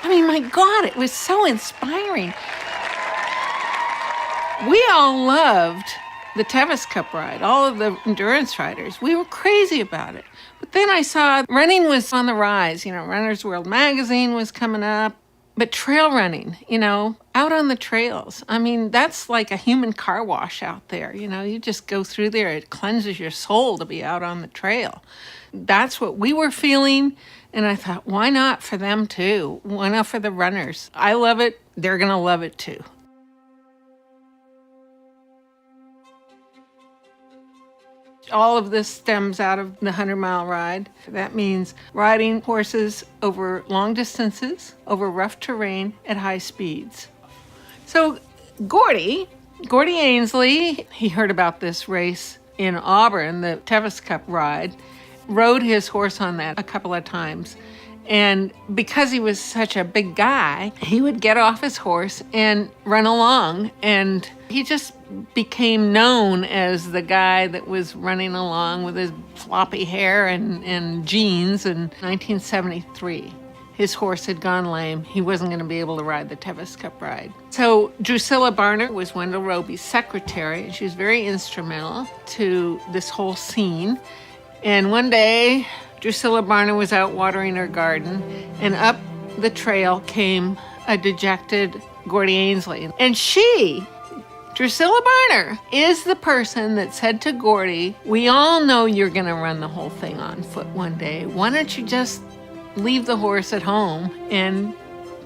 I mean, my God, it was so inspiring. We all loved the Tevis Cup ride, all of the endurance riders. We were crazy about it. But then I saw running was on the rise. Runner's World magazine was coming up. But trail running, out on the trails. I mean, that's like a human car wash out there. You just go through there. It cleanses your soul to be out on the trail. That's what we were feeling. And I thought, why not for them too? Why not for the runners? I love it. They're going to love it too. All of this stems out of the 100-mile ride. That means riding horses over long distances, over rough terrain, at high speeds. So Gordy Ainsley, he heard about this race in Auburn, the Tevis Cup ride, rode his horse on that a couple of times. And because he was such a big guy, he would get off his horse and run along. And he just became known as the guy that was running along with his floppy hair and jeans in 1973. His horse had gone lame. He wasn't going to be able to ride the Tevis Cup ride. So Drusilla Barner was Wendell Roby's secretary, and she was very instrumental to this whole scene. And one day, Drusilla Barner was out watering her garden, and up the trail came a dejected Gordy Ainsley. And Drusilla Barner, is the person that said to Gordy, we all know you're going to run the whole thing on foot one day. Why don't you just leave the horse at home and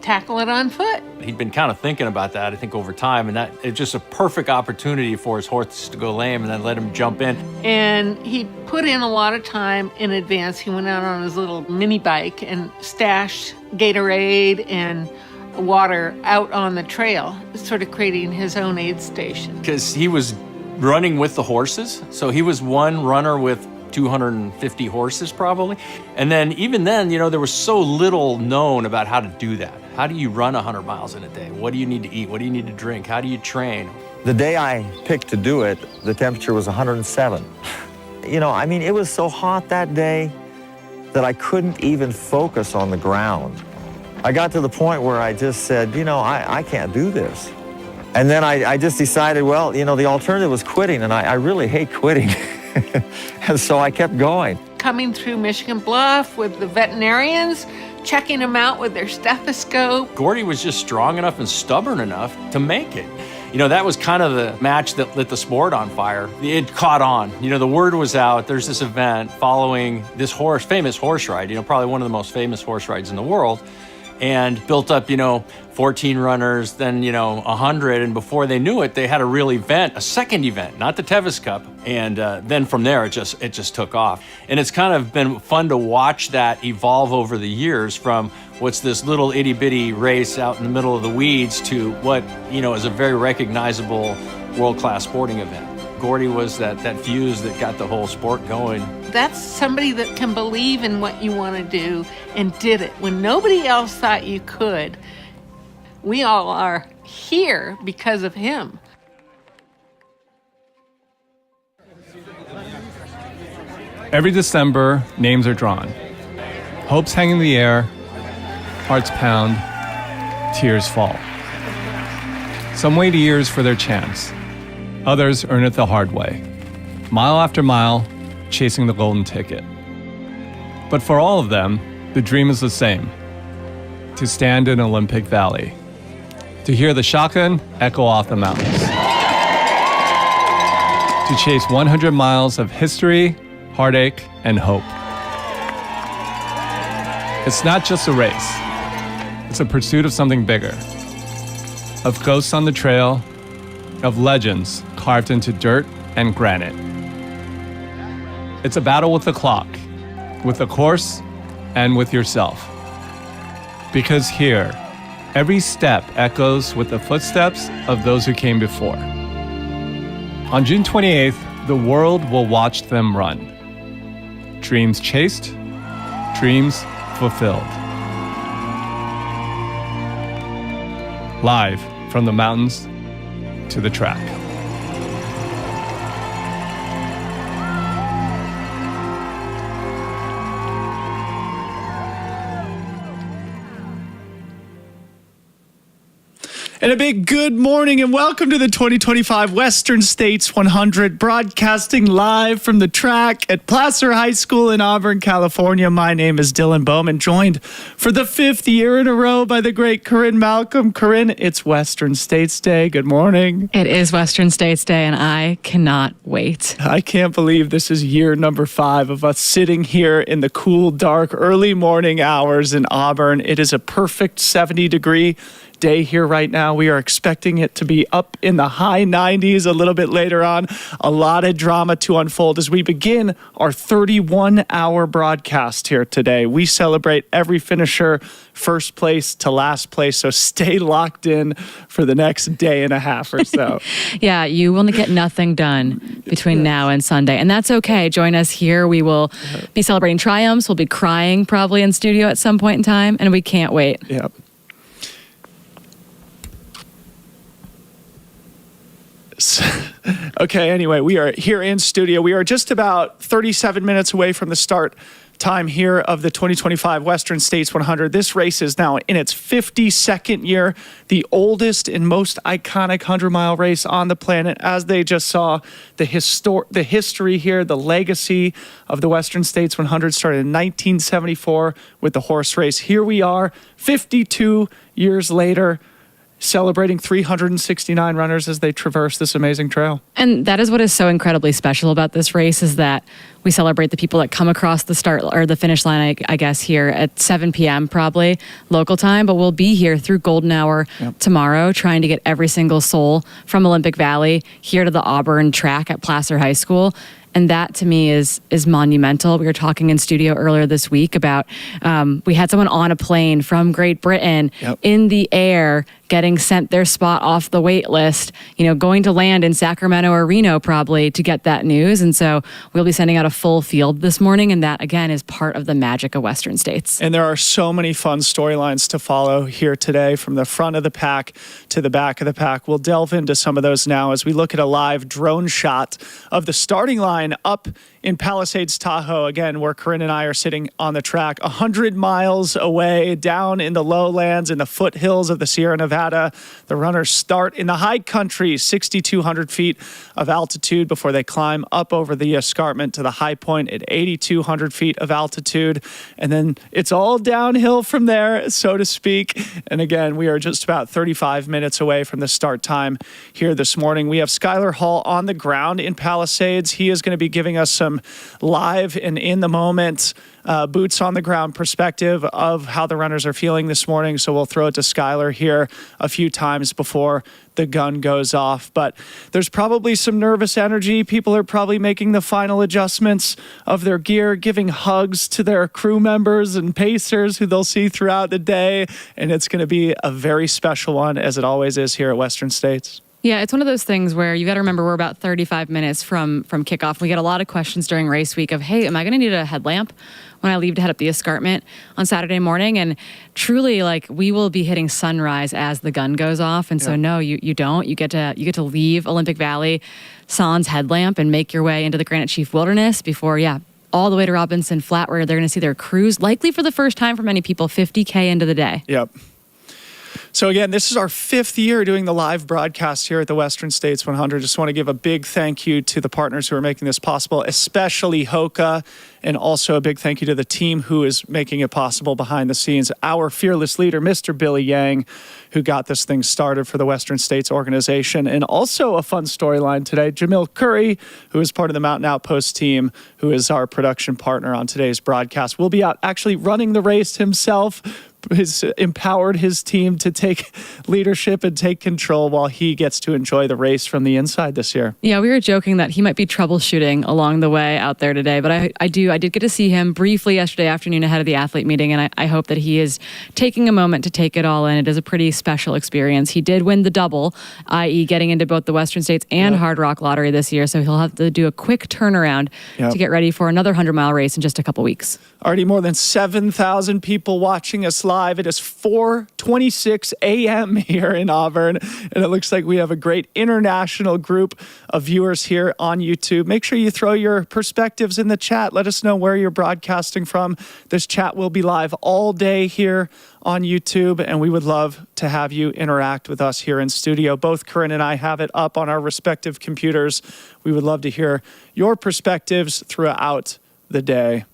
tackle it on foot? He'd been kind of thinking about that, I think, over time, and that it's just a perfect opportunity for his horse to go lame and then let him jump in. And he put in a lot of time in advance. He went out on his little mini bike and stashed Gatorade and water out on the trail, sort of creating his own aid station. Because he was running with the horses, so he was one runner with 250 horses probably. And then even then, there was so little known about how to do that. How do you run 100 miles in a day? What do you need to eat? What do you need to drink? How do you train? The day I picked to do it, the temperature was 107. It was so hot that day that I couldn't even focus on the ground. I got to the point where I just said, I can't do this. And then I just decided, well, the alternative was quitting, and I really hate quitting. And so I kept going. Coming through Michigan Bluff with the veterinarians, checking them out with their stethoscope. Gordy was just strong enough and stubborn enough to make it. That was kind of the match that lit the sport on fire. It caught on. The word was out. There's this event following this famous horse ride, probably one of the most famous horse rides in the world. And built up, 14 runners, then, 100. And before they knew it, they had a real event, a second event, not the Tevis Cup. And then from there, it just took off. And it's kind of been fun to watch that evolve over the years from what's this little itty bitty race out in the middle of the weeds to what, is a very recognizable world-class sporting event. Gordy was that fuse that got the whole sport going. That's somebody that can believe in what you want to do and did it when nobody else thought you could. We all are here because of him. Every December, names are drawn. Hopes hang in the air, hearts pound, tears fall. Some wait years for their chance. Others earn it the hard way, mile after mile, chasing the golden ticket. But for all of them, the dream is the same: to stand in Olympic Valley, to hear the shotgun echo off the mountains, to chase 100 miles of history, heartache, and hope. It's not just a race. It's a pursuit of something bigger, of ghosts on the trail, of legends carved into dirt and granite. It's a battle with the clock, with the course, and with yourself. Because here, every step echoes with the footsteps of those who came before. On June 28th, the world will watch them run. Dreams chased, dreams fulfilled. Live from the mountains to the track. And a big good morning and welcome to the 2025 Western States 100, broadcasting live from the track at Placer High School in Auburn, California. My name is Dylan Bowman, joined for the 5th year in a row by the great Corinne Malcolm. Corinne, it's Western States Day. Good morning. It is Western States Day, and I cannot wait. I can't believe this is year number 5 of us sitting here in the cool, dark, early morning hours in Auburn. It is a perfect 70-degree day here right now. We are expecting it to be up in the high 90s a little bit later on. A lot of drama to unfold as we begin our 31-hour broadcast here today. We celebrate every finisher, first place to last place, so stay locked in for the next day and a half or so. Yeah, you will get nothing done between now and Sunday, and that's okay. Join us here. We will be celebrating triumphs. We'll be crying probably in studio at some point in time, and we can't wait. Yep. Okay, anyway, we are here in studio. We are just about 37 minutes away from the start time here of the 2025 Western States 100. This race is now in its 52nd year, the oldest and most iconic 100-mile race on the planet. As they just saw, the history here, the legacy of the Western States 100 started in 1974 with the horse race. Here we are, 52 years later, celebrating 369 runners as they traverse this amazing trail. And that is what is so incredibly special about this race, is that we celebrate the people that come across the start or the finish line, I guess, here at 7 p.m. probably local time, but we'll be here through golden hour tomorrow trying to get every single soul from Olympic Valley here to the Auburn track at Placer High School. And that to me is monumental. We were talking in studio earlier this week about we had someone on a plane from Great Britain in the air getting sent their spot off the wait list, going to land in Sacramento or Reno probably to get that news. And so we'll be sending out a full field this morning. And that, again, is part of the magic of Western States. And there are so many fun storylines to follow here today, from the front of the pack to the back of the pack. We'll delve into some of those now as we look at a live drone shot of the starting line up in Palisades, Tahoe, again, where Corinne and I are sitting on the track, 100 miles away, down in the lowlands, in the foothills of the Sierra Nevada. The runners start in the high country, 6,200 feet of altitude, before they climb up over the escarpment to the high point at 8,200 feet of altitude. And then it's all downhill from there, so to speak. And again, we are just about 35 minutes away from the start time here this morning. We have Skylar Hall on the ground in Palisades. He is going to be giving us some live and in the moment boots on the ground perspective of how the runners are feeling this morning. So we'll throw it to Skylar here a few times before the gun goes off. But there's probably some nervous energy. People are probably making the final adjustments of their gear, giving hugs to their crew members and pacers who they'll see throughout the day. And it's going to be a very special one, as it always is here at Western States. Yeah, it's one of those things where you got to remember we're about 35 minutes from kickoff. We get a lot of questions during race week of, hey, am I going to need a headlamp when I leave to head up the escarpment on Saturday morning? And truly, we will be hitting sunrise as the gun goes off. And so no, you don't. You get to leave Olympic Valley sans headlamp and make your way into the Granite Chief Wilderness before, all the way to Robinson Flat, where they're going to see their crews, likely for the first time for many people, 50K into the day. Yep. So again, this is our 5th year doing the live broadcast here at the Western States 100. Just want to give a big thank you to the partners who are making this possible, especially Hoka, and also a big thank you to the team who is making it possible behind the scenes. Our fearless leader, Mr. Billy Yang, who got this thing started for the Western States organization. And also a fun storyline today, Jamil Curry, who is part of the Mountain Outpost team, who is our production partner on today's broadcast, will be out actually running the race himself. Has empowered his team to take leadership and take control while he gets to enjoy the race from the inside this year. Yeah, we were joking that he might be troubleshooting along the way out there today, but I did get to see him briefly yesterday afternoon ahead of the athlete meeting, and I hope that he is taking a moment to take it all in. It is a pretty special experience. He did win the double, i.e. getting into both the Western States and Hard Rock Lottery this year, so he'll have to do a quick turnaround to get ready for another 100-mile race in just a couple weeks. Already more than 7,000 people watching us live live. It is 4:26 a.m. here in Auburn, and it looks like we have a great international group of viewers here on YouTube. Make sure you throw your perspectives in the chat. Let us know where you're broadcasting from. This chat will be live all day here on YouTube, and we would love to have you interact with us here in studio. Both Corinne and I have it up on our respective computers. We would love to hear your perspectives throughout the day.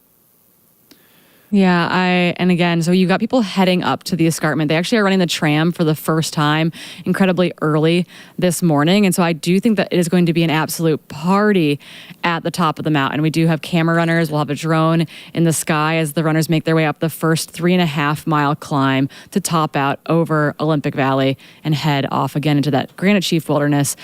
Yeah, and again, so you've got people heading up to the escarpment. They actually are running the tram for the first time incredibly early this morning. And so I do think that it is going to be an absolute party at the top of the mountain. We do have camera runners. We'll have a drone in the sky as the runners make their way up the first 3.5 mile climb to top out over Olympic Valley and head off again into that Granite Chief Wilderness.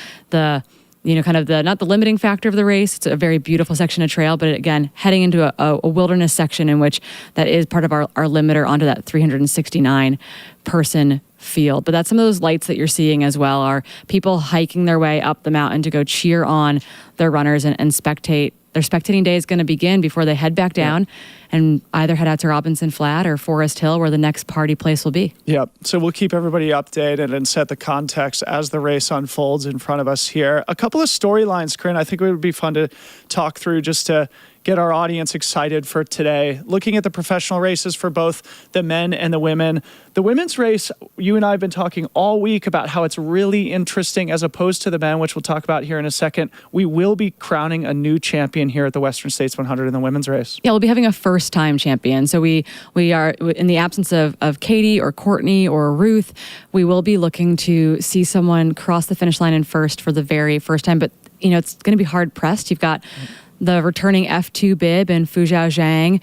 Kind of not the limiting factor of the race. It's a very beautiful section of trail, but again, heading into a wilderness section in which that is part of our limiter onto that 369 person field. But that's some of those lights that you're seeing as well are people hiking their way up the mountain to go cheer on their runners and spectate. Their spectating day is going to begin before they head back down and either head out to Robinson Flat or Forest Hill where the next party place will be. Yep. So we'll keep everybody updated and set the context as the race unfolds in front of us here. A couple of storylines, Corinne, I think it would be fun to talk through just to get our audience excited for today. Looking at the professional races for both the men and the women. The women's race, you and I have been talking all week about how it's really interesting as opposed to the men, which we'll talk about here in a second. We will be crowning a new champion here at the Western States 100 in the women's race. Yeah, we'll be having a first-time champion. So we are, in the absence of Katie or Courtney or Ruth, we will be looking to see someone cross the finish line in first for the very first time. But, it's going to be hard-pressed. You've got the returning F2 bib and Fujiao Zhang,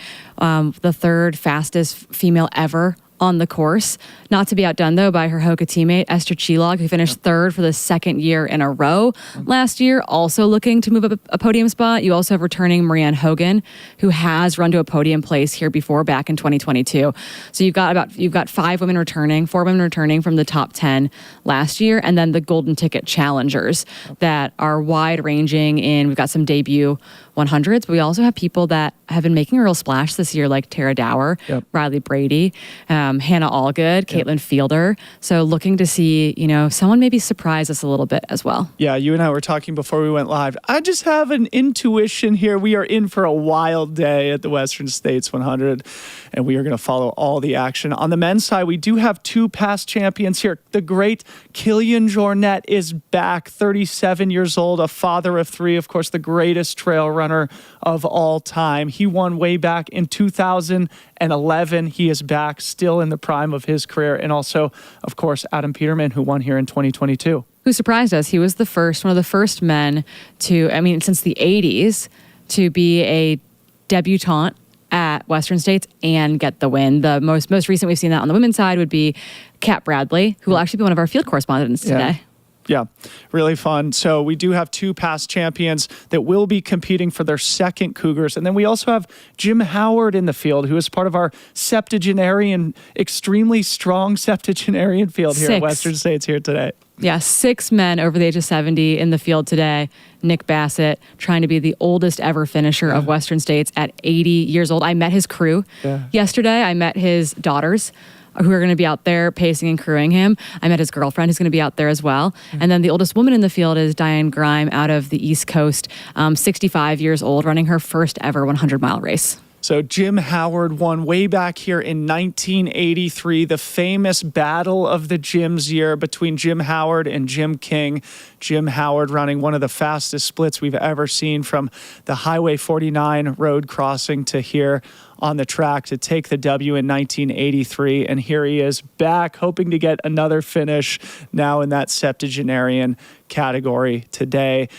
the third fastest female ever on the course. Not to be outdone, though, by her Hoka teammate, Esther Chilog, who finished third for the second year in a row last year, also looking to move up a podium spot. You also have returning Marianne Hogan, who has run to a podium place here before back in 2022. So you've got 4 women returning from the top 10 last year, and then the Golden Ticket challengers that are wide-ranging in, we've got some debut 100s, but we also have people that have been making a real splash this year, like Tara Dower, Riley Brady, Hannah Allgood, Caitlin Fielder. So looking to see, someone maybe surprise us a little bit as well. Yeah, you and I were talking before we went live. I just have an intuition here. We are in for a wild day at the Western States 100, and we are going to follow all the action. On the men's side, we do have 2 past champions here. The great Kilian Jornet is back, 37 years old, a father of 3, of course, the greatest trail runner of all time. He won way back in 2011. He is back, still in the prime of his career. And also, of course, Adam Peterman, who won here in 2022. Who surprised us. He was one of the first men since the 80s, to be a debutante at Western States and get the win. The most recent we've seen that on the women's side would be Kat Bradley, who will actually be one of our field correspondents today. Yeah, really fun. So we do have 2 past champions that will be competing for their second Cougars. And then we also have Jim Howard in the field, who is part of our septuagenarian, extremely strong septuagenarian field here at Western States here today. Yeah, 6 men over the age of 70 in the field today. Nick Bassett, trying to be the oldest ever finisher of Western States at 80 years old. I met his crew yesterday. I met his daughters, who are going to be out there pacing and crewing him. I met his girlfriend, who's going to be out there as well. And then the oldest woman in the field is Diane Grime out of the East Coast, 65 years old, running her first ever 100-mile race. So Jim Howard won way back here in 1983, the famous Battle of the Jims year between Jim Howard and Jim King. Jim Howard running one of the fastest splits we've ever seen from the Highway 49 road crossing to here on the track to take the W in 1983. And here he is back, hoping to get another finish now in that septuagenarian category today.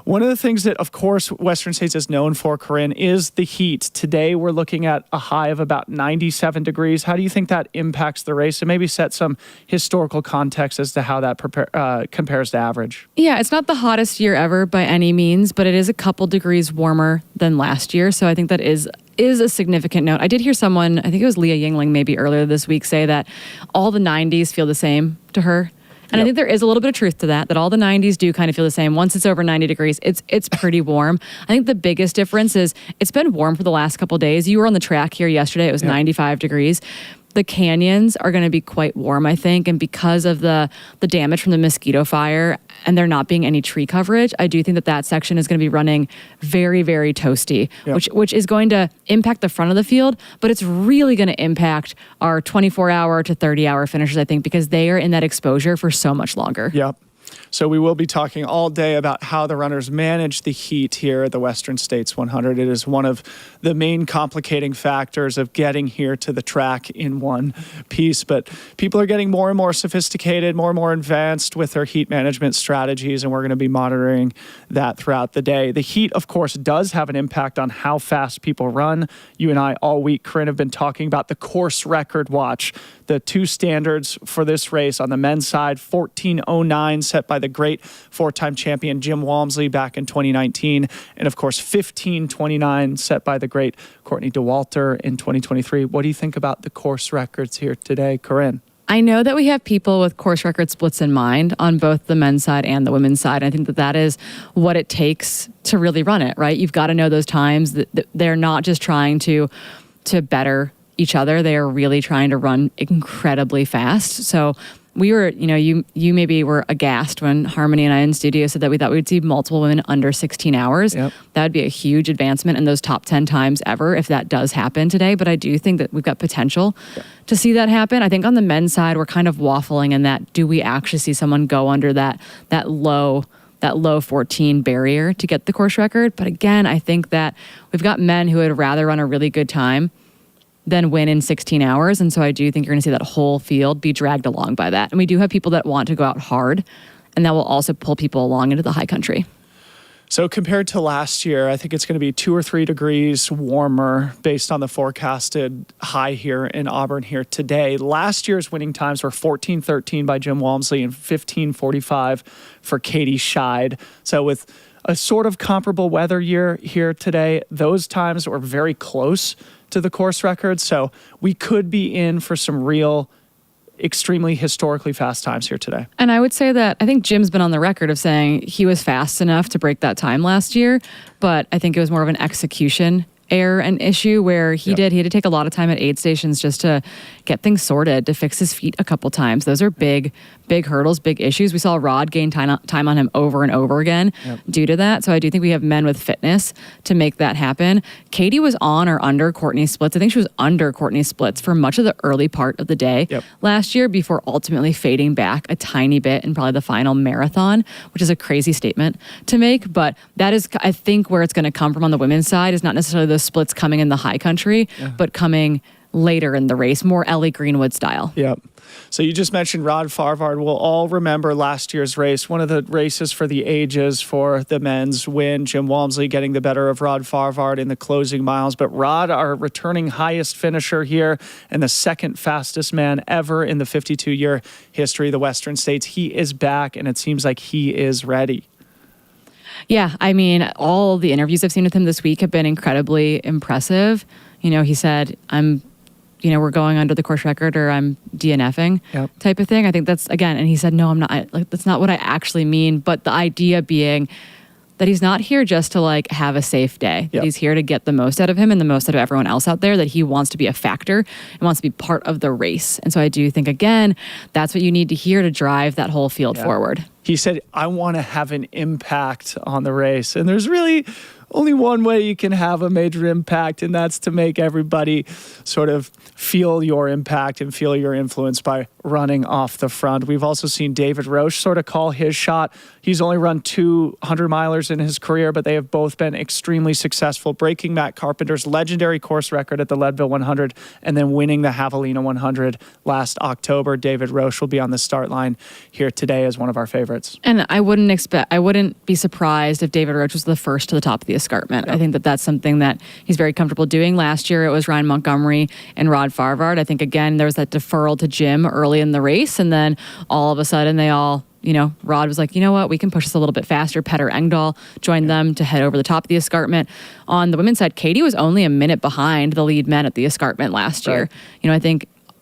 One of the things that, of course, Western States is known for, Corinne, is the heat. Today, we're looking at a high of about 97 degrees. How do you think that impacts the race? And maybe set some historical context as to how that compares to average. Yeah, it's not the hottest year ever by any means, but it is a couple degrees warmer than last year. So I think that is a significant note. I did hear someone, I think it was Leah Yingling maybe earlier this week, say that all the 90s feel the same to her. And I think there is a little bit of truth to that all the 90s do kind of feel the same. Once it's over 90 degrees, it's pretty warm. I think the biggest difference is it's been warm for the last couple of days. You were on the track here yesterday. It was 95 degrees. The canyons are going to be quite warm, I think, and because of the damage from the mosquito fire and there not being any tree coverage, I do think that section is going to be running very, very toasty, which is going to impact the front of the field, but it's really going to impact our 24-hour to 30-hour finishers, I think, because they are in that exposure for so much longer. Yep. So we will be talking all day about how the runners manage the heat here at the Western States 100. It is one of the main complicating factors of getting here to the track in one piece. But people are getting more and more sophisticated, more and more advanced with their heat management strategies, and we're going to be monitoring that throughout the day. The heat, of course, does have an impact on how fast people run. You and I all week, Corinne, have been talking about the course record watch. The two standards for this race on the men's side, 14:09 set by the great four-time champion Jim Walmsley back in 2019, and of course 15:29 set by the great Courtney Dauwalter in 2023. What do you think about the course records here today, Corinne? I know that we have people with course record splits in mind on both the men's side and the women's side. I think that is what it takes to really run it, right? You've got to know those times. That they're not just trying to better each other. They are really trying to run incredibly fast. So we were, you maybe were aghast when Harmony and I in studio said that we thought we'd see multiple women under 16 hours. Yep. That would be a huge advancement in those top 10 times ever if that does happen today. But I do think that we've got potential to see that happen. I think on the men's side, we're kind of waffling in that, do we actually see someone go under that low 14 barrier to get the course record? But again, I think that we've got men who would rather run a really good time than win in 16 hours. And so I do think you're going to see that whole field be dragged along by that. And we do have people that want to go out hard, and that will also pull people along into the high country. So compared to last year, I think it's going to be 2 or 3 degrees warmer based on the forecasted high here in Auburn here today. Last year's winning times were 14:13 by Jim Walmsley and 15:45 for Katie Scheid. So with a sort of comparable weather year here today, those times were very close to the course record. So we could be in for some real extremely historically fast times here today. And I would say that I think Jim's been on the record of saying he was fast enough to break that time last year, but I think it was more of an execution error and issue where he had to take a lot of time at aid stations just to get things sorted, to fix his feet a couple times. Those are big hurdles, big issues. We saw Rod gain time on him over and over again due to that. So I do think we have men with fitness to make that happen. Katie was on or under Courtney's splits. I think she was under Courtney's splits for much of the early part of the day last year before ultimately fading back a tiny bit in probably the final marathon, which is a crazy statement to make. But that is, I think, where it's going to come from on the women's side is not necessarily those splits coming in the high country, but coming later in the race, more Ellie Greenwood style. Yep. So you just mentioned Rod Farvard. We'll all remember last year's race, one of the races for the ages for the men's win. Jim Walmsley getting the better of Rod Farvard in the closing miles. But Rod, our returning highest finisher here and the second fastest man ever in the 52-year history of the Western States, he is back, and it seems like he is ready. Yeah, I mean, all the interviews I've seen with him this week have been incredibly impressive. He said, we're going under the course record or I'm DNFing type of thing. I think that's, again, and he said, no, I'm not, that's not what I actually mean. But the idea being that he's not here just to have a safe day. That he's here to get the most out of him and the most out of everyone else out there, that he wants to be a factor and wants to be part of the race. And so I do think, again, that's what you need to hear to drive that whole field forward. He said, I want to have an impact on the race. And there's really only one way you can have a major impact, and that's to make everybody sort of feel your impact and feel your influence by running off the front. We've also seen David Roche sort of call his shot. He's only run 200 milers in his career, but they have both been extremely successful, breaking Matt Carpenter's legendary course record at the Leadville 100 and then winning the Javelina 100 last October. David Roche will be on the start line here today as one of our favorites. And I wouldn't be surprised if David Roche was the first to the top of the escarpment. I think that's something that he's very comfortable doing. Last year, it was Ryan Montgomery and Rod Farvard. I think, again, there was that deferral to Jim early in the race, and then all of a sudden they all, Rod was like, you know what, we can push this a little bit faster. Petter Engdahl joined them to head over the top of the escarpment. On the women's side, Katie was only a minute behind the lead men at the escarpment last year.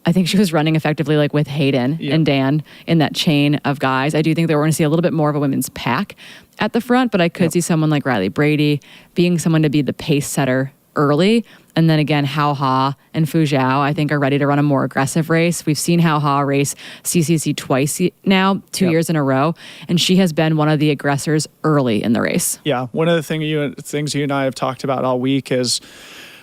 I think she was running effectively with Hayden and Dan in that chain of guys. I do think that we're going to see a little bit more of a women's pack at the front, but I could see someone like Riley Brady being someone to be the pace setter early. And then again, Hao Ha and Fu Zhao, I think, are ready to run a more aggressive race. We've seen Hao Ha race CCC twice now, 2 years in a row, and she has been one of the aggressors early in the race. Yeah, one of the things you and I have talked about all week is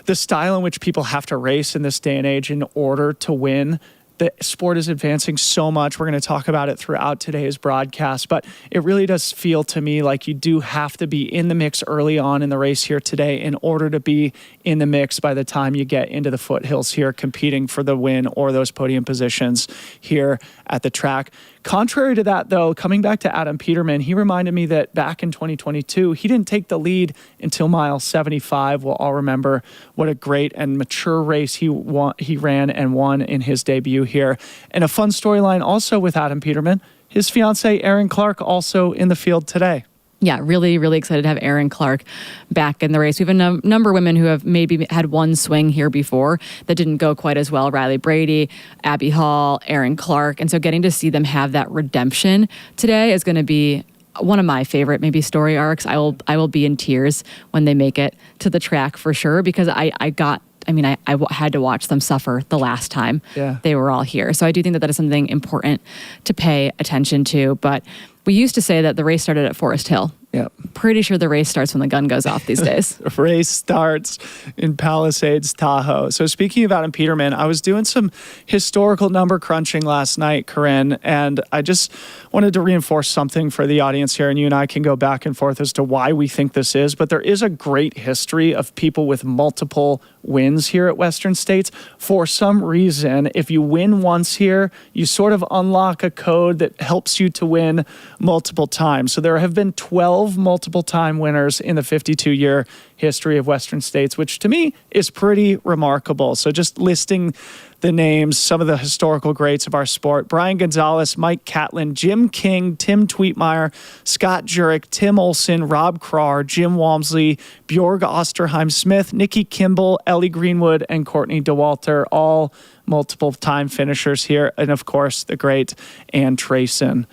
the style in which people have to race in this day and age in order to win. The sport is advancing so much. We're going to talk about it throughout today's broadcast, but it really does feel to me like you do have to be in the mix early on in the race here today in order to be in the mix by the time you get into the foothills here, competing for the win or those podium positions here at the track. Contrary to that, though, coming back to Adam Peterman, he reminded me that back in 2022, he didn't take the lead until mile 75. We'll all remember what a great and mature race he ran and won in his debut here. And a fun storyline also with Adam Peterman, his fiancée, Erin Clark, also in the field today. Yeah, really, really excited to have Erin Clark back in the race. We have a number of women who have maybe had one swing here before that didn't go quite as well. Riley Brady, Abby Hall, Erin Clark. And so getting to see them have that redemption today is going to be one of my favorite maybe story arcs. I will be in tears when they make it to the track for sure, because I had to watch them suffer the last time they were all here. So I do think that is something important to pay attention to. But we used to say that the race started at Forest Hill. Yep. Pretty sure the race starts when the gun goes off these days. Race starts in Palisades, Tahoe. So speaking of Adam Peterman, I was doing some historical number crunching last night, Corinne, and I just wanted to reinforce something for the audience here, and you and I can go back and forth as to why we think this is, but there is a great history of people with multiple wins here at Western States. For some reason, if you win once here, you sort of unlock a code that helps you to win multiple times. So there have been 12 multiple time winners in the 52-year history of Western States, which to me is pretty remarkable. So just listing the names, some of the historical greats of our sport: Brian Gonzalez, Mike Catlin, Jim King, Tim Tweetmeyer, Scott Jurek, Tim Olson, Rob Crar, Jim Walmsley, Bjorg Osterheim Smith, Nikki Kimball, Ellie Greenwood, and Courtney DeWalter, all multiple time finishers here. And of course, the great Ann Trayson.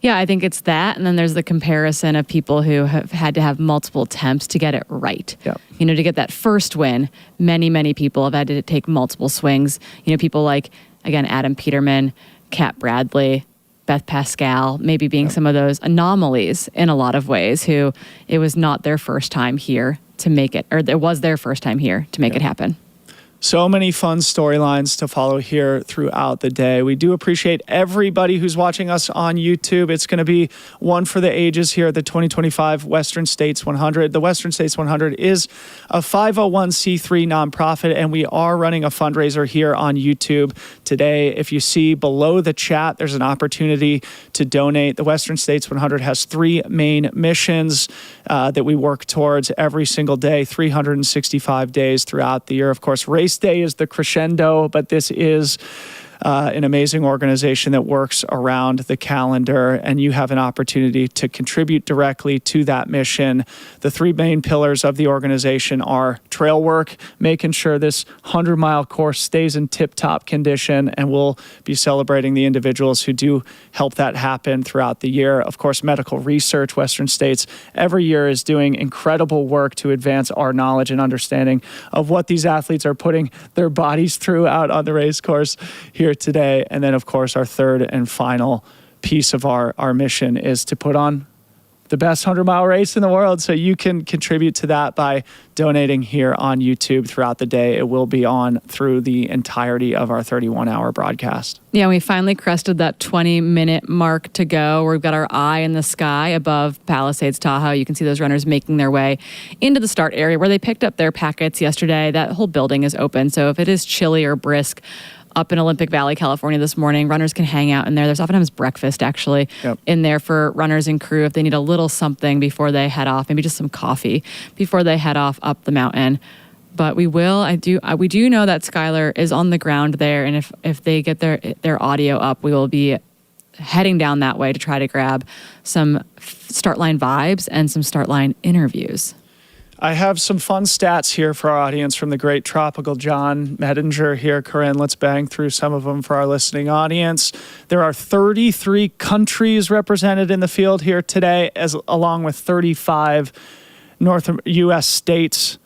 Yeah, I think it's that. And then there's the comparison of people who have had to have multiple attempts to get it right. Yep. You know, to get that first win, many people have had to take multiple swings. You know, people like, again, Adam Peterman, Kat Bradley, Beth Pascal, maybe being some of those anomalies in a lot of ways, who it was not their first time here to make it, or it was their first time here to make it happen. So many fun storylines to follow here throughout the day. We do appreciate everybody who's watching us on YouTube. It's going to be one for the ages here at the 2025 Western States 100. The Western States 100 is a 501c3 nonprofit, and we are running a fundraiser here on YouTube today. If you see below the chat, there's an opportunity to donate. The Western States 100 has three main missions that we work towards every single day, 365 days throughout the year. Of course, Race Day is the crescendo, but this is an amazing organization that works around the calendar, and you have an opportunity to contribute directly to that mission. The three main pillars of the organization are trail work, making sure this 100-mile course stays in tip-top condition, and we'll be celebrating the individuals who do help that happen throughout the year. Of course, medical research. Western States every year is doing incredible work to advance our knowledge and understanding of what these athletes are putting their bodies through out on the race course here today. And then, of course, our third and final piece of our mission is to put on the best 100-mile race in the world. So you can contribute to that by donating here on YouTube throughout the day. It will be on through the entirety of our 31-hour broadcast. Yeah, we finally crested that 20-minute mark to go, where we've got our eye in the sky above Palisades, Tahoe. You can see those runners making their way into the start area where they picked up their packets yesterday. That whole building is open, so if it is chilly or brisk up in Olympic Valley, California this morning, runners can hang out in there. There's oftentimes breakfast actually in there for runners and crew if they need a little something before they head off, maybe just some coffee before they head off up the mountain. But we do know that Skylar is on the ground there, and if they get their audio up, we will be heading down that way to try to grab some start line vibes and some start line interviews. I have some fun stats here for our audience from the great Tropical John Medinger here. Corinne, let's bang through some of them for our listening audience. There are 33 countries represented in the field here today, along with 35 U.S. states.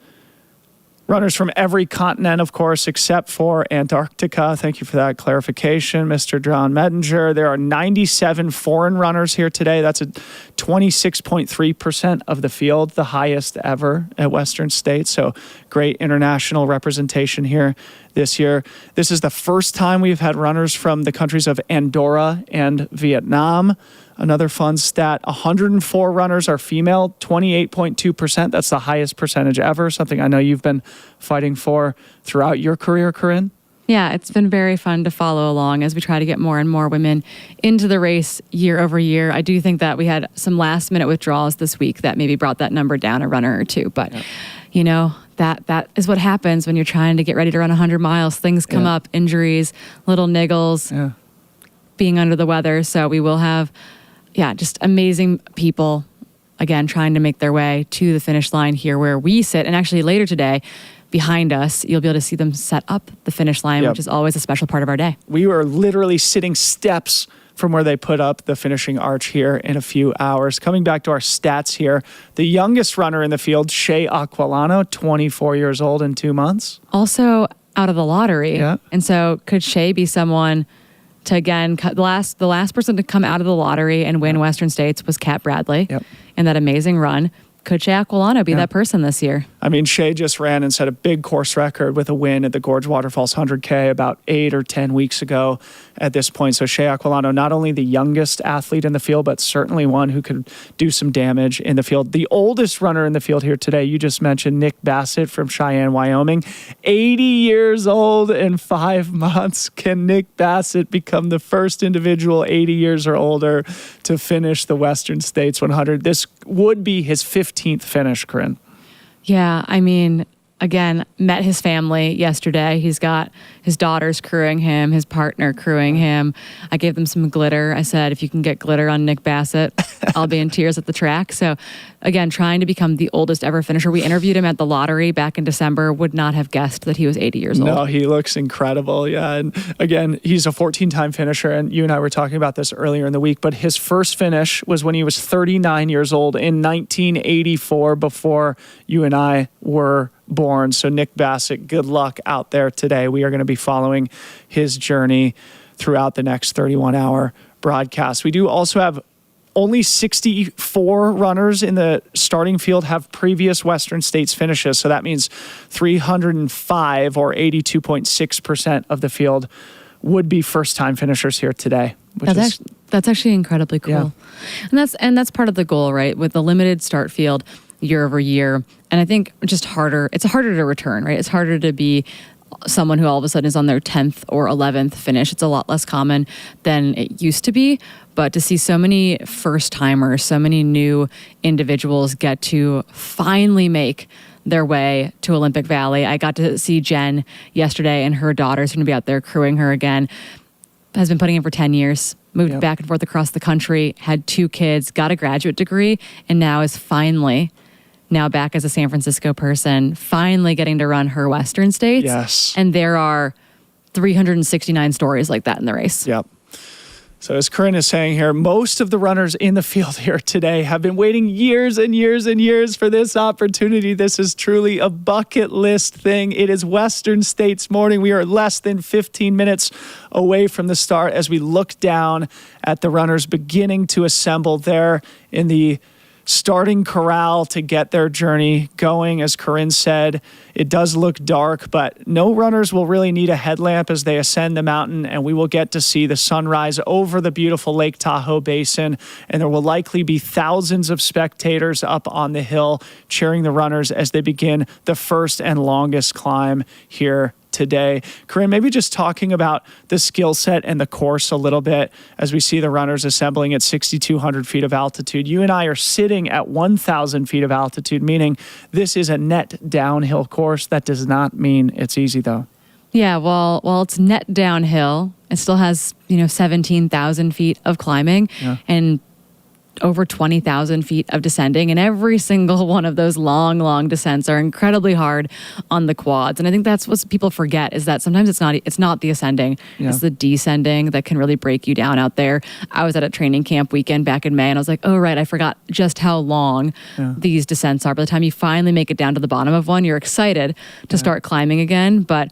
Runners from every continent, of course, except for Antarctica. Thank you for that clarification, Mr. John Mettinger. There are 97 foreign runners here today. That's a 26.3% of the field, the highest ever at Western States. So great international representation here this year. This is the first time we've had runners from the countries of Andorra and Vietnam. Another fun stat, 104 runners are female, 28.2%. That's the highest percentage ever, something I know you've been fighting for throughout your career, Corinne. Yeah, it's been very fun to follow along as we try to get more and more women into the race year over year. I do think that we had some last minute withdrawals this week that maybe brought that number down a runner or two. But, you know, that is what happens when you're trying to get ready to run 100 miles. Things come up, injuries, little niggles, being under the weather. So we will have, just amazing people, again, trying to make their way to the finish line here where we sit. And actually later today, behind us, you'll be able to see them set up the finish line, which is always a special part of our day. We were literally sitting steps from where they put up the finishing arch here in a few hours. Coming back to our stats here, the youngest runner in the field, Shea Aquilano, 24 years old in 2 months. Also out of the lottery. Yeah. And so could Shea be someone to, again, the last person to come out of the lottery and win Western States was Kat Bradley in that amazing run. Could Shea Aquilano be that person this year? I mean, Shea just ran and set a big course record with a win at the Gorge Waterfalls 100K about 8 or 10 weeks ago at this point. So Shea Aquilano, not only the youngest athlete in the field, but certainly one who could do some damage in the field. The oldest runner in the field here today, you just mentioned Nick Bassett from Cheyenne, Wyoming. 80 years old in 5 months. Can Nick Bassett become the first individual 80 years or older to finish the Western States 100? This would be his 15th finish, Corinne. Yeah, I mean, again, met his family yesterday. He's got his daughters crewing him, his partner crewing him. I gave them some glitter. I said, if you can get glitter on Nick Bassett, I'll be in tears at the track. So again, trying to become the oldest ever finisher. We interviewed him at the lottery back in December, would not have guessed that he was 80 years old. No, he looks incredible. Yeah. And again, he's a 14-time finisher. And you and I were talking about this earlier in the week, but his first finish was when he was 39 years old in 1984, before you and I were born. So Nick Bassett, good luck out there today. We are going to be following his journey throughout the next 31-hour broadcast. We do also have only 64 runners in the starting field have previous Western States finishes. So that means 305 or 82.6% of the field would be first-time finishers here today. That's actually incredibly cool. Yeah. And that's part of the goal, right? With the limited start field year over year. And I think it's harder to return, right? It's harder to be someone who all of a sudden is on their 10th or 11th finish. It's a lot less common than it used to be. But to see so many first-timers, so many new individuals get to finally make their way to Olympic Valley. I got to see Jen yesterday, and her daughter's going to be out there crewing her again. Has been putting in for 10 years, moved back and forth across the country, had 2 kids, got a graduate degree, and now is finally now back as a San Francisco person, finally getting to run her Western States. Yes. And there are 369 stories like that in the race. Yep. So as Corinne is saying here, most of the runners in the field here today have been waiting years and years and years for this opportunity. This is truly a bucket list thing. It is Western States morning. We are less than 15 minutes away from the start as we look down at the runners beginning to assemble there in the starting corral to get their journey going. As Corinne said, it does look dark, but no runners will really need a headlamp as they ascend the mountain, and we will get to see the sunrise over the beautiful Lake Tahoe Basin, and there will likely be thousands of spectators up on the hill cheering the runners as they begin the first and longest climb here today. Corinne, maybe just talking about the skill set and the course a little bit as we see the runners assembling at 6,200 feet of altitude. You and I are sitting at 1,000 feet of altitude, meaning this is a net downhill course. That does not mean it's easy, though. Yeah, well, it's net downhill. It still has, 17,000 feet of climbing. Yeah. And over 20,000 feet of descending, and every single one of those long, long descents are incredibly hard on the quads. And I think that's what people forget, is that sometimes it's not the ascending, it's the descending that can really break you down out there. I was at a training camp weekend back in May, and I was like, oh, right, I forgot just how long these descents are. By the time you finally make it down to the bottom of one, you're excited to start climbing again. But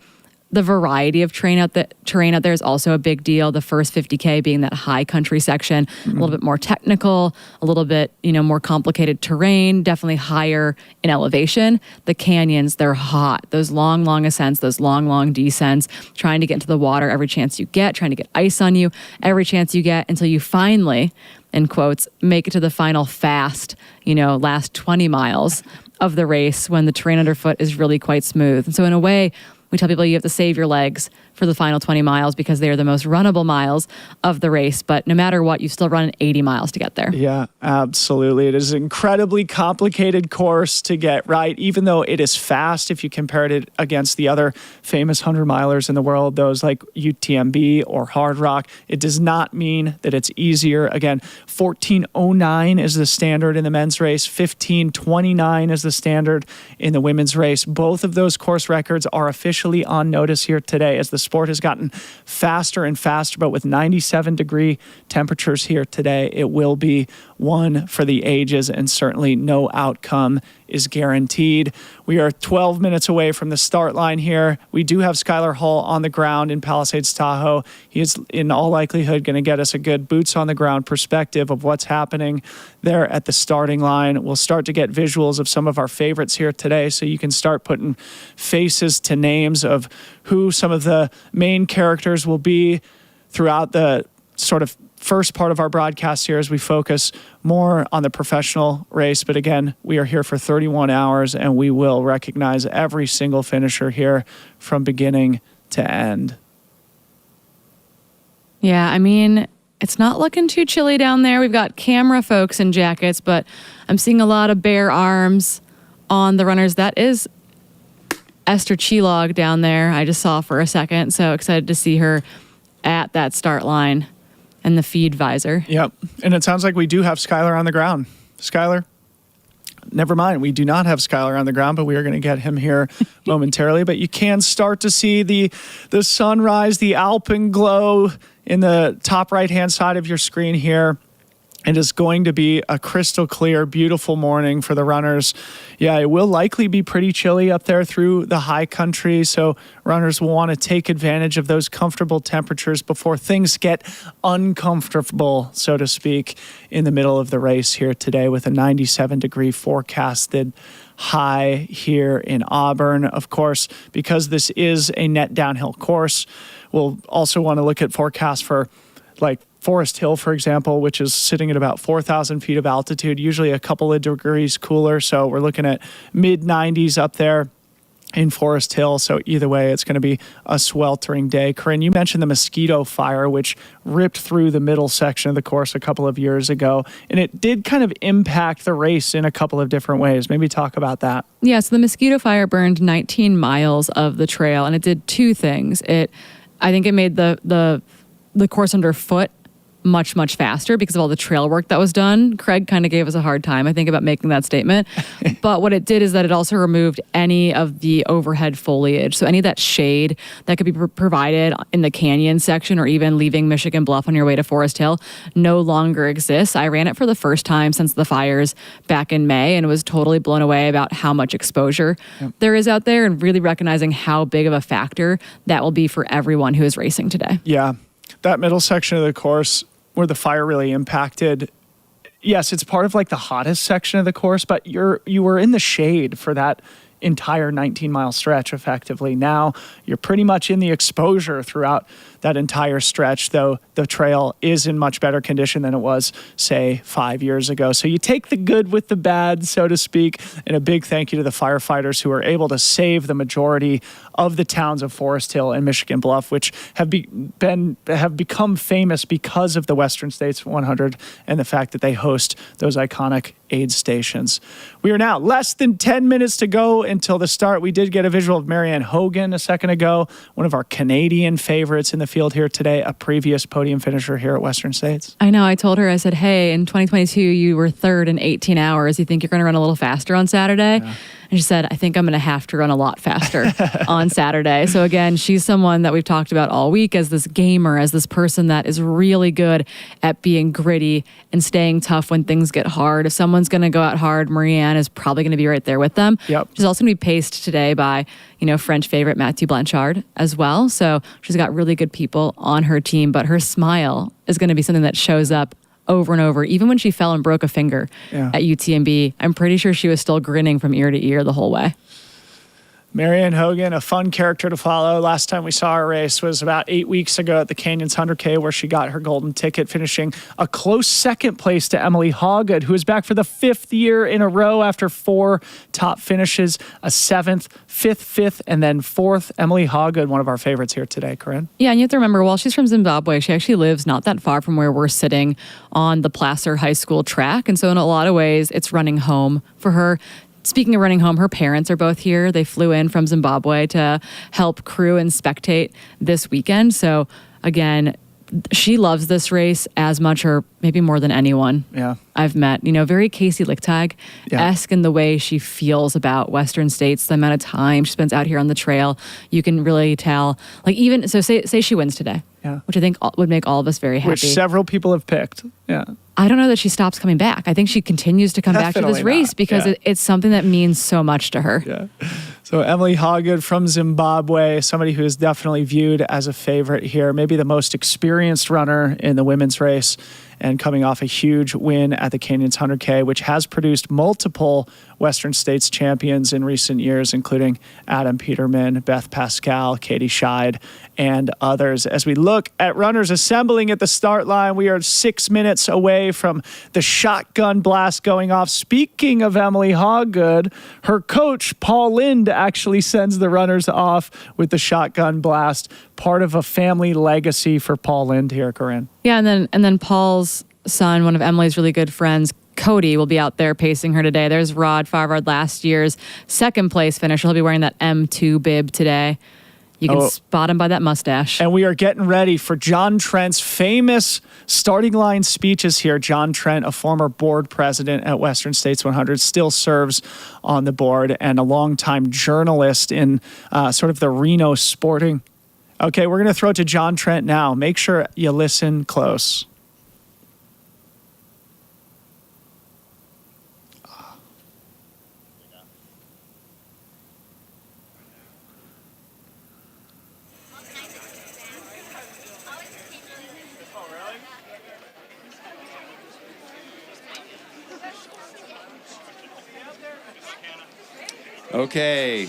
the variety of terrain out there is also a big deal. The first 50K being that high country section, a little bit more technical, a little bit, more complicated terrain, definitely higher in elevation. The canyons, they're hot. Those long, long ascents, those long, long descents, trying to get into the water every chance you get, trying to get ice on you every chance you get, until you finally, in quotes, make it to the final fast, last 20 miles of the race, when the terrain underfoot is really quite smooth. And so in a way, we tell people you have to save your legs for the final 20 miles because they are the most runnable miles of the race. But no matter what, you still run 80 miles to get there. Yeah, absolutely. It is an incredibly complicated course to get right, even though it is fast if you compare it against the other famous 100-milers in the world, those like UTMB or Hard Rock. It does not mean that it's easier. Again, 14:09 is the standard in the men's race. 15:29 is the standard in the women's race. Both of those course records are officially on notice here today as the sport has gotten faster and faster, but with 97-degree temperatures here today, it will be one for the ages, and certainly no outcome is guaranteed. We are 12 minutes away from the start line here. We do have Skylar Hull on the ground in Palisades, Tahoe. He is in all likelihood going to get us a good boots on the ground perspective of what's happening there at the starting line. We'll start to get visuals of some of our favorites here today, so you can start putting faces to names of who some of the main characters will be throughout the sort of first part of our broadcast here as we focus more on the professional race. But again, we are here for 31 hours and we will recognize every single finisher here from beginning to end. Yeah, I mean, it's not looking too chilly down there. We've got camera folks in jackets, but I'm seeing a lot of bare arms on the runners. That is Esther Chilog down there. I just saw for a second. So excited to see her at that start line and the feed visor. Yep. And it sounds like we do have Skylar on the ground. Skylar? Never mind. We do not have Skylar on the ground, but we are going to get him here momentarily. But you can start to see the sunrise, the alpenglow in the top right-hand side of your screen here. It is going to be a crystal clear, beautiful morning for the runners. Yeah, it will likely be pretty chilly up there through the high country, so runners will want to take advantage of those comfortable temperatures before things get uncomfortable, so to speak, in the middle of the race here today with a 97-degree forecasted high here in Auburn. Of course, because this is a net downhill course, we'll also want to look at forecasts for like Forest Hill, for example, which is sitting at about 4,000 feet of altitude, usually a couple of degrees cooler. So we're looking at mid-90s up there in Forest Hill. So either way, it's going to be a sweltering day. Corinne, you mentioned the mosquito fire, which ripped through the middle section of the course a couple of years ago. And it did kind of impact the race in a couple of different ways. Maybe talk about that. Yeah, so the mosquito fire burned 19 miles of the trail, and it did two things. I think it made the course underfoot much, much faster because of all the trail work that was done. Craig kind of gave us a hard time, I think, about making that statement. But what it did is that it also removed any of the overhead foliage. So any of that shade that could be provided in the canyon section or even leaving Michigan Bluff on your way to Forest Hill no longer exists. I ran it for the first time since the fires back in May and was totally blown away about how much exposure there is out there and really recognizing how big of a factor that will be for everyone who is racing today. Yeah, that middle section of the course where the fire really impacted, yes, it's part of like the hottest section of the course, but you were in the shade for that entire 19-mile stretch effectively. Now you're pretty much in the exposure throughout that entire stretch, though the trail is in much better condition than it was, say, 5 years ago. So you take the good with the bad, so to speak, and a big thank you to the firefighters who were able to save the majority of the towns of Forest Hill and Michigan Bluff, which have become famous because of the Western States 100 and the fact that they host those iconic aid stations. We are now less than 10 minutes to go until the start. We did get a visual of Marianne Hogan a second ago, one of our Canadian favorites in the field here today, a previous podium finisher here at Western States. I know. I told her, I said, hey, in 2022, you were third in 18 hours. You think you're going to run a little faster on Saturday? Yeah. And she said, I think I'm going to have to run a lot faster on Saturday. So again, she's someone that we've talked about all week as this gamer, as this person that is really good at being gritty and staying tough when things get hard. If someone's going to go out hard, Marianne is probably going to be right there with them. Yep. She's also going to be paced today by, French favorite Mathieu Blanchard as well. So she's got really good people on her team, but her smile is going to be something that shows up over and over. Even when she fell and broke a finger at UTMB, I'm pretty sure she was still grinning from ear to ear the whole way. Marianne Hogan, a fun character to follow. Last time we saw her race was about 8 weeks ago at the Canyons 100K, where she got her golden ticket, finishing a close second place to Emily Hawgood, who is back for the 5th year in a row after 4 top finishes, a 7th, 5th, and then 4th. Emily Hawgood, one of our favorites here today, Corinne. Yeah, and you have to remember, while she's from Zimbabwe, she actually lives not that far from where we're sitting on the Placer High School track. And so in a lot of ways, it's running home for her. Speaking of running home, her parents are both here. They flew in from Zimbabwe to help crew and spectate this weekend. So again, she loves this race as much or maybe more than anyone I've met. Very Casey Lichtag-esque in the way she feels about Western States, the amount of time she spends out here on the trail. You can really tell. Say she wins today, which I think would make all of us very happy. Which several people have picked. Yeah. I don't know that she stops coming back. I think she continues to come back to this race because it's something that means so much to her. Yeah. So Emily Hawgood from Zimbabwe, somebody who is definitely viewed as a favorite here, maybe the most experienced runner in the women's race, and coming off a huge win at the Canyons 100K, which has produced multiple Western States champions in recent years, including Adam Peterman, Beth Pascal, Katie Scheid, and others. As we look at runners assembling at the start line, we are 6 minutes away from the shotgun blast going off. Speaking of Emily Hawgood, her coach, Paul Lind, actually sends the runners off with the shotgun blast, part of a family legacy for Paul Lind here, Corinne. Yeah, and then Paul's son, one of Emily's really good friends, Cody, will be out there pacing her today. There's Rod Farvard, last year's second place finisher. He'll be wearing that M2 bib today. You can spot him by that mustache. And we are getting ready for John Trent's famous starting line speeches here. John Trent, a former board president at Western States 100, still serves on the board, and a longtime journalist in sort of the Reno sporting. Okay, we're going to throw it to John Trent now. Make sure you listen close. Okay.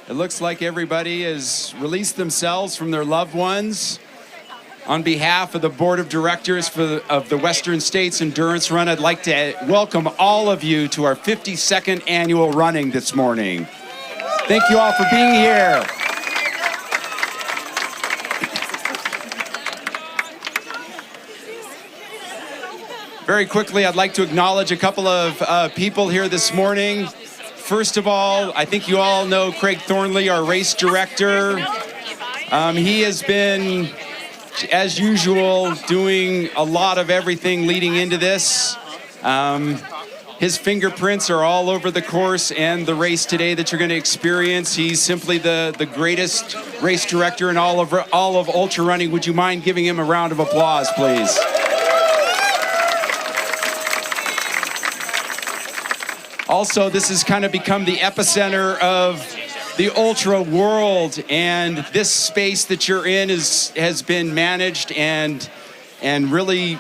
It looks like everybody has released themselves from their loved ones. On behalf of the Board of Directors of the Western States Endurance Run, I'd like to welcome all of you to our 52nd annual running this morning. Thank you all for being here. Very quickly, I'd like to acknowledge a couple of people here this morning. First of all, I think you all know Craig Thornley, our race director. He has been, as usual, doing a lot of everything leading into this. His fingerprints are all over the course and the race today that you're going to experience. He's simply the greatest race director in all of ultra running. Would you mind giving him a round of applause, please? Also, this has kind of become the epicenter of the ultra world, and this space that you're in has been managed and really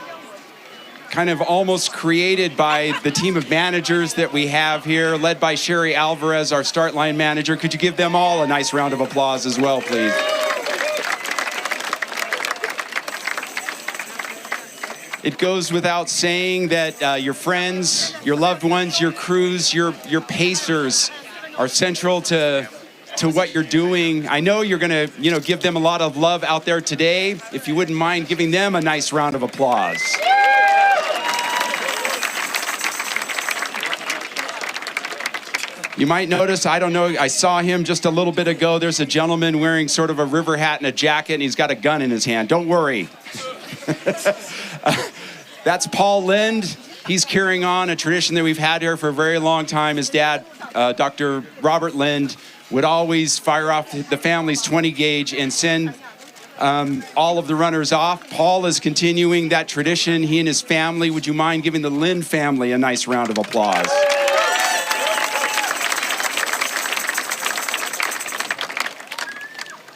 kind of almost created by the team of managers that we have here, led by Sherry Alvarez, our start line manager. Could you give them all a nice round of applause as well, please? It goes without saying that your friends, your loved ones, your crews, your pacers are central to what you're doing. I know you're going to, give them a lot of love out there today. If you wouldn't mind giving them a nice round of applause. You might notice, I don't know, I saw him just a little bit ago. There's a gentleman wearing sort of a river hat and a jacket, and he's got a gun in his hand. Don't worry. That's Paul Lind. He's carrying on a tradition that we've had here for a very long time. His dad, Dr. Robert Lind, would always fire off the family's 20 gauge and send all of the runners off. Paul is continuing that tradition. He and his family. Would you mind giving the Lind family a nice round of applause?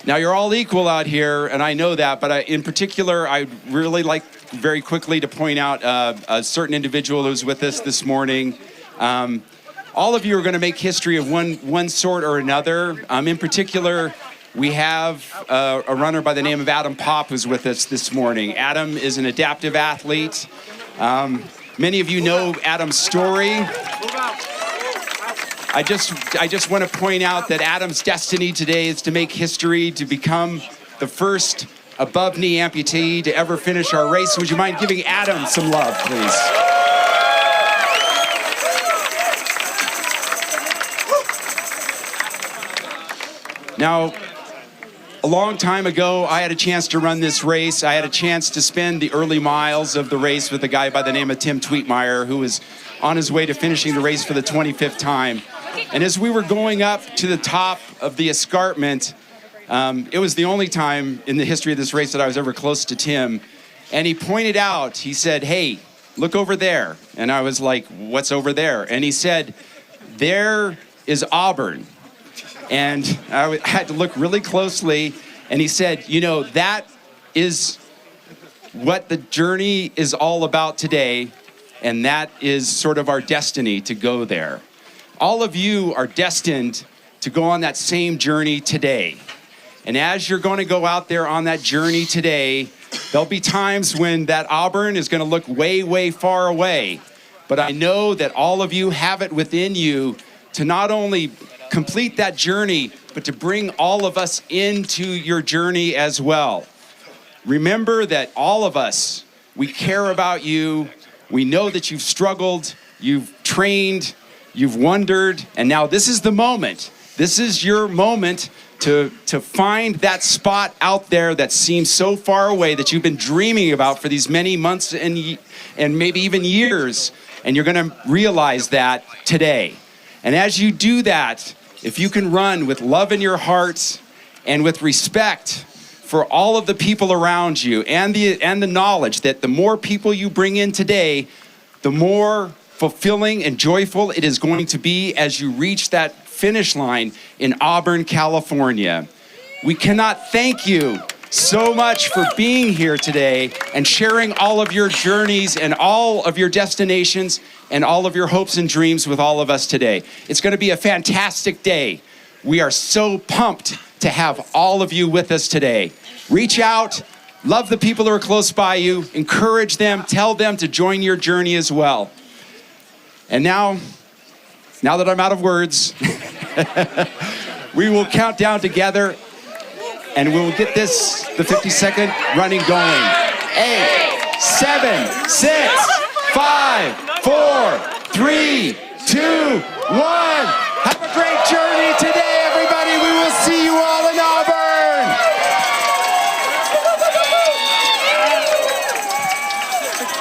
Now, you're all equal out here, and I know that, but in particular, I'd really like very quickly to point out a certain individual who's with us this morning. All of you are going to make history of one sort or another. In particular, we have a runner by the name of Adam Popp who's with us this morning. Adam is an adaptive athlete. Many of you know Adam's story. I just want to point out that Adam's destiny today is to make history, to become the first above-knee amputee to ever finish our race. Would you mind giving Adam some love, please? Now, a long time ago, I had a chance to run this race. I had a chance to spend the early miles of the race with a guy by the name of Tim Tweetmeyer, who was on his way to finishing the race for the 25th time. And as we were going up to the top of the escarpment, it was the only time in the history of this race that I was ever close to Tim. And he pointed out, he said, "Hey, look over there." And I was like, "What's over there?" And he said, "There is Auburn." And I had to look really closely. And he said, that is what the journey is all about today. And that is sort of our destiny to go there. All of you are destined to go on that same journey today. And as you're going to go out there on that journey today, there'll be times when that Auburn is going to look way, way far away. But I know that all of you have it within you to not only complete that journey, but to bring all of us into your journey as well. Remember that all of us, we care about you. We know that you've struggled, you've trained, you've wondered, and now this is the moment. This is your moment to find that spot out there that seems so far away that you've been dreaming about for these many months and maybe even years, and you're going to realize that today. And as you do that, if you can run with love in your heart and with respect for all of the people around you and the knowledge that the more people you bring in today, the more fulfilling and joyful it is going to be as you reach that finish line in Auburn, California. We cannot thank you so much for being here today and sharing all of your journeys and all of your destinations and all of your hopes and dreams with all of us today. It's going to be a fantastic day. We are so pumped to have all of you with us today. Reach out, love the people who are close by you, encourage them, tell them to join your journey as well. And now that I'm out of words, we will count down together and we'll get the 50-second running going. 8, 7, 6, 5, 4, 3, 2, 1. Have a great journey today, everybody. We will see you all in Auburn.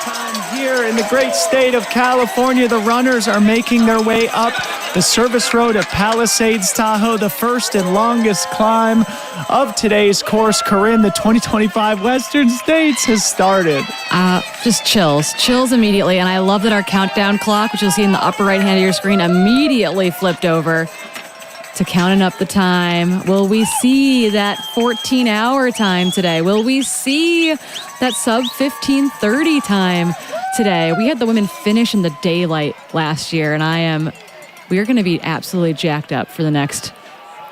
Time here in the great state of California, the runners are making their way up the service road at Palisades, Tahoe, the first and longest climb of today's course. Corinne, the 2025 Western States has started. Just chills immediately. And I love that our countdown clock, which you'll see in the upper right hand of your screen, immediately flipped over to counting up the time. Will we see that 14-hour time today? Will we see that sub 15:30 time today? We had the women finish in the daylight last year, and we are going to be absolutely jacked up for the next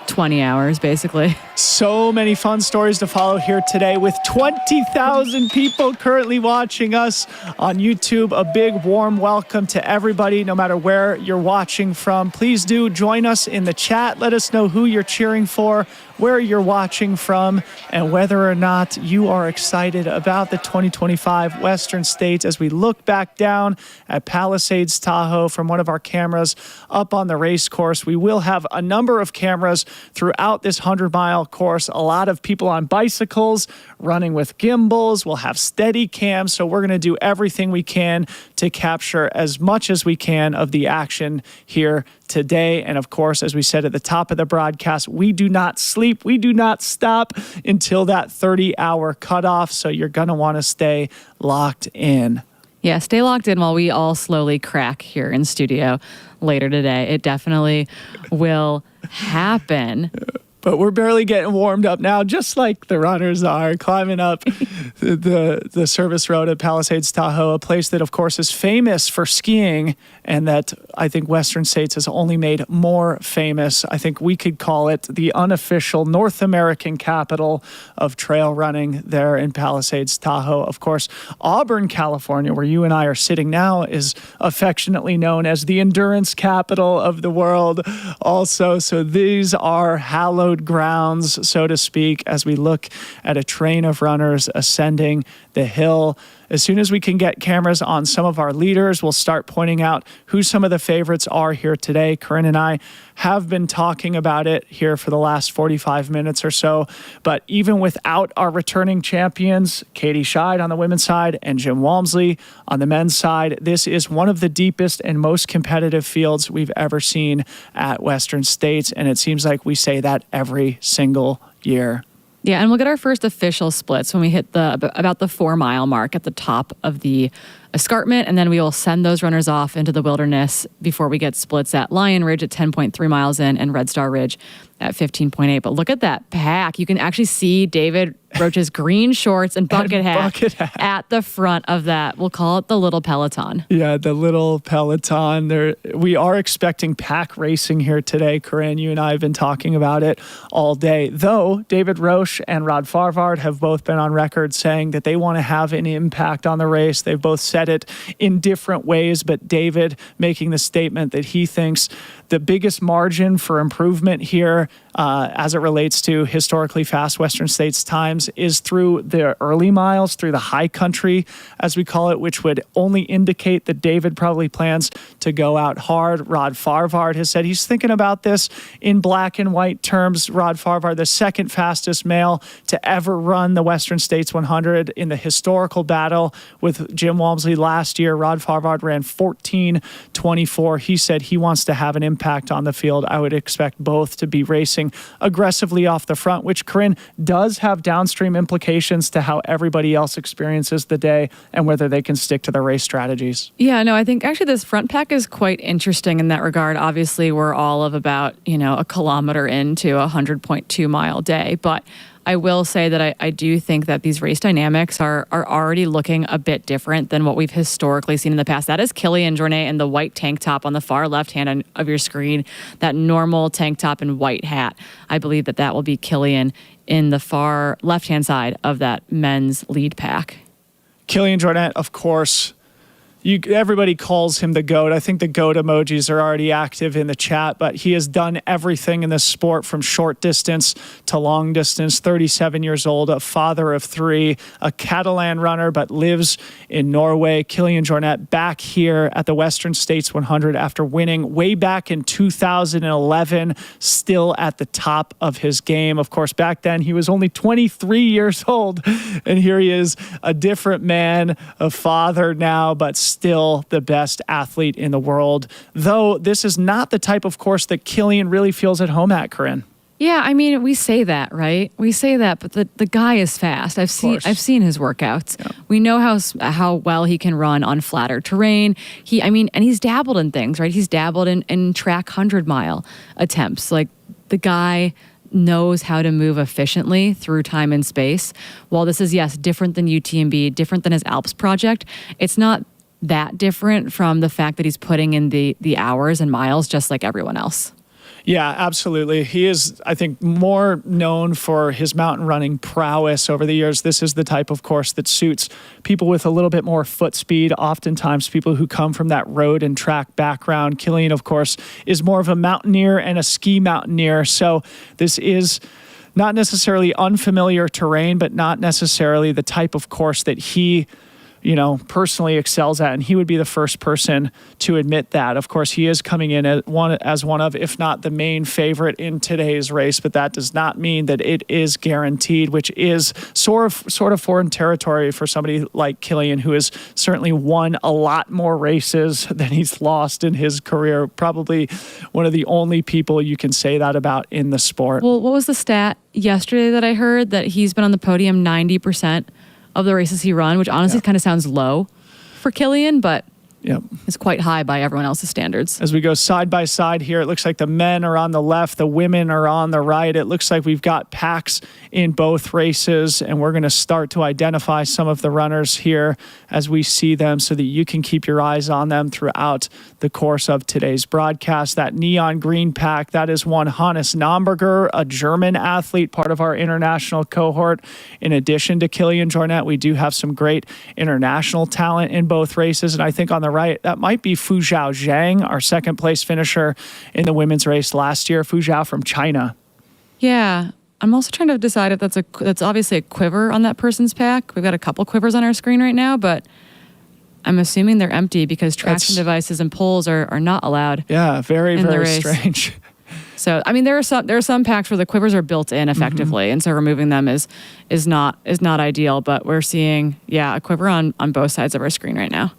20 hours, basically. So many fun stories to follow here today with 20,000 people currently watching us on YouTube. A big warm welcome to everybody, no matter where you're watching from. Please do join us in the chat. Let us know who you're cheering for, where you're watching from, and whether or not you are excited about the 2025 Western States as we look back down at Palisades Tahoe from one of our cameras up on the race course. We will have a number of cameras throughout this 100-mile course. A lot of people on bicycles, running with gimbals. We'll have steady cams, so we're going to do everything we can to capture as much as we can of the action here today. And of course, as we said at the top of the broadcast, we do not sleep. We do not stop until that 30-hour cutoff. So you're going to want to stay locked in. Yeah, stay locked in while we all slowly crack here in studio later today. It definitely will happen. But we're barely getting warmed up now, just like the runners are, climbing up the service road at Palisades Tahoe, a place that, of course, is famous for skiing and that I think Western States has only made more famous. I think we could call it the unofficial North American capital of trail running there in Palisades Tahoe. Of course, Auburn, California, where you and I are sitting now, is affectionately known as the endurance capital of the world also. So these are hallowed grounds, so to speak, as we look at a train of runners ascending the hill. As soon as we can get cameras on some of our leaders, we'll start pointing out who some of the favorites are here today. Corinne and I have been talking about it here for the last 45 minutes or so. But even without our returning champions, Katie Scheid on the women's side and Jim Walmsley on the men's side, this is one of the deepest and most competitive fields we've ever seen at Western States. And it seems like we say that every single year. Yeah, and we'll get our first official splits when we hit about the 4-mile mark at the top of the escarpment, and then we will send those runners off into the wilderness before we get splits at Lion Ridge at 10.3 miles in and Red Star Ridge at 15.8. But look at that pack. You can actually see David Roach's green shorts and bucket hat at the front of that. We'll call it the little peloton. Yeah, the little peloton. We are expecting pack racing here today. Corinne, you and I have been talking about it all day. Though David Roach and Rod Farvard have both been on record saying that they want to have an impact on the race. They've both said it in different ways, but David making the statement that he thinks the biggest margin for improvement here as it relates to historically fast Western States times is through the early miles, through the high country, as we call it, which would only indicate that David probably plans to go out hard. Rod Farvard has said he's thinking about this in black and white terms. Rod Farvard, the second fastest male to ever run the Western States 100 in the historical battle with Jim Walmsley last year. Rod Farvard ran 14:24. He said he wants to have an impact on the field. I would expect both to be racing aggressively off the front, which, Corinne, does have downstream implications to how everybody else experiences the day and whether they can stick to their race strategies. Yeah, no, I think actually this front pack is quite interesting in that regard. Obviously, we're all of about, a kilometer into a 100.2 mile day, but I will say that I do think that these race dynamics are already looking a bit different than what we've historically seen in the past. That is Kilian Jornet in the white tank top on the far left hand of your screen, that normal tank top and white hat. I believe that will be Kilian in the far left-hand side of that men's lead pack. Kilian Jornet, of course, everybody calls him the GOAT. I think the GOAT emojis are already active in the chat, but he has done everything in this sport from short distance to long distance. 37 years old, a father of 3, a Catalan runner, but lives in Norway. Kilian Jornet back here at the Western States 100 after winning way back in 2011, still at the top of his game. Of course, back then he was only 23 years old, and here he is, a different man, a father now, but still the best athlete in the world, though this is not the type of course that Kilian really feels at home at, Corinne. Yeah, I mean, we say that, right? We say that, but the guy is fast. I've seen his workouts. Yeah. We know how well he can run on flatter terrain. And he's dabbled in things, right? He's dabbled in track 100-mile attempts. Like, the guy knows how to move efficiently through time and space. While this is, yes, different than UTMB, different than his Alps project, it's not that different from the fact that he's putting in the hours and miles just like everyone else. Yeah, absolutely. He is, I think, more known for his mountain running prowess over the years. This is the type of course that suits people with a little bit more foot speed, oftentimes people who come from that road and track background. Killian, of course, is more of a mountaineer and a ski mountaineer. So this is not necessarily unfamiliar terrain, but not necessarily the type of course that he personally excels at, and he would be the first person to admit that. Of course, he is coming in as one of, if not the main favorite in today's race, but that does not mean that it is guaranteed, which is sort of foreign territory for somebody like Killian, who has certainly won a lot more races than he's lost in his career. Probably one of the only people you can say that about in the sport. Well, what was the stat yesterday that I heard that he's been on the podium 90% of the races he run, which honestly kind of sounds low for Killian, but Yep. it's quite high by everyone else's standards. As we go side by side here, it looks like the men are on the left, the women are on the right. It looks like we've got packs in both races, and we're going to start to identify some of the runners here as we see them so that you can keep your eyes on them throughout the course of today's broadcast. That neon green pack, that is one Hannes Naumburger, a German athlete, part of our international cohort. In addition to Killian Jornet, we do have some great international talent in both races, and I think on the right, that might be Fuzhou Zhang, our second place finisher in the women's race last year. Fuzhou from China. Yeah. I'm also trying to decide if that's obviously a quiver on that person's pack. We've got a couple quivers on our screen right now, but I'm assuming they're empty because traction devices and poles are not allowed. Yeah, very, very strange. So, I mean, there are some packs where the quivers are built in effectively, and so removing them is not ideal. But we're seeing, a quiver on both sides of our screen right now.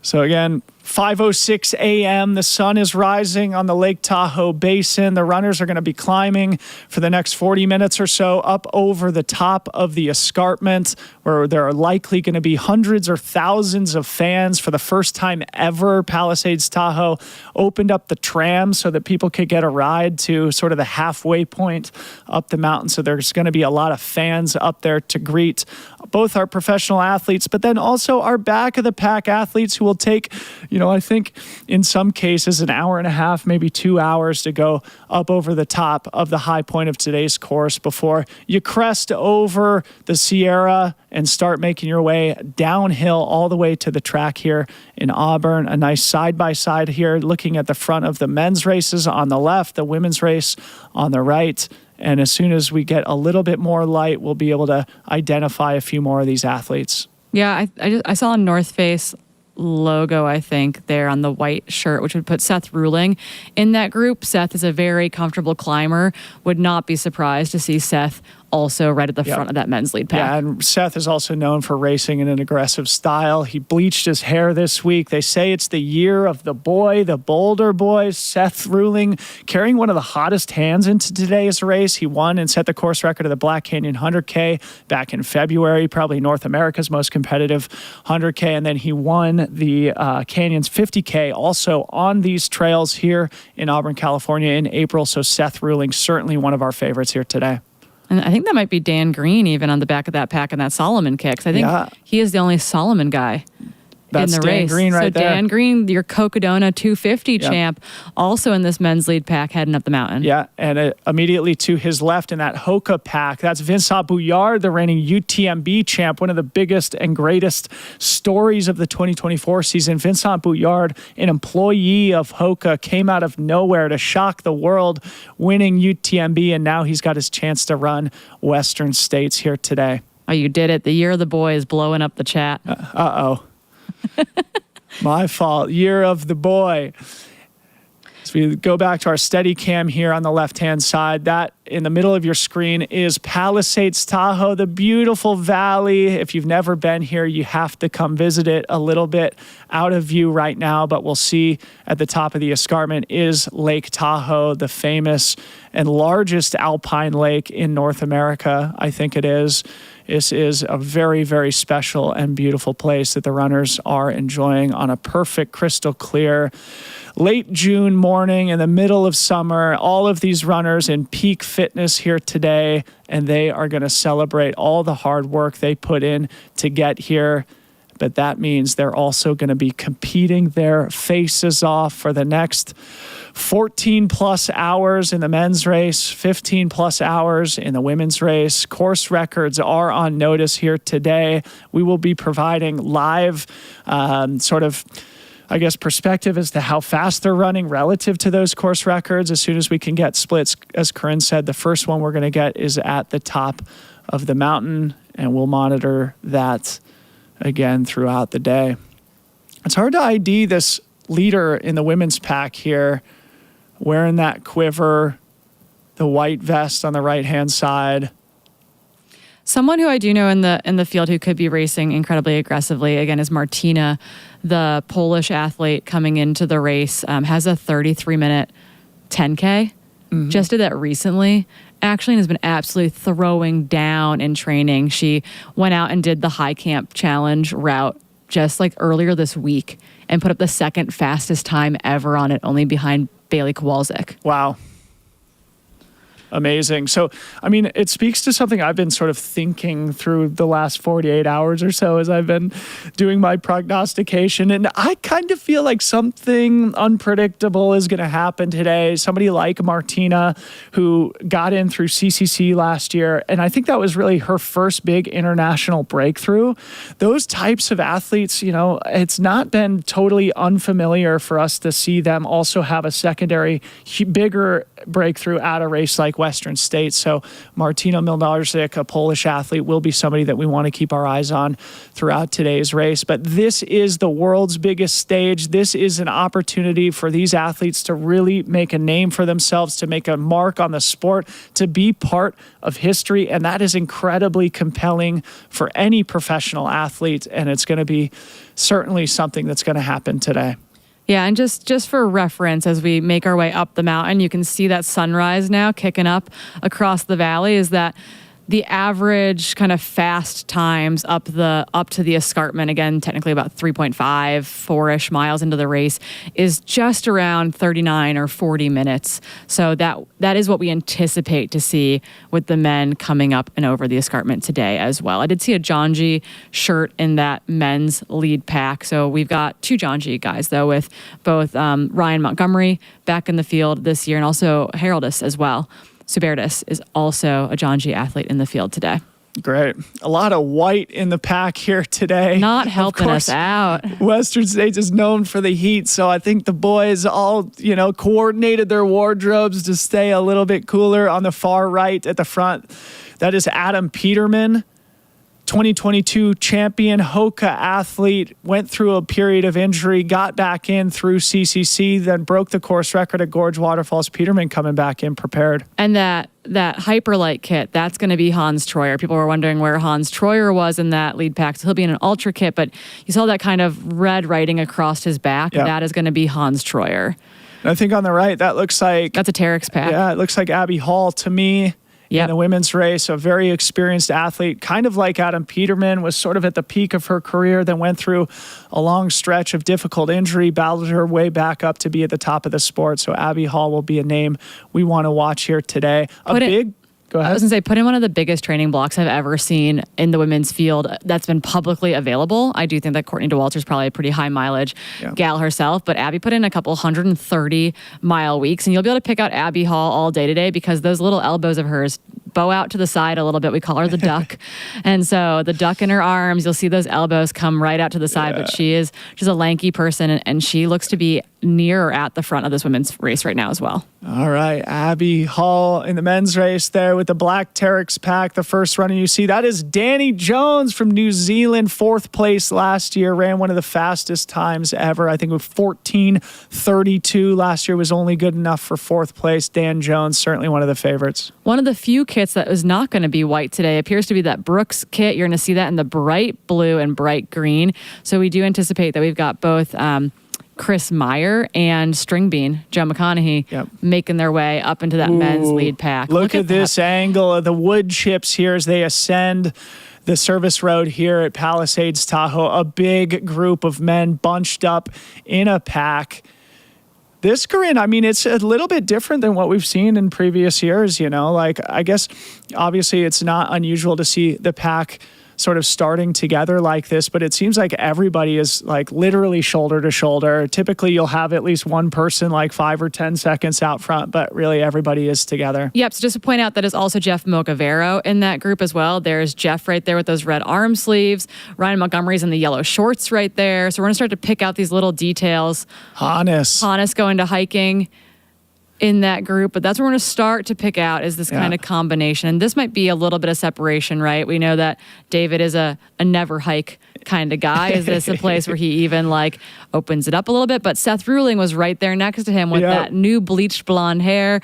So again, 5:06 a.m. The sun is rising on the Lake Tahoe Basin. The runners are going to be climbing for the next 40 minutes or so up over the top of the escarpment, where there are likely going to be hundreds or thousands of fans. For the first time ever, Palisades Tahoe opened up the tram so that people could get a ride to sort of the halfway point up the mountain. So there's going to be a lot of fans up there to greet both our professional athletes, but then also our back of the pack athletes who will take, I think in some cases an hour and a half, maybe 2 hours to go up over the top of the high point of today's course before you crest over the Sierra and start making your way downhill all the way to the track here in Auburn. A nice side-by-side here, looking at the front of the men's races on the left, the women's race on the right. And as soon as we get a little bit more light, we'll be able to identify a few more of these athletes. Yeah, I saw a North Face logo, I think, there on the white shirt, which would put Seth Ruling in that group. Seth is a very comfortable climber. Would not be surprised to see Seth also right at the front of that men's lead pack. Yeah, and Seth is also known for racing in an aggressive style. He bleached his hair this week. They say it's the year of the boy, the Boulder boy, Seth Ruling, carrying one of the hottest hands into today's race. He won and set the course record of the Black Canyon 100K back in February, probably North America's most competitive 100K. And then he won the Canyons 50K also on these trails here in Auburn, California in April. So Seth Ruling, certainly one of our favorites here today. And I think that might be Dan Green even on the back of that pack in that Solomon kicks. I think he is the only Solomon guy That's in the Dan race. Green right there. So Dan Green, your Cocodona 250 champ, also in this men's lead pack heading up the mountain. Yeah, and immediately to his left in that Hoka pack, that's Vincent Bouillard, the reigning UTMB champ, one of the biggest and greatest stories of the 2024 season. Vincent Bouillard, an employee of Hoka, came out of nowhere to shock the world, winning UTMB, and now he's got his chance to run Western States here today. Oh, you did it. The year of the boy is blowing up the chat. Uh-oh. My fault. Year of the boy. So we go back to our steady cam here on the left-hand side. That in the middle of your screen is Palisades Tahoe, the beautiful valley. If you've never been here, you have to come visit it. A little bit out of view right now, but we'll see at the top of the escarpment is Lake Tahoe, the famous and largest alpine lake in North America, I think it is. This is a very, very special and beautiful place that the runners are enjoying on a perfect, crystal clear, late June morning in the middle of summer. All of these runners in peak fitness here today, and they are going to celebrate all the hard work they put in to get here. but that means they're also going to be competing their faces off for the next 14 plus hours in the men's race, 15 plus hours in the women's race. Course records are on notice here today. We will be providing live perspective as to how fast they're running relative to those course records as soon as we can get splits. As Corinne said, the first one we're going to get is at the top of the mountain, and we'll monitor that again throughout the day. It's hard to ID this leader in the women's pack here, wearing that quiver, the white vest on the right-hand side. Someone who I do know in the field who could be racing incredibly aggressively, again, is Martina, the Polish athlete coming into the race, has a 33-minute 10K. Mm-hmm. Just did that recently, actually, and has been absolutely throwing down in training. She went out and did the High Camp Challenge route just like earlier this week and put up the second fastest time ever on it, only behind Bailey Kowalczyk. Wow. Amazing. So, I mean, it speaks to something I've been sort of thinking through the last 48 hours or so as I've been doing my prognostication. And I kind of feel like something unpredictable is going to happen today. Somebody like Martina, who got in through CCC last year, and I think that was really her first big international breakthrough. Those types of athletes, you know, it's not been totally unfamiliar for us to see them also have a secondary, bigger breakthrough at a race like Western States. So Martina Milnarczyk, a Polish athlete, will be somebody that we want to keep our eyes on throughout today's race. But this is the world's biggest stage. This is an opportunity for these athletes to really make a name for themselves, to make a mark on the sport, to be part of history. And that is incredibly compelling for any professional athlete. And it's going to be certainly something that's going to happen today. Yeah, and just for reference, as we make our way up the mountain, you can see that sunrise now kicking up across the valley. Is that the average kind of fast times up to the escarpment, again, technically about 3.5, 4-ish miles into the race, is just around 39 or 40 minutes. So that is what we anticipate to see with the men coming up and over the escarpment today as well. I did see a John G shirt in that men's lead pack. So we've got two John G guys, though, with both Ryan Montgomery back in the field this year and also Heraldus as well. Subertis is also a John G athlete in the field today. Great. A lot of white in the pack here today. Not helping us out. Western States is known for the heat, so I think the boys all, coordinated their wardrobes to stay a little bit cooler. On the far right at the front, that is Adam Peterman, 2022 champion Hoka athlete, went through a period of injury, got back in through CCC, then broke the course record at Gorge Waterfalls. Peterman coming back in prepared. And that Hyperlight kit, that's going to be Hans Troyer. People were wondering where Hans Troyer was in that lead pack. So he'll be in an ultra kit, but you saw that kind of red writing across his back. Yep. That is going to be Hans Troyer. And I think on the right, that looks like... That's a Terex pack. Yeah, it looks like Abby Hall to me. Yep. In the women's race, a very experienced athlete, kind of like Adam Peterman, was sort of at the peak of her career, then went through a long stretch of difficult injury, battled her way back up to be at the top of the sport. So Abby Hall will be a name we want to watch here today. Go ahead. I was going to say, put in one of the biggest training blocks I've ever seen in the women's field that's been publicly available. I do think that Courtney DeWalter's probably a pretty high mileage gal herself, but Abby put in a couple 130-mile weeks, and you'll be able to pick out Abby Hall all day today because those little elbows of hers bow out to the side a little bit. We call her the duck. And so the duck in her arms, you'll see those elbows come right out to the side, but she's a lanky person, and she looks to be near or at the front of this women's race right now as well. All right, Abby Hall in the men's race there with the black Terex pack. The first runner you see, that is Danny Jones from New Zealand, 4th place last year, ran one of the fastest times ever. I think with 14:32 last year was only good enough for 4th place. Dan Jones, certainly one of the favorites. One of the few kits that is not going to be white today appears to be that Brooks kit. You're going to see that in the bright blue and bright green. So we do anticipate that we've got both Chris Meyer and Stringbean, Joe McConaughey, making their way up into that men's lead pack. Look at this angle of the wood chips here as they ascend the service road here at Palisades Tahoe. A big group of men bunched up in a pack. This, Corinne, I mean, it's a little bit different than what we've seen in previous years, I guess, obviously, it's not unusual to see the pack sort of starting together like this, but it seems like everybody is like literally shoulder to shoulder. Typically you'll have at least one person like 5 or 10 seconds out front, but really everybody is together. Yep. So just to point out that is also Jeff Mocavero in that group as well. There's Jeff right there with those red arm sleeves. Ryan Montgomery's in the yellow shorts right there. So we're going to start to pick out these little details. Hannes going to hiking in that group, but that's what we're going to start to pick out is this kind of combination. And this might be a little bit of separation, right? We know that David is a never hike kind of guy. Is this a place where he even like opens it up a little bit? But Seth Ruling was right there next to him with that new bleached blonde hair.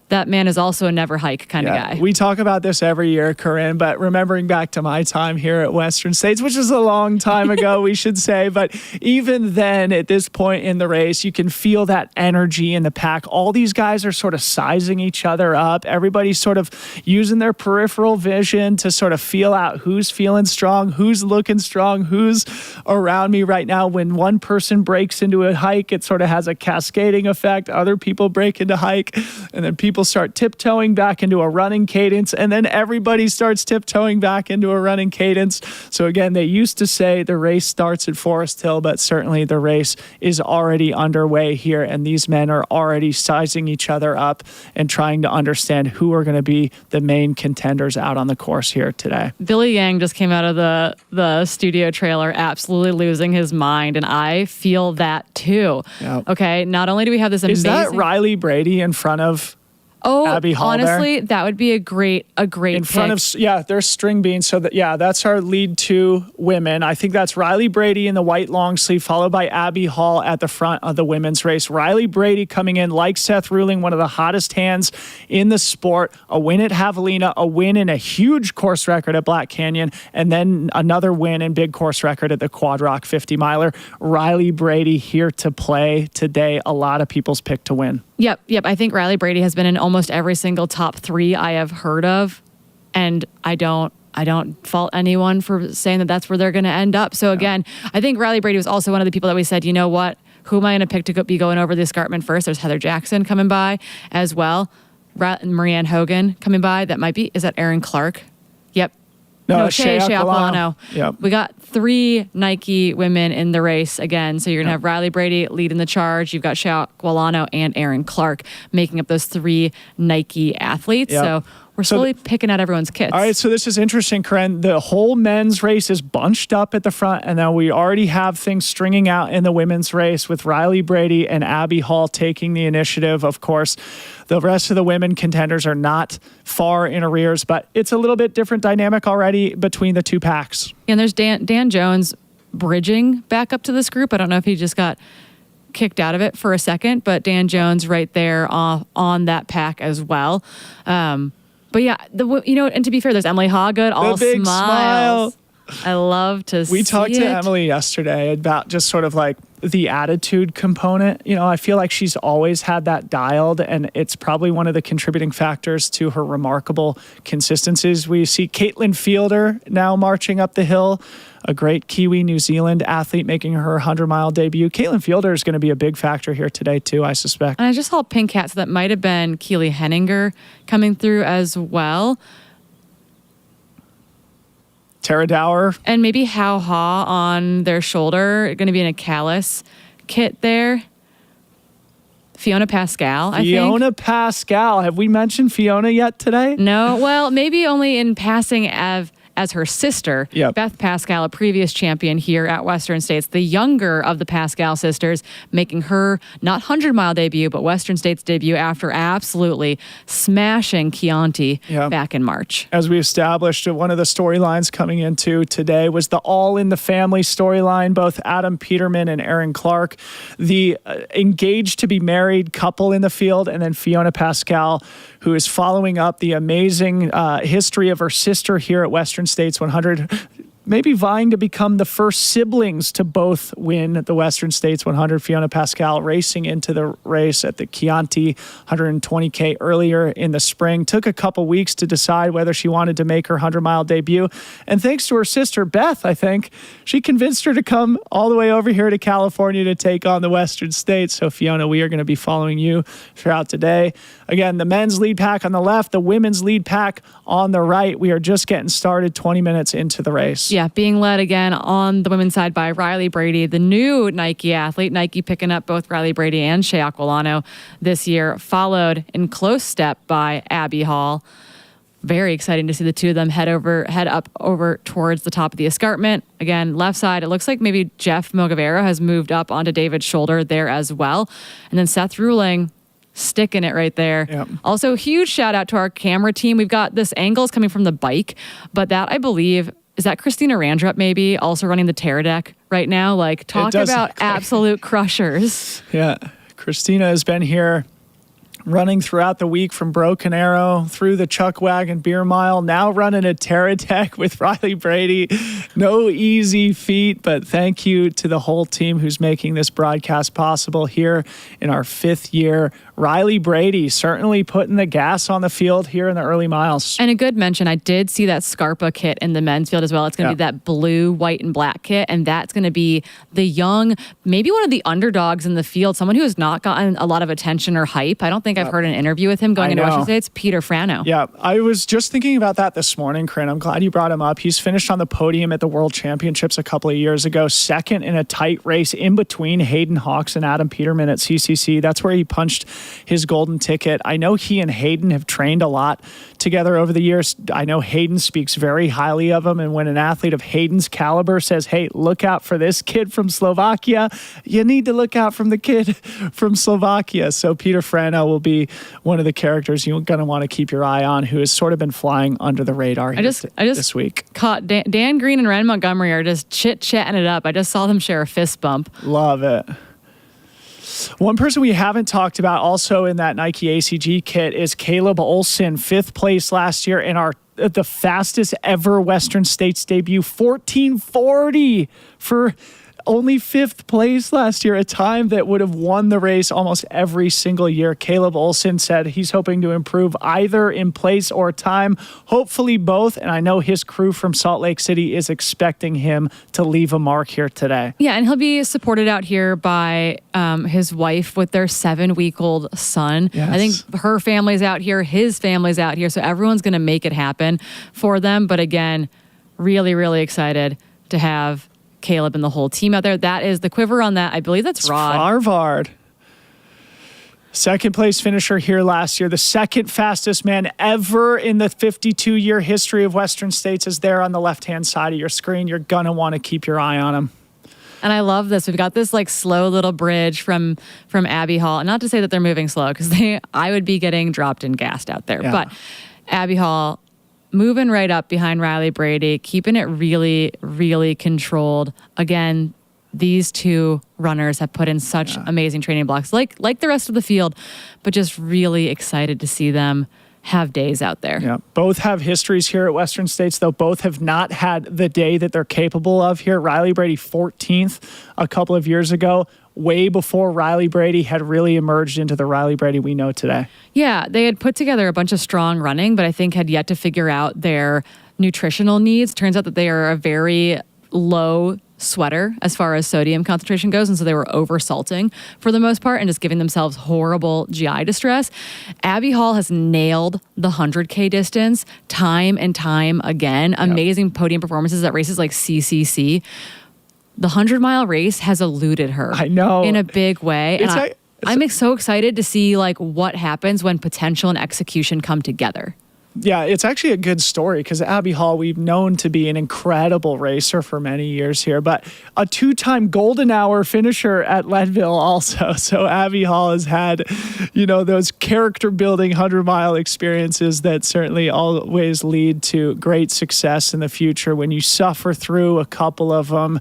That man is also a never hike kind of guy. We talk about this every year, Corinne, but remembering back to my time here at Western States, which is a long time ago, we should say, but even then at this point in the race, you can feel that energy in the pack. All these guys are sort of sizing each other up. Everybody's sort of using their peripheral vision to sort of feel out who's feeling strong, who's looking strong, who's around me right now. When one person breaks into a hike, it sort of has a cascading effect. Other people break into hike, and then people start tiptoeing back into a running cadence, and then everybody starts tiptoeing back into a running cadence. So again, they used to say the race starts at Forest Hill, but certainly the race is already underway here, and these men are already sizing each other up and trying to understand who are going to be the main contenders out on the course here today. Billy Yang just came out of the studio trailer absolutely losing his mind, and I feel that too. Yep. Okay, not only do we have this amazing... Is that Riley Brady in front of Abby Hall honestly, that would be a great in pick. front of there's string beans. So that's our lead 2 women. I think that's Riley Brady in the white long sleeve, followed by Abby Hall at the front of the women's race. Riley Brady coming in like Seth Ruling, one of the hottest hands in the sport. A win at Javelina, a win in a huge course record at Black Canyon, and then another win in big course record at the Quad Rock 50 miler. Riley Brady here to play today. A lot of people's pick to win. Yep. I think Riley Brady has been in almost every single top 3 I have heard of, and I don't fault anyone for saying that that's where they're going to end up. So again, I think Riley Brady was also one of the people that we said, you know what, who am I going to pick to be going over the escarpment first? There's Heather Jackson coming by as well, Marianne Hogan coming by. Is that Erin Clark? Yep. No, Shea Aquilano. Yep. We got 3 Nike women in the race again. So you're going to have Riley Brady leading the charge. You've got Shea Aquilano and Erin Clark making up those 3 Nike athletes. Yep. So we're slowly picking out everyone's kits. All right, so this is interesting, Corinne. The whole men's race is bunched up at the front, and then we already have things stringing out in the women's race with Riley Brady and Abby Hall taking the initiative. Of course, the rest of the women contenders are not far in arrears, but it's a little bit different dynamic already between the 2 packs. And there's Dan Jones bridging back up to this group. I don't know if he just got kicked out of it for a second, but Dan Jones right there on that pack as well. But yeah, and to be fair, there's Emily Hawgood, all big smiles. Smile. I love to see it. We talked to Emily yesterday about just sort of like the attitude component. I feel like she's always had that dialed, and it's probably one of the contributing factors to her remarkable consistencies. We see Caitlin Fielder now marching up the hill, a great Kiwi New Zealand athlete making her 100-mile debut. Caitlin Fielder is going to be a big factor here today too, I suspect. And I just saw pink hat, so that might have been Keely Henninger coming through as well. Tara Dower. And maybe How Ha on their shoulder, going to be in a Callus kit there. Fiona Pascal, I think. Fiona Pascal. Have we mentioned Fiona yet today? No. Well, maybe only in passing as her sister, Beth Pascal, a previous champion here at Western States, the younger of the Pascal sisters, making her not 100-mile debut, but Western States debut after absolutely smashing Chianti back in March. As we established, one of the storylines coming into today was the All in the Family storyline, both Adam Peterman and Erin Clark, the engaged to be married couple in the field, and then Fiona Pascal, who is following up the amazing history of her sister here at Western States 100 maybe vying to become the first siblings to both win the Western States 100. Fiona Pascal racing into the race at the Chianti 120K earlier in the spring. Took a couple weeks to decide whether she wanted to make her 100-mile debut. And thanks to her sister, Beth, I think, she convinced her to come all the way over here to California to take on the Western States. So, Fiona, we are going to be following you throughout today. Again, the men's lead pack on the left, the women's lead pack on the right. We are just getting started 20 minutes into the race. Yeah, being led again on the women's side by Riley Brady, the new Nike athlete. Nike picking up both Riley Brady and Shea Aquilano this year, followed in close step by Abby Hall. Very exciting to see the two of them head up over towards the top of the escarpment. Again, left side, it looks like maybe Jeff Mogavera has moved up onto David's shoulder there as well. And then Seth Ruling sticking it right there. Yep. Also, huge shout out to our camera team. We've got this angles coming from the bike, but that, I believe, is that Christina Randrup maybe also running the Terra deck right now? Like, talk about absolute crushers. Yeah. Christina has been here running throughout the week from Broken Arrow through the Chuck Wagon Beer Mile, now running a Terra deck with Riley Brady. No easy feat, but thank you to the whole team who's making this broadcast possible here in our 5th year. Riley Brady certainly putting the gas on the field here in the early miles. And a good mention, I did see that Scarpa kit in the men's field as well. It's going to be that blue, white, and black kit, and that's going to be the young, maybe one of the underdogs in the field, someone who has not gotten a lot of attention or hype. I don't think I've heard an interview with him going into Washington State. It's Peter Frano. Yeah, I was just thinking about that this morning, Corinne. I'm glad you brought him up. He's finished on the podium at the World Championships a couple of years ago, second in a tight race in between Hayden Hawks and Adam Peterman at CCC. That's where he punched his golden ticket. I know he and Hayden have trained a lot together over the years. I know Hayden speaks very highly of him, and when an athlete of Hayden's caliber says, hey, look out for this kid from Slovakia, you need to look out from the kid from Slovakia. So Peter Frano will be one of the characters you're going to want to keep your eye on, who has sort of been flying under the radar here this week. Caught Dan Green and Ren Montgomery are just chit-chatting it up. I just saw them share a fist bump. Love it. One person we haven't talked about also in that Nike ACG kit is Caleb Olson, 5th place last year in the fastest ever Western States debut, 14:40 for only 5th place last year, a time that would have won the race almost every single year. Caleb Olson said he's hoping to improve either in place or time, hopefully both. And I know his crew from Salt Lake City is expecting him to leave a mark here today. Yeah, and he'll be supported out here by his wife with their 7-week-old son. Yes. I think her family's out here, his family's out here, so everyone's going to make it happen for them. But again, really, really excited to have Caleb and the whole team out there. That is the quiver on that. I believe that's Rod. Farvard. 2nd place finisher here last year. The 2nd fastest man ever in the 52-year history of Western States is there on the left-hand side of your screen. You're going to want to keep your eye on him. And I love this. We've got this like slow little bridge from Abby Hall. And not to say that they're moving slow, because I would be getting dropped and gassed out there. Yeah. But Abby Hall moving right up behind Riley Brady, keeping it really, really controlled. Again, these two runners have put in such amazing training blocks, like the rest of the field, but just really excited to see them have days out there. Yeah, both have histories here at Western States, though both have not had the day that they're capable of here. Riley Brady 14th a couple of years ago, way before Riley Brady had really emerged into the Riley Brady we know today. Yeah, they had put together a bunch of strong running, but I think had yet to figure out their nutritional needs. Turns out that they are a very low sweater as far as sodium concentration goes, and so they were over salting for the most part and just giving themselves horrible GI distress. Abby Hall has nailed the 100K distance time and time again. Amazing podium performances at races like CCC. The 100-mile race has eluded her. I know. In a big way. I'm so excited to see like what happens when potential and execution come together. Yeah, it's actually a good story because Abby Hall, we've known to be an incredible racer for many years here, but a 2-time golden hour finisher at Leadville also. So Abby Hall has had, those character building 100-mile experiences that certainly always lead to great success in the future. When you suffer through a couple of them,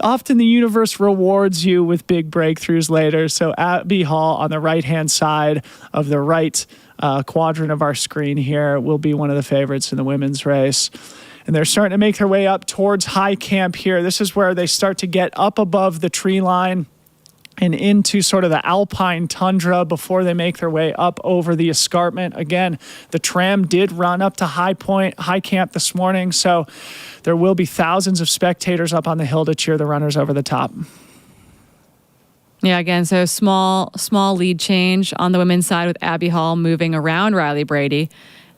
often the universe rewards you with big breakthroughs later. So Abby Hall on the right-hand side of the right quadrant of our screen here will be one of the favorites in the women's race. And they're starting to make their way up towards high camp here. This is where they start to get up above the tree line and into sort of the alpine tundra before they make their way up over the escarpment. Again, the tram did run up to high camp this morning, so there will be thousands of spectators up on the hill to cheer the runners over the top. Yeah, again, so small lead change on the women's side with Abby Hall moving around Riley Brady.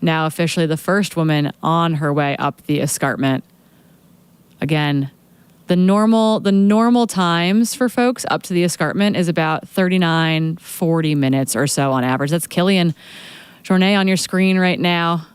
Now officially the first woman on her way up the escarpment. Again, the normal times for folks up to the escarpment is about 39, 40 minutes or so on average. That's Killian Jornet on your screen right now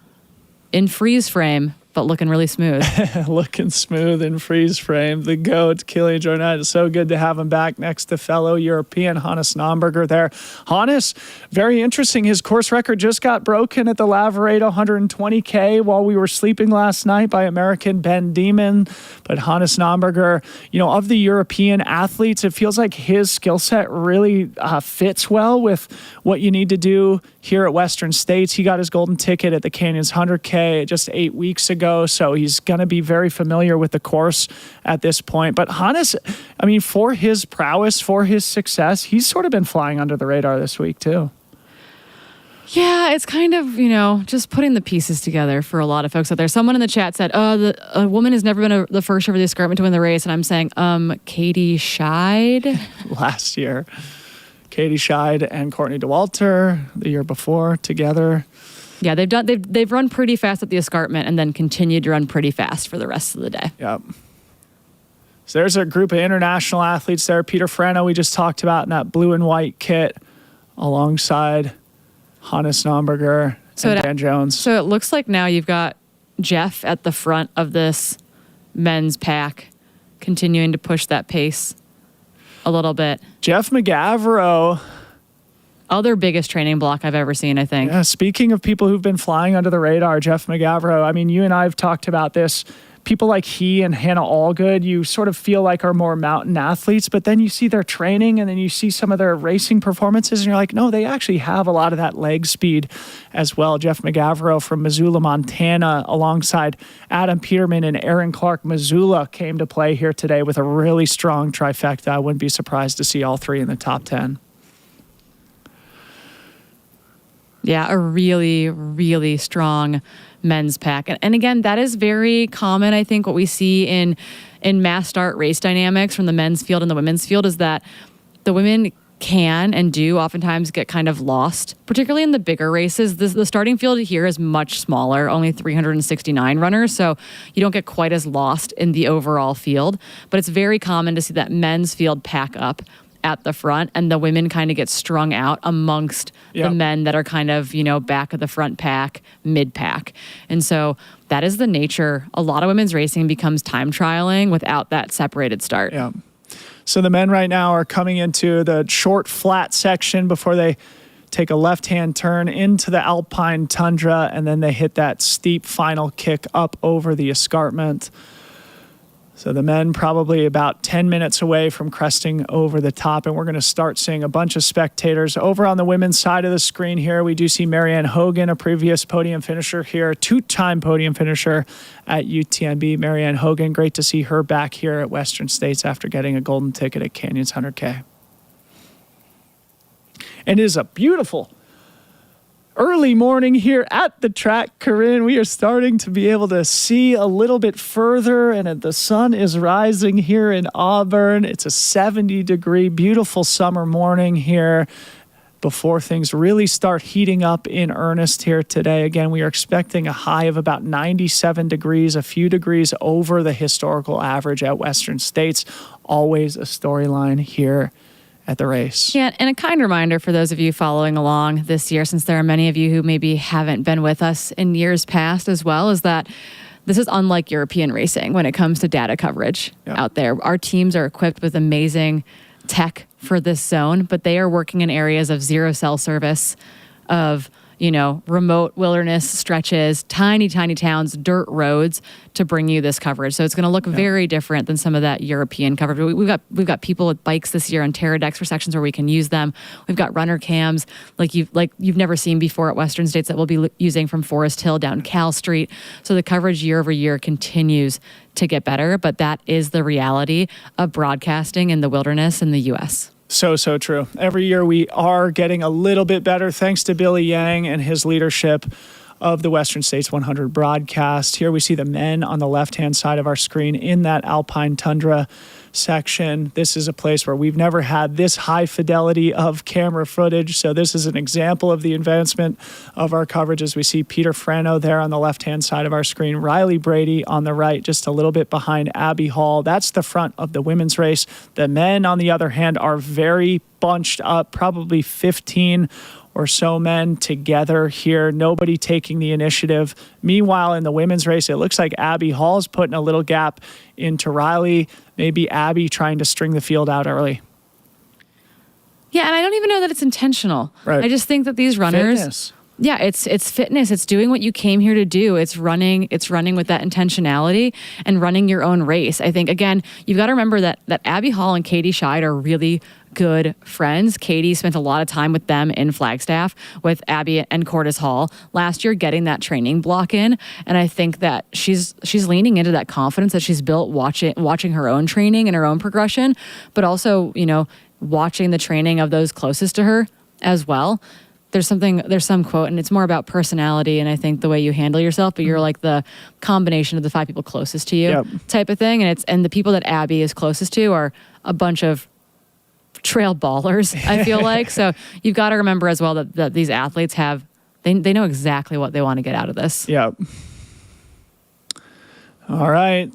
in freeze frame, but looking really smooth. Looking smooth in freeze frame. The GOAT, Killian Jornet. It's so good to have him back next to fellow European Hannes Nomberger there. Hannes, very interesting. His course record just got broken at the Lavaredo 120K while we were sleeping last night by American Ben Demon. But Hannes Nomberger, of the European athletes, it feels like his skill set really fits well with what you need to do here at Western States. He got his golden ticket at the Canyons 100K just 8 weeks ago, so he's going to be very familiar with the course at this point. But Hannes, for his prowess, for his success, he's sort of been flying under the radar this week too. Yeah, it's kind of, just putting the pieces together for a lot of folks out there. Someone in the chat said, a woman has never been the first over the escarpment to win the race. And I'm saying, Katie Scheid. Last year. Katie Scheid and Courtney DeWalter the year before together. Yeah, they've run pretty fast at the escarpment and then continued to run pretty fast for the rest of the day. Yep. So there's a group of international athletes there. Peter Frano, we just talked about in that blue and white kit alongside Hannes Nomberger and Dan Jones. So it looks like now you've got Jeff at the front of this men's pack continuing to push that pace a little bit. Jeff McGavro. Other biggest training block I've ever seen, I think. Yeah, speaking of people who've been flying under the radar, Jeff McGavro, you and I have talked about this. People like he and Hannah Allgood, you sort of feel like are more mountain athletes, but then you see their training and then you see some of their racing performances and you're like, no, they actually have a lot of that leg speed as well. Jeff McGavro from Missoula, Montana, alongside Adam Peterman and Aaron Clark Missoula came to play here today with a really strong trifecta. I wouldn't be surprised to see all three in the top 10. Yeah, a really, really strong men's pack. And again, that is very common. I think what we see in mass start race dynamics from the men's field and the women's field is that the women can and do oftentimes get kind of lost, particularly in the bigger races. The starting field here is much smaller, only 369 runners, so you don't get quite as lost in the overall field. But it's very common to see that men's field pack up at the front and the women kind of get strung out amongst the men that are kind of, back of the front pack, mid pack. And so that is the nature. A lot of women's racing becomes time trialing without that separated start. Yeah. So the men right now are coming into the short flat section before they take a left-hand turn into the alpine tundra, and then they hit that steep final kick up over the escarpment. So the men probably about 10 minutes away from cresting over the top, and we're going to start seeing a bunch of spectators. Over on the women's side of the screen here, we do see Marianne Hogan, a previous podium finisher here, two-time podium finisher at UTMB. Marianne Hogan, great to see her back here at Western States after getting a golden ticket at Canyons 100K. And it is a beautiful early morning here at the track, Corinne. We are starting to be able to see a little bit further, and the sun is rising here in Auburn. It's a 70-degree, beautiful summer morning here before things really start heating up in earnest here today. Again, we are expecting a high of about 97 degrees, a few degrees over the historical average at Western States. Always a storyline here at the race. Yeah, and a kind reminder for those of you following along this year, since there are many of you who maybe haven't been with us in years past as well, is that this is unlike European racing when it comes to data coverage out there. Our teams are equipped with amazing tech for this zone, but they are working in areas of zero cell service, of remote wilderness stretches, tiny towns, dirt roads to bring you this coverage. So it's going to look very different than some of that European coverage. We've got people with bikes this year on Terradex for sections where we can use them. We've got runner cams like you've never seen before at Western States that we'll be using from Forest Hill down Cal Street. So the coverage year over year continues to get better, but that is the reality of broadcasting in the wilderness in the U.S. So true. Every year we are getting a little bit better thanks to Billy Yang and his leadership of the Western States 100 broadcast. Here we see the men on the left-hand side of our screen in that alpine tundra section. This is a place where we've never had this high fidelity of camera footage. So this is an example of the advancement of our coverage as we see Peter Frano there on the left-hand side of our screen, Riley Brady on the right, just a little bit behind Abby Hall. That's the front of the women's race. The men, on the other hand, are very bunched up, probably 15 or so men together here, nobody taking the initiative. Meanwhile, in the women's race, it looks like Abby Hall's putting a little gap into Riley. Maybe Abby trying to string the field out early. Yeah, and I don't even know that it's intentional. Right. I just think that these runners... Fitness. Yeah, it's fitness. It's doing what you came here to do. It's running with that intentionality and running your own race. I think, again, you've got to remember that Abby Hall and Katie Scheid are really good friends. Katie spent a lot of time with them in Flagstaff with Abby and Cordis Hall last year, getting that training block in. And I think that she's leaning into that confidence that she's built watching her own training and her own progression, but also, watching the training of those closest to her as well. There's some quote, and it's more about personality and I think the way you handle yourself, but you're like the combination of the 5 people closest to you type of thing. And the people that Abby is closest to are a bunch of trail ballers, I feel like. So you've got to remember as well that these athletes they know exactly what they want to get out of this. Yeah. All right.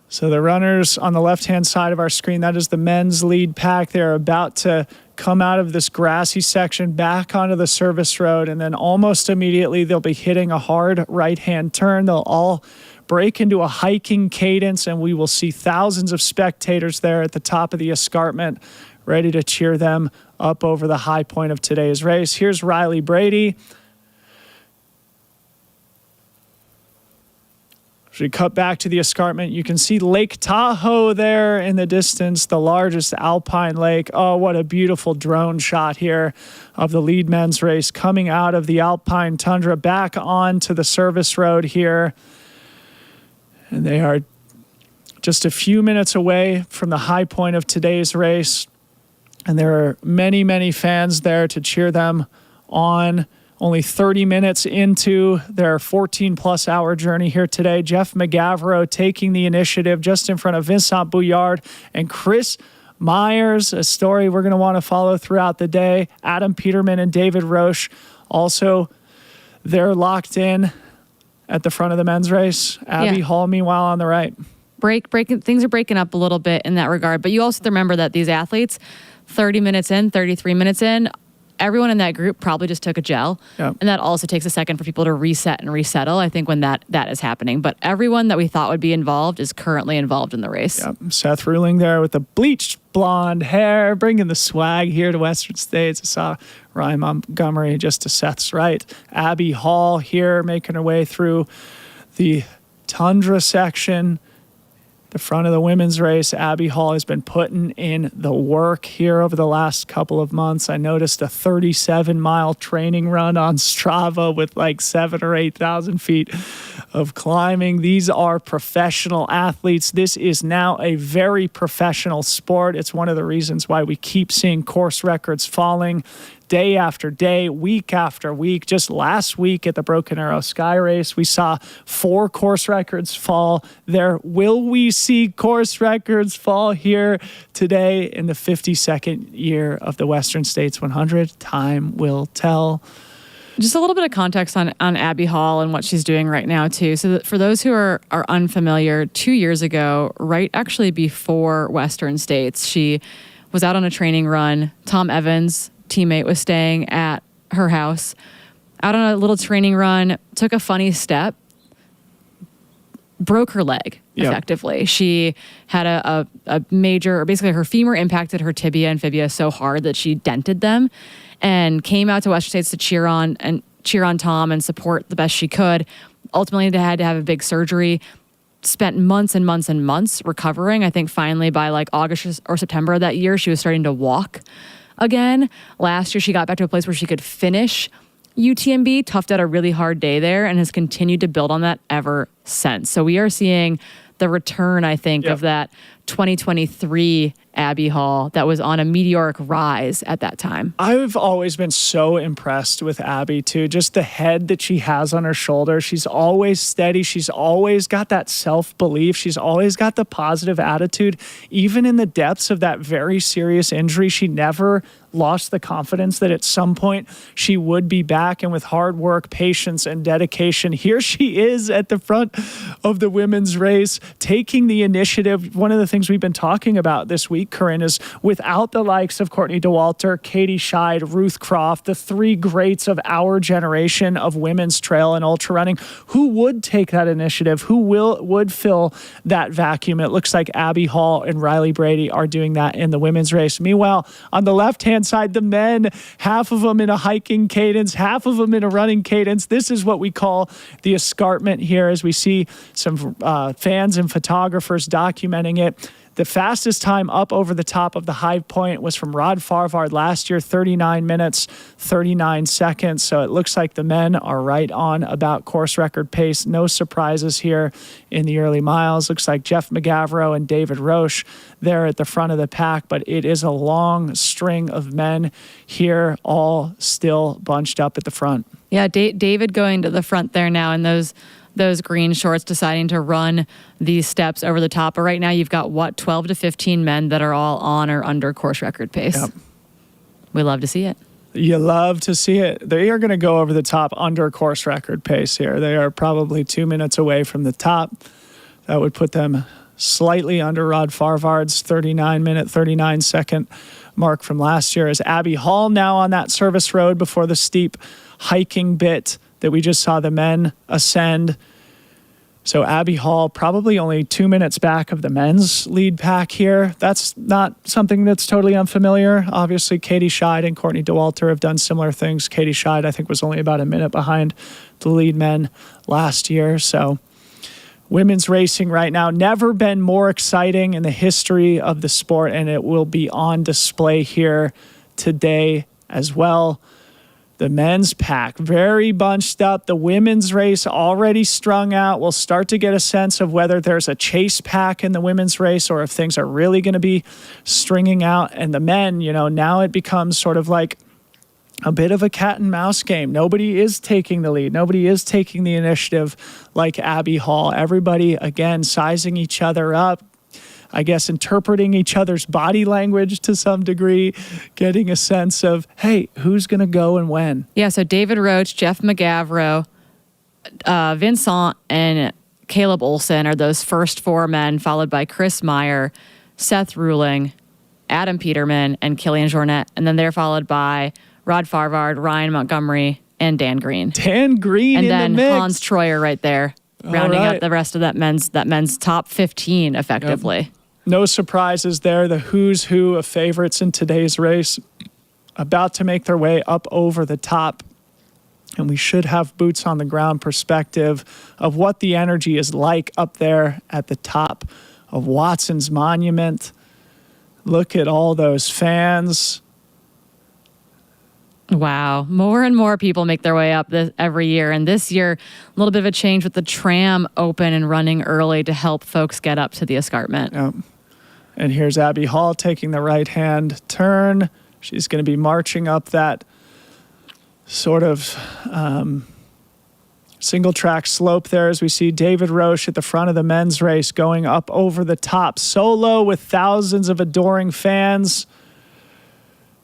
So the runners on the left-hand side of our screen, that is the men's lead pack. They're about to come out of this grassy section back onto the service road, and then almost immediately they'll be hitting a hard right-hand turn. They'll all break into a hiking cadence, and we will see thousands of spectators there at the top of the escarpment ready to cheer them up over the high point of today's race. Here's Riley Brady. As we cut back to the escarpment, you can see Lake Tahoe there in the distance, the largest alpine lake. Oh, what a beautiful drone shot here of the lead men's race coming out of the alpine tundra back onto the service road here. And they are just a few minutes away from the high point of today's race. And there are many, many fans there to cheer them on. Only 30 minutes into their 14-plus hour journey here today. Jeff McGavro taking the initiative just in front of Vincent Bouillard and Chris Myers, a story we're going to want to follow throughout the day. Adam Peterman and David Roche also, they're locked in at the front of the men's race. Abby Hall, meanwhile, on the right. Things are breaking up a little bit in that regard, but you also have to remember that these athletes, 30 minutes in, 33 minutes in, everyone in that group probably just took a gel. Yep. And that also takes a second for people to reset and resettle, I think, when that is happening. But everyone that we thought would be involved is currently involved in the race. Yep. Seth Ruling there with the bleached blonde hair, bringing the swag here to Western States. I saw Ryan Montgomery just to Seth's right. Abby Hall here making her way through the tundra section. The front of the women's race, Abby Hall has been putting in the work here over the last couple of months. I noticed a 37-mile training run on Strava with like 7,000 or 8,000 feet of climbing. These are professional athletes. This is now a very professional sport. It's one of the reasons why we keep seeing course records falling day after day, week after week. Just last week at the Broken Arrow Sky Race, we saw 4 course records fall there. Will we see course records fall here today in the 52nd year of the Western States 100? Time will tell. Just a little bit of context on Abby Hall and what she's doing right now, too. So for those who are unfamiliar, 2 years ago, right actually before Western States, she was out on a training run. Tom Evans, teammate, was staying at her house, out on a little training run, took a funny step, broke her leg, effectively. She had a major, basically her femur impacted her tibia and fibula so hard that she dented them, and came out to Western States to cheer on and cheer on Tom and support the best she could. Ultimately, they had to have a big surgery. Spent months and months and months recovering. I think finally by like August or September of that year, she was starting to walk again. Last year, she got back to a place where she could finish UTMB, toughed out a really hard day there, and has continued to build on that ever since. So we are seeing the return, I think, of that 2023 Abby Hall that was on a meteoric rise at that time. I've always been so impressed with Abby, too. Just the head that she has on her shoulder. She's always steady. She's always got that self-belief. She's always got the positive attitude. Even in the depths of that very serious injury, she never lost the confidence that at some point she would be back. And with hard work, patience, and dedication, here she is at the front of the women's race, taking the initiative. One of the things we've been talking about this week, Corinne, is without the likes of Courtney Dauwalter, Katie Scheid, Ruth Croft, the three greats of our generation of women's trail and ultra running, who would take that initiative? Who would fill that vacuum? It looks like Abby Hall and Riley Brady are doing that in the women's race. Meanwhile, on the left-hand side, the men, half of them in a hiking cadence, half of them in a running cadence. This is what we call the escarpment here, as we see some fans and photographers documenting it. The fastest time up over the top of the high point was from Rod Farvard last year, 39 minutes, 39 seconds. So it looks like the men are right on about course record pace. No surprises here in the early miles. Looks like Jeff McGavro and David Roche there at the front of the pack, but it is a long string of men here, all still bunched up at the front. Yeah, David going to the front there now, and those green shorts deciding to run these steps over the top. But right now you've got, 12 to 15 men that are all on or under course record pace. Yep. We love to see it. You love to see it. They are going to go over the top under course record pace here. They are probably 2 minutes away from the top. That would put them slightly under Rod Farvard's 39-minute, 39-second mark from last year. As Abby Hall now on that service road before the steep hiking bit that we just saw the men ascend. So Abby Hall probably only 2 minutes back of the men's lead pack here. That's not something that's totally unfamiliar. Obviously, Katie Scheid and Courtney Dauwalter have done similar things. Katie Scheid, I think, was only about a minute behind the lead men last year. So women's racing right now, never been more exciting in the history of the sport, and it will be on display here today as well. The men's pack, very bunched up. The women's race already strung out. We'll start to get a sense of whether there's a chase pack in the women's race or if things are really going to be stringing out. And the men, now it becomes sort of like a bit of a cat and mouse game. Nobody is taking the lead. Nobody is taking the initiative like Abby Hall. Everybody, again, sizing each other up, I guess interpreting each other's body language to some degree, getting a sense of, hey, who's going to go and when? Yeah, so David Roach, Jeff McGavro, Vincent, and Caleb Olson are those first four men, followed by Chris Meyer, Seth Ruling, Adam Peterman, and Killian Jornet. And then they're followed by Rod Farvard, Ryan Montgomery, and Dan Green. Dan Green and in then the mix. Hans Troyer right there, rounding out the rest of that men's top 15 effectively. Yep. No surprises there. The who's who of favorites in today's race about to make their way up over the top. And we should have boots on the ground perspective of what the energy is like up there at the top of Watson's Monument. Look at all those fans. Wow. More and more people make their way up every year. And this year, a little bit of a change with the tram open and running early to help folks get up to the escarpment. Yep. And here's Abby Hall taking the right-hand turn. She's going to be marching up that sort of single-track slope there as we see David Roche at the front of the men's race going up over the top solo with thousands of adoring fans.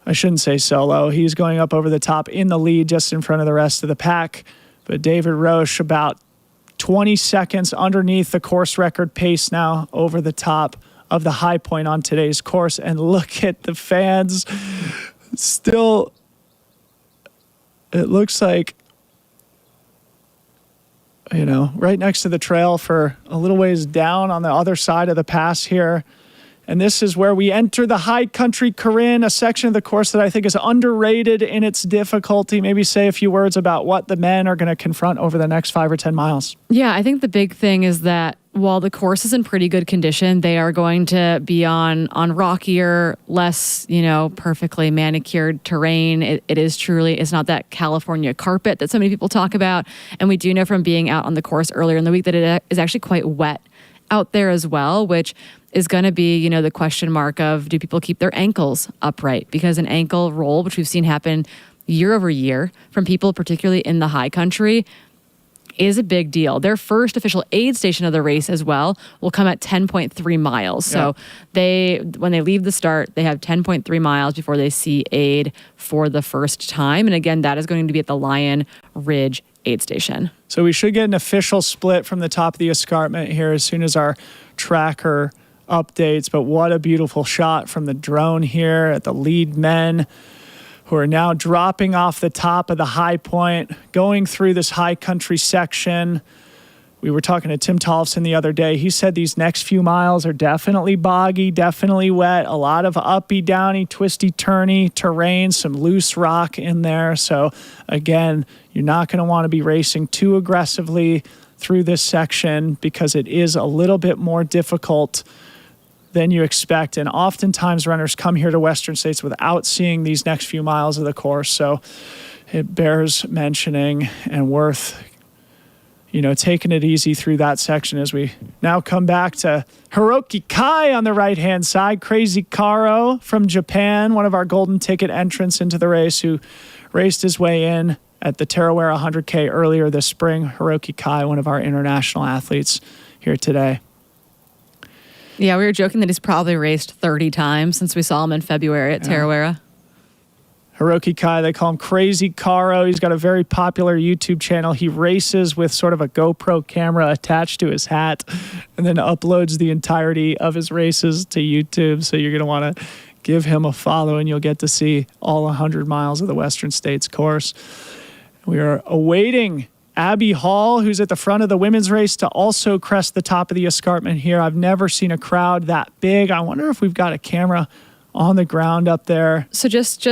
I shouldn't say solo. He's going up over the top in the lead just in front of the rest of the pack. But David Roche about 20 seconds underneath the course record pace now over the top of the high point on today's course. And look at the fans. Still, it looks like, right next to the trail for a little ways down on the other side of the pass here And this is where we enter the high country, Corinne, a section of the course that I think is underrated in its difficulty. Maybe say a few words about what the men are going to confront over the next 5 or 10 miles. Yeah, I think the big thing is that while the course is in pretty good condition, they are going to be on rockier, less, perfectly manicured terrain. It is truly, it's not that California carpet that so many people talk about. And we do know from being out on the course earlier in the week that it is actually quite wet out there as well, which is going to be, the question mark of, do people keep their ankles upright? Because an ankle roll, which we've seen happen year over year from people, particularly in the high country, is a big deal. Their first official aid station of the race as well will come at 10.3 miles. So when they leave the start, they have 10.3 miles before they see aid for the first time. And again, that is going to be at the Lion Ridge aid station. So we should get an official split from the top of the escarpment here as soon as our tracker updates. But what a beautiful shot from the drone here at the lead men, who are now dropping off the top of the high point, going through this high country section. We were talking to Tim Tollefson the other day. He said these next few miles are definitely boggy, definitely wet, a lot of uppy, downy, twisty, turny terrain, some loose rock in there. So again, you're not going to want to be racing too aggressively through this section because it is a little bit more difficult than you expect. And oftentimes runners come here to Western States without seeing these next few miles of the course. So it bears mentioning and worth, taking it easy through that section as we now come back to Hiroki Kai on the right-hand side. Crazy Karo from Japan, one of our golden ticket entrants into the race, who raced his way in at the Tarawera 100K earlier this spring. Hiroki Kai, one of our international athletes here today. Yeah, we were joking that he's probably raced 30 times since we saw him in February at Tarawera. Hiroki Kai, they call him Crazy Karo. He's got a very popular YouTube channel. He races with sort of a GoPro camera attached to his hat and then uploads the entirety of his races to YouTube. So you're going to want to give him a follow and you'll get to see all 100 miles of the Western States course. We are awaiting Abby Hall, who's at the front of the women's race, to also crest the top of the escarpment here. I've never seen a crowd that big. I wonder if we've got a camera on the ground up there. So just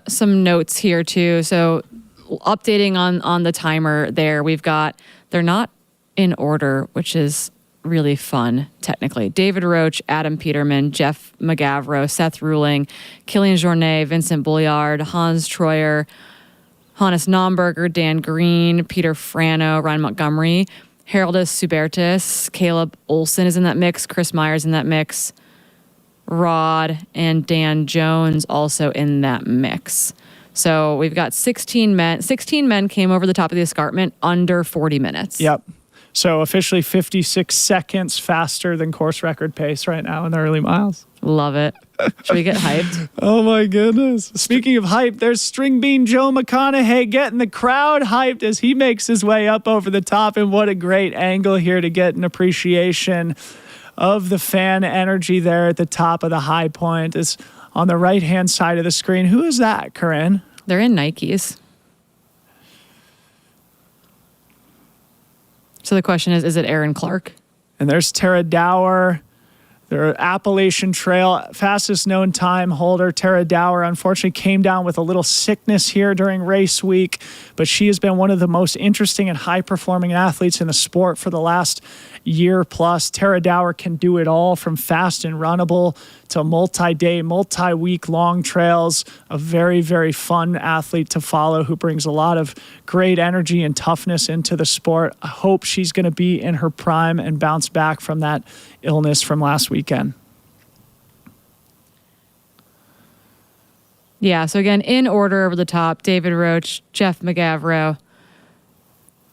some notes here too. So updating on the timer there, they're not in order, which is really fun technically. David Roach, Adam Peterman, Jeff McGavro, Seth Ruling, Killian Jornet, Vincent Bouillard, Hans Troyer, Hannes Nomberger, Dan Green, Peter Frano, Ryan Montgomery, Haroldus Subertis, Caleb Olson is in that mix, Chris Myers in that mix, Rod and Dan Jones also in that mix. So we've got 16 men. 16 men came over the top of the escarpment under 40 minutes. Yep. So officially 56 seconds faster than course record pace right now in the early miles. Love it. Should we get hyped? Oh my goodness. Speaking of hype, there's String Bean Joe McConaughey getting the crowd hyped as he makes his way up over the top. And what a great angle here to get an appreciation of the fan energy there at the top of the high point. Is on the right-hand side of the screen. Who is that, Corinne? They're in Nikes. So the question is it Aaron Clark? And there's Tara Dower, their Appalachian Trail fastest known time holder. Tara Dower unfortunately came down with a little sickness here during race week, but she has been one of the most interesting and high-performing athletes in the sport for the last year plus. Tara Dower can do it all, from fast and runnable to multi-day, multi-week long trails. A very, very fun athlete to follow who brings a lot of great energy and toughness into the sport. I hope she's going to be in her prime and bounce back from that illness from last weekend. Yeah, so again, in order over the top, David Roach, Jeff McGavro,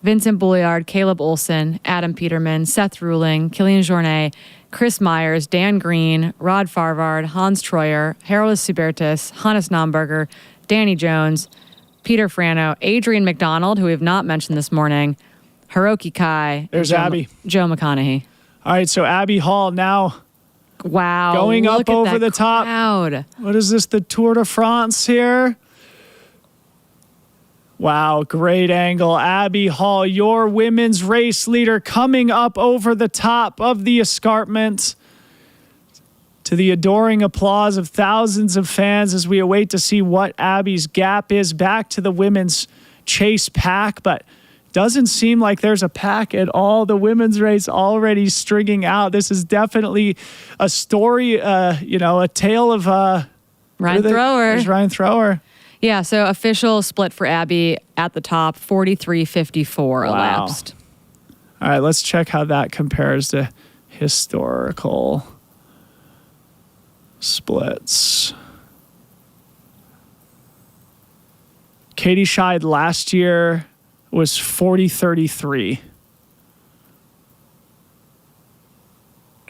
Vincent Bouillard, Caleb Olson, Adam Peterman, Seth Ruling, Killian Jornet, Chris Myers, Dan Green, Rod Farvard, Hans Troyer, Haroldus Subertis, Hannes Nomberger, Danny Jones, Peter Frano, Adrian McDonald, who we have not mentioned this morning, Hiroki Kai. There's Abby. Joe McConaughey. All right, so Abby Hall now Wow. going up over the crowd. top. What is this, the Tour de France here? Wow, great angle. Abby Hall, your women's race leader, coming up over the top of the escarpment. to the adoring applause of thousands of fans as we await to see what Abby's gap is. Back to the women's chase pack, but doesn't seem like there's a pack at all. The women's race already stringing out. This is definitely a story, a tale of Ryan Thrower. There's Ryan Thrower. Yeah, so official split for Abby at the top, 43.54 elapsed. All right, let's check how that compares to historical splits. Katie Scheid last year was 40-33.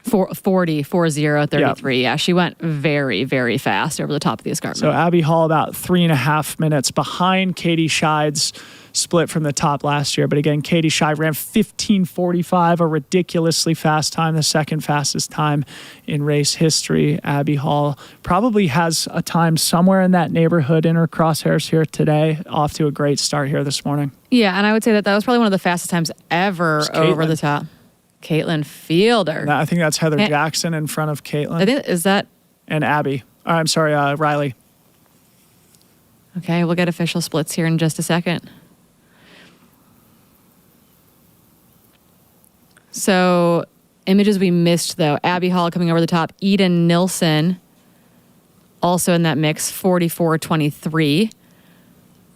40-33. Yeah, she went very, very fast over the top of the escarpment. So Abby Hall about 3.5 minutes behind Katie Scheid's split from the top last year. But again, Katie Scheid ran 15:45, a ridiculously fast time, the second fastest time in race history. Abby Hall probably has a time somewhere in that neighborhood in her crosshairs here today. Off to a great start here this morning. Yeah, and I would say that was probably one of the fastest times ever over the top. Caitlin Fielder. I think that's Heather Jackson in front of Caitlin. I think, is that? And Abby. I'm sorry, Riley. Okay, we'll get official splits here in just a second. So, images we missed, though. Abby Hall coming over the top. Eden Nilsson, also in that mix, 44-23.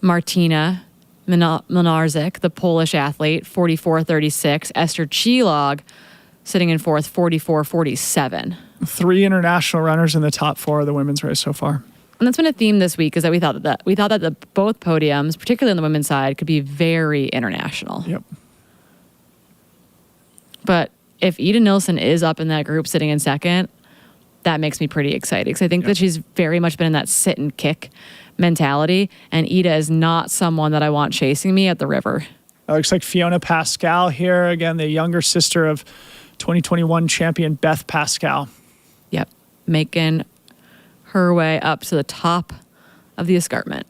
Martina Mlinarczyk, the Polish athlete, 44-36. Esther Chilog sitting in fourth, 44-47. 3 international runners in the top 4 of the women's race so far. And that's been a theme this week, is that we thought that both podiums, particularly on the women's side, could be very international. Yep. But if Eden Nilsson is up in that group sitting in second, that makes me pretty excited, because I think that she's very much been in that sit and kick mentality, and Ida is not someone that I want chasing me at the river. It looks like Fiona Pascal here, again, the younger sister of 2021 champion Beth Pascal. Yep, making her way up to the top of the escarpment.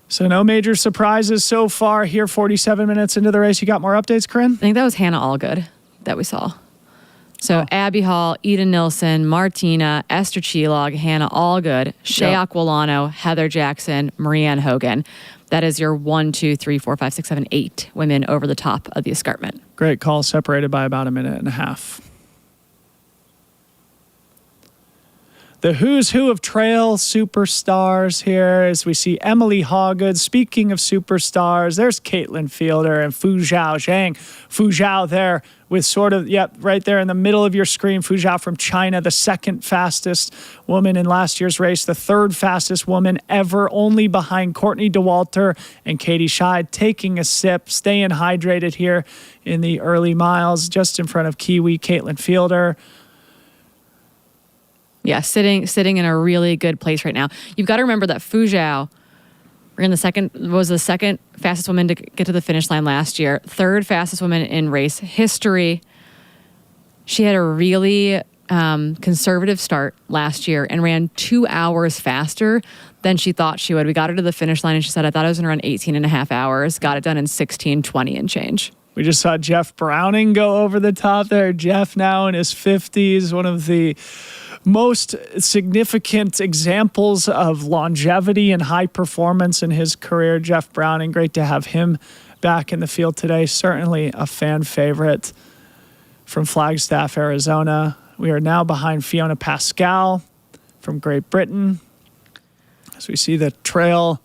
So no major surprises so far here, 47 minutes into the race. You got more updates, Corinne? I think that was Hannah Allgood that we saw. So Abby Hall, Eden Nilsson, Martina, Esther Chilog, Hannah Allgood, Shea Aquilano, Heather Jackson, Marianne Hogan. That is your 1, 2, 3, 4, 5, 6, 7, 8 women over the top of the escarpment. Great call, separated by about a minute and a half. The who's who of trail superstars here as we see Emily Hawgood. Speaking of superstars, there's Caitlin Fielder and Fu Zhao Zhang. Fu Zhao there with right there in the middle of your screen. Fu Zhao from China, the second fastest woman in last year's race, the third fastest woman ever, only behind Courtney Dauwalter and Katie Scheid. Taking a sip, staying hydrated here in the early miles, just in front of Kiwi Caitlin Fielder. Yeah, sitting in a really good place right now. You've got to remember that Fu Zhao was the second fastest woman to get to the finish line last year, third fastest woman in race history. She had a really conservative start last year and ran 2 hours faster than she thought she would. We got her to the finish line and she said, I thought I was going to run 18 and a half hours. Got it done in 16:20 and change. We just saw Jeff Browning go over the top there. Jeff now in his 50s, one of the most significant examples of longevity and high performance in his career. Jeff Browning, great to have him back in the field today. Certainly a fan favorite from Flagstaff, Arizona. We are now behind Fiona Pascal from Great Britain. As we see the trail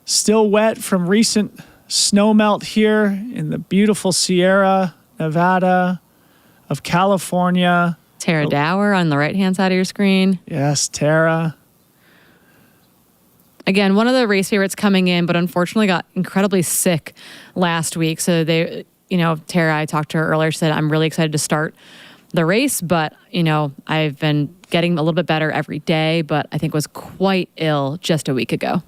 still wet from recent snowmelt here in the beautiful Sierra Nevada of California. Tara Dower on the right-hand side of your screen. Yes, Tara. Again, one of the race favorites coming in, but unfortunately got incredibly sick last week. So Tara, I talked to her earlier, she said, I'm really excited to start the race, but, I've been getting a little bit better every day, but I think was quite ill just a week ago.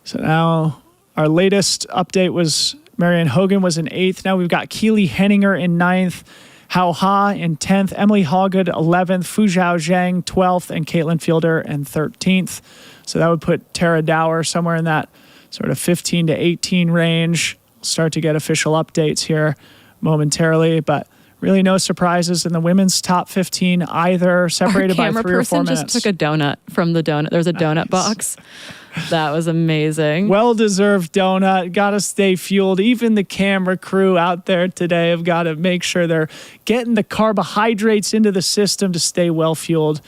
So now our latest update was Marianne Hogan was in 8th. Now we've got Keely Henninger in 9th. Hao Ha in 10th, Emily Hawgood 11th, Fu Zhao Zhang 12th, and Caitlin Fielder in 13th. So that would put Tara Dower somewhere in that sort of 15 to 18 range. We'll start to get official updates here momentarily, but really no surprises in the women's top 15 either, separated by 3 or 4 minutes. Camera person just took a donut from the donut. There's a donut box. That was amazing. Well-deserved donut. Got to stay fueled. Even the camera crew out there today have got to make sure they're getting the carbohydrates into the system to stay well-fueled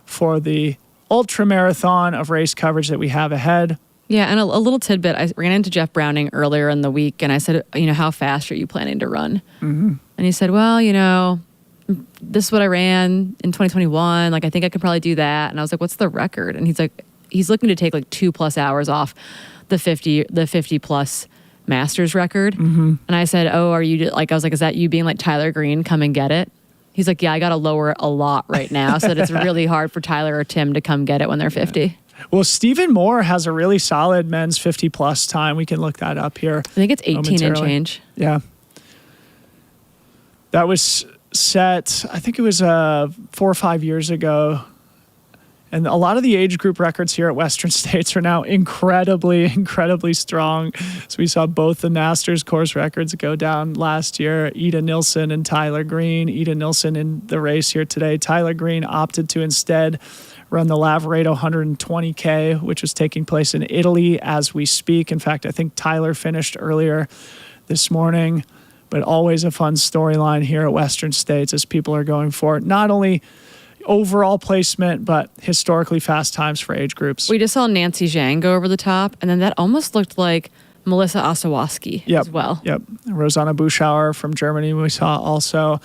for the ultra marathon of race coverage that we have ahead. Yeah, and a little tidbit. I ran into Jeff Browning earlier in the week, and I said, how fast are you planning to run? Mm-hmm. And he said, well, this is what I ran in 2021. Like, I think I could probably do that. And I was like, what's the record? And he's like, he's looking to take like 2+ hours off the 50 plus Masters record. Mm-hmm. And I said, oh, are you like, I was like, is that you being like Tyler Green, come and get it? He's like, yeah, I got to lower it a lot right now. So that it's really hard for Tyler or Tim to come get it when they're 50. Well, Stephen Moore has a really solid men's 50 plus time. We can look that up here. I think it's 18 and change. Yeah. That was set, I think it was 4 or 5 years ago. And a lot of the age group records here at Western States are now incredibly strong. So we saw both the Masters course records go down last year. Ida Nilsson and Tyler Green. Ida Nilsson in the race here today. Tyler Green opted to instead run the Lavaredo 120K, which is taking place in Italy as we speak. In fact, I think Tyler finished earlier this morning. But always a fun storyline here at Western States as people are going for not only overall placement, but historically fast times for age groups. We just saw Nancy Zhang go over the top, and then that almost looked like Melissa Osawaski as well. Yep. Rosanna Buschauer from Germany we saw also.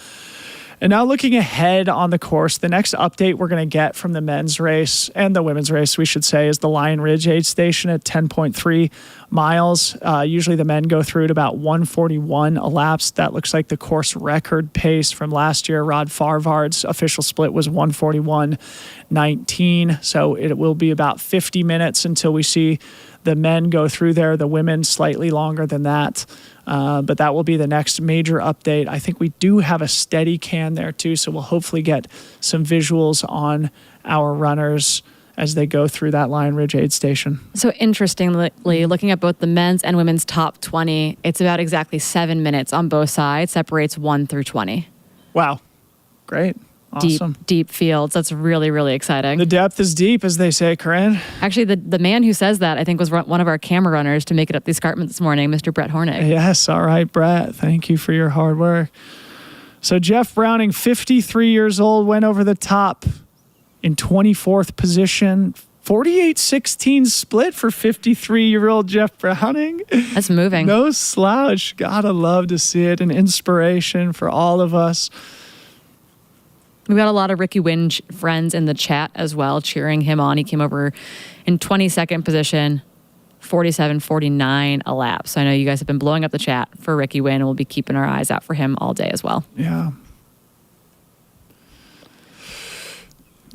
And now looking ahead on the course, the next update we're going to get from the men's race and the women's race, we should say, is the Lion Ridge aid station at 10.3 miles. Usually the men go through at about 141 elapsed. That looks like the course record pace from last year. Rod Farvard's official split was 141.19. So it will be about 50 minutes until we see the men go through there. The women slightly longer than that. But that will be the next major update. I think we do have a steady can there too, so we'll hopefully get some visuals on our runners as they go through that Lion Ridge aid station. So interestingly, looking at both the men's and women's top 20, it's about exactly 7 minutes on both sides, separates 1 through 20. Wow. Great. Awesome. Deep fields. That's really, really exciting. The depth is deep, as they say, Corinne. Actually, the man who says that, I think, was one of our camera runners to make it up the escarpment this morning, Mr. Brett Hornig. Yes. All right, Brett. Thank you for your hard work. So Jeff Browning, 53 years old, went over the top in 24th position. 48-16 split for 53-year-old Jeff Browning. That's moving. No slouch. Gotta love to see it. An inspiration for all of us. We've got a lot of Ricky Wynn friends in the chat as well, cheering him on. He came over in 22nd position, 47.49 elapsed. So I know you guys have been blowing up the chat for Ricky Wynn, and we'll be keeping our eyes out for him all day as well. Yeah.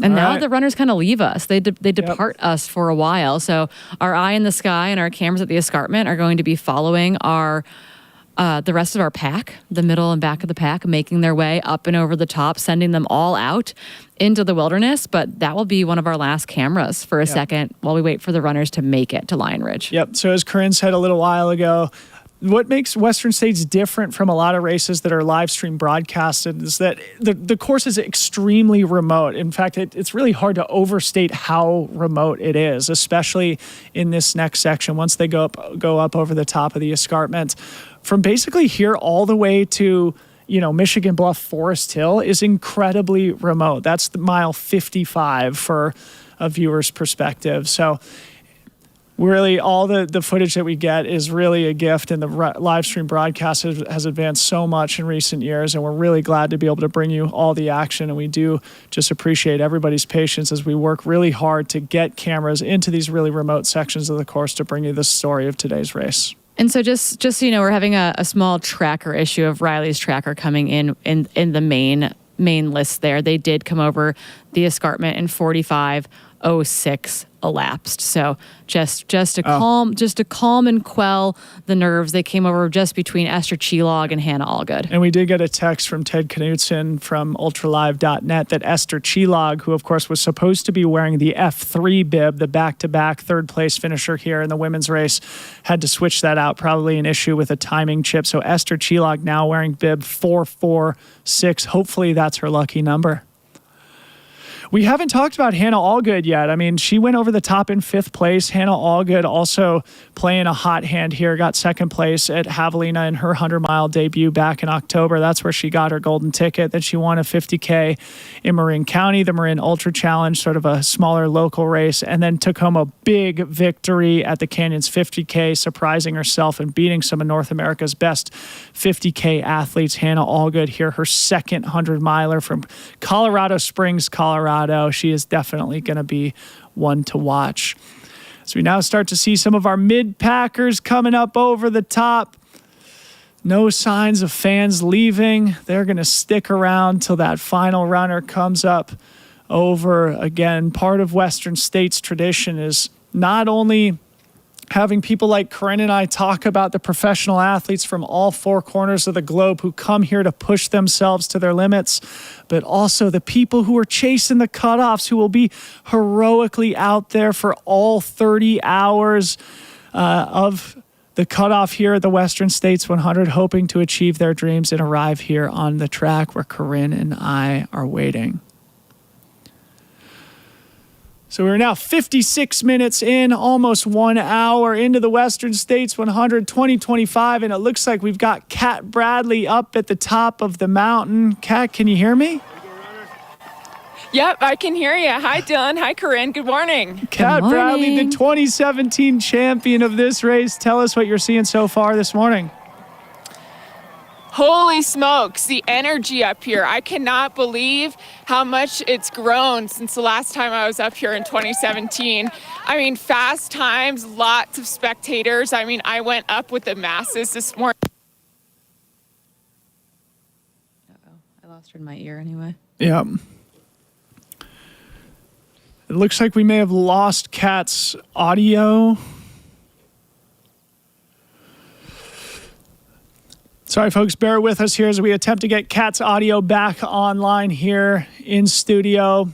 And all now right. The runners kind of leave us. They depart us for a while. So our eye in the sky and our cameras at the escarpment are going to be following our the rest of our pack, the middle and back of the pack, making their way up and over the top, sending them all out into the wilderness. But that will be one of our last cameras for a second while we wait for the runners to make it to Lion Ridge. Yep. So as Corinne said a little while ago, what makes Western States different from a lot of races that are live stream broadcasted is that the course is extremely remote. In fact, it's really hard to overstate how remote it is, especially in this next section. Once they go up over the top of the escarpment, from basically here all the way to Michigan Bluff Forest Hill is incredibly remote. That's the mile 55 for a viewer's perspective. So really, all the footage that we get is really a gift, and the live stream broadcast has advanced so much in recent years, and we're really glad to be able to bring you all the action, and we do just appreciate everybody's patience as we work really hard to get cameras into these really remote sections of the course to bring you the story of today's race. And so just so you know, we're having a small tracker issue of Riley's tracker coming in the main list there. They did come over the escarpment in 45 6:06 elapsed. So just to calm and quell the nerves. They came over just between Esther Chilog and Hannah Allgood. And we did get a text from Ted Knutson from ultralive.net that Esther Chilog, who of course was supposed to be wearing the F3 bib, the back-to-back third place finisher here in the women's race, had to switch that out, probably an issue with a timing chip. So Esther Chilog now wearing bib 446. Hopefully that's her lucky number. We haven't talked about Hannah Allgood yet. I mean, she went over the top in 5th place. Hannah Allgood also playing a hot hand here, got 2nd place at Javelina in her 100-mile debut back in October. That's where she got her golden ticket. Then she won a 50K in Marin County, the Marin Ultra Challenge, sort of a smaller local race, and then took home a big victory at the Canyons 50K, surprising herself and beating some of North America's best 50K athletes. Hannah Allgood here, her 2nd 100-miler from Colorado Springs, Colorado. She is definitely going to be one to watch. So we now start to see some of our mid-packers coming up over the top. No signs of fans leaving. They're going to stick around till that final runner comes up over. Again, part of Western States tradition is not only having people like Corinne and I talk about the professional athletes from all 4 corners of the globe who come here to push themselves to their limits, but also the people who are chasing the cutoffs, who will be heroically out there for all 30 hours of the cutoff here at the Western States 100, hoping to achieve their dreams and arrive here on the track where Corinne and I are waiting. So we're now 56 minutes in, almost 1 hour into the Western States 100 2025, and it looks like we've got Kat Bradley up at the top of the mountain. Kat, can you hear me? Yep, I can hear you. Hi, Dylan. Hi, Corinne. Good morning. Kat Bradley, the 2017 champion of this race. Tell us what you're seeing so far this morning. Holy smokes, the energy up here. I cannot believe how much it's grown since the last time I was up here in 2017. I mean, fast times, lots of spectators. I mean, I went up with the masses this morning. I lost her in my ear anyway. Yeah. It looks like we may have lost Kat's audio. Sorry, folks, bear with us here as we attempt to get Kat's audio back online here in studio.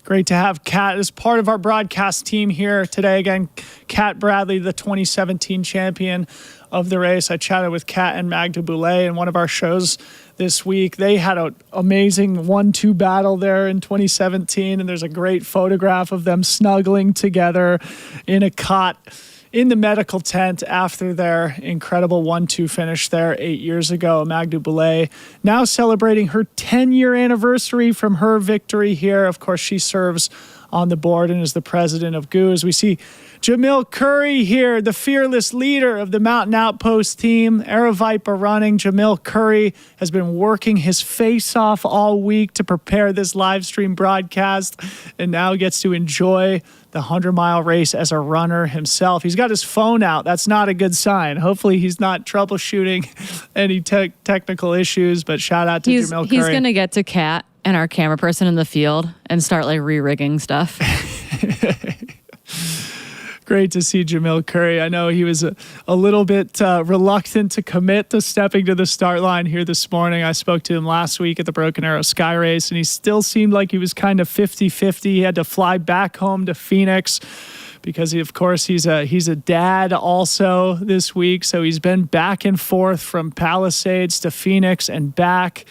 Great to have Kat as part of our broadcast team here today. Again, Kat Bradley, the 2017 champion of the race. I chatted with Kat and Magda Boulay in one of our shows this week. They had an amazing 1-2 battle there in 2017, and there's a great photograph of them snuggling together in a cot in the medical tent after their incredible 1-2 finish there 8 years ago. Magda Boulay now celebrating her 10-year anniversary from her victory here. Of course, she serves on the board and is the president of GOO. As we see Jamil Curry here, the fearless leader of the Mountain Outpost team, Aeroviper running. Jamil Curry has been working his face off all week to prepare this live stream broadcast and now gets to enjoy the 100-mile race as a runner himself. He's got his phone out. That's not a good sign. Hopefully he's not troubleshooting any technical issues, but shout out to Jamil Curry. He's going to get to Kat and our camera person in the field and start like re-rigging stuff. Great to see Jamil Curry. I know he was a little bit reluctant to commit to stepping to the start line here this morning. I spoke to him last week at the Broken Arrow Sky Race, and he still seemed like he was kind of 50-50. He had to fly back home to Phoenix because, of course, he's a dad also this week. So he's been back and forth from Palisades to Phoenix and back,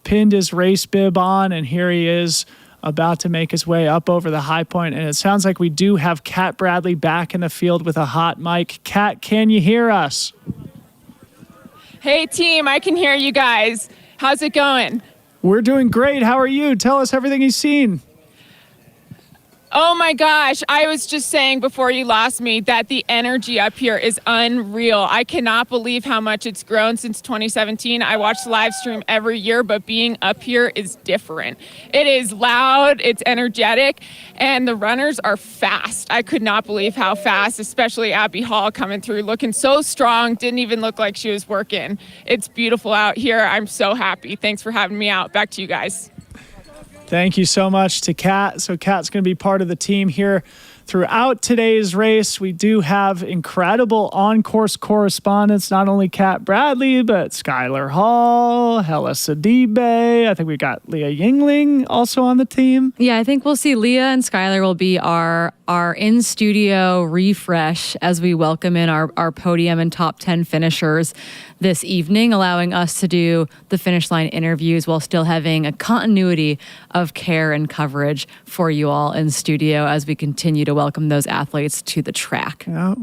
pinned his race bib on, and here he is about to make his way up over the high point. And it sounds like we do have Kat Bradley back in the field with a hot mic. Kat, can you hear us? Hey, team, I can hear you guys. How's it going? We're doing great. How are you? Tell us everything you've seen. Oh my gosh, I was just saying before you lost me that the energy up here is unreal. I cannot believe how much it's grown since 2017. I watch the live stream every year, but being up here is different. It is loud, it's energetic, and the runners are fast. I could not believe how fast, especially Abby Hall coming through, looking so strong, didn't even look like she was working. It's beautiful out here. I'm so happy. Thanks for having me out. Back to you guys. Thank you so much to Kat. So Kat's going to be part of the team here throughout today's race. We do have incredible on-course correspondents, not only Kat Bradley, but Skylar Hall, Hella Sidibe. I think we got Leah Yingling also on the team. Yeah, I think we'll see Leah and Skylar will be our in-studio refresh as we welcome in our podium and top 10 finishers this evening, allowing us to do the finish line interviews while still having a continuity of care and coverage for you all in studio as we continue to welcome those athletes to the track. Yeah.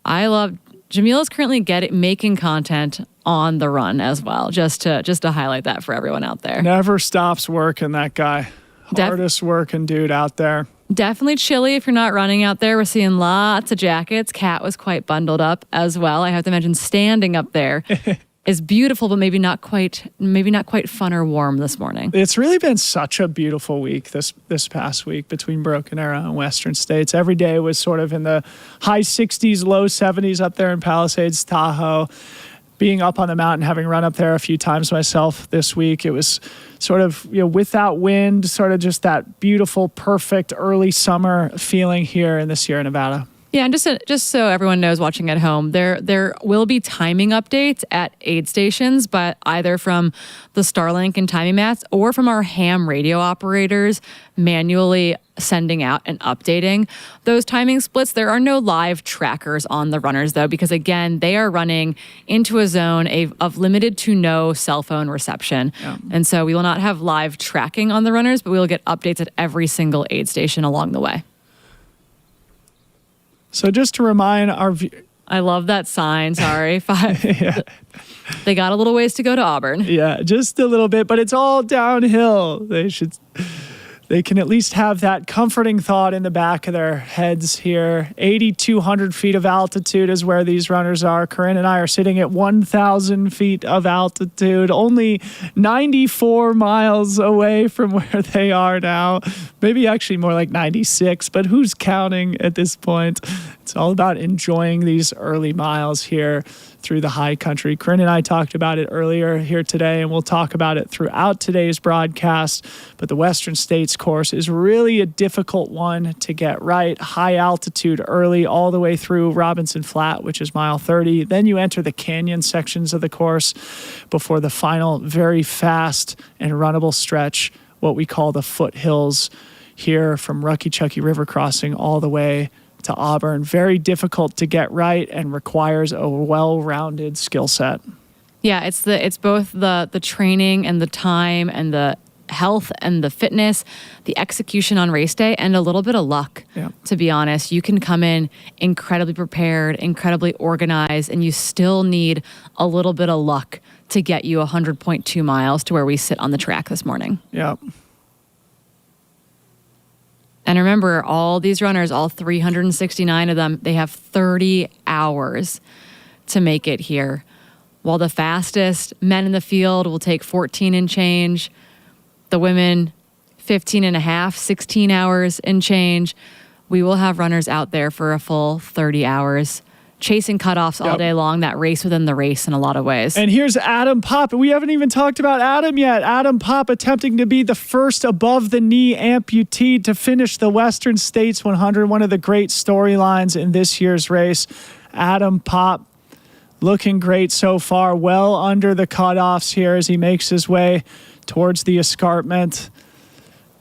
I love Jamila's currently making content on the run as well, just to highlight that for everyone out there. Never stops working, that guy. Hardest working dude out there. Definitely chilly if you're not running out there. We're seeing lots of jackets. Kat was quite bundled up as well. I have to mention standing up there is beautiful, but maybe not quite fun or warm this morning. It's really been such a beautiful week this past week between Broken Arrow and Western States. Every day was sort of in the high 60s, low 70s up there in Palisades, Tahoe. Being up on the mountain, having run up there a few times myself this week, it was sort of, without wind, sort of just that beautiful, perfect early summer feeling here in the Sierra Nevada. Yeah, and just so everyone knows watching at home, there will be timing updates at aid stations, but either from the Starlink and timing mats or from our ham radio operators manually sending out and updating those timing splits. There are no live trackers on the runners, though, because, again, they are running into a zone of limited to no cell phone reception. Yeah. And so we will not have live tracking on the runners, but we will get updates at every single aid station along the way. So just to remind our I love that sign. Sorry. Yeah. They got a little ways to go to Auburn. Yeah, just a little bit, but it's all downhill. They can at least have that comforting thought in the back of their heads here. 8,200 feet of altitude is where these runners are. Corinne and I are sitting at 1,000 feet of altitude, only 94 miles away from where they are now. Maybe actually more like 96, but who's counting at this point? It's all about enjoying these early miles here through the high country. Corinne and I talked about it earlier here today, and we'll talk about it throughout today's broadcast. But the Western States course is really a difficult one to get right. High altitude early all the way through Robinson Flat, which is mile 30. Then you enter the canyon sections of the course before the final very fast and runnable stretch, what we call the foothills here from Rucky Chucky River Crossing all the way to Auburn. Very difficult to get right and requires a well-rounded skill set. Yeah, it's both the training and the time and the health and the fitness, the execution on race day, and a little bit of luck. Yeah. To be honest, you can come in incredibly prepared, incredibly organized, and you still need a little bit of luck to get you 100.2 miles to where we sit on the track this morning. Yeah. And remember, all these runners, all 369 of them, they have 30 hours to make it here. While the fastest men in the field will take 14 and change, the women 15 and a half, 16 hours and change. We will have runners out there for a full 30 hours. Chasing cutoffs all day long, that race within the race in a lot of ways. And here's Adam Popp. We haven't even talked about Adam yet. Adam Popp attempting to be the first above-the-knee amputee to finish the Western States 100, one of the great storylines in this year's race. Adam Popp looking great so far, well under the cutoffs here as he makes his way towards the escarpment.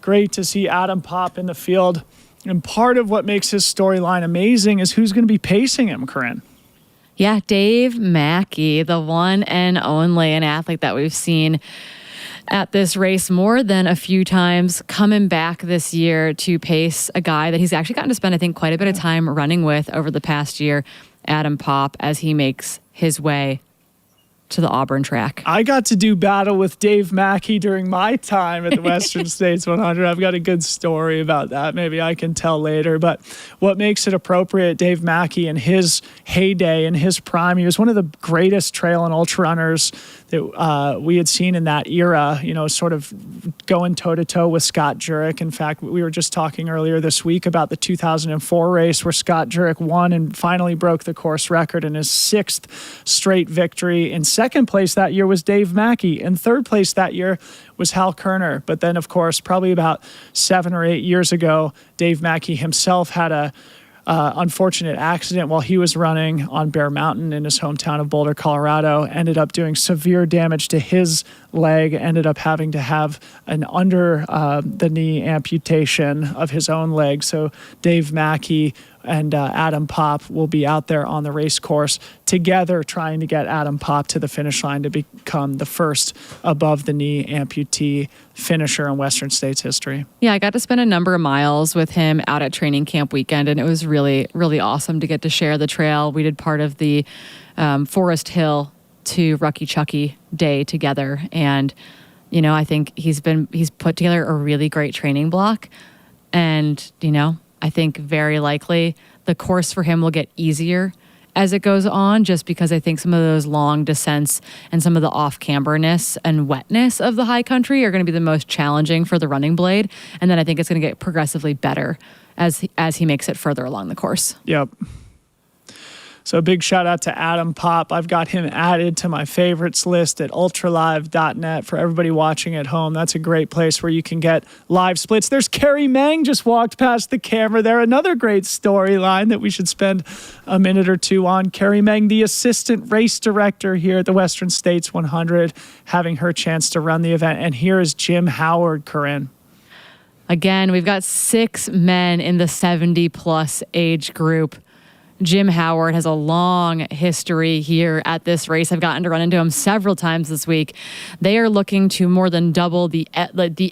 Great to see Adam Popp in the field. And part of what makes his storyline amazing is who's going to be pacing him, Corinne. Yeah, Dave Mackey, the one and only, an athlete that we've seen at this race more than a few times, coming back this year to pace a guy that he's actually gotten to spend, I think, quite a bit of time running with over the past year, Adam Popp, as he makes his way to the Auburn track. I got to do battle with Dave Mackey during my time at the Western States 100. I've got a good story about that. Maybe I can tell later. But what makes it appropriate, Dave Mackey in his heyday, in his prime, he was one of the greatest trail and ultra runners that we had seen in that era, sort of going toe-to-toe with Scott Jurek. In fact, we were just talking earlier this week about the 2004 race where Scott Jurek won and finally broke the course record in his 6th straight victory. In second Second place that year was Dave Mackey, and third place that year was Hal Kerner. But then, of course, probably about 7 or 8 years ago, Dave Mackey himself had a unfortunate accident while he was running on Bear Mountain in his hometown of Boulder, Colorado. Ended up doing severe damage to his leg, ended up having to have an under the knee amputation of his own leg. So Dave Mackey and Adam Popp will be out there on the race course together trying to get Adam Popp to the finish line to become the first above the knee amputee finisher in Western States history. Yeah, I got to spend a number of miles with him out at training camp weekend, and it was really, really awesome to get to share the trail. We did part of the Forest Hill to Rucky Chucky day together, and you know, I think he's put together a really great training block, and you know, I think very likely the course for him will get easier as it goes on, just because I think some of those long descents and some of the off-camberness and wetness of the high country are going to be the most challenging for the running blade. And then I think it's going to get progressively better as he makes it further along the course. Yep. So a big shout out to Adam Popp. I've got him added to my favorites list at ultralive.net for everybody watching at home. That's a great place where you can get live splits. There's Carrie Mang just walked past the camera there. Another great storyline that we should spend a minute or two on. Carrie Mang, the assistant race director here at the Western States 100, having her chance to run the event. And here is Jim Howard, Corinne. Again, we've got 6 men in the 70-plus age group. Jim Howard has a long history here at this race. I've gotten to run into him several times this week. They are looking to more than double the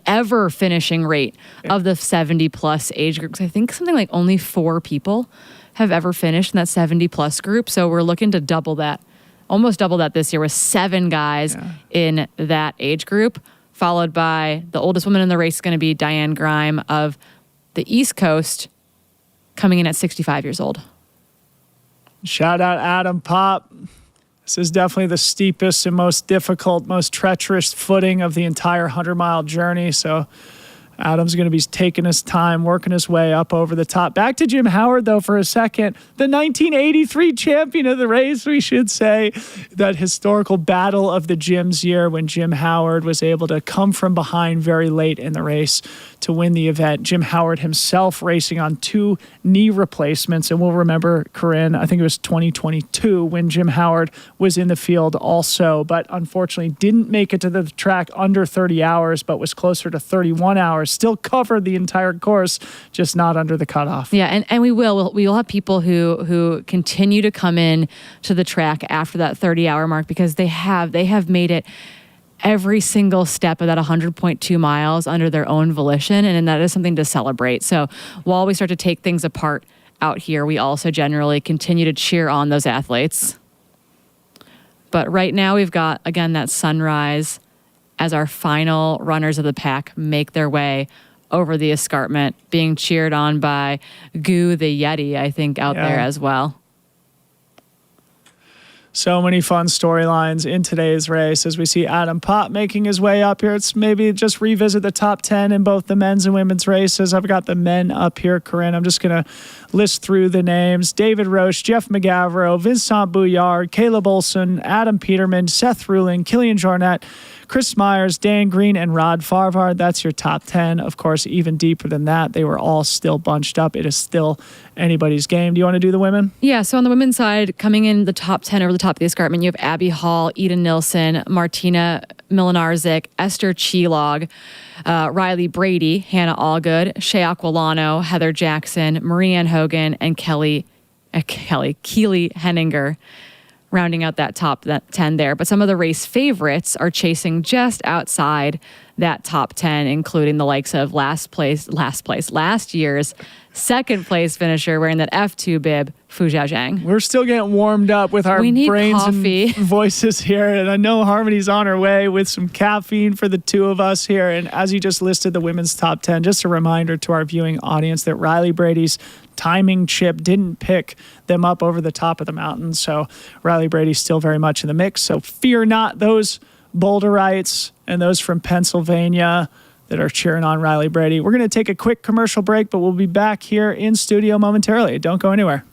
ever finishing rate of the 70-plus age groups. I think something like only 4 people have ever finished in that 70-plus group. So we're looking to double that, almost double that this year with 7 guys in that age group, followed by the oldest woman in the race is going to be Diane Grime of the East Coast, coming in at 65 years old. Shout out Adam Popp. This is definitely the steepest and most difficult, most treacherous footing of the entire 100-mile journey. So Adam's going to be taking his time, working his way up over the top. Back to Jim Howard, though, for a second. The 1983 champion of the race, we should say. That historical battle of the Jims year when Jim Howard was able to come from behind very late in the race to win the event. Jim Howard himself racing on 2 knee replacements. And we'll remember, Corinne, I think it was 2022 when Jim Howard was in the field also, but unfortunately didn't make it to the track under 30 hours, but was closer to 31 hours. Still covered the entire course, just not under the cutoff. Yeah, and we will have people who continue to come in to the track after that 30-hour mark because they have made it every single step of that 100.2 miles under their own volition, and that is something to celebrate. So while we start to take things apart out here, we also generally continue to cheer on those athletes. But right now we've got, again, that sunrise as our final runners of the pack make their way over the escarpment, being cheered on by Goo the Yeti, I think, out there as well. So many fun storylines in today's race as we see Adam Popp making his way up here. It's maybe just revisit the top 10 in both the men's and women's races. I've got the men up here, Corinne. I'm just going to list through the names. David Roche, Jeff McGavro, Vincent Bouillard, Caleb Olson, Adam Peterman, Seth Ruling, Killian Jornet, Chris Myers, Dan Green, and Rod Farvard. That's your top 10. Of course, even deeper than that, they were all still bunched up. It is still anybody's game. Do you want to do the women? Yeah, so on the women's side, coming in the top 10 over the top of the escarpment, you have Abby Hall, Eden Nilsson, Martina Milinarzik, Esther Chilog, Riley Brady, Hannah Allgood, Shea Aquilano, Heather Jackson, Marie-Ann Hogan, and Keely Henninger, rounding out that top 10 there. But some of the race favorites are chasing just outside that top 10, including the likes of last year's second place finisher wearing that F2 bib, Fu Zhaozhang. We're still getting warmed up with our brains coffee and voices here. And I know Harmony's on her way with some caffeine for the two of us here. And as you just listed the women's top 10, just a reminder to our viewing audience that Riley Brady's timing chip didn't pick them up over the top of the mountain. So Riley Brady's still very much in the mix. So fear not those Boulderites and those from Pennsylvania that are cheering on Riley Brady. We're going to take a quick commercial break, but we'll be back here in studio momentarily. Don't go anywhere.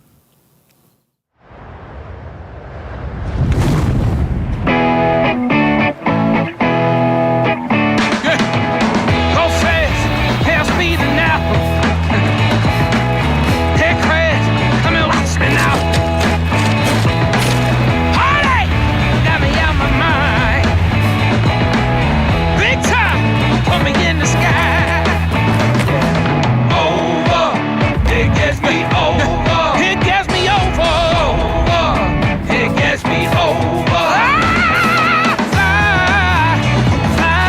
gets me over. It gets me over. It gets me over. Ah, fly, fly.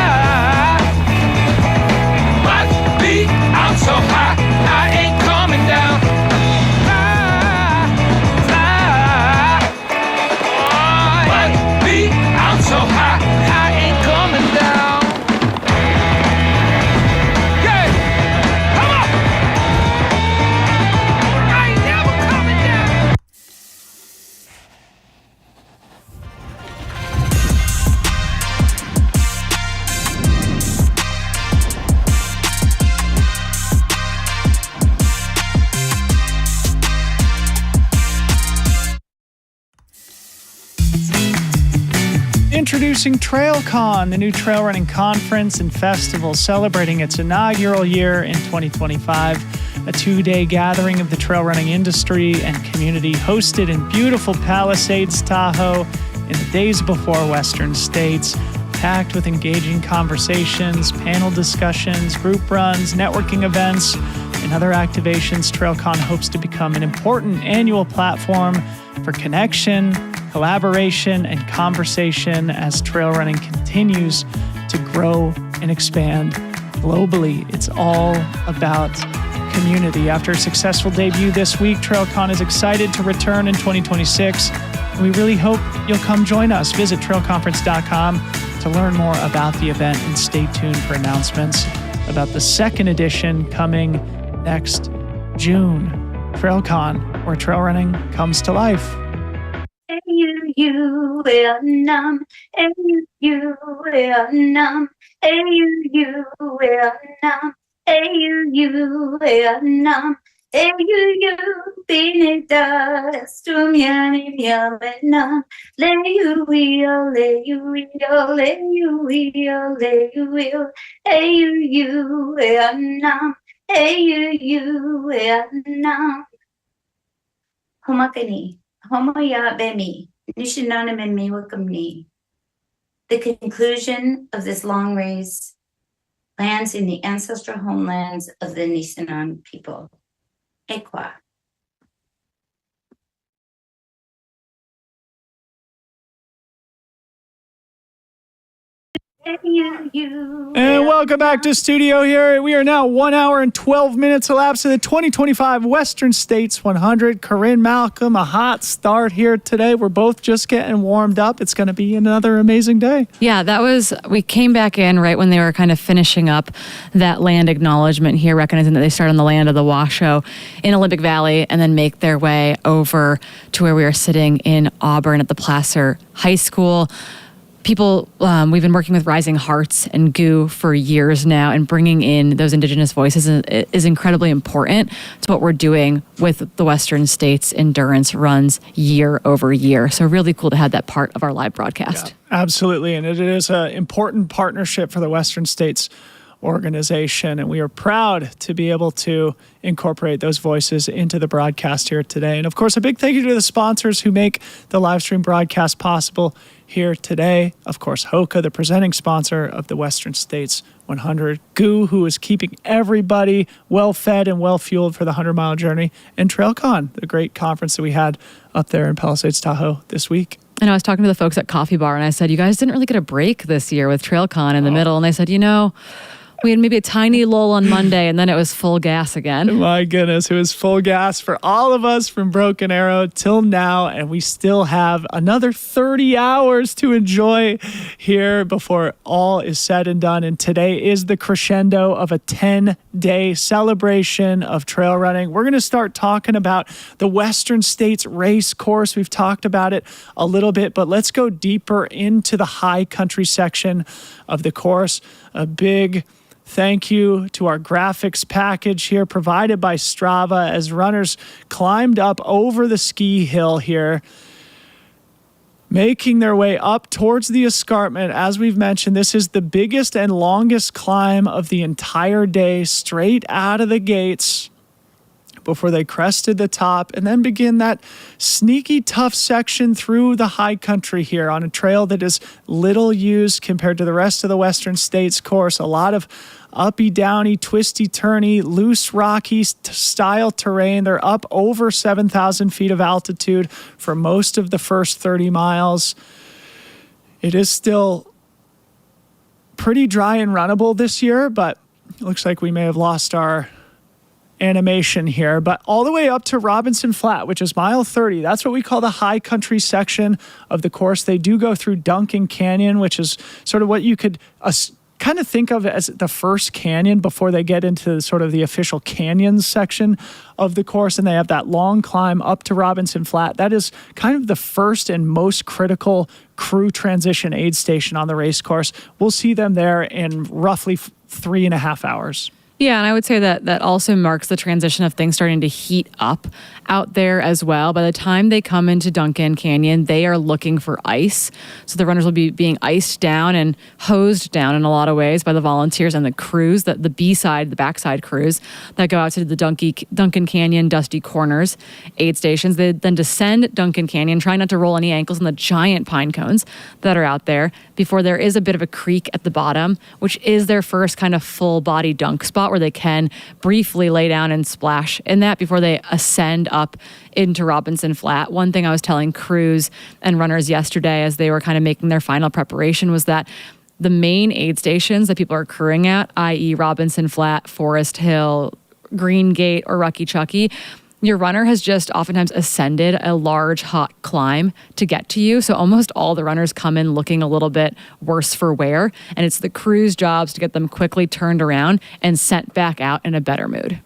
Must be out so high, I ain't coming down. Fly, fly. Must be out so high, I ain't coming down. Yeah, come on. I ain't never coming down. Introducing TrailCon, the new trail running conference and festival celebrating its inaugural year in 2025. A two-day gathering of the trail running industry and community hosted in beautiful Palisades, Tahoe in the days before Western States. Packed with engaging conversations, panel discussions, group runs, networking events, and other activations, TrailCon hopes to become an important annual platform for connection, collaboration, and conversation as trail running continues to grow and expand globally. It's all about community. After a successful debut this week, TrailCon is excited to return in 2026. And we really hope you'll come join us. Visit trailconference.com to learn more about the event and stay tuned for announcements about the second edition coming next June. TrailCon, where trail running comes to life. You will numb, and you will numb, and you will numb, and you will numb, and you beneath dust, yummy, numb, lay you will, lay you will, lay you will, lay you will, and you will numb, and you will numb. Homakani. Homoya Bemi, Nishinonim me Wakamni. The conclusion of this long race lands in the ancestral homelands of the Nisenan people. Ekwa. And welcome back to studio here. We are now 1 hour and 12 minutes elapsed of the 2025 Western States 100. Corinne, Malcolm, a hot start here today. We're both just getting warmed up. It's going to be another amazing day. Yeah, we came back in right when they were kind of finishing up that land acknowledgement here, recognizing that they start on the land of the Washoe in Olympic Valley and then make their way over to where we are sitting in Auburn at the Placer High School. People, we've been working with Rising Hearts and GOO for years now, and bringing in those Indigenous voices is incredibly important to what we're doing with the Western States endurance runs year over year. So really cool to have that part of our live broadcast. Yeah, absolutely, and it is an important partnership for the Western States organization, and we are proud to be able to incorporate those voices into the broadcast here today. And of course, a big thank you to the sponsors who make the live stream broadcast possible here today. Of course, Hoka, the presenting sponsor of the Western States 100. GOO, who is keeping everybody well-fed and well-fueled for the 100-mile journey. And TrailCon, the great conference that we had up there in Palisades, Tahoe this week. And I was talking to the folks at Coffee Bar, and I said, you guys didn't really get a break this year with TrailCon in the middle. And they said, we had maybe a tiny lull on Monday, and then it was full gas again. My goodness, it was full gas for all of us from Broken Arrow till now, and we still have another 30 hours to enjoy here before all is said and done. And today is the crescendo of a 10-day celebration of trail running. We're going to start talking about the Western States race course. We've talked about it a little bit, but let's go deeper into the high country section of the course. A big thank you to our graphics package here provided by Strava as runners climbed up over the ski hill here, making their way up towards the escarpment. As we've mentioned, this is the biggest and longest climb of the entire day, straight out of the gates before they crested the top and then begin that sneaky tough section through the high country here on a trail that is little used compared to the rest of the Western States course. A lot of uppy, downy, twisty, turny, loose, rocky style terrain. They're up over 7,000 feet of altitude for most of the first 30 miles. It is still pretty dry and runnable this year, but it looks like we may have lost our animation here. But all the way up to Robinson Flat, which is mile 30, that's what we call the high country section of the course. They do go through Duncan Canyon, which is sort of what you could kind of think of as the first canyon before they get into sort of the official canyons section of the course. And they have that long climb up to Robinson Flat. That is kind of the first and most critical crew transition aid station on the race course. We'll see them there in roughly 3.5 hours. Yeah, and I would say that also marks the transition of things starting to heat up out there as well. By the time they come into Duncan Canyon, they are looking for ice. So the runners will be being iced down and hosed down in a lot of ways by the volunteers and the crews, the the backside crews that go out to the Duncan Canyon Dusty Corners aid stations. They then descend Duncan Canyon, trying not to roll any ankles in the giant pine cones that are out there before there is a bit of a creek at the bottom, which is their first kind of full body dunk spot where they can briefly lay down and splash in that before they ascend up into Robinson Flat. One thing I was telling crews and runners yesterday as they were kind of making their final preparation was that the main aid stations that people are crewing at, i.e. Robinson Flat, Forest Hill, Green Gate, or Rucky Chucky, your runner has just oftentimes ascended a large hot climb to get to you. So almost all the runners come in looking a little bit worse for wear. And it's the crew's jobs to get them quickly turned around and sent back out in a better mood.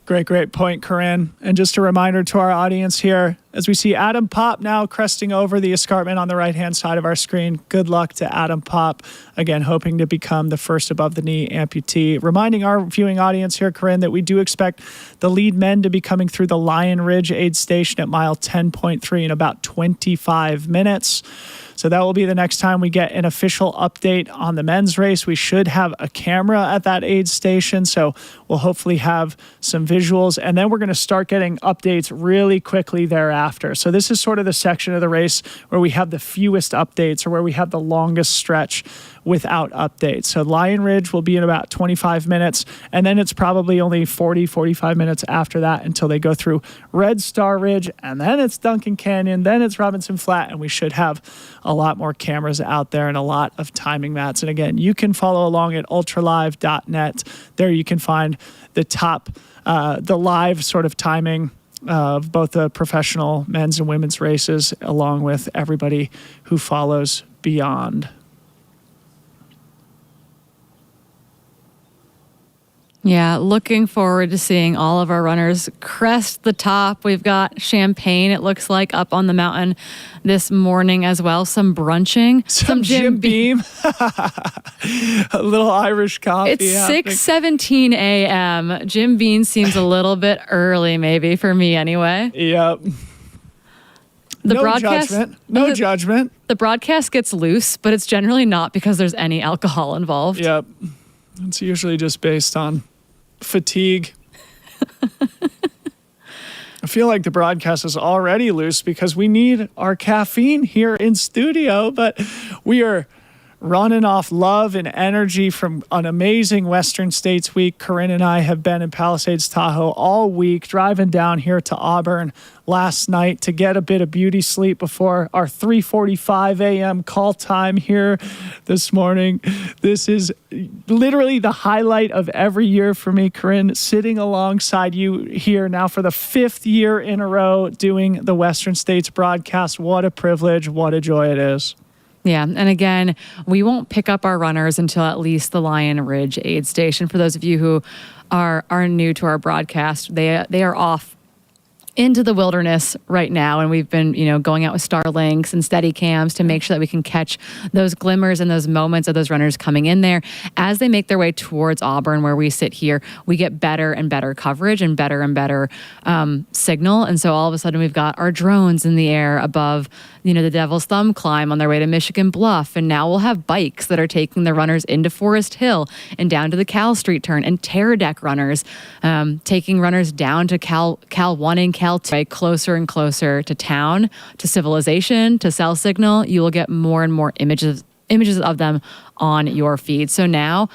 Great point, Corinne. And just a reminder to our audience here, as we see Adam Popp now cresting over the escarpment on the right-hand side of our screen. Good luck to Adam Popp, again, hoping to become the first above-the-knee amputee. Reminding our viewing audience here, Corinne, that we do expect the lead men to be coming through the Lion Ridge aid station at mile 10.3 in about 25 minutes. So that will be the next time we get an official update on the men's race. We should have a camera at that aid station, so we'll hopefully have some visuals. And then we're going to start getting updates really quickly thereafter. So this is sort of the section of the race where we have the fewest updates or where we have the longest stretch without updates. So Lion Ridge will be in about 25 minutes, and then it's probably only 45 minutes after that until they go through Red Star Ridge, and then it's Duncan Canyon, then it's Robinson Flat, and we should have a lot more cameras out there and a lot of timing mats. And again, you can follow along at ultralive.net. There you can find the live sort of timing of both the professional men's and women's races, along with everybody who follows beyond. Yeah, looking forward to seeing all of our runners crest the top. We've got champagne, it looks like, up on the mountain this morning as well. Some brunching. Some Jim Beam. A little Irish coffee. It's 6:17 a.m. Jim Beam seems a little bit early, maybe, for me anyway. Yep. No judgment. The broadcast gets loose, but it's generally not because there's any alcohol involved. Yep. It's usually just based on fatigue. I feel like the broadcast is already loose because we need our caffeine here in studio, but we are running off love and energy from an amazing Western States week. Corinne and I have been in Palisades, Tahoe all week, driving down here to Auburn last night to get a bit of beauty sleep before our 3:45 a.m. call time here this morning. This is literally the highlight of every year for me, Corinne, sitting alongside you here now for the 5th year in a row doing the Western States broadcast. What a privilege, what a joy it is. Yeah, and again, we won't pick up our runners until at least the Lion Ridge aid station. For those of you who are new to our broadcast, they are off into the wilderness right now, and we've been going out with Starlinks and Steadicams to make sure that we can catch those glimmers and those moments of those runners coming in there as they make their way towards Auburn, where we sit here. We get better and better coverage and better signal, and so all of a sudden we've got our drones in the air above the Devil's Thumb climb on their way to Michigan Bluff, and now we'll have bikes that are taking the runners into Forest Hill and down to the Cal Street turn, and Terra Deck runners taking runners down to Cal 1 and Cal 2, closer and closer to town, to civilization, to cell signal. You will get more and more images of them on your feed. So now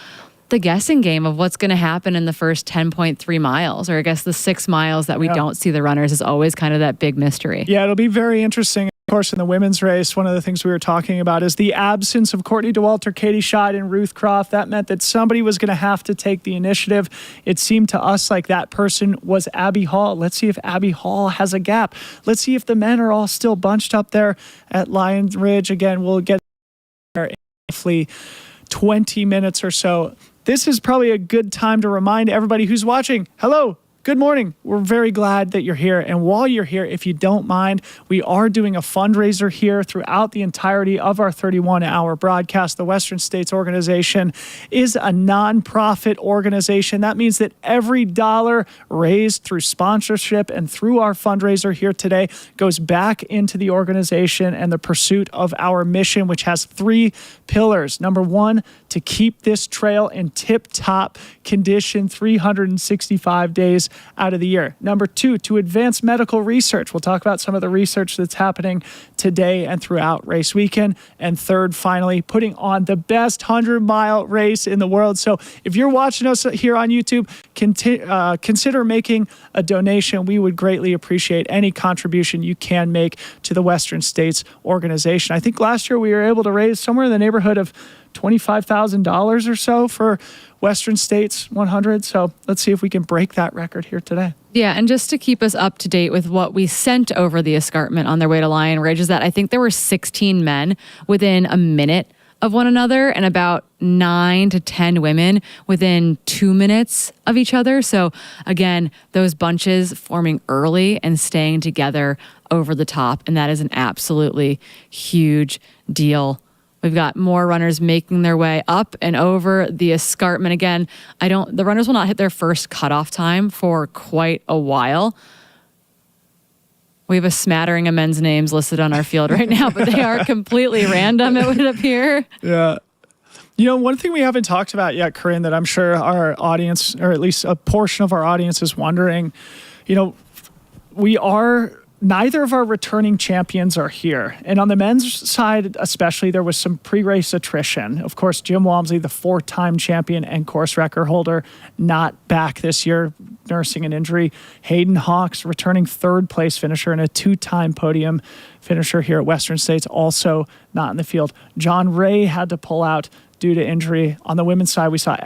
the guessing game of what's going to happen in the first 10.3 miles, or I guess the 6 miles that we don't see the runners, is always kind of that big mystery. Yeah, it'll be very interesting. Of course, in the women's race, one of the things we were talking about is the absence of Courtney Dauwalter, Katie Schott, and Ruth Croft. That meant that somebody was going to have to take the initiative. It seemed to us like that person was Abby Hall. Let's see if Abby Hall has a gap. Let's see if the men are all still bunched up there at Lion Ridge. Again, we'll get there in roughly 20 minutes or so. This is probably a good time to remind everybody who's watching, hello, good morning. We're very glad that you're here. And while you're here, if you don't mind, we are doing a fundraiser here throughout the entirety of our 31-hour broadcast. The Western States Organization is a nonprofit organization. That means that every dollar raised through sponsorship and through our fundraiser here today goes back into the organization and the pursuit of our mission, which has 3 pillars. Number 1, to keep this trail in tip-top condition 365 days out of the year. Number 2, to advance medical research. We'll talk about some of the research that's happening today and throughout race weekend. And third, finally, putting on the best 100-mile race in the world. So if you're watching us here on YouTube, consider making a donation. We would greatly appreciate any contribution you can make to the Western States Organization. I think last year we were able to raise somewhere in the neighborhood of $25,000 or so for Western States 100. So let's see if we can break that record here today. Yeah, and just to keep us up to date with what we sent over the escarpment on their way to Lion Ridge is that I think there were 16 men within a minute of one another and about 9 to 10 women within 2 minutes of each other. So again, those bunches forming early and staying together over the top. And that is an absolutely huge deal. We've got more runners making their way up and over the escarpment. Again, the runners will not hit their first cutoff time for quite a while. We have a smattering of men's names listed on our field right now, but they are completely random, it would appear. Yeah. You know, one thing we haven't talked about yet, Corinne, that I'm sure our audience, or at least a portion of our audience, is wondering, neither of our returning champions are here. And on the men's side, especially, there was some pre-race attrition. Of course, Jim Walmsley, the 4-time champion and course record holder, not back this year, nursing an injury. Hayden Hawks, returning 3rd place finisher and a 2-time podium finisher here at Western States, also not in the field. John Ray had to pull out due to injury. On the women's side, we saw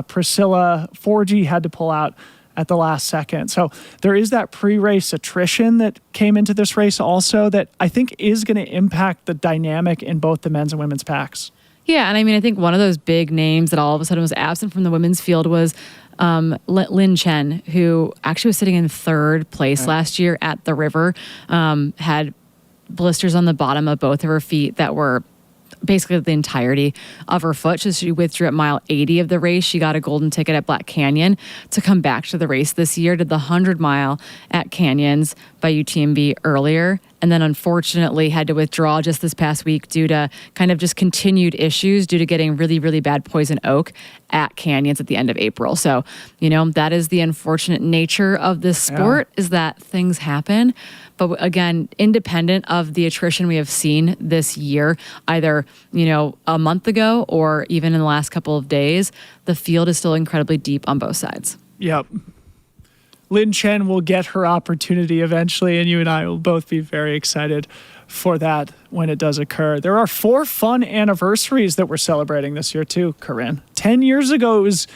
Priscilla Forgy had to pull out at the last second. So there is that pre-race attrition that came into this race also that I think is going to impact the dynamic in both the men's and women's packs. Yeah, and I think one of those big names that all of a sudden was absent from the women's field was Lin Chen, who actually was sitting in 3rd place last year at the river, had blisters on the bottom of both of her feet that were basically the entirety of her foot. So she withdrew at mile 80 of the race. She got a golden ticket at Black Canyon to come back to the race this year, did the 100-mile at Canyons by UTMB earlier, and then unfortunately had to withdraw just this past week due to kind of just continued issues due to getting really, really bad poison oak at Canyons at the end of April. So, that is the unfortunate nature of this sport, is that things happen. But again, independent of the attrition we have seen this year, either, a month ago or even in the last couple of days, the field is still incredibly deep on both sides. Yep. Lin Chen will get her opportunity eventually, and you and I will both be very excited for that when it does occur. There are 4 fun anniversaries that we're celebrating this year too, Corinne. 10 years ago, it was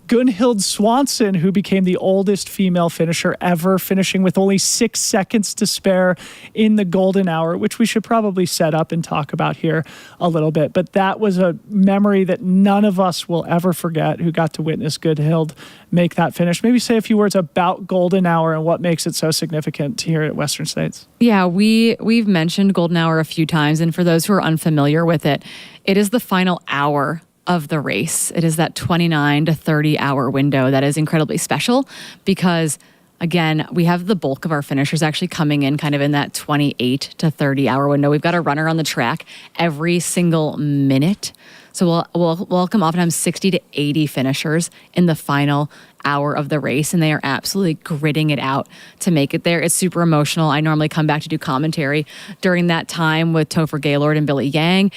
Gunhild Swanson, who became the oldest female finisher ever, finishing with only 6 seconds to spare in the golden hour, which we should probably set up and talk about here a little bit. But that was a memory that none of us will ever forget who got to witness Gunhild make that finish. Maybe say a few words about golden hour and what makes it so significant here at Western States. Yeah, we've mentioned golden hour a few times, and for those who are unfamiliar with it, it is the final hour of the race. It is that 29 to 30 hour window that is incredibly special because, again, we have the bulk of our finishers actually coming in kind of in that 28 to 30 hour window. We've got a runner on the track every single minute. So we'll welcome oftentimes 60 to 80 finishers in the final hour of the race, and they are absolutely gritting it out to make it there. It's super emotional. I normally come back to do commentary during that time with Topher Gaylord and Billy Yang.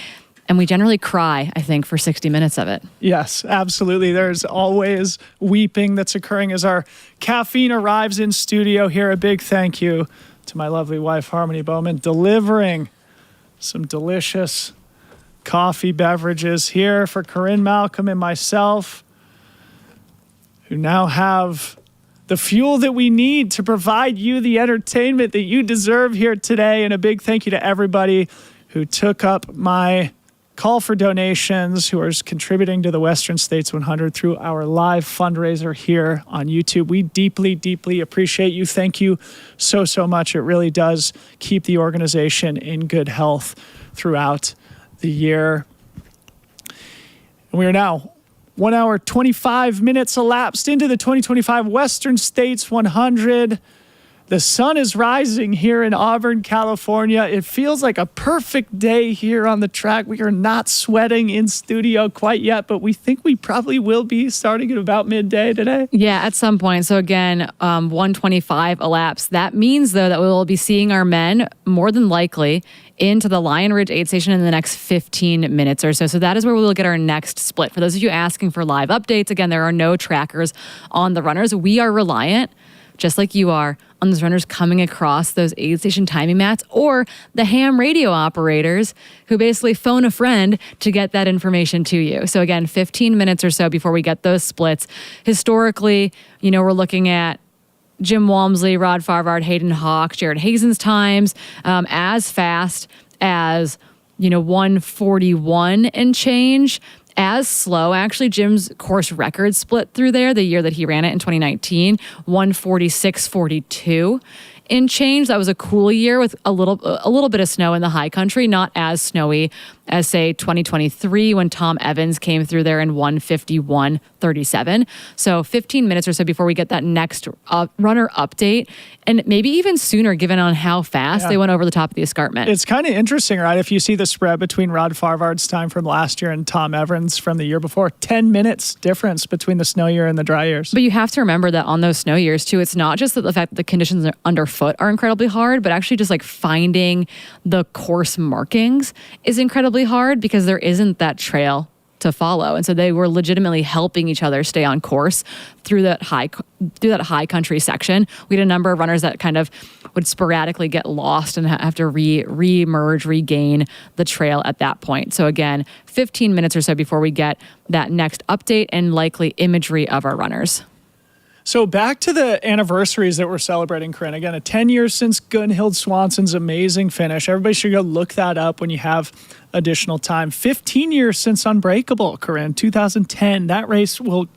And we generally cry, I think, for 60 minutes of it. Yes, absolutely. There's always weeping that's occurring as our caffeine arrives in studio here. A big thank you to my lovely wife, Harmony Bowman, delivering some delicious coffee beverages here for Corinne, Malcolm, and myself, who now have the fuel that we need to provide you the entertainment that you deserve here today. And a big thank you to everybody who took up my call for donations, who are contributing to the Western States 100 through our live fundraiser here on YouTube. We deeply, deeply appreciate you. Thank you so, so much. It really does keep the organization in good health throughout the year. And we are now 1 hour, 25 minutes elapsed into the 2025 Western States 100. The sun is rising here in Auburn, California. It feels like a perfect day here on the track. We are not sweating in studio quite yet, but we think we probably will be starting at about midday today. Yeah, at some point. So again, 125 elapsed. That means, though, that we will be seeing our men more than likely into the Lion Ridge aid station in the next 15 minutes or so. So that is where we will get our next split. For those of you asking for live updates, again, there are no trackers on the runners. We are reliant, just like you are, on those runners coming across those aid station timing mats or the ham radio operators who basically phone a friend to get that information to you. So again, 15 minutes or so before we get those splits. Historically, we're looking at Jim Walmsley, Rod Farvard, Hayden Hawk, Jared Hazen's times as fast as 141 and change. As slow, actually, Jim's course record split through there the year that he ran it in 2019, 146.42 in change. That was a cool year with a little bit of snow in the high country, not as snowy as, say, 2023 when Tom Evans came through there in 151.37. So 15 minutes or so before we get that next runner update, and maybe even sooner given on how fast they went over the top of the escarpment. It's kind of interesting, right? If you see the spread between Rod Farvard's time from last year and Tom Evans from the year before, 10 minutes difference between the snow year and the dry years. But you have to remember that on those snow years, too, it's not just that the fact that the conditions underfoot are incredibly hard, but actually just like finding the course markings is incredibly hard because there isn't that trail to follow. And so they were legitimately helping each other stay on course through that high country section. We had a number of runners that kind of would sporadically get lost and have to re-emerge, regain the trail at that point. So again, 15 minutes or so before we get that next update and likely imagery of our runners. So back to the anniversaries that we're celebrating, Corinne. Again, 10 years since Gunhild Swanson's amazing finish. Everybody should go look that up when you have additional time. 15 years since Unbreakable, Corinne, 2010. That race will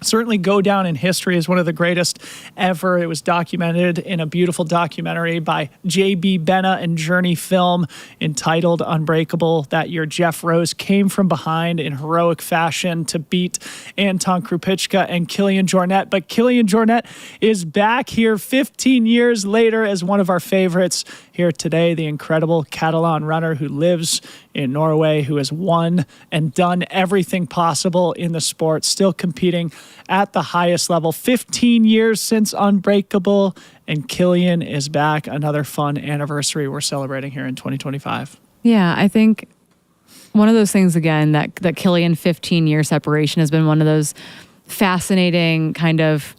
certainly go down in history as one of the greatest ever. It was documented in a beautiful documentary by J.B. Benna and Journey Film entitled Unbreakable. That year, Jeff Rose came from behind in heroic fashion to beat Anton Krupicka and Kilian Jornet. But Kilian Jornet is back here 15 years later as one of our favorites here today, the incredible Catalan runner who lives in Norway, who has won and done everything possible in the sport, still competing at the highest level. 15 years since Unbreakable, and Kilian is back. Another fun anniversary we're celebrating here in 2025. Yeah, I think one of those things, again, that Kilian 15-year separation has been one of those fascinating kind of,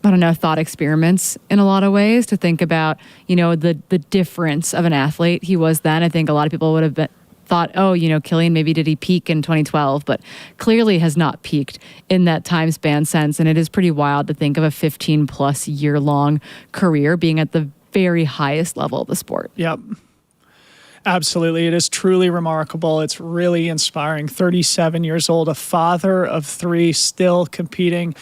thought experiments in a lot of ways to think about, the difference of an athlete he was then. I think a lot of people would have thought, Kilian, maybe did he peak in 2012, but clearly has not peaked in that time span since. And it is pretty wild to think of a 15-plus year-long career being at the very highest level of the sport. Yep. Absolutely. It is truly remarkable. It's really inspiring. 37 years old, a father of three, still competing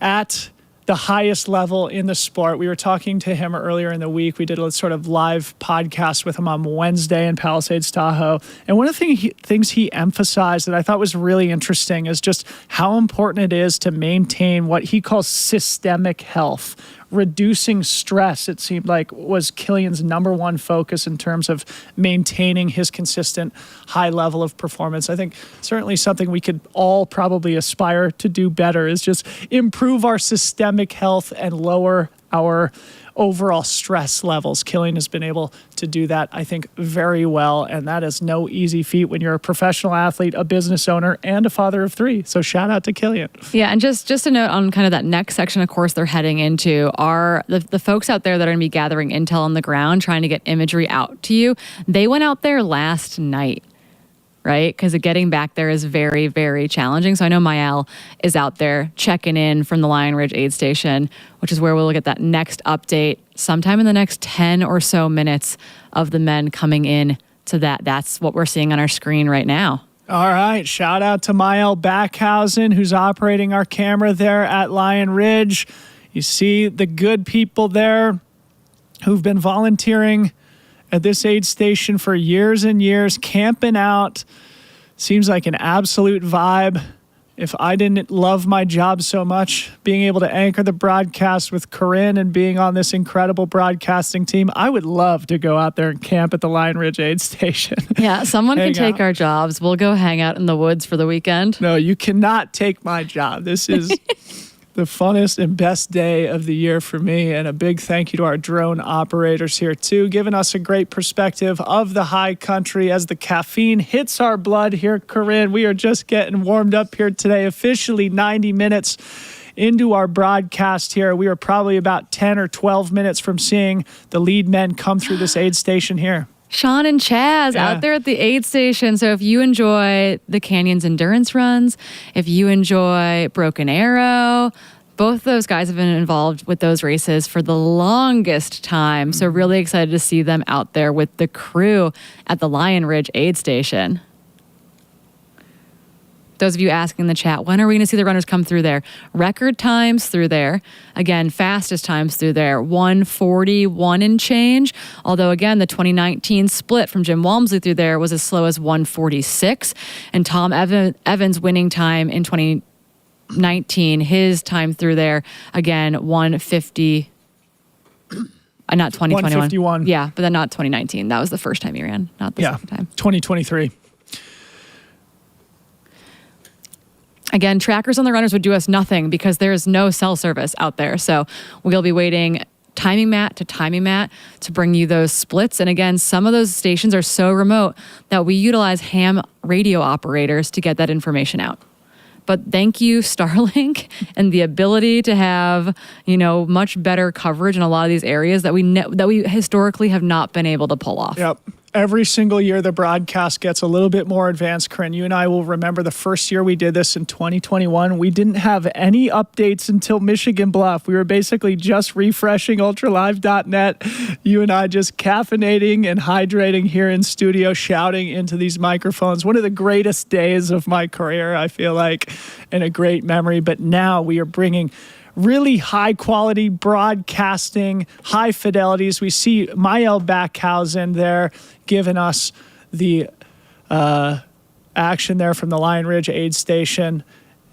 at the highest level in the sport. We were talking to him earlier in the week. We did a sort of live podcast with him on Wednesday in Palisades, Tahoe. And one of the things he emphasized that I thought was really interesting is just how important it is to maintain what he calls systemic health. Reducing stress, it seemed like, was Kilian's number one focus in terms of maintaining his consistent high level of performance. I think certainly something we could all probably aspire to do better is just improve our systemic health and lower our overall stress levels. Killian has been able to do that, I think, very well. And that is no easy feat when you're a professional athlete, a business owner, and a father of 3. So shout out to Killian. Yeah, and just a note on kind of that next section, of course, they're heading into are the folks out there that are going to be gathering intel on the ground, trying to get imagery out to you. They went out there last night, right? Because getting back there is very, very challenging. So I know Mael is out there checking in from the Lion Ridge aid station, which is where we'll get that next update sometime in the next 10 or so minutes of the men coming in to that. That's what we're seeing on our screen right now. All right. Shout out to Mael Backhausen, who's operating our camera there at Lion Ridge. You see the good people there who've been volunteering at this aid station for years and years, camping out. Seems like an absolute vibe. If I didn't love my job so much, being able to anchor the broadcast with Corinne and being on this incredible broadcasting team, I would love to go out there and camp at the Lion Ridge aid station. Yeah, someone can take our jobs. We'll go hang out in the woods for the weekend. No, you cannot take my job. This is the funnest and best day of the year for me. And a big thank you to our drone operators here too, giving us a great perspective of the high country as the caffeine hits our blood here. Corinne, we are just getting warmed up here today, officially 90 minutes into our broadcast here. We are probably about 10 or 12 minutes from seeing the lead men come through this aid station here. Sean and Chaz out there at the aid station. So if you enjoy the Canyons endurance runs, if you enjoy Broken Arrow, both those guys have been involved with those races for the longest time. So really excited to see them out there with the crew at the Lion Ridge aid station. Those of you asking in the chat, when are we going to see the runners come through there? Record times through there. Again, fastest times through there, 1:41 and change. Although, again, the 2019 split from Jim Walmsley through there was as slow as 1:46. And Tom Evans' winning time in 2019, his time through there, again, 1:50. Not 2021. 1:51. Yeah, but then not 2019. That was the first time he ran, not the second time. 2023. Again, trackers on the runners would do us nothing because there's no cell service out there. So we'll be waiting timing mat to bring you those splits. And again, some of those stations are so remote that we utilize ham radio operators to get that information out. But thank you, Starlink, and the ability to have, much better coverage in a lot of these areas that we historically have not been able to pull off. Yep. Every single year, the broadcast gets a little bit more advanced. Corinne, you and I will remember the first year we did this in 2021. We didn't have any updates until Michigan Bluff. We were basically just refreshing ultralive.net. You and I just caffeinating and hydrating here in studio, shouting into these microphones. One of the greatest days of my career, I feel like, and a great memory. But now we are bringing really high quality broadcasting, high fidelities. We see Mael Backhausen there giving us the action there from the Lion Ridge aid station.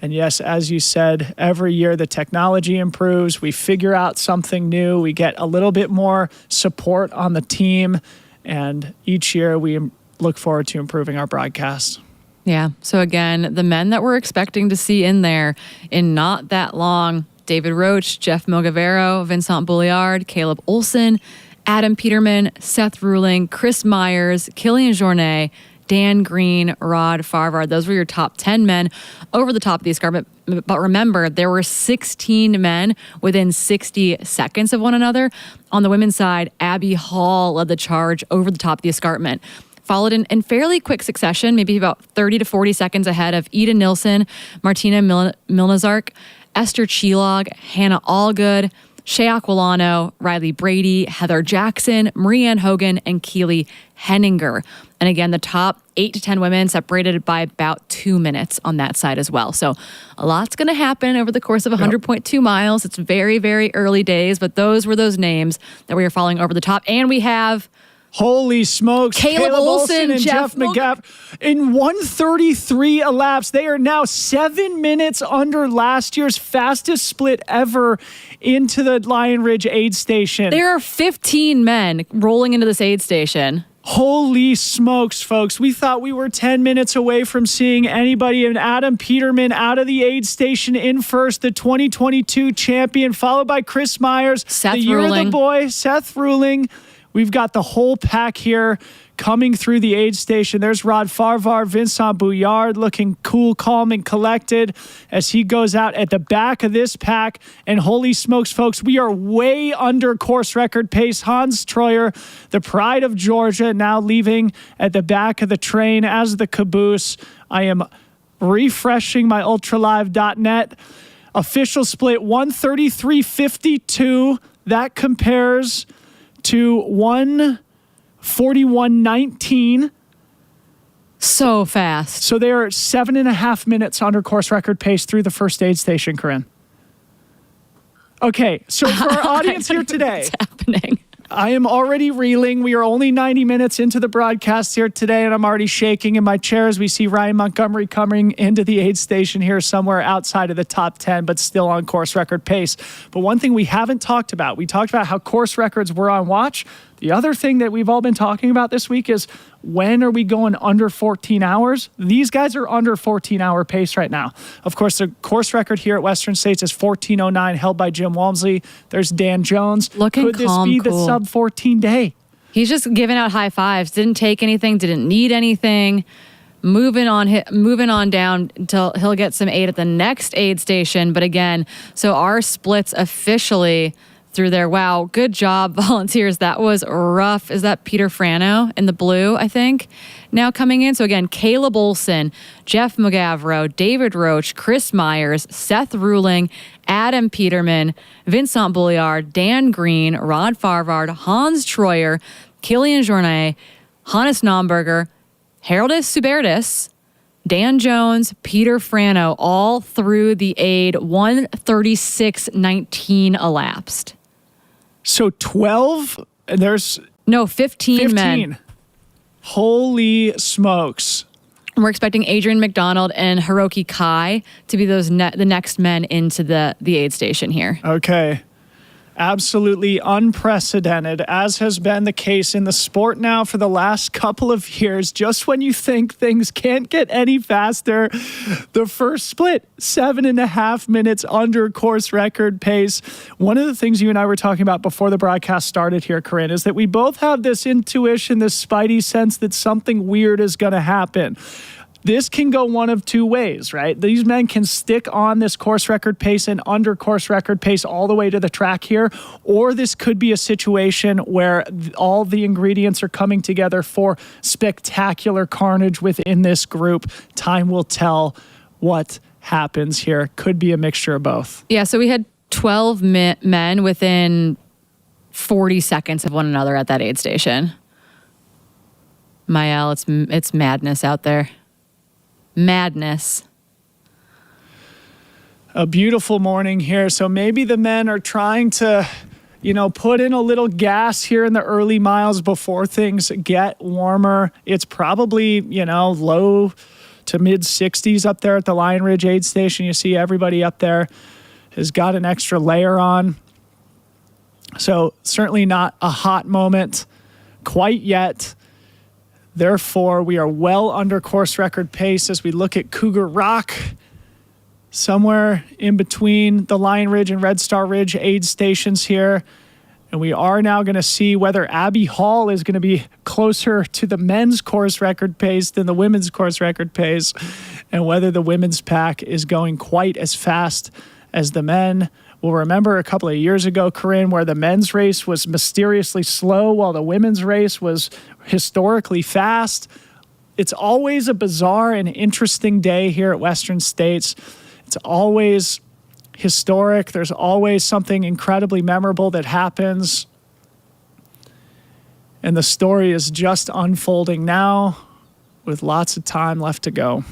And yes, as you said, every year the technology improves. We figure out something new. We get a little bit more support on the team. And each year we look forward to improving our broadcast. Yeah. So again, the men that we're expecting to see in there in not that long: David Roach, Jeff Mogavero, Vincent Bouliard, Caleb Olson, Adam Peterman, Seth Ruling, Chris Myers, Killian Jornet, Dan Green, Rod Farvard. Those were your top 10 men over the top of the escarpment. But remember, there were 16 men within 60 seconds of one another. On the women's side, Abby Hall led the charge over the top of the escarpment. Followed in fairly quick succession, maybe about 30 to 40 seconds ahead of Eda Nilsson, Martina Milnazark, Esther Chilog, Hannah Allgood, Shea Aquilano, Riley Brady, Heather Jackson, Marianne Hogan, and Keely Henninger. And again, the top 8 to 10 women separated by about 2 minutes on that side as well. So a lot's going to happen over the course of 100.2 miles. It's very, very early days, but those were those names that we are following over the top. And we have... Holy smokes. Caleb Olson and Jeff McGaff in 1:33 elapsed. They are now 7 minutes under last year's fastest split ever into the Lion Ridge aid station. There are 15 men rolling into this aid station. Holy smokes, folks. We thought we were 10 minutes away from seeing anybody. And Adam Peterman out of the aid station in first, the 2022 champion, followed by Chris Myers. Seth the year Ruling. of the boy, Seth Ruling. We've got the whole pack here coming through the aid station. There's Rod Farvar, Vincent Bouillard looking cool, calm, and collected as he goes out at the back of this pack. And holy smokes, folks, we are way under course record pace. Hans Troyer, the pride of Georgia, now leaving at the back of the train as the caboose. I am refreshing my ultralive.net. Official split 133.52. That compares to 141.19. So fast. So they are 7.5 minutes under course record pace through the first aid station, Corinne. Okay, so for our audience here today, What's happening? I am already reeling. We are only 90 minutes into the broadcast here today, and I'm already shaking in my chair as we see Ryan Montgomery coming into the aid station here somewhere outside of the top 10, but still on course record pace. But one thing we haven't talked about, we talked about how course records were on watch. The other thing that we've all been talking about this week is when are we going under 14 hours? These guys are under 14-hour pace right now. Of course, the course record here at Western States is 14:09, held by Jim Walmsley. There's Dan Jones. Looking Could this calm, be the cool. sub-14 day? He's just giving out high fives. Didn't take anything. Didn't need anything. Moving on down until he'll get some aid at the next aid station. But again, so our splits officially through there. Wow, good job, volunteers. That was rough. Is that Peter Frano in the blue, I think, now coming in? So again, Caleb Olson, Jeff McGavro, David Roach, Chris Myers, Seth Ruling, Adam Peterman, Vincent Bouillard, Dan Green, Rod Farvard, Hans Troyer, Killian Journet, Hannes Nomberger, Haroldis Subertis, Dan Jones, Peter Frano, all through the aid. 136.19 elapsed. So 12, and there's 15 men. Holy smokes. We're expecting Adrian McDonald and Hiroki Kai to be those the next men into the aid station here. Okay. Absolutely unprecedented, as has been the case in the sport now for the last couple of years. Just when you think things can't get any faster, the first split, 7.5 minutes under course record pace. One of the things you and I were talking about before the broadcast started here, Corinne, is that we both have this intuition, this spidey sense that something weird is going to happen. This can go one of two ways, right? These men can stick on this course record pace and under course record pace all the way to the track here, or this could be a situation where all the ingredients are coming together for spectacular carnage within this group. Time will tell what happens here. Could be a mixture of both. Yeah, so we had 12 men within 40 seconds of one another at that aid station. Mael, it's madness out there. Madness. A beautiful morning here. So maybe the men are trying to, put in a little gas here in the early miles before things get warmer. It's probably, low to mid 60s up there at the Lion Ridge aid station. You see everybody up there has got an extra layer on. So certainly not a hot moment quite yet. Therefore, we are well under course record pace as we look at Cougar Rock, somewhere in between the Lion Ridge and Red Star Ridge aid stations here. And we are now going to see whether Abbey Hall is going to be closer to the men's course record pace than the women's course record pace, and whether the women's pack is going quite as fast as the men. We'll remember a couple of years ago, Corinne, where the men's race was mysteriously slow while the women's race was historically fast. It's always a bizarre and interesting day here at Western States. It's always historic. There's always something incredibly memorable that happens. And the story is just unfolding now with lots of time left to go.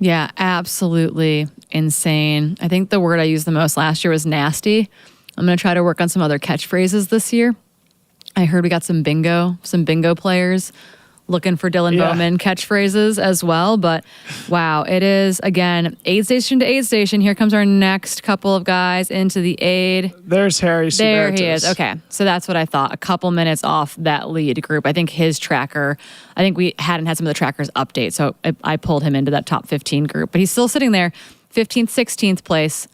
Yeah, absolutely insane. I think the word I used the most last year was nasty. I'm going to try to work on some other catchphrases this year. I heard we got some bingo players looking for Dylan Yeah. Bowman catchphrases as well. But wow, it is, again, aid station to aid station. Here comes our next couple of guys into the aid. There's Harry There Subertus. he is. Okay. So that's what I thought. A couple minutes off that lead group. I think his tracker, I think we hadn't had some of the trackers update. So I pulled him into that top 15 group. But he's still sitting there, 15th, 16th place.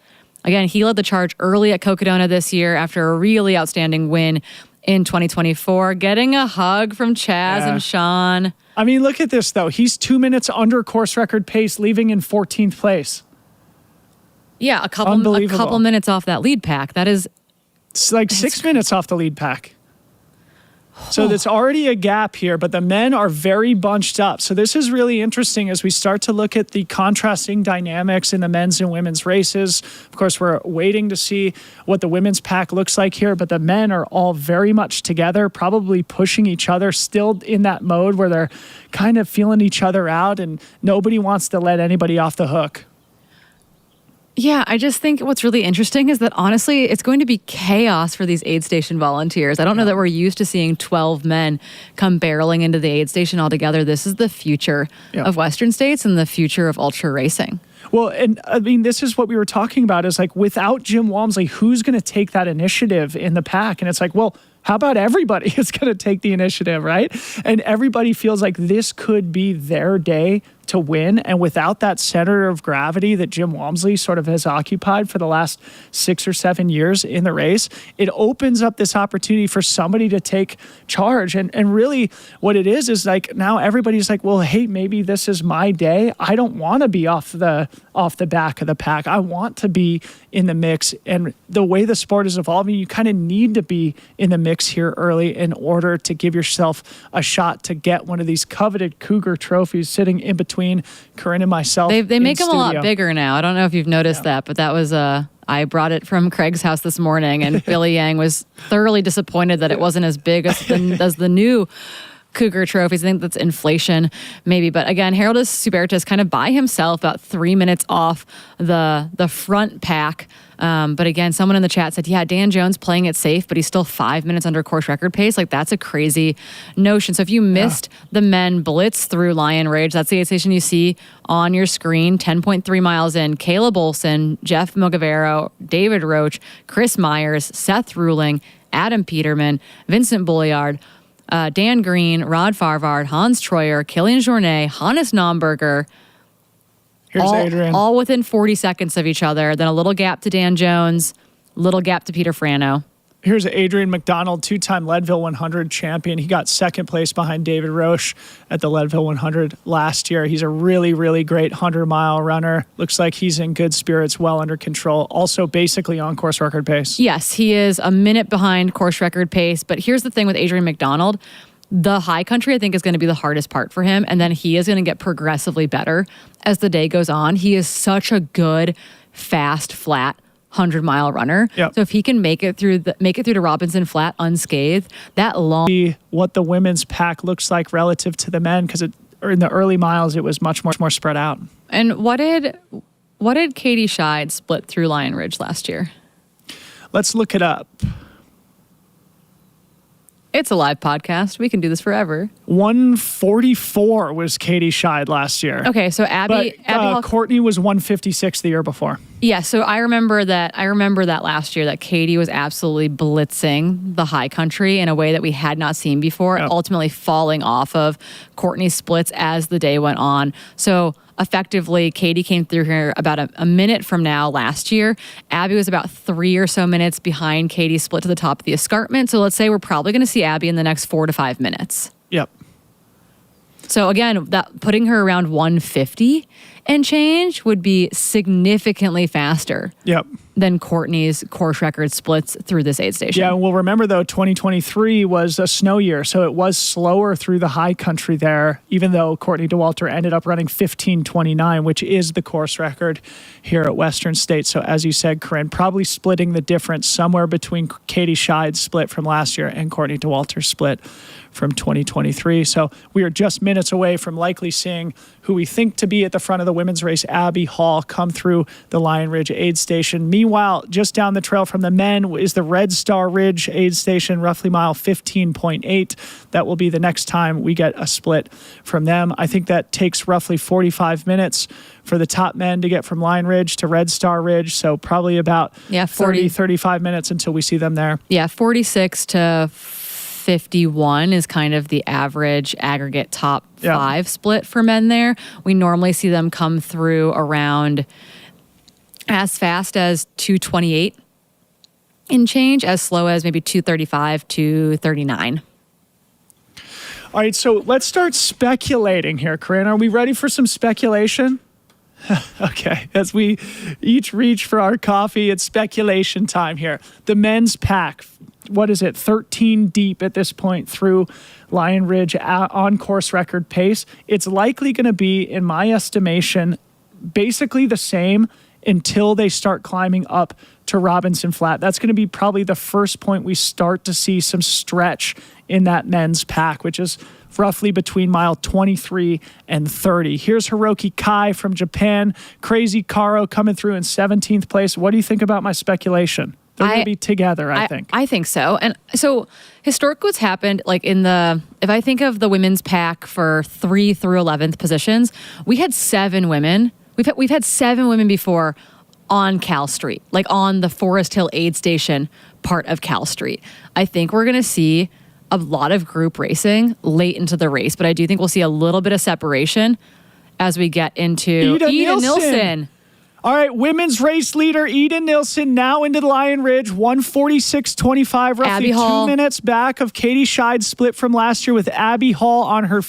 Again, he led the charge early at Cocodona this year after a really outstanding win in 2024. Getting a hug from Chaz and Sean. I mean, look at this, though. He's 2 minutes under course record pace, leaving in 14th place. Yeah, a couple Unbelievable. minutes off that lead pack. That is It's like 6 minutes off the lead pack. So there's already a gap here, but the men are very bunched up. So this is really interesting as we start to look at the contrasting dynamics in the men's and women's races. Of course, we're waiting to see what the women's pack looks like here, but the men are all very much together, probably pushing each other, still in that mode where they're kind of feeling each other out and nobody wants to let anybody off the hook. Yeah, I just think what's really interesting is that honestly, it's going to be chaos for these aid station volunteers. I don't know that we're used to seeing 12 men come barreling into the aid station altogether. This is the future of Western states and the future of ultra racing. Well, and I mean, this is what we were talking about is like without Jim Walmsley, who's going to take that initiative in the pack? And it's like, well, how about everybody is going to take the initiative, right? And everybody feels like this could be their day to win. And without that center of gravity that Jim Walmsley sort of has occupied for the last 6 or 7 years in the race, it opens up this opportunity for somebody to take charge. And really what it is like now everybody's like, well, hey, maybe this is my day. I don't want to be off the back of the pack. I want to be in the mix. And the way the sport is evolving, you kind of need to be in the mix here early in order to give yourself a shot to get one of these coveted Cougar trophies sitting in between Corinne and myself. They make them a lot studio. bigger now. I don't know if you've noticed that, but that was I brought it from Craig's house this morning, and Billy Yang was thoroughly disappointed that it wasn't as big as the new Cougar trophies. I think that's inflation, maybe. But again, Harold Subertus kind of by himself, about 3 minutes off the front pack. But again, someone in the chat said, yeah, Dan Jones playing it safe, but he's still 5 minutes under course record pace. Like, that's a crazy notion. So if you missed the men blitz through Lion Ridge, that's the aid station you see on your screen, 10.3 miles in. Caleb Olson, Jeff Mogavero, David Roach, Chris Myers, Seth Ruling, Adam Peterman, Vincent Bulliard, Dan Green, Rod Farvard, Hans Troyer, Killian Jornet, Hannes Nomberger, Here's Adrian. all within 40 seconds of each other. Then a little gap to Dan Jones, little gap to Peter Frano. Here's Adrian McDonald, two-time Leadville 100 champion. He got second place behind David Roche at the Leadville 100 last year. He's a really, really great 100-mile runner. Looks like he's in good spirits, well under control. Also basically on course record pace. Yes, he is a minute behind course record pace. But here's the thing with Adrian McDonald. The high country, I think, is going to be the hardest part for him. And then he is going to get progressively better as the day goes on. He is such a good, fast, flat 100-mile runner. Yep. So if he can make it through to Robinson Flat unscathed, that long. What the women's pack looks like relative to the men, because in the early miles, it was much more spread out. And what did Katie Scheid split through Lion Ridge last year? Let's look it up. It's a live podcast. We can do this forever. 144 was Katie Scheid last year. Okay, so Abby Courtney was 156 the year before. Yeah, so I remember that last year that Katie was absolutely blitzing the high country in a way that we had not seen before, ultimately falling off of Courtney's splits as the day went on. So effectively, Katie came through here about a minute from now last year. Abby was about 3 or so minutes behind Katie's split to the top of the escarpment. So let's say we're probably going to see Abby in the next 4 to 5 minutes. Yep. So again, that putting her around 150 and change would be significantly faster than Courtney's course record splits through this aid station. Yeah, well, remember, though, 2023 was a snow year, so it was slower through the high country there, even though Courtney Dauwalter ended up running 15:29, which is the course record here at Western State. So as you said, Corinne, probably splitting the difference somewhere between Katie Scheid's split from last year and Courtney Dauwalter's split from 2023. So we are just minutes away from likely seeing who we think to be at the front of the women's race, Abby Hall, come through the Lion Ridge aid station. Meanwhile, just down the trail from the men is the Red Star Ridge aid station, roughly mile 15.8. That will be the next time we get a split from them. I think that takes roughly 45 minutes for the top men to get from Lion Ridge to Red Star Ridge. So probably about 35 minutes until we see them there. Yeah, 46 to 51 is kind of the average aggregate top 5 split for men there. We normally see them come through around as fast as 228 in change, as slow as maybe 235 to 39. All right, so let's start speculating here, Corinne. Are we ready for some speculation? Okay, as we each reach for our coffee, it's speculation time here. The men's pack, what is it, 13 deep at this point through Lion Ridge on course record pace. It's likely going to be, in my estimation, basically the same until they start climbing up to Robinson Flat. That's going to be probably the first point we start to see some stretch in that men's pack, which is roughly between mile 23 and 30. Here's Hiroki Kai from Japan. Crazy Karo coming through in 17th place. What do you think about my speculation? They're going to be together, I think. I think so. And so historically what's happened, like if I think of the women's pack for 3 through 11th positions, we had 7 women. We've had 7 women before on Cal Street, like on the Forest Hill aid station part of Cal Street. I think we're going to see a lot of group racing late into the race, but I do think we'll see a little bit of separation as we get into Ida Nilsson. All right, women's race leader Ida Nilsson now into the Lion Ridge, 146.25, roughly Abby Hall. 2 minutes back of Katie Scheid, split from last year with Abby Hall on her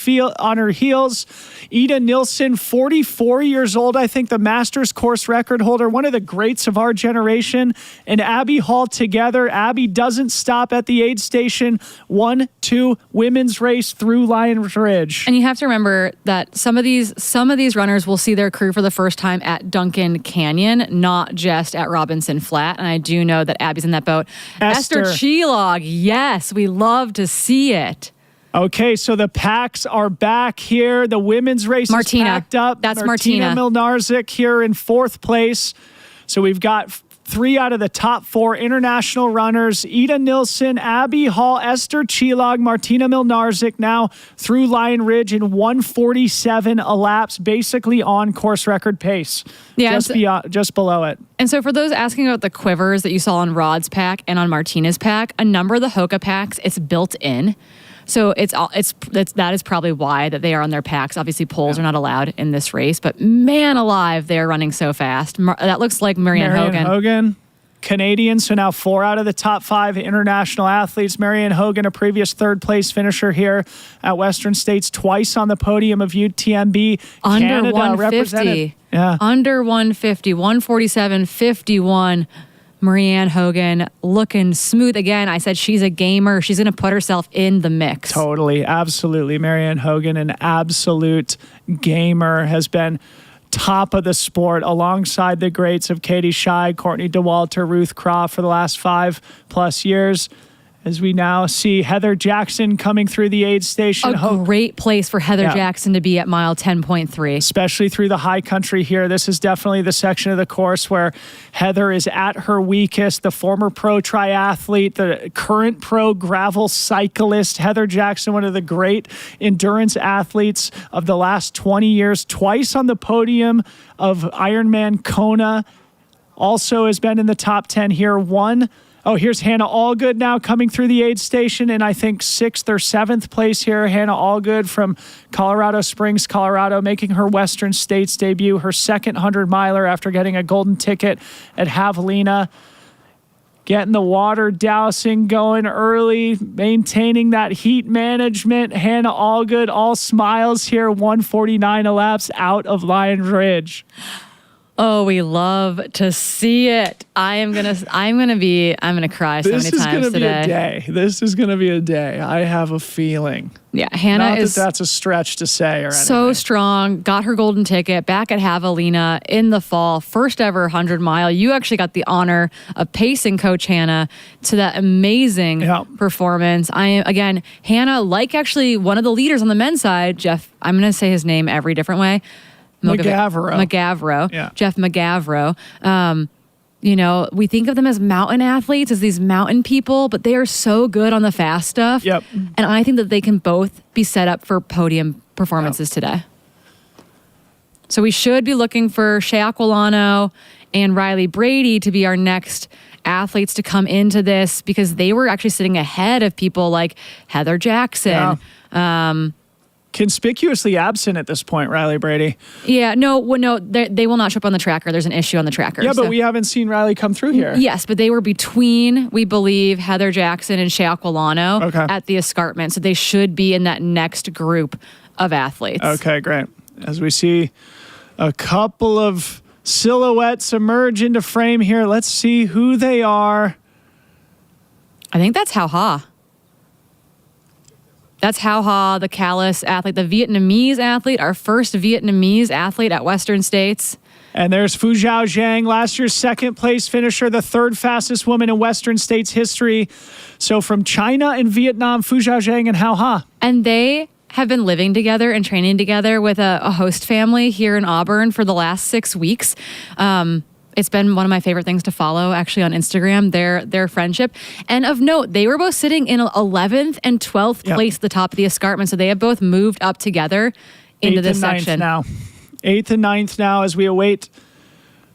heels. Ida Nilsson, 44 years old, I think the Masters course record holder, one of the greats of our generation, and Abby Hall together. Abby doesn't stop at the aid station. 1-2 women's race through Lion Ridge. And you have to remember that some of these runners will see their crew for the first time at Duncan Canyon, not just at Robinson Flat. And I do know that Abby's in that boat. Esther Chilog, yes, we love to see it. Okay, so the packs are back here. The women's race is packed up. That's Martina Milnarczyk here in 4th place. So we've got 3 out of the top 4 international runners. Ida Nilsson, Abby Hall, Esther Chilog, Martina Milnarczyk now through Lion Ridge in 147 elapsed, basically on course record pace. Yeah, just below it. And so for those asking about the quivers that you saw on Rod's pack and on Martina's pack, a number of the Hoka packs, it's built in. So that is probably why that they are on their packs. Obviously, poles are not allowed in this race, but man alive, they are running so fast. That looks like Marianne Hogan. Canadian, so now 4 out of the top 5 international athletes. Marianne Hogan, a previous 3rd place finisher here at Western States, twice on the podium of UTMB. Under Canada 150. Under 150, 147.51. Marianne Hogan looking smooth again. I said she's a gamer. She's going to put herself in the mix. Totally. Absolutely. Marianne Hogan, an absolute gamer, has been top of the sport alongside the greats of Katie Scheid, Courtney DeWalter, Ruth Croft for the last 5+ years. As we now see Heather Jackson coming through the aid station. A great place for Heather Jackson to be at mile 10.3. Especially through the high country here. This is definitely the section of the course where Heather is at her weakest. The former pro triathlete, the current pro gravel cyclist, Heather Jackson, one of the great endurance athletes of the last 20 years, twice on the podium of Ironman Kona. Also has been in the top 10 here. Here's Hannah Allgood now coming through the aid station in, I think, 6th or 7th place here. Hannah Allgood from Colorado Springs, Colorado, making her Western States debut, her second 100-miler after getting a golden ticket at Javelina. Getting the water dousing going early, maintaining that heat management. Hannah Allgood, all smiles here, 149 elapsed out of Lion Ridge. Oh, we love to see it. I'm gonna cry so many times today. This is gonna be a day. I have a feeling. Yeah, Hannah Not that's a stretch to say or anything. So strong. Got her golden ticket back at Javelina in the fall. First ever 100-mile. You actually got the honor of pacing Coach Hannah to that amazing performance. Hannah, like actually one of the leaders on the men's side, Jeff, I'm gonna say his name every different way. McGavro. Yeah. Jeff McGavro. You know, we think of them as mountain athletes, as these mountain people, but they are so good on the fast stuff. Yep. And I think that they can both be set up for podium performances today. So we should be looking for Shea Aquilano and Riley Brady to be our next athletes to come into this, because they were actually sitting ahead of people like Heather Jackson. Yeah. Conspicuously absent at this point, Riley Brady. Yeah, no, they will not show up on the tracker. There's an issue on the tracker. Yeah, but we haven't seen Riley come through here. Yes, but they were between, we believe, Heather Jackson and Shea Aquilano at the escarpment. So they should be in that next group of athletes. Okay, great. As we see a couple of silhouettes emerge into frame here, let's see who they are. I think that's Hao Ha. That's Hao Ha, the Calais athlete, the Vietnamese athlete, our first Vietnamese athlete at Western States. And there's Fu Zhao Zhang, last year's second place finisher, the third fastest woman in Western States history. So from China and Vietnam, Fu Zhao Zhang and Hao Ha. And they have been living together and training together with a host family here in Auburn for the last 6 weeks. It's been one of my favorite things to follow, actually, on Instagram, their friendship. And of note, they were both sitting in 11th and 12th place at the top of the escarpment. So they have both moved up together into this section. 8th and 9th now as we await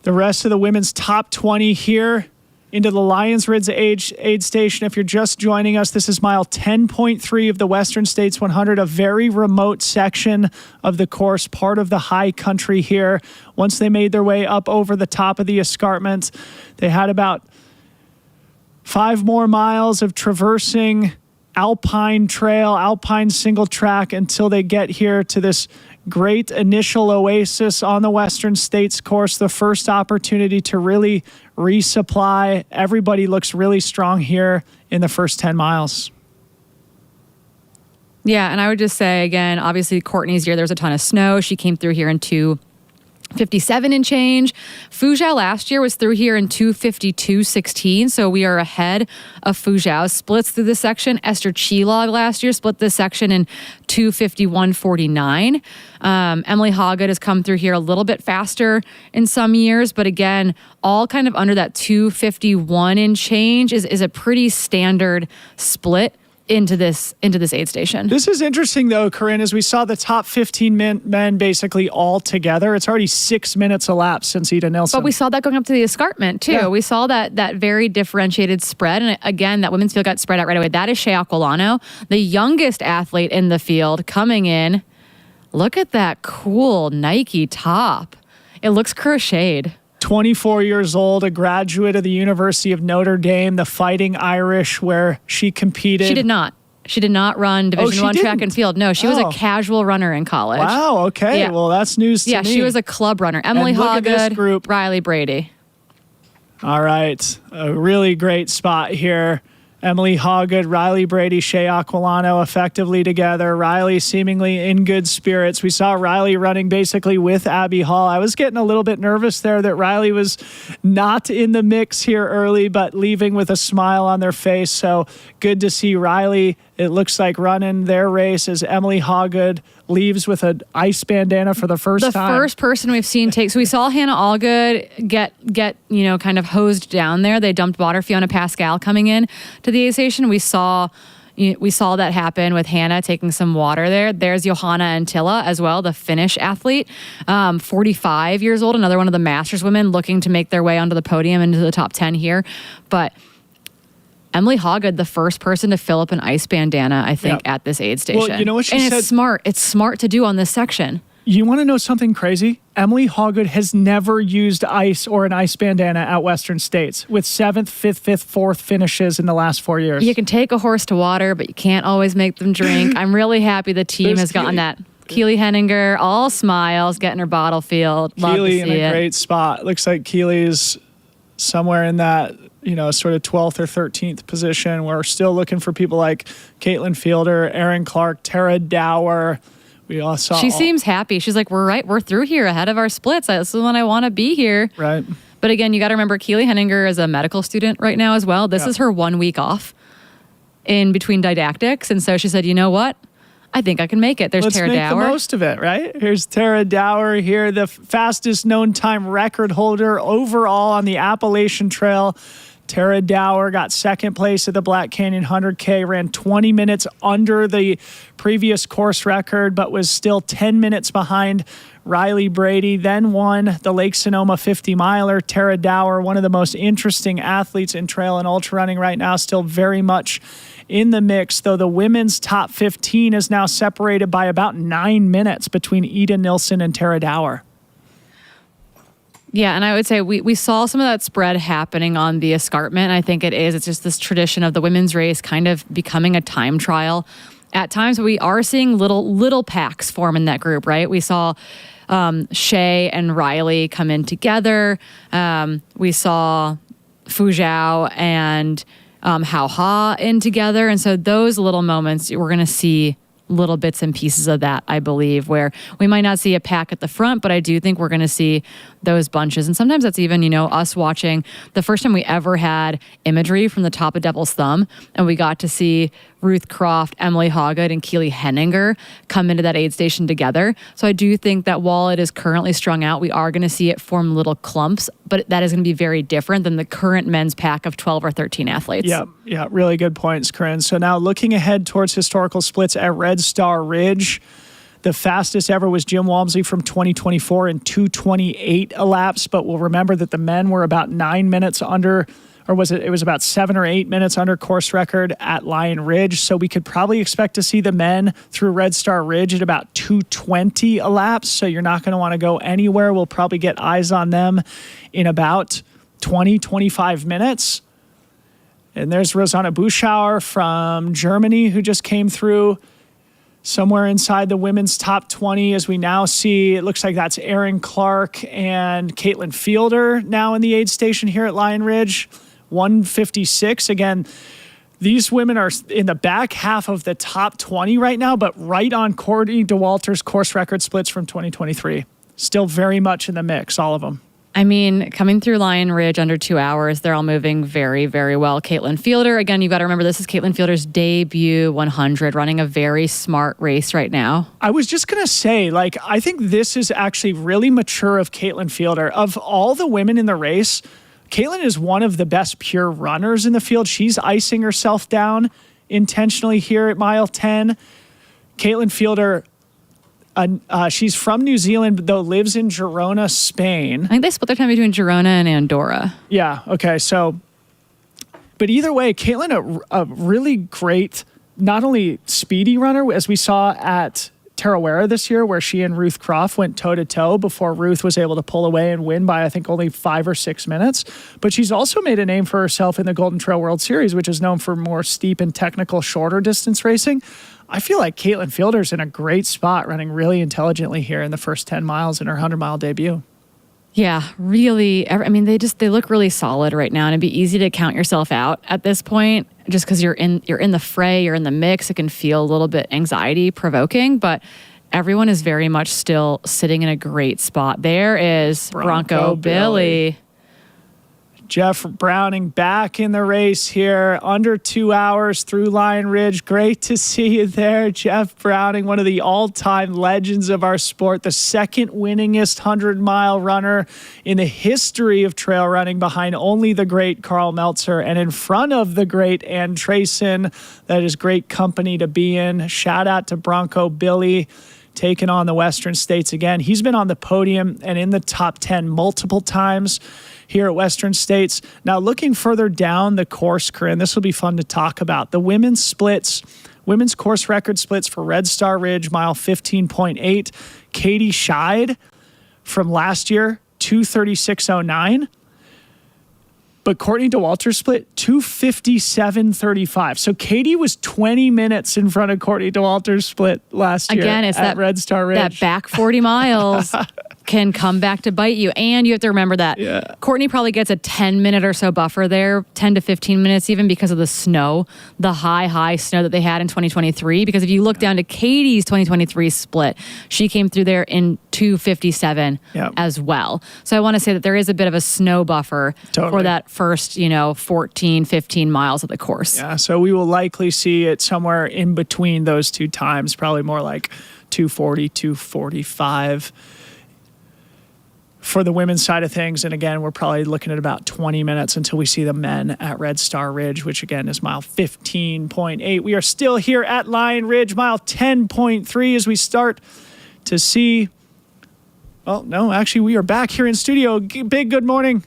the rest of the women's top 20 here into the Lions Ridge aid station. If you're just joining us, this is mile 10.3 of the Western States 100, a very remote section of the course, part of the high country here. Once they made their way up over the top of the escarpment, they had about 5 more miles of traversing alpine trail, alpine single track until they get here to this great initial oasis on the Western States course, the first opportunity to really resupply. Everybody looks really strong here in the first 10 miles. Yeah, and I would just say, again, obviously Courtney's year, there was a ton of snow. She came through here in 2:57 and change. Fu Zhao last year was through here in 2:52.16, so we are ahead of Fu Zhao. Splits through this section. Esther Chilog last year split this section in 2:51.49. Emily Hoggood has come through here a little bit faster in some years, but again, all kind of under that 2:51 and change is a pretty standard split into this aid station. This is interesting though, Corinne, as we saw the top 15 men basically all together. It's already 6 minutes elapsed since Ida Nilsson. But we saw that going up to the escarpment too. Yeah. We saw that very differentiated spread. And again, that women's field got spread out right away. That is Shea Aquilano, the youngest athlete in the field coming in. Look at that cool Nike top. It looks crocheted. 24 years old, a graduate of the University of Notre Dame, the Fighting Irish, where she competed. She did not. She did not run Division I track and field. No, she was a casual runner in college. Wow, okay. Yeah. Well, that's news to me. Yeah, she was a club runner. Emily Hoggood, Riley Brady. All right. A really great spot here. Emily Hoggood, Riley Brady, Shea Aquilano effectively together. Riley seemingly in good spirits. We saw Riley running basically with Abby Hall. I was getting a little bit nervous there that Riley was not in the mix here early, but leaving with a smile on their face. So good to see Riley, it looks like, running their race as Emily Hoggood leaves with an ice bandana for the first time. The first person we've seen take. So we saw Hannah Allgood get kind of hosed down there. They dumped water. Fiona Pascal coming in to the aid station. We saw that happen with Hannah taking some water there. There's Johanna Antilla as well, the Finnish athlete, 45 years old, another one of the Masters women looking to make their way onto the podium into the top 10 here. But Emily Hoggood, the first person to fill up an ice bandana, I think, at this aid station. Well, you know what she said? It's smart. It's smart to do on this section. You want to know something crazy? Emily Hoggood has never used ice or an ice bandana at Western States, with 7th, 5th, 5th, 4th finishes in the last 4 years. You can take a horse to water, but you can't always make them drink. I'm really happy the team has gotten that. Keely Henninger, all smiles, getting her bottle filled. Love Keely to see in a great spot. Looks like Keely's somewhere in that, sort of 12th or 13th position. We're still looking for people like Caitlin Fielder, Erin Clark, Tara Dower. We all saw. She seems happy. She's like, we're through here ahead of our splits. This is when I want to be here. Right. But again, you got to remember Keely Henninger is a medical student right now as well. This is her 1 week off in between didactics. And so she said, you know what? I think I can make it. There's Let's Tara make Dower. the most of it, right? Here's Tara Dower here, the fastest known time record holder overall on the Appalachian Trail. Tara Dower got second place at the Black Canyon 100K, ran 20 minutes under the previous course record, but was still 10 minutes behind Riley Brady, then won the Lake Sonoma 50 miler. Tara Dower, one of the most interesting athletes in trail and ultra running right now, still very much in the mix, though the women's top 15 is now separated by about 9 minutes between Ida Nilsson and Tara Dower. Yeah, and I would say we saw some of that spread happening on the escarpment. I think it's just this tradition of the women's race kind of becoming a time trial. At times, we are seeing little packs form in that group, right? We saw Shay and Riley come in together. We saw Fu Zhao and Hao Ha in together. And so those little moments, we're going to see little bits and pieces of that, I believe, where we might not see a pack at the front, but I do think we're going to see those bunches. And sometimes that's even, us watching the first time we ever had imagery from the top of Devil's Thumb, and we got to see Ruth Croft, Emily Hoggood, and Keely Henninger come into that aid station together. So I do think that while it is currently strung out, we are going to see it form little clumps, but that is going to be very different than the current men's pack of 12 or 13 athletes. Yeah, really good points, Corinne. So now looking ahead towards historical splits at Red Star Ridge, the fastest ever was Jim Walmsley from 2024 in 2:28 elapsed, but we'll remember that the men were about 9 minutes under, or it was about 7 or 8 minutes under course record at Lion Ridge. So we could probably expect to see the men through Red Star Ridge at about 2:20 elapsed. So you're not going to want to go anywhere. We'll probably get eyes on them in about 25 minutes. And there's Rosanna Buschauer from Germany who just came through somewhere inside the women's top 20, as we now see. It looks like that's Erin Clark and Caitlin Fielder now in the aid station here at Lion Ridge. 156. Again, these women are in the back half of the top 20 right now, but right on Gordy DeWalter's course record splits from 2023. Still very much in the mix, all of them. I mean, coming through Lion Ridge under 2 hours, they're all moving very, very well. Caitlin Fielder, again, you've got to remember this is Caitlin Fielder's debut 100, running a very smart race right now. I was just going to say, I think this is actually really mature of Caitlin Fielder. Of all the women in the race, Caitlin is one of the best pure runners in the field. She's icing herself down intentionally here at mile 10. Caitlin Fielder, she's from New Zealand, though lives in Girona, Spain. I think they split their time between Girona and Andorra. Yeah, okay. So, but either way, Caitlin, a really great, not only speedy runner, as we saw at Tarawera this year, where she and Ruth Croft went toe-to-toe before Ruth was able to pull away and win by, I think, only 5 or 6 minutes. But she's also made a name for herself in the Golden Trail World Series, which is known for more steep and technical, shorter distance racing. I feel like Caitlin Fielder's in a great spot, running really intelligently here in the first 10 miles in her 100-mile debut. Yeah, really. I mean, they look really solid right now, and it'd be easy to count yourself out at this point, just because you're in the fray, you're in the mix. It can feel a little bit anxiety provoking, but everyone is very much still sitting in a great spot. There is Bronco Billy. Jeff Browning back in the race here, under 2 hours through Lion Ridge. Great to see you there, Jeff Browning, one of the all-time legends of our sport, the second winningest 100-mile runner in the history of trail running, behind only the great Carl Meltzer and in front of the great Ann Trayson. That is great company to be in. Shout out to Bronco Billy, taking on the Western States again. He's been on the podium and in the top 10 multiple times here at Western States. Now, looking further down the course, Corinne, this will be fun to talk about. The women's splits, women's course record splits for Red Star Ridge, mile 15.8. Katie Scheid from last year, 2:36.09. But Courtney DeWalter split 2:57.35. So Katie was 20 minutes in front of Courtney DeWalter's split last year. Again, it's at that Red Star Ridge. That back 40 miles. can come back to bite you. And you have to remember that Courtney probably gets a 10-minute or so buffer there, 10 to 15 minutes even, because of the snow, the high snow that they had in 2023. Because if you look down to Katie's 2023 split, she came through there in 2:57 as well. So I want to say that there is a bit of a snow buffer for that first, 14, 15 miles of the course. Yeah, so we will likely see it somewhere in between those two times, probably more like 2:40, 2:45. For the women's side of things, and again, we're probably looking at about 20 minutes until we see the men at Red Star Ridge, which again is mile 15.8. We are still here at Lion Ridge, mile 10.3, as we start to see. Well, no, actually, we are back here in studio. Big good morning.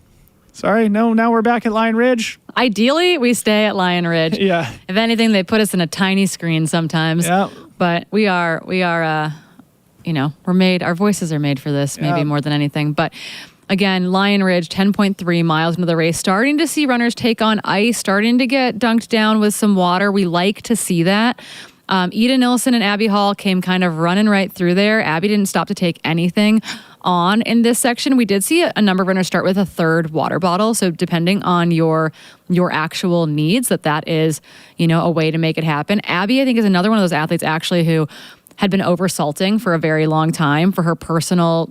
Sorry, no, now we're back at Lion Ridge. Ideally, we stay at Lion Ridge. Yeah. If anything, they put us in a tiny screen sometimes. Yeah. But we are. We're made, our voices are made for this, maybe more than anything. But again, Lion Ridge, 10.3 miles into the race, starting to see runners take on ice, starting to get dunked down with some water. We like to see that. Ida Nilsson and Abby Hall came kind of running right through there. Abby didn't stop to take anything on in this section. We did see a number of runners start with a third water bottle. So depending on your actual needs, that is, a way to make it happen. Abby, I think, is another one of those athletes actually who had been over salting for a very long time for her personal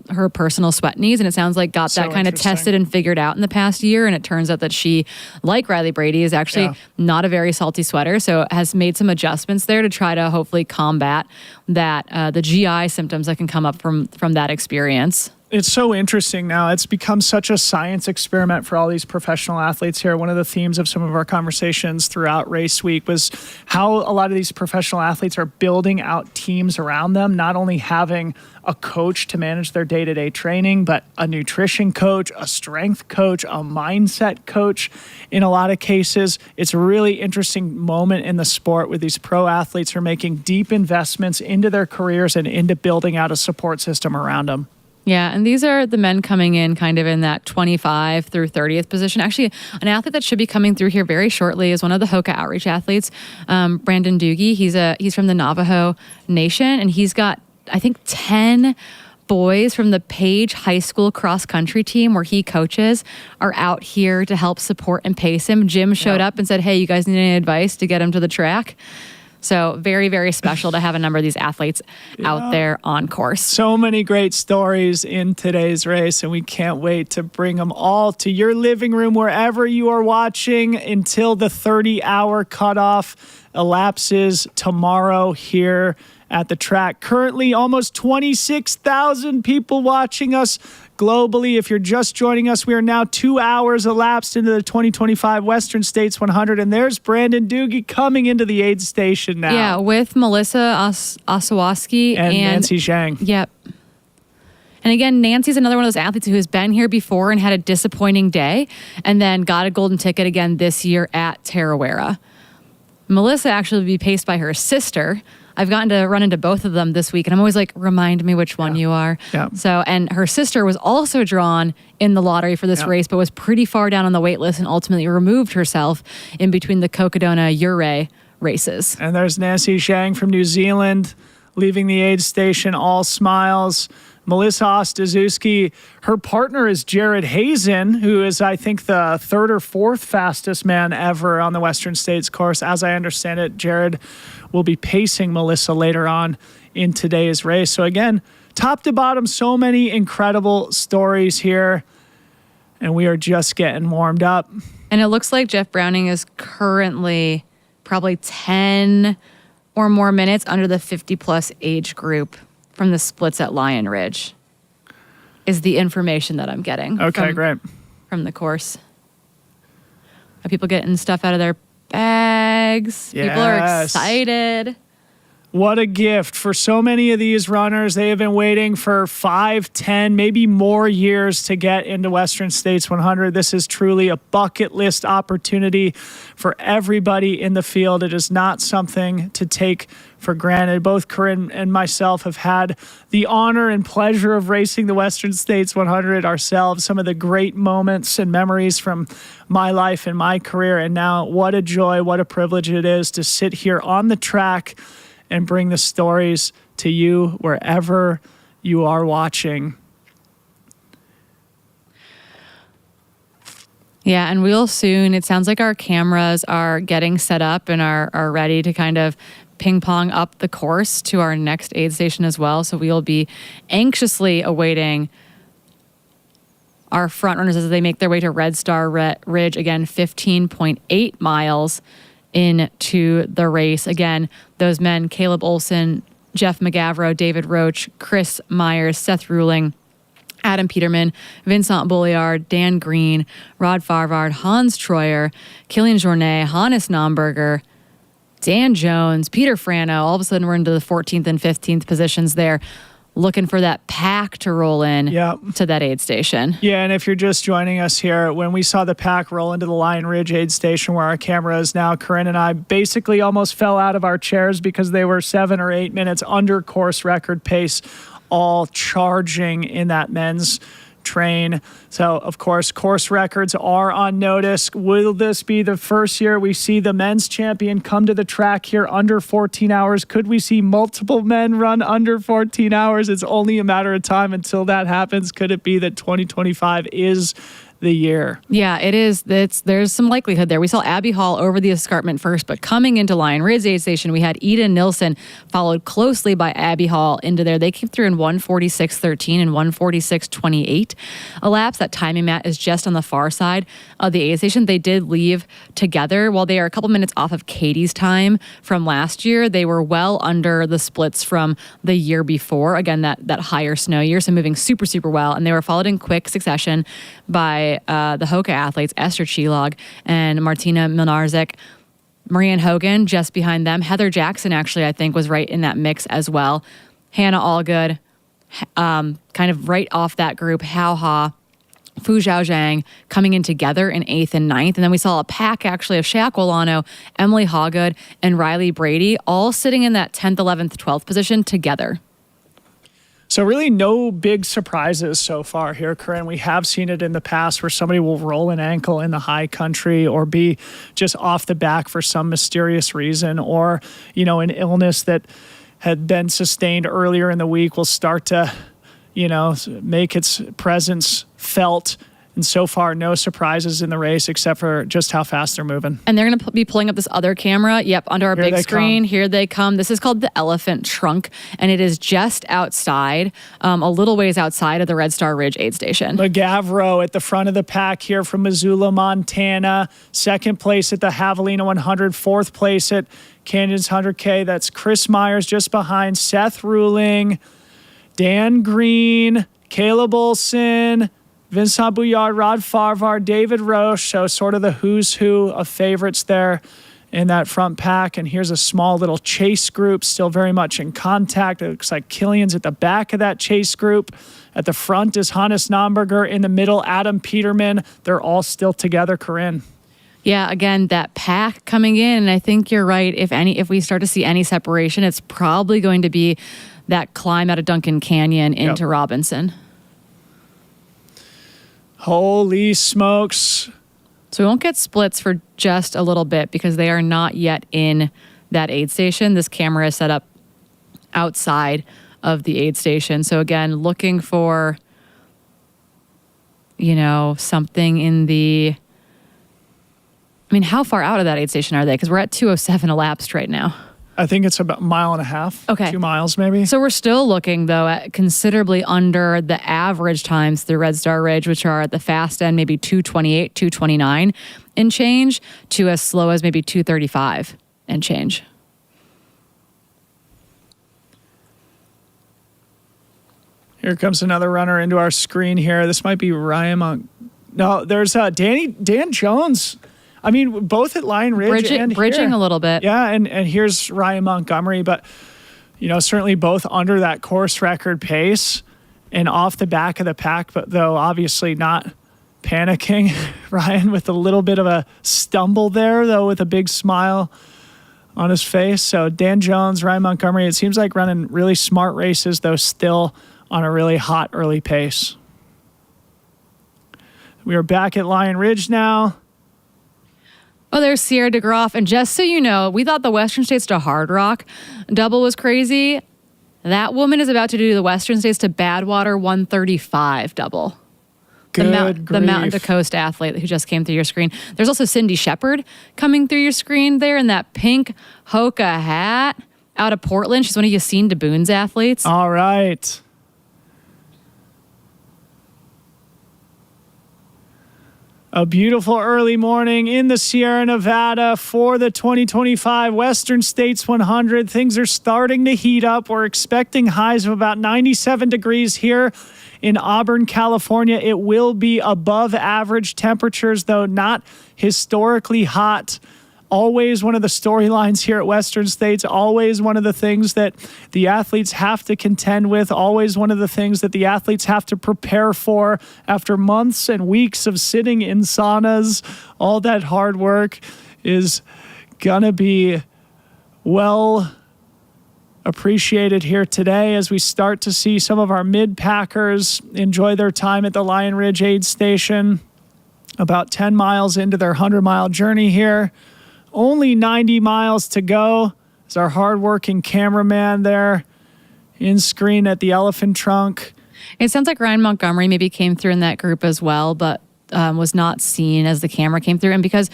sweat needs. And it sounds like got that kind of tested and figured out in the past year. And it turns out that she, like Riley Brady, is actually not a very salty sweater. So has made some adjustments there to try to hopefully combat that, the GI symptoms that can come up from that experience. It's so interesting now. It's become such a science experiment for all these professional athletes here. One of the themes of some of our conversations throughout race week was how a lot of these professional athletes are building out teams around them, not only having a coach to manage their day-to-day training, but a nutrition coach, a strength coach, a mindset coach. In a lot of cases, it's a really interesting moment in the sport where these pro athletes are making deep investments into their careers and into building out a support system around them. Yeah, and these are the men coming in kind of in that 25 through 30th position. Actually, an athlete that should be coming through here very shortly is one of the Hoka outreach athletes, Brandon Doogie. He's from the Navajo Nation, and he's got, I think, 10 boys from the Page High School cross country team where he coaches are out here to help support and pace him. Jim showed up and said, hey, you guys need any advice to get him to the track? So very, very special to have a number of these athletes out there on course. So many great stories in today's race, and we can't wait to bring them all to your living room wherever you are watching until the 30-hour cutoff elapses tomorrow here at the track. Currently, almost 26,000 people watching us globally. If you're just joining us, we are now 2 hours elapsed into the 2025 Western States 100, and there's Brandon Doogie coming into the aid station now. Yeah, with Melissa Osawaski and Nancy Zhang. Yep. And again, Nancy's another one of those athletes who has been here before and had a disappointing day, and then got a golden ticket again this year at Tarawera. Melissa actually will be paced by her sister. I've gotten to run into both of them this week, and I'm always like, remind me which one you are. Yeah. So, and her sister was also drawn in the lottery for this race, but was pretty far down on the wait list and ultimately removed herself in between the Cocodona Ouray races. And there's Nancy Zhang from New Zealand leaving the aid station, all smiles. Melissa Ostazuski, her partner is Jared Hazen, who is, I think, the third or fourth fastest man ever on the Western States course. As I understand it, Jared will be pacing Melissa later on in today's race. So again, top to bottom, so many incredible stories here, and we are just getting warmed up. And it looks like Jeff Browning is currently probably 10 or more minutes under the 50-plus age group from the splits at Lion Ridge, is the information that I'm getting. Okay, great. From the course. Are people getting stuff out of their bags? Yes. People are excited. What a gift for so many of these runners. They have been waiting for 5, 10, maybe more years to get into Western States 100. This is truly a bucket list opportunity for everybody in the field. It is not something to take for granted. Both Corinne and myself have had the honor and pleasure of racing the Western States 100 ourselves. Some of the great moments and memories from my life and my career. And now what a joy, what a privilege it is to sit here on the track and bring the stories to you wherever you are watching. Yeah, and we'll soon, it sounds like our cameras are getting set up and are ready to kind of ping pong up the course to our next aid station as well. So we will be anxiously awaiting our front runners as they make their way to Red Star Ridge. Again, 15.8 miles into the race. Again, those men, Caleb Olson, Jeff McGavro, David Roach, Chris Myers, Seth Ruling, Adam Peterman, Vincent Bolliard, Dan Green, Rod Farvard, Hans Troyer, Killian Jornet, Hannes Nomberger, Dan Jones, Peter Frano. All of a sudden, we're into the 14th and 15th positions there, looking for that pack to roll in to that aid station. Yeah, and if you're just joining us here, when we saw the pack roll into the Lion Ridge aid station where our camera is now, Corinne and I basically almost fell out of our chairs because they were 7 or 8 minutes under course record pace, all charging in that men's train. So, of course, course records are on notice. Will this be the first year we see the men's champion come to the track here under 14 hours? Could we see multiple men run under 14 hours? It's only a matter of time until that happens. Could it be that 2025 is the year? Yeah, it is. There's some likelihood there. We saw Abby Hall over the escarpment first, but coming into Lion Ridge aid station, we had Eden Nilsson followed closely by Abby Hall into there. They came through in 1:46.13 and 1:46.28. Elapsed. That timing mat is just on the far side of the aid station. They did leave together. While they are a couple minutes off of Katie's time from last year, they were well under the splits from the year before. Again, that higher snow year, so moving super, super well. And they were followed in quick succession by the Hoka athletes, Esther Chilog and Martina Milnarczyk. Marianne Hogan just behind them. Heather Jackson, actually, I think, was right in that mix as well. Hannah Allgood, kind of right off that group. Hao Ha, Fu Zhaozhang coming in together in 8th and 9th. And then we saw a pack, actually, of Shaq Olano, Emily Hawgood, and Riley Brady, all sitting in that 10th, 11th, 12th position together. So really no big surprises so far here, Corinne. We have seen it in the past where somebody will roll an ankle in the high country or be just off the back for some mysterious reason, or, an illness that had been sustained earlier in the week will start to, make its presence felt. And so far, no surprises in the race except for just how fast they're moving. And they're going to be pulling up this other camera. Yep, under our big screen. Here they come. This is called the Elephant Trunk, and it is just outside, a little ways outside of the Red Star Ridge aid station. McGavro at the front of the pack here from Missoula, Montana. Second place at the Javelina 100. Fourth place at Canyons 100K. That's Chris Myers just behind Seth Ruling, Dan Green, Caleb Olson, Vincent Bouillard, Rod Farvar, David Roche. So sort of the who's who of favorites there in that front pack. And here's a small little chase group still very much in contact. It looks like Killian's at the back of that chase group. At the front is Hannes Nomberger. In the middle, Adam Peterman. They're all still together, Corinne. Yeah, again, that pack coming in, and I think you're right. If we start to see any separation, it's probably going to be that climb out of Duncan Canyon into Robinson. Holy smokes. So we won't get splits for just a little bit because they are not yet in that aid station. This camera is set up outside of the aid station. So again, looking for, something in the... how far out of that aid station are they? Because we're at 2:07 elapsed right now. I think it's about 1.5 miles. Okay. 2 miles maybe. So we're still looking, though, at considerably under the average times through Red Star Ridge, which are at the fast end, maybe 2:28, 2:29 and change, to as slow as maybe 2:35 and change. Here comes another runner into our screen here. This might be Ryan No, there's Dan Jones. Both at Lion Ridge and bridging here. a little bit. Yeah, and here's Ryan Montgomery, but, certainly both under that course record pace and off the back of the pack, but though obviously not panicking. Ryan with a little bit of a stumble there, though, with a big smile on his face. So Dan Jones, Ryan Montgomery, it seems like running really smart races, though still on a really hot early pace. We are back at Lion Ridge now. Oh, there's Sierra DeGroff. And just so you know, we thought the Western States to Hard Rock double was crazy. That woman is about to do the Western States to Badwater 135 double. the Mountain to Coast athlete who just came through your screen. There's also Cindy Shepard coming through your screen there in that pink Hoka hat out of Portland. She's one of Yassine DeBoon's athletes. All right. A beautiful early morning in the Sierra Nevada for the 2025 Western States 100. Things are starting to heat up. We're expecting highs of about 97 degrees here in Auburn, California. It will be above average temperatures, though not historically hot. Always one of the storylines here at Western States, always one of the things that the athletes have to contend with, always one of the things that the athletes have to prepare for after months and weeks of sitting in saunas. All that hard work is gonna be well appreciated here today as we start to see some of our mid-packers enjoy their time at the Lion Ridge Aid Station. About 10 miles into their 100-mile journey here. Only 90 miles to go. Is our hardworking cameraman there in screen at the Elephant Trunk. It sounds like Ryan Montgomery maybe came through in that group as well, but was not seen as the camera came through. And because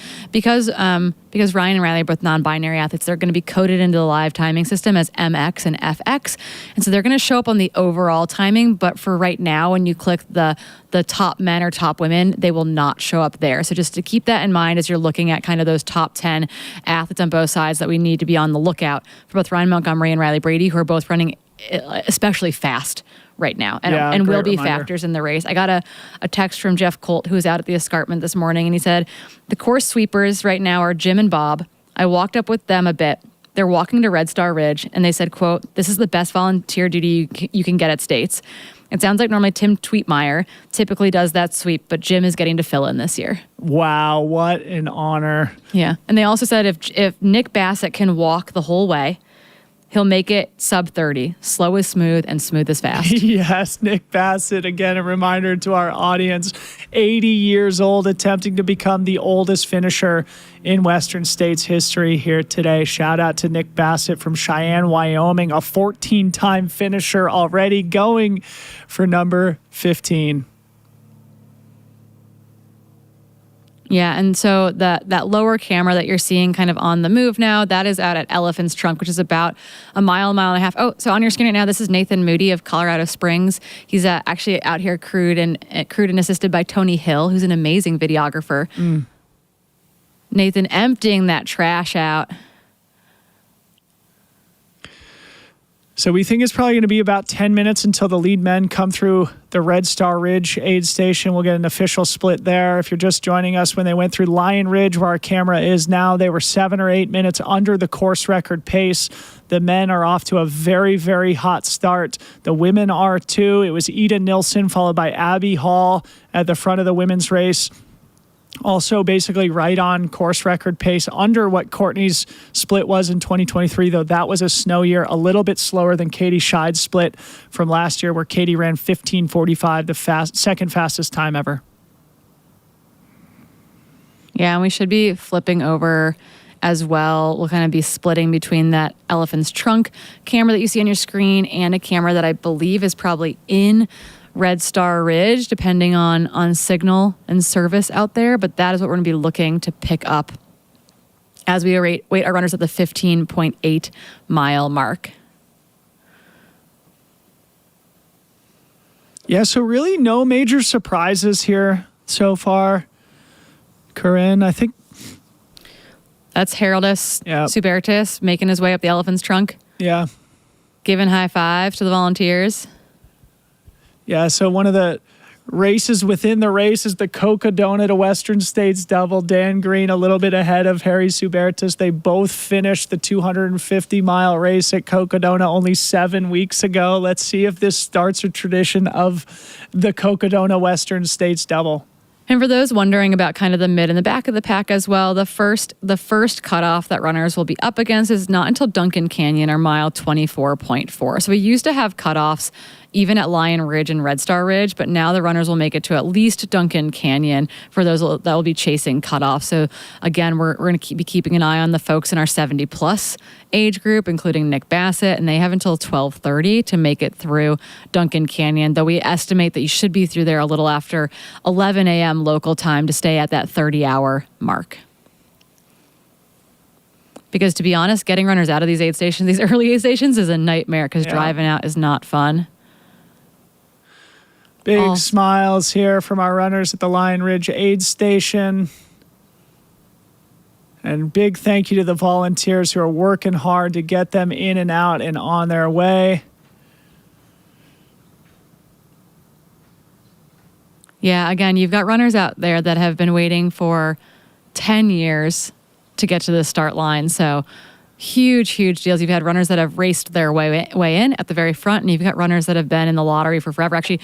Ryan and Riley are both non-binary athletes, they're going to be coded into the live timing system as MX and FX. And so they're going to show up on the overall timing. But for right now, when you click the top men or top women, they will not show up there. So just to keep that in mind as you're looking at kind of those top 10 athletes on both sides that we need to be on the lookout for both Ryan Montgomery and Riley Brady, who are both running especially fast right now and will be reminder. Factors in the race. I got a text from Jeff Colt, who was out at the escarpment this morning, and he said, the course sweepers right now are Jim and Bob. I walked up with them a bit. They're walking to Red Star Ridge, and they said, quote, this is the best volunteer duty you can get at States. It sounds like normally Tim Tweetmeyer typically does that sweep, but Jim is getting to fill in this year. Wow, what an honor. Yeah, and they also said if Nick Bassett can walk the whole way, he'll make it sub 30. Slow is smooth and smooth is fast. Yes, Nick Bassett, again, a reminder to our audience, 80 years old, attempting to become the oldest finisher in Western States history here today. Shout out to Nick Bassett from Cheyenne, Wyoming, a 14-time finisher already, going for number 15. Yeah, and so that lower camera that you're seeing kind of on the move now, that is out at Elephant's Trunk, which is about a mile and a half. Oh, so on your screen right now, this is Nathan Moody of Colorado Springs. He's actually out here crewed and assisted by Tony Hill, who's an amazing videographer. Nathan emptying that trash out. So we think it's probably going to be about 10 minutes until the lead men come through the Red Star Ridge aid station. We'll get an official split there. If you're just joining us, when they went through Lion Ridge, where our camera is now, they were 7 or 8 minutes under the course record pace. The men are off to a very, very hot start. The women are too. It was Ida Nilsson followed by Abby Hall at the front of the women's race. Also basically right on course record pace, under what Courtney's split was in 2023, though that was a snow year, a little bit slower than Katie Scheid's split from last year, where Katie ran 15:45, the second fastest time ever. Yeah, and we should be flipping over as well. We'll kind of be splitting between that Elephant's Trunk camera that you see on your screen and a camera that I believe is probably in Red Star Ridge, depending on signal and service out there. But that is what we're going to be looking to pick up as we wait our runners at the 15.8 mile mark. Yeah, so really no major surprises here so far. Corinne, I think. That's Heraldus Subertis making his way up the Elephant's Trunk. Yeah. Giving high five to the volunteers. Yeah, so one of the races within the race is the Coca-Dona to Western States double. Dan Green a little bit ahead of Harry Subertis. They both finished the 250-mile race at Coca-Dona only 7 weeks ago. Let's see if this starts a tradition of the Coca-Dona Western States double. And for those wondering about kind of the mid and the back of the pack as well, the first cutoff that runners will be up against is not until Duncan Canyon or mile 24.4. So we used to have cutoffs even at Lion Ridge and Red Star Ridge, but now the runners will make it to at least Duncan Canyon for those that will be chasing cutoffs. So again, we're going to be keeping an eye on the folks in our 70 plus age group, including Nick Bassett, and they have until 12:30 to make it through Duncan Canyon, though we estimate that you should be through there a little after 11 a.m. local time to stay at that 30-hour mark. Because to be honest, getting runners out of these aid stations, these early aid stations, is a nightmare because driving out is not fun. Big smiles here from our runners at the Lion Ridge aid station. And big thank you to the volunteers who are working hard to get them in and out and on their way. Yeah, again, you've got runners out there that have been waiting for 10 years to get to the start line. So huge deals. You've had runners that have raced their way in at the very front, and you've got runners that have been in the lottery for forever. Actually,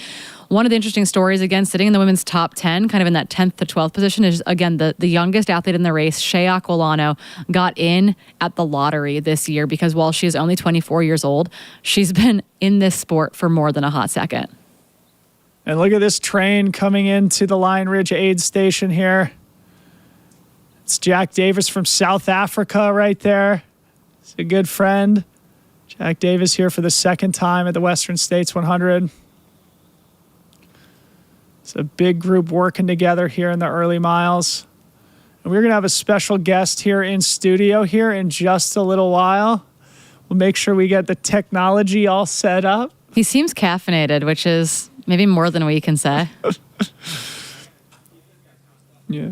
one of the interesting stories, again, sitting in the women's top 10, kind of in that 10th to 12th position, is, again, the youngest athlete in the race, Shea Aquilano, got in at the lottery this year because while she is only 24 years old, she's been in this sport for more than a hot second. And look at this train coming into the Lion Ridge aid station here. It's Jack Davis from South Africa right there. He's a good friend. Jack Davis here for the second time at the Western States 100. It's a big group working together here in the early miles. And we're going to have a special guest here in studio here in just a little while. We'll make sure we get the technology all set up. He seems caffeinated, which is maybe more than we can say. Yeah.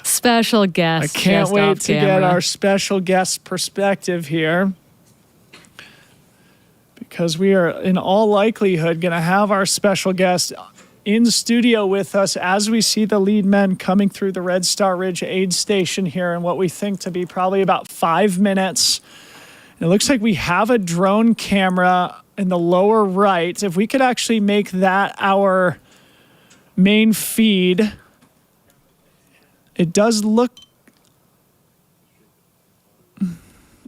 Special guest. I can't just wait off to camera. get our special guest perspective here, because we are in all likelihood going to have our special guest in studio with us as we see the lead men coming through the Red Star Ridge aid station here in what we think to be probably about 5 minutes. And it looks like we have a drone camera in the lower right. If we could actually make that our main feed. It does look.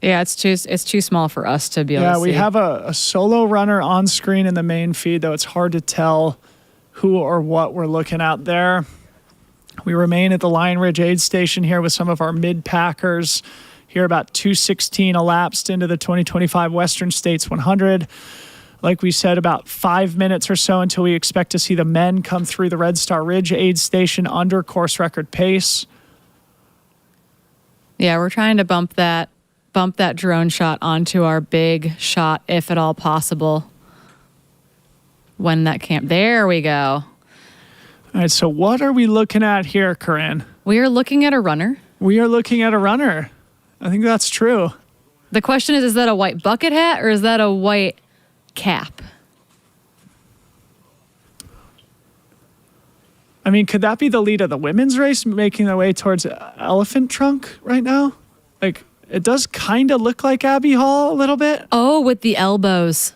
Yeah, it's too small for us to be able to see. Yeah, we have a solo runner on screen in the main feed, though it's hard to tell who or what we're looking at there. We remain at the Lion Ridge aid station here with some of our mid-packers here about 2:16 elapsed into the 2025 Western States 100. Like we said, about 5 minutes or so until we expect to see the men come through the Red Star Ridge aid station under course record pace. Yeah, we're trying to bump that drone shot onto our big shot, if at all possible. When that there we go. All right, so what are we looking at here, Corinne? We are looking at a runner. We are looking at a runner. I think that's true. The question is that a white bucket hat or is that a white cap? I mean, could that be the lead of the women's race making their way towards Elephant Trunk right now? Like, it does kind of look like Abby Hall a little bit. Oh, with the elbows.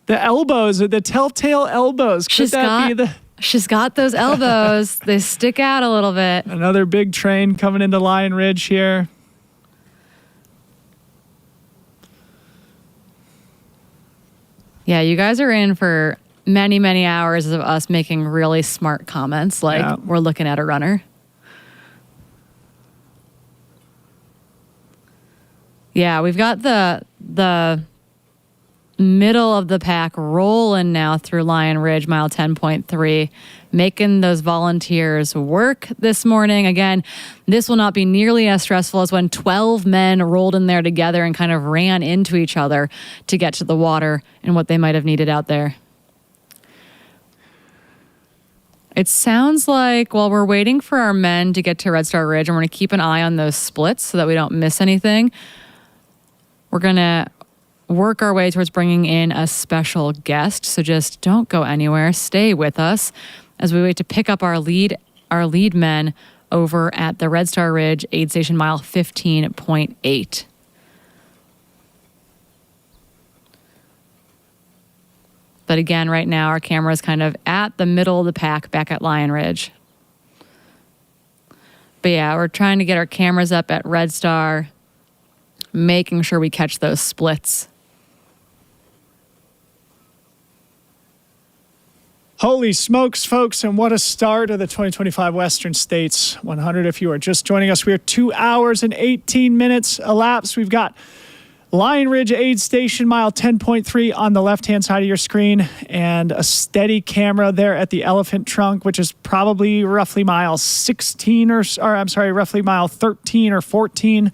The elbows, the telltale elbows. Could that be the... She's got those elbows. They stick out a little bit. Another big train coming into Lion Ridge here. Yeah, you guys are in for many, many hours of us making really smart comments like we're looking at a runner. Yeah, we've got the middle of the pack rolling now through Lion Ridge, mile 10.3, making those volunteers work this morning. Again, this will not be nearly as stressful as when 12 men rolled in there together and kind of ran into each other to get to the water and what they might have needed out there. It sounds like while we're waiting for our men to get to Red Star Ridge, and we're going to keep an eye on those splits so that we don't miss anything, we're going to work our way towards bringing in a special guest. So just don't go anywhere. Stay with us as we wait to pick up our lead men over at the Red Star Ridge aid station, mile 15.8. But again, right now, our camera is kind of at the middle of the pack back at Lion Ridge. But yeah, we're trying to get our cameras up at Red Star, making sure we catch those splits. Holy smokes, folks, and what a start of the 2025 Western States 100. If you are just joining us, we are 2 hours and 18 minutes elapsed. We've got Lion Ridge Aid Station, mile 10.3 on the left-hand side of your screen, and a steady camera there at the Elephant Trunk, which is probably roughly mile 16 roughly mile 13 or 14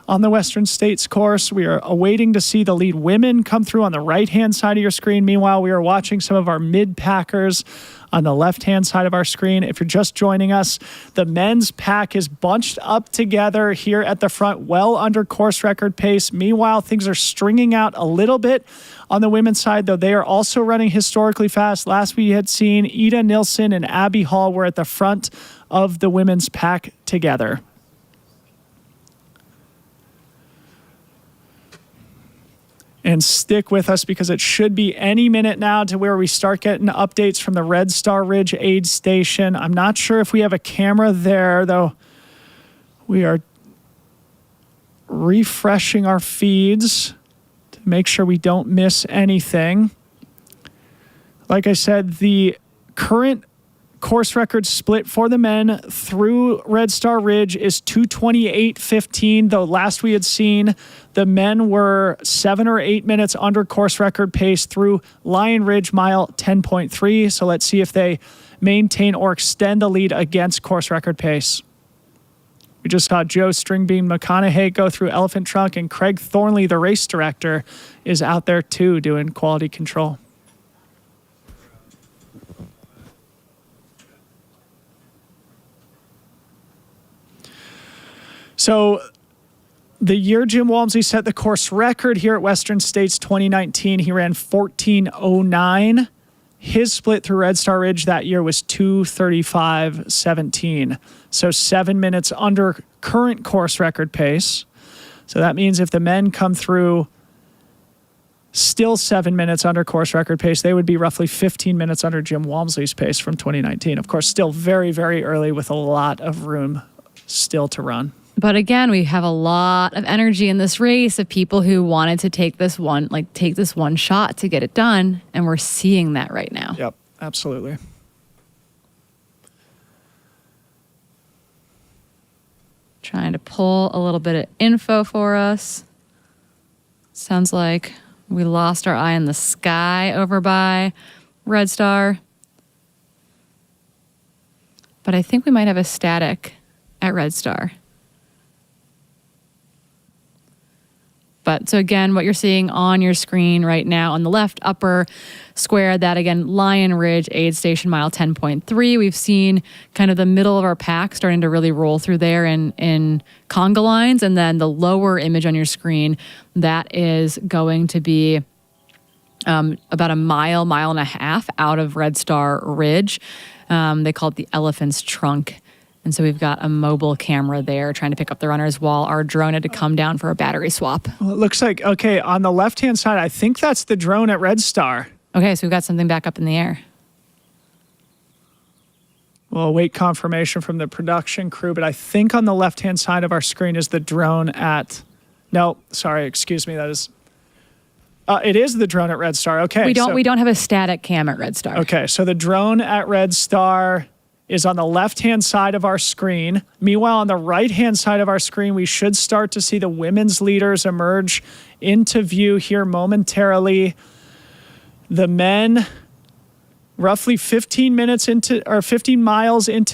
on the Western States course. We are awaiting to see the lead women come through on the right-hand side of your screen. Meanwhile, we are watching some of our mid-packers on the left-hand side of our screen. If you're just joining us, the men's pack is bunched up together here at the front, well under course record pace. Meanwhile, things are stringing out a little bit on the women's side, though they are also running historically fast. Last we had seen, Ida Nilsson and Abby Hall were at the front of the women's pack together. And stick with us because it should be any minute now to where we start getting updates from the Red Star Ridge Aid Station. I'm not sure if we have a camera there, though. We are refreshing our feeds to make sure we don't miss anything. Like I said, the current course record split for the men through Red Star Ridge is 2:28.15, though last we had seen the men were 7 or 8 minutes under course record pace through Lion Ridge mile 10.3. So let's see if they maintain or extend the lead against course record pace. We just saw Joe Stringbean McConaughey go through Elephant Trunk, and Craig Thornley, the race director, is out there too doing quality control. So the year Jim Walmsley set the course record here at Western States 2019, he ran 14:09. His split through Red Star Ridge that year was 2:35.17. So 7 minutes under current course record pace. So that means if the men come through still 7 minutes under course record pace, they would be roughly 15 minutes under Jim Walmsley's pace from 2019. Of course, still very, very early with a lot of room still to run. But again, we have a lot of energy in this race of people who wanted to take this one shot to get it done. And we're seeing that right now. Yep, absolutely. Trying to pull a little bit of info for us. Sounds like we lost our eye in the sky over by Red Star. But I think we might have a static at Red Star. But so again, what you're seeing on your screen right now on the left upper square, that again, Lion Ridge Aid Station mile 10.3. We've seen kind of the middle of our pack starting to really roll through there in conga lines. And then the lower image on your screen, that is going to be about a mile and a half out of Red Star Ridge. They call it the Elephant's Trunk. And so we've got a mobile camera there trying to pick up the runners while our drone had to come down for a battery swap. Well, it looks like, okay, on the left-hand side, I think that's the drone at Red Star. Okay, so we've got something back up in the air. We'll await confirmation from the production crew, but I think on the left-hand side of our screen is the drone at... No, sorry, excuse me, that is... it is the drone at Red Star, okay. We don't have a static cam at Red Star. Okay, so the drone at Red Star is on the left-hand side of our screen. Meanwhile, on the right-hand side of our screen, we should start to see the women's leaders emerge into view here momentarily. The men, roughly 15 miles into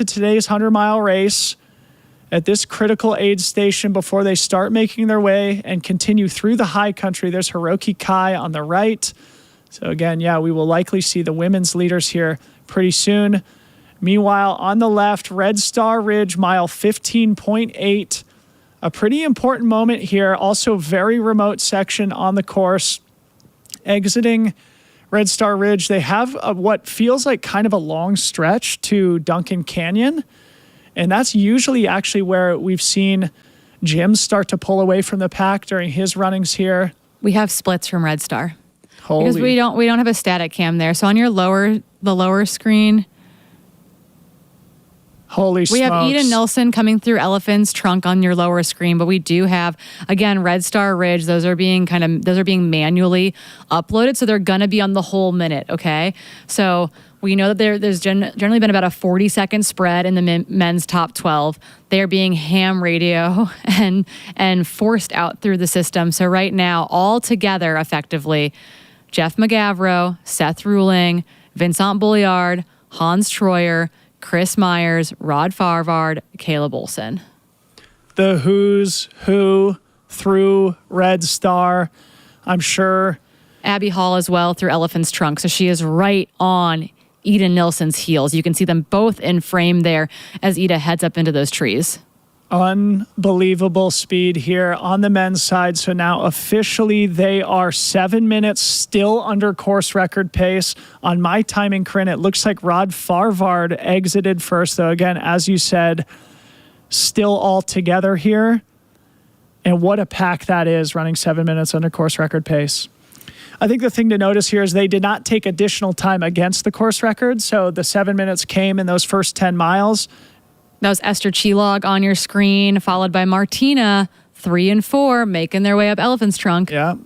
today's 100-mile race at this critical aid station before they start making their way and continue through the high country. There's Hiroki Kai on the right. So again, yeah, we will likely see the women's leaders here pretty soon. Meanwhile, on the left, Red Star Ridge, mile 15.8. A pretty important moment here. Also very remote section on the course. Exiting Red Star Ridge, they have what feels like kind of a long stretch to Duncan Canyon. And that's usually actually where we've seen Jim start to pull away from the pack during his runnings here. We have splits from Red Star. Holy. Because we don't have a static cam there. So on your the lower screen, Holy smokes. we have Ida Nilsson coming through Elephant's Trunk on your lower screen, but we do have, again, Red Star Ridge. Those are being manually uploaded, so they're gonna be on the whole minute. Okay, so we know that there's generally been about a 40-second spread in the men's top 12. They are being ham radio and forced out through the system. So right now, all together, effectively, Jeff McGavro, Seth Ruling, Vincent Bouillard, Hans Troyer, Chris Myers, Rod Farvard, Caleb Olson. The who's who through Red Star, I'm sure. Abby Hall as well through Elephant's Trunk. So she is right on Ida Nilsson's heels. You can see them both in frame there as Ida heads up into those trees. Unbelievable speed here on the men's side. So now officially they are 7 minutes still under course record pace. On my timing crin, it looks like Rod Farvard exited first, though. Again, as you said, still all together here. And what a pack that is, running 7 minutes under course record pace. I think the thing to notice here is they did not take additional time against the course record. So the 7 minutes came in those first 10 miles. That was Esther Chilog on your screen, followed by Martina, 3 and 4, making their way up Elephant's Trunk. Yeah.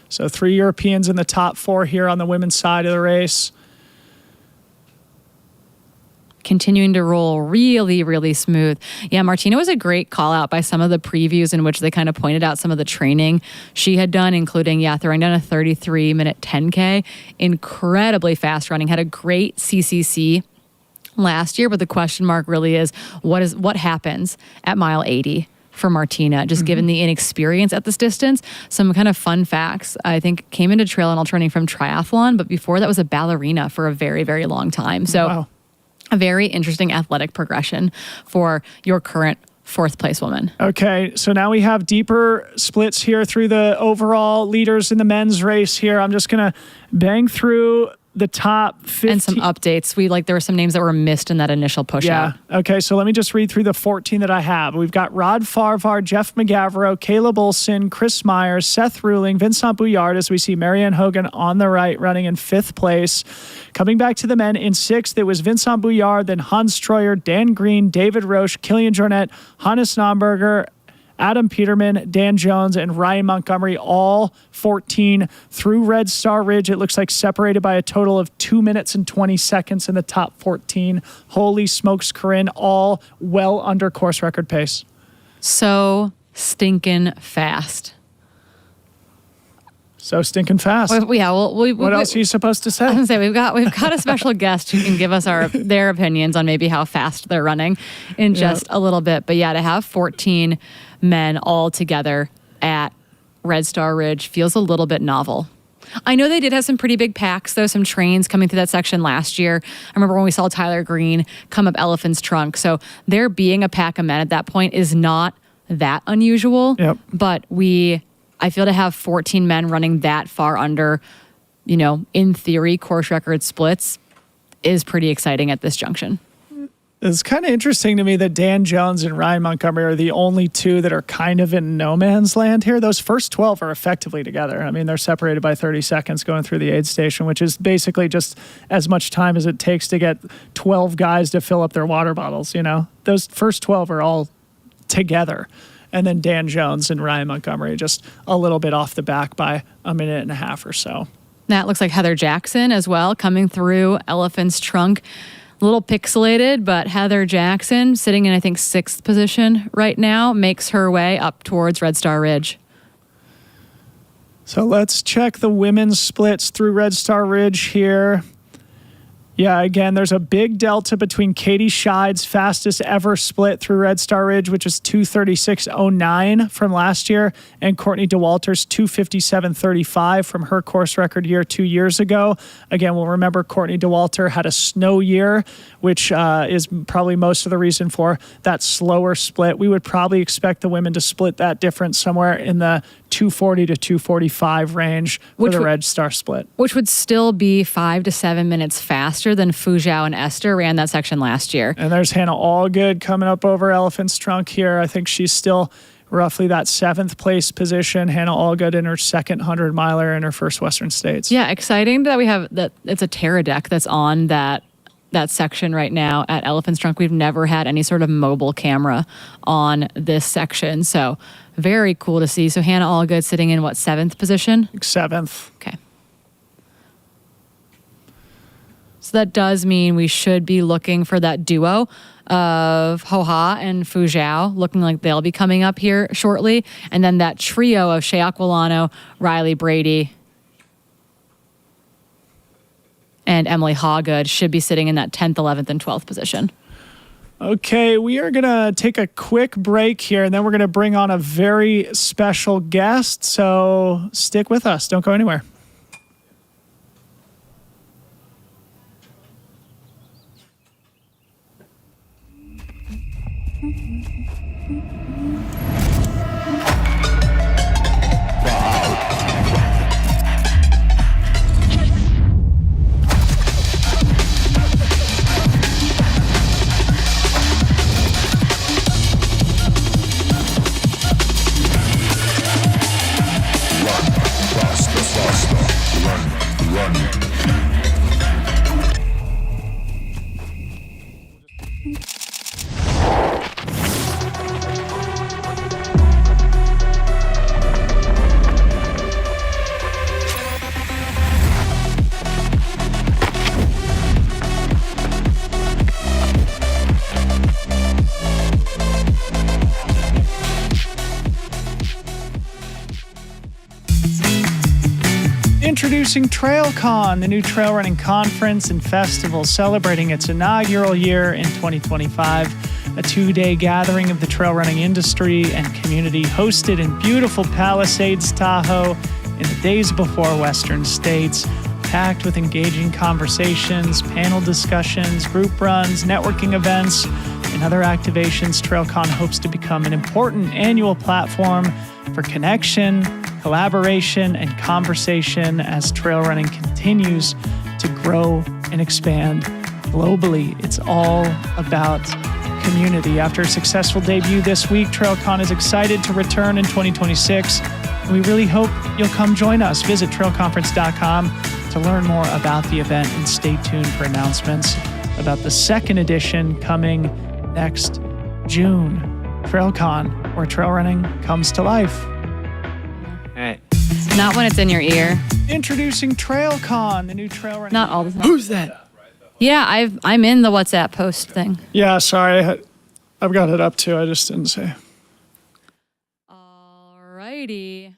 So 3 Europeans in the top 4 here on the women's side of the race. Continuing to roll really, really smooth. Yeah, Martina was a great call out by some of the previews in which they kind of pointed out some of the training she had done, including, throwing down a 33-minute 10K. Incredibly fast running. Had a great CCC last year, but the question mark really is what happens at mile 80 for Martina, just given the inexperience at this distance. Some kind of fun facts. I think came into trail and training from triathlon, but before that was a ballerina for a very, very long time. So wow. A very interesting athletic progression for your current 4th place woman. Okay, so now we have deeper splits here through the overall leaders in the men's race here. I'm just going to bang through the top 15. And some updates. There were some names that were missed in that initial push out. Okay, so let me just read through the 14 that I have. We've got Rod Farvard, Jeff McGavro, Caleb Olson, Chris Myers, Seth Ruling, Vincent Bouillard, as we see Marianne Hogan on the right running in 5th place. Coming back to the men in 6th, it was Vincent Bouillard, then Hans Troyer, Dan Green, David Roche, Killian Jornet, Hannes Naumberger, Adam Peterman, Dan Jones, and Ryan Montgomery, all 14 through Red Star Ridge. It looks like separated by a total of 2 minutes and 20 seconds in the top 14. Holy smokes, Corinne, all well under course record pace. So stinking fast. So stinking fast. What else are you supposed to say? I was going to say, we've got a special guest who can give us their opinions on maybe how fast they're running in just a little bit. But to have 14 men all together at Red Star Ridge feels a little bit novel. I know they did have some pretty big packs, though, some trains coming through that section last year. I remember when we saw Tyler Green come up Elephant's Trunk. So there being a pack of men at that point is not that unusual. Yep. But I feel to have 14 men running that far under, in theory, course record splits is pretty exciting at this junction. It's kind of interesting to me that Dan Jones and Ryan Montgomery are the only two that are kind of in no man's land here. Those first 12 are effectively together. I mean, they're separated by 30 seconds going through the aid station, which is basically just as much time as it takes to get 12 guys to fill up their water bottles, Those first 12 are all together. And then Dan Jones and Ryan Montgomery just a little bit off the back by a minute and a half or so. That looks like Heather Jackson as well, coming through Elephant's Trunk. A little pixelated, but Heather Jackson, sitting in, I think, 6th position right now, makes her way up towards Red Star Ridge. So let's check the women's splits through Red Star Ridge here. Yeah, again, there's a big delta between Katie Scheide's fastest ever split through Red Star Ridge, which is 2:36.09 from last year, and Courtney DeWalter's 2:57.35 from her course record year 2 years ago. Again, we'll remember Courtney DeWalter had a snow year, which is probably most of the reason for that slower split. We would probably expect the women to split that difference somewhere in the 2:40 to 2:45 range for the Red Star split. Which would still be 5 to 7 minutes faster than Fu Zhao and Esther ran that section last year. And there's Hannah Allgood coming up over Elephant's Trunk here. I think she's still roughly that 7th place position. Hannah Allgood in her second 100 miler in her first Western States. Yeah, exciting that we have that. It's a Terra deck that's on that section right now at Elephant's Trunk. We've never had any sort of mobile camera on this section, so very cool to see. So Hannah Allgood sitting in what, 7th position? 7th. Okay. So that does mean we should be looking for that duo of Hoha and Fu Zhao, looking like they'll be coming up here shortly. And then that trio of Shea Aquilano, Riley Brady, and Emily Hawgood should be sitting in that 10th, 11th, and 12th position. Okay, we are going to take a quick break here, and then we're going to bring on a very special guest. So stick with us. Don't go anywhere. Introducing TrailCon, the new trail running conference and festival celebrating its inaugural year in 2025. A 2-day gathering of the trail running industry and community hosted in beautiful Palisades, Tahoe in the days before Western States. Packed with engaging conversations, panel discussions, group runs, networking events, and other activations, TrailCon hopes to become an important annual platform for connection, collaboration, and conversation as trail running continues to grow and expand globally. It's all about community. After a successful debut this week, TrailCon is excited to return in 2026. And we really hope you'll come join us. Visit trailconference.com to learn more about the event and stay tuned for announcements about the second edition coming next June. TrailCon, where trail running comes to life. Hey. Not when it's in your ear. Introducing TrailCon, the new trail running. Not all the time. Who's that? Yeah, I'm in the WhatsApp post thing. Yeah, sorry. I've got it up too. I just didn't say. Alrighty.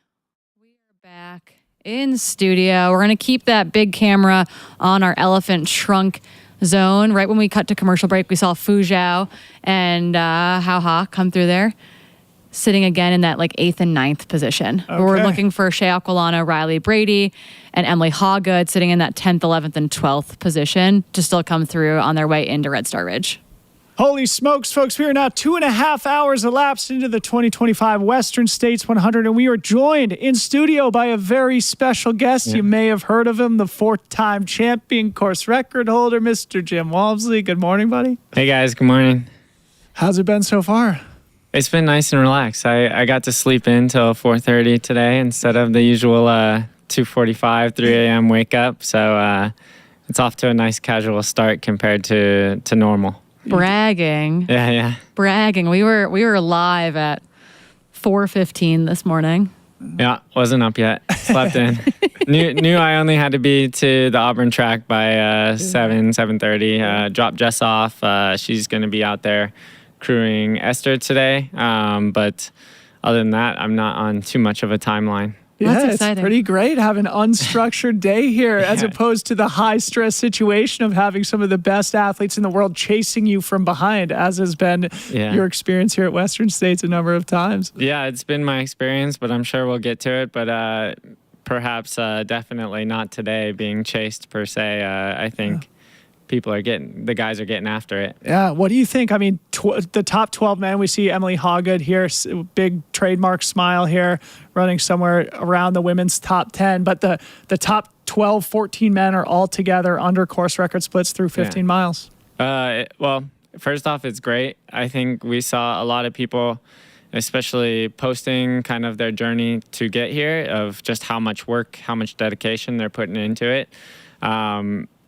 We are back in studio. We're going to keep that big camera on our elephant trunk zone. Right when we cut to commercial break, we saw Fu Zhao and Hao come through there, sitting again in that like 8th and 9th position. Okay. We're looking for Shea Aquilano, Riley Brady, and Emily Hawgood sitting in that 10th, 11th, and 12th position to still come through on their way into Red Star Ridge. Holy smokes, folks. We are now 2.5 hours elapsed into the 2025 Western States 100, and we are joined in studio by a very special guest. Yeah. You may have heard of him, the 4-time champion course record holder, Mr. Jim Walmsley. Good morning, buddy. Hey, guys. Good morning. How's it been so far? It's been nice and relaxed. I got to sleep in till 4:30 today instead of the usual 2:45, 3 a.m. wake up. So it's off to a nice casual start compared to normal. Bragging. Yeah. Bragging. We were live at 4:15 this morning. Yeah, wasn't up yet. Slept in. knew I only had to be to the Auburn track by 7:30. Dropped Jess off. She's going to be out there crewing Esther today. But other than that, I'm not on too much of a timeline. Yeah, it's pretty great having an unstructured day here as opposed to the high-stress situation of having some of the best athletes in the world chasing you from behind, as has been your experience here at Western States a number of times. Yeah, it's been my experience, but I'm sure we'll get to it. But perhaps definitely not today being chased per se. I think the guys are getting after it. Yeah. What do you think? I mean, the top 12 men, we see Emily Hawgood here, big trademark smile here, running somewhere around the women's top 10. But the top 12, 14 men are all together under course record splits through 15 miles. Well, first off, it's great. I think we saw a lot of people especially posting kind of their journey to get here, of just how much work, how much dedication they're putting into it.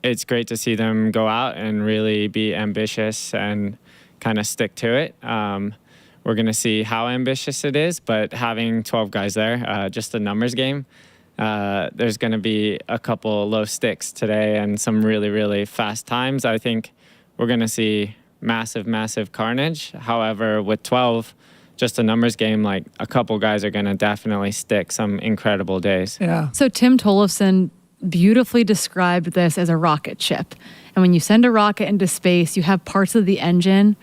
It's great to see them go out and really be ambitious and kind of stick to it. We're going to see how ambitious it is, but having 12 guys there, just a numbers game, there's going to be a couple low sticks today and some really, really fast times. I think we're going to see massive carnage. However, with 12, just a numbers game, like a couple guys are going to definitely stick some incredible days. Yeah. So Tim Tollefson beautifully described this as a rocket ship. And when you send a rocket into space, you have parts of the engine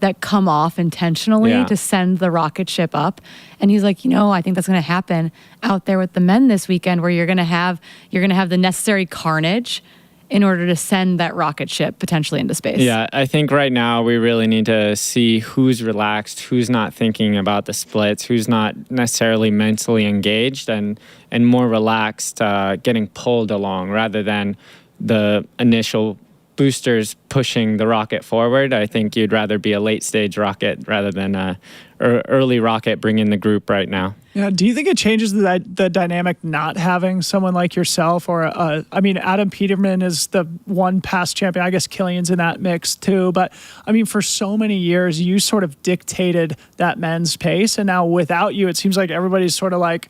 that come off intentionally to send the rocket ship up. And he's like, I think that's going to happen out there with the men this weekend, where you're going to have the necessary carnage in order to send that rocket ship potentially into space. Yeah, I think right now we really need to see who's relaxed, who's not thinking about the splits, who's not necessarily mentally engaged and more relaxed, getting pulled along rather than the initial boosters pushing the rocket forward. I think you'd rather be a late stage rocket rather than a early rocket bringing the group right now. Yeah. Do you think it changes the dynamic not having someone like yourself or Adam Peterman is the one past champion. I guess Killian's in that mix too. But I mean, for so many years, you sort of dictated that men's pace. And now without you, it seems like everybody's sort of like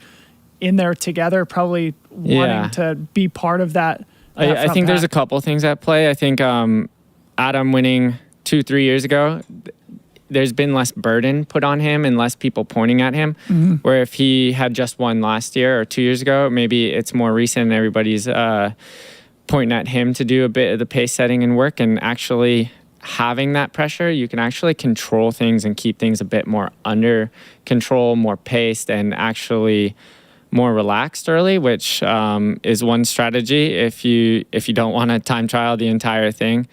in there together, probably wanting to be part of that. I think there's a couple things at play. I think Adam winning 2-3 years ago, there's been less burden put on him and less people pointing at him. Mm-hmm. Where if he had just won last year or 2 years ago, maybe it's more recent and everybody's pointing at him to do a bit of the pace setting and work. And actually having that pressure, you can actually control things and keep things a bit more under control, more paced, and actually more relaxed early, which is one strategy if you don't want to time trial the entire thing.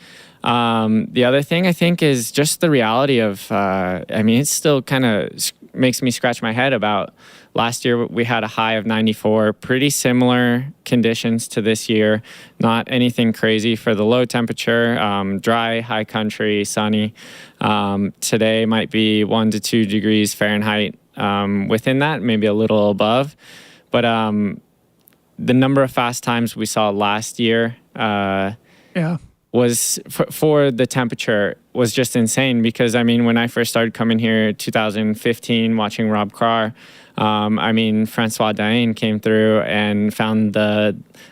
The other thing I think is just the reality of, it still kind of makes me scratch my head about last year. We had a high of 94, pretty similar conditions to this year, not anything crazy for the low temperature, dry, high country, sunny. Today might be 1 to 2 degrees Fahrenheit within that, maybe a little above. But the number of fast times we saw last year was for the temperature was just insane. Because when I first started coming here 2015, watching Rob Carr, Francois Dain came through and found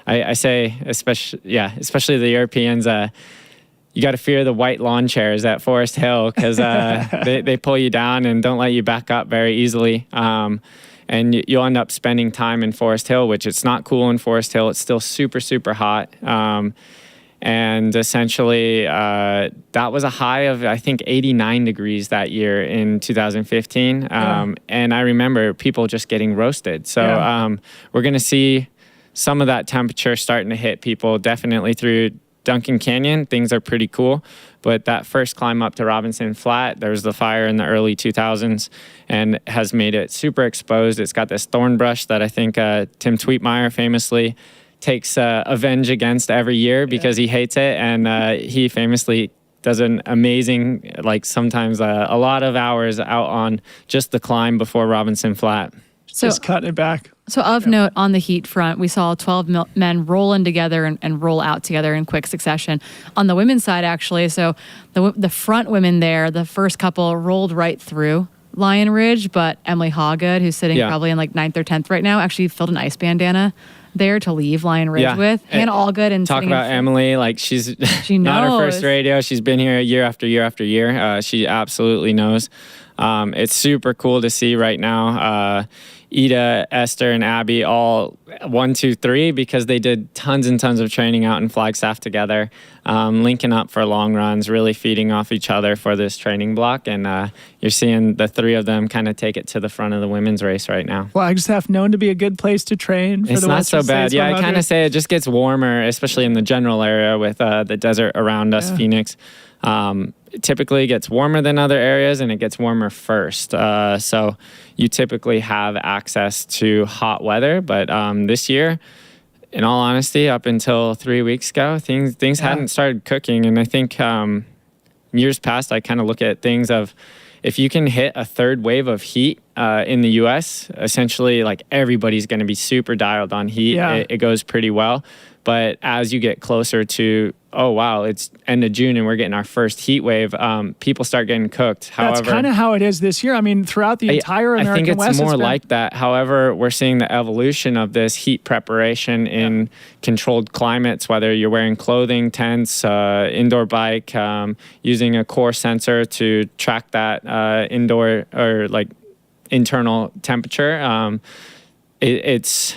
especially the Europeans, you got to fear the white lawn chairs at Forest Hill, because they pull you down and don't let you back up very easily. And you'll end up spending time in Forest Hill, which it's not cool in Forest Hill. It's still super, super hot. And essentially, that was a high of, I think, 89 degrees that year in 2015. And I remember people just getting roasted. So we're going to see some of that temperature starting to hit people, definitely through Duncan Canyon. Things are pretty cool. But that first climb up to Robinson Flat, there was the fire in the early 2000s and has made it super exposed. It's got this thorn brush that I think Tim Tweetmeyer famously takes avenge against every year because he hates it. And he famously does an amazing, sometimes a lot of hours out on just the climb before Robinson Flat. Just cutting it back. So of note, on the heat front, we saw 12 men roll in together and roll out together in quick succession. On the women's side, actually, so the front women there, the first couple rolled right through Lion Ridge, but Emily Hawgood, who's sitting probably in 9th or 10th right now, actually filled an ice bandana there to leave Lion Ridge with. Hannah Allgood. And talk about Emily, she's she not her first radio. She's been here year after year after year. She absolutely knows. It's super cool to see right now. Ida, Esther, and Abby all 1, 2, 3 because they did tons and tons of training out in Flagstaff together, linking up for long runs, really feeding off each other for this training block. And you're seeing the three of them kind of take it to the front of the women's race right now. Flagstaff known to be a good place to train. It's not so bad. Yeah, I kind of say it just gets warmer, especially in the general area with the desert around us, Phoenix. It typically gets warmer than other areas, and it gets warmer first. So you typically have access to hot weather. But this year, in all honesty, up until 3 weeks ago, things hadn't started cooking. And I think years past, I kind of look at things of if you can hit a third wave of heat in the U.S., essentially like everybody's going to be super dialed on heat. Yeah. It goes pretty well. But as you get closer to, oh, wow, it's end of June and we're getting our first heat wave, people start getting cooked. However, That's kind of how it is this year. I mean, throughout the entire American I think it's West, more been- like that. However, we're seeing the evolution of this heat preparation in controlled climates, whether you're wearing clothing, tents, indoor bike, using a core sensor to track that indoor or like internal temperature. It's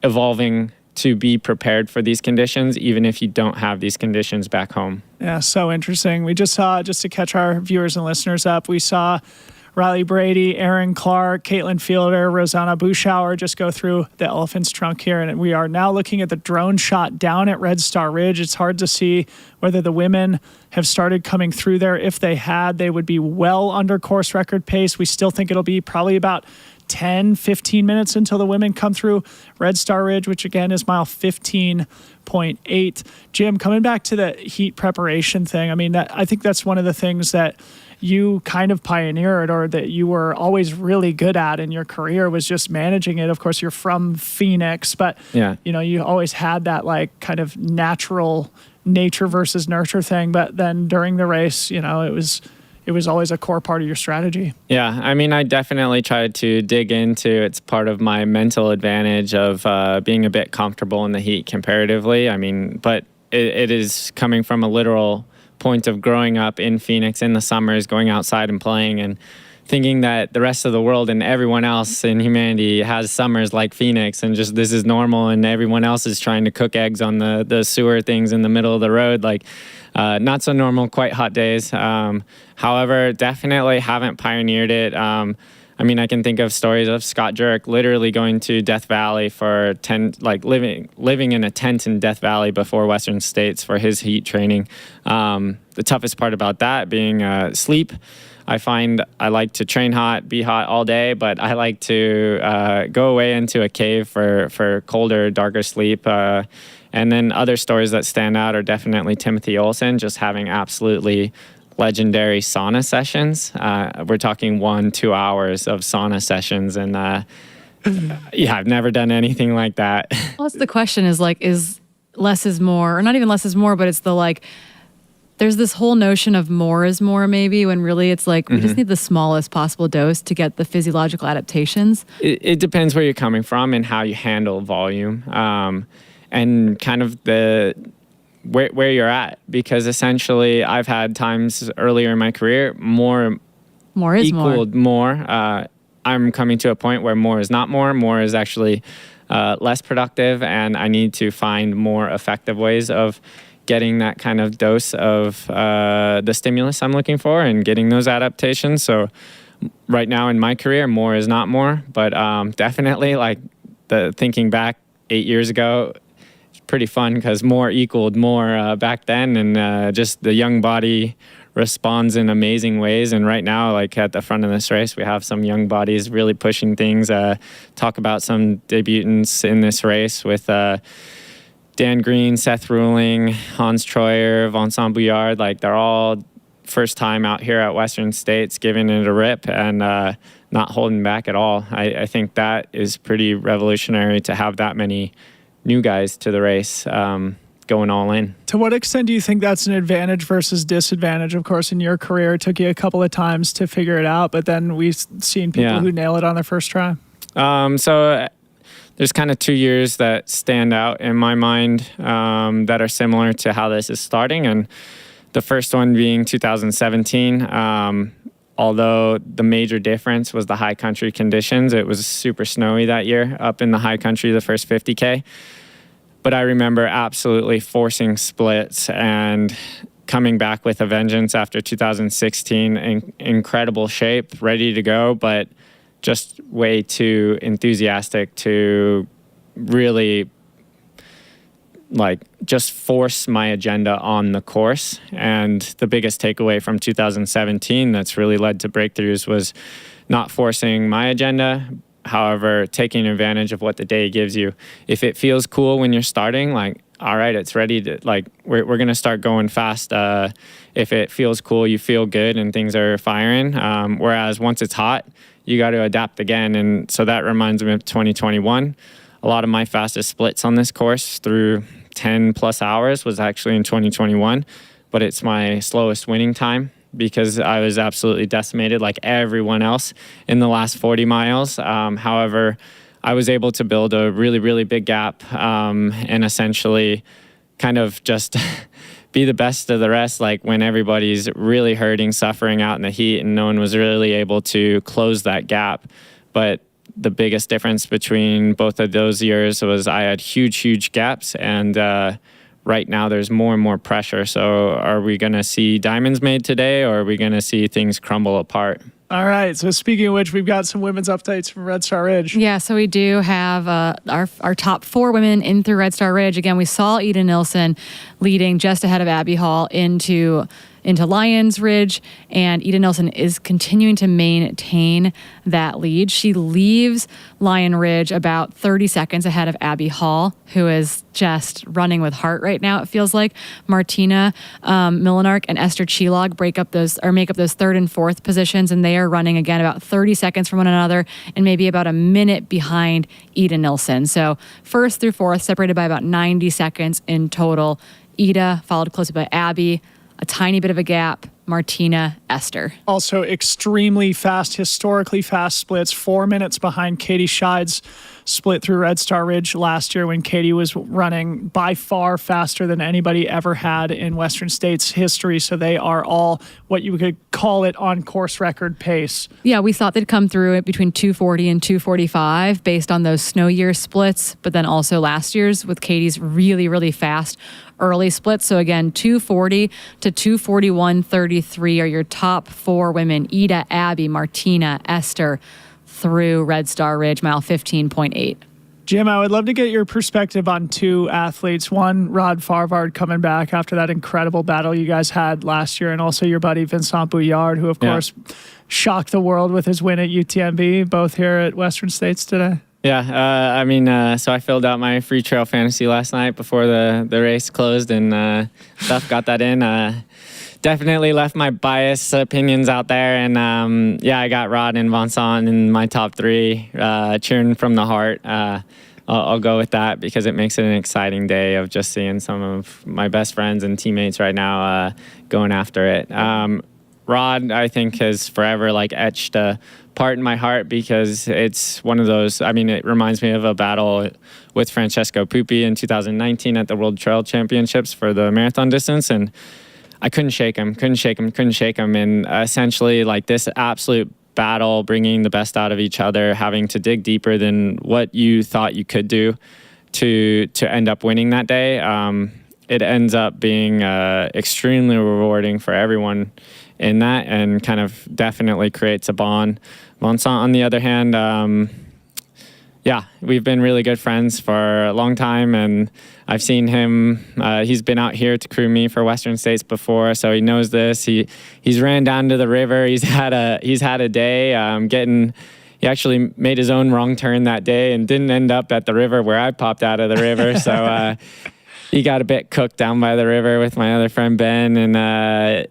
evolving to be prepared for these conditions, even if you don't have these conditions back home. Yeah, so interesting. We just saw, just to catch our viewers and listeners up, we saw Riley Brady, Aaron Clark, Caitlin Fielder, Rosanna Buschauer just go through the elephant's trunk here. And we are now looking at the drone shot down at Red Star Ridge. It's hard to see whether the women have started coming through there. If they had, they would be well under course record pace. We still think it'll be probably about 10, 15 minutes until the women come through Red Star Ridge, which again is mile 15.8. Jim, coming back to the heat preparation thing, I mean, I think that's one of the things that you kind of pioneered, or that you were always really good at in your career, was just managing it. Of course, you're from Phoenix, but you always had that like kind of nature versus nurture thing. But then during the race, it was always a core part of your strategy. Yeah, I mean, I definitely tried to dig into, it's part of my mental advantage of being a bit comfortable in the heat comparatively. I mean, but it is coming from a literal point of growing up in Phoenix in the summers, going outside and playing, and thinking that the rest of the world and everyone else in humanity has summers like Phoenix, and just this is normal, and everyone else is trying to cook eggs on the sewer things in the middle of the road. Like, not so normal, quite hot days. However, definitely haven't pioneered it. I mean, I can think of stories of Scott Jurek literally going to Death Valley for living in a tent in Death Valley before Western States for his heat training. The toughest part about that being sleep. I find I like to train hot, be hot all day, but I like to go away into a cave for colder, darker sleep. And then other stories that stand out are definitely Timothy Olsen just having absolutely legendary sauna sessions. We're talking 1-2 hours of sauna sessions, and I've never done anything like that. Well, that's the question, is less is more, or not even less is more, but it's there's this whole notion of more is more, maybe, when really it's like we just need the smallest possible dose to get the physiological adaptations. It depends where you're coming from and how you handle volume, and kind of where you're at, because essentially I've had times earlier in my career more is equaled more. I'm coming to a point where more is not more. More is actually less productive, and I need to find more effective ways of getting that kind of dose of the stimulus I'm looking for and getting those adaptations. So right now in my career, more is not more, but definitely like thinking back 8 years ago, it's pretty fun because more equaled more back then, and just the young body responds in amazing ways. And right now, like at the front of this race, we have some young bodies really pushing things. Talk about some debutants in this race with Dan Green, Seth Ruling, Hans Troyer, Vincent Bouillard. Like, they're all first time out here at Western States, giving it a rip and not holding back at all. I think that is pretty revolutionary to have that many new guys to the race going all in. To what extent do you think that's an advantage versus disadvantage? Of course, in your career, it took you a couple of times to figure it out, but then we've seen people who nail it on their first try. So there's kind of 2 years that stand out in my mind that are similar to how this is starting. And the first one being 2017. Although the major difference was the high country conditions. It was super snowy that year up in the high country, the first 50K. But I remember absolutely forcing splits and coming back with a vengeance after 2016 in incredible shape, ready to go, but just way too enthusiastic to really just force my agenda on the course. And the biggest takeaway from 2017 that's really led to breakthroughs was not forcing my agenda, however, taking advantage of what the day gives you. If it feels cool when you're starting, like all right, it's ready to, like, we're going to start going fast. If it feels cool, you feel good and things are firing. Whereas once it's hot, you got to adapt again. And so that reminds me of 2021. A lot of my fastest splits on this course through 10 plus hours was actually in 2021, but it's my slowest winning time because I was absolutely decimated like everyone else in the last 40 miles. However, I was able to build a really, really big gap and essentially kind of just be the best of the rest, like when everybody's really hurting, suffering out in the heat, and no one was really able to close that gap. But the biggest difference between both of those years was I had huge, huge gaps, and right now there's more and more pressure. So are we going to see diamonds made today, or are we going to see things crumble apart? All right. So speaking of which, we've got some women's updates from Red Star Ridge. Yeah, so we do have our top 4 women in through Red Star Ridge. Again, we saw Ida Nilsson leading just ahead of Abby Hall into Lions Ridge, and Ida Nilsson is continuing to maintain that lead. She leaves Lion Ridge about 30 seconds ahead of Abby Hall, who is just running with heart right now, it feels like. Martina Milenark and Esther Chilog make up those 3rd and 4th positions, and they are running again about 30 seconds from one another and maybe about a minute behind Ida Nilsson. So 1st through 4th separated by about 90 seconds in total. Ida followed closely by Abby, a tiny bit of a gap, Martina, Esther. Also extremely fast, historically fast splits, 4 minutes behind Katie Scheide's split through Red Star Ridge last year when Katie was running by far faster than anybody ever had in Western States history. So they are all what you could call it on course record pace. Yeah, we thought they'd come through it between 240 and 245 based on those snow year splits, but then also last year's with Katie's really, really fast early splits. So again, 240 to 241.33 are your top 4 women: Ida, Abby, Martina, Esther, through Red Star Ridge, mile 15.8. Jim, I would love to get your perspective on 2 athletes. One, Rod Farvard coming back after that incredible battle you guys had last year, and also your buddy Vincent Bouillard, who of course shocked the world with his win at UTMB, both here at Western States today. Yeah, so I filled out my free trail fantasy last night before the race closed and stuff, got that in. Definitely left my biased opinions out there, and I got Rod and Vincent in my top 3, cheering from the heart. I'll go with that because it makes it an exciting day of just seeing some of my best friends and teammates right now going after it. Rod, I think, has forever etched a part in my heart because it's one of those. I mean, it reminds me of a battle with Francesco Pupi in 2019 at the World Trail Championships for the marathon distance, and I couldn't shake him. And essentially, this absolute battle, bringing the best out of each other, having to dig deeper than what you thought you could do to end up winning that day. It ends up being extremely rewarding for everyone in that, and kind of definitely creates a bond. Vincent, on the other hand, we've been really good friends for a long time, and I've seen him. He's been out here to crew me for Western States before, so he knows this. He's ran down to the river. He's had a day He actually made his own wrong turn that day and didn't end up at the river where I popped out of the river. So he got a bit cooked down by the river with my other friend Ben, and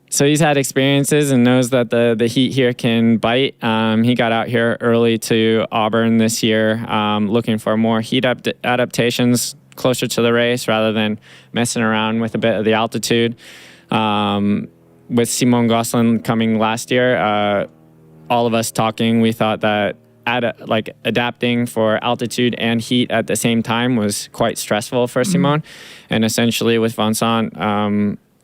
so he's had experiences and knows that the heat here can bite. He got out here early to Auburn this year, looking for more heat adaptations closer to the race rather than messing around with a bit of the altitude. With Simone Gosselin coming last year, all of us talking, we thought that adapting for altitude and heat at the same time was quite stressful for Simone. And essentially with Vincent,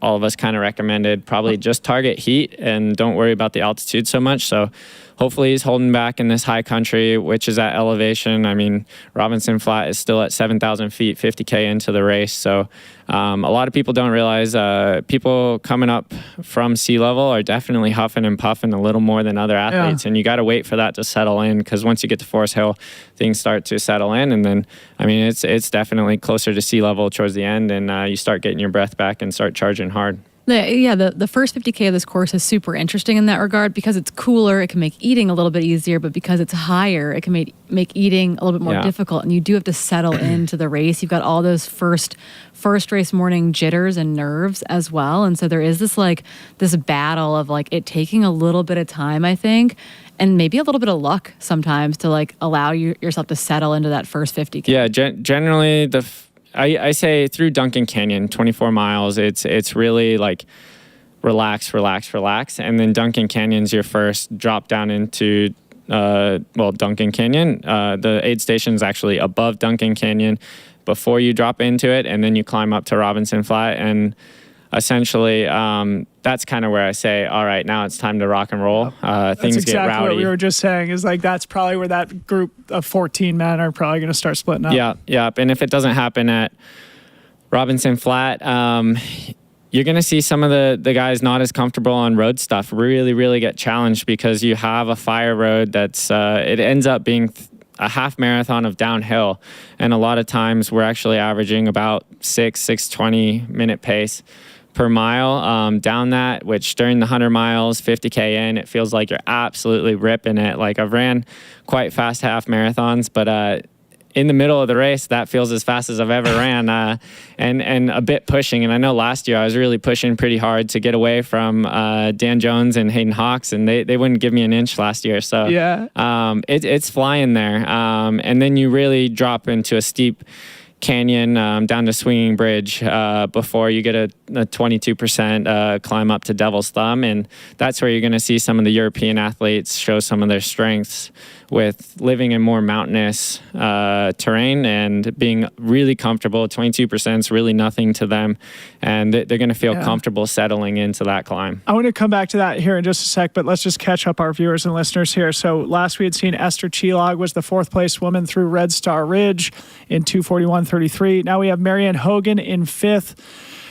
all of us kind of recommended probably just target heat and don't worry about the altitude so much. So hopefully he's holding back in this high country, which is at elevation. I mean, Robinson Flat is still at 7,000 feet, 50K into the race. So a lot of people don't realize people coming up from sea level are definitely huffing and puffing a little more than other athletes. And you got to wait for that to settle in, because once you get to Forest Hill, things start to settle in. And then, I mean, it's definitely closer to sea level towards the end, and you start getting your breath back and start charging hard. The first 50K of this course is super interesting in that regard because it's cooler. It can make eating a little bit easier, but because it's higher, it can make eating a little bit more difficult. And you do have to settle into the race. You've got all those first race morning jitters and nerves as well. And so there is this battle of it taking a little bit of time, I think, and maybe a little bit of luck sometimes to allow yourself to settle into that first 50K. Yeah, generally I say through Duncan Canyon, 24 miles, it's really relax, and then Duncan Canyon's your first drop down into Duncan Canyon. The aid station is actually above Duncan Canyon before you drop into it, and then you climb up to Robinson Flat, and essentially that's kind of where I say, all right, now it's time to rock and roll. Things exactly get rowdy. What we were just saying is that's probably where that group of 14 men are probably going to start splitting up. Yeah. And if it doesn't happen at Robinson Flat, you're going to see some of the guys not as comfortable on road stuff really, really get challenged because you have a fire road that's, it ends up being a half marathon of downhill. And a lot of times we're actually averaging about 6:20 minute pace per mile down that, which during the 100 miles, 50K in, it feels like you're absolutely ripping it. I've ran quite fast half marathons, but in the middle of the race, that feels as fast as I've ever ran, and a bit pushing. And I know last year I was really pushing pretty hard to get away from Dan Jones and Hayden Hawks, and they wouldn't give me an inch last year. So it's flying there. And then you really drop into a steep canyon down to Swinging Bridge before you get a 22% climb up to Devil's Thumb. And that's where you're going to see some of the European athletes show some of their strengths with living in more mountainous terrain and being really comfortable. 22% is really nothing to them, and they're going to feel comfortable settling into that climb. I want to come back to that here in just a sec, but let's just catch up our viewers and listeners here. So last we had seen Esther Chilog was the fourth place woman through Red Star Ridge in 2:41:33. Now we have Marianne Hogan in fifth,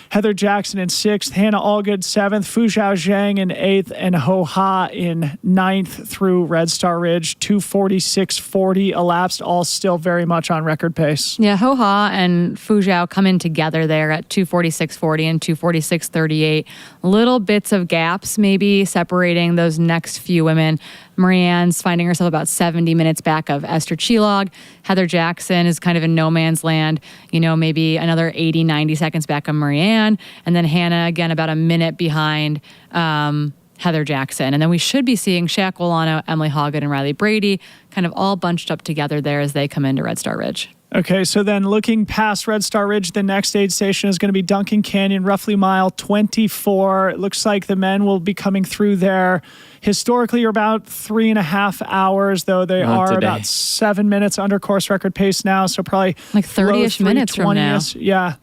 Heather Jackson in sixth, Hannah Allgood seventh, Fuzhou Zhang in eighth, and Ho Ha in ninth through Red Star Ridge. 2:46:40 elapsed, all still very much on record pace. Yeah, Ho Ha and Fuzhou come in together there at 2:46:40 and 2:46:38. Little bits of gaps maybe separating those next few women. Marianne's finding herself about 70 minutes back of Esther Chilog. Heather Jackson is kind of in no man's land, maybe another 80, 90 seconds back of Marianne. And then Hannah, again, about a minute behind Heather Jackson. And then we should be seeing Shaq Wolano, Emily Hoggett, and Riley Brady kind of all bunched up together there as they come into Red Star Ridge. Okay, so then looking past Red Star Ridge, the next aid station is going to be Duncan Canyon, roughly mile 24. It looks like the men will be coming through there. Historically, you're about 3.5 hours, though they Not are today. about 7 minutes under course record pace now, so probably 30-ish minutes from now. Yeah.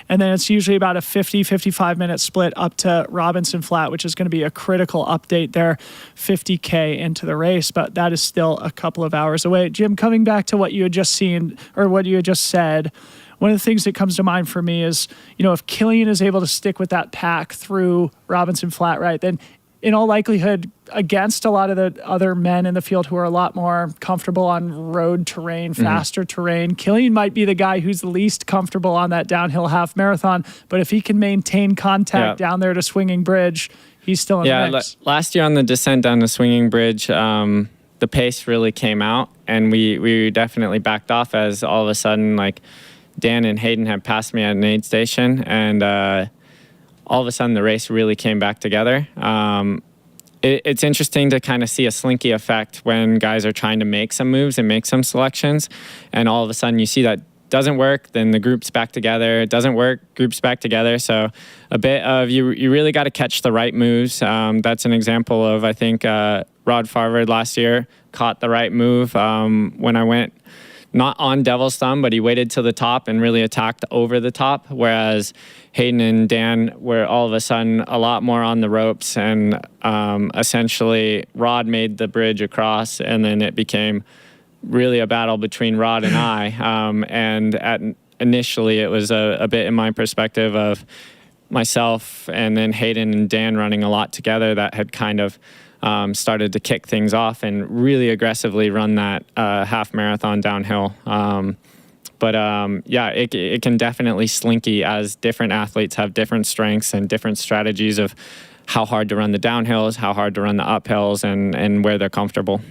And then it's usually about a 55 minute split up to Robinson Flat, which is going to be a critical update there, 50K into the race, but that is still a couple of hours away. Jim, coming back to what you had just seen or what you had just said, one of the things that comes to mind for me is, if Killian is able to stick with that pack through Robinson Flat, right, then in all likelihood, against a lot of the other men in the field who are a lot more comfortable on road terrain, faster terrain, Killian might be the guy who's the least comfortable on that downhill half marathon. But if he can maintain contact down there to Swinging Bridge, he's still in the mix. Last year on the descent down to Swinging Bridge, the pace really came out, and we definitely backed off as all of a sudden, Dan and Hayden had passed me at an aid station, and all of a sudden the race really came back together. It's interesting to kind of see a slinky effect when guys are trying to make some moves and make some selections, and all of a sudden you see that doesn't work, then the group's back together. It doesn't work, group's back together. So a bit of you really got to catch the right moves. That's an example of, I think, Rod Farvard last year caught the right move when I went not on Devil's Thumb, but he waited till the top and really attacked over the top, whereas Hayden and Dan were all of a sudden a lot more on the ropes, and essentially Rod made the bridge across, and then it became really a battle between Rod and I. And initially it was a bit in my perspective of myself and then Hayden and Dan running a lot together that had kind of started to kick things off and really aggressively run that half marathon downhill. But yeah, it can definitely slinky as different athletes have different strengths and different strategies of how hard to run the downhills, how hard to run the uphills, and where they're comfortable.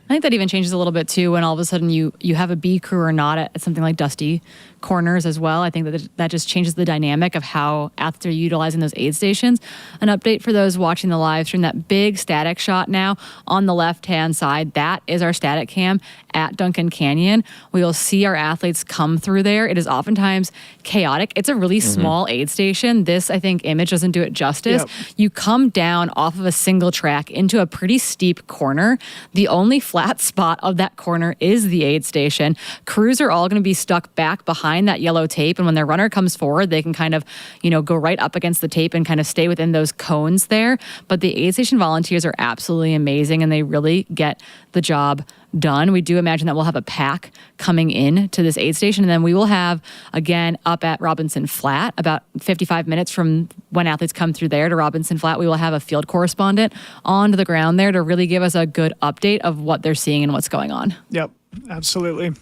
I think that even changes a little bit too when all of a sudden you have a B crew or not at something like Dusty Corners as well. I think that just changes the dynamic of how athletes are utilizing those aid stations. An update for those watching the live stream, that big static shot now on the left-hand side, that is our static cam at Duncan Canyon. We will see our athletes come through there. It is oftentimes chaotic. It's a really small aid station. This, I think, image doesn't do it justice. Yep. You come down off of a single track into a pretty steep corner. The only flat spot of that corner is the aid station. Crews are all going to be stuck back behind that yellow tape, and when their runner comes forward, they can kind of, go right up against the tape and kind of stay within those cones there. But the aid station volunteers are absolutely amazing, and they really get the job done. We do imagine that we'll have a pack coming in to this aid station, and then we will have, again, up at Robinson Flat, about 55 minutes from when athletes come through there to Robinson Flat, we will have a field correspondent onto the ground there to really give us a good update of what they're seeing and what's going on. Yep, absolutely.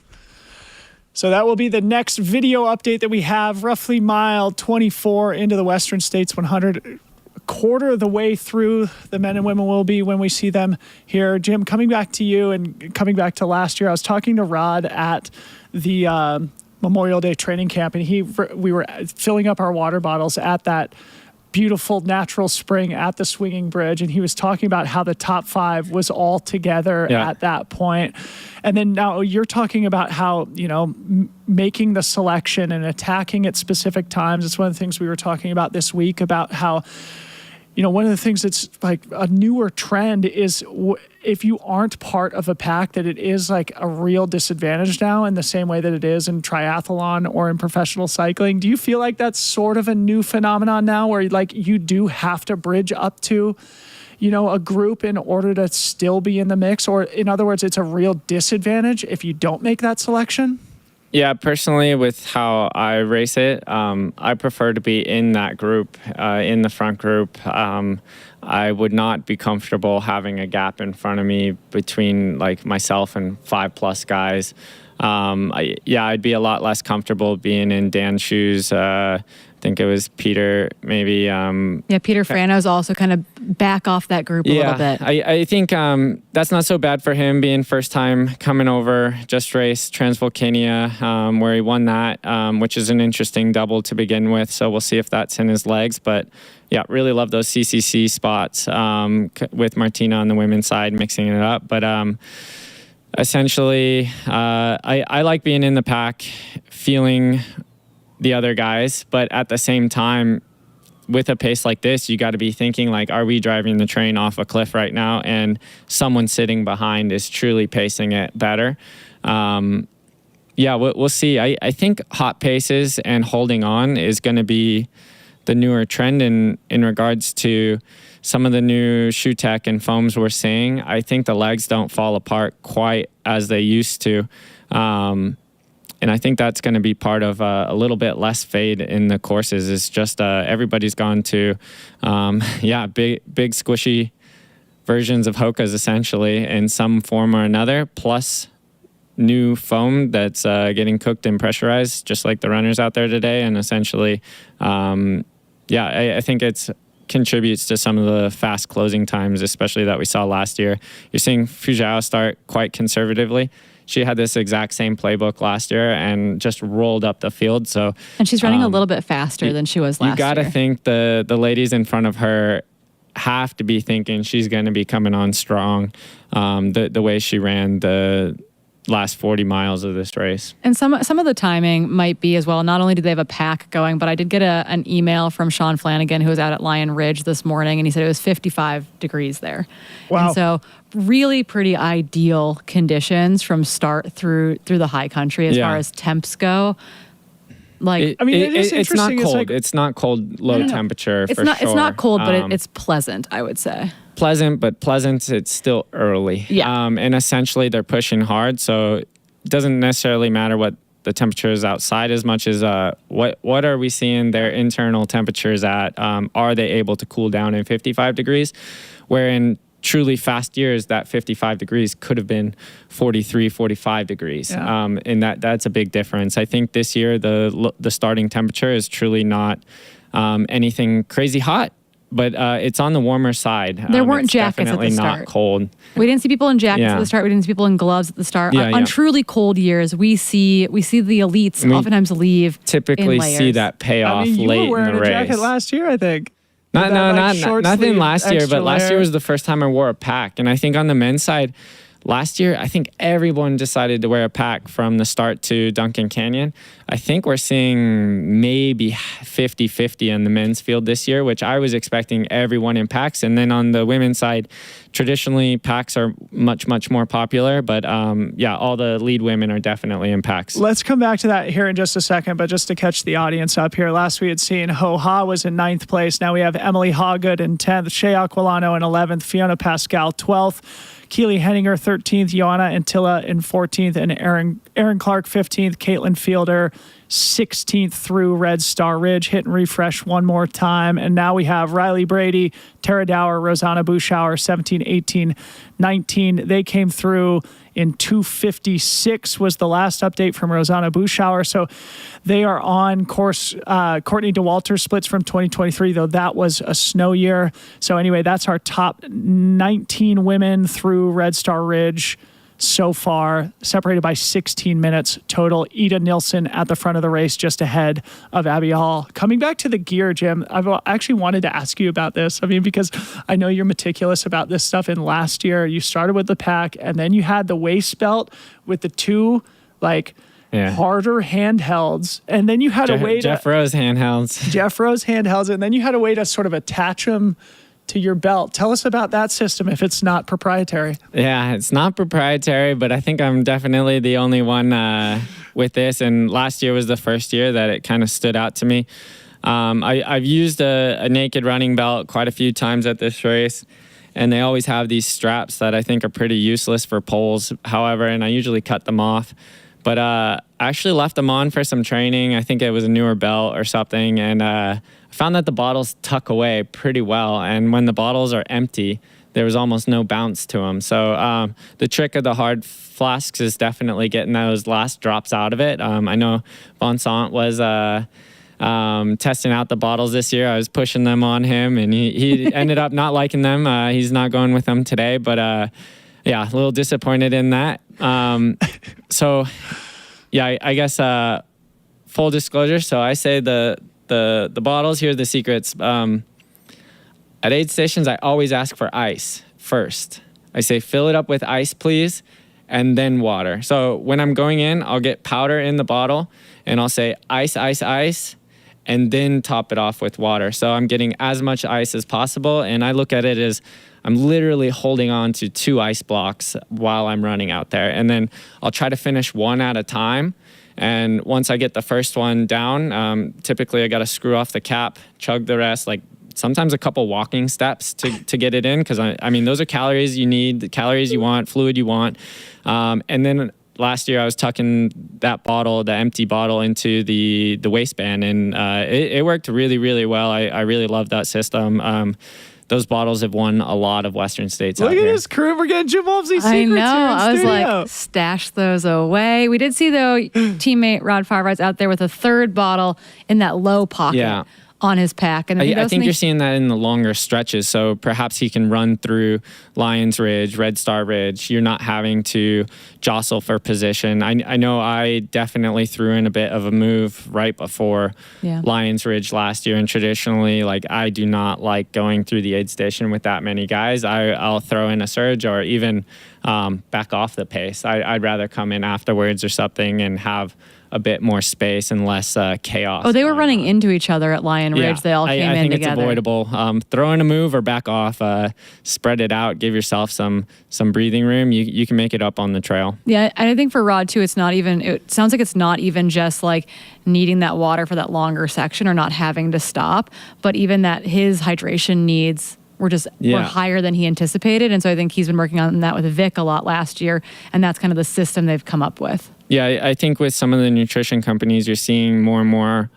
So that will be the next video update that we have, roughly mile 24 into the Western States 100. A quarter of the way through the men and women will be when we see them here. Jim, coming back to you and coming back to last year, I was talking to Rod at the Memorial Day training camp, and we were filling up our water bottles at that beautiful natural spring at the Swinging Bridge, and he was talking about how the top 5 was all together at that point. And then now you're talking about how, making the selection and attacking at specific times. It's one of the things we were talking about this week about how, one of the things that's like a newer trend is if you aren't part of a pack, that it is like a real disadvantage now in the same way that it is in triathlon or in professional cycling. Do you feel like that's sort of a new phenomenon now where like you do have to bridge up to, a group in order to still be in the mix? Or in other words, it's a real disadvantage if you don't make that selection? Yeah, personally, with how I race it, I prefer to be in that group, in the front group. I would not be comfortable having a gap in front of me between like myself and 5+ guys. I'd be a lot less comfortable being in Dan's shoes. I think it was Peter, maybe. Peter Frano's also kind of back off that group a little bit. I think that's not so bad for him being first time coming over, just raced Transvolcania, where he won that, which is an interesting double to begin with. So we'll see if that's in his legs. But yeah, really love those CCC spots with Martina on the women's side, mixing it up. But essentially, I like being in the pack, feeling the other guys, but at the same time, with a pace like this, you got to be thinking like, are we driving the train off a cliff right now? And someone sitting behind is truly pacing it better. We'll see. I think hot paces and holding on is going to be the newer trend in regards to some of the new shoe tech and foams we're seeing. I think the legs don't fall apart quite as they used to. And I think that's going to be part of a little bit less fade in the courses. It's just everybody's gone to, big squishy versions of Hokas essentially in some form or another, plus new foam that's getting cooked and pressurized, just like the runners out there today. And essentially, I think it's contributes to some of the fast closing times, especially that we saw last year. You're seeing Fujao start quite conservatively. She had this exact same playbook last year and just rolled up the field. And she's running a little bit faster than she was last year. You got to think the ladies in front of her have to be thinking she's going to be coming on strong, the way she ran the last 40 miles of this race. And some of the timing might be as well. Not only do they have a pack going, but I did get an email from Sean Flanagan, who was out at Lion Ridge this morning, and he said it was 55 degrees there. Wow. And so really pretty ideal conditions from start through the high country as far as temps go. Like, it's not cold. It's not cold, low temperature. It's not cold, but it's pleasant, I would say. Pleasant, it's still early. Yeah. And essentially they're pushing hard, so it doesn't necessarily matter what the temperature is outside as much as what are we seeing their internal temperatures at? Are they able to cool down in 55 degrees? Where in truly fast years, that 55 degrees could have been 43, 45 degrees. Yeah. And that's a big difference. I think this year the starting temperature is truly not anything crazy hot, but it's on the warmer side. There weren't it's jackets at definitely the not start. cold. We didn't see people in jackets Yeah. at the start. We didn't see people in gloves at the start. Yeah, On yeah. truly cold years, we see the elites We oftentimes leave Typically in see layers. that payoff I mean, you late were in wearing the a race. jacket last year, I think. Not, With that, no, like, short nothing sleeve, last year, extra but last layer. year was the first time I wore a pack. And I think on the men's side, last year, I think everyone decided to wear a pack from the start to Duncan Canyon. I think we're seeing maybe 50-50 in the men's field this year, which I was expecting everyone in packs. And then on the women's side, traditionally packs are much, much more popular. But yeah, all the lead women are definitely in packs. Let's come back to that here in just a second, but just to catch the audience up here, last we had seen Ho-Ha was in 9th place. Now we have Emily Hawgood in 10th, Shea Aquilano in 11th, Fiona Pascal 12th, Keely Henninger 13th, Joanna Antilla in 14th, and Aaron Clark 15th, Caitlin Fielder 16th through Red Star Ridge. Hit and refresh one more time. And now we have Riley Brady, Tara Dower, Rosanna Buschauer, 17, 18, 19. They came through in 2:56 was the last update from Rosanna Buschauer. So they are on course. Courtney DeWalter splits from 2023, though that was a snow year. So anyway, that's our top 19 women through Red Star Ridge so far, separated by 16 minutes total. Ida Nilsson at the front of the race, just ahead of Abby Hall. Coming back to the gear, Jim, I've actually wanted to ask you about this. I mean, because I know you're meticulous about this stuff. And last year, you started with the pack, and then you had the waist belt with the two, harder handhelds. And then you had a way Jeff Rose handhelds. And then you had a way to sort of attach them to your belt. Tell us about that system if it's not proprietary. Yeah, it's not proprietary, but I think I'm definitely the only one with this. And last year was the first year that it kind of stood out to me. I've used a naked running belt quite a few times at this race, and they always have these straps that I think are pretty useless for poles, however, and I usually cut them off. But I actually left them on for some training. I think it was a newer belt or something, and I found that the bottles tuck away pretty well. And when the bottles are empty, there was almost no bounce to them. So the trick of the hard flasks is definitely getting those last drops out of it. I know Vincent was testing out the bottles this year. I was pushing them on him, and he ended up not liking them. He's not going with them today, but yeah, a little disappointed in that. So yeah, I guess full disclosure. So I say the bottles, here are the secrets. At aid stations, I always ask for ice first. I say, fill it up with ice, please, and then water. So when I'm going in, I'll get powder in the bottle, and I'll say ice, ice, ice, and then top it off with water. So I'm getting as much ice as possible, and I look at it as I'm literally holding on to 2 ice blocks while I'm running out there. And then I'll try to finish one at a time. And once I get the first one down, typically I got to screw off the cap, chug the rest, like sometimes a couple walking steps to get it in. Because I mean, those are calories you need, the calories you want, fluid you want. And then last year I was tucking that bottle, the empty bottle, into the waistband, and it worked really, really well. I really love that system. Those bottles have won a lot of Western States out Look at here. this crew. We're getting Jim Wolfsey's secrets I know. here in I was studio. like, stash those away. We did see, though, teammate Rod Favre's out there with a third bottle in that low pocket. Yeah. On his pack. And I think you're seeing that in the longer stretches. So perhaps he can run through Lions Ridge, Red Star Ridge. You're not having to jostle for position. I know I definitely threw in a bit of a move right before Lions Ridge last year. And traditionally, I do not like going through the aid station with that many guys. I'll throw in a surge or even back off the pace. I'd rather come in afterwards or something and have a bit more space and less chaos. Oh, they were running into each other at Lion Ridge. They all came in together. I think it's avoidable. Throw in a move or back off. Spread it out. Give yourself some breathing room. You can make it up on the trail. Yeah, and I think for Rod too, it sounds like it's not even just like needing that water for that longer section or not having to stop, but even that his hydration needs were higher than he anticipated. And so I think he's been working on that with Vic a lot last year, and that's kind of the system they've come up with. Yeah, I think with some of the nutrition companies, you're seeing more and more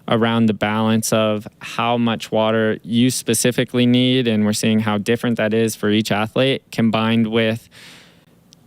around the balance of how much water you specifically need, and we're seeing how different that is for each athlete, combined with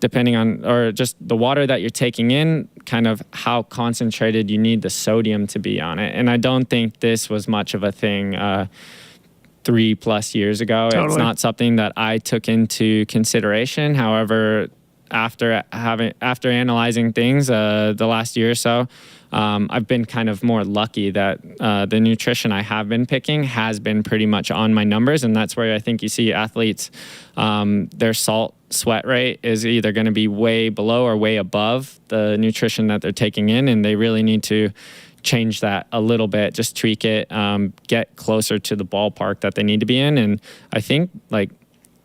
depending on, or just the water that you're taking in, kind of how concentrated you need the sodium to be on it. And I don't think this was much of a thing 3+ years ago. Totally. It's not something that I took into consideration. However, after analyzing things the last year or so, I've been kind of more lucky that the nutrition I have been picking has been pretty much on my numbers, and that's where I think you see athletes, their salt sweat rate is either going to be way below or way above the nutrition that they're taking in, and they really need to change that a little bit, just tweak it, get closer to the ballpark that they need to be in. And I think like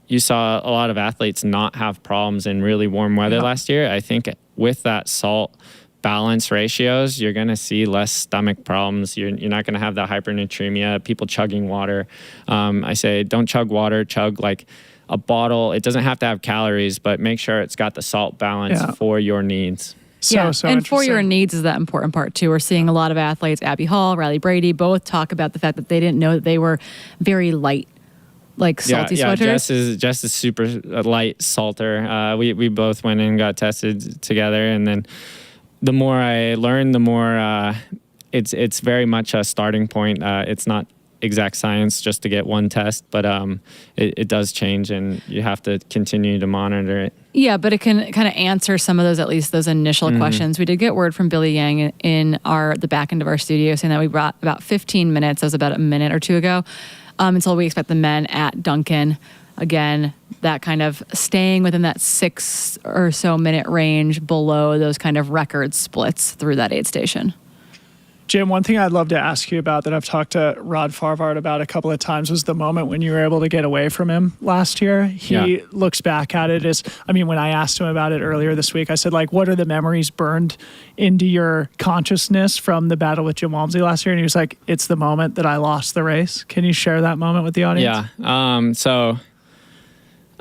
you saw a lot of athletes not have problems in really warm weather last year. I think with that salt balance ratios, you're going to see less stomach problems. You're not going to have that hypernatremia, people chugging water. I say don't chug water, chug like a bottle. It doesn't have to have calories, but make sure it's got the salt balance for your needs. So and for your needs is that important part too. We're seeing a lot of athletes, Abby Hall, Riley Brady, both talk about the fact that they didn't know that they were very light, like salty sweaters. Jess is super light salter. We both went and got tested together, and then the more I learn, the more it's very much a starting point. It's not exact science just to get one test, but it does change, and you have to continue to monitor it. Yeah, but it can kind of answer some of those, at least those initial questions. We did get word from Billy Yang in the back end of our studio saying that we brought about 15 minutes, that was about a minute or two ago, until we expect the men at Duncan. Again, that kind of staying within that 6 or so minute range below those kind of record splits through that aid station. Jim, one thing I'd love to ask you about that I've talked to Rod Farvard about a couple of times was the moment when you were able to get away from him last year. He looks back at it as, I mean, when I asked him about it earlier this week, I said, like, what are the memories burned into your consciousness from the battle with Jim Walmsley last year? And he was like, it's the moment that I lost the race. Can you share that moment with the audience? Yeah. So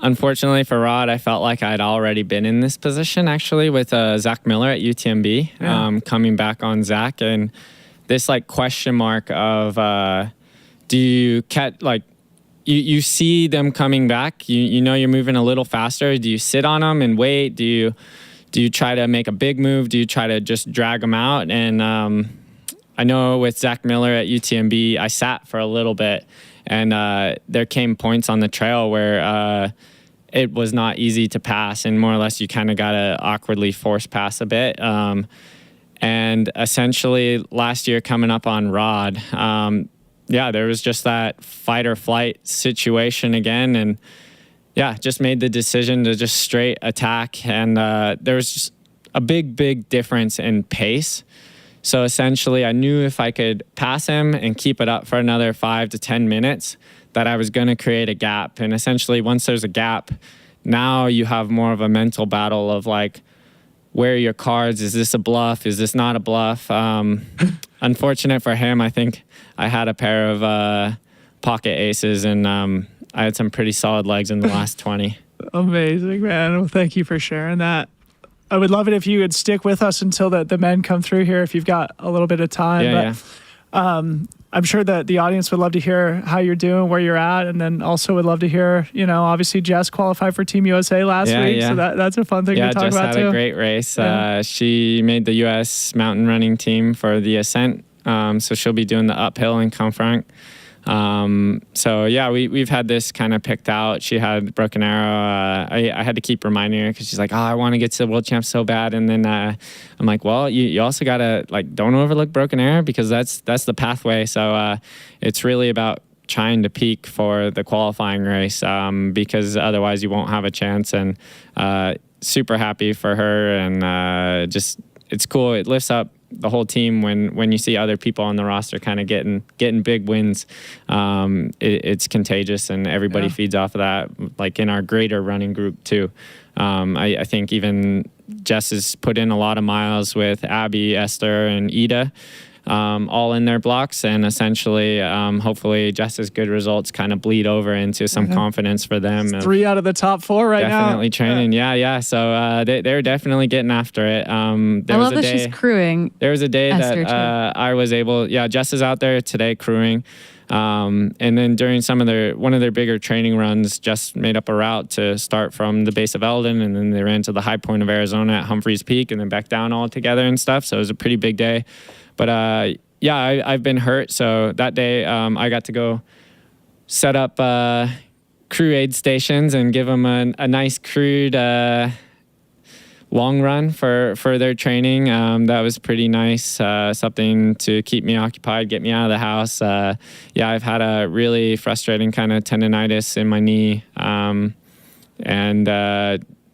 unfortunately for Rod, I felt like I'd already been in this position actually with Zach Miller at UTMB, coming back on Zach, and this like question mark of do you catch, like you see them coming back, you know you're moving a little faster, do you sit on them and wait, do you try to make a big move, do you try to just drag them out? And I know with Zach Miller at UTMB, I sat for a little bit, and there came points on the trail where it was not easy to pass, and more or less you kind of got to awkwardly force pass a bit. And essentially last year coming up on Rod, there was just that fight or flight situation again. And just made the decision to just straight attack. And there was just a big difference in pace. So essentially I knew if I could pass him and keep it up for another 5 to 10 minutes, that I was going to create a gap. And essentially once there's a gap, now you have more of a mental battle of like, where are your cards? Is this a bluff? Is this not a bluff? Unfortunate for him, I think I had a pair of pocket aces, and I had some pretty solid legs in the last 20. Amazing, man. Well, thank you for sharing that. I would love it if you would stick with us until the men come through here, if you've got a little bit of time. I'm sure that the audience would love to hear how you're doing, where you're at, and then also would love to hear, obviously Jess qualified for Team USA last week, so that's a fun thing to talk about too. Yeah, Jess had a great race. She made the U.S. mountain running team for the ascent, so she'll be doing the uphill and come front. We've had this kind of picked out. She had broken arrow. I had to keep reminding her because she's like, I want to get to the world champ so bad. And then I'm like, well, you also got to don't overlook broken arrow, because that's the pathway. So it's really about trying to peak for the qualifying race, because otherwise you won't have a chance. And super happy for her, and it's cool. It lifts up the whole team when you see other people on the roster kind of getting big wins. It's contagious, and everybody feeds off of that, like in our greater running group too. I think even Jess has put in a lot of miles with Abby, Esther, and Ida. all in their blocks, and essentially, hopefully, just as good results kind of bleed over into some confidence for them. 3 out of the top 4 right now. Definitely training, yeah. So they're definitely getting after it. I love that she's crewing. There was a day Esther, that I was able, Jess is out there today crewing. And then during one of their bigger training runs, Jess made up a route to start from the base of Eldon, and then they ran to the high point of Arizona at Humphreys Peak, and then back down all together and stuff. So it was a pretty big day. But I've been hurt. So that day I got to go set up crew aid stations and give them a nice crewed long run for their training. That was pretty nice. Something to keep me occupied, get me out of the house. I've had a really frustrating kind of tendonitis in my knee. And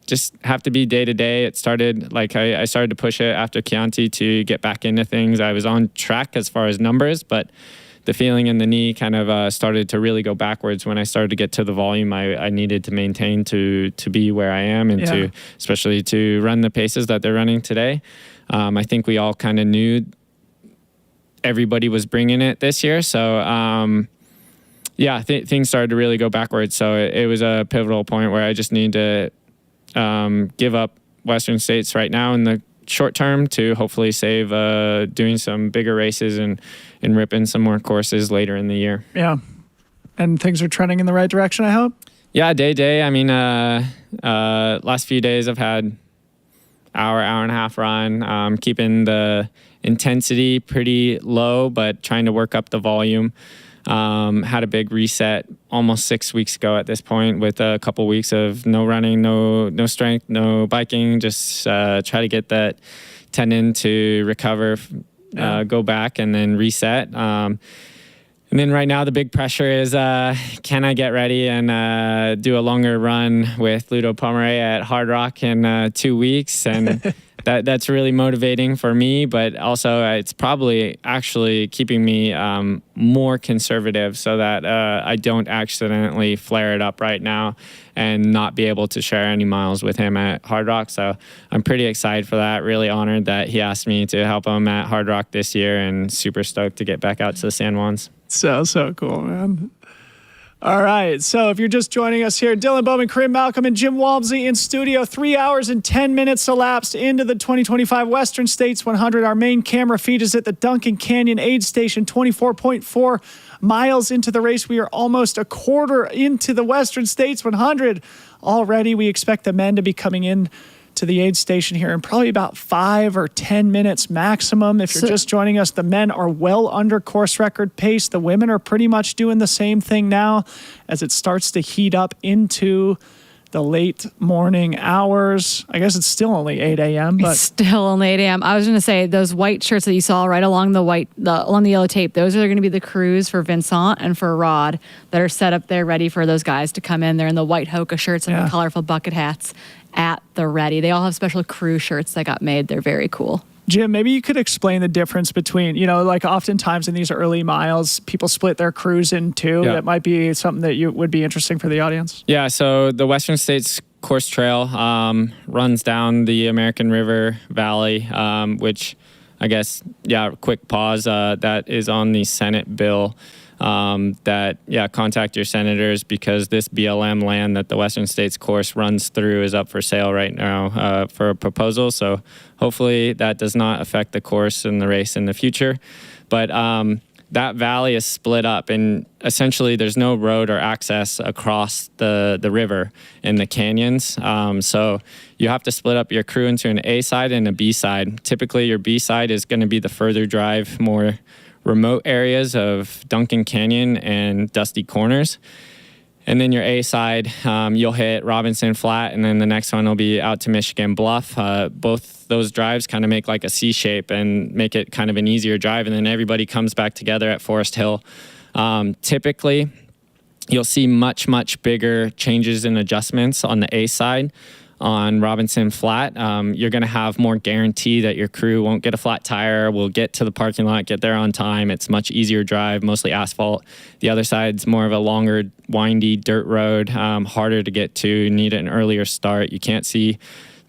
just have to be day to day. It started I started to push it after Chianti to get back into things. I was on track as far as numbers, but the feeling in the knee kind of started to really go backwards when I started to get to the volume I needed to maintain to be where I am and to especially to run the paces that they're running today. I think we all kind of knew everybody was bringing it this year. So things started to really go backwards. So it was a pivotal point where I just need to give up Western States right now in the short term to hopefully save doing some bigger races and ripping some more courses later in the year. Yeah. And things are trending in the right direction, I hope? Yeah, day. I mean, last few days I've had hour and a half run, keeping the intensity pretty low, but trying to work up the volume. Had a big reset almost 6 weeks ago at this point with a couple weeks of no running, no strength, no biking, just try to get that tendon to recover, go back and then reset. And then right now the big pressure is can I get ready and do a longer run with Ludo Pomeray at Hard Rock in 2 weeks? And that's really motivating for me, but also it's probably actually keeping me more conservative so that I don't accidentally flare it up right now and not be able to share any miles with him at Hard Rock. So I'm pretty excited for that. Really honored that he asked me to help him at Hard Rock this year, and super stoked to get back out to the San Juans. So cool, man. All right, so if you're just joining us here, Dylan Bowman, Corinne Malcolm, and Jim Walmsley in studio. 3 hours and 10 minutes elapsed into the 2025 Western States 100. Our main camera feed is at the Duncan Canyon Aid Station, 24.4 miles into the race. We are almost a quarter into the Western States 100 already. We expect the men to be coming in to the aid station here in probably about 5 or 10 minutes maximum. If you're just joining us, the men are well under course record pace. The women are pretty much doing the same thing now as it starts to heat up into the late morning hours. I guess it's still only 8 a.m. But it's still only 8 a.m. I was going to say those white shirts that you saw right along along the yellow tape, those are going to be the crews for Vincent and for Rod that are set up there ready for those guys to come in. They're in the white Hoka shirts and the colorful bucket hats at the ready. They all have special crew shirts that got made. They're very cool. Jim, maybe you could explain the difference between, oftentimes in these early miles, people split their crews in two. That might be something that would be interesting for the audience. Yeah, so the Western States Course Trail runs down the American River Valley, which I guess, quick pause, that is on the Senate bill. Contact your senators because this BLM land that the Western States course runs through is up for sale right now for a proposal. So hopefully that does not affect the course and the race in the future. But that valley is split up, and essentially there's no road or access across the river in the canyons. So you have to split up your crew into an A side and a B side. Typically your B side is going to be the further drive, more remote areas of Duncan Canyon and Dusty Corners. And then your A side, you'll hit Robinson Flat, and then the next one will be out to Michigan Bluff. Both those drives kind of make like a C shape and make it kind of an easier drive, and then everybody comes back together at Forest Hill. Typically, you'll see much, much bigger changes and adjustments on the A side. On Robinson Flat, you're going to have more guarantee that your crew won't get a flat tire, will get to the parking lot, get there on time. It's much easier drive, mostly asphalt. The other side's more of a longer, windy dirt road, harder to get to, need an earlier start. You can't see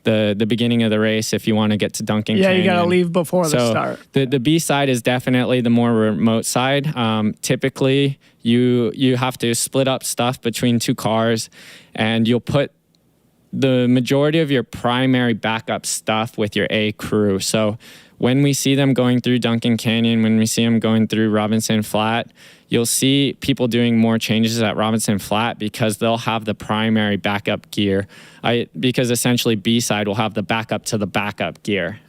the beginning of the race if you want to get to Duncan Canyon. You got to leave before the start. The B side is definitely the more remote side. Typically, you have to split up stuff between two cars, and you'll put the majority of your primary backup stuff with your A crew. So when we see them going through Duncan Canyon, when we see them going through Robinson Flat, you'll see people doing more changes at Robinson Flat because they'll have the primary backup gear. Because essentially B-side will have the backup to the backup gear.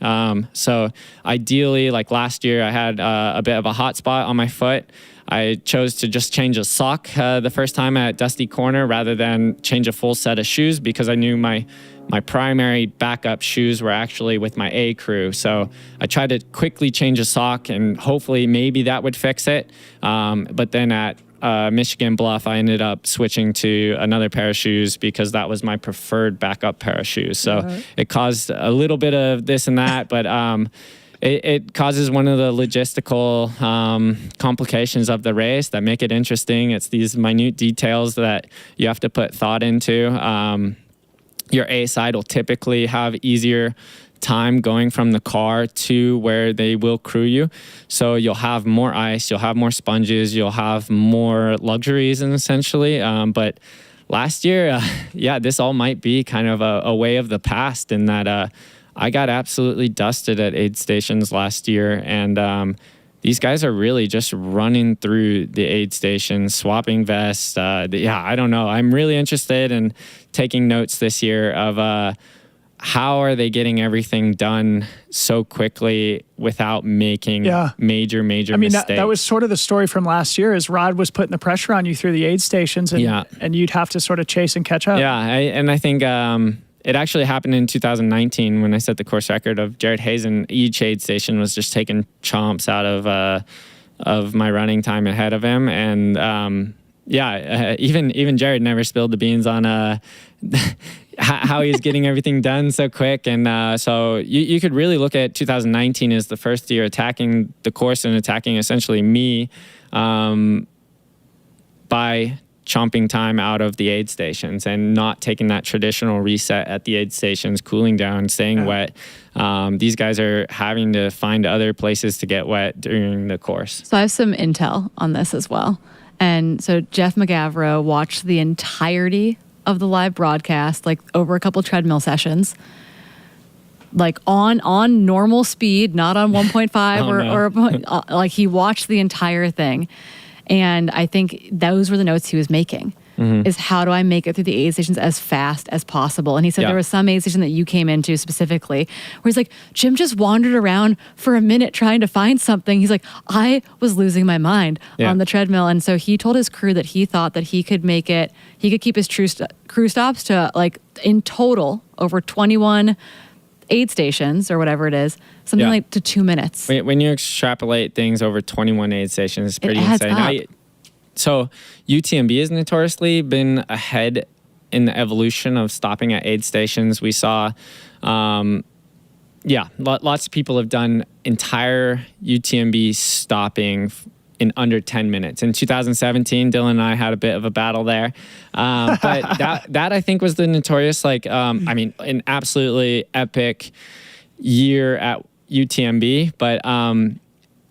So ideally, like last year, I had a bit of a hot spot on my foot. I chose to just change a sock the first time at Dusty Corner rather than change a full set of shoes because I knew my primary backup shoes were actually with my A crew. So I tried to quickly change a sock and hopefully maybe that would fix it. But then at Michigan Bluff, I ended up switching to another pair of shoes because that was my preferred backup pair of shoes. So it caused a little bit of this and that, but it causes one of the logistical complications of the race that make it interesting. It's these minute details that you have to put thought into. Your A side will typically have easier time going from the car to where they will crew you. So you'll have more ice, you'll have more sponges, you'll have more luxuries essentially. But last year, this all might be kind of a way of the past in that I got absolutely dusted at aid stations last year. And these guys are really just running through the aid stations, swapping vests. I don't know. I'm really interested in taking notes this year of how are they getting everything done so quickly without making major mistakes. That was sort of the story from last year is Rod was putting the pressure on you through the aid stations and you'd have to sort of chase and catch up. Yeah, I think it actually happened in 2019 when I set the course record of Jared Hazen. Each aid station was just taking chomps out of my running time ahead of him. And even Jared never spilled the beans on how he's getting everything done so quick. And so you could really look at 2019 as the first year attacking the course and attacking essentially me by chomping time out of the aid stations and not taking that traditional reset at the aid stations, cooling down, staying wet. These guys are having to find other places to get wet during the course. So I have some intel on this as well. And so Jeff McGavro watched the entirety of the live broadcast, like over a couple treadmill sessions, like on normal speed, not on 1.5 like he watched the entire thing. And I think those were the notes he was making, is how do I make it through the aid stations as fast as possible? And he said there was some aid station that you came into specifically where he's like, Jim just wandered around for a minute trying to find something. He's like, I was losing my mind on the treadmill. And so he told his crew that he thought that he could make it, he could keep his crew stops to like in total over 21 aid stations or whatever it is, something like to 2 minutes. When you extrapolate things over 21 aid stations, it's pretty insane. So UTMB has notoriously been ahead in the evolution of stopping at aid stations. We saw, lots of people have done entire UTMB stopping in under 10 minutes. In 2017, Dylan and I had a bit of a battle there. But that I think was the notorious, an absolutely epic year at UTMB. But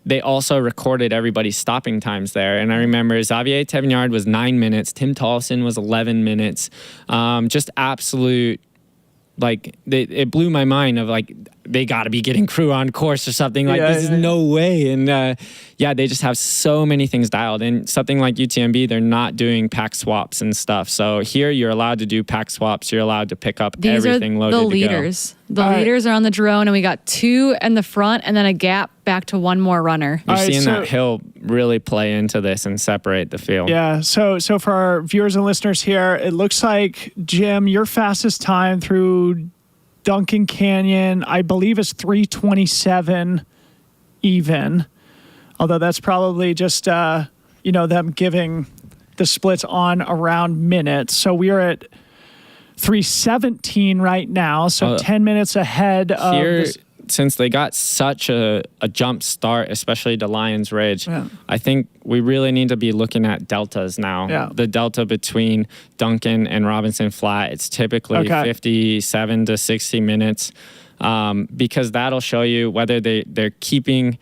they also recorded everybody's stopping times there. And I remember Xavier Tevignard was 9 minutes. Tim Tollefson was 11 minutes. Just absolute, it blew my mind of they got to be getting crew on course or something. This is no way. And they just have so many things dialed. And something like UTMB, they're not doing pack swaps and stuff. So here you're allowed to do pack swaps. You're allowed to pick up everything loaded to go. These are the leaders. The leaders are on the drone, and we got 2 in the front and then a gap back to one more runner. You're seeing that hill really play into this and separate the field. Yeah. So for our viewers and listeners here, it looks like, Jim, your fastest time through Duncan Canyon, I believe, is 3:27 even. Although that's probably just, them giving the splits on around minutes. So we are at 3:17 right now. So 10 minutes ahead of since they got such a jump start, especially to Lions Ridge, I think we really need to be looking at deltas now. Yeah. The delta between Duncan and Robinson Flat, it's typically 57 to 60 minutes, because that'll show you whether they're keeping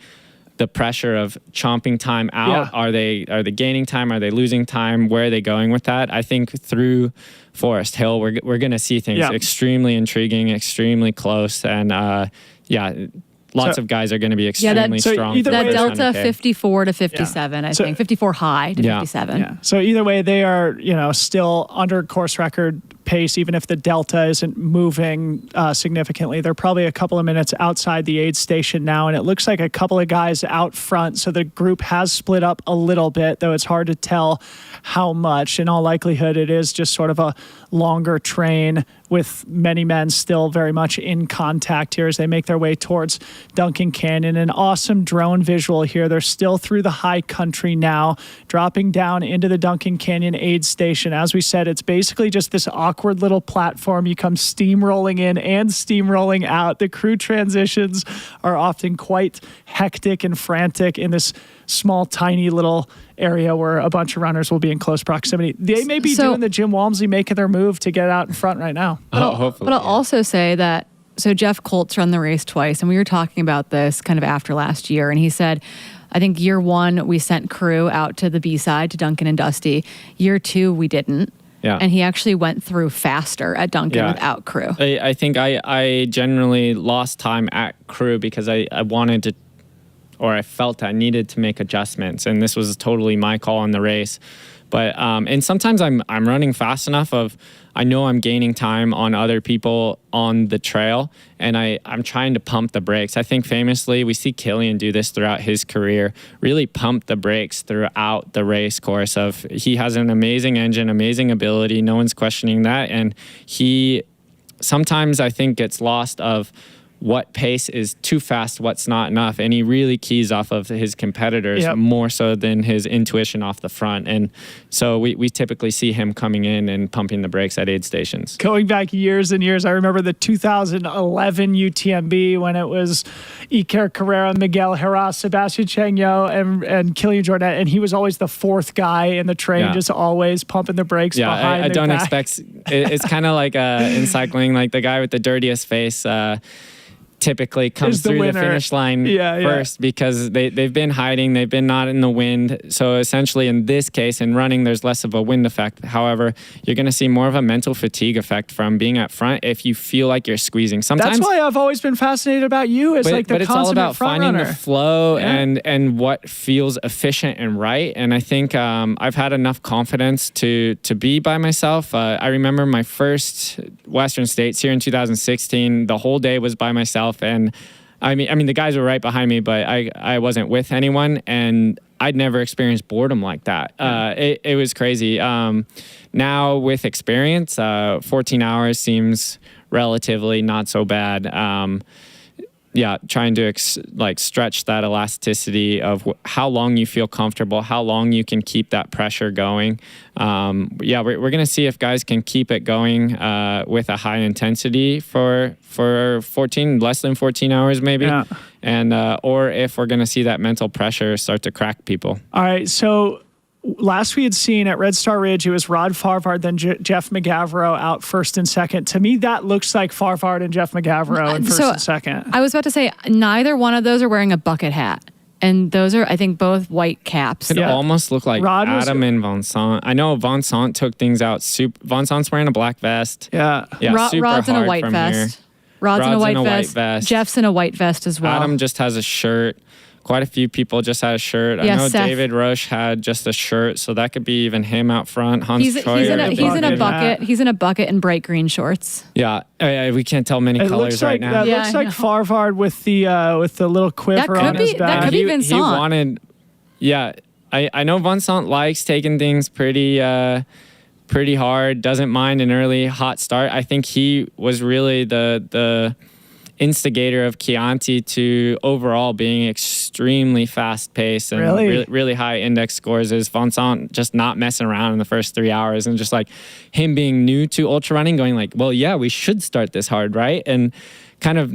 the pressure of chomping time out. Are they gaining time? Are they losing time? Where are they going with that? I think through Forest Hill, we're going to see things extremely intriguing, extremely close, and lots of guys are going to be extremely strong. Either that way, delta 54 to 57, I think 54 high to 57. Yeah. So either way, they are still under course record pace, even if the delta isn't moving significantly. They're probably a couple of minutes outside the aid station now, and it looks like a couple of guys out front. So the group has split up a little bit, though it's hard to tell how much. In all likelihood, it is just sort of a longer train with many men still very much in contact here as they make their way towards Duncan Canyon. An awesome drone visual here. They're still through the high country now, dropping down into the Duncan Canyon aid station. As we said, it's basically just this awkward little platform. You come steamrolling in and steamrolling out. The crew transitions are often quite hectic and frantic in this small, tiny little area where a bunch of runners will be in close proximity. They may be doing the Jim Walmsley making their move to get out in front right now. Hopefully. But I'll also say that, so Jeff Colt's run the race twice, and we were talking about this kind of after last year, and he said, I think year one, we sent crew out to the B-side to Duncan and Dusty. Year two, we didn't. Yeah. And he actually went through faster at Duncan without crew. I think I generally lost time at crew because I wanted to, or I felt I needed to make adjustments, and this was totally my call on the race. But and sometimes I'm running fast enough of I know I'm gaining time on other people on the trail, and I'm trying to pump the brakes. I think famously we see Killian do this throughout his career, really pump the brakes throughout the race course. Of he has an amazing engine, amazing ability. No one's questioning that, and he sometimes I think gets lost of what pace is too fast, what's not enough. And he really keys off of his competitors more so than his intuition off the front. And so we typically see him coming in and pumping the brakes at aid stations. Going back years and years, I remember the 2011 UTMB when it was Iker Carrera, Miguel Herrera, Sebastian Chengyo, and Killian Jornet. And he was always the fourth guy in the train, just always pumping the brakes behind I don't guy. expect, it's kind of like in cycling, like the guy with the dirtiest face, typically comes through the finish line first because they've been hiding, they've been not in the wind. So essentially in this case, in running, there's less of a wind effect. However, you're going to see more of a mental fatigue effect from being up front if you feel like you're squeezing. Sometimes that's why I've always been fascinated about you is like the but it's all about finding runner. The flow and what feels efficient and right. And I think I've had enough confidence to be by myself. I remember my first Western States here in 2016. The whole day was by myself. And I mean, the guys were right behind me, but I wasn't with anyone, and I'd never experienced boredom like that. It was crazy. Now with experience, 14 hours seems relatively not so bad. Trying to stretch that elasticity of how long you feel comfortable, how long you can keep that pressure going. We're going to see if guys can keep it going with a high intensity for less than 14 hours maybe. Yeah. And or if we're going to see that mental pressure start to crack people. All right, so last we had seen at Red Star Ridge, it was Rod Farvard, then Jeff McGavro out first and second. To me, that looks like Farvard and Jeff McGavro in first and second. I was about to say, neither one of those are wearing a bucket hat. And those are, I think, both white caps. It almost looked like Adam and Vincent. I know Vincent took things out. Vincent's wearing a black vest. Rod's in a white vest. Rod's in a white vest. Jeff's in a white vest as well. Adam just has a shirt. Quite a few people just had a shirt. I know Seth. David Roche had just a shirt, so that could be even him out front. He's in a bucket. He's in a bucket and bright green shorts. Yeah, we can't tell many colors right now. That looks like Farvard with the little quiver on his back. That could be Vincent. He wanted. Yeah, I know Vincent likes taking things pretty hard. Doesn't mind an early hot start. I think he was really the instigator of Chianti to overall being extremely fast-paced and really high index scores. Is Vincent just not messing around in the first 3 hours, and just like him being new to ultra running, going like, well, yeah, we should start this hard, right? And kind of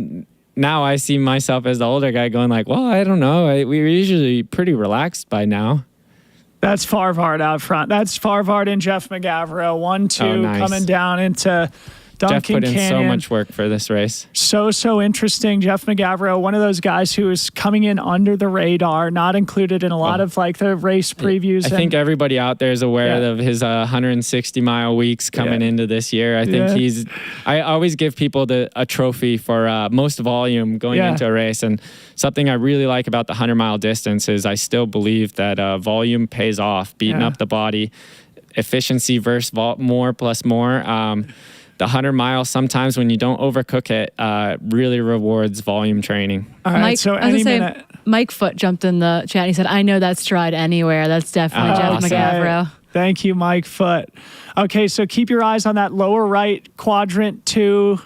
now I see myself as the older guy going like, well, I don't know. We're usually pretty relaxed by now. That's Farvard out front. That's Farvard and Jeff McGavro. 1-2 nice. coming down into Duncan Jeff put in Canyon. so much work for this race. So interesting. Jeff McGavro, one of those guys who is coming in under the radar, not included in a lot of like the race previews. I think everybody out there is aware of his 160-mile weeks coming into this year. I think I always give people a trophy for most volume going into a race. And something I really like about the 100-mile distance is I still believe that volume pays off, beating up the body, efficiency versus more plus more. The 100 miles, sometimes when you don't overcook it, really rewards volume training. All right, Mike, so I was any gonna minute. say, Mike Foote jumped in the chat. He said, I know that stride anywhere. That's definitely Jeff awesome. McGavro. Thank you, Mike Foote. Okay, so keep your eyes on that lower right quadrant 2.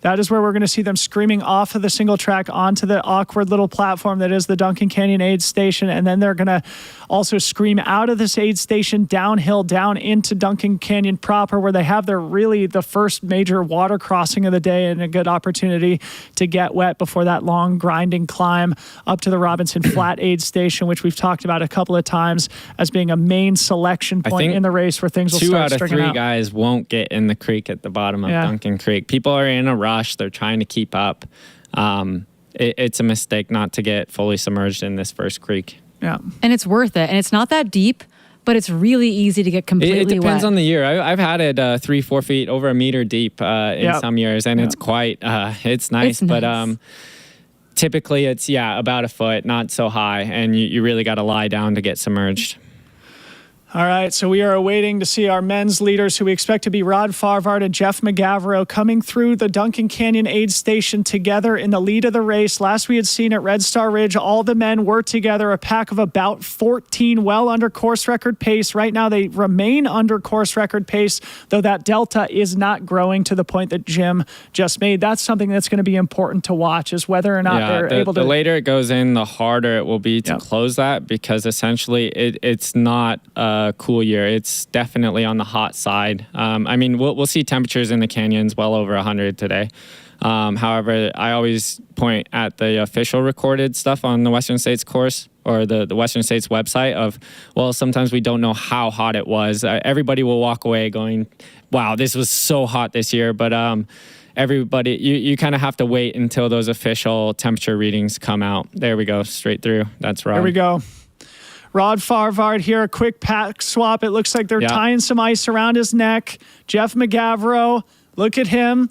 That is where we're going to see them screaming off of the single track onto the awkward little platform that is the Duncan Canyon aid station. And then they're going to also scream out of this aid station downhill down into Duncan Canyon proper, where they have the first major water crossing of the day and a good opportunity to get wet before that long grinding climb up to the Robinson Flat aid station, which we've talked about a couple of times as being a main selection point in the race where things will start 2 out of 3 out. guys won't get in the creek at the bottom of Duncan Creek. People are in a rush. They're trying to keep up. It's a mistake not to get fully submerged in this first creek. Yeah. And it's worth it. And it's not that deep, but it's really easy to get completely It depends wet. on the year. I've had it 3-4 feet, over a meter deep in some years, and it's quite, it's nice. But typically it's, about a foot, not so high, and you really got to lie down to get submerged. All right, so we are awaiting to see our men's leaders, who we expect to be Rod Farvard and Jeff McGavro, coming through the Duncan Canyon aid station together in the lead of the race. Last we had seen at Red Star Ridge, all the men were together, a pack of about 14, well under course record pace. Right now they remain under course record pace, though that delta is not growing to the point that Jim just made. That's something that's going to be important to watch, is whether or not they're able to... The later it goes in, the harder it will be to close that, because essentially it's not... cool year. It's definitely on the hot side. I mean, we'll see temperatures in the canyons well over 100 today. However, I always point at the official recorded stuff on the Western States course, or the Western States website of, well, sometimes we don't know how hot it was. Everybody will walk away going, wow, this was so hot this year. But everybody, you kind of have to wait until those official temperature readings come out. There we go, straight through. That's right. There we go. Rod Farvard here, a quick pack swap. It looks like they're tying some ice around his neck. Jeff McGavro, look at him.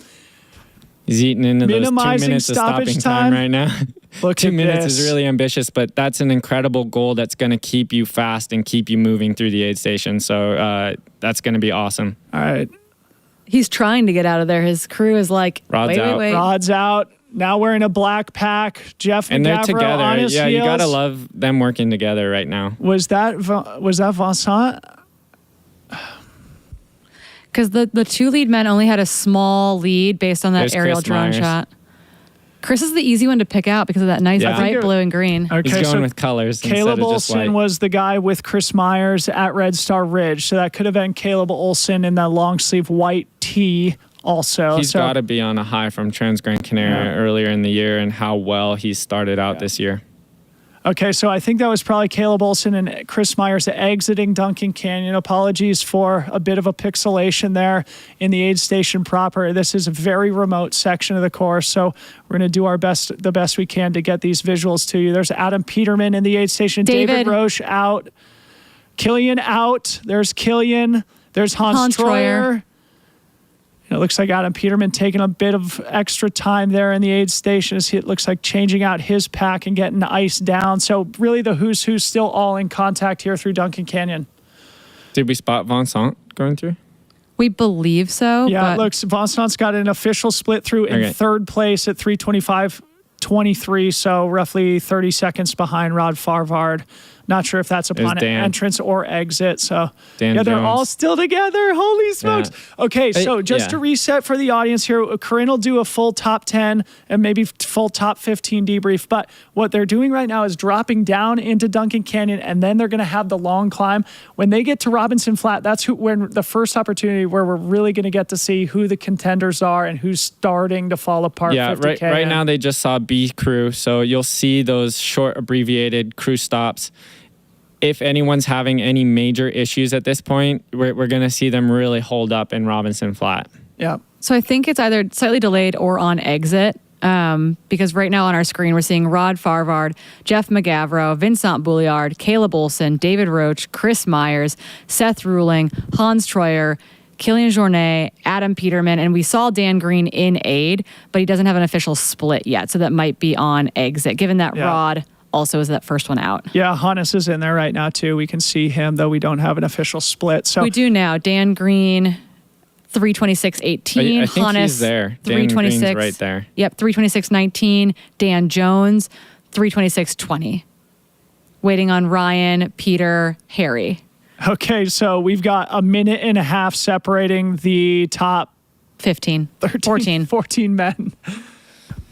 He's eating into those 2 Minimizing minutes of stopping time right now. Look 2 at minutes this. is really ambitious, but that's an incredible goal that's going to keep you fast and keep you moving through the aid station. So that's going to be awesome. All right. He's trying to get out of there. His crew is like, Rod's out. wait. Rod's out. Now wearing a black pack. Jeff And they're McGavro together. on his heels. You got to love them working together right now. Was that Vincent? Because the 2 lead men only had a small lead based on that There's aerial Chris drone Myers. shot. Chris is the easy one to pick out because of that nice bright blue and green. Okay, He's going so with colors Caleb instead of just Olson white. was the guy with Chris Myers at Red Star Ridge. So that could have been Caleb Olson in that long sleeve white tee also. He's got to be on a high from Trans Gran Canaria earlier in the year, and how well he started out this year. Okay, so I think that was probably Caleb Olson and Chris Myers exiting Duncan Canyon. Apologies for a bit of a pixelation there in the aid station proper. This is a very remote section of the course, so we're going to do the best we can to get these visuals to you. There's Adam Peterman in the aid station. David Roche out. Killian out. There's Killian. There's Hans Troyer. It looks like Adam Peterman taking a bit of extra time there in the aid station as it looks like changing out his pack and getting the ice down. So really the who's who still all in contact here through Duncan Canyon. Did we spot Vincent going through? We believe so. Yeah, but it looks Vincent's got an official split through in third place at 3:25.23, so roughly 30 seconds behind Rod Farvard. Not sure if that's upon Dan. entrance or exit. So Dan yeah, they're Jones. all still together. Holy smokes. Yeah. Okay, so just yeah. to reset for the audience here, Corinne will do a full top 10 and maybe full top 15 debrief. But what they're doing right now is dropping down into Duncan Canyon, and then they're going to have the long climb. When they get to Robinson Flat, that's when the first opportunity where we're really going to get to see who the contenders are and who's starting to fall apart. Yeah, 50K right in. now they just saw B crew, so you'll see those short abbreviated crew stops. If anyone's having any major issues at this point, we're going to see them really hold up in Robinson Flat. Yeah. So I think it's either slightly delayed or on exit. Because right now on our screen, we're seeing Rod Farvard, Jeff McGavro, Vincent Bouliard, Caleb Olson, David Roach, Chris Myers, Seth Ruling, Hans Troyer, Killian Journet, Adam Peterman, and we saw Dan Green in aid, but he doesn't have an official split yet. So that might be on exit, given that Rod also is that first one out. Yeah, Hannes is in there right now too. We can see him, though we don't have an official split. So We do now. Dan Green, 326.18. I think Hannes, he's there. Dan Green's 326. right there. Yep, 326.19. Dan Jones, 326.20. Waiting on Ryan, Peter, Harry. Okay, so we've got a minute and a half separating the top 15. 14 men.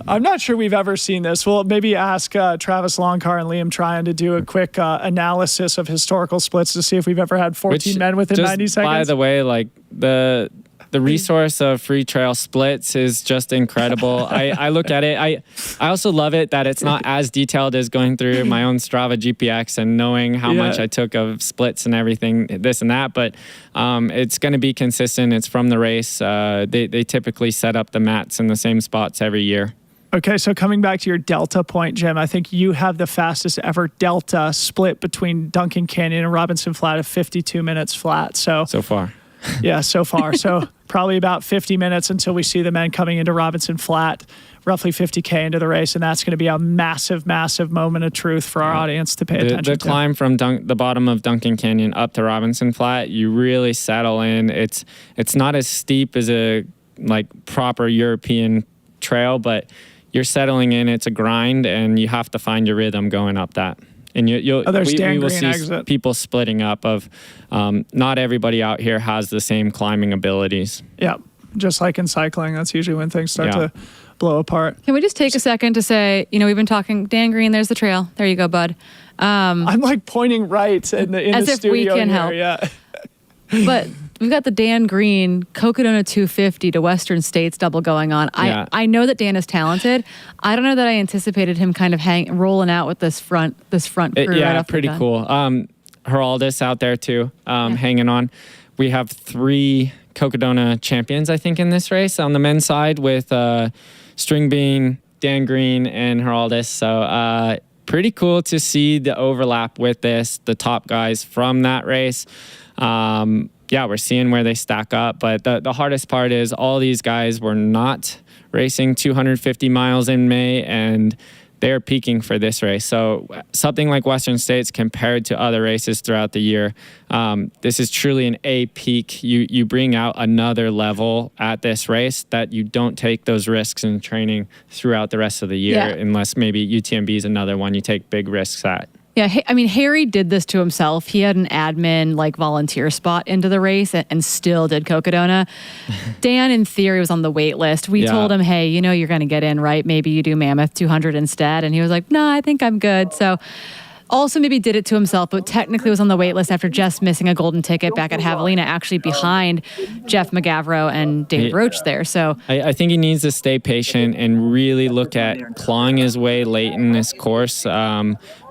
I'm not sure we've ever seen this. We'll maybe ask Travis Longcar and Liam Tryon to do a quick analysis of historical splits to see if we've ever had 14 men within just 90 seconds. By the way, like the resource of free trail splits is just incredible. I look at it. I also love it that it's not as detailed as going through my own Strava GPX and knowing how much I took of splits and everything, this and that. But it's going to be consistent. It's from the race. They typically set up the mats in the same spots every year. Okay, so coming back to your Delta point, Jim, I think you have the fastest ever Delta split between Duncan Canyon and Robinson Flat of 52 minutes flat. So far. Yeah, so far. So probably about 50 minutes until we see the men coming into Robinson Flat, roughly 50K into the race. And that's going to be a massive, massive moment of truth for our audience to pay attention The to. climb from the bottom of Duncan Canyon up to Robinson Flat, you really settle in. It's not as steep as a proper European trail, but you're settling in. It's a grind, and you have to find your rhythm going up that. And we will see exit. people splitting up of not everybody out here has the same climbing abilities. Yeah, just like in cycling, that's usually when things start to blow apart. Can we just take a second to say, we've been talking, Dan Green, there's the trail. There you go, bud. I'm pointing right in the as the if studio we can here. help. Yeah. But we've got the Dan Green Cocodona 250 to Western States double going on. I know that Dan is talented. I don't know that I anticipated him kind of rolling out with this front crew. Yeah, right off pretty the gun. cool. Geraldus out there too, hanging on. We have 3 Cocodona champions, I think, in this race on the men's side with String Bean, Dan Green, and Geraldus. So pretty cool to see the overlap with this, the top guys from that race. We're seeing where they stack up, but the hardest part is all these guys were not racing 250 miles in May, and they're peaking for this race. So something like Western States compared to other races throughout the year, this is truly an A peak. You bring out another level at this race that you don't take those risks in training throughout the rest of the year, unless maybe UTMB is another one you take big risks at. Yeah, Harry did this to himself. He had an admin volunteer spot into the race and still did Cocodona. Dan, in theory, was on the wait list. We told him, hey, you're going to get in, right? Maybe you do Mammoth 200 instead. And he was like, no, I think I'm good. So also maybe did it to himself, but technically was on the wait list after just missing a golden ticket back at Javelina, actually behind Jeff McGavro and David Roach there. So I think he needs to stay patient and really look at clawing his way late in this course,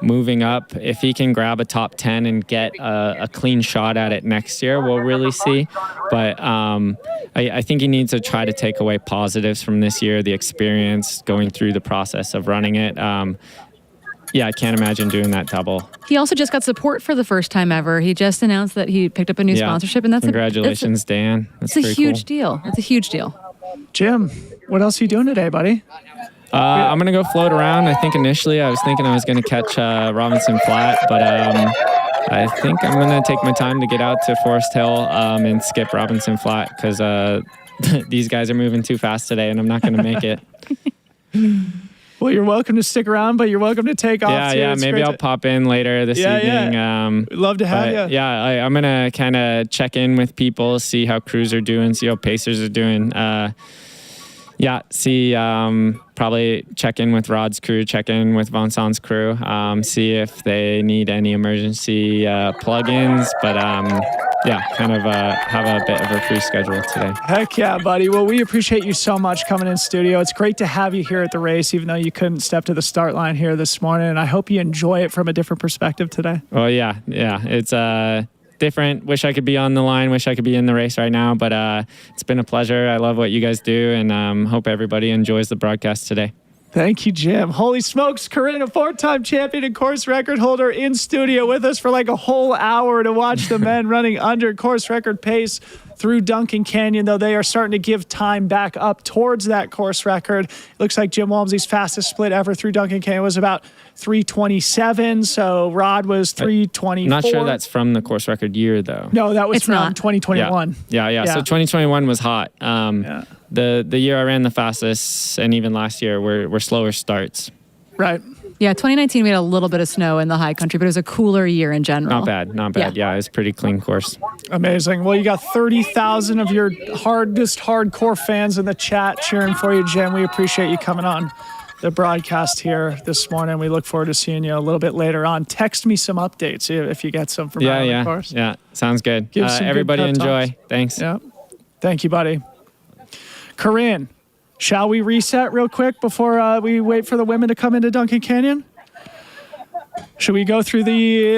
moving up. If he can grab a top 10 and get a clean shot at it next year, we'll really see. But I think he needs to try to take away positives from this year, the experience, going through the process of running it. I can't imagine doing that double. he also just got support for the first time ever. He just announced that he picked up a new sponsorship, and that's congratulations, Dan. That's a huge deal. It's a huge deal. Jim, what else are you doing today, buddy? I'm going to go float around. I think initially I was thinking I was going to catch Robinson Flat, but I think I'm going to take my time to get out to Forest Hill and skip Robinson Flat because these guys are moving too fast today and I'm not going to make it. Well, you're welcome to stick around, but you're welcome to take off too. Yeah. It's Maybe great I'll pop in later this evening. We'd love to have you. Yeah, I'm gonna kind of check in with people, see how crews are doing, see how pacers are doing. Probably check in with Rod's crew, check in with Vincent's crew, see if they need any emergency plugins. But have a bit of a free schedule today. Heck yeah, buddy. Well, we appreciate you so much coming in studio. It's great to have you here at the race, even though you couldn't step to the start line here this morning. And I hope you enjoy it from a different perspective today. Well, yeah. It's different. Wish I could be on the line. Wish I could be in the race right now. But it's been a pleasure. I love what you guys do, and hope everybody enjoys the broadcast today. Thank you, Jim. Holy smokes, Corinne, a 4-time champion and course record holder in studio with us for like a whole hour to watch the men running under course record pace through Duncan Canyon, though they are starting to give time back up towards that course record. It looks like Jim Walmsley's fastest split ever through Duncan Canyon was about 3:27, so Rod was 3:24. I'm not sure that's from the course record year, though. No, that was from 2021. Yeah. So 2021 was hot. The year I ran the fastest, and even last year, were slower starts. Right. Yeah, 2019 we had a little bit of snow in the high country, but it was a cooler year in general. Not bad. Yeah, it was a pretty clean course. Amazing. Well, you got 30,000 of your hardcore fans in the chat cheering for you, Jim. We appreciate you coming on the broadcast here this morning. We look forward to seeing you a little bit later on. Text me some updates if you get some from out on the course. Yeah, sounds good. Give some everybody good pep enjoy. talks. Thanks. Yeah. Thank you, buddy. Corinne, shall we reset real quick before we wait for the women to come into Duncan Canyon? Should we go through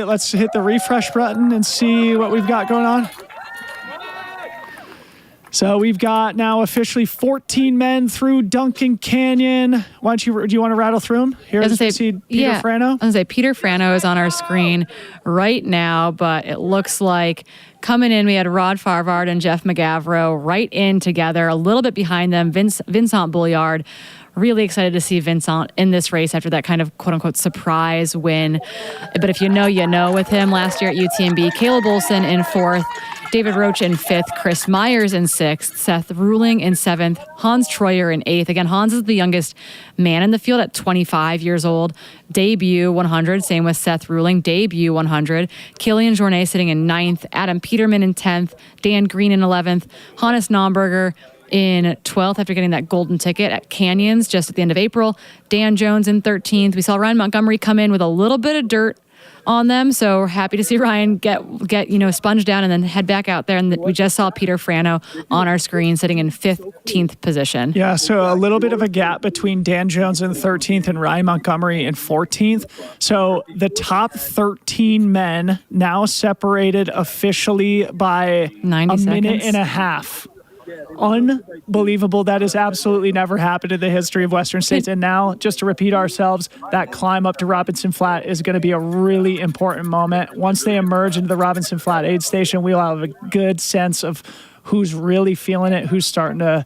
let's hit the refresh button and see what we've got going on? So we've got now officially 14 men through Duncan Canyon. Do you want to rattle through them? Here's Peter Frano. I was going to say Peter Frano is on our screen right now, but it looks like coming in, we had Rod Farvard and Jeff McGavro right in together. A little bit behind them, Vincent Bouliard. Really excited to see Vincent in this race after that kind of quote-unquote surprise win. But if you know with him last year at UTMB. Caleb Olson in 4th, David Roach in 5th, Chris Myers in 6th, Seth Ruling in 7th, Hans Troyer in 8th. Again, Hans is the youngest man in the field at 25 years old. Debut 100, same with Seth Ruling, debut 100. Killian Jornet sitting in 9th, Adam Peterman in 10th, Dan Green in 11th, Hannes Naumberger in 12th after getting that golden ticket at Canyons just at the end of April. Dan Jones in 13th. We saw Ryan Montgomery come in with a little bit of dirt on them, so we're happy to see Ryan get sponged down and then head back out there. And we just saw Peter Frano on our screen sitting in 15th position. Yeah, so a little bit of a gap between Dan Jones in 13th and Ryan Montgomery in 14th. So the top 13 men now separated officially by 90 a seconds. minute and a half. Unbelievable. That has absolutely never happened in the history of Western States. And now, just to repeat ourselves, that climb up to Robinson Flat is going to be a really important moment. Once they emerge into the Robinson Flat aid station, we'll have a good sense of who's really feeling it, who's starting to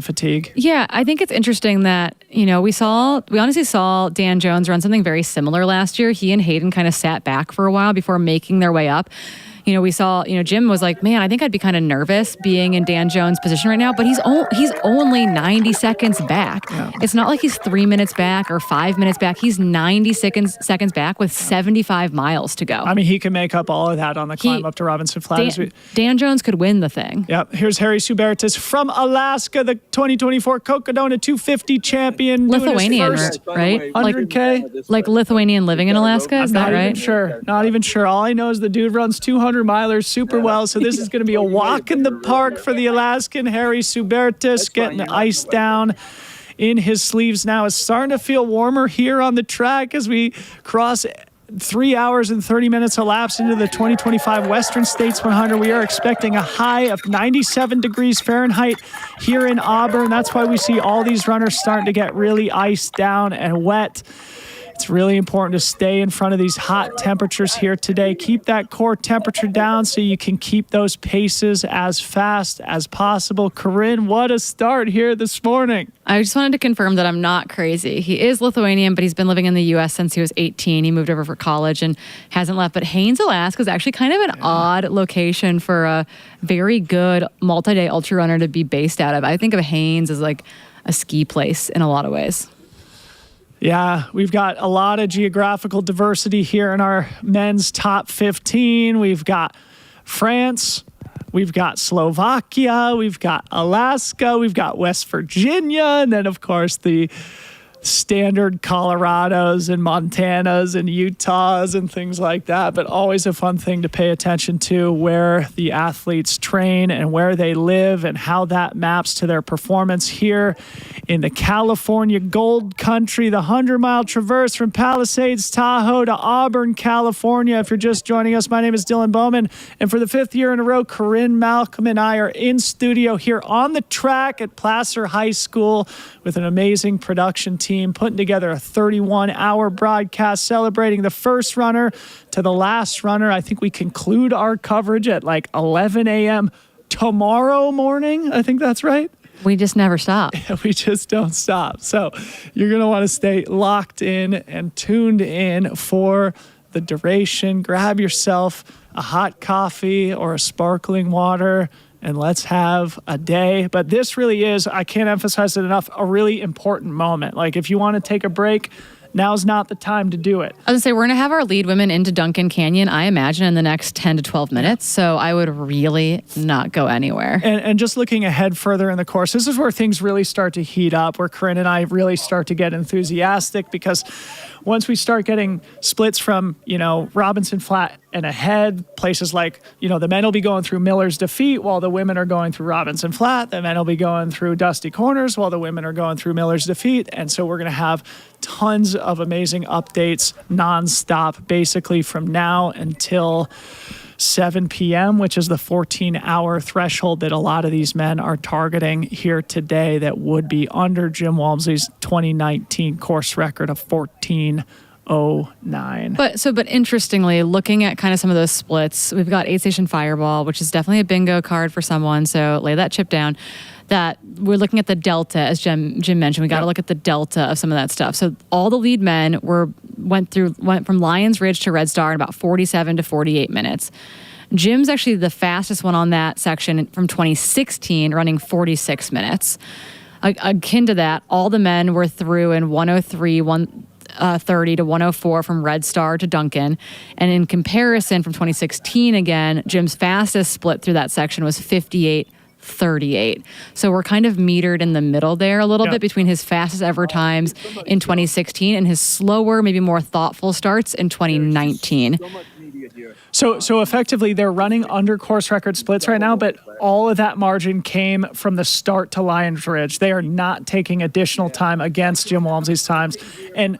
fatigue. Yeah, I think it's interesting that, we honestly saw Dan Jones run something very similar last year. He and Hayden kind of sat back for a while before making their way up. We saw, Jim was like, man, I think I'd be kind of nervous being in Dan Jones' position right now, but he's only 90 seconds back. Yeah. It's not like he's 3 minutes back or 5 minutes back. He's 90 seconds back with 75 miles to go. I mean, he can make up all of that on the climb up to Robinson Flat. Dan Jones could win the thing. Yep. Here's Harry Subertis from Alaska, the 2024 Cocodona 250 champion. Lithuanian, right? 100K. Like Lithuanian living in Alaska, is that right? Not even sure. All I know is the dude runs 200 milers super well, so this is going to be a walk in the park for the Alaskan. Harry Subertis getting the ice down in his sleeves now. It's starting to feel warmer here on the track as we cross 3 hours and 30 minutes elapsed into the 2025 Western States 100. We are expecting a high of 97 degrees Fahrenheit here in Auburn. That's why we see all these runners starting to get really iced down and wet. It's really important to stay in front of these hot temperatures here today. Keep that core temperature down so you can keep those paces as fast as possible. Corinne, what a start here this morning. I just wanted to confirm that I'm not crazy. He is Lithuanian, but he's been living in the U.S. since he was 18. He moved over for college and hasn't left. But Haines, Alaska is actually kind of an odd location for a very good multi-day ultra runner to be based out of. I think of Haines as like a ski place in a lot of ways. Yeah, we've got a lot of geographical diversity here in our men's top 15. We've got France, we've got Slovakia, we've got Alaska, we've got West Virginia, and then, of course, the standard Colorados and Montanas and Utahs and things like that, but always a fun thing to pay attention to, where the athletes train and where they live and how that maps to their performance here in the California Gold Country, the 100-mile traverse from Palisades, Tahoe to Auburn, California. If you're just joining us, my name is Dylan Bowman, and for the 5th year in a row, Corinne Malcolm and I are in studio here on the track at Placer High School with an amazing production team putting together a 31-hour broadcast celebrating the first runner to the last runner. I think we conclude our coverage at like 11 a.m. tomorrow morning. I think that's right. We just never stop. We just don't stop. So you're going to want to stay locked in and tuned in for the duration. Grab yourself a hot coffee or a sparkling water, and let's have a day. But this really is, I can't emphasize it enough, a really important moment. Like, if you want to take a break, now's not the time to do it. I was going to say, we're going to have our lead women into Duncan Canyon, I imagine, in the next 10 to 12 minutes. So I would really not go anywhere. And just looking ahead further in the course, this is where things really start to heat up, where Corinne and I really start to get enthusiastic, because once we start getting splits from, Robinson Flat and ahead, places like, the men will be going through Miller's Defeat while the women are going through Robinson Flat. The men will be going through Dusty Corners while the women are going through Miller's Defeat. And so we're going to have tons of amazing updates nonstop, basically from now until 7 p.m., which is the 14-hour threshold that a lot of these men are targeting here today, that would be under Jim Walmsley's 2019 course record of 14:09. But interestingly, looking at kind of some of those splits, we've got 8 Station Fireball, which is definitely a bingo card for someone. So lay that chip down. That we're looking at the delta, as Jim mentioned. We got to look at the delta of some of that stuff. So all the lead men went from Lions Ridge to Red Star in about 47 to 48 minutes. Jim's actually the fastest one on that section from 2016, running 46 minutes. Akin to that, all the men were through in 103, 130 to 104 from Red Star to Duncan. And in comparison, from 2016 again, Jim's fastest split through that section was 58:38. So we're kind of metered in the middle there a little bit between his fastest ever times in 2016 and his slower, maybe more thoughtful starts in 2019. So effectively, they're running under course record splits right now, but all of that margin came from the start to Lions Ridge. They are not taking additional time against Jim Walmsley's times. And,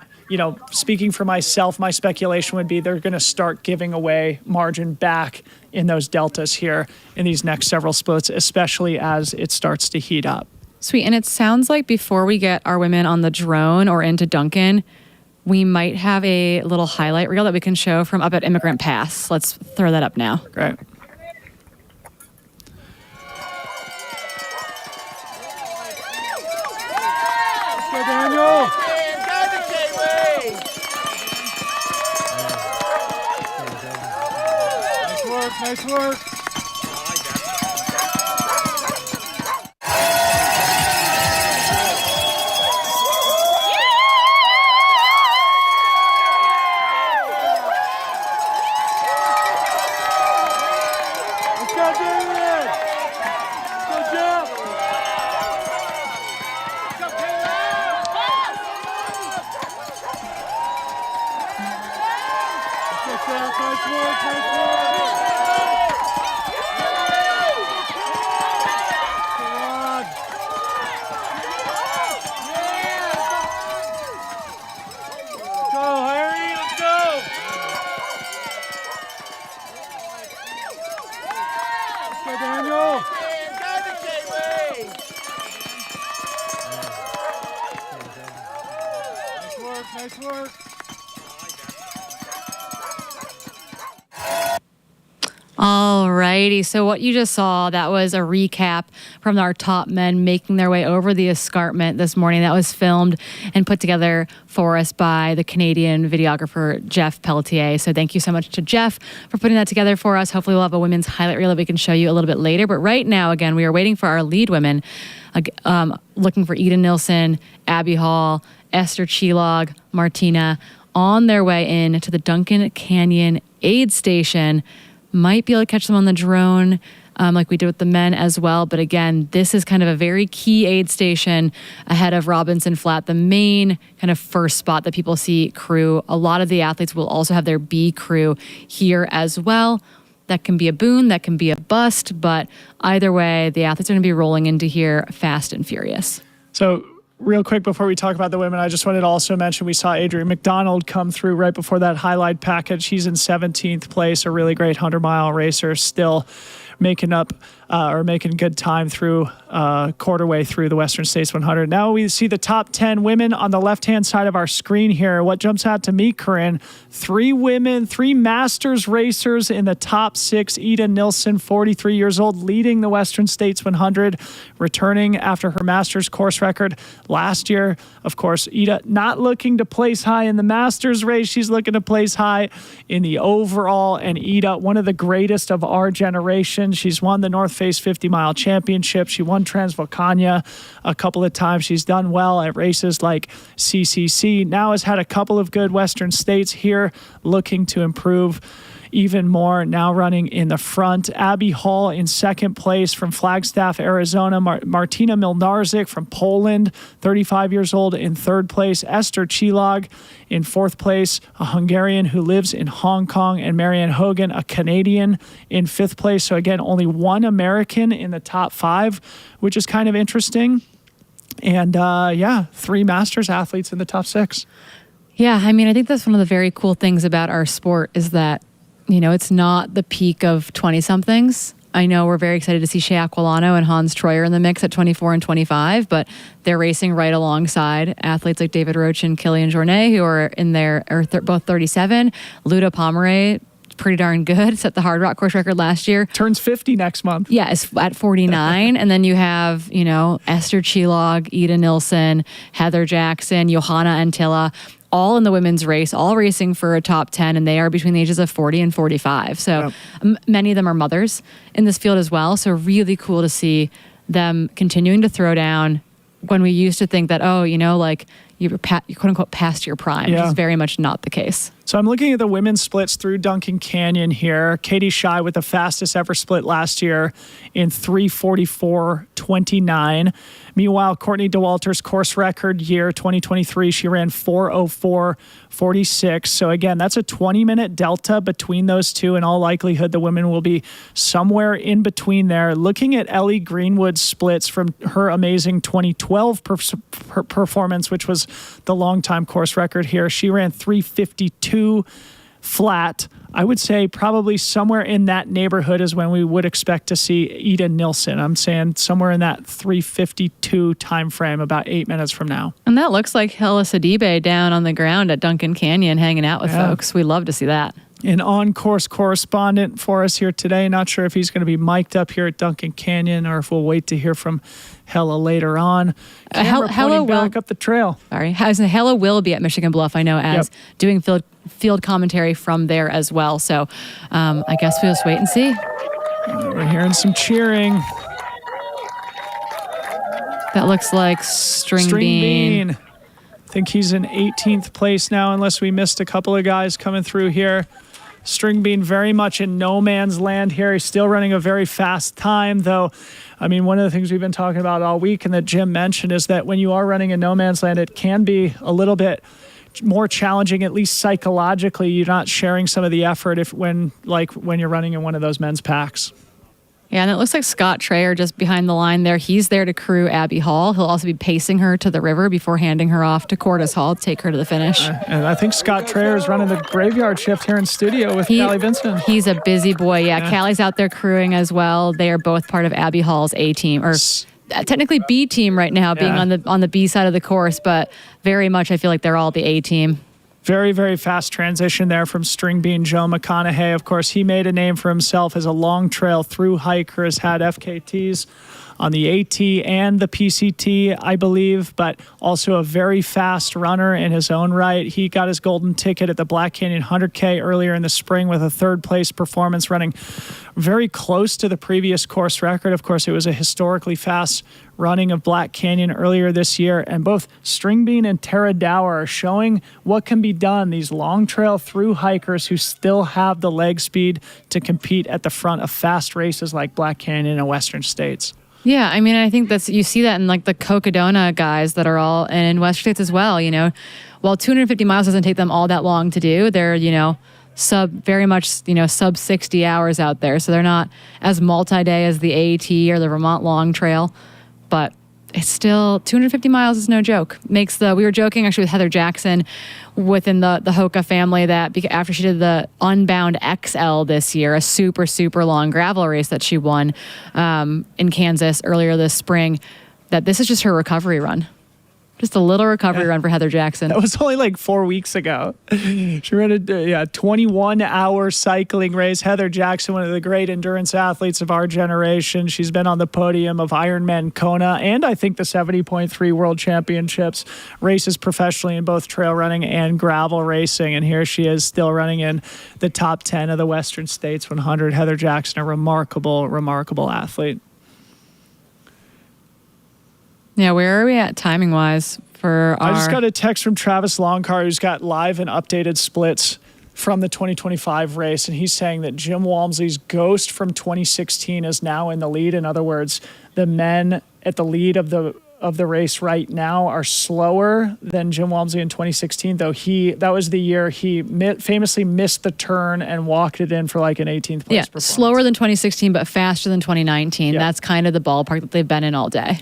speaking for myself, my speculation would be they're going to start giving away margin back in those deltas here in these next several splits, especially as it starts to heat up. Sweet. And it sounds like before we get our women on the drone or into Duncan, we might have a little highlight reel that we can show from up at Immigrant Pass. Let's throw that up now. Great. Go, Daniel. Nice work. Nice work. Alrighty, so what you just saw, that was a recap from our top men making their way over the escarpment this morning. That was filmed and put together for us by the Canadian videographer Jeff Pelletier. So thank you so much to Jeff for putting that together for us. Hopefully we'll have a women's highlight reel that we can show you a little bit later. But right now, again, we are waiting for our lead women, looking for Eden Nilsson, Abby Hall, Esther Chilog, Martina on their way in to the Duncan Canyon aid station. Might be able to catch them on the drone like we did with the men as well. But again, this is kind of a very key aid station ahead of Robinson Flat, the main kind of first spot that people see crew. A lot of the athletes will also have their B crew here as well. That can be a boon, that can be a bust, but either way, the athletes are going to be rolling into here fast and furious. So real quick before we talk about the women, I just wanted to also mention we saw Adrian McDonald come through right before that highlight package. He's in 17th place, a really great 100-mile racer, still making up or making good time through quarter way through the Western States 100. Now we see the top 10 women on the left-hand side of our screen here. What jumps out to me, Corinne, 3 women, 3 Masters racers in the top 6. Ida Nilsson, 43 years old, leading the Western States 100, returning after her Masters course record last year. Of course, Ida not looking to place high in the Masters race. She's looking to place high in the overall. And Ida, one of the greatest of our generation. She's won the North Face 50-mile championship. She won Transvolcania a couple of times. She's done well at races like CCC. Now has had a couple of good Western States here, looking to improve even more, now running in the front. Abby Hall in second place from Flagstaff, Arizona. Martina Milnarczyk from Poland, 35 years old, in third place. Esther Chilog in fourth place, a Hungarian who lives in Hong Kong. And Marianne Hogan, a Canadian, in fifth place. So again, only one American in the top 5, which is kind of interesting. And 3 Masters athletes in the top 6. Yeah, I mean, I think that's one of the very cool things about our sport is that, you know, it's not the peak of 20-somethings. I know we're very excited to see Shea Aquilano and Hans Troyer in the mix at 24 and 25, but they're racing right alongside athletes like David Roach and Kilian Jornet, who are in there, both 37. Luda Pomeroy, pretty darn good, set the Hard Rock course record last year. Turns 50 next month. Yeah, it's at 49. And then you have, you know, Esther Chilog, Ida Nilsson, Heather Jackson, Johanna Antilla, all in the women's race, all racing for a top 10, and they are between the ages of 40 and 45. So many of them are mothers in this field as well. So really cool to see them continuing to throw down when we used to think that, oh, you know, like you're quote unquote past your prime, which is very much not the case. So I'm looking at the women's splits through Duncan Canyon here. Katie Shy with the fastest ever split last year in 3:44.29. Meanwhile, Courtney DeWalter's course record year 2023, she ran 4:04.46. So again, that's a 20-minute delta between those two. In all likelihood, the women will be somewhere in between there. Looking at Ellie Greenwood's splits from her amazing 2012 performance, which was the longtime course record here, she ran 3:52 flat. I would say probably somewhere in that neighborhood is when we would expect to see Ida Nilsson. I'm saying somewhere in that 3:52 time frame, about 8 minutes from now. And that looks like Hella Sidibe down on the ground at Duncan Canyon hanging out with folks. We love to see that. An on-course correspondent for us here today. Not sure if he's going to be mic'd up here at Duncan Canyon or if we'll wait to hear from Hella later on. Hella will back up the trail. Sorry, Hella will be at Michigan Bluff, I know, as doing field commentary from there as well. So I guess we'll just wait and see. We're hearing some cheering. That looks like String Bean. I think he's in 18th place now, unless we missed a couple of guys coming through here. String Bean very much in no man's land here. He's still running a very fast time, though. I mean, one of the things we've been talking about all week and that Jim mentioned is that when you are running in no man's land, it can be a little bit more challenging, at least psychologically. You're not sharing some of the effort when you're running in one of those men's packs. Yeah, and it looks like Scott Trayer just behind the line there. He's there to crew Abby Hall. He'll also be pacing her to the river before handing her off to Cordes Hall to take her to the finish. And I think Scott Trayer is running the graveyard shift here in studio with Callie Vincent. He's a busy boy. Yeah, Callie's out there crewing as well. They are both part of Abby Hall's A team, or technically B team right now, being on the B side of the course, but very much I feel like they're all the A team. Very, very fast transition there from String Bean Joe McConaughey. Of course, he made a name for himself as a long trail through hiker, has had FKTs on the AT and the PCT, I believe, but also a very fast runner in his own right. He got his golden ticket at the Black Canyon 100K earlier in the spring with a third-place performance, running very close to the previous course record. Of course, it was a historically fast running of Black Canyon earlier this year, and both Stringbean and Tara Dower are showing what can be done. These long trail through hikers who still have the leg speed to compete at the front of fast races like Black Canyon and Western States. Yeah, I mean, I think you see that in like the Cocodona guys that are all in Western States as well. While 250 miles doesn't take them all that long to do, they're very much sub 60 hours out there, so they're not as multi-day as the AAT or the Vermont Long Trail, but it's still 250 miles is no joke. We were joking actually with Heather Jackson within the Hoka family that after she did the Unbound XL this year, a super, super long gravel race that she won in Kansas earlier this spring, that this is just her recovery run. Just a little recovery run for Heather Jackson. That was only like 4 weeks ago. She ran a 21-hour cycling race. Heather Jackson, one of the great endurance athletes of our generation. She's been on the podium of Ironman Kona and I think the 70.3 World Championships, races professionally in both trail running and gravel racing. And here she is still running in the top 10 of the Western States 100. Heather Jackson, a remarkable, remarkable athlete. Yeah, where are we at timing-wise for our... I just got a text from Travis Longcar, who's got live and updated splits from the 2025 race, and he's saying that Jim Walmsley's Ghost from 2016 is now in the lead. In other words, the men at the lead of the race right now are slower than Jim Walmsley in 2016, though that was the year he famously missed the turn and walked it in for like an 18th place performance. Slower than 2016, but faster than 2019. Yeah. That's kind of the ballpark that they've been in all day.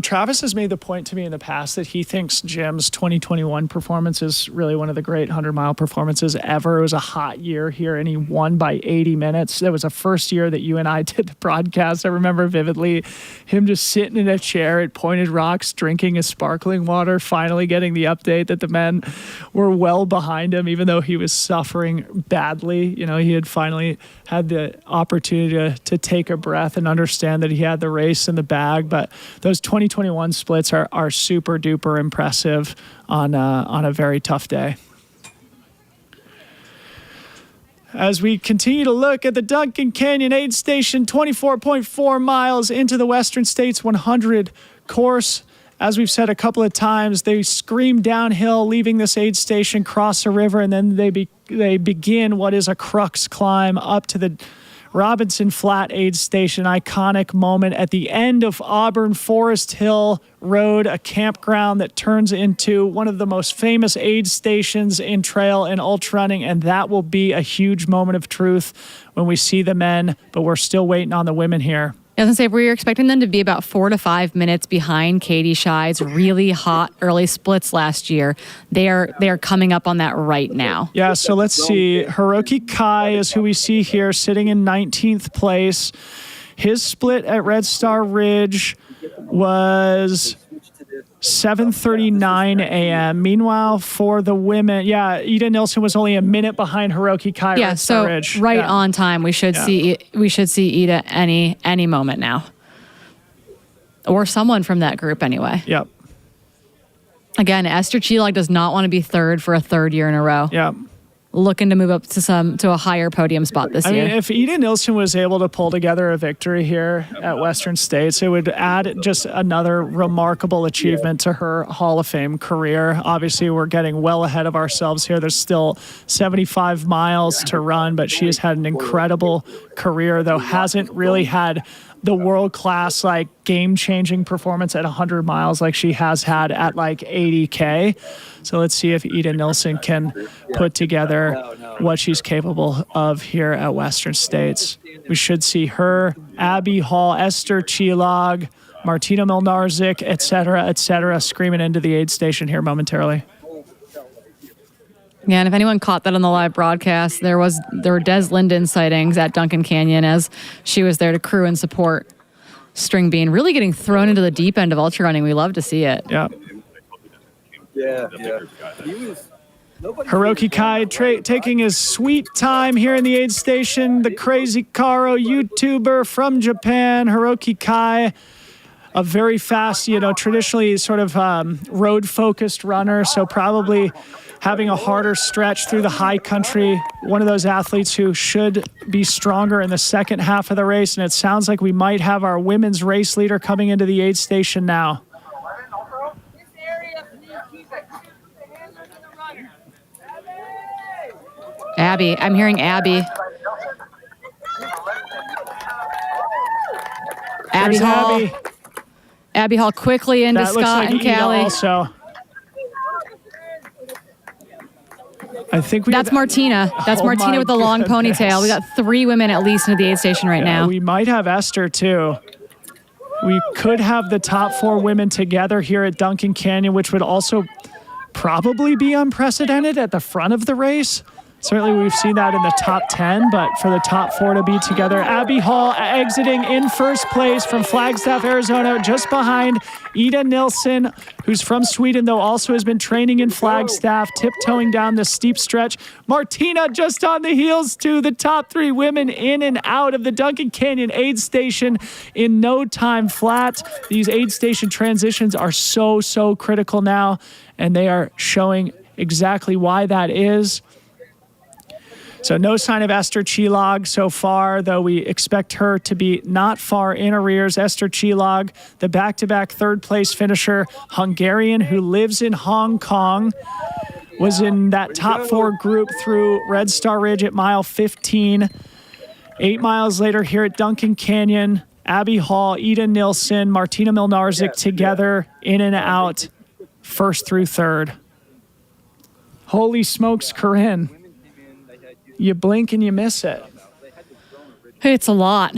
Travis has made the point to me in the past that he thinks Jim's 2021 performance is really one of the great 100-mile performances ever. It was a hot year here, and he won by 80 minutes. That was the first year that you and I did the broadcast. I remember vividly him just sitting in a chair at Pointed Rocks, drinking his sparkling water, finally getting the update that the men were well behind him, even though he was suffering badly. He had finally had the opportunity to take a breath and understand that he had the race in the bag. But those 2021 splits are super duper impressive on a very tough day. As we continue to look at the Duncan Canyon aid station, 24.4 miles into the Western States 100 course. As we've said a couple of times, they scream downhill, leaving this aid station, cross a river, and then they begin what is a crux climb up to the Robinson Flat aid station. Iconic moment at the end of Auburn Forest Hill Road, a campground that turns into one of the most famous aid stations in trail and ultra running, and that will be a huge moment of truth when we see the men, but we're still waiting on the women here. I was going to say, we were expecting them to be about 4 to 5 minutes behind Katie Scheide's really hot early splits last year. They are coming up on that right now. Yeah, so let's see. Hiroki Kai is who we see here sitting in 19th place. His split at Red Star Ridge was 7:39 a.m. Meanwhile, for the women, Ida Nilsson was only a minute behind Hiroki Kai. Yeah, Red Star Ridge. Right on time. We should see Ida any moment now, or someone from that group anyway. Yep. Again, Esther Chilog does not want to be third for a third year in a row. Yep. Looking to move up to a higher podium spot this year. I mean, if Ida Nilsson was able to pull together a victory here at Western States, it would add just another remarkable achievement to her Hall of Fame career. Obviously, we're getting well ahead of ourselves here. There's still 75 miles to run, but she has had an incredible career, though hasn't really had the world-class, game-changing performance at 100 miles like she has had at 80K. So let's see if Ida Nilsson can put together what she's capable of here at Western States. We should see her, Abby Hall, Esther Chilog, Martina Milnarczyk, et cetera, screaming into the aid station here momentarily. Yeah, and if anyone caught that on the live broadcast, there were Des Linden sightings at Duncan Canyon as she was there to crew and support Stringbean, really getting thrown into the deep end of ultra running. We love to see it. Yeah. Hiroki Kai taking his sweet time here in the aid station. The Crazy Caro YouTuber from Japan, Hiroki Kai, a very fast, traditionally sort of road-focused runner, so probably having a harder stretch through the high country. One of those athletes who should be stronger in the second half of the race. And it sounds like we might have our women's race leader coming into the aid station now. Abby. I'm hearing Abby. Abby There's Hall. Abby. Abby Hall quickly into That looks Scott like and Ida Callie. also. I think That's Martina. That's Oh Martina my with the long goodness. ponytail. We got 3 women at least into the aid station right now. We might have Esther too. We could have the top 4 women together here at Duncan Canyon, which would also probably be unprecedented at the front of the race. Certainly we've seen that in the top 10, but for the top 4 to be together. Abby Hall exiting in first place from Flagstaff, Arizona, just behind Ida Nilsson, who's from Sweden, though also has been training in Flagstaff, tiptoeing down the steep stretch. Martina just on the heels to the top 3 women in and out of the Duncan Canyon aid station in no time flat. These aid station transitions are so critical now, and they are showing exactly why that is. So no sign of Esther Chilog so far, though we expect her to be not far in arrears. Esther Chilog, the back-to-back third-place finisher, Hungarian who lives in Hong Kong, was in that top 4 group through Red Star Ridge at mile 15. 8 miles later here at Duncan Canyon, Abby Hall, Ida Nilsson, Martina Milnarczyk together in and out, first through third. Holy smokes, Corinne. You blink and you miss it. It's a lot.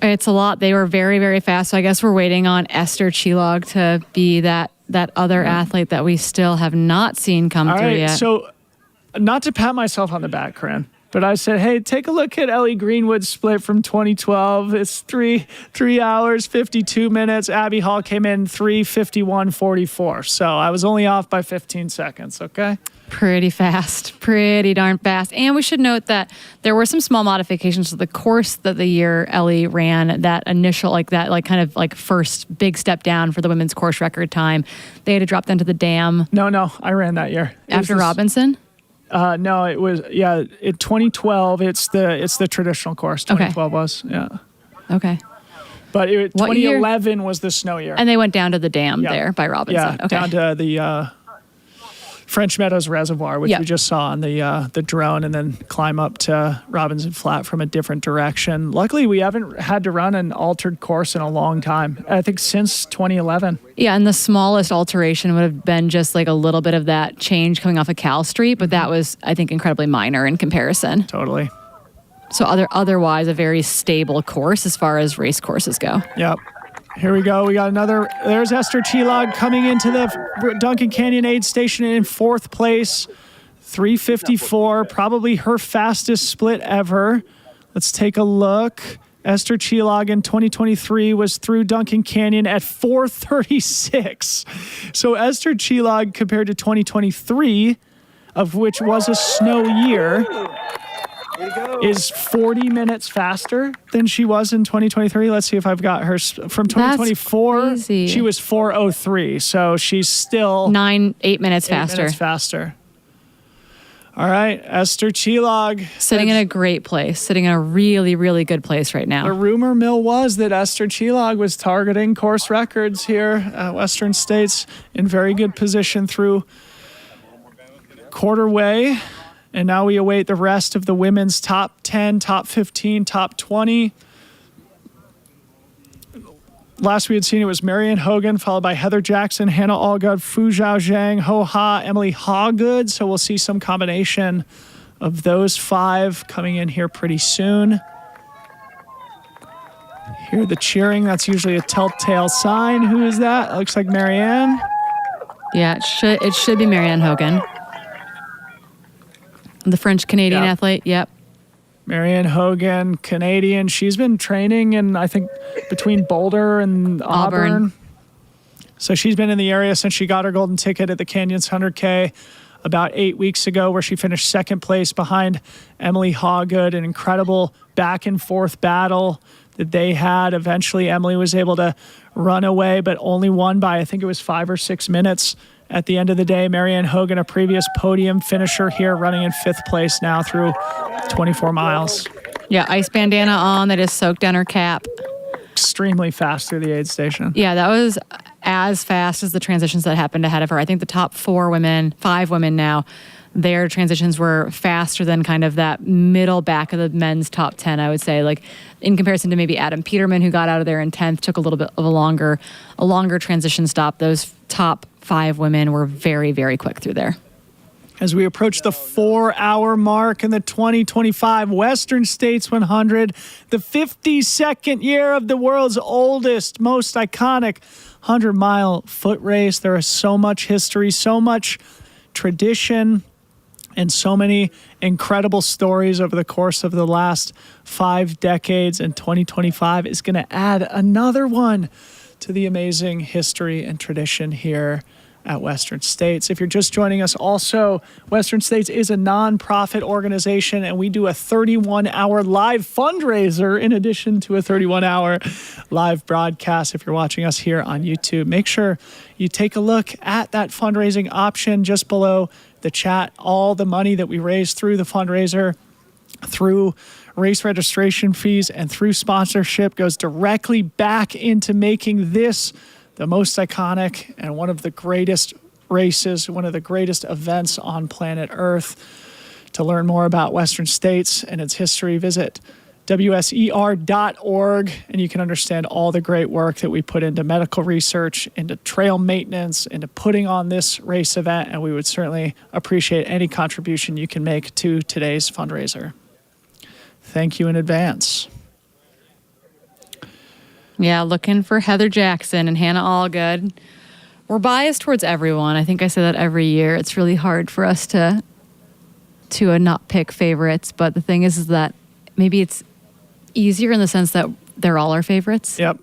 It's a lot. They were very fast. So I guess we're waiting on Esther Chilog to be that other athlete that we still have not seen come through yet. So not to pat myself on the back, Corinne, but I said, hey, take a look at Ellie Greenwood's split from 2012. It's 3 hours, 52 minutes. Abby Hall came in 3:51:44. So I was only off by 15 seconds, okay? Pretty fast, pretty darn fast. And we should note that there were some small modifications to the course that the year Ellie ran, that initial, first big step down for the women's course record time. They had to drop down to the dam. No, I ran that year. After Robinson? No, it was, in 2012, it's the traditional course. 2012 was, yeah. Okay. But What 2011 was the snow year. And they went down to the dam there by Robinson. Yeah, down to the French Meadows Reservoir, which we just saw on the drone, and then climb up to Robinson Flat from a different direction. Luckily, we haven't had to run an altered course in a long time. I think since 2011. Yeah, and the smallest alteration would have been just like a little bit of that change coming off of Cal Street, but that was, I think, incredibly minor in comparison. Totally. So otherwise, a very stable course as far as race courses go. Yep. Here we go. We got another. There's Esther Chilog coming into the Duncan Canyon aid station in 4th place. 3:54, probably her fastest split ever. Let's take a look. Esther Chilog in 2023 was through Duncan Canyon at 4:36. So Esther Chilog compared to 2023, of which was a snow year, is 40 minutes faster than she was in 2023. Let's see if I've got her from 2024. She was 4:03, so she's still 8 minutes faster. All right, Esther Chilog. Sitting in a great place, sitting in a really, really good place right now. The rumor mill was that Esther Chilog was targeting course records here at Western States, in very good position through quarterway. And now we await the rest of the women's top 10, top 15, top 20. Last we had seen it was Marianne Hogan, followed by Heather Jackson, Hannah Allgood, Fu Zhao Zhang, Ho Ha, Emily Hawgood. So we'll see some combination of those 5 coming in here pretty soon. Hear the cheering. That's usually a telltale sign. Who is that? Looks like Marianne. Yeah, it should be Marianne Hogan. The French-Canadian athlete, yep. Marianne Hogan, Canadian. She's been training in, I think, between Boulder and Auburn. So she's been in the area since she got her golden ticket at the Canyons 100K about 8 weeks ago, where she finished 2nd place behind Emily Hawgood. An incredible back-and-forth battle that they had. Eventually, Emily was able to run away, but only won by, I think it was 5 or 6 minutes at the end of the day. Marianne Hogan, a previous podium finisher here, running in 5th place now through 24 miles. Yeah, ice bandana on that is soaked down her cap. Extremely fast through the aid station. Yeah, that was as fast as the transitions that happened ahead of her. I think the top 5 women now, their transitions were faster than kind of that middle back of the men's top 10, I would say. Like in comparison to maybe Adam Peterman, who got out of there in 10th, took a little bit of a longer transition stop. Those top 5 women were very, very quick through there. As we approach the 4-hour mark in the 2025 Western States 100, the 52nd year of the world's oldest, most iconic 100-mile foot race. There is so much history, so much tradition, and so many incredible stories over the course of the last 5 decades. And 2025 is going to add another one to the amazing history and tradition here at Western States. If you're just joining us, also, Western States is a nonprofit organization, and we do a 31-hour live fundraiser in addition to a 31-hour live broadcast. If you're watching us here on YouTube, make sure you take a look at that fundraising option just below the chat. All the money that we raise through the fundraiser, through race registration fees, and through sponsorship goes directly back into making this the most iconic and one of the greatest races, one of the greatest events on planet Earth. To learn more about Western States and its history, visit wser.org, and you can understand all the great work that we put into medical research, into trail maintenance, into putting on this race event, and we would certainly appreciate any contribution you can make to today's fundraiser. Thank you in advance. Yeah, looking for Heather Jackson and Hannah Allgood. We're biased towards everyone. I think I say that every year. It's really hard for us to not pick favorites, but the thing is that maybe it's easier in the sense that they're all our favorites. Yep.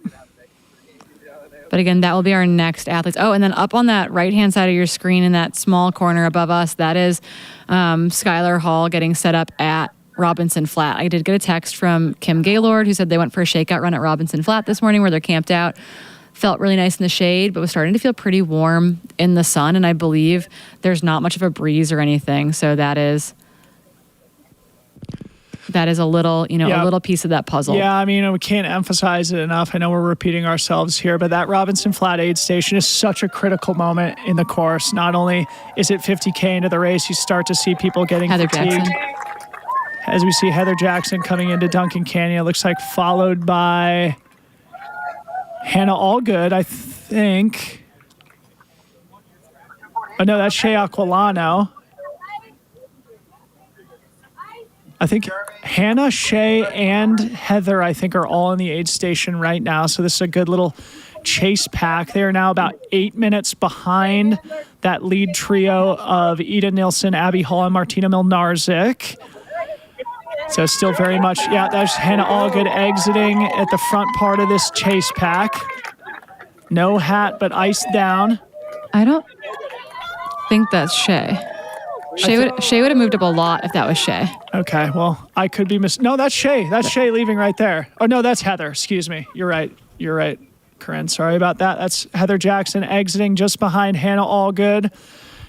But again, that will be our next athletes. Oh, and then up on that right-hand side of your screen in that small corner above us, that is Skylar Hall getting set up at Robinson Flat. I did get a text from Kim Gaylord who said they went for a shakeout run at Robinson Flat this morning where they're camped out. Felt really nice in the shade, but was starting to feel pretty warm in the sun. And I believe there's not much of a breeze or anything. So that is a little, a little piece of that puzzle. Yeah, I mean, we can't emphasize it enough. I know we're repeating ourselves here, but that Robinson Flat aid station is such a critical moment in the course. Not only is it 50K into the race, you start to see people getting Heather fatigued. Jackson. As we see Heather Jackson coming into Duncan Canyon, it looks like followed by Hannah Allgood, I think. Oh, no, that's Shea Aquilano. I think Hannah, Shea, and Heather, I think, are all in the aid station right now. So this is a good little chase pack. They are now about 8 minutes behind that lead trio of Ida Nilsson, Abby Hall, and Martina Milnarczyk. So still very much, that's Hannah Allgood exiting at the front part of this chase pack. No hat, but iced down. I don't think that's Shea. Shea would have moved up a lot if that was Shea. Okay, well, I could be No, that's Shea. That's Shea leaving right there. Oh, no, that's Heather. Excuse me. You're right, Corinne. Sorry about that. That's Heather Jackson exiting just behind Hannah Allgood.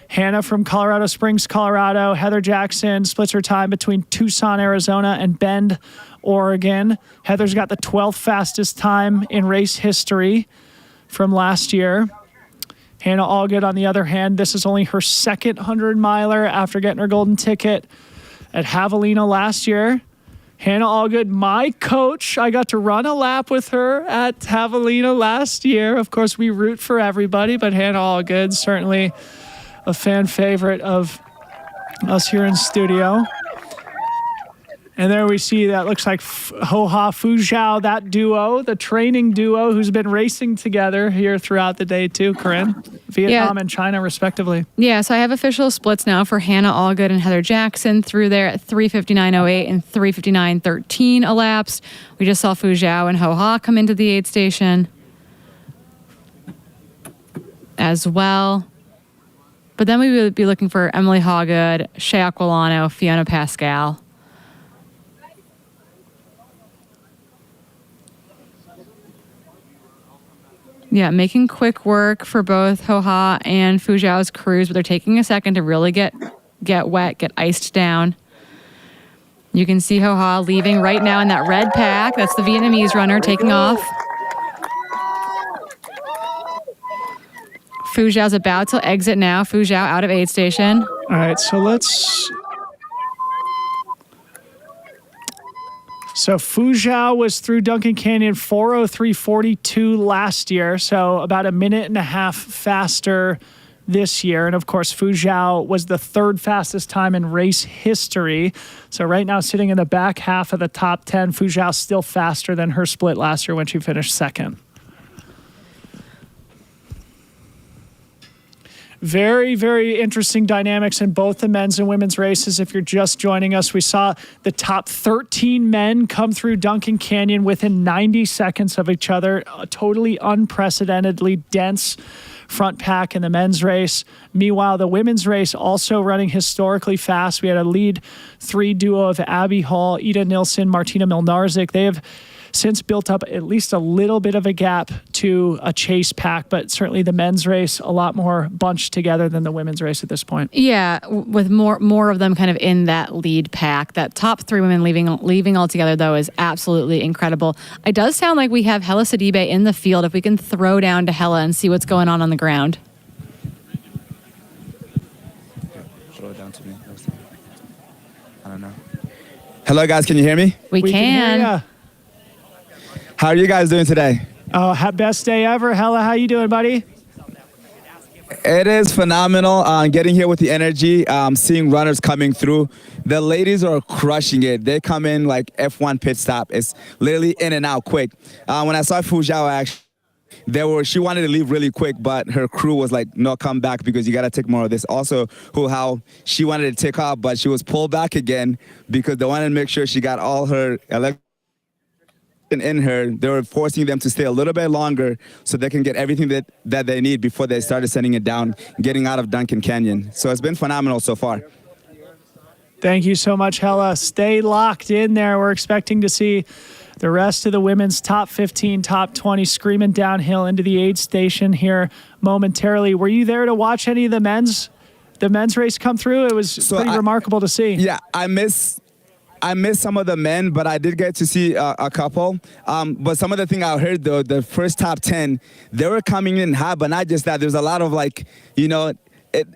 Hannah from Colorado Springs, Colorado. Heather Jackson splits her time between Tucson, Arizona, and Bend, Oregon. Heather's got the 12th fastest time in race history from last year. Hannah Allgood, on the other hand, this is only her second 100-miler after getting her golden ticket at Javelina last year. Hannah Allgood, my coach. I got to run a lap with her at Javelina last year. Of course, we root for everybody, but Hannah Allgood, certainly a fan favorite of us here in studio. And there we see that looks like Hoha Fuzhou, that duo, the training duo who's been racing together here throughout the day too, Corinne. Vietnam and China, respectively. Yeah, so I have official splits now for Hannah Allgood and Heather Jackson through there at 3:59.08 and 3:59.13 elapsed. We just saw Fuzhou and Hoha come into the aid station as well. But then we would be looking for Emily Hawgood, Shea Aquilano, Fiona Pascal. Yeah, making quick work for both Hoha and Fujiao's crews, but they're taking a second to really get wet, get iced down. You can see Hoha leaving right now in that red pack. That's the Vietnamese runner taking off. Fujiao's about to exit now. Fujiao out of aid station. All right, so Fujiao was through Duncan Canyon 4:03:42 last year, so about a minute and a half faster this year. And of course, Fujiao was the third fastest time in race history. So right now, sitting in the back half of the top 10, Fujiao still faster than her split last year when she finished second. Very, very interesting dynamics in both the men's and women's races. If you're just joining us, we saw the top 13 men come through Duncan Canyon within 90 seconds of each other. A totally unprecedentedly dense front pack in the men's race. Meanwhile, the women's race also running historically fast. We had a lead 3 duo of Abby Hall, Ida Nilsson, Martina Milnarczyk. They have since built up at least a little bit of a gap to a chase pack, but certainly the men's race a lot more bunched together than the women's race at this point. Yeah, with more of them kind of in that lead pack. That top 3 women leaving altogether, though, is absolutely incredible. It does sound like we have Hella Sidibe in the field. If we can throw down to Hella and see what's going on the ground. Throw it down to me. I don't know. Hello, guys. Can you hear me? We can. Hear ya. How are you guys doing today? Oh, best day ever. Hella, how you doing, buddy? It is phenomenal getting here with the energy, seeing runners coming through. The ladies are crushing it. They come in like F1 pit stop. It's literally in and out quick. When I saw Fujiao, actually, she wanted to leave really quick, but her crew was like, no, come back because you got to take more of this. Also, how she wanted to take off, but she was pulled back again because they wanted to make sure she got all her in her. They were forcing them to stay a little bit longer so they can get everything that they need before they started sending it down, getting out of Duncan Canyon. So it's been phenomenal so far. Thank you so much, Hella. Stay locked in there. We're expecting to see the rest of the women's top 15, top 20 screaming downhill into the aid station here momentarily. Were you there to watch any of the men's race come through? It was pretty remarkable to see. Yeah, I missed some of the men, but I did get to see a couple. But some of the thing I heard, though, the first top 10, they were coming in hot, but not just that. There's a lot of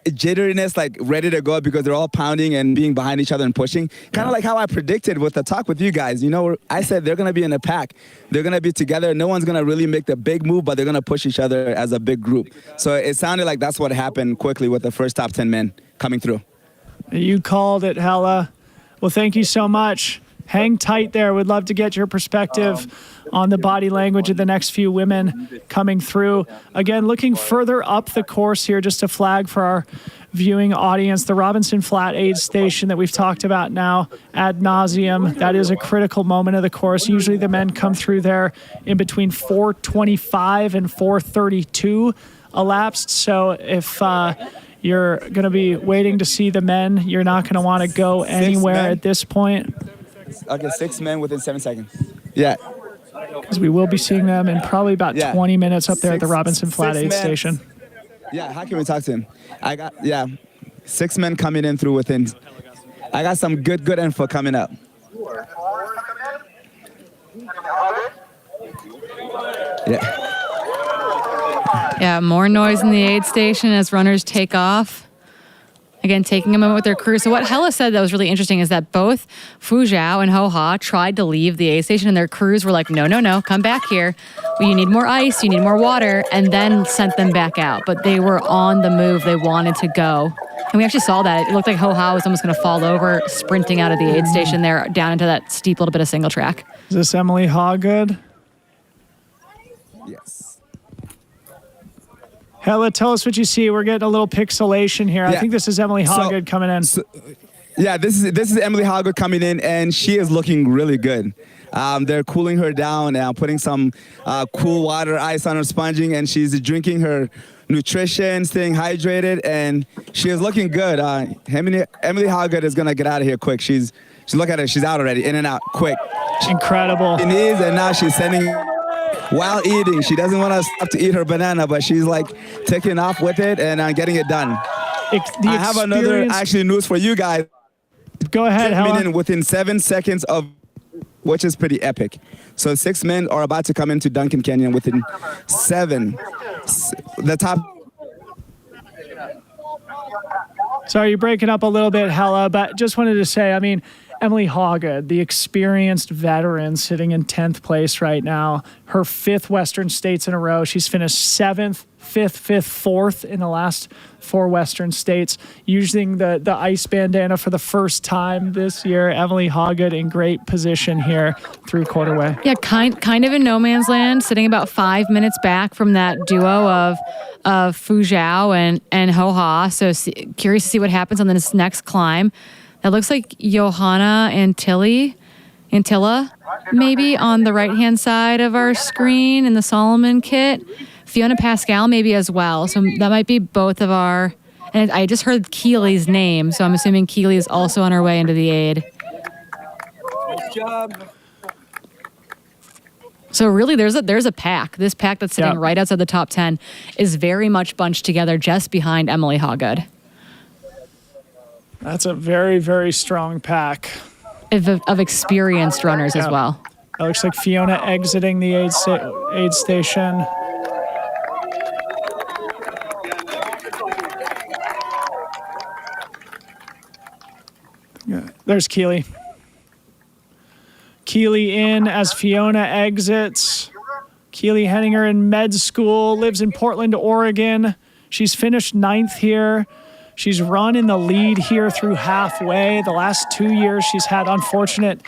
jitteriness, like ready to go because they're all pounding and being behind each other and pushing. Kind of like how I predicted with the talk with you guys. I said they're going to be in a pack. They're going to be together. No one's going to really make the big move, but they're going to push each other as a big group. So it sounded like that's what happened quickly with the first top 10 men coming through. You called it, Hella. Well, thank you so much. Hang tight there. We'd love to get your perspective on the body language of the next few women coming through. Again, looking further up the course here, just a flag for our viewing audience, the Robinson Flat aid station that we've talked about now ad nauseum. That is a critical moment of the course. Usually the men come through there in between 4:25 and 4:32 elapsed. So if you're going to be waiting to see the men, you're not going to want to go anywhere at this point. Okay, 6 men within 7 seconds. Yeah. Because we will be seeing them in probably about 20 minutes up there at the Robinson Flat aid station. Yeah, how can we talk to him? 6 men coming in through within. I got some good info coming up. Yeah. Yeah, more noise in the aid station as runners take off. Again, taking a moment with their crew. So what Hella said that was really interesting is that both Fujiao and Hoha tried to leave the aid station and their crews were like, no, come back here. You need more ice, you need more water, and then sent them back out. But they were on the move. They wanted to go. And we actually saw that. It looked like Hoha was almost going to fall over, sprinting out of the aid station there down into that steep little bit of single track. Is this Emily Hawgood? Yes. Hella, tell us what you see. We're getting a little pixelation here. I think this is Emily Hawgood coming in. This is Emily Hawgood coming in, and she is looking really good. They're cooling her down and putting some cool water, ice on her sponging, and she's drinking her nutrition, staying hydrated, and she is looking good. Emily Hawgood is gonna get out of here quick. Look at her, she's out already, in and out, quick. Incredible. She needs, and now she's sending while eating. She doesn't want to stop to eat her banana, but she's like taking off with it and getting it done. I have another actually news for you guys. Go ahead, Hella. In within 7 seconds of, which is pretty epic. So 6 men are about to come into Duncan Canyon within 7. The top. Sorry, you're breaking up a little bit, Hella, but just wanted to say, I mean, Emily Haugood, the experienced veteran sitting in 10th place right now, her 5th Western States in a row. She's finished 7th, 5th, 4th in the last 4 Western States, using the ice bandana for the first time this year. Emily Haugood in great position here through quarterway. Yeah, kind of in no man's land, sitting about 5 minutes back from that duo of Fu Zhao and Ho Ha. So curious to see what happens on this next climb. That looks like Johanna Antilla, maybe on the right-hand side of our screen in the Solomon kit. Fiona Pascal maybe as well. So that might be both of our, and I just heard Keely's name, so I'm assuming Keely is also on her way into the aid. Good job. So really there's a pack. This pack that's sitting right outside the top 10 is very much bunched together just behind Emily Haugood. That's a very, very strong pack. Of experienced runners as well. It looks like Fiona exiting the aid station. There's Keely. Keely in as Fiona exits. Keely Henninger in med school, lives in Portland, Oregon. She's finished 9th here. She's run in the lead here through halfway. The last 2 years, she's had unfortunate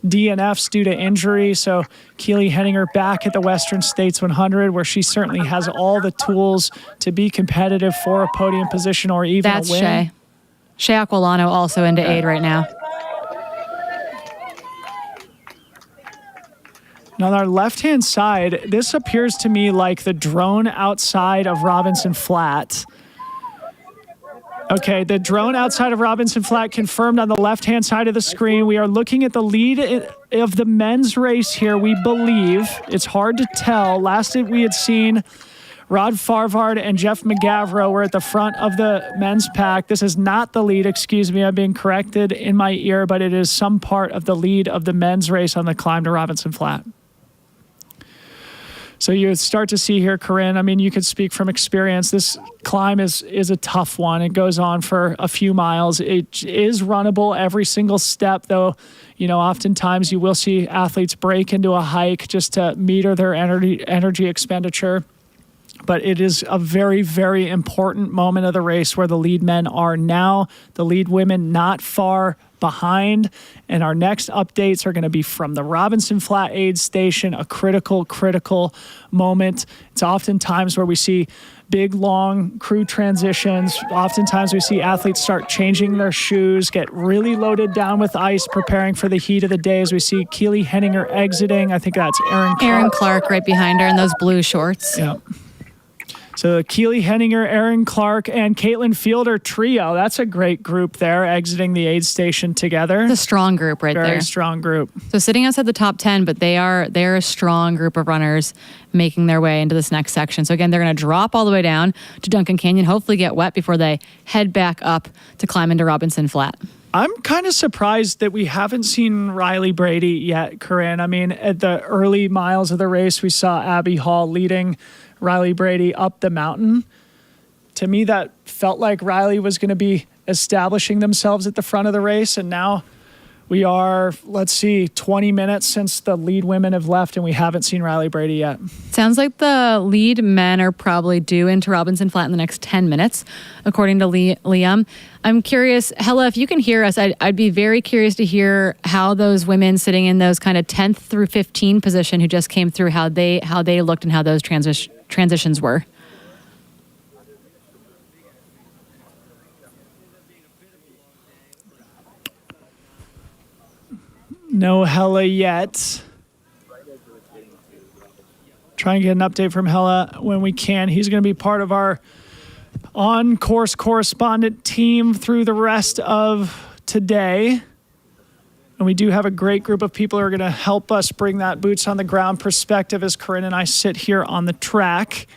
DNFs due to injury. So Keely Henninger back at the Western States 100, where she certainly has all the tools to be competitive for a podium position or even a win. That's Shea Aquilano also into aid right now. Now, on our left-hand side, this appears to me like the drone outside of Robinson Flat. Okay, the drone outside of Robinson Flat confirmed on the left-hand side of the screen. We are looking at the lead of the men's race here, we believe. It's hard to tell. Last we had seen Rod Farvard and Jeff McGavro were at the front of the men's pack. This is not the lead, excuse me, I'm being corrected in my ear, but it is some part of the lead of the men's race on the climb to Robinson Flat. So you start to see here, Corinne, I mean, you could speak from experience. This climb is a tough one. It goes on for a few miles. It is runnable every single step, though, you know, oftentimes you will see athletes break into a hike just to meter their energy expenditure. But it is a very, very important moment of the race where the lead men are now, the lead women not far behind. And our next updates are going to be from the Robinson Flat aid station, a critical moment. It's oftentimes where we see big, long crew transitions. Oftentimes we see athletes start changing their shoes, get really loaded down with ice, preparing for the heat of the day. As we see Keely Henninger exiting. I think that's Erin Clark right behind her in those blue shorts. Yeah. So Keely Henninger, Erin Clark, and Caitlin Fielder trio. That's a great group there, exiting the aid station together. It's a strong group right there. Very strong group. So sitting outside the top 10, but they're a strong group of runners making their way into this next section. So again, they're going to drop all the way down to Duncan Canyon, hopefully get wet before they head back up to climb into Robinson Flat. I'm kind of surprised that we haven't seen Riley Brady yet, Corinne. I mean, at the early miles of the race, we saw Abby Hall leading Riley Brady up the mountain. To me, that felt like Riley was going to be establishing themselves at the front of the race. And now we are, 20 minutes since the lead women have left and we haven't seen Riley Brady yet. Sounds like the lead men are probably due into Robinson Flat in the next 10 minutes, according to Liam. I'm curious, Hella, if you can hear us, I'd be very curious to hear how those women sitting in those kind of 10th through 15 position who just came through, how they looked and how those transitions were. No Hella yet. Try and get an update from Hella when we can. He's going to be part of our on-course correspondent team through the rest of today. And we do have a great group of people who are going to help us bring that boots on the ground perspective as Corinne and I sit here on the track.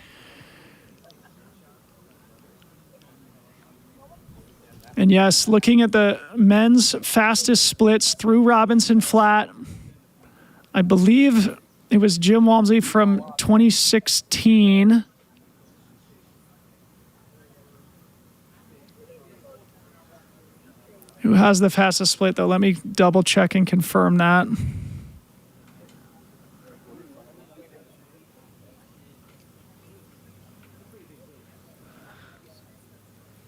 And yes, looking at the men's fastest splits through Robinson Flat, I believe it was Jim Walmsley from 2016. Who has the fastest split, though? Let me double check and confirm that.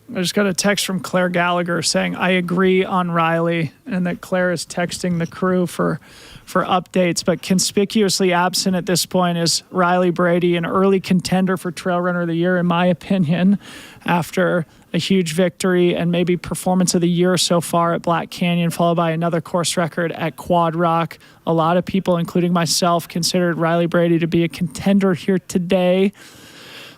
I just got a text from Claire Gallagher saying, I agree on Riley, and that Claire is texting the crew for updates. But conspicuously absent at this point is Riley Brady, an early contender for Trail Runner of the Year, in my opinion, after a huge victory and maybe performance of the year so far at Black Canyon, followed by another course record at Quad Rock. A lot of people, including myself, considered Riley Brady to be a contender here today.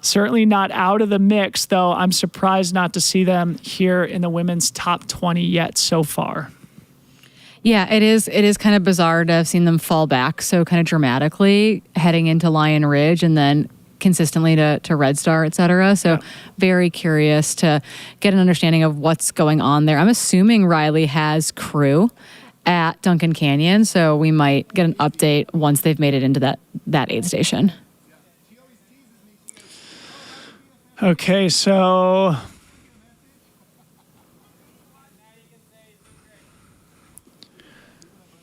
Certainly not out of the mix, though. I'm surprised not to see them here in the women's top 20 yet so far. Yeah, it is kind of bizarre to have seen them fall back so kind of dramatically heading into Lion Ridge and then consistently to Red Star, et cetera. So very curious to get an understanding of what's going on there. I'm assuming Riley has crew at Duncan Canyon, so we might get an update once they've made it into that aid station. Okay, so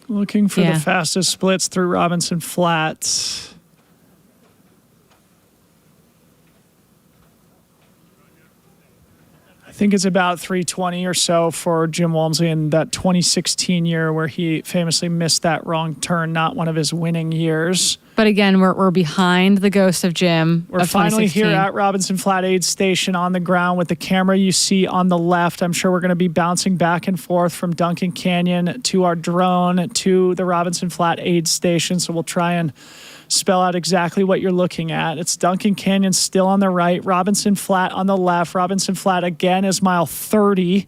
looking for the fastest splits through Robinson Flats. I think it's about 3:20 or so for Jim Walmsley in that 2016 year where he famously missed that wrong turn, not one of his winning years. But again, we're behind the ghost of Jim. We're finally here at Robinson Flat Aid Station on the ground with the camera you see on the left. I'm sure we're going to be bouncing back and forth from Duncan Canyon to our drone to the Robinson Flat Aid Station. So we'll try and spell out exactly what you're looking at. It's Duncan Canyon still on the right, Robinson Flat on the left. Robinson Flat again is mile 30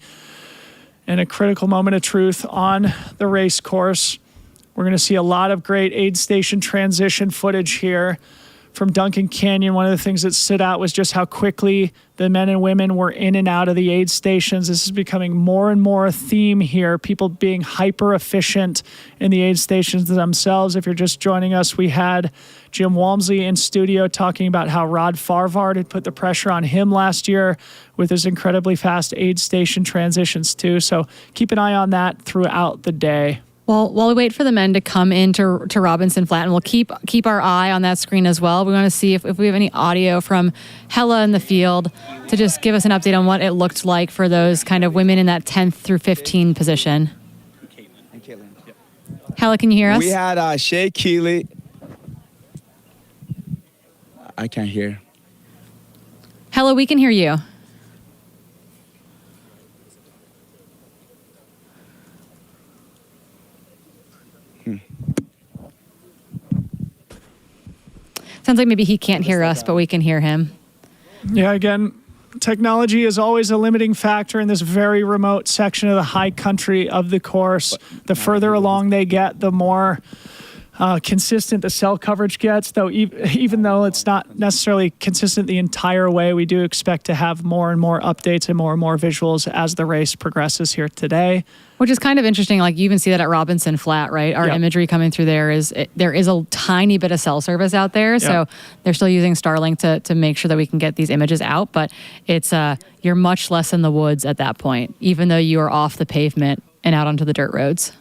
and a critical moment of truth on the race course. We're going to see a lot of great aid station transition footage here from Duncan Canyon. One of the things that stood out was just how quickly the men and women were in and out of the aid stations. This is becoming more and more a theme here, people being hyper efficient in the aid stations themselves. If you're just joining us, we had Jim Walmsley in studio talking about how Rod Farvard had put the pressure on him last year with his incredibly fast aid station transitions too. So keep an eye on that throughout the day. Well, while we wait for the men to come into Robinson Flat, and we'll keep our eye on that screen as well, we want to see if we have any audio from Hella in the field to just give us an update on what it looked like for those kind of women in that 10th through 15 position. And Caitlin. Yep. Hella, can you hear us? We had Shay Keeley. I can't hear. Hella, we can hear you. Sounds like maybe he can't hear us, but we can hear him. Yeah, again, technology is always a limiting factor in this very remote section of the high country of the course. The further along they get, the more consistent the cell coverage gets, though even though it's not necessarily consistent the entire way, we do expect to have more and more updates and more visuals as the race progresses here today. Which is kind of interesting. Like you even see that at Robinson Flat, right? Our imagery coming through there is a tiny bit of cell service out there. So they're still using Starlink to make sure that we can get these images out. But it's you're much less in the woods at that point, even though you are off the pavement and out onto the dirt roads.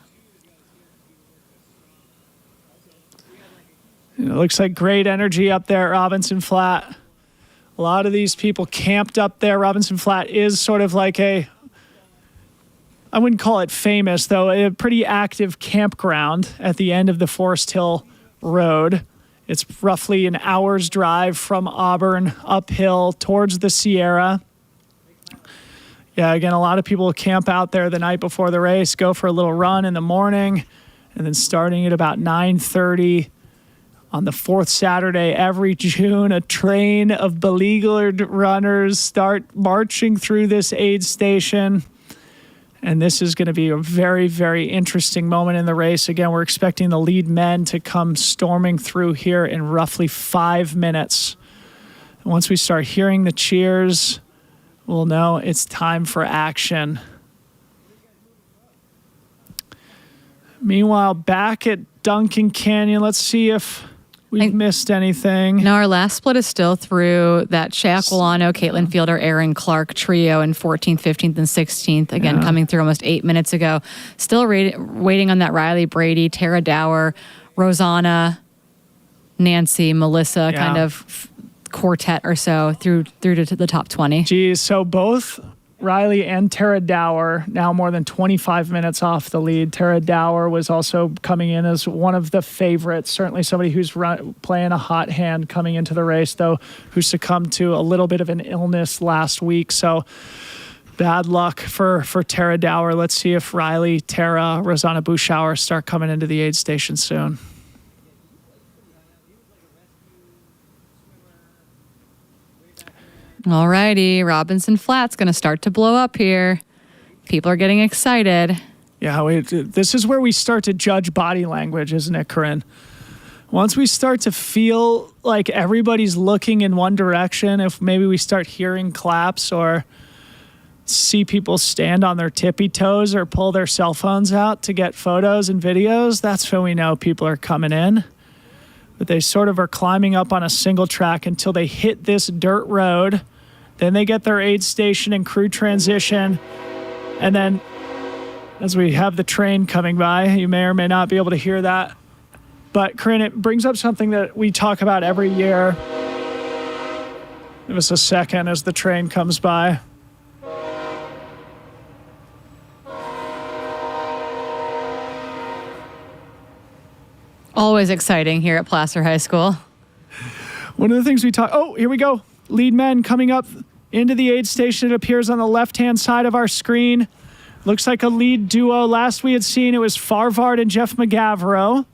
It looks like great energy up there at Robinson Flat. A lot of these people camped up there. Robinson Flat is sort of like I wouldn't call it famous, though, a pretty active campground at the end of the Forest Hill Road. It's roughly an hour's drive from Auburn uphill towards the Sierra. Yeah, again, a lot of people camp out there the night before the race, go for a little run in the morning, and then starting at about 9:30 on the fourth Saturday every June, a train of beleaguered runners start marching through this aid station. And this is going to be a very, very interesting moment in the race. Again, we're expecting the lead men to come storming through here in roughly 5 minutes. And once we start hearing the cheers, we'll know it's time for action. Meanwhile, back at Duncan Canyon, let's see if we've missed anything. No, our last split is still through that Shea Aquilano, Caitlin Fielder, Aaron Clark trio in 14th, 15th, and 16th. Again, coming through almost 8 minutes ago. Still waiting on that Riley Brady, Tara Dower, Rosanna, Nancy, Melissa kind of quartet or so through to the top 20. Geez, so both Riley and Tara Dower now more than 25 minutes off the lead. Tara Dower was also coming in as one of the favorites, certainly somebody who's playing a hot hand coming into the race, though, who succumbed to a little bit of an illness last week. So bad luck for Tara Dower. Let's see if Riley, Tara, Rosanna Buschauer start coming into the aid station soon. All righty, Robinson Flat's going to start to blow up here. People are getting excited. Yeah, this is where we start to judge body language, isn't it, Corinne? Once we start to feel like everybody's looking in one direction, if maybe we start hearing claps or see people stand on their tippy toes or pull their cell phones out to get photos and videos, that's when we know people are coming in. But they sort of are climbing up on a single track until they hit this dirt road. Then they get their aid station and crew transition. And then as we have the train coming by, you may or may not be able to hear that. But Corinne, it brings up something that we talk about every year. Give us a second as the train comes by. Always exciting here at Placer High School. One of the things we talk, here we go. Lead men coming up into the aid station. It appears on the left-hand side of our screen. Looks like a lead duo. Last we had seen, it was Farvard and Jeff McGavro.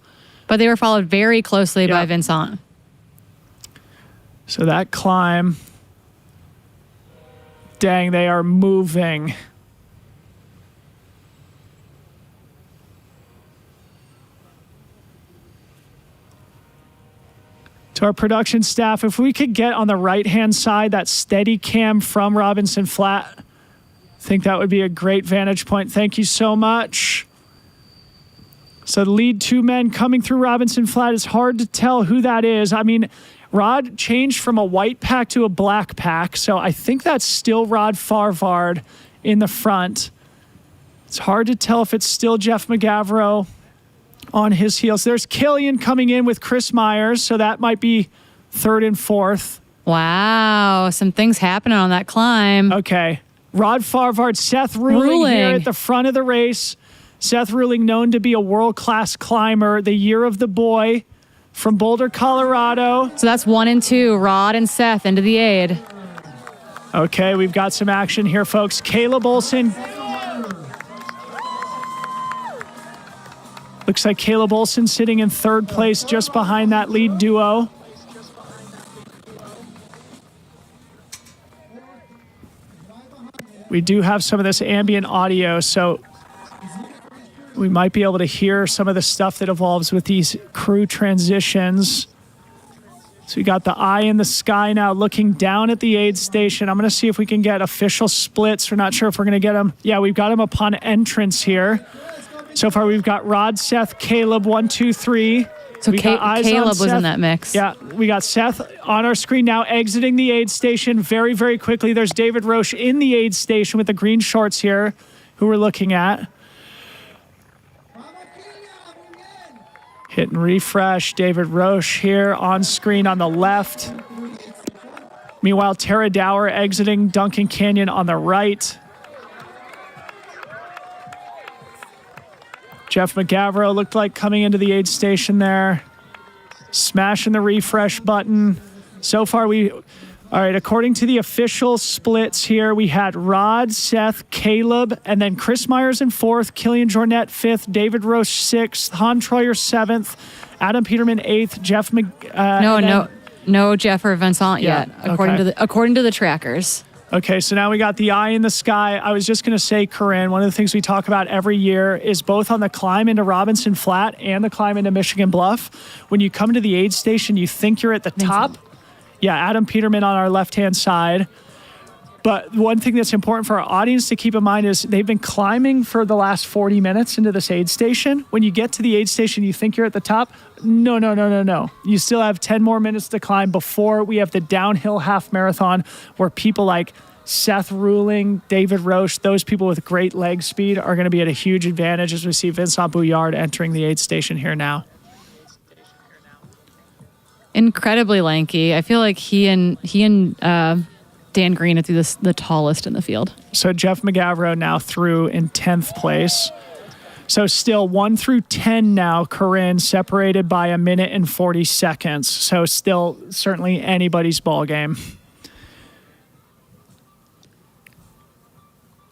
But they were followed very closely by Vincent. So that climb, dang, they are moving. To our production staff, if we could get on the right-hand side that steady cam from Robinson Flat, I think that would be a great vantage point. Thank you so much. So the lead two men coming through Robinson Flat, it's hard to tell who that is. I mean, Rod changed from a white pack to a black pack, so I think that's still Rod Farvard in the front. It's hard to tell if it's still Jeff McGavro on his heels. There's Killian coming in with Chris Myers, so that might be third and fourth. Wow, some things happening on that climb. Okay. Rod Farvard, Seth Ruling here at the front of the race. Seth Ruling, known to be a world-class climber, the year of the boy from Boulder, Colorado. So that's 1 and 2, Rod and Seth into the aid. Okay, we've got some action here, folks. Caleb Olson. Looks like Caleb Olson sitting in third place just behind that lead duo. We do have some of this ambient audio, so we might be able to hear some of the stuff that evolves with these crew transitions. So we got the eye in the sky now looking down at the aid station. I'm going to see if we can get official splits. We're not sure if we're going to get them. Yeah, we've got them upon entrance here. So far, we've got Rod, Seth, Caleb, 1, 2, 3. So Caleb was in that mix. Yeah, we got Seth on our screen now exiting the aid station very, very quickly. There's David Roche in the aid station with the green shorts here, who we're looking at. Hit and refresh. David Roche here on screen on the left. Meanwhile, Tara Dower exiting Duncan Canyon on the right. Jeff McGavro looked like coming into the aid station there. Smashing the refresh button. So far, all right, according to the official splits here, we had Rod, Seth, Caleb, and then Chris Myers in fourth, Killian Jornet fifth, David Roche sixth, Han Troyer seventh, Adam Peterman eighth, No Jeff or Vincent yet, according to the trackers. Okay, so now we got the eye in the sky. I was just going to say, Corinne, one of the things we talk about every year is both on the climb into Robinson Flat and the climb into Michigan Bluff. When you come to the aid station, you think you're at the top. Yeah, Adam Peterman on our left-hand side. But one thing that's important for our audience to keep in mind is they've been climbing for the last 40 minutes into this aid station. When you get to the aid station, you think you're at the top. No. You still have 10 more minutes to climb before we have the downhill half marathon where people like Seth Ruling, David Roche, those people with great leg speed are going to be at a huge advantage as we see Vincent Bouillard entering the aid station here now. Incredibly lanky. I feel like he and Dan Green is the tallest in the field. So Jeff McGavro now through in 10th place. So still 1 through 10 now, Corinne, separated by 1 minute and 40 seconds. So still certainly anybody's ball game.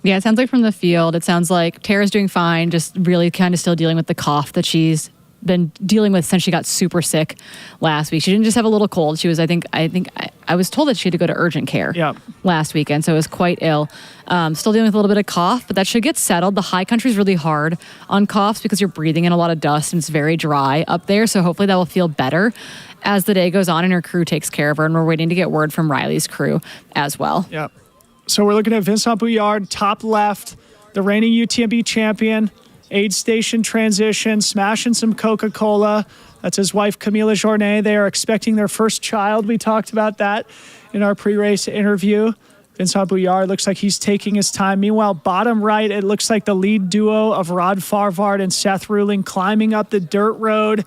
Yeah, it sounds like from the field, it sounds like Tara's doing fine, just really kind of still dealing with the cough that she's been dealing with since she got super sick last week. She didn't just have a little cold. She was, I was told that she had to go to urgent care last weekend, so it was quite ill. Still dealing with a little bit of cough, but that should get settled. The high country is really hard on coughs because you're breathing in a lot of dust and it's very dry up there, so hopefully that will feel better as the day goes on and her crew takes care of her, and we're waiting to get word from Riley's crew as well. Yep. So we're looking at Vincent Bouillard, top left, the reigning UTMB champion, aid station transition, smashing some Coca-Cola. That's his wife, Camila Journet. They are expecting their first child. We talked about that in our pre-race interview. Vincent Bouillard looks like he's taking his time. Meanwhile, bottom right, it looks like the lead duo of Rod Farvard and Seth Ruling climbing up the dirt road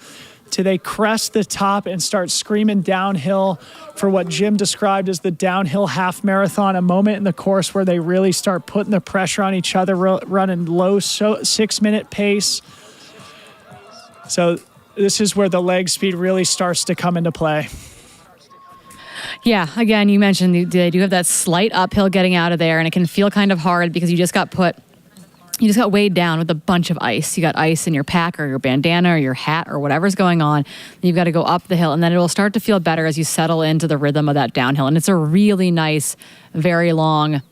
till they crest the top and start screaming downhill for what Jim described as the downhill half marathon, a moment in the course where they really start putting the pressure on each other, running low 6-minute pace. So this is where the leg speed really starts to come into play. Yeah, again, you mentioned they do have that slight uphill getting out of there, and it can feel kind of hard because you just got weighed down with a bunch of ice. You got ice in your pack or your bandana or your hat or whatever's going on. You've got to go up the hill, and then it will start to feel better as you settle into the rhythm of that downhill. And it's a really nice, very long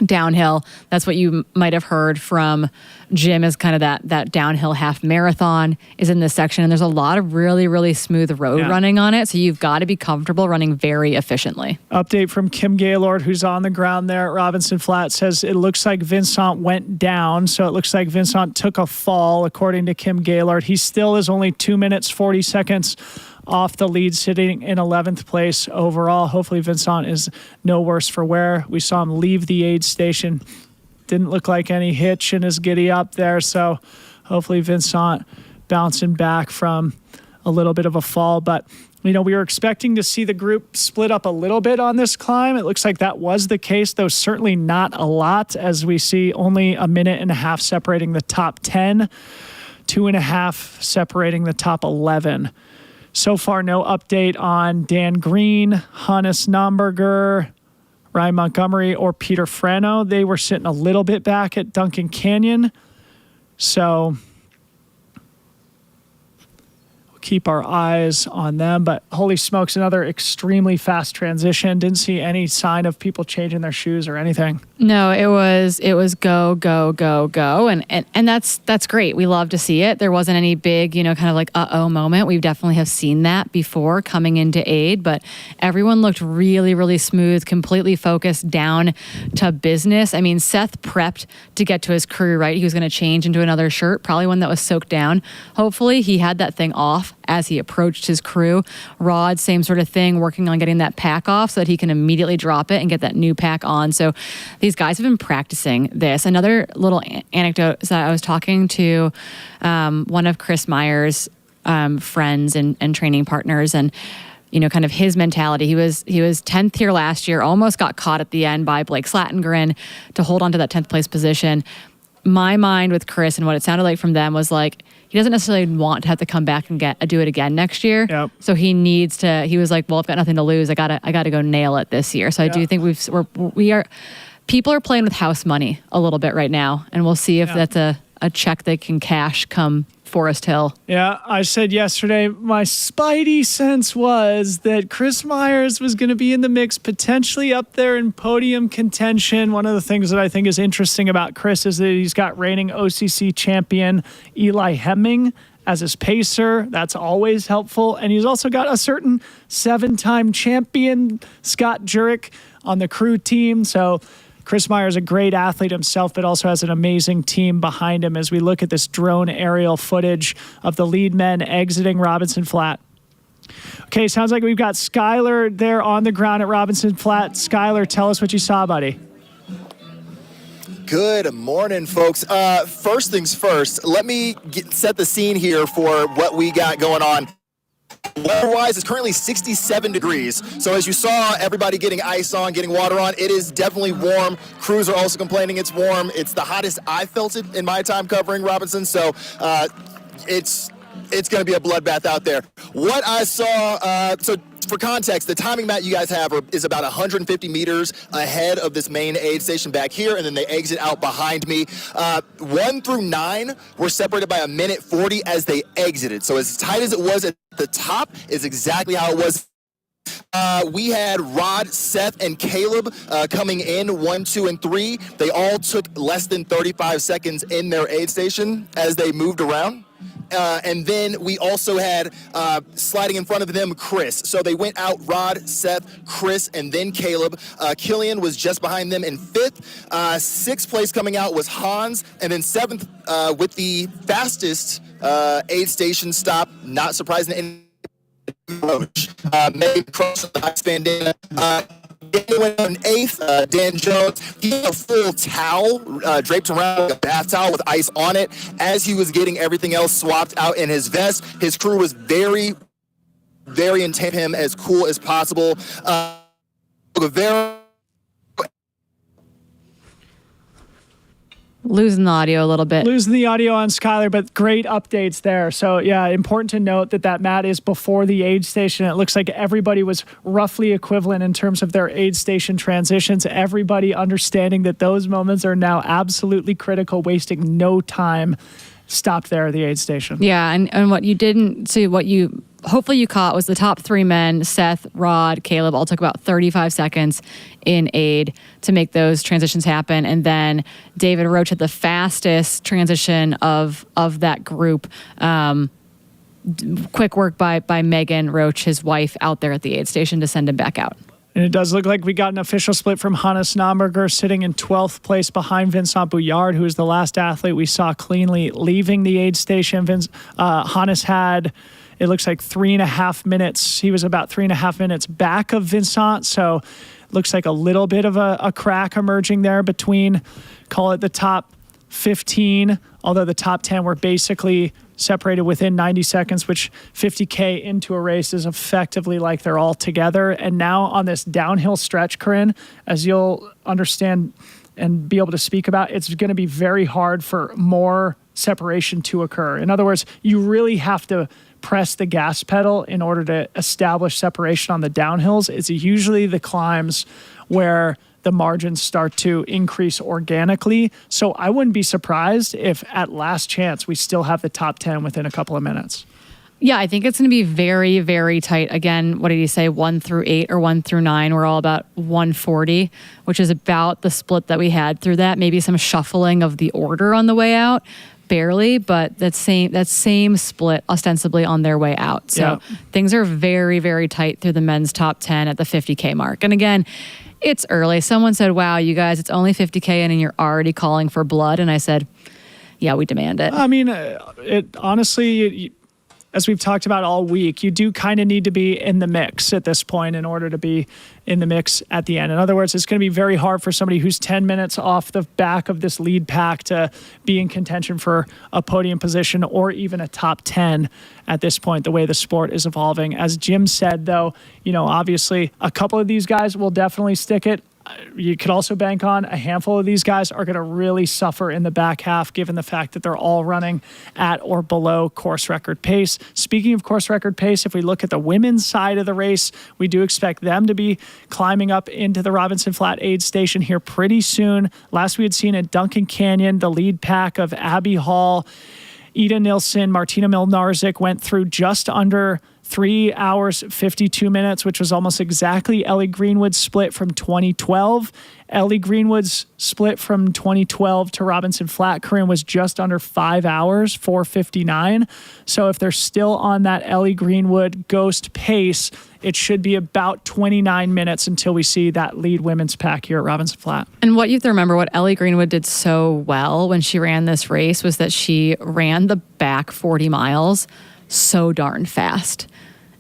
downhill. That's what you might have heard from Jim is kind of that downhill half marathon is in this section. And there's a lot of really, really smooth road running on it. So you've got to be comfortable running very efficiently. Update from Kim Gaylord, who's on the ground there at Robinson Flat, says it looks like Vincent went down. So it looks like Vincent took a fall, according to Kim Gaylord. He still is only 2 minutes, 40 seconds off the lead, sitting in 11th place overall. Hopefully Vincent is no worse for wear. We saw him leave the aid station. Didn't look like any hitch in his giddy up there. So hopefully Vincent bouncing back from a little bit of a fall. But, we were expecting to see the group split up a little bit on this climb. It looks like that was the case, though certainly not a lot, as we see only 1.5 minutes separating the top 10, 2.5 separating the top 11. So far, no update on Dan Green, Hannes Nomberger, Ryan Montgomery, or Peter Frano. They were sitting a little bit back at Duncan Canyon. So we'll keep our eyes on them. But holy smokes, another extremely fast transition. Didn't see any sign of people changing their shoes or anything. No, it was go, go, go, go. And that's great. We love to see it. There wasn't any big, kind of like uh-oh moment. We definitely have seen that before coming into aid, but everyone looked really, really smooth, completely focused down to business. I mean, Seth prepped to get to his crew, right? He was going to change into another shirt, probably one that was soaked down. Hopefully he had that thing off as he approached his crew. Rod, same sort of thing, working on getting that pack off so that he can immediately drop it and get that new pack on. So these guys have been practicing this. Another little anecdote is that I was talking to one of Chris Meyer's friends and training partners, and kind of his mentality. He was 10th here last year, almost got caught at the end by Blake Slatengren to hold on to that 10th place position. My mind with Chris and what it sounded like from them was like, he doesn't necessarily want to have to come back and do it again next year. Yep. So he needs to, he was like, well, I've got nothing to lose. I gotta go nail it this year. So I do think people are playing with house money a little bit right now, and we'll see if that's a check they can cash come Forest Hill. Yeah, I said yesterday, my spidey sense was that Chris Myers was going to be in the mix, potentially up there in podium contention. One of the things that I think is interesting about Chris is that he's got reigning OCC champion Eli Hemming as his pacer. That's always helpful. And he's also got a certain 7-time champion, Scott Jurek, on the crew team. So Chris Myers, a great athlete himself, but also has an amazing team behind him as we look at this drone aerial footage of the lead men exiting Robinson Flat. Okay, sounds like we've got Skylar there on the ground at Robinson Flat. Skylar, tell us what you saw, buddy. Good morning, folks. First things first, let me set the scene here for what we got going on. Weather-wise, it's currently 67 degrees. So as you saw, everybody getting ice on, getting water on, it is definitely warm. Crews are also complaining it's warm. It's the hottest I've felt it in my time covering Robinson. So it's going to be a bloodbath out there. What I saw, so for context, the timing mat you guys have is about 150 meters ahead of this main aid station back here, and then they exit out behind me. 1 through 9 were separated by 1:40 as they exited. So as tight as it was at the top is exactly how it was. We had Rod, Seth, and Caleb coming in 1, 2, and 3. They all took less than 35 seconds in their aid station as they moved around. And then we also had sliding in front of them, Chris. So they went out Rod, Seth, Chris, and then Caleb. Killian was just behind them in 5th. 6th place coming out was Hans. And then 7th with the fastest aid station stop, not surprising. Roach. Made cross the ice bandana. Dan went on 8th. Dan Jones, he had a full towel draped around, a bath towel with ice on it. As he was getting everything else swapped out in his vest, his crew was very, very intent him as cool as possible. Losing the audio a little bit. Losing the audio on Skylar, but great updates there. So, yeah, important to note that mat is before the aid station. It looks like everybody was roughly equivalent in terms of their aid station transitions. Everybody understanding that those moments are now absolutely critical, wasting no time. Stopped there at the aid station. Yeah, and what you didn't see, what you hopefully you caught was the top 3 men, Seth, Rod, Caleb, all took about 35 seconds in aid to make those transitions happen. And then David Roach had the fastest transition of that group. Quick work by Megan Roach, his wife, out there at the aid station to send him back out. And it does look like we got an official split from Hannes Namberger sitting in 12th place behind Vincent Bouillard, who is the last athlete we saw cleanly leaving the aid station. Hannes had, it looks like 3.5 minutes. He was about 3.5 minutes back of Vincent. So looks like a little bit of a crack emerging there between, call it the top 15, although the top 10 were basically separated within 90 seconds, which 50K into a race is effectively like they're all together. And now on this downhill stretch, Corinne, as you'll understand and be able to speak about, it's going to be very hard for more separation to occur. In other words, you really have to press the gas pedal in order to establish separation on the downhills. It's usually the climbs where the margins start to increase organically. So I wouldn't be surprised if at last chance we still have the top 10 within a couple of minutes. Yeah, I think it's going to be very, very tight. Again, what did he say? 1 through 8 or 1 through 9? We're all about 140, which is about the split that we had through that. Maybe some shuffling of the order on the way out. Barely, but that same split ostensibly on their way out. So things are very, very tight through the men's top 10 at the 50K mark. And again, it's early. Someone said, wow, you guys, it's only 50K in and you're already calling for blood. And I said, yeah, we demand it. I mean, it honestly, as we've talked about all week, you do kind of need to be in the mix at this point in order to be in the mix at the end. In other words, it's going to be very hard for somebody who's 10 minutes off the back of this lead pack to be in contention for a podium position or even a top 10 at this point, the way the sport is evolving. As Jim said, though, obviously a couple of these guys will definitely stick it. You could also bank on a handful of these guys are going to really suffer in the back half, given the fact that they're all running at or below course record pace. Speaking of course record pace, if we look at the women's side of the race, we do expect them to be climbing up into the Robinson Flat aid station here pretty soon. Last we had seen at Duncan Canyon, the lead pack of Abby Hall, Ida Nilsson, Martina Milnarczyk went through just under 3 hours, 52 minutes, which was almost exactly Ellie Greenwood's split from 2012. Ellie Greenwood's split from 2012 to Robinson Flat, Corinne, was just under 5 hours, 4:59. So if they're still on that Ellie Greenwood ghost pace, it should be about 29 minutes until we see that lead women's pack here at Robinson Flat. And what you have to remember, what Ellie Greenwood did so well when she ran this race was that she ran the back 40 miles so darn fast.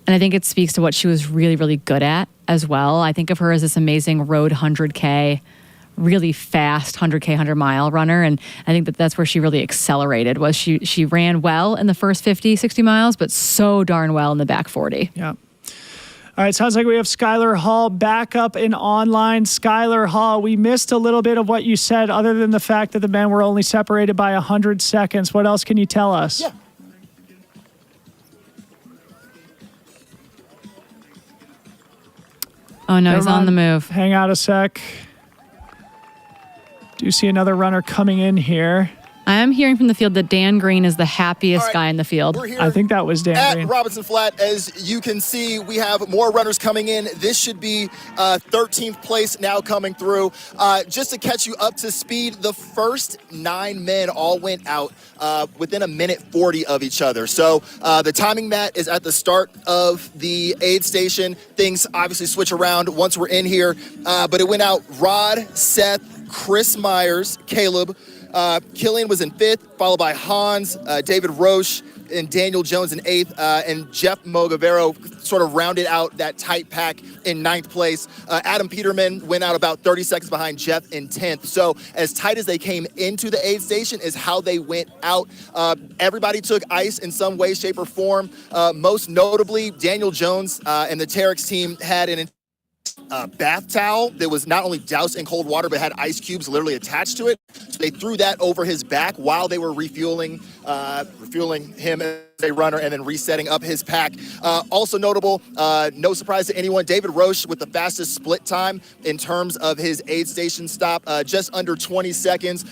And I think it speaks to what she was really, really good at as well. I think of her as this amazing road 100K, really fast 100K, 100-mile runner. And I think that that's where she really accelerated, was she ran well in the first 50, 60 miles, but so darn well in the back 40. Yeah. All right, sounds like we have Skylar Hall back up in online. Skylar Hall, we missed a little bit of what you said other than the fact that the men were only separated by 100 seconds. What else can you tell us? Yeah. Oh, no, he's on the move. Hang out a sec. Do you see another runner coming in here? I am hearing from the field that Dan Green is the happiest guy in the field. I think that was Dan at Green. Robinson Flat. As you can see, we have more runners coming in. This should be 13th place now coming through. Just to catch you up to speed, the first 9 men all went out within a minute 40 of each other. So the timing mat is at the start of the aid station. Things obviously switch around once we're in here, but it went out Rod, Seth, Chris Myers, Caleb, Killian was in 5th, followed by Hans, David Roche, and Daniel Jones in 8th, and Jeff Mogavero sort of rounded out that tight pack in 9th place. Adam Peterman went out about 30 seconds behind Jeff in 10th. So as tight as they came into the aid station is how they went out. Everybody took ice in some way, shape, or form. Most notably, Daniel Jones and the Terex team had an bath towel that was not only doused in cold water but had ice cubes literally attached to it. So they threw that over his back while they were refueling him as a runner and then resetting up his pack. Also notable, no surprise to anyone, David Roche with the fastest split time in terms of his aid station stop, just under 20 seconds.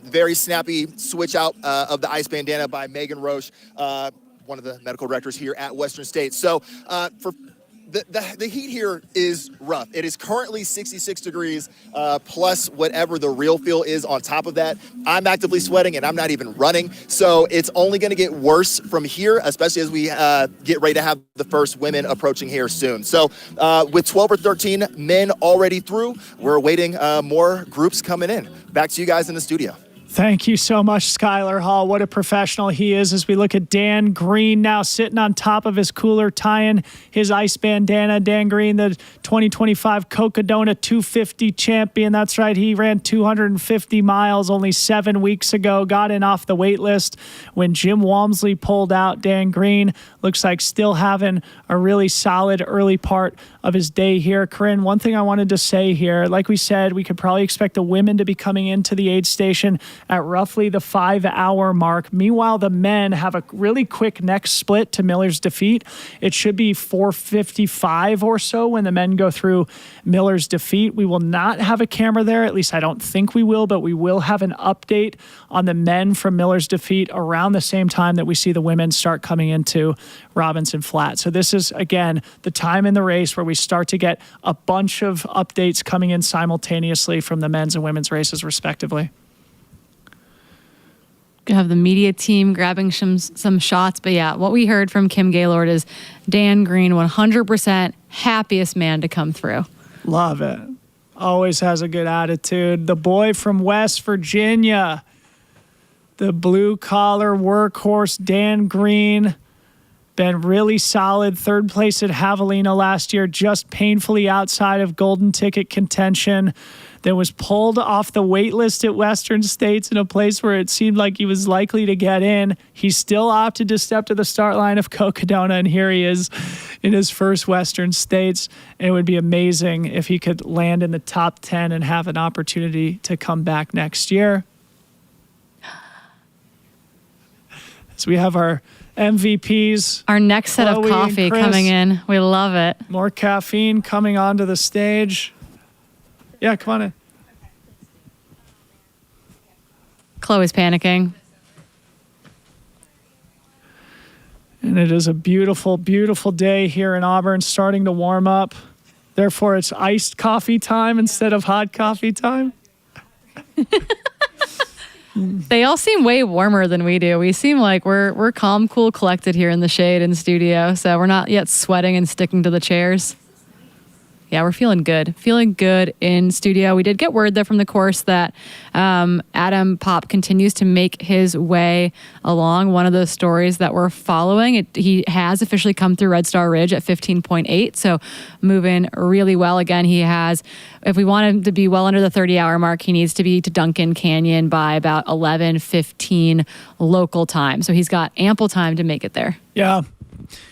Very snappy switch out of the ice bandana by Megan Roche, one of the medical directors here at Western State. So for the heat here is rough. It is currently 66 degrees plus whatever the real feel is on top of that. I'm actively sweating and I'm not even running. So it's only going to get worse from here, especially as we get ready to have the first women approaching here soon. So with 12 or 13 men already through, we're awaiting more groups coming in. Back to you guys in the studio. Thank you so much, Skylar Hall. What a professional he is as we look at Dan Green now sitting on top of his cooler, tying his ice bandana. Dan Green, the 2025 Cocodona 250 champion. That's right. He ran 250 miles only 7 weeks ago, got in off the wait list when Jim Walmsley pulled out. Dan Green looks like still having a really solid early part of his day here. Corinne, one thing I wanted to say here, like we said, we could probably expect the women to be coming into the aid station at roughly the 5-hour mark. Meanwhile, the men have a really quick next split to Miller's defeat. It should be 4:55 or so when the men go through Miller's defeat. We will not have a camera there, at least I don't think we will, but we will have an update on the men from Miller's defeat around the same time that we see the women start coming into Robinson Flat. So this is, again, the time in the race where we start to get a bunch of updates coming in simultaneously from the men's and women's races, respectively. Have the media team grabbing some shots. But yeah, what we heard from Kim Gaylord is Dan Green, 100% happiest man to come through. Love it. Always has a good attitude. The boy from West Virginia, the blue-collar workhorse, Dan Green, been really solid. 3rd place at Javelina last year, just painfully outside of golden ticket contention. Then was pulled off the wait list at Western States in a place where it seemed like he was likely to get in. He still opted to step to the start line of Cocodona, and here he is in his first Western States. And it would be amazing if he could land in the top 10 and have an opportunity to come back next year. So we have our MVPs. Our next set of coffee coming in. We love it. More caffeine coming onto the stage. Yeah, come on in. Chloe's panicking. And it is a beautiful, beautiful day here in Auburn, starting to warm up. Therefore, it's iced coffee time instead of hot coffee time. They all seem way warmer than we do. We seem like we're calm, cool, collected here in the shade in studio. So we're not yet sweating and sticking to the chairs. Yeah, we're feeling good. Feeling good in studio. We did get word, though, from the course that Adam Popp continues to make his way along. One of those stories that we're following, he has officially come through Red Star Ridge at 15.8, so moving really well. Again, he has, if we want him to be well under the 30-hour mark, he needs to be to Duncan Canyon by about 11:15 local time. So he's got ample time to make it there. Yeah.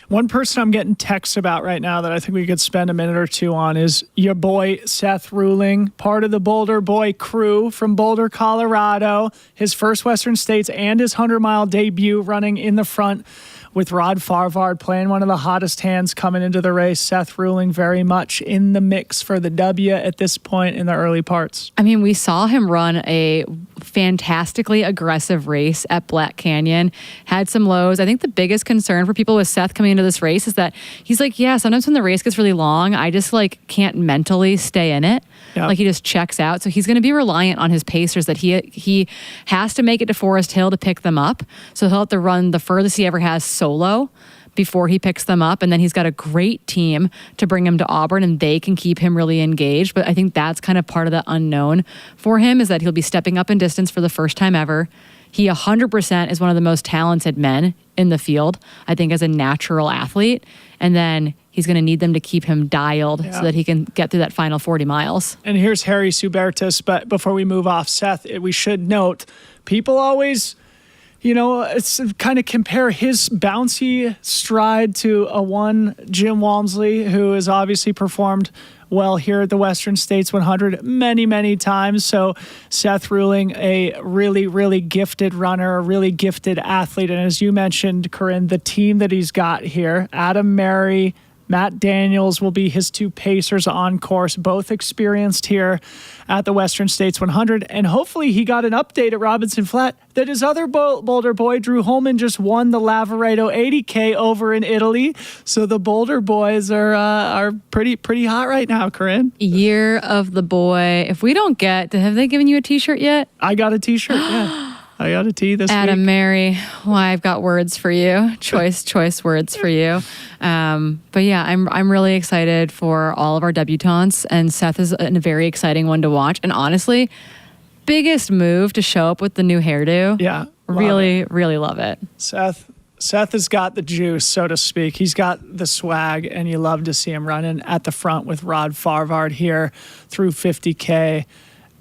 One person I'm getting texts about right now that I think we could spend a minute or two on is your boy Seth Ruling, part of the Boulder Boy crew from Boulder, Colorado. His first Western States and his 100-mile debut running in the front with Rod Farvard playing one of the hottest hands coming into the race. Seth Ruling very much in the mix for the W at this point in the early parts. I mean, we saw him run a fantastically aggressive race at Black Canyon, had some lows. I think the biggest concern for people with Seth coming into this race is that he's like, yeah, sometimes when the race gets really long, I just like can't mentally stay in it. Yep. Like he just checks out. So he's going to be reliant on his pacers that he has to make it to Forest Hill to pick them up. So he'll have to run the furthest he ever has solo before he picks them up. And then he's got a great team to bring him to Auburn and they can keep him really engaged. But I think that's kind of part of the unknown for him is that he'll be stepping up in distance for the first time ever. He 100% is one of the most talented men in the field, I think, as a natural athlete. And then he's going to need them to keep him dialed so that he can get through that final 40 miles. And here's Harry Subertis. But before we move off Seth, we should note, people always, it's kind of compare his bouncy stride to a one Jim Walmsley, who has obviously performed well here at the Western States 100 many, many times. So Seth Ruling, a really, really gifted runner, a really gifted athlete. And as you mentioned, Corinne, the team that he's got here, Adam Mary, Matt Daniels will be his two pacers on course, both experienced here at the Western States 100. And hopefully he got an update at Robinson Flat that his other Boulder boy, Drew Holman, just won the Lavaredo 80K over in Italy. So the Boulder boys are pretty hot right now, Corinne. Year of the boy. If we don't have they given you a t-shirt yet? I got a t-shirt, yeah. I got a tee this Adam week. Mary, I've got words for you. Choice words for you. But yeah, I'm really excited for all of our debutantes, and Seth is a very exciting one to watch. And honestly, biggest move to show up with the new hairdo. Yeah, really love it. Seth has got the juice, so to speak. He's got the swag, and you love to see him running at the front with Rod Farvard here through 50K.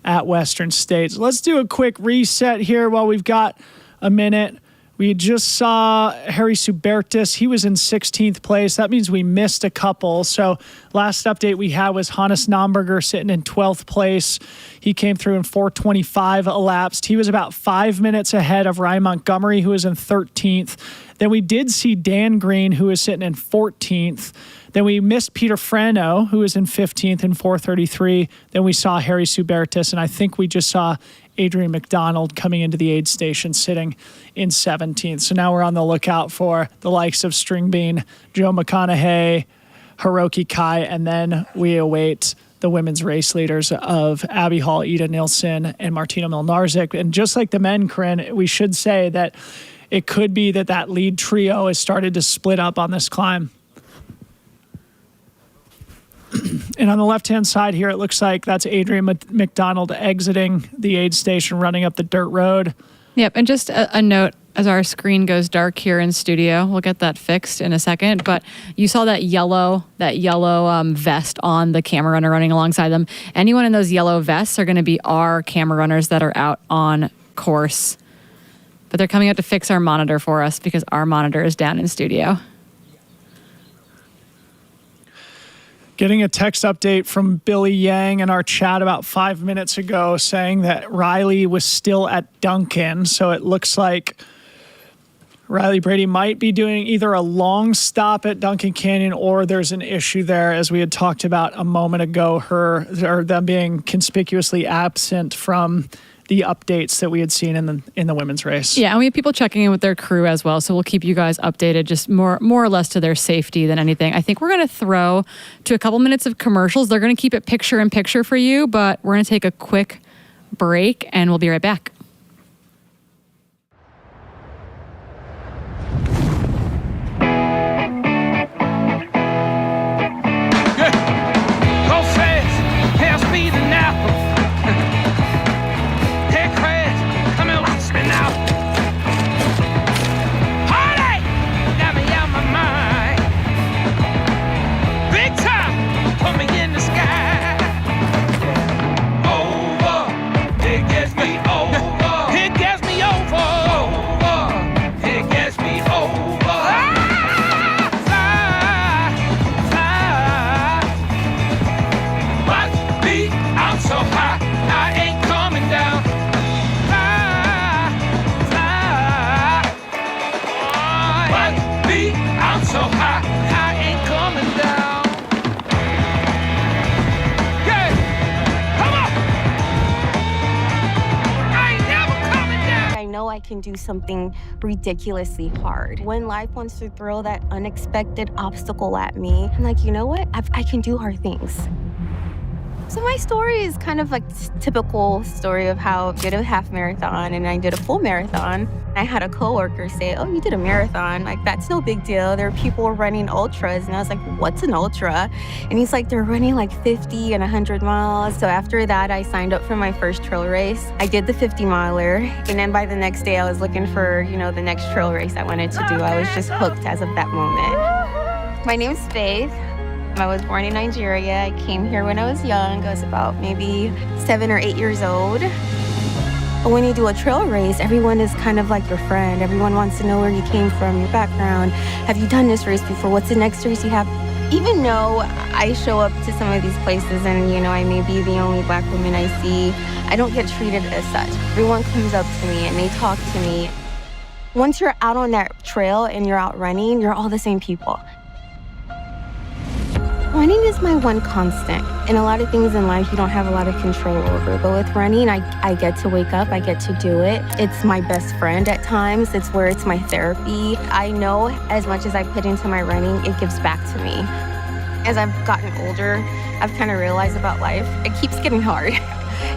At Western States. Let's do a quick reset here while we've got a minute. We just saw Harry Subertis. He was in 16th place. That means we missed a couple. So last update we had was Hannes Nomberger sitting in 12th place. He came through in 4:25 elapsed. He was about 5 minutes ahead of Ryan Montgomery, who was in 13th. Then we did see Dan Green, who was sitting in 14th. Then we missed Peter Frano, who was in 15th in 4:33. Then we saw Harry Subertis, and I think we just saw Adrian McDonald coming into the aid station sitting in 17th. So now we're on the lookout for the likes of Stringbean, Joe McConaughey, Hiroki Kai, and then we await the women's race leaders of Abby Hall, Ida Nilsson, and Martina Milnarczyk. And just like the men, Corinne, we should say that it could be that lead trio has started to split up on this climb. And on the left-hand side here, it looks like that's Adrian McDonald exiting the aid station, running up the dirt road. Yep, and just a note, as our screen goes dark here in studio, we'll get that fixed in a second, but you saw that yellow vest on the camera runner running alongside them. Anyone in those yellow vests are going to be our camera runners that are out on course. But they're coming out to fix our monitor for us because our monitor is down in studio. Getting a text update from Billy Yang in our chat about 5 minutes ago saying that Riley was still at Duncan. So it looks like Riley Brady might be doing either a long stop at Duncan Canyon or there's an issue there, as we had talked about a moment ago, them being conspicuously absent from the updates that we had seen in the women's race. Yeah, and we have people checking in with their crew as well, so we'll keep you guys updated, just more or less to their safety than anything. I think we're going to throw to a couple minutes of commercials. They're going to keep it picture-in-picture for you, but we're going to take a quick break, and we'll be right back. Go fast, half speed and apple. Head crash, come and watch me now. Party, got me out my mind. Big time, put me in the sky. Over, it gets me over. It gets me over. Over, it gets me over. So high, I ain't coming down. Fly, fly. Watch me, I'm so high, I ain't coming down. Yeah, come on. I ain't never coming down. I know I can do something ridiculously hard. When life wants to throw that unexpected obstacle at me, I'm like, you know what? I can do hard things. So my story is kind of like typical story of how I did a half marathon and I did a full marathon. I had a coworker say, oh, you did a marathon. Like, that's no big deal. There are people running ultras. And I was like, what's an ultra? And he's like, they're running like 50 and 100 miles. So after that, I signed up for my first trail race. I did the 50-miler. And then by the next day, I was looking for, the next trail race I wanted to do. I was just hooked as of that moment. My name's Faith. I was born in Nigeria. I came here when I was young. I was about maybe 7 or 8 years old. But when you do a trail race, everyone is kind of like your friend. Everyone wants to know where you came from, your background. Have you done this race before? What's the next race you have? Even though I show up to some of these places and, I may be the only Black woman I see, I don't get treated as such. Everyone comes up to me and they talk to me. Once you're out on that trail and you're out running, you're all the same people. Running is my one constant. And a lot of things in life you don't have a lot of control over. But with running, I get to wake up, I get to do it. It's my best friend at times. It's where it's my therapy. I know as much as I put into my running, it gives back to me. As I've gotten older, I've kind of realized about life, it keeps getting hard.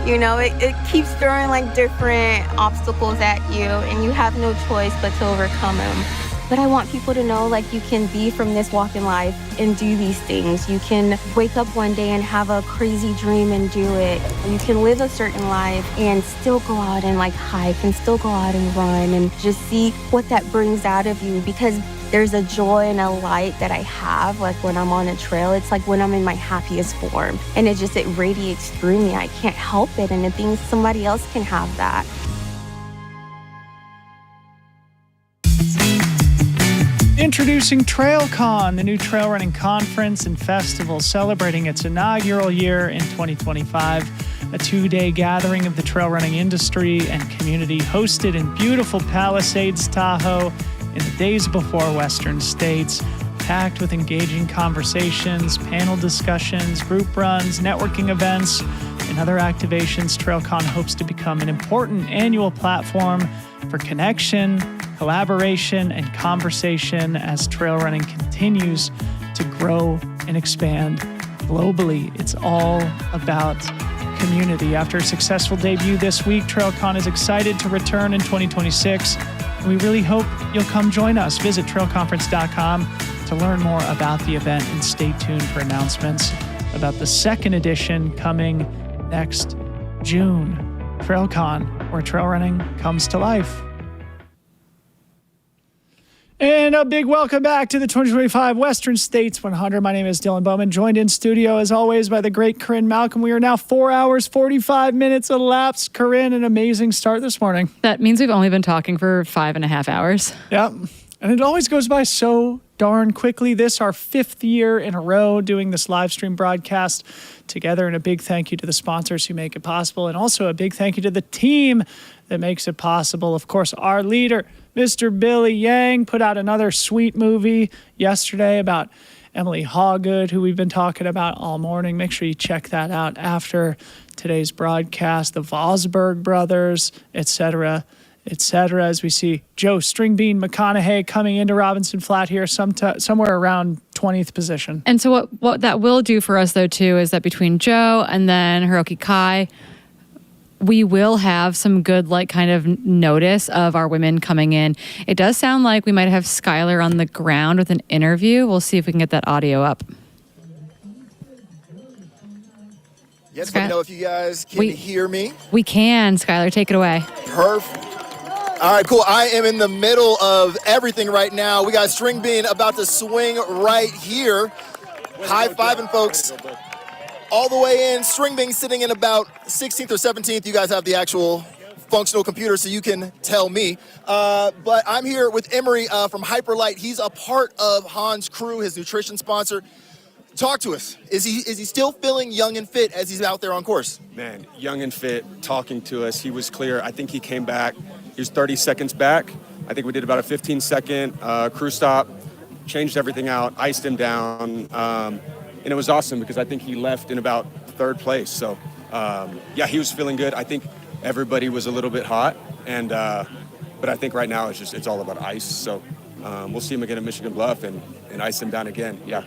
It keeps throwing like different obstacles at you and you have no choice but to overcome them. But I want people to know, like, you can be from this walk in life and do these things. You can wake up one day and have a crazy dream and do it. You can live a certain life and still go out and, hike and still go out and run and just see what that brings out of you, because there's a joy and a light that I have, like, when I'm on a trail. It's like when I'm in my happiest form. And it radiates through me. I can't help it. And I think somebody else can have that. Introducing TrailCon, the new trail running conference and festival celebrating its inaugural year in 2025. A 2-day gathering of the trail running industry and community hosted in beautiful Palisades, Tahoe in the days before Western States. Packed with engaging conversations, panel discussions, group runs, networking events, and other activations, TrailCon hopes to become an important annual platform for connection, collaboration, and conversation as trail running continues to grow and expand globally. It's all about community. After a successful debut this week, TrailCon is excited to return in 2026. And we really hope you'll come join us. Visit trailconference.com to learn more about the event and stay tuned for announcements about the second edition coming next June. TrailCon, where trail running comes to life. And a big welcome back to the 2025 Western States 100. My name is Dylan Bowman, joined in studio as always by the great Corinne Malcolm. We are now 4 hours, 45 minutes elapsed. Corinne, an amazing start this morning. That means we've only been talking for 5.5 hours. Yep. And it always goes by so darn quickly. This our 5th year in a row doing this live stream broadcast together. And a big thank you to the sponsors who make it possible. And also a big thank you to the team that makes it possible. Of course, our leader, Mr. Billy Yang, put out another sweet movie yesterday about Emily Hawgood, who we've been talking about all morning. Make sure you check that out after today's broadcast. The Vosberg brothers, etc., as we see Joe Stringbean McConaughey coming into Robinson Flat here somewhere around 20th position. And so what that will do for us, though, too, is that between Joe and then Hiroki Kai, we will have some good, like, kind of notice of our women coming in. It does sound like we might have Skylar on the ground with an interview. We'll see if we can get that audio up. Yes, let me know if you guys can hear me. We can. Skylar, take it away. Perfect. All right, cool. I am in the middle of everything right now. We got Stringbean about to swing right here. High-fiving, folks. All the way in. Stringbean sitting in about 16th or 17th. You guys have the actual functional computer, so you can tell me. But I'm here with Emery from Hyperlight. He's a part of Hans' crew, his nutrition sponsor. Talk to us. Is he still feeling young and fit as he's out there on course? Man, young and fit, talking to us. He was clear. I think he came back. He was 30 seconds back. I think we did about a 15-second crew stop, changed everything out, iced him down. And it was awesome because I think he left in about third place. So, yeah, he was feeling good. I think everybody was a little bit hot. But I think right now it's all about ice. So we'll see him again at Michigan Bluff and ice him down again. Yeah.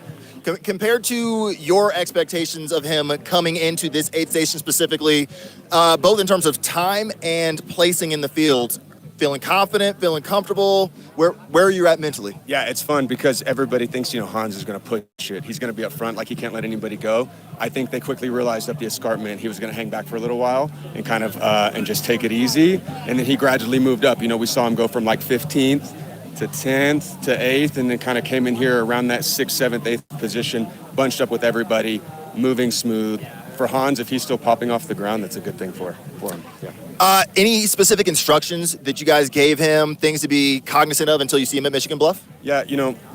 Compared to your expectations of him coming into this 8th station specifically, both in terms of time and placing in the field, feeling confident, feeling comfortable, where are you at mentally? Yeah, it's fun because everybody thinks, Hans is going to push it. He's going to be up front, like he can't let anybody go. I think they quickly realized up the escarpment he was going to hang back for a little while and kind of and just take it easy. And then he gradually moved up. We saw him go from like 15th to 10th to 8th, and then kind of came in here around that 6th, 7th, 8th position, bunched up with everybody, moving smooth. For Hans, if he's still popping off the ground, that's a good thing for him. Yeah. Any specific instructions that you guys gave him, things to be cognizant of until you see him at Michigan Bluff? Yeah,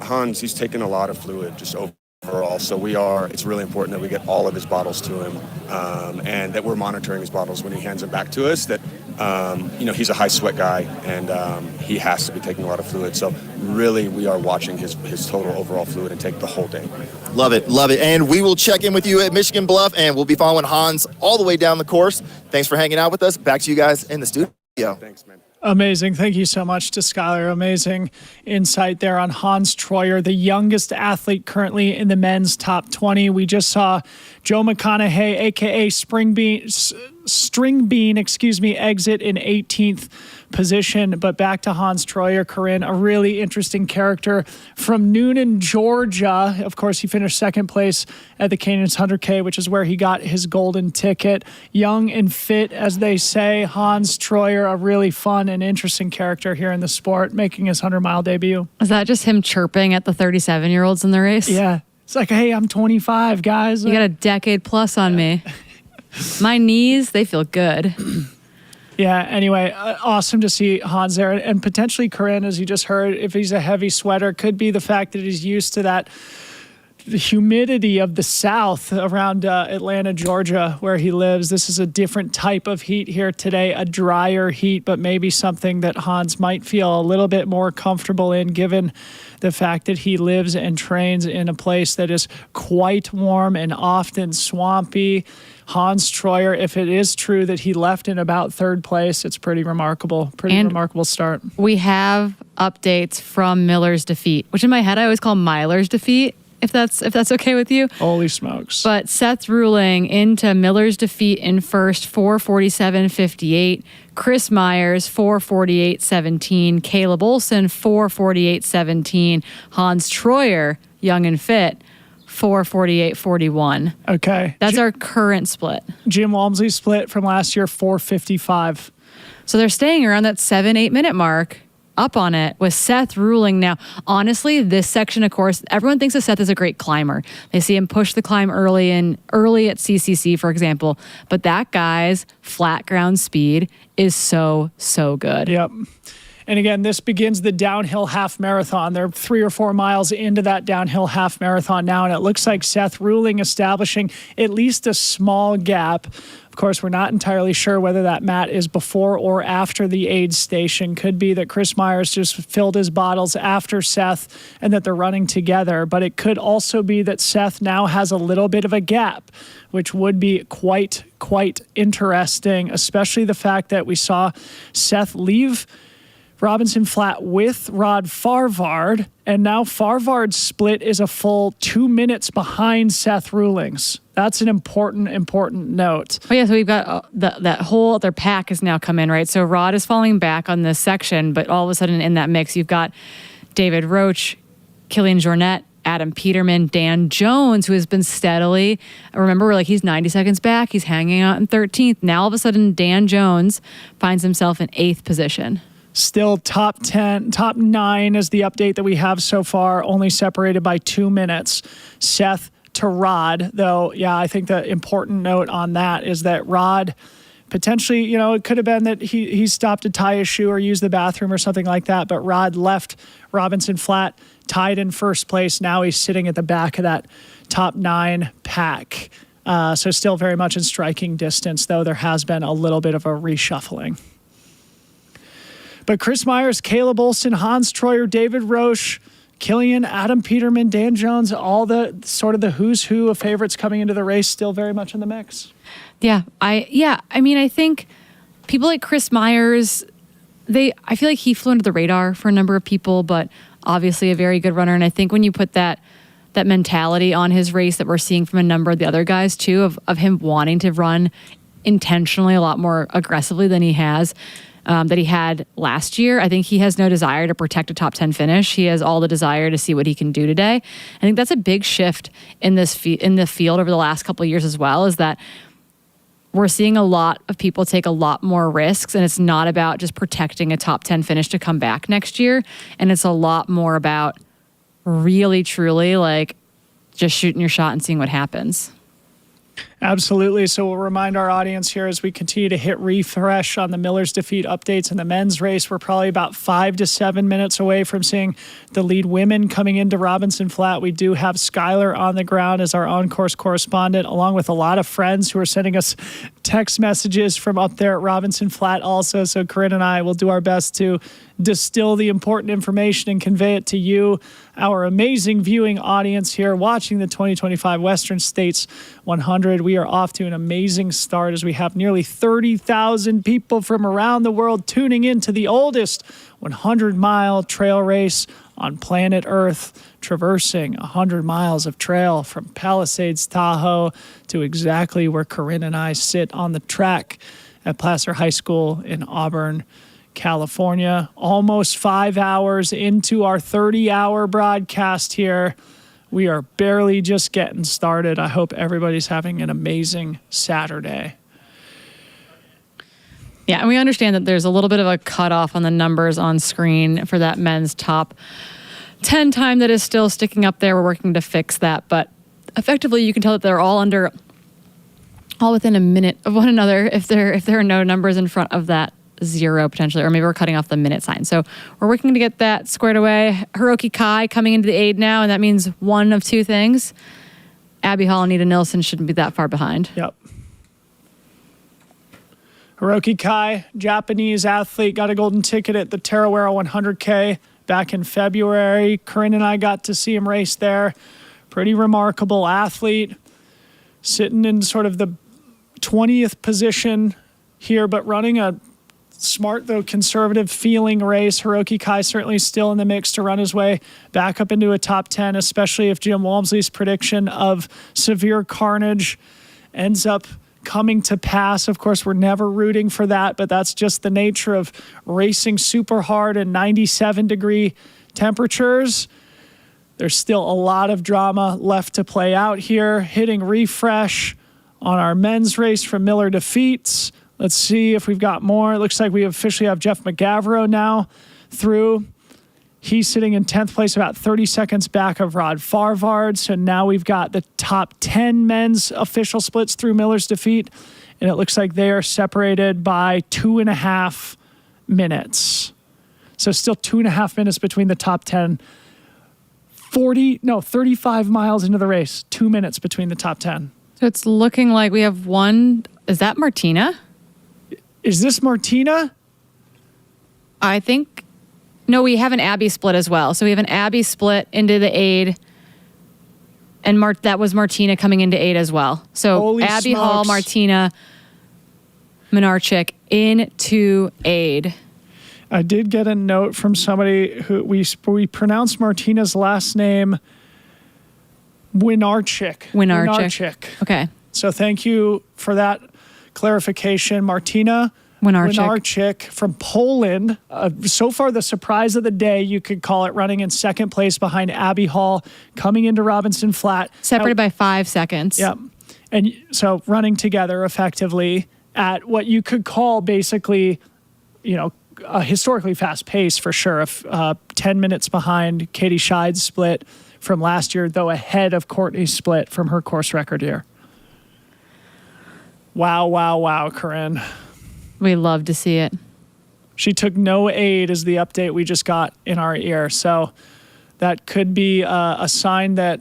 Hans, he's taken a lot of fluid just overall, so it's really important that we get all of his bottles to him, and that we're monitoring his bottles when he hands them back to us, that he's a high sweat guy, and he has to be taking a lot of fluid. So really, we are watching his total overall fluid intake the whole day. Love it. And we will check in with you at Michigan Bluff, and we'll be following Hans all the way down the course. Thanks for hanging out with us. Back to you guys in the studio. Thanks, man. Amazing. Thank you so much to Skylar. Amazing insight there on Hans Troyer, the youngest athlete currently in the men's top 20. We just saw Joe McConaughey, a.k.a. Stringbean, exit in 18th position. But back to Hans Troyer, Corinne, a really interesting character from Noonan, Georgia. Of course, he finished second place at the Canyons 100K, which is where he got his golden ticket. Young and fit, as they say. Hans Troyer, a really fun and interesting character here in the sport, making his 100-mile debut. Is that just him chirping at the 37-year-olds in the race? Yeah. It's like, hey, I'm 25, guys. You got a decade plus on me. My knees, they feel good. Yeah, anyway, awesome to see Hans there. And potentially, Corinne, as you just heard, if he's a heavy sweater, could be the fact that he's used to the humidity of the South around Atlanta, Georgia, where he lives. This is a different type of heat here today, a drier heat, but maybe something that Hans might feel a little bit more comfortable in, given the fact that he lives and trains in a place that is quite warm and often swampy. Hans Troyer, if it is true that he left in about third place, it's pretty remarkable. Remarkable start. We have updates from Miller's defeat, which in my head I always call Myler's defeat, if that's okay with you. Holy smokes. But Seth Ruling into Miller's defeat in first, 4:47.58. Chris Myers, 4:48.17. Caleb Olson, 4:48.17. Hans Troyer, young and fit, 4:48.41. Okay. That's our current split. Jim Walmsley split from last year, 4:55. So they're staying around that 7-8 minute mark, up on it, with Seth Ruling now. Honestly, this section, of course, everyone thinks of Seth as a great climber. They see him push the climb early at CCC, for example. But that guy's flat ground speed is so good. Yep. And again, this begins the downhill half marathon. They're 3 or 4 miles into that downhill half marathon now, and it looks like Seth Ruling establishing at least a small gap. Of course, we're not entirely sure whether that mat is before or after the aid station. Could be that Chris Myers just filled his bottles after Seth and that they're running together. But it could also be that Seth now has a little bit of a gap, which would be quite interesting, especially the fact that we saw Seth leave Robinson Flat with Rod Farvard, and now Farvard's split is a full 2 minutes behind Seth Ruling's. That's an important note. Oh yeah, so we've got that whole other pack has now come in, right? So Rod is falling back on this section, but all of a sudden in that mix, you've got David Roach, Killian Jornet, Adam Peterman, Dan Jones, who has been steadily, remember, he's 90 seconds back, he's hanging out in 13th. Now all of a sudden, Dan Jones finds himself in 8th position. Still top 9 is the update that we have so far, only separated by 2 minutes. Seth to Rod, though, yeah, I think the important note on that is that Rod potentially, it could have been that he stopped to tie his shoe or use the bathroom or something like that, but Rod left Robinson Flat tied in first place. Now he's sitting at the back of that top 9 pack. So still very much in striking distance, though there has been a little bit of a reshuffling. But Chris Myers, Caleb Olson, Hans Troyer, David Roche, Killian, Adam Peterman, Dan Jones, all the sort of the who's who of favorites coming into the race, still very much in the mix. Yeah, I think people like Chris Myers, I feel like he flew under the radar for a number of people, but obviously a very good runner. And I think when you put that mentality on his race that we're seeing from a number of the other guys too, of him wanting to run intentionally a lot more aggressively than he has, that he had last year. I think he has no desire to protect a top 10 finish. He has all the desire to see what he can do today. I think that's a big shift in in the field over the last couple of years as well, is that we're seeing a lot of people take a lot more risks, and it's not about just protecting a top 10 finish to come back next year. And it's a lot more about really, truly just shooting your shot and seeing what happens. Absolutely. So we'll remind our audience here as we continue to hit refresh on the Miller's Defeat updates in the men's race. We're probably about 5 to 7 minutes away from seeing the lead women coming into Robinson Flat. We do have Skylar on the ground as our on-course correspondent, along with a lot of friends who are sending us text messages from up there at Robinson Flat also. So Corinne and I will do our best to distill the important information and convey it to you, our amazing viewing audience here watching the 2025 Western States 100. We are off to an amazing start as we have nearly 30,000 people from around the world tuning in to the oldest 100-mile trail race on planet Earth, traversing 100 miles of trail from Palisades, Tahoe to exactly where Corinne and I sit on the track at Placer High School in Auburn, California. Almost 5 hours into our 30-hour broadcast here. We are barely just getting started. I hope everybody's having an amazing Saturday. Yeah, and we understand that there's a little bit of a cutoff on the numbers on screen for that men's top 10 time that is still sticking up there. We're working to fix that, but effectively you can tell that they're all within a minute of one another if there are no numbers in front of that 0 potentially, or maybe we're cutting off the minute sign. So we're working to get that squared away. Hiroki Kai coming into the aid now, and that means one of 2 things. Abby Hall and Anita Nilsson shouldn't be that far behind. Yep. Hiroki Kai, Japanese athlete, got a golden ticket at the Tarawera 100K back in February. Corinne and I got to see him race there. Pretty remarkable athlete, sitting in sort of the 20th position here, but running a smart, though conservative feeling race. Hiroki Kai certainly still in the mix to run his way back up into a top 10, especially if Jim Walmsley's prediction of severe carnage ends up coming to pass. Of course, we're never rooting for that, but that's just the nature of racing super hard in 97-degree temperatures. There's still a lot of drama left to play out here. Hitting refresh on our men's race from Miller Defeats. Let's see if we've got more. It looks like we officially have Jeff McGavro now through. He's sitting in 10th place, about 30 seconds back of Rod Farvard. So now we've got the top 10 men's official splits through Miller's Defeat. And it looks like they are separated by 2.5 minutes. So still 2.5 minutes between the top 10. 35 miles into the race, 2 minutes between the top 10. So it's looking like we have one. Is that Martina? Is this Martina? I think. No, we have an Abby split as well. So we have an Abby split into the aid. And that was Martina coming into aid as well. So Holy Abby smokes. Hall, Martina, Minarchik into aid. I did get a note from somebody who we pronounced Martina's last name Winarchik. Okay. So thank you for that clarification. Martina Winarchik from Poland. So far, the surprise of the day, you could call it, running in second place behind Abby Hall, coming into Robinson Flat. Separated by 5 seconds. Yep. And so running together effectively at what you could call basically, a historically fast pace for sure. 10 minutes behind Katie Scheide's split from last year, though ahead of Courtney's split from her course record year. Wow, Corinne. We love to see it. She took no aid is the update we just got in our ear. So that could be a sign that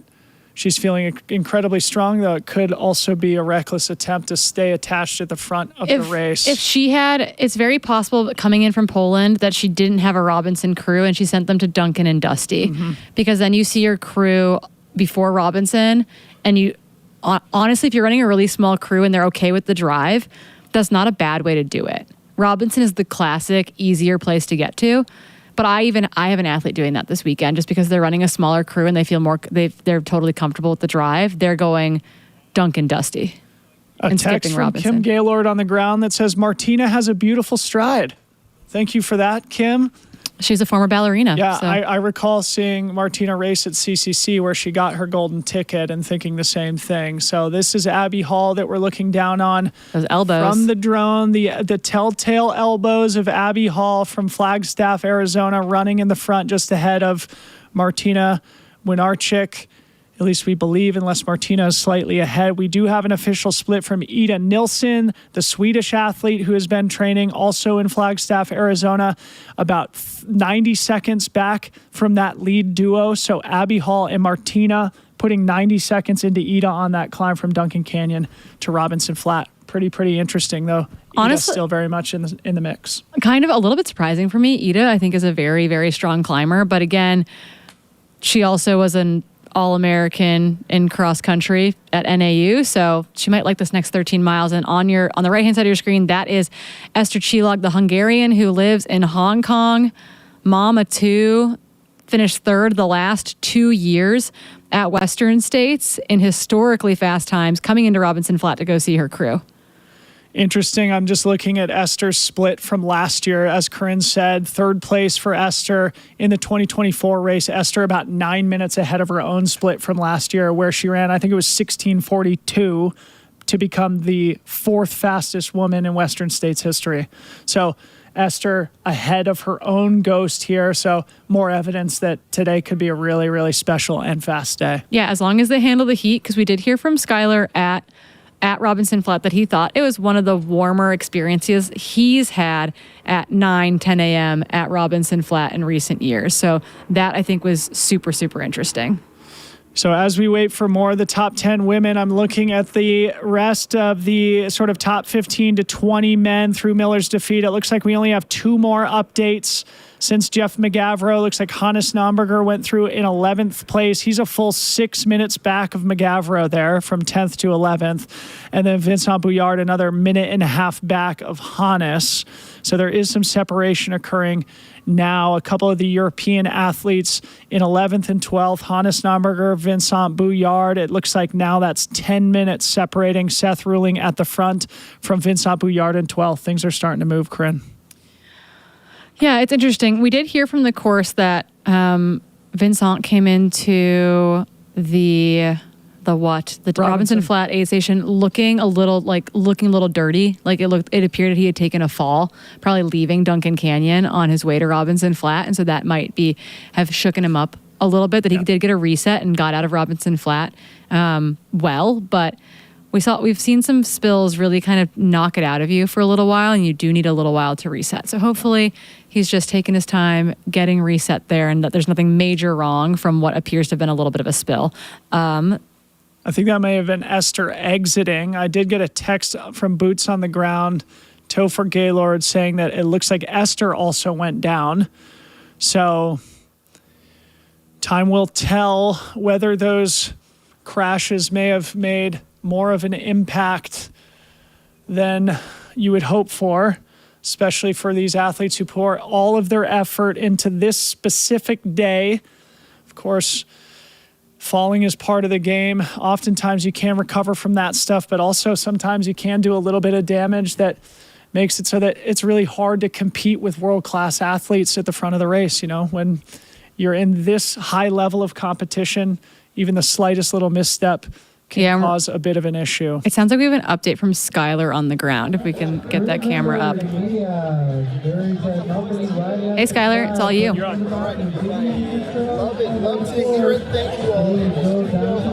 she's feeling incredibly strong, though it could also be a reckless attempt to stay attached at the front of the race. If she had, it's very possible that coming in from Poland that she didn't have a Robinson crew and she sent them to Duncan and Dusty. Because then you see your crew before Robinson, and you honestly, if you're running a really small crew and they're okay with the drive, that's not a bad way to do it. Robinson is the classic, easier place to get to. But I have an athlete doing that this weekend just because they're running a smaller crew and they feel they're totally comfortable with the drive. They're going Duncan Dusty. A text from Kim Gaylord on the ground that says, Martina has a beautiful stride. Thank you for that, Kim. She's a former ballerina. Yeah, so. I recall seeing Martina race at CCC where she got her golden ticket and thinking the same thing. So this is Abby Hall that we're looking down on. Those elbows. From the drone, the telltale elbows of Abby Hall from Flagstaff, Arizona, running in the front just ahead of Martina Winarchik. At least we believe, unless Martina is slightly ahead. We do have an official split from Ida Nilsson, the Swedish athlete who has been training also in Flagstaff, Arizona, about 90 seconds back from that lead duo. So Abby Hall and Martina putting 90 seconds into Ida on that climb from Duncan Canyon to Robinson Flat. Pretty interesting, though. Honestly, Ida's still very much in the mix. Kind of a little bit surprising for me. Ida, I think, is a very, very strong climber. But again, she also was an All-American in cross country at NAU, so she might like this next 13 miles. And on the right hand side of your screen, that is Esther Chilog, the Hungarian who lives in Hong Kong. Mama too, finished third the last 2 years at Western States in historically fast times, coming into Robinson Flat to go see her crew. Interesting. I'm just looking at Esther's split from last year. As Corinne said, third place for Esther in the 2024 race. Esther about 9 minutes ahead of her own split from last year, where she ran, I think it was 16:42 to become the fourth fastest woman in Western States history. So Esther ahead of her own ghost here. So more evidence that today could be a really, really special and fast day. Yeah, as long as they handle the heat, because we did hear from Skylar at Robinson Flat that he thought it was one of the warmer experiences he's had at 10 a.m. at Robinson Flat in recent years. So that, I think, was super, super interesting. So as we wait for more of the top 10 women, I'm looking at the rest of the sort of top 15 to 20 men through Miller's defeat. It looks like we only have 2 more updates since Jeff McGavro. Looks like Hannes Nomberger went through in 11th place. He's a full 6 minutes back of McGavro there from 10th to 11th. And then Vincent Bouillard, another minute and a half back of Hannes. So there is some separation occurring now. A couple of the European athletes in 11th and 12th, Hannes Nomberger, Vincent Bouillard. It looks like now that's 10 minutes separating Seth Ruling at the front from Vincent Bouillard in 12th. Things are starting to move, Corinne. Yeah, it's interesting. We did hear from the course that Vincent came into the Robinson Flat aid station looking a little dirty. Like it appeared that he had taken a fall, probably leaving Duncan Canyon on his way to Robinson Flat, and so that might have shooken him up a little bit. That he did get a reset and got out of Robinson Flat but we've seen some spills really kind of knock it out of you for a little while, and you do need a little while to reset. So hopefully he's just taking his time getting reset there, and that there's nothing major wrong from what appears to have been a little bit of a spill. I think that may have been Esther exiting. I did get a text from Boots on the Ground, Topher Gaylord, saying that it looks like Esther also went down. So time will tell whether those crashes may have made more of an impact than you would hope for, especially for these athletes who pour all of their effort into this specific day. Of course, falling is part of the game. Oftentimes you can recover from that stuff, but also sometimes you can do a little bit of damage that makes it so that it's really hard to compete with world-class athletes at the front of the race. You know, when you're in this high level of competition, even the slightest little misstep can cause a bit of an issue. It sounds like we have an update from Skylar on the ground, if we can get that camera up. Hey, Skylar, it's all you. Love to hear it. Thank you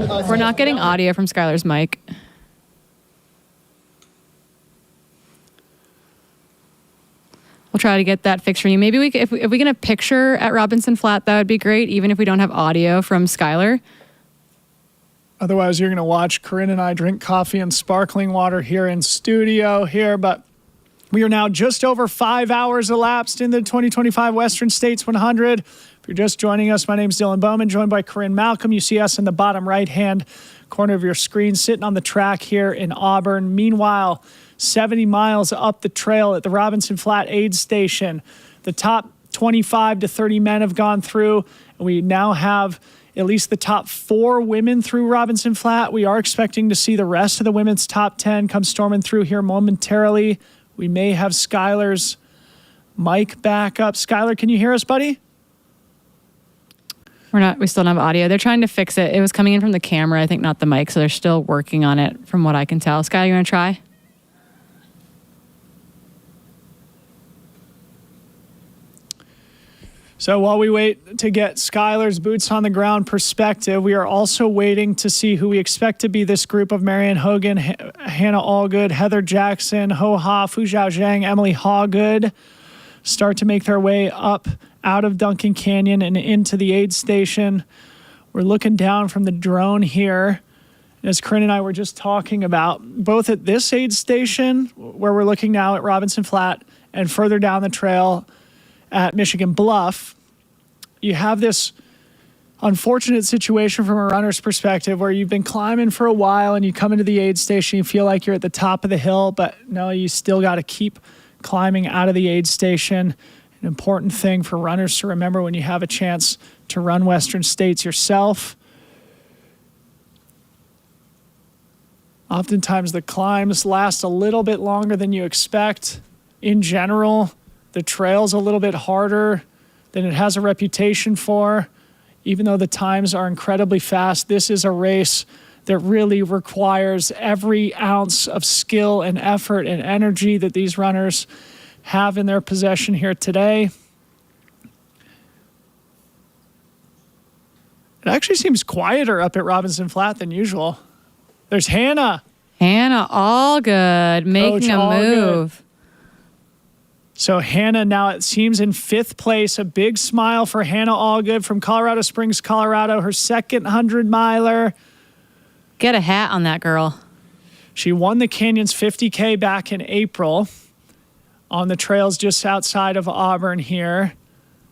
all. We're not getting audio from Skylar's mic. We'll try to get that fixed for you. Maybe if we get a picture at Robinson Flat, that would be great, even if we don't have audio from Skylar. Otherwise, you're going to watch Corinne and I drink coffee and sparkling water here in studio here, but we are now just over 5 hours elapsed in the 2025 Western States 100. If you're just joining us, my name's Dylan Bowman, joined by Corinne Malcolm. You see us in the bottom right-hand corner of your screen, sitting on the track here in Auburn. Meanwhile, 70 miles up the trail at the Robinson Flat aid station, the top 25 to 30 men have gone through, and we now have at least the top 4 women through Robinson Flat. We are expecting to see the rest of the women's top 10 come storming through here momentarily. We may have Skylar's mic back up. Skylar, can you hear us, buddy? We still don't have audio. They're trying to fix it. It was coming in from the camera, I think, not the mic, so they're still working on it from what I can tell. Skylar, you want to try? So while we wait to get Skylar's boots on the ground perspective, we are also waiting to see who we expect to be this group of Marianne Hogan, Hannah Allgood, Heather Jackson, Ho Ha, Fu Zhao Zhang, Emily Hawgood start to make their way up out of Duncan Canyon and into the aid station. We're looking down from the drone here. As Corinne and I were just talking about, both at this aid station, where we're looking now at Robinson Flat, and further down the trail at Michigan Bluff, you have this unfortunate situation from a runner's perspective where you've been climbing for a while and you come into the aid station, you feel like you're at the top of the hill, but no, you still got to keep climbing out of the aid station. An important thing for runners to remember when you have a chance to run Western States yourself. Oftentimes the climbs last a little bit longer than you expect. In general, the trail's a little bit harder than it has a reputation for. Even though the times are incredibly fast, this is a race that really requires every ounce of skill and effort and energy that these runners have in their possession here today. It actually seems quieter up at Robinson Flat than usual. There's Hannah. Hannah Allgood making a move. So Hannah now, it seems, in 5th place. A big smile for Hannah Allgood from Colorado Springs, Colorado. Her second 100-miler. Get a hat on that girl. She won the Canyons 50K back in April on the trails just outside of Auburn here.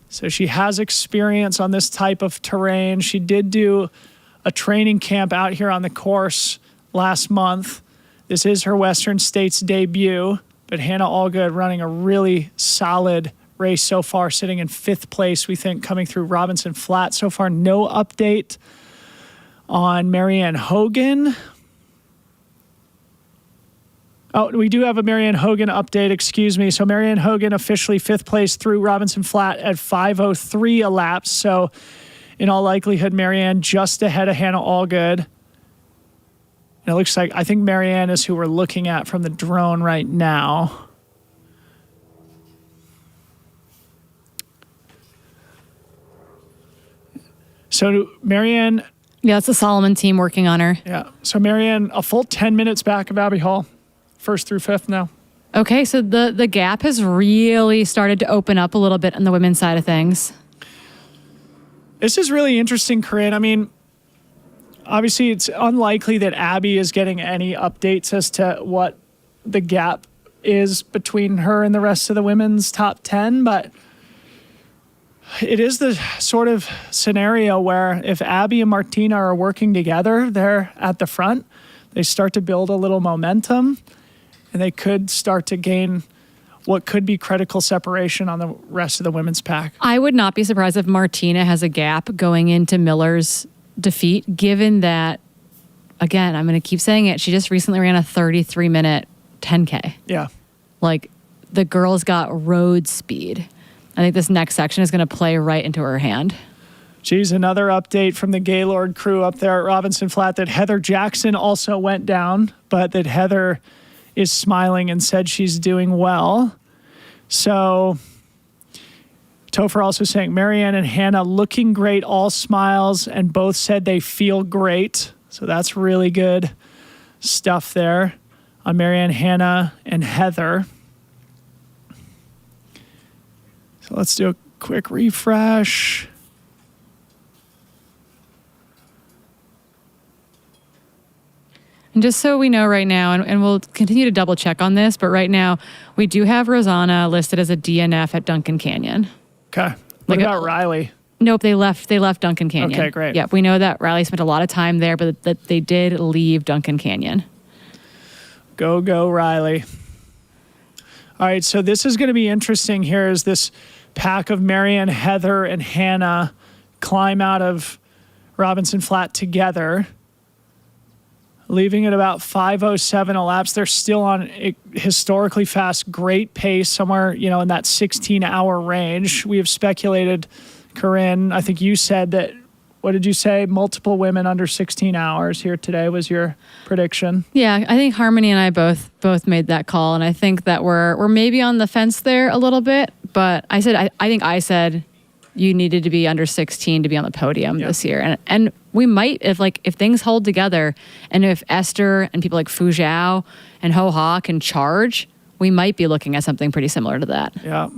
So she has experience on this type of terrain. She did do a training camp out here on the course last month. This is her Western States debut. But Hannah Allgood running a really solid race so far, sitting in 5th place, we think, coming through Robinson Flat. So far, no update on Marianne Hogan. Oh, we do have a Marianne Hogan update, excuse me. So Marianne Hogan officially 5th place through Robinson Flat at 5:03 elapsed. So in all likelihood, Marianne just ahead of Hannah Allgood. And it looks like, I think Marianne is who we're looking at from the drone right now. So Marianne Yeah, it's the Solomon team working on her. Yeah. So Marianne, a full 10 minutes back of Abby Hall, 1st through 5th now. Okay, so the gap has really started to open up a little bit on the women's side of things. This is really interesting, Corinne. I mean, obviously it's unlikely that Abby is getting any updates as to what the gap is between her and the rest of the women's top 10, but it is the sort of scenario where if Abby and Martina are working together there at the front, they start to build a little momentum and they could start to gain what could be critical separation on the rest of the women's pack. I would not be surprised if Martina has a gap going into Miller's defeat, given that, again, I'm going to keep saying it, she just recently ran a 33-minute 10K. Yeah. Like, the girl's got road speed. I think this next section is going to play right into her hand. Geez, another update from the Gaylord crew up there at Robinson Flat that Heather Jackson also went down, but that Heather is smiling and said she's doing well. So Topher also saying Marianne and Hannah looking great, all smiles, and both said they feel great. So that's really good stuff there on Marianne, Hannah, and Heather. So let's do a quick refresh. And just so we know right now, and we'll continue to double check on this, but right now we do have Rosanna listed as a DNF at Duncan Canyon. Okay. What about Riley? Nope, they left Duncan Canyon. Okay, great. Yeah, we know that Riley spent a lot of time there, but that they did leave Duncan Canyon. Go Riley. All right, so this is going to be interesting here as this pack of Marianne, Heather, and Hannah climb out of Robinson Flat together, leaving at about 5:07 elapsed. They're still on a historically fast, great pace, somewhere, in that 16-hour range. We have speculated, Corinne, I think you said that, what did you say? Multiple women under 16 hours here today was your prediction. Yeah, I think Harmony and I both made that call, and I think that we're maybe on the fence there a little bit, but I think I said you needed to be under 16 to be on the podium this year. And we might, if things hold together, and if Esther and people like Fu Zhao and Ho Ha can charge, we might be looking at something pretty similar to that. Yeah.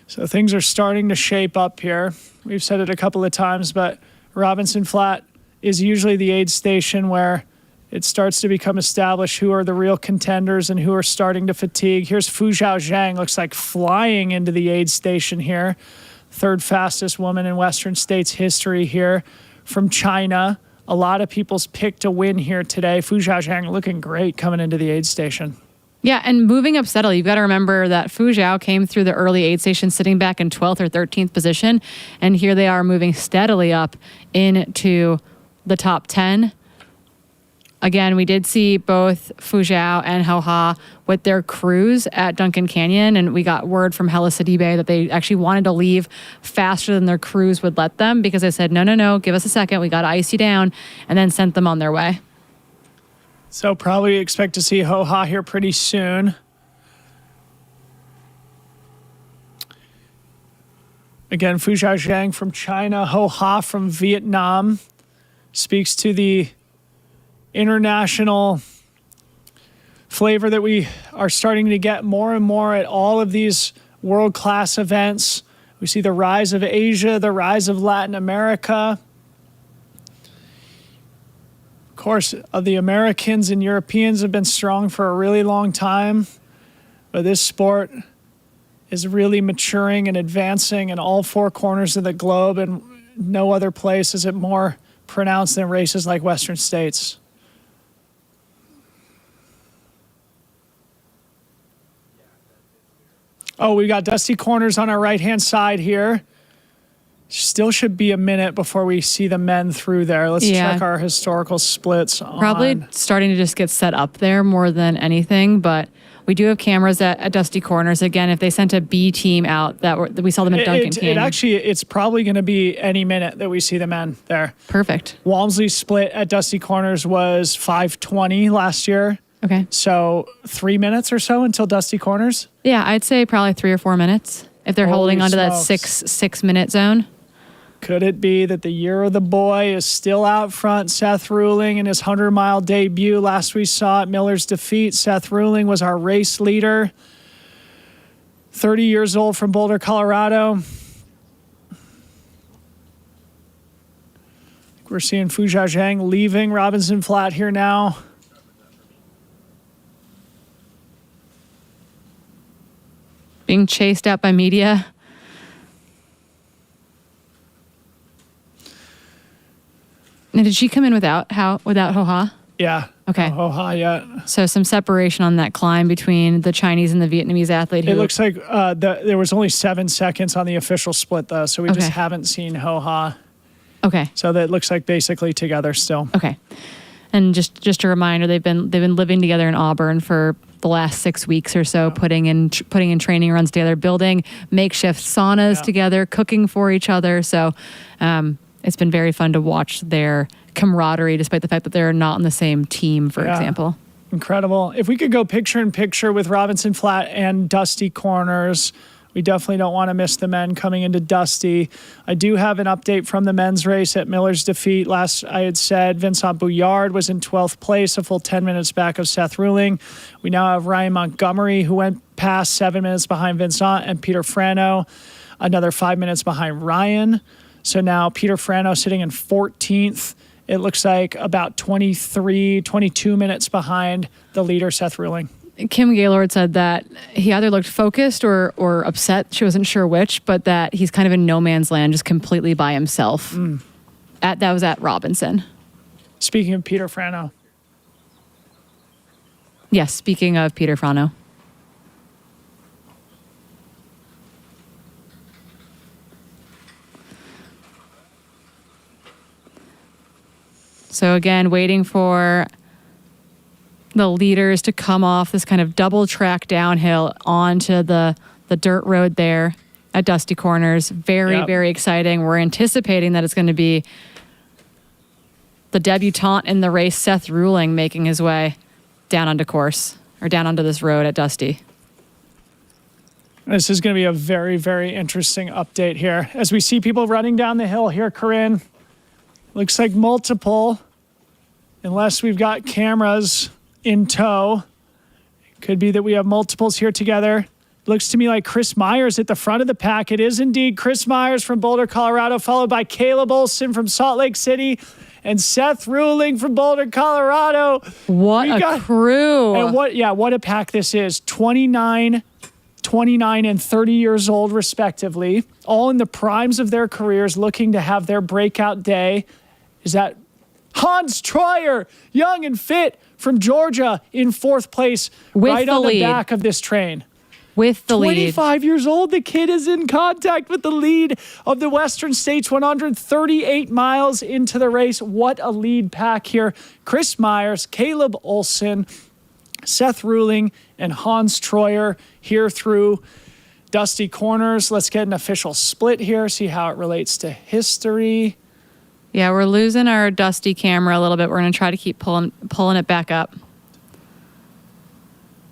So things are starting to shape up here. We've said it a couple of times, but Robinson Flat is usually the aid station where it starts to become established who are the real contenders and who are starting to fatigue. Here's Fu Zhao Zhang, looks like flying into the aid station here. Third fastest woman in Western States history here from China. A lot of people's pick to win here today. Fu Zhao Zhang looking great coming into the aid station. Yeah, and moving up steadily. You've got to remember that Fu Zhao came through the early aid station sitting back in 12th or 13th position, and here they are moving steadily up into the top 10. Again, we did see both Fu Zhao and Ho Ha with their crews at Duncan Canyon, and we got word from Hella Sidibe that they actually wanted to leave faster than their crews would let them because they said, no, give us a second, we got to ice you down, and then sent them on their way. So probably expect to see Ho Ha here pretty soon. Again, Fu Zhao Zhang from China, Ho Ha from Vietnam. Speaks to the international flavor that we are starting to get more and more at all of these world-class events. We see the rise of Asia, the rise of Latin America. Of course, the Americans and Europeans have been strong for a really long time, but this sport is really maturing and advancing in all four corners of the globe, and no other place is it more pronounced than races like Western States. Oh, we got Dusty Corners on our right-hand side here. Still should be a minute before we see the men through there. Let's check our historical splits. Probably starting to just get set up there more than anything, but we do have cameras at Dusty Corners. Again, if they sent a B team out, that we saw them at Duncan Canyon. It's probably going to be any minute that we see the men there. Perfect. Walmsley's split at Dusty Corners was 5:20 last year. Okay. So 3 minutes or so until Dusty Corners? Yeah, I'd say probably 3 or 4 minutes if they're holding onto that six minute zone. Could it be that the year of the boy is still out front? Seth Ruling in his 100-mile debut. Last we saw at Miller's defeat, Seth Ruling was our race leader. 30 years old from Boulder, Colorado. We're seeing Fu Zhang leaving Robinson Flat here now. Being chased out by media. Now, did she come in without Hoka? Yeah. Okay. No Hoka yet. So some separation on that climb between the Chinese and the Vietnamese athlete. It looks like there was only 7 seconds on the official split, though, so we just Okay. haven't seen Hoka. Okay. So that looks like basically together still. Okay. And just a reminder, they've been living together in Auburn for the last 6 weeks or so, putting in training runs together, building makeshift saunas together, cooking for each other. So it's been very fun to watch their camaraderie, despite the fact that they're not on the same team, for example. Incredible. If we could go picture in picture with Robinson Flat and Dusty Corners, we definitely don't want to miss the men coming into Dusty. I do have an update from the men's race at Miller's defeat. Last I had said Vincent Bouillard was in 12th place, a full 10 minutes back of Seth Ruling. We now have Ryan Montgomery, who went past 7 minutes behind Vincent, and Peter Frano, another 5 minutes behind Ryan. So now Peter Frano sitting in 14th. It looks like about 22 minutes behind the leader, Seth Ruling. Kim Gaylord said that he either looked focused or upset. She wasn't sure which, but that he's kind of in no man's land, just completely by himself. That was at Robinson. Speaking of Peter Frano. Yes, speaking of Peter Frano. So again, waiting for the leaders to come off this kind of double track downhill onto the dirt road there at Dusty Corners. Very exciting. We're anticipating that it's going to be the debutant in the race, Seth Ruling, making his way down onto course or down onto this road at Dusty. This is going to be a very, very interesting update here. As we see people running down the hill here, Corinne, looks like multiple, unless we've got cameras in tow. Could be that we have multiples here together. Looks to me like Chris Myers at the front of the pack. It is indeed Chris Myers from Boulder, Colorado, followed by Caleb Olson from Salt Lake City and Seth Ruling from Boulder, Colorado. What a crew. And what a pack this is. 29, and 30 years old, respectively, all in the primes of their careers, looking to have their breakout day. Is that Hans Troyer, young and fit from Georgia, in 4th place, right on the back of this train. With the lead. 25 years old, the kid is in contact with the lead of the Western States 138 miles into the race. What a lead pack here. Chris Myers, Caleb Olson, Seth Ruling, and Hans Troyer here through Dusty Corners. Let's get an official split here, see how it relates to history. Yeah, we're losing our Dusty camera a little bit. We're going to try to keep pulling it back up.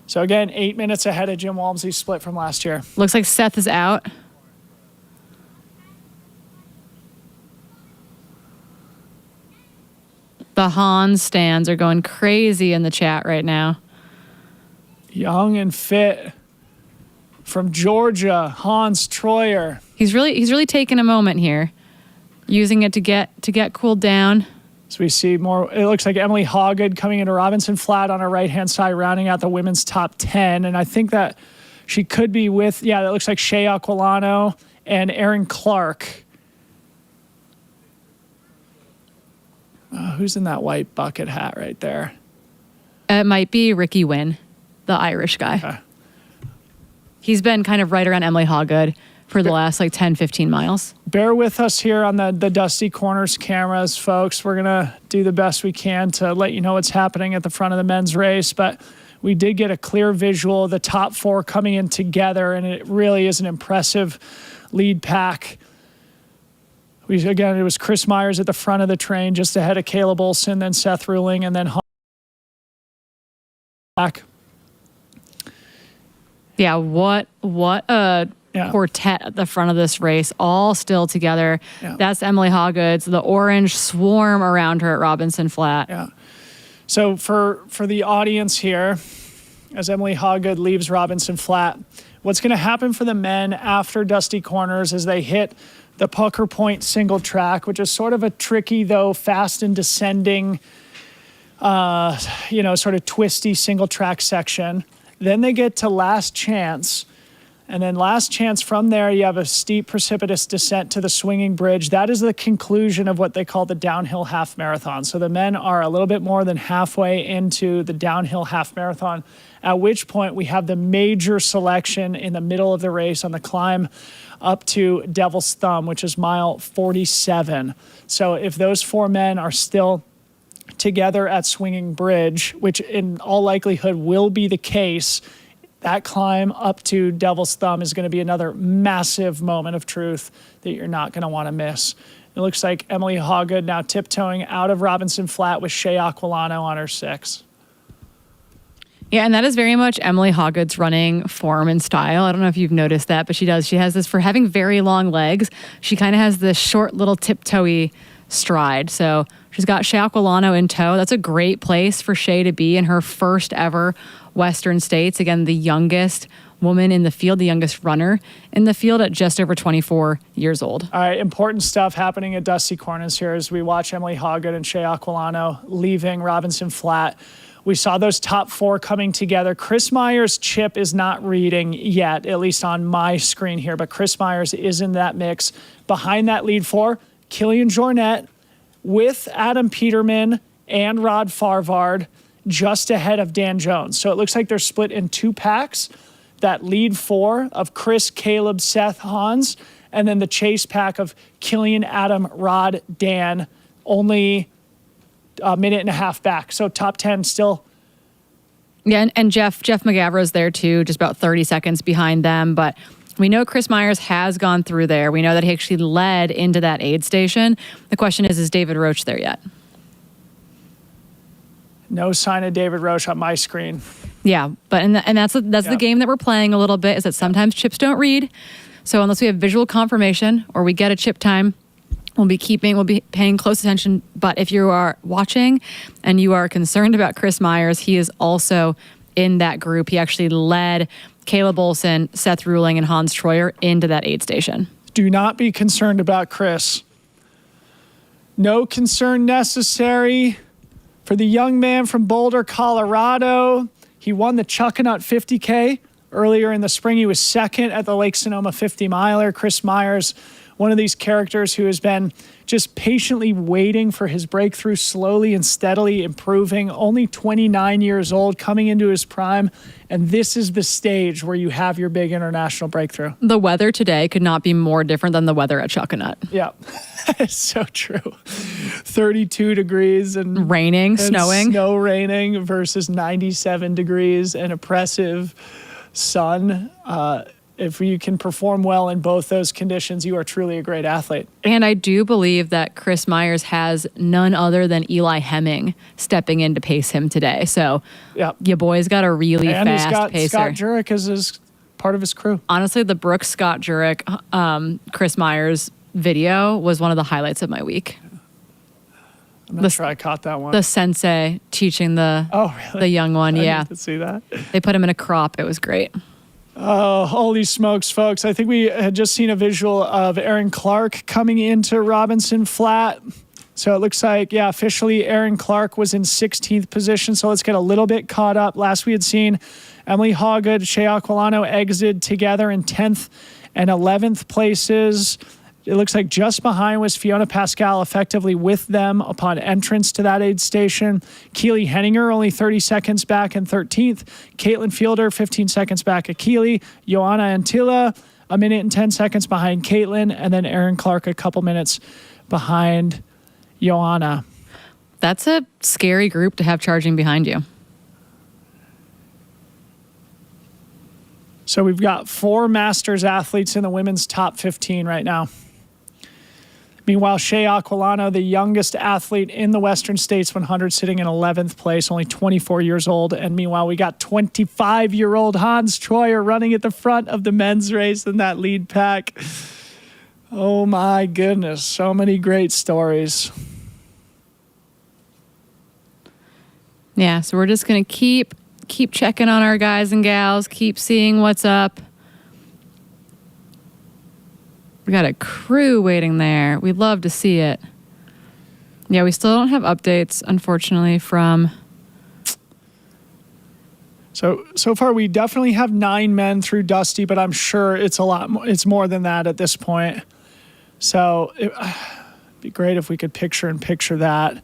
So again, 8 minutes ahead of Jim Walmsley's split from last year. Looks like Seth is out. The Hans stands are going crazy in the chat right now. Young and fit from Georgia, Hans Troyer. He's really taking a moment here, using it to get cooled down. So we see more, it looks like Emily Hoggood coming into Robinson Flat on her right-hand side, rounding out the women's top 10. And I think that she could be with, that looks like Shea Aquilano and Erin Clark. Who's in that white bucket hat right there? It might be Ricky Wynn, the Irish guy. Okay. He's been kind of right around Emily Hoggood for the last 10, 15 miles. Bear with us here on the Dusty Corners cameras, folks. We're going to do the best we can to let you know what's happening at the front of the men's race, but we did get a clear visual of the top 4 coming in together, and it really is an impressive lead pack. It was Chris Myers at the front of the train, just ahead of Caleb Olson, then Seth Ruling, and then back. Yeah, what a quartet at the front of this race, all still together. Yeah. That's Emily Hawgoods, the orange swarm around her at Robinson Flat. Yeah. So for the audience here, as Emily Hawgood leaves Robinson Flat, what's going to happen for the men after Dusty Corners is they hit the Pucker Point single track, which is sort of a tricky, though, fast and descending, sort of twisty single track section. Then they get to Last Chance. And then Last Chance, from there, you have a steep, precipitous descent to the swinging bridge. That is the conclusion of what they call the downhill half marathon. So the men are a little bit more than halfway into the downhill half marathon, at which point we have the major selection in the middle of the race on the climb up to Devil's Thumb, which is mile 47. So if those four men are still together at Swinging Bridge, which in all likelihood will be the case, that climb up to Devil's Thumb is going to be another massive moment of truth that you're not going to want to miss. It looks like Emily Hawgood now tiptoeing out of Robinson Flat with Shea Aquilano on her 6. Yeah, and that is very much Emily Hawgood's running form and style. I don't know if you've noticed that, but she does. She has this, for having very long legs, she kind of has this short little tiptoey stride. So she's got Shea Aquilano in tow. That's a great place for Shea to be in her first ever Western States. Again, the youngest woman in the field, the youngest runner in the field at just over 24 years old. All right, important stuff happening at Dusty Corners here as we watch Emily Hawgood and Shea Aquilano leaving Robinson Flat. We saw those top 4 coming together. Chris Meyer's chip is not reading yet, at least on my screen here, but Chris Myers is in that mix. Behind that lead 4, Killian Jornet with Adam Peterman and Rod Farvard just ahead of Dan Jones. So it looks like they're split in 2 packs. That lead 4 of Chris, Caleb, Seth, Hans, and then the chase pack of Killian, Adam, Rod, Dan, only a minute and a half back. So top 10 still. Yeah, and Jeff McGavro's there too, just about 30 seconds behind them. But we know Chris Myers has gone through there. We know that he actually led into that aid station. The question is David Roach there yet? No sign of David Roach on my screen. Yeah, but that's the game that we're playing a little bit, is that sometimes chips don't read. So unless we have visual confirmation or we get a chip time, we'll be paying close attention. But if you are watching and you are concerned about Chris Myers, he is also in that group. He actually led Caleb Olson, Seth Ruling, and Hans Troyer into that aid station. Do not be concerned about Chris. No concern necessary for the young man from Boulder, Colorado. He won the Chuckanut 50K earlier in the spring. He was second at the Lake Sonoma 50 miler. Chris Myers, one of these characters who has been just patiently waiting for his breakthrough, slowly and steadily improving, only 29 years old, coming into his prime. And this is the stage where you have your big international breakthrough. The weather today could not be more different than the weather at Chuckanut. Yeah, it's so true. 32 degrees and raining, snowing. Snow raining versus 97 degrees and oppressive sun. If you can perform well in both those conditions, you are truly a great athlete. And I do believe that Chris Myers has none other than Eli Hemming stepping in to pace him today. So your boy's got a really fast pacer. Scott Jurek as part of his crew. Honestly, the Brooks Scott Jurek, Chris Myers video was one of the highlights of my week. I'm not sure I caught that one. The sensei teaching the young one. I didn't see that. They put him in a crop. It was great. Oh, holy smokes, folks. I think we had just seen a visual of Aaron Clark coming into Robinson Flat. So it looks like, officially Aaron Clark was in 16th position. So let's get a little bit caught up. Last we had seen Emily Hawgood, Shea Aquilano exited together in 10th and 11th places. It looks like just behind was Fiona Pascal, effectively with them upon entrance to that aid station. Keely Henninger only 30 seconds back in 13th. Caitlin Fielder 15 seconds back at Keely. Joanna Antilla a minute and 10 seconds behind Caitlin. And then Aaron Clark a couple minutes behind Joanna. That's a scary group to have charging behind you. So we've got 4 Masters athletes in the women's top 15 right now. Meanwhile, Shea Aquilano, the youngest athlete in the Western States 100, sitting in 11th place, only 24 years old. And meanwhile, we got 25-year-old Hans Troyer running at the front of the men's race in that lead pack. Oh my goodness, so many great stories. Yeah, so we're just going to keep checking on our guys and gals, keep seeing what's up. We got a crew waiting there. We'd love to see it. Yeah, we still don't have updates, unfortunately, from... So far, we definitely have 9 men through Dusty, but I'm sure it's a lot more. It's more than that at this point. So it'd be great if we could picture that.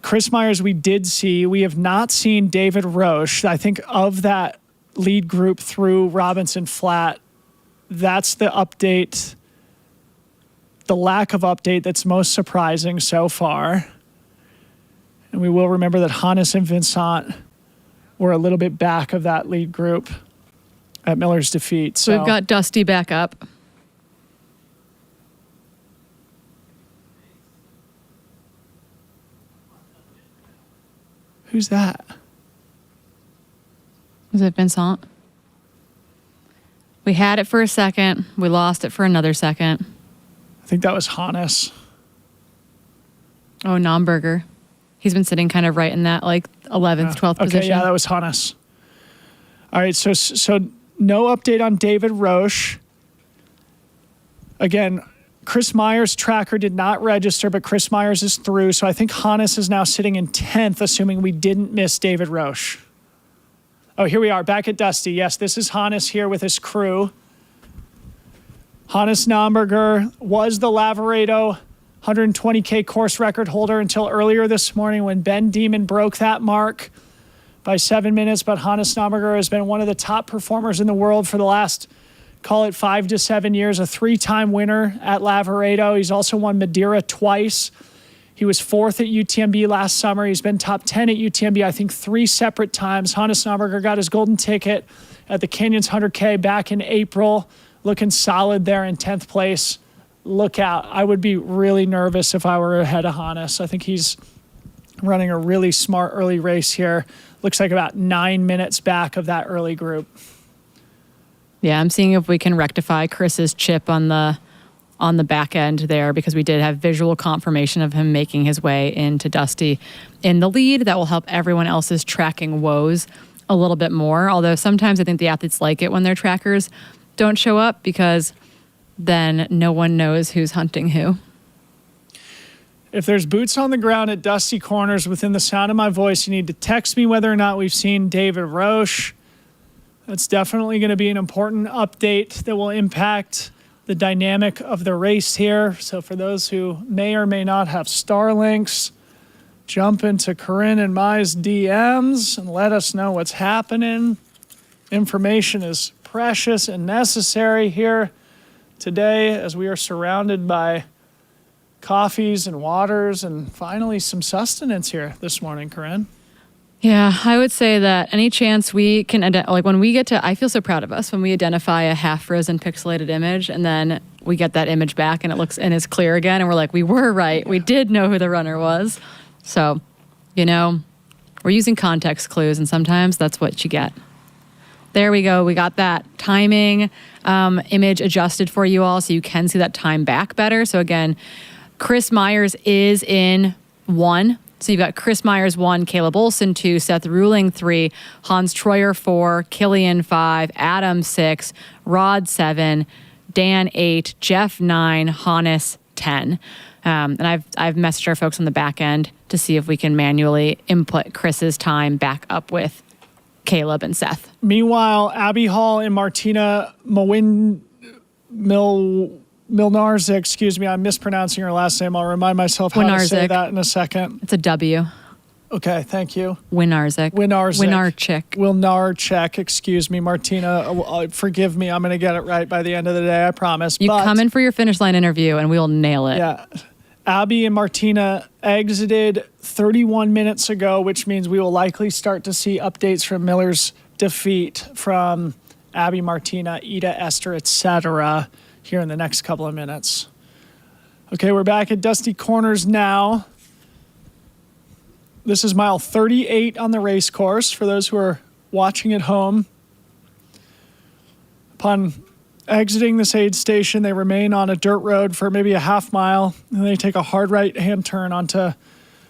Chris Myers, we did see. We have not seen David Roche. I think of that lead group through Robinson Flat, that's the update, the lack of update that's most surprising so far. And we will remember that Hannes and Vincent were a little bit back of that lead group at Miller's defeat. So we've got Dusty back up. Who's that? Is it Vincent? We had it for a second. We lost it for another second. I think that was Hannes. Oh, Nomberger. He's been sitting kind of right in that 11th, 12th position. Okay, yeah, that was Hannes. All right, so no update on David Roche. Again, Chris Myers' tracker did not register, but Chris Myers is through. So I think Hannes is now sitting in 10th, assuming we didn't miss David Roche. Oh, here we are, back at Dusty. Yes, this is Hannes here with his crew. Hannes Nomberger was the Lavaredo 120K course record holder until earlier this morning when Ben Demon broke that mark by 7 minutes. But Hannes Nomberger has been one of the top performers in the world for the last, call it 5 to 7 years, a 3-time winner at Lavaredo. He's also won Madeira twice. He was 4th at UTMB last summer. He's been top 10 at UTMB, I think 3 separate times. Hannes Nomberger got his golden ticket at the Canyons 100K back in April, looking solid there in 10th place. Look out. I would be really nervous if I were ahead of Hannes. I think he's running a really smart early race here. Looks like about 9 minutes back of that early group. Yeah, I'm seeing if we can rectify Chris's chip on the back end there, because we did have visual confirmation of him making his way into Dusty in the lead. That will help everyone else's tracking woes a little bit more. Although sometimes I think the athletes like it when their trackers don't show up, because then no one knows who's hunting who. If there's boots on the ground at Dusty Corners within the sound of my voice, you need to text me whether or not we've seen David Roche. That's definitely going to be an important update that will impact the dynamic of the race here. So for those who may or may not have Starlinks, jump into Corinne and Mai's DMs and let us know what's happening. Information is precious and necessary here today as we are surrounded by coffees and waters and finally some sustenance here this morning, Corinne. Yeah, I would say that any chance we can, when we get to, I feel so proud of us when we identify a half-frozen pixelated image and then we get that image back and it looks and is clear again and we're like, we were right. We did know who the runner was. So, we're using context clues and sometimes that's what you get. There we go. We got that timing image adjusted for you all so you can see that time back better. So again, Chris Myers is in 1. So you've got Chris Myers 1, Caleb Olson 2, Seth Ruling 3, Hans Troyer 4, Killian 5, Adam 6, Rod 7, Dan 8, Jeff 9, Hannes 10. And I've messaged our folks on the back end to see if we can manually input Chris's time back up with Caleb and Seth. Meanwhile, Abby Hall and Martina Milnarczyk, I'm mispronouncing her last name. I'll remind myself how to say that in a second. It's a W. Okay, thank you. Winarczyk. Excuse me, Martina. Forgive me. I'm going to get it right by the end of the day, I promise. You come in for your finish line interview and we'll nail it. Yeah. Abby and Martina exited 31 minutes ago, which means we will likely start to see updates from Miller's defeat from Abby, Martina, Ida, Esther, etc. here in the next couple of minutes. Okay, we're back at Dusty Corners now. This is mile 38 on the race course for those who are watching at home. Upon exiting this aid station, they remain on a dirt road for maybe a half mile, and they take a hard right-hand turn onto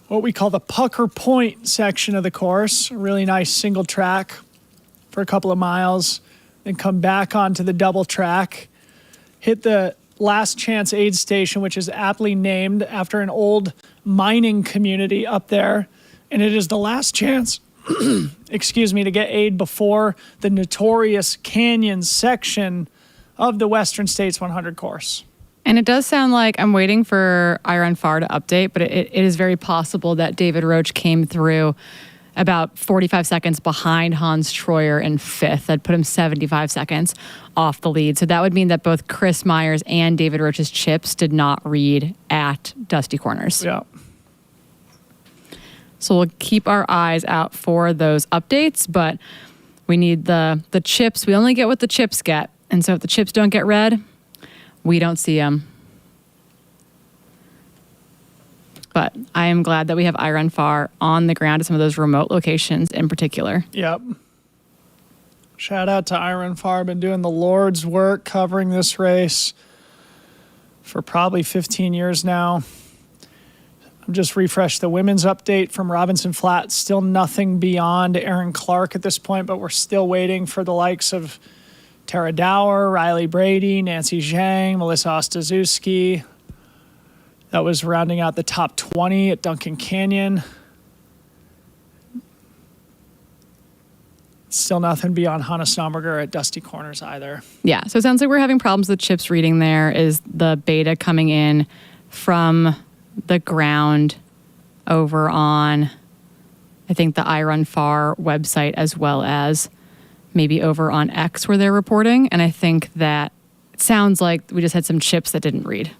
what we call the Pucker Point section of the course, a really nice single track for a couple of miles, then come back onto the double track, hit the Last Chance aid station, which is aptly named after an old mining community up there. And it is the last chance, excuse me, to get aid before the notorious canyon section of the Western States 100 course. And it does sound like I'm waiting for Iron Far to update, but it is very possible that David Roach came through about 45 seconds behind Hans Troyer in fifth. That put him 75 seconds off the lead. So that would mean that both Chris Myers and David Roach's chips did not read at Dusty Corners. Yeah. So we'll keep our eyes out for those updates, but we need the chips. We only get what the chips get. And so if the chips don't get read, we don't see them. But I am glad that we have Iron Far on the ground at some of those remote locations in particular. Yep. Shout out to Iron Far. Been doing the Lord's work covering this race for probably 15 years now. I've just refreshed the women's update from Robinson Flat. Still nothing beyond Aaron Clark at this point, but we're still waiting for the likes of Tara Dower, Riley Brady, Nancy Zhang, Melissa Ostaszewski. That was rounding out the top 20 at Duncan Canyon. Still nothing beyond Hannah Stomberger at Dusty Corners either. Yeah, so it sounds like we're having problems with chips reading there. Is the beta coming in from the ground over on, I think, the Iron Far website, as well as maybe over on X where they're reporting. And I think that it sounds like we just had some chips that didn't read.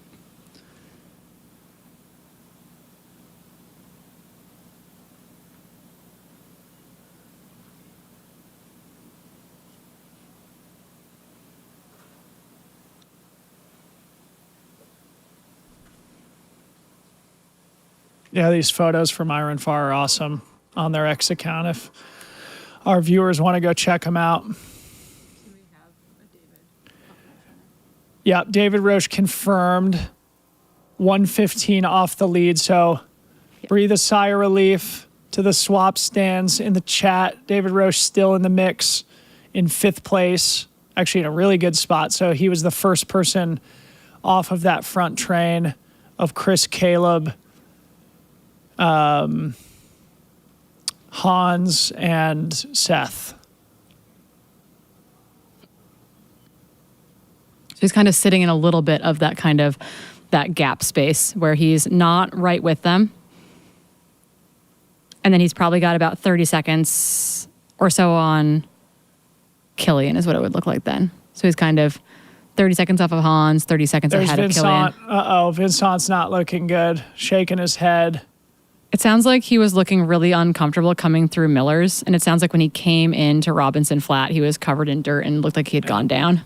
Yeah, these photos from Iron Far are awesome on their X account if our viewers want to go check them out. Yeah, David Roche confirmed 115 off the lead, so breathe a sigh of relief to the swap stands in the chat. David Roche still in the mix in fifth place, actually in a really good spot. So he was the first person off of that front train of Chris, Caleb, Hans, and Seth. So he's kind of sitting in a little bit of that kind of that gap space where he's not right with them. And then he's probably got about 30 seconds or so on Killian is what it would look like then. So he's kind of 30 seconds off of Hans, 30 seconds ahead of Killian. Vincent's not looking good, shaking his head. It sounds like he was looking really uncomfortable coming through Miller's, and it sounds like when he came into Robinson Flat, he was covered in dirt and looked like he had gone down.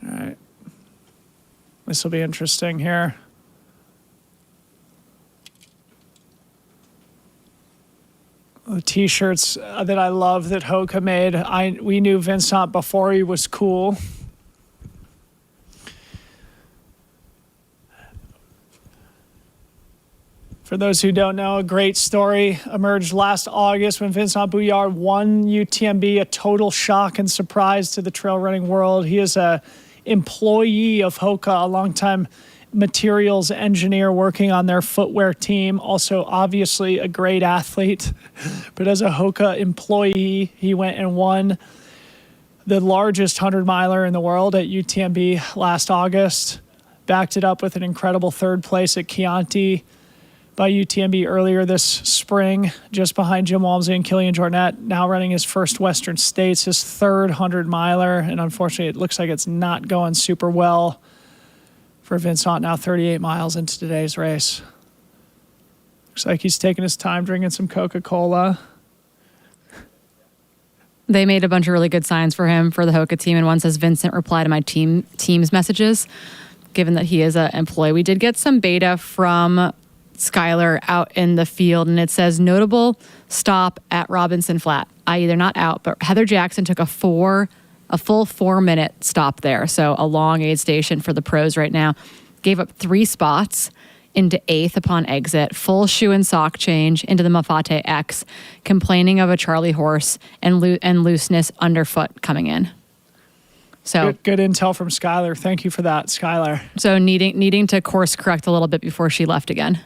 All right. This will be interesting here. The T-shirts that I love that Hoka made. We knew Vincent before he was cool. For those who don't know, a great story emerged last August when Vincent Bouillard won UTMB, a total shock and surprise to the trail running world. He is a employee of Hoka, a longtime materials engineer working on their footwear team. Also, obviously, a great athlete. But as a Hoka employee, he went and won the largest 100-miler in the world at UTMB last August. Backed it up with an incredible third place at Chianti by UTMB earlier this spring, just behind Jim Walmsley and Killian Jornet, now running his first Western States, his third 100-miler. And unfortunately, it looks like it's not going super well for Vincent, now 38 miles into today's race. Looks like he's taking his time drinking some Coca-Cola. They made a bunch of really good signs for him for the Hoka team, and one says, Vincent, reply to my team's messages. given that he is an employee. We did get some beta from Skylar out in the field, and it says notable stop at Robinson Flat, i.e. they're not out, but Heather Jackson took a full 4-minute stop there. So a long aid station for the pros right now. Gave up 3 spots into 8th upon exit, full shoe and sock change into the Mafate X, complaining of a Charlie horse and looseness underfoot coming in. So good intel from Skylar. Thank you for that, Skylar. So needing to course correct a little bit before she left again.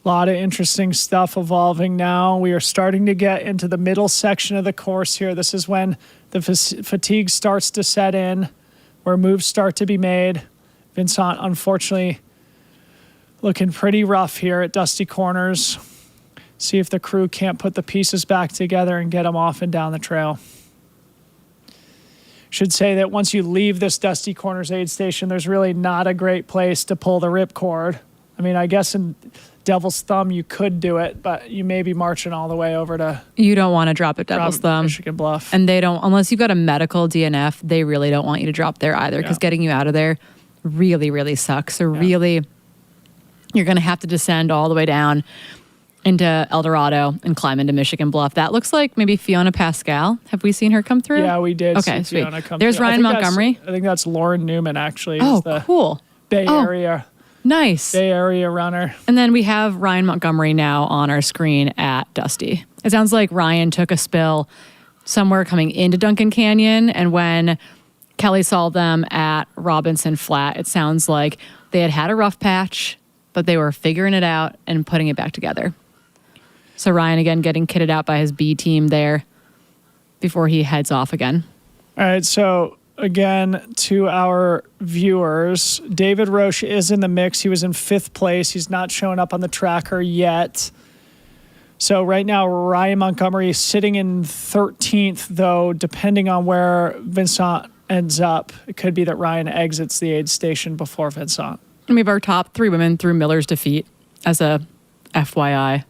A lot of interesting stuff evolving now. We are starting to get into the middle section of the course here. This is when the fatigue starts to set in, where moves start to be made. Vincent, unfortunately, looking pretty rough here at Dusty Corners. See if the crew can't put the pieces back together and get him off and down the trail. Should say that once you leave this Dusty Corners aid station, there's really not a great place to pull the ripcord. I mean, I guess in Devil's Thumb you could do it, but you may be marching all the way over to... You don't want to drop at Devil's Thumb. Michigan Bluff. And they don't, unless you've got a medical DNF, they really don't want you to drop there either, because getting you out of there really, really sucks. So really, you're going to have to descend all the way down into El Dorado and climb into Michigan Bluff. That looks like maybe Fiona Pascal. Have we seen her come through? Yeah, we did. Okay, see Fiona come There's through. Ryan Montgomery. I think that's Lauren Newman, actually. Oh, the cool. Bay Area. Nice. Bay Area runner. And then we have Ryan Montgomery now on our screen at Dusty. It sounds like Ryan took a spill somewhere coming into Duncan Canyon, and when Kelly saw them at Robinson Flat, it sounds like they had a rough patch, but they were figuring it out and putting it back together. So Ryan, again, getting kitted out by his B team there before he heads off again. All right, so again, to our viewers, David Roche is in the mix. He was in 5th place. He's not showing up on the tracker yet. So right now, Ryan Montgomery is sitting in 13th, though, depending on where Vincent ends up. It could be that Ryan exits the aid station before Vincent. And we have our top 3 women through Miller's defeat as a FYI.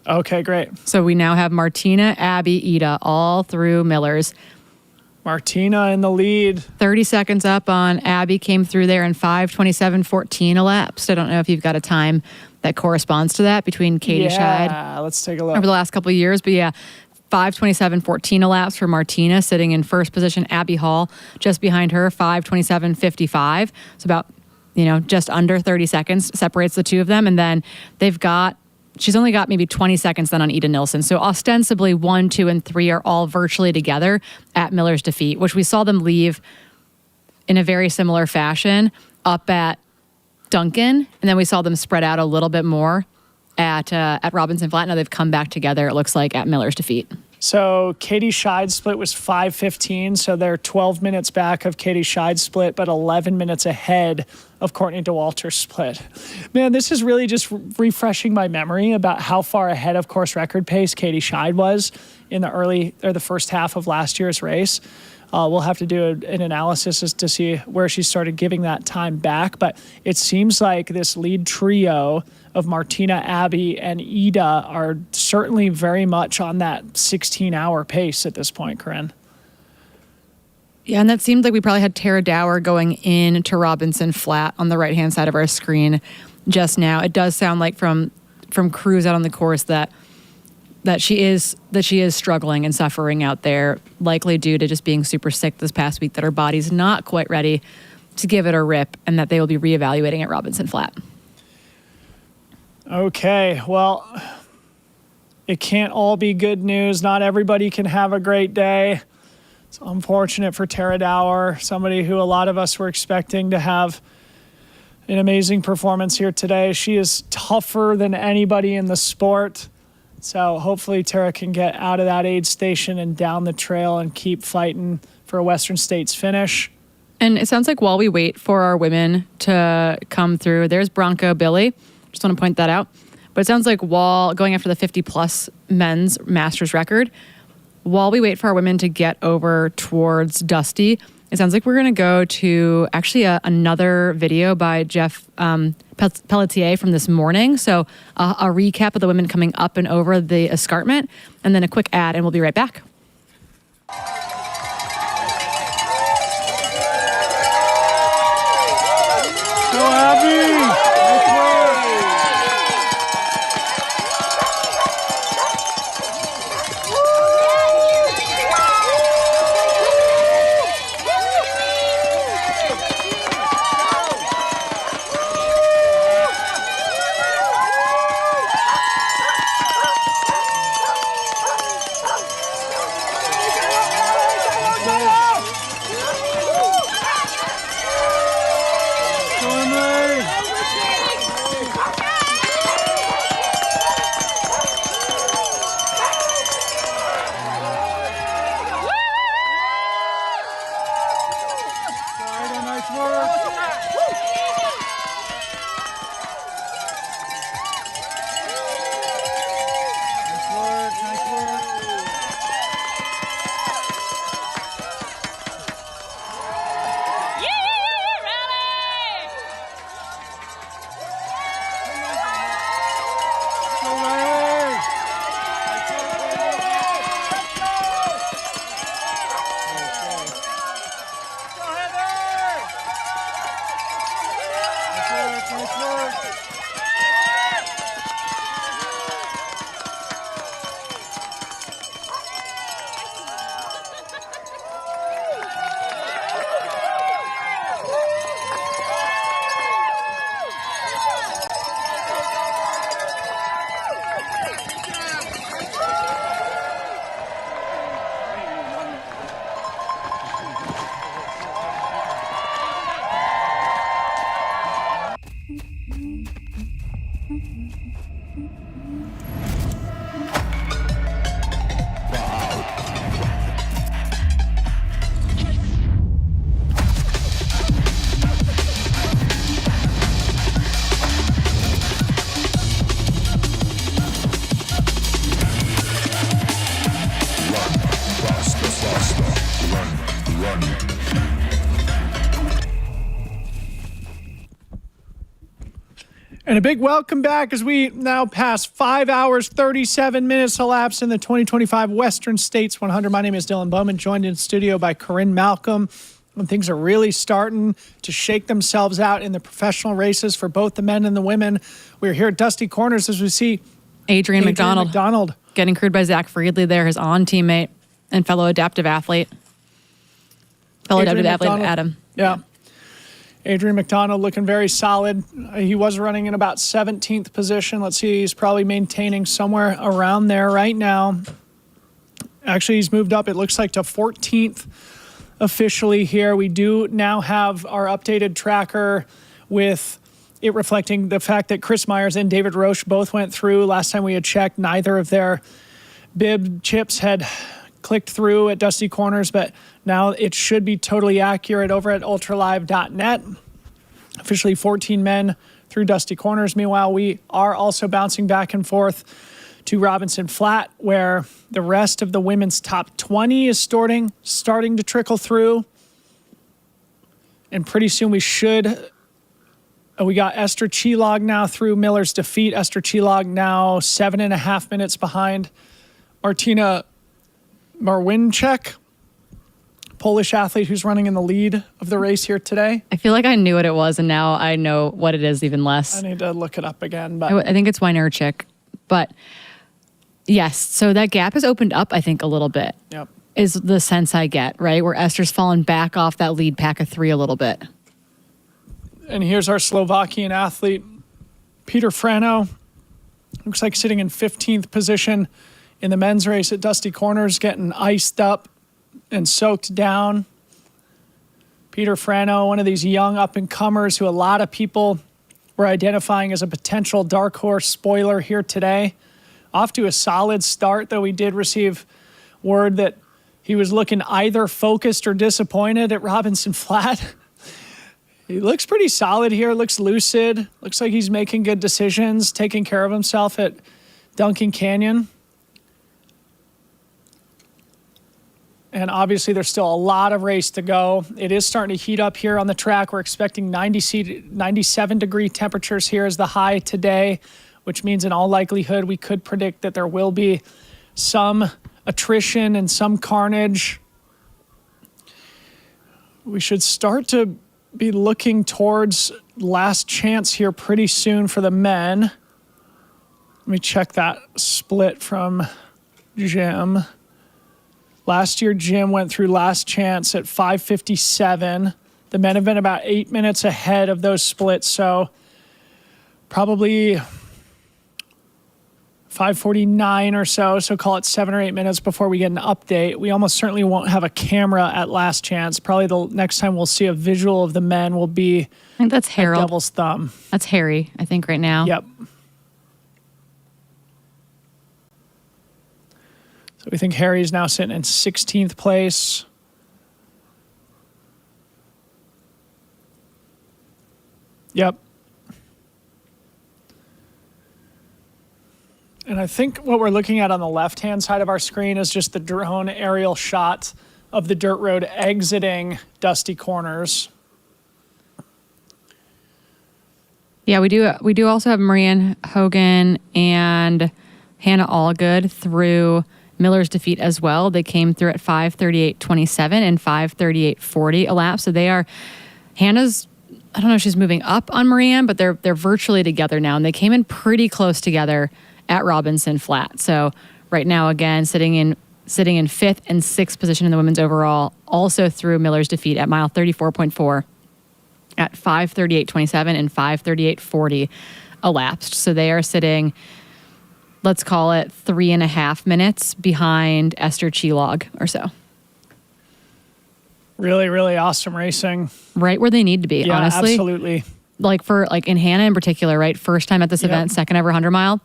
Okay, great. So we now have Martina, Abby, Ida, all through Miller's. Martina in the lead. 30 seconds up on Abby, came through there in 5:27.14 elapsed. I don't know if you've got a time that corresponds to that between Katie Scheid. Yeah, let's take a look. Over the last couple of years, but yeah, 5:27.14 elapsed for Martina, sitting in first position. Abby Hall just behind her, 5:27.55. It's about, just under 30 seconds separates the two of them. And then she's only got maybe 20 seconds then on Ida Nilsson. So ostensibly 1, 2, and 3 are all virtually together at Miller's defeat, which we saw them leave in a very similar fashion up at Duncan. And then we saw them spread out a little bit more at Robinson Flat. Now they've come back together, it looks like, at Miller's defeat. So Katie Scheid split was 5:15, so they're 12 minutes back of Katie Scheid split, but 11 minutes ahead of Courtney DeWalter's split. Man, this is really just refreshing my memory about how far ahead of course record pace Katie Scheid was in the first half of last year's race. We'll have to do an analysis as to see where she started giving that time back, but it seems like this lead trio of Martina, Abby, and Ida are certainly very much on that 16-hour pace at this point, Corinne. Yeah, and that seemed like we probably had Tara Dower going into Robinson Flat on the right-hand side of our screen just now. It does sound like from crews out on the course that she is struggling and suffering out there, likely due to just being super sick this past week, that her body's not quite ready to give it a rip, and that they will be reevaluating at Robinson Flat. Okay, well, it can't all be good news. Not everybody can have a great day. It's unfortunate for Tara Dower, somebody who a lot of us were expecting to have an amazing performance here today. She is tougher than anybody in the sport. So hopefully Tara can get out of that aid station and down the trail and keep fighting for a Western States finish. And it sounds like while we wait for our women to come through, there's Bronco Billy. Just want to point that out. But it sounds like while going after the 50-plus men's Masters record, while we wait for our women to get over towards Dusty, it sounds like we're going to go to actually another video by Jeff Pelletier from this morning. So a recap of the women coming up and over the escarpment, and then a quick ad, and we'll be right back. And a big welcome back as we now pass 5 hours, 37 minutes elapsed in the 2025 Western States 100. My name is Dylan Bowman, joined in studio by Corinne Malcolm. When things are really starting to shake themselves out in the professional races for both the men and the women. We're here at Dusty Corners as we see Adrian McDonald getting crewed by Zach Friedley there, his on teammate and fellow adaptive athlete. Adam. Yeah. Adrian McDonald looking very solid. He was running in about 17th position. Let's see, he's probably maintaining somewhere around there right now. Actually, he's moved up, it looks like, to 14th officially here. We do now have our updated tracker with it reflecting the fact that Chris Myers and David Roche both went through. Last time we had checked, neither of their bib chips had clicked through at Dusty Corners, but now it should be totally accurate over at ultralive.net. Officially 14 men through Dusty Corners. Meanwhile, we are also bouncing back and forth to Robinson Flat, where the rest of the women's top 20 is starting to trickle through. And pretty soon we should... we got Esther Chilog now through Miller's defeat. Esther Chilog now 7.5 minutes behind Martina Marwinczek, Polish athlete who's running in the lead of the race here today. I feel like I knew what it was, and now I know what it is even less. I need to look it up again. But I think it's Winerchik. But yes, so that gap has opened up, I think, a little bit. Yep. Is the sense I get, right? Where Esther's fallen back off that lead pack of 3 a little bit. And here's our Slovakian athlete, Peter Frano. Looks like sitting in 15th position in the men's race at Dusty Corners, getting iced up and soaked down. Peter Frano, one of these young up-and-comers who a lot of people were identifying as a potential dark horse spoiler here today. Off to a solid start, though we did receive word that he was looking either focused or disappointed at Robinson Flat. He looks pretty solid here, looks lucid, looks like he's making good decisions, taking care of himself at Duncan Canyon. And obviously there's still a lot of race to go. It is starting to heat up here on the track. We're expecting 97 degree temperatures here as the high today, which means in all likelihood we could predict that there will be some attrition and some carnage. We should start to be looking towards last chance here pretty soon for the men. Let me check that split from Jim. Last year, Jim went through last chance at 5:57. The men have been about 8 minutes ahead of those splits, so probably 5:49 or so, so call it 7 or 8 minutes before we get an update. We almost certainly won't have a camera at last chance. Probably the next time we'll see a visual of the men will be I think that's Harold. Devil's Thumb. That's Harry, I think, right now. Yep. So we think Harry's now sitting in 16th place. Yep. And I think what we're looking at on the left-hand side of our screen is just the drone aerial shot of the dirt road exiting Dusty Corners. Yeah, we do also have Marianne Hogan and Hannah Allgood through Miller's defeat as well. They came through at 5:38.27 and 5:38.40 elapsed. So they are, Hannah's, I don't know if she's moving up on Marianne, but they're virtually together now. And they came in pretty close together at Robinson Flat. So right now, again, sitting in 5th and 6th position in the women's overall, also through Miller's defeat at mile 34.4 at 5:38.27 and 5:38.40 elapsed. So they are sitting, let's call it 3.5 minutes behind Esther Chilog or so. Really, really awesome racing. Right where they need to be, Yeah, honestly. absolutely. Like in Hannah in particular, right? First time at this event, second ever 100 mile.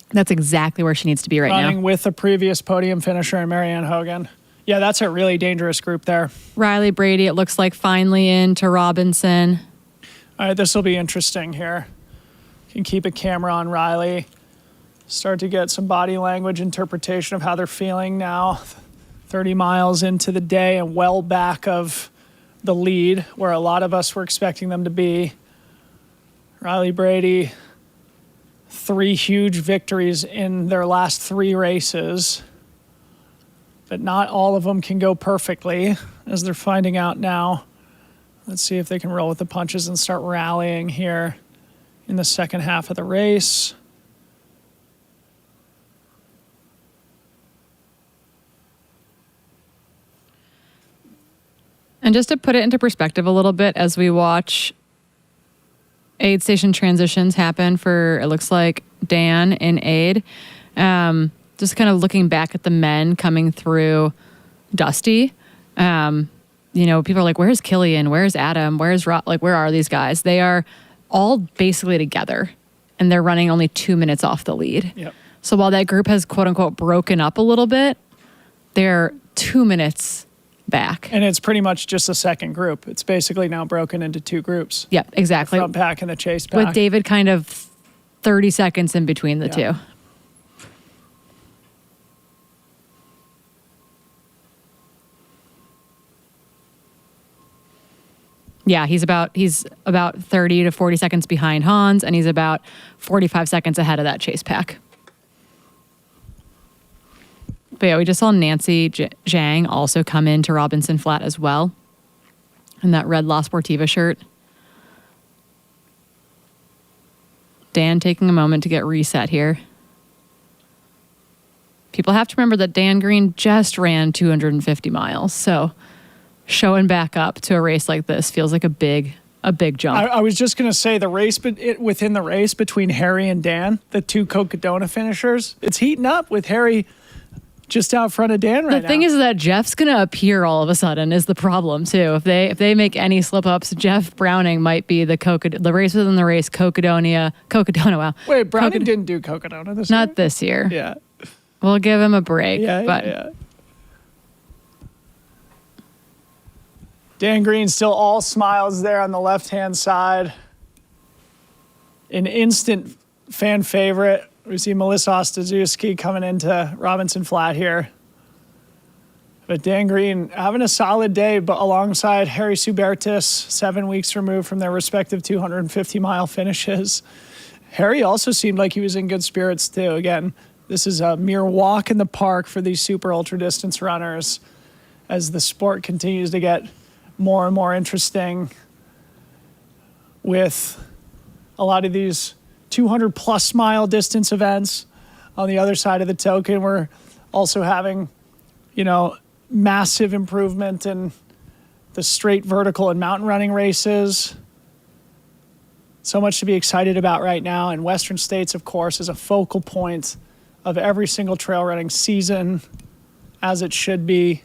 That's exactly where she needs to be right Running now. with the previous podium finisher in Marianne Hogan. Yeah, that's a really dangerous group there. Riley Brady, it looks like finally into Robinson. All right, this will be interesting here. Can keep a camera on Riley. Start to get some body language interpretation of how they're feeling now. 30 miles into the day and well back of the lead where a lot of us were expecting them to be. Riley Brady, 3 huge victories in their last 3 races. But not all of them can go perfectly, as they're finding out now. Let's see if they can roll with the punches and start rallying here in the second half of the race. And just to put it into perspective a little bit, as we watch aid station transitions happen for, it looks like, Dan in aid, just kind of looking back at the men coming through Dusty, people are like, where's Killian? Where's Adam? Where's Rob? Like, where are these guys? They are all basically together, and they're running only 2 minutes off the lead. Yep. So while that group has, quote unquote, broken up a little bit, they're 2 minutes back. And it's pretty much just a second group. It's basically now broken into 2 groups. Yep, exactly. The front pack and the chase pack. With David kind of 30 seconds in between the two. Yeah, he's about 30 to 40 seconds behind Hans, and he's about 45 seconds ahead of that chase pack. But yeah, we just saw Nancy Zhang also come into Robinson Flat as well in that red La Sportiva shirt. Dan taking a moment to get reset here. People have to remember that Dan Green just ran 250 miles, so showing back up to a race like this feels like a big jump. I was just going to say the race, but within the race between Harry and Dan, the 2 Cocodona finishers, it's heating up with Harry just out front of Dan right now. The thing is that Jeff's going to appear all of a sudden is the problem too. If they make any slip ups, Jeff Browning might be the race within the race. Cocodona. Wow. Wait, Browning didn't do Cocodona this year? Not this year. Yeah. We'll give him a break. Yeah. Dan Green still all smiles there on the left-hand side. An instant fan favorite. We see Melissa Ostaszewski coming into Robinson Flat here. But Dan Green having a solid day, but alongside Harry Subertis, 7 weeks removed from their respective 250-mile finishes. Harry also seemed like he was in good spirits too. Again, this is a mere walk in the park for these super ultra distance runners as the sport continues to get more and more interesting. with a lot of these 200 plus mile distance events. On the other side of the token, we're also having, massive improvement in the straight, vertical, and mountain running races. So much to be excited about right now. And Western States, of course, is a focal point of every single trail running season, as it should be.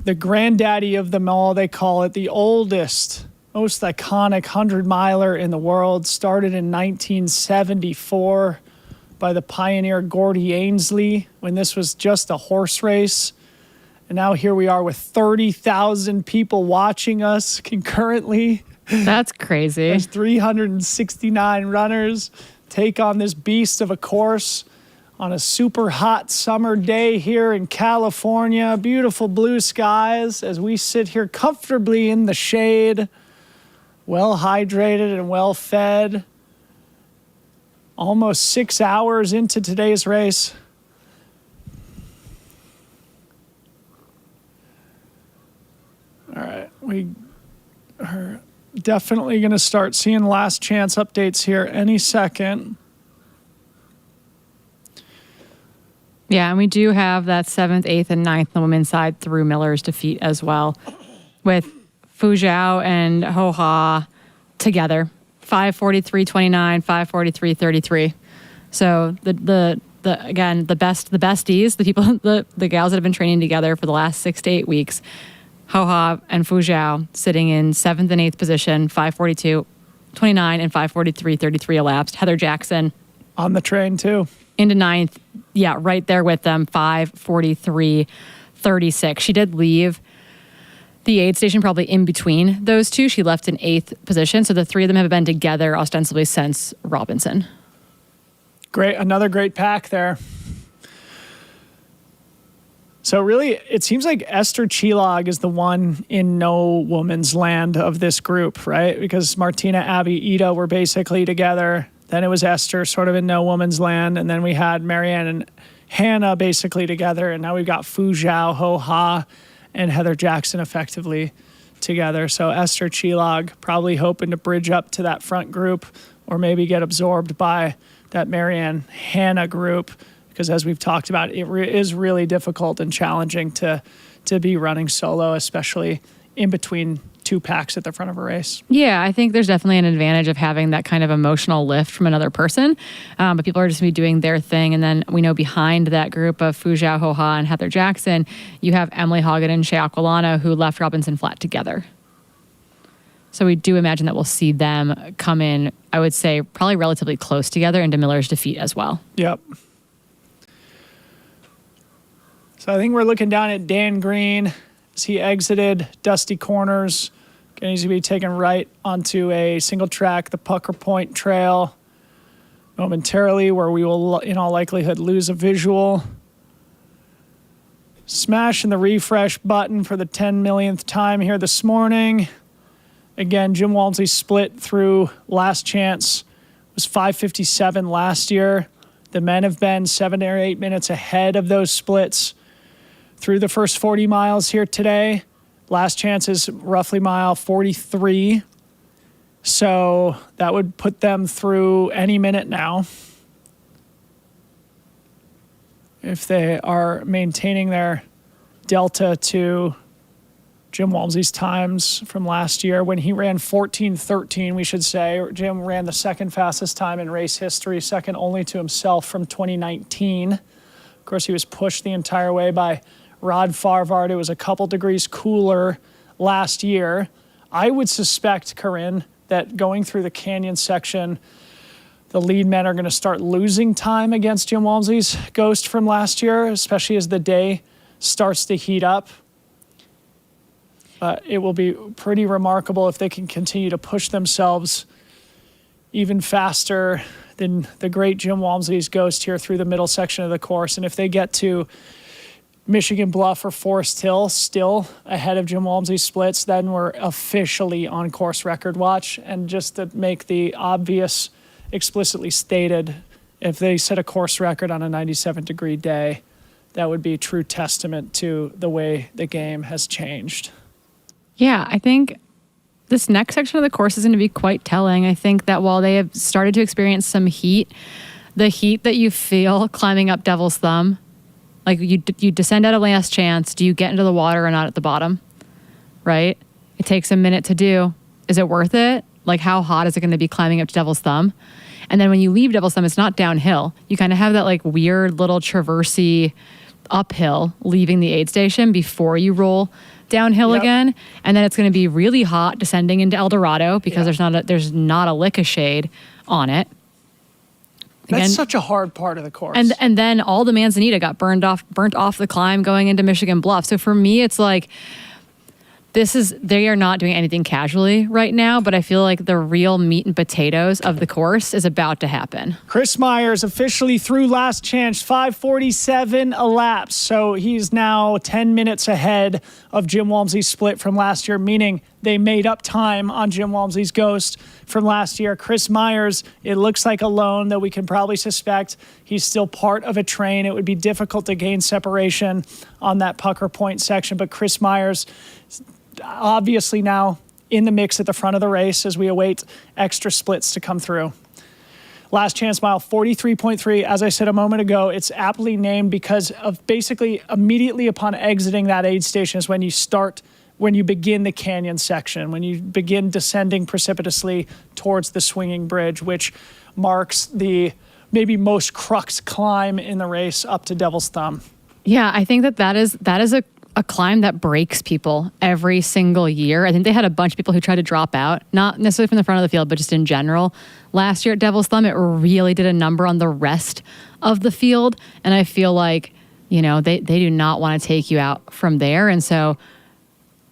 The granddaddy of them all, they call it, the oldest, most iconic 100-miler in the world, started in 1974 by the pioneer Gordy Ainsley when this was just a horse race. And now here we are with 30,000 people watching us concurrently. That's crazy. There's 369 runners take on this beast of a course on a super hot summer day here in California. Beautiful blue skies as we sit here comfortably in the shade, well hydrated and well fed. Almost 6 hours into today's race. All right, we are definitely going to start seeing last chance updates here any second. Yeah, and we do have that 7th, 8th, and 9th on the women's side through Miller's defeat as well, with Fuzhou and Hoka together. 5:43.29, 5:43.33. So the besties, the people, the gals that have been training together for the last 6 to 8 weeks, Hoha and Fuzhou sitting in 7th and 8th position, 5:42.29 and 5:43.33 elapsed. Heather Jackson on the train too. Into 9th, yeah, right there with them, 5:43.36. She did leave the aid station probably in between those two. She left in 8th position. So the three of them have been together ostensibly since Robinson. Great. Another great pack there. So really, it seems like Esther Chilog is the one in no woman's land of this group, right? Because Martina, Abby, Ida were basically together. Then it was Esther sort of in no woman's land. And then we had Marianne and Hannah basically together. And now we've got Fuzhou, Hoha, and Heather Jackson effectively together. So Esther Chilog probably hoping to bridge up to that front group or maybe get absorbed by that Marianne Hannah group, because as we've talked about, it is really difficult and challenging to be running solo, especially in between two packs at the front of a race. Yeah, I think there's definitely an advantage of having that kind of emotional lift from another person, but people are just going to be doing their thing. And then we know behind that group of Fuzhou, Hoha, and Heather Jackson, you have Emily Hogan and Shea Aquilano, who left Robinson Flat together. So we do imagine that we'll see them come in, I would say, probably relatively close together into Miller's defeat as well. Yep. So I think we're looking down at Dan Green as he exited Dusty Corners. He's going to be taken right onto a single track, the Pucker Point Trail, momentarily, where we will, in all likelihood, lose a visual. Smashing the refresh button for the 10 millionth time here this morning. Again, Jim Walmsley split through last chance. It was 5:57 last year. The men have been 7 or 8 minutes ahead of those splits through the first 40 miles here today. Last chance is roughly mile 43. So that would put them through any minute now, if they are maintaining their delta to Jim Walmsley's times from last year when he ran 14:13, we should say. Jim ran the second fastest time in race history, second only to himself from 2019. Of course, he was pushed the entire way by Rod Farvard. It was a couple degrees cooler last year. I would suspect, Corinne, that going through the canyon section, the lead men are going to start losing time against Jim Walmsley's Ghost from last year, especially as the day starts to heat up. It will be pretty remarkable if they can continue to push themselves even faster than the great Jim Walmsley's Ghost here through the middle section of the course. And if they get to Michigan Bluff or Forest Hill still ahead of Jim Walmsley's splits, then we're officially on course record watch. And just to make the obvious explicitly stated, if they set a course record on a 97-degree day, that would be true testament to the way the game has changed. Yeah, I think this next section of the course is going to be quite telling. I think that while they have started to experience some heat, the heat that you feel climbing up Devil's Thumb, like you descend at a last chance, do you get into the water or not at the bottom, right? It takes a minute to do. Is it worth it? Like, how hot is it going to be climbing up to Devil's Thumb? And then when you leave Devil's Thumb, it's not downhill. You kind of have that like weird little traversy uphill leaving the aid station before you roll downhill again. And then it's going to be really hot descending into El Dorado because there's not a lick of shade on it. That's such a hard part of the course. And then all the Manzanita got burnt off the climb going into Michigan Bluff. So for me, it's like, they are not doing anything casually right now, but I feel like the real meat and potatoes of the course is about to happen. Chris Myers officially through last chance, 5:47 elapsed. So he's now 10 minutes ahead of Jim Walmsley's split from last year, meaning they made up time on Jim Walmsley's Ghost from last year. Chris Myers, it looks like alone, though we can probably suspect he's still part of a train. It would be difficult to gain separation on that Pucker Point section, but Chris Myers obviously now in the mix at the front of the race as we await extra splits to come through. Last chance mile, 43.3. As I said a moment ago, it's aptly named because of basically immediately upon exiting that aid station is when you begin the canyon section, when you begin descending precipitously towards the swinging bridge, which marks the maybe most crux climb in the race up to Devil's Thumb. Yeah, I think that is a climb that breaks people every single year. I think they had a bunch of people who tried to drop out, not necessarily from the front of the field, but just in general. Last year at Devil's Thumb, it really did a number on the rest of the field. And I feel like, they do not want to take you out from there. And so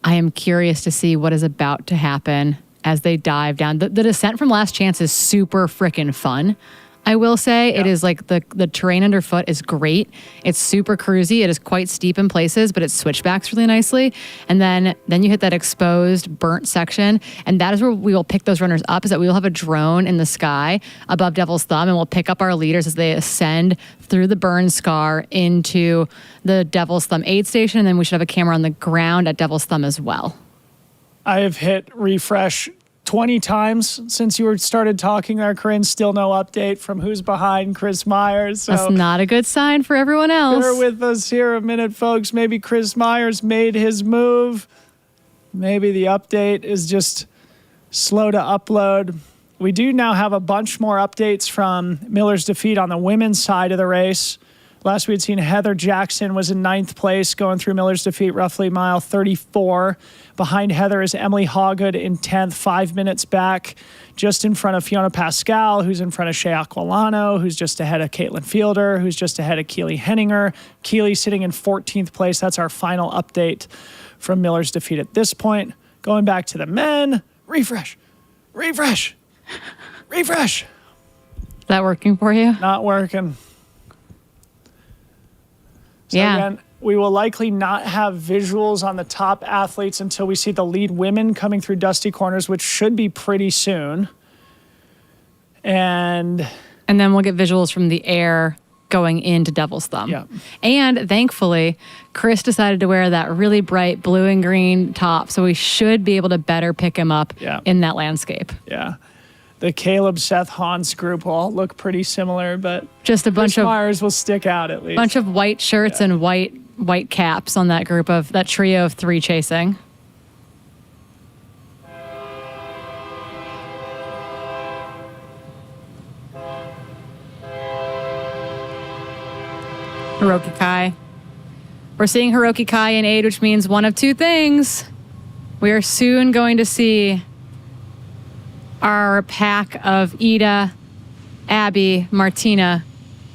I am curious to see what is about to happen as they dive down. The descent from last chance is super freaking fun. I will say it is like the terrain underfoot is great. It's super cruisy. It is quite steep in places, but it switchbacks really nicely. And then you hit that exposed, burnt section. And that is where we will pick those runners up, is that we will have a drone in the sky above Devil's Thumb, and we'll pick up our leaders as they ascend through the burn scar into the Devil's Thumb aid station. And then we should have a camera on the ground at Devil's Thumb as well. I have hit refresh 20 times since you started talking there, Corinne. Still no update from who's behind Chris Myers. So that's not a good sign for everyone else. Bear with us here a minute, folks. Maybe Chris Myers made his move. Maybe the update is just slow to upload. We do now have a bunch more updates from Miller's Defeat on the women's side of the race. Last we had seen Heather Jackson was in 9th place going through Miller's Defeat, roughly mile 34. Behind Heather is Emily Hawgood in 10th, 5 minutes back, just in front of Fiona Pascal, who's in front of Shea Aquilano, who's just ahead of Caitlin Fielder, who's just ahead of Keely Henninger. Keely sitting in 14th place. That's our final update from Miller's Defeat at this point. Going back to the men. Refresh. Is that working for you? Not working. So again, we will likely not have visuals on the top athletes until we see the lead women coming through Dusty Corners, which should be pretty soon. And then we'll get visuals from the air going into Devil's Thumb. Yeah. And thankfully, Chris decided to wear that really bright blue and green top, so we should be able to better pick him up in that landscape. Yeah. The Caleb Seth Hans group will all look pretty similar, but just a bunch of Myers will stick out at least. Bunch of white shirts and white caps on that group of that trio of 3 chasing. Hiroki Kai. We're seeing Hiroki Kai in aid, which means one of 2 things. We are soon going to see our pack of Ida, Abby, Martina.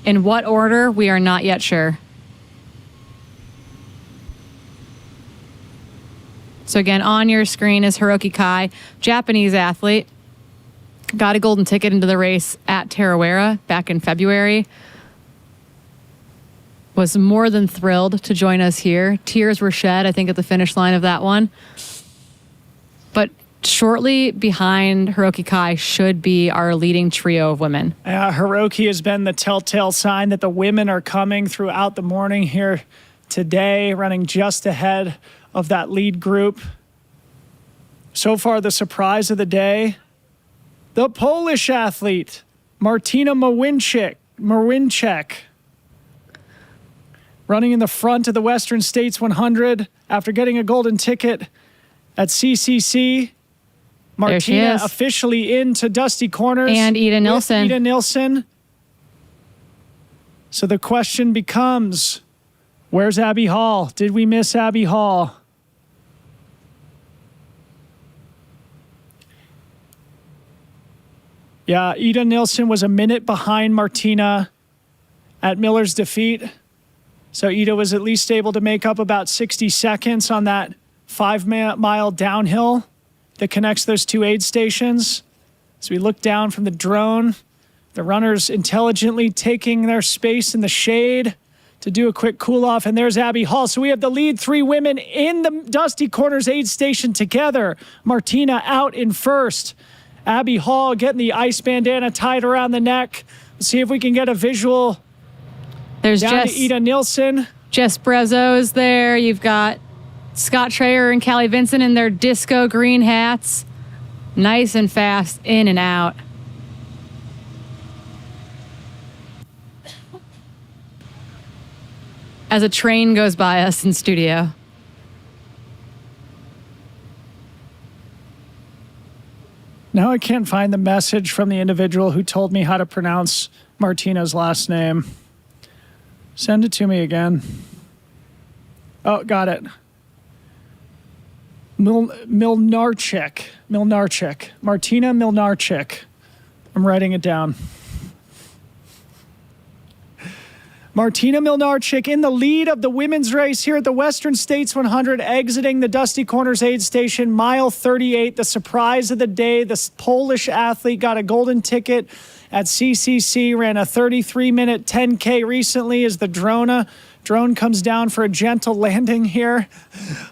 In what order, we are not yet sure. So again, on your screen is Hiroki Kai, Japanese athlete. Got a golden ticket into the race at Tarawera back in February. Was more than thrilled to join us here. Tears were shed, I think, at the finish line of that one. But shortly behind Hiroki Kai should be our leading trio of women. Hiroki has been the telltale sign that the women are coming throughout the morning here today, running just ahead of that lead group. So far, the surprise of the day, the Polish athlete, Martina Mawinczyk, running in the front of the Western States 100 after getting a golden ticket at CCC. Martina officially into Dusty Corners. And Ida Nilsson. Ida Nilsson. So the question becomes, where's Abby Hall? Did we miss Abby Hall? Yeah, Ida Nilsson was a minute behind Martina at Miller's defeat. So Ida was at least able to make up about 60 seconds on that 5-mile downhill that connects those two aid stations. As we look down from the drone, the runners intelligently taking their space in the shade to do a quick cool off. And there's Abby Hall. So we have the lead 3 women in the Dusty Corners aid station together. Martina out in first. Abby Hall getting the ice bandana tied around the neck. Let's see if we can get a visual. There's down to Ida Nilsson. Jess Brezzo is there. You've got Scott Trayer and Callie Vincent in their disco green hats. Nice and fast, in and out. As a train goes by us in studio. Now I can't find the message from the individual who told me how to pronounce Martina's last name. Send it to me again. Oh, got it. Milnarczyk. Martina Milnarczyk. I'm writing it down. Martina Milnarczyk in the lead of the women's race here at the Western States 100, exiting the Dusty Corners aid station, mile 38. The surprise of the day, the Polish athlete got a golden ticket at CCC, ran a 33-minute 10K recently as the drone comes down for a gentle landing here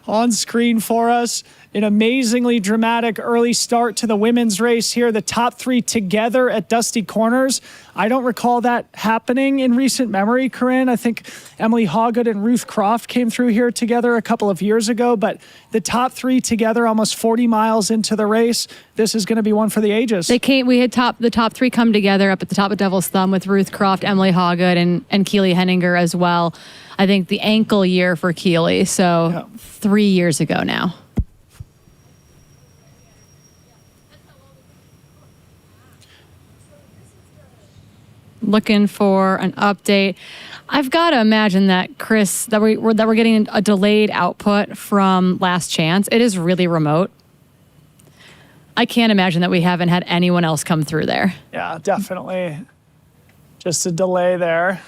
on screen for us. An amazingly dramatic early start to the women's race here. The top 3 together at Dusty Corners. I don't recall that happening in recent memory, Corinne. I think Emily Hawgood and Ruth Croft came through here together a couple of years ago, but the top 3 together almost 40 miles into the race. This is going to be one for the ages. We had the top 3 come together up at the top of Devil's Thumb with Ruth Croft, Emily Hawgood, and Keely Henninger as well. I think the ankle year for Keely, so 3 years ago now. Looking for an update. I've got to imagine that, Chris, that we're getting a delayed output from Last Chance. It is really remote. I can't imagine that we haven't had anyone else come through there. Yeah, definitely. Just a delay there.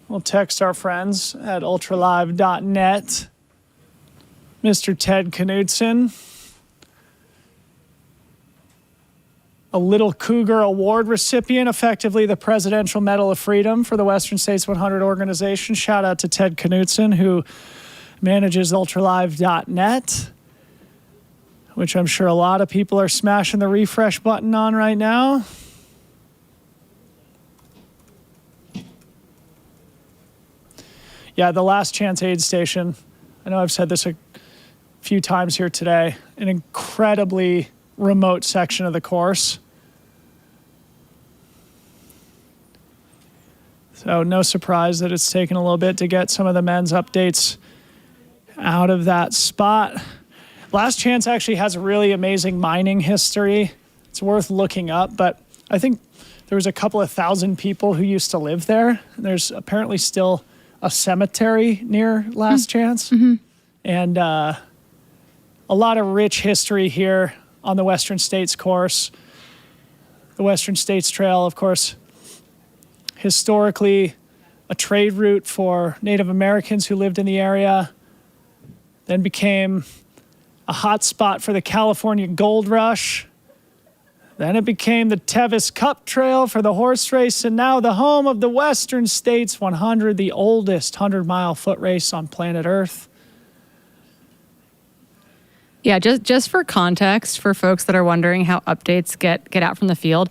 We'll text our friends at ultralive.net. Mr. Ted Knudsen. A Little Cougar Award recipient, effectively the Presidential Medal of Freedom for the Western States 100 organization. Shout out to Ted Knudsen, who manages ultralive.net, which I'm sure a lot of people are smashing the refresh button on right now. Yeah, the Last Chance aid station. I know I've said this a few times here today. An incredibly remote section of the course. So no surprise that it's taken a little bit to get some of the men's updates out of that spot. Last Chance actually has a really amazing mining history. It's worth looking up, but I think there was a couple of thousand people who used to live there. There's apparently still a cemetery near Last Chance. Mm-hmm. And a lot of rich history here on the Western States course. The Western States Trail, of course, historically a trade route for Native Americans who lived in the area, then became a hot spot for the California Gold Rush. Then it became the Tevis Cup Trail for the horse race, and now the home of the Western States 100, the oldest 100-mile foot race on planet Earth. Yeah, just for context, for folks that are wondering how updates get out from the field,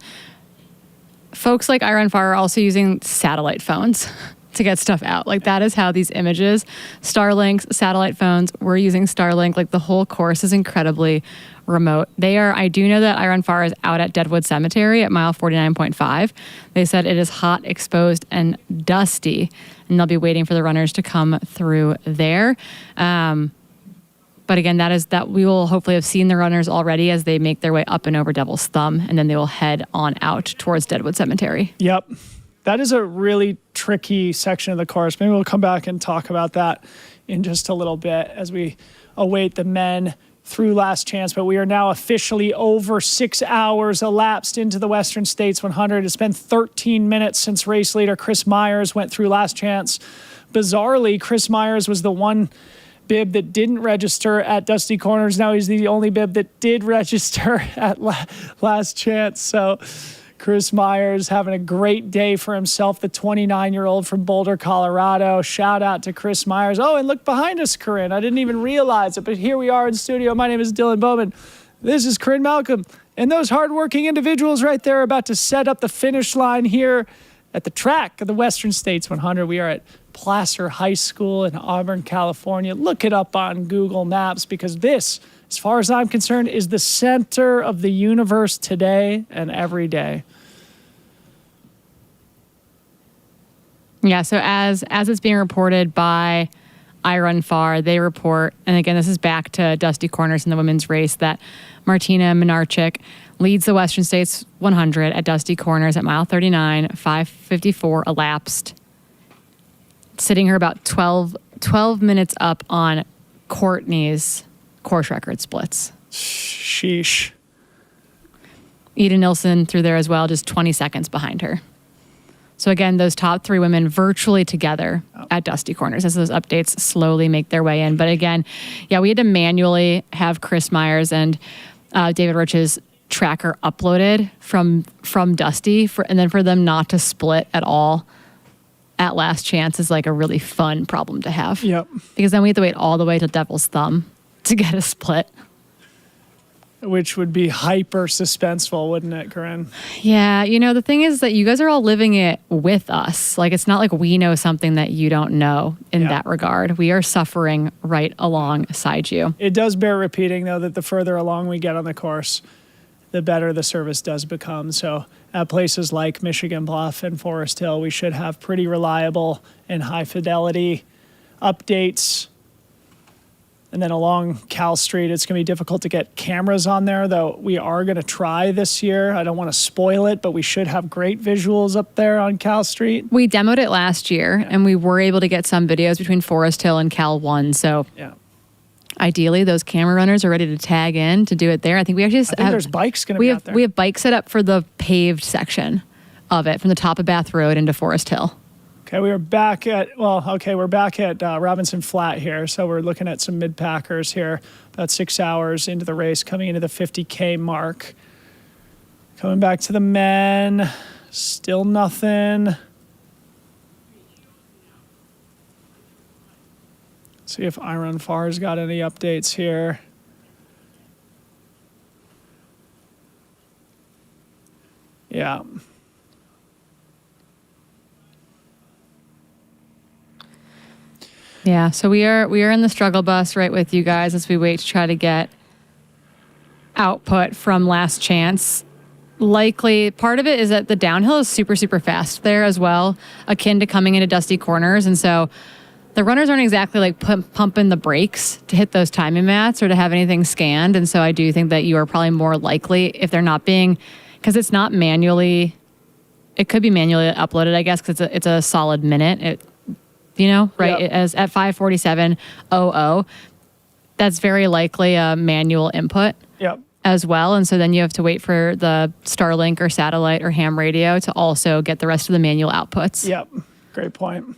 folks like Iron Fire are also using satellite phones to get stuff out. Like that is how these images, Starlinks, satellite phones, we're using Starlink. Like the whole course is incredibly remote. I do know that Iron Far is out at Deadwood Cemetery at mile 49.5. They said it is hot, exposed, and dusty, and they'll be waiting for the runners to come through there. But again, that we will hopefully have seen the runners already as they make their way up and over Devil's Thumb, and then they will head on out towards Deadwood Cemetery. Yep. That is a really tricky section of the course. Maybe we'll come back and talk about that in just a little bit as we await the men through Last Chance. But we are now officially over 6 hours elapsed into the Western States 100. It's been 13 minutes since race leader Chris Myers went through Last Chance. Bizarrely, Chris Myers was the one bib that didn't register at Dusty Corners. Now he's the only bib that did register at Last Chance. So Chris Myers having a great day for himself, the 29-year-old from Boulder, Colorado. Shout out to Chris Myers. Oh, and look behind us, Corinne. I didn't even realize it, but here we are in studio. My name is Dylan Bowman. This is Corinne Malcolm. And those hardworking individuals right there are about to set up the finish line here at the track of the Western States 100. We are at Placer High School in Auburn, California. Look it up on Google Maps because this, as far as I'm concerned, is the center of the universe today and every day. Yeah, so as it's being reported by Iron Far, they report, and again, this is back to Dusty Corners in the women's race, that Martina Minarchik leads the Western States 100 at Dusty Corners at mile 39, 5:54 elapsed, sitting her about 12 minutes up on Courtney's course record splits. Sheesh. Ida Nilsson through there as well, just 20 seconds behind her. So again, those top three women virtually together at Dusty Corners as those updates slowly make their way in. But again, yeah, we had to manually have Chris Myers and David Roach's tracker uploaded from Dusty, and then for them not to split at all at Last Chance is like a really fun problem to have. Yep. Because then we have to wait all the way to Devil's Thumb to get a split. Which would be hyper suspenseful, wouldn't it, Corinne? Yeah, the thing is that you guys are all living it with us. Like, it's not like we know something that you don't know in that regard. We are suffering right alongside you. It does bear repeating, though, that the further along we get on the course, the better the service does become. So at places like Michigan Bluff and Forest Hill, we should have pretty reliable and high fidelity updates. And then along Cal Street, it's going to be difficult to get cameras on there, though we are going to try this year. I don't want to spoil it, but we should have great visuals up there on Cal Street. We demoed it last year, and we were able to get some videos between Forest Hill and Cal 1. So ideally, those camera runners are ready to tag in to do it there. I think we actually think there's bikes going to be out there. We have bikes set up for the paved section of it from the top of Bath Road into Forest Hill. Okay, we're back at Robinson Flat here. So we're looking at some mid-packers here, about 6 hours into the race, coming into the 50K mark. Coming back to the men, still nothing. See if Iron Far's got any updates here. Yeah. Yeah, so we are in the struggle bus right with you guys as we wait to try to get output from Last Chance. Likely, part of it is that the downhill is super, super fast there as well, akin to coming into Dusty Corners. And so the runners aren't exactly like pumping the brakes to hit those timing mats or to have anything scanned. And so I do think that you are probably more likely, if they're not being, because it's not manually, it could be manually uploaded, I guess, because it's a solid minute. Right? Yep. As at 5:47:00, that's very likely a manual input as well. And so then you have to wait for the Starlink or satellite or ham radio to also get the rest of the manual outputs. Yep. Great point.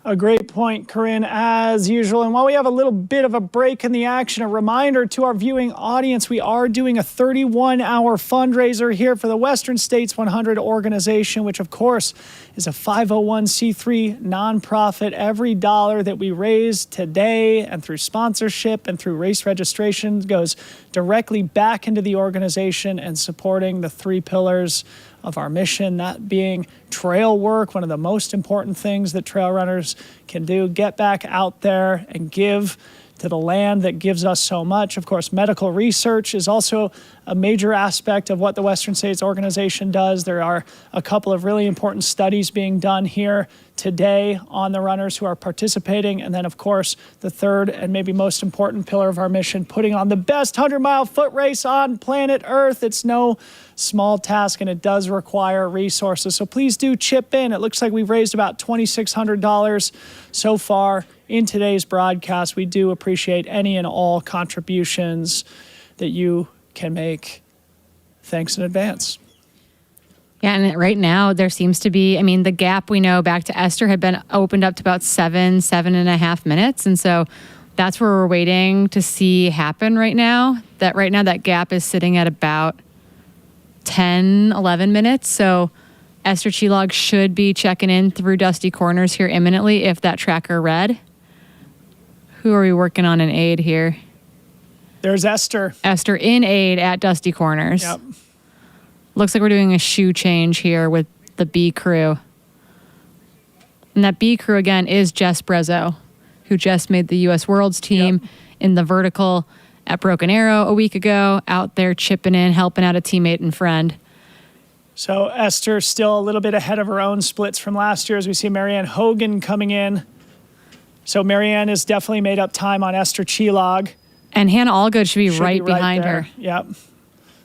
A great point, Corinne, as usual. And while we have a little bit of a break in the action, a reminder to our viewing audience, we are doing a 31-hour fundraiser here for the Western States 100 organization, which, of course, is a 501c3 nonprofit. Every dollar that we raise today and through sponsorship and through race registration goes directly back into the organization and supporting the three pillars of our mission, that being trail work, one of the most important things that trail runners can do. Get back out there and give to the land that gives us so much. Of course, medical research is also a major aspect of what the Western States Organization does. There are a couple of really important studies being done here today on the runners who are participating. And then, of course, the third and maybe most important pillar of our mission, putting on the best 100-mile foot race on planet Earth. It's no small task, and it does require resources. So please do chip in. It looks like we've raised about $2,600 so far in today's broadcast. We do appreciate any and all contributions that you can make. Thanks in advance. Yeah, and right now there seems to be, I mean, the gap we know back to Esther had been opened up to about 7.5 minutes. And so that's where we're waiting to see happen right now. That gap is sitting at about 10, 11 minutes. So Esther Chilog should be checking in through Dusty Corners here imminently if that tracker read. Who are we working on in aid here? There's Esther. Esther in aid at Dusty Corners. Yep. Looks like we're doing a shoe change here with the B crew. And that B crew, again, is Jess Brezzo, who just made the U.S. Worlds team in the vertical at Broken Arrow a week ago, out there chipping in, helping out a teammate and friend. So Esther still a little bit ahead of her own splits from last year as we see Marianne Hogan coming in. So Marianne has definitely made up time on Esther Chilog. And Hannah Allgood should be right behind there. her. Yep.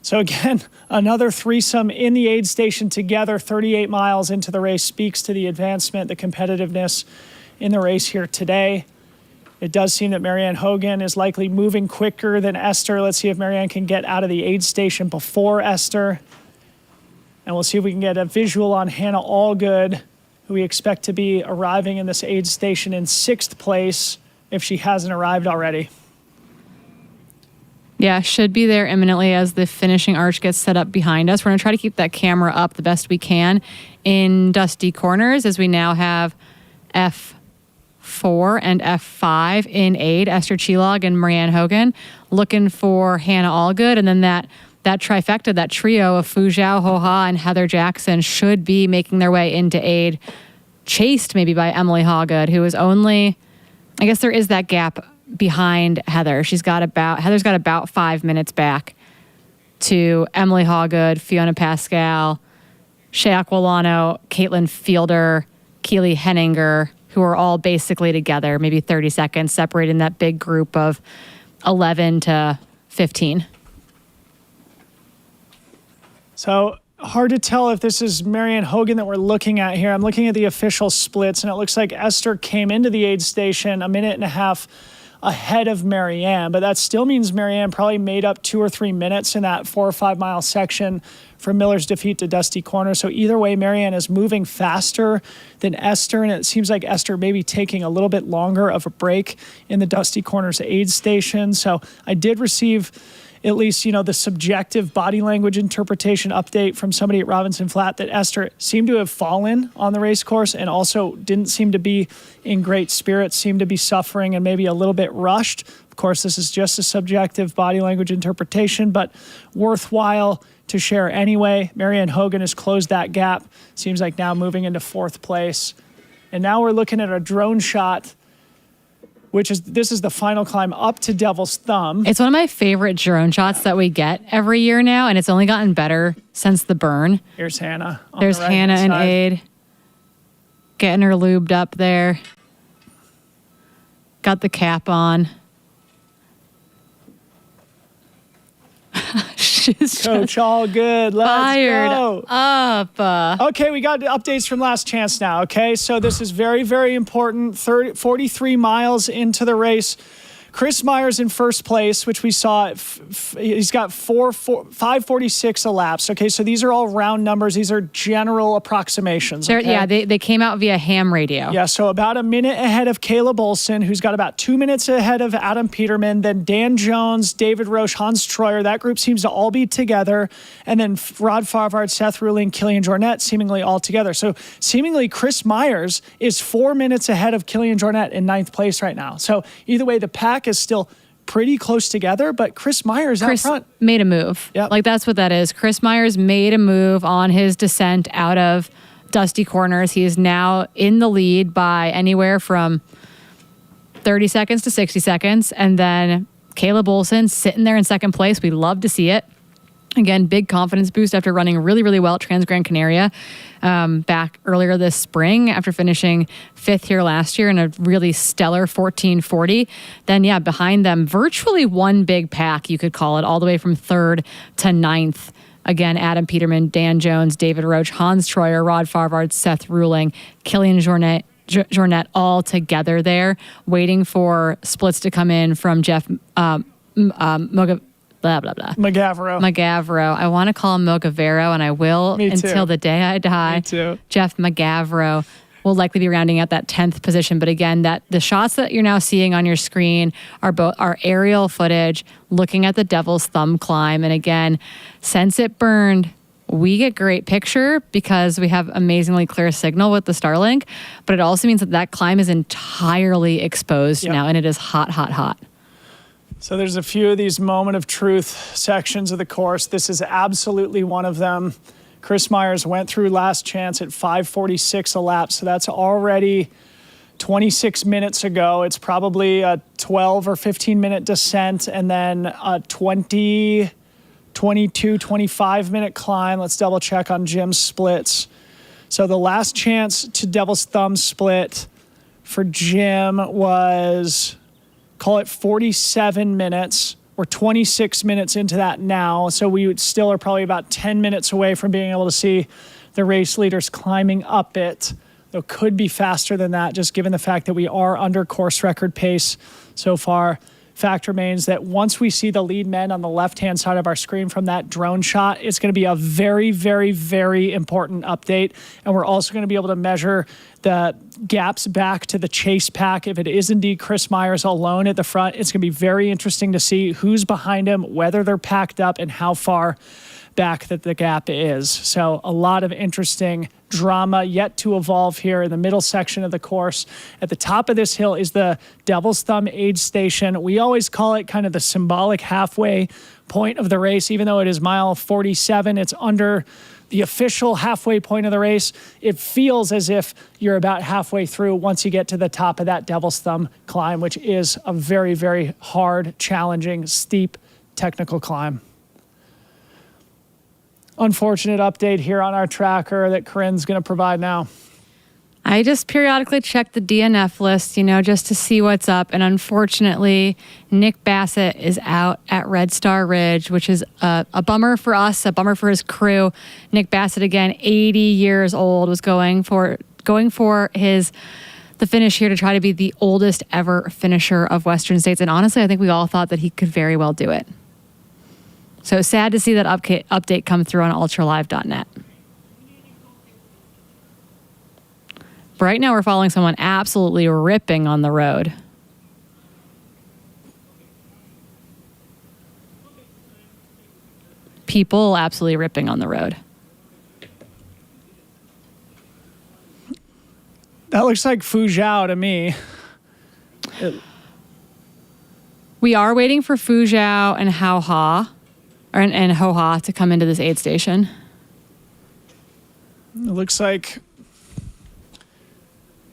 So again, another threesome in the aid station together, 38 miles into the race, speaks to the advancement, the competitiveness in the race here today. It does seem that Marianne Hogan is likely moving quicker than Esther. Let's see if Marianne can get out of the aid station before Esther. And we'll see if we can get a visual on Hannah Allgood, who we expect to be arriving in this aid station in 6th place if she hasn't arrived already. Yeah, should be there imminently as the finishing arch gets set up behind us. We're going to try to keep that camera up the best we can in Dusty Corners as we now have F4 and F5 in aid, Esther Chilog and Marianne Hogan, looking for Hannah Allgood. And then that trifecta, that trio of Fu Zhao, Ho Ha, and Heather Jackson should be making their way into aid, chased maybe by Emily Hawgood, who is only, I guess there is that gap behind Heather. Heather's got about 5 minutes back to Emily Hawgood, Fiona Pascal, Shea Aquilano, Caitlin Fielder, Keely Henninger, who are all basically together, maybe 30 seconds separating that big group of 11 to 15. So hard to tell if this is Marianne Hogan that we're looking at here. I'm looking at the official splits, and it looks like Esther came into the aid station a minute and a half ahead of Marianne, but that still means Marianne probably made up 2 or 3 minutes in that 4 or 5 mile section from Miller's defeat to Dusty Corner. So either way, Marianne is moving faster than Esther, and it seems like Esther may be taking a little bit longer of a break in the Dusty Corners aid station. So I did receive at least, the subjective body language interpretation update from somebody at Robinson Flat that Esther seemed to have fallen on the race course and also didn't seem to be in great spirits, seemed to be suffering and maybe a little bit rushed. Of course, this is just a subjective body language interpretation, but worthwhile to share anyway. Marianne Hogan has closed that gap. Seems like now moving into 4th place. And now we're looking at a drone shot, this is the final climb up to Devil's Thumb. It's one of my favorite drone shots that we get every year now, and it's only gotten better since the burn. Here's Hannah. There's Hannah in aid, getting her lubed up there. Got the cap on. She's Coach Allgood. Let's fired go. up. Okay, we got updates from Last Chance now. Okay, so this is very, very important. 43 miles into the race. Chris Myers in first place, which we saw, he's got 5:46 elapsed. Okay, so these are all round numbers. These are general approximations. Okay? Yeah, they came out via ham radio. Yeah, so about a minute ahead of Caleb Olson, who's got about 2 minutes ahead of Adam Peterman. Then Dan Jones, David Roche, Hans Troyer. That group seems to all be together. And then Rod Favard, Seth Ruling, Killian Jornet, seemingly all together. So seemingly Chris Myers is 4 minutes ahead of Killian Jornet in 9th place right now. So either way, the pack is still pretty close together, but Chris Myers out front. Made a move. Yep. Like that's what that is. Chris Myers made a move on his descent out of dusty corners. He is now in the lead by anywhere from 30 seconds to 60 seconds. And then Caleb Olson sitting there in second place. We love to see it. Again, big confidence boost after running really, really well at Trans-Gran Canaria back earlier this spring after finishing 5th here last year in a really stellar 14:40. Then, yeah, behind them, virtually one big pack, you could call it, all the way from 3rd to 9th. Again, Adam Peterman, Dan Jones, David Roach, Hans Troyer, Rod Farvard, Seth Ruling, Killian Jornet all together there, waiting for splits to come in from Jeff Magavero. I want to call him Mogavero, and I will until the day I die. Me too. Jeff Magavero will likely be rounding out that 10th position. But again, that the shots that you're now seeing on your screen are both our aerial footage, looking at the Devil's Thumb climb. And again, since it burned, we get great picture because we have amazingly clear signal with the Starlink. But it also means that that climb is entirely exposed now, and it is hot, hot, hot. So there's a few of these moment of truth sections of the course. This is absolutely one of them. Chris Myers went through last chance at 5:46 a lap, so that's already 26 minutes ago. It's probably a 12 or 15 minute descent and then a 20, 22, 25 minute climb. Let's double check on Jim's splits. So the last chance to Devil's Thumb split for Jim was, call it 47 minutes. We're 26 minutes into that now, so we still are probably about 10 minutes away from being able to see the race leaders climbing up it. Though could be faster than that, just given the fact that we are under course record pace so far. Fact remains that once we see the lead men on the left-hand side of our screen from that drone shot, it's going to be a very, very, very important update. And we're also going to be able to measure the gaps back to the chase pack. If it is indeed Chris Myers alone at the front, it's going to be very interesting to see who's behind him, whether they're packed up, and how far back that the gap is. So a lot of interesting drama yet to evolve here in the middle section of the course. At the top of this hill is the Devil's Thumb aid station. We always call it kind of the symbolic halfway point of the race, even though it is mile 47. It's under the official halfway point of the race. It feels as if you're about halfway through once you get to the top of that Devil's Thumb climb, which is a very, very hard, challenging, steep, technical climb. Unfortunate update here on our tracker that Corinne's going to provide now. I just periodically check the DNF list, just to see what's up. And unfortunately, Nick Bassett is out at Red Star Ridge, which is a bummer for us, a bummer for his crew. Nick Bassett, again, 80 years old, was going for the finish here to try to be the oldest ever finisher of Western States. And honestly, I think we all thought that he could very well do it. So sad to see that update come through on ultralive.net. But right now we're following someone absolutely ripping on the road. People absolutely ripping on the road. That looks like Fu Zhao to me. We are waiting for Fu Zhao and Hao Ha. And Ho-Ha to come into this aid station. It looks like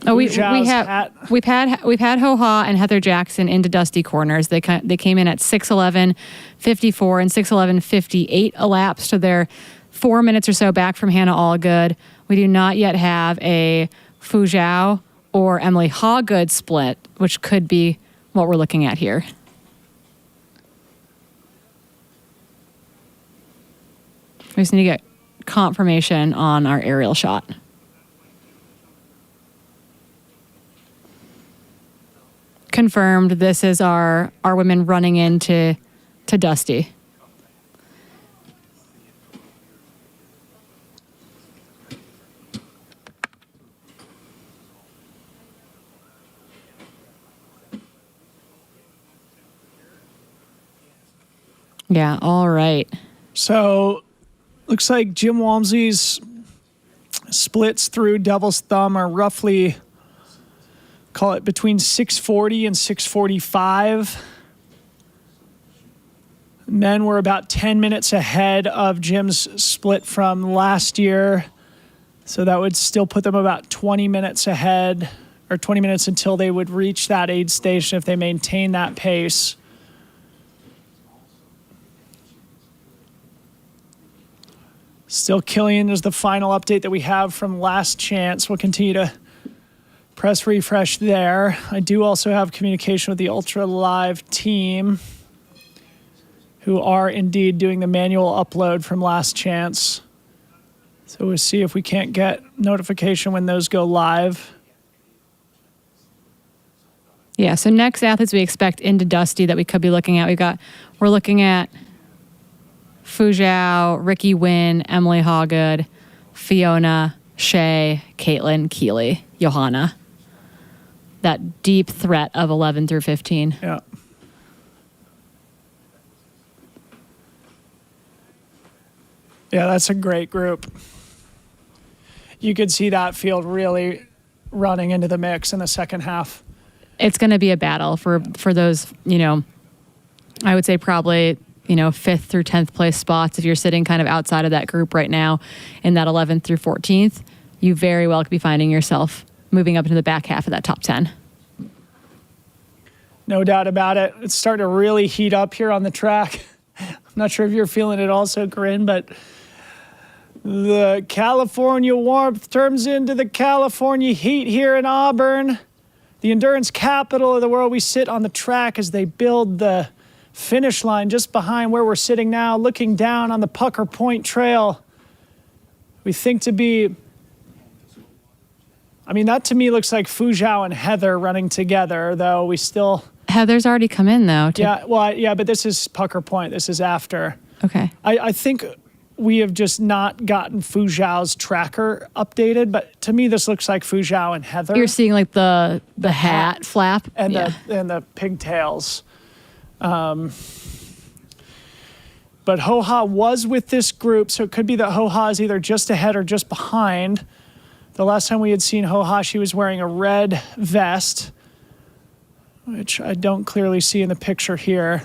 we've had Ho-Ha and Heather Jackson into dusty corners. They came in at 6:11:54 and 6:11:58 elapsed, so they're 4 minutes or so back from Hannah Allgood. We do not yet have a Fu Zhao or Emily Hawgood split, which could be what we're looking at here. We just need to get confirmation on our aerial shot. Confirmed, this is our women running into Dusty. Yeah, all right. So looks like Jim Walmsley's splits through Devil's Thumb are roughly, call it between 6:40 and 6:45. Men were about 10 minutes ahead of Jim's split from last year. So that would still put them about 20 minutes ahead, or 20 minutes until they would reach that aid station if they maintain that pace. Still Killian is the final update that we have from last chance. We'll continue to press refresh there. I do also have communication with the Ultra Live team, who are indeed doing the manual upload from last chance. So we'll see if we can't get notification when those go live. Yeah, so next athletes we expect into Dusty that we could be looking at. We're looking at Fu Zhao, Ricky Nguyen, Emily Hawgood, Fiona, Shay, Caitlin, Keeley, Johanna. That deep threat of 11 through 15. Yeah. Yeah, that's a great group. You could see that field really running into the mix in the second half. It's going to be a battle for those, I would say probably, 5th through 10th place spots. If you're sitting kind of outside of that group right now in that 11th through 14th, you very well could be finding yourself moving up into the back half of that top 10. No doubt about it. It's starting to really heat up here on the track. I'm not sure if you're feeling it also, Corinne, but the California warmth turns into the California heat here in Auburn. The endurance capital of the world. We sit on the track as they build the finish line just behind where we're sitting now, looking down on the Pucker Point Trail. We think to be, that to me looks like Fu Zhao and Heather running together, though we still... Heather's already come in, though. But this is Pucker Point. This is after. Okay. I think we have just not gotten Fu Zhao's tracker updated, but to me this looks like Fu Zhao and Heather. You're seeing like the hat flap and the pigtails. But Hoha was with this group, so it could be that Hoha is either just ahead or just behind. The last time we had seen Hoha, she was wearing a red vest, which I don't clearly see in the picture here.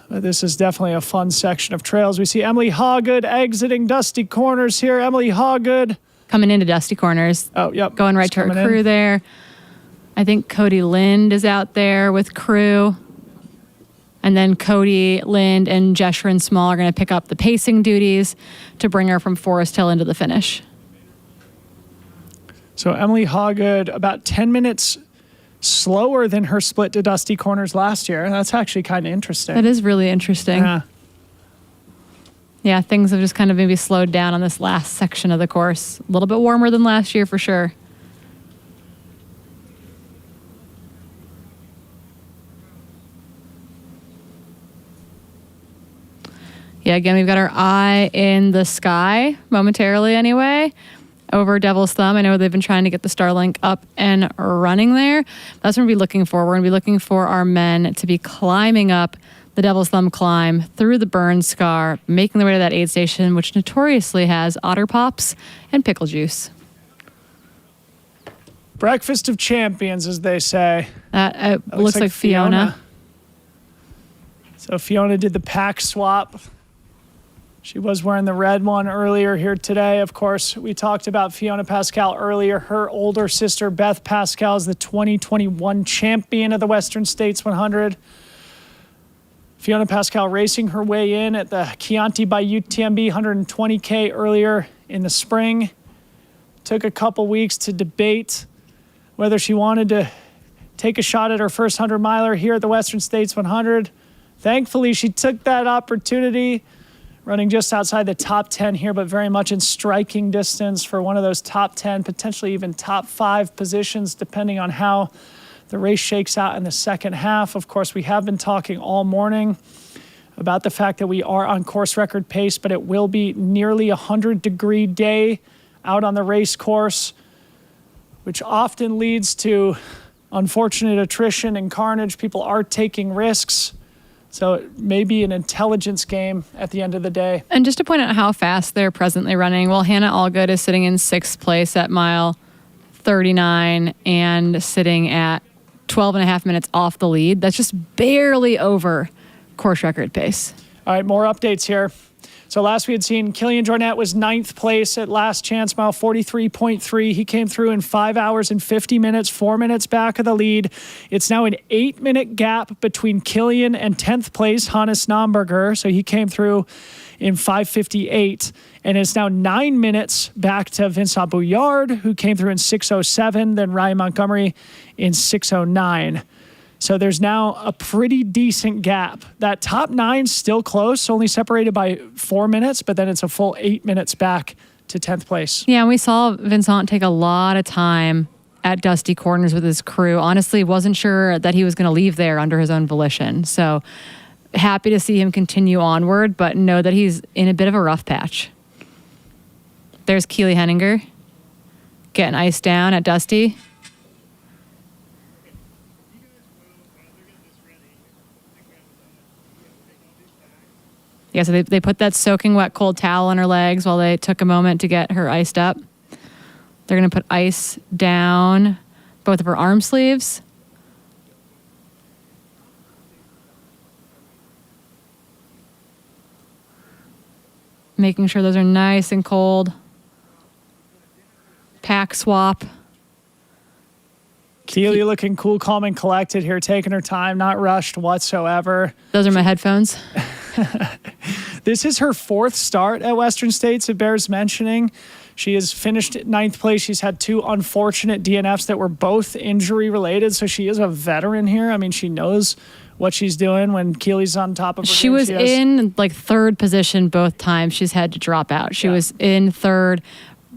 But this is definitely a fun section of trails. We see Emily Hawgood exiting Dusty Corners here. Emily Hawgood. Coming into Dusty Corners. Oh, yep. Going right to her crew there. I think Cody Lind is out there with crew. And then Cody, Lind, and Jeshrin Small are going to pick up the pacing duties to bring her from Forest Hill into the finish. So Emily Hawgood, about 10 minutes slower than her split to Dusty Corners last year. That's actually kind of interesting. That is really interesting. Yeah, things have just kind of maybe slowed down on this last section of the course. A little bit warmer than last year for sure. Yeah, again, we've got our eye in the sky, momentarily anyway, over Devil's Thumb. I know they've been trying to get the Starlink up and running there. That's what we'll be looking for. We're going to be looking for our men to be climbing up the Devil's Thumb climb through the burn scar, making their way to that aid station, which notoriously has otter pops and pickle juice. Breakfast of champions, as they say. That looks like Fiona. So Fiona did the pack swap. She was wearing the red one earlier here today. Of course, we talked about Fiona Pascal earlier. Her older sister, Beth Pascal, is the 2021 champion of the Western States 100. Fiona Pascal racing her way in at the Chianti by UTMB 120K earlier in the spring. Took a couple weeks to debate whether she wanted to take a shot at her first 100-miler here at the Western States 100. Thankfully, she took that opportunity, running just outside the top 10 here, but very much in striking distance for one of those top 10, potentially even top 5 positions, depending on how the race shakes out in the second half. Of course, we have been talking all morning about the fact that we are on course record pace, but it will be nearly 100-degree day out on the race course, which often leads to unfortunate attrition and carnage. People are taking risks. So it may be an intelligence game at the end of the day. And just to point out how fast they're presently running, well, Hannah Allgood is sitting in 6th place at mile 39 and sitting at 12 and a half minutes off the lead. That's just barely over course record pace. All right, more updates here. So last we had seen Killian Jornet was 9th place at last chance mile, 43.3. He came through in 5 hours and 50 minutes, 4 minutes back of the lead. It's now an 8-minute gap between Killian and 10th place, Hannes Namberger. So he came through in 5:58. And it's now 9 minutes back to Vincent Bouillard, who came through in 6:07, then Ryan Montgomery in 6:09. So there's now a pretty decent gap. That top 9's still close, only separated by 4 minutes, but then it's a full 8 minutes back to 10th place. Yeah, and we saw Vincent take a lot of time at Dusty Corners with his crew. Honestly, wasn't sure that he was going to leave there under his own volition. So happy to see him continue onward, but know that he's in a bit of a rough patch. There's Keely Henninger getting iced down at Dusty. Yeah, so they put that soaking wet cold towel on her legs while they took a moment to get her iced up. They're going to put ice down both of her arm sleeves. Making sure those are nice and cold. Pack swap. Keely looking cool, calm, and collected here, taking her time, not rushed whatsoever. Those are my headphones. This is her 4th start at Western States, it bears mentioning. She has finished at 9th place. She's had 2 unfortunate DNFs that were both injury related, so she is a veteran here. I mean, she knows what she's doing when Keely's on top of her. She was in like 3rd position both times she's had to drop out. She was in 3rd,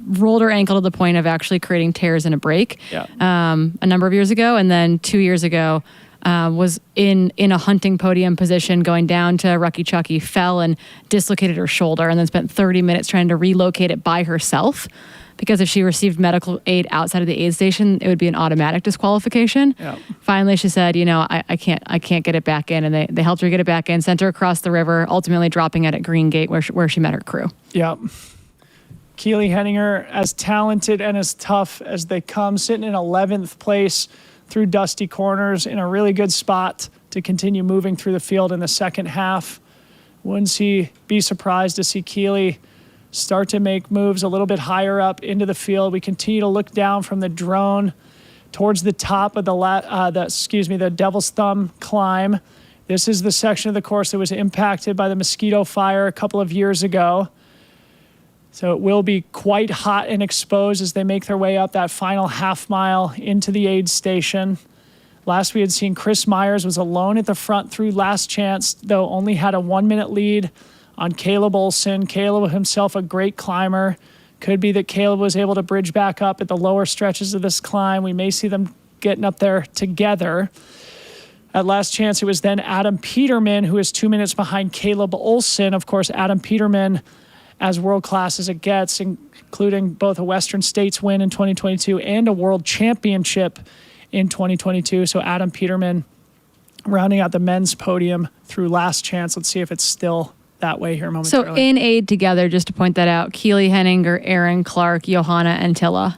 rolled her ankle to the point of actually creating tears in a break a number of years ago. And then 2 years ago, was in a hunting podium position going down to Rucky Chucky, fell and dislocated her shoulder, and then spent 30 minutes trying to relocate it by herself, because if she received medical aid outside of the aid station, it would be an automatic disqualification. Finally, she said, I can't get it back in, and they helped her get it back in, sent her across the river, ultimately dropping it at Green Gate where she met her crew. Yep. Keely Henninger, as talented and as tough as they come, sitting in 11th place through Dusty Corners, in a really good spot to continue moving through the field in the second half. Wouldn't be surprised to see Keely start to make moves a little bit higher up into the field. We continue to look down from the drone towards the top of the Devil's Thumb climb. This is the section of the course that was impacted by the mosquito fire a couple of years ago. So it will be quite hot and exposed as they make their way up that final half mile into the aid station. Last we had seen Chris Myers was alone at the front through last chance, though only had a 1-minute lead on Caleb Olson. Caleb himself a great climber. Could be that Caleb was able to bridge back up at the lower stretches of this climb. We may see them getting up there together. At last chance, it was then Adam Peterman, who is 2 minutes behind Caleb Olson. Of course, Adam Peterman, as world-class as it gets, including both a Western States win in 2022 and a World Championship in 2022. So Adam Peterman rounding out the men's podium through last chance. Let's see if it's still that way here momentarily. So in aid together, just to point that out, Keely Henninger, Aaron Clark, Johanna Antilla.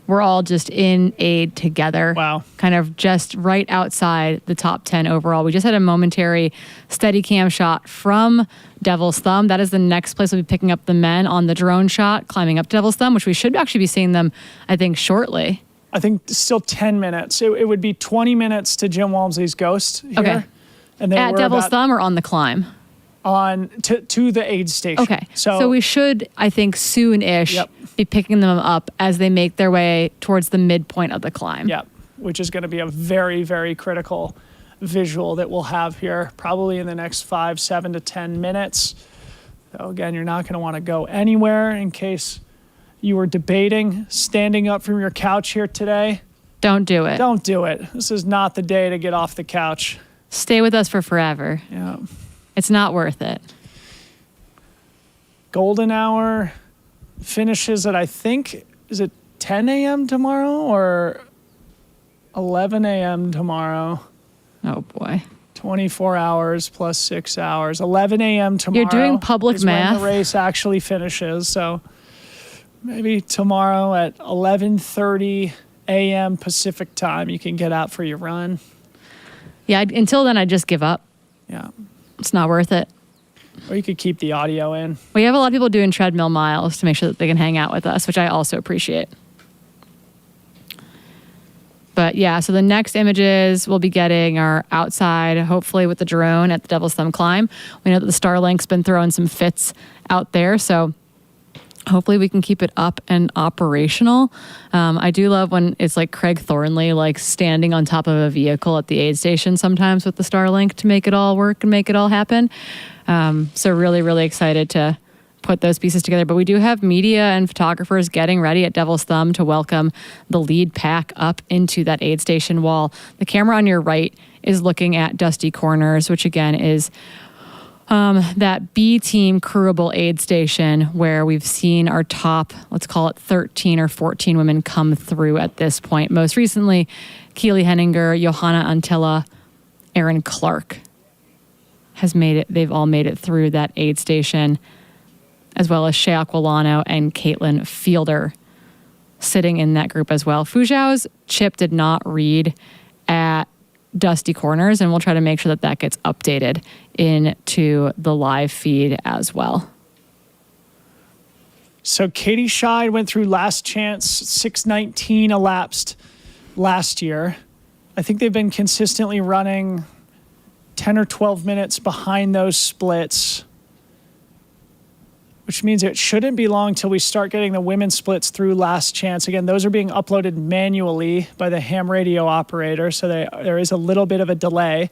We're all just in aid together. Wow. Kind of just right outside the top 10 overall. We just had a momentary steady cam shot from Devil's Thumb. That is the next place we'll be picking up the men on the drone shot, climbing up Devil's Thumb, which we should actually be seeing them, I think, shortly. I think still 10 minutes. It would be 20 minutes to Jim Walmsley's Ghost here. Okay. And at Devil's Thumb or on the climb? On to the aid station. Okay. So we should, I think, soon-ish be picking them up as they make their way towards the midpoint of the climb. Yep. Which is going to be a very, very critical visual that we'll have here probably in the next 5, 7 to 10 minutes. So again, you're not going to want to go anywhere in case you were debating standing up from your couch here today. Don't do it. Don't do it. This is not the day to get off the couch. Stay with us for forever. Yeah. It's not worth it. Golden Hour finishes at, I think, is it 10 a.m. tomorrow or 11 a.m. tomorrow? Oh, boy. 24 hours plus 6 hours. 11 a.m. tomorrow. You're doing public is math. when the race actually finishes. So maybe tomorrow at 11:30 a.m. Pacific time, you can get out for your run. Yeah, until then, I just give up. Yeah. It's not worth it. Or you could keep the audio in. We have a lot of people doing treadmill miles to make sure that they can hang out with us, which I also appreciate. But yeah, so the next images we'll be getting are outside, hopefully with the drone at the Devil's Thumb climb. We know that the Starlink's been throwing some fits out there, so hopefully we can keep it up and operational. I do love when it's like Craig Thornley, like standing on top of a vehicle at the aid station sometimes with the Starlink to make it all work and make it all happen. So really, really excited to put those pieces together. But we do have media and photographers getting ready at Devil's Thumb to welcome the lead pack up into that aid station wall. The camera on your right is looking at Dusty Corners, which again is that B team crewable aid station where we've seen our top, let's call it 13 or 14 women come through at this point. Most recently, Keely Henninger, Johanna Antilla, Erin Clark has made it. They've all made it through that aid station, as well as Shea Aquilano and Caitlin Fielder sitting in that group as well. Fujiao's chip did not read at Dusty Corners, and we'll try to make sure that that gets updated into the live feed as well. So Katie Scheid went through last chance, 6:19 elapsed last year. I think they've been consistently running 10 or 12 minutes behind those splits, which means it shouldn't be long till we start getting the women's splits through last chance. Again, those are being uploaded manually by the ham radio operator, so there is a little bit of a delay.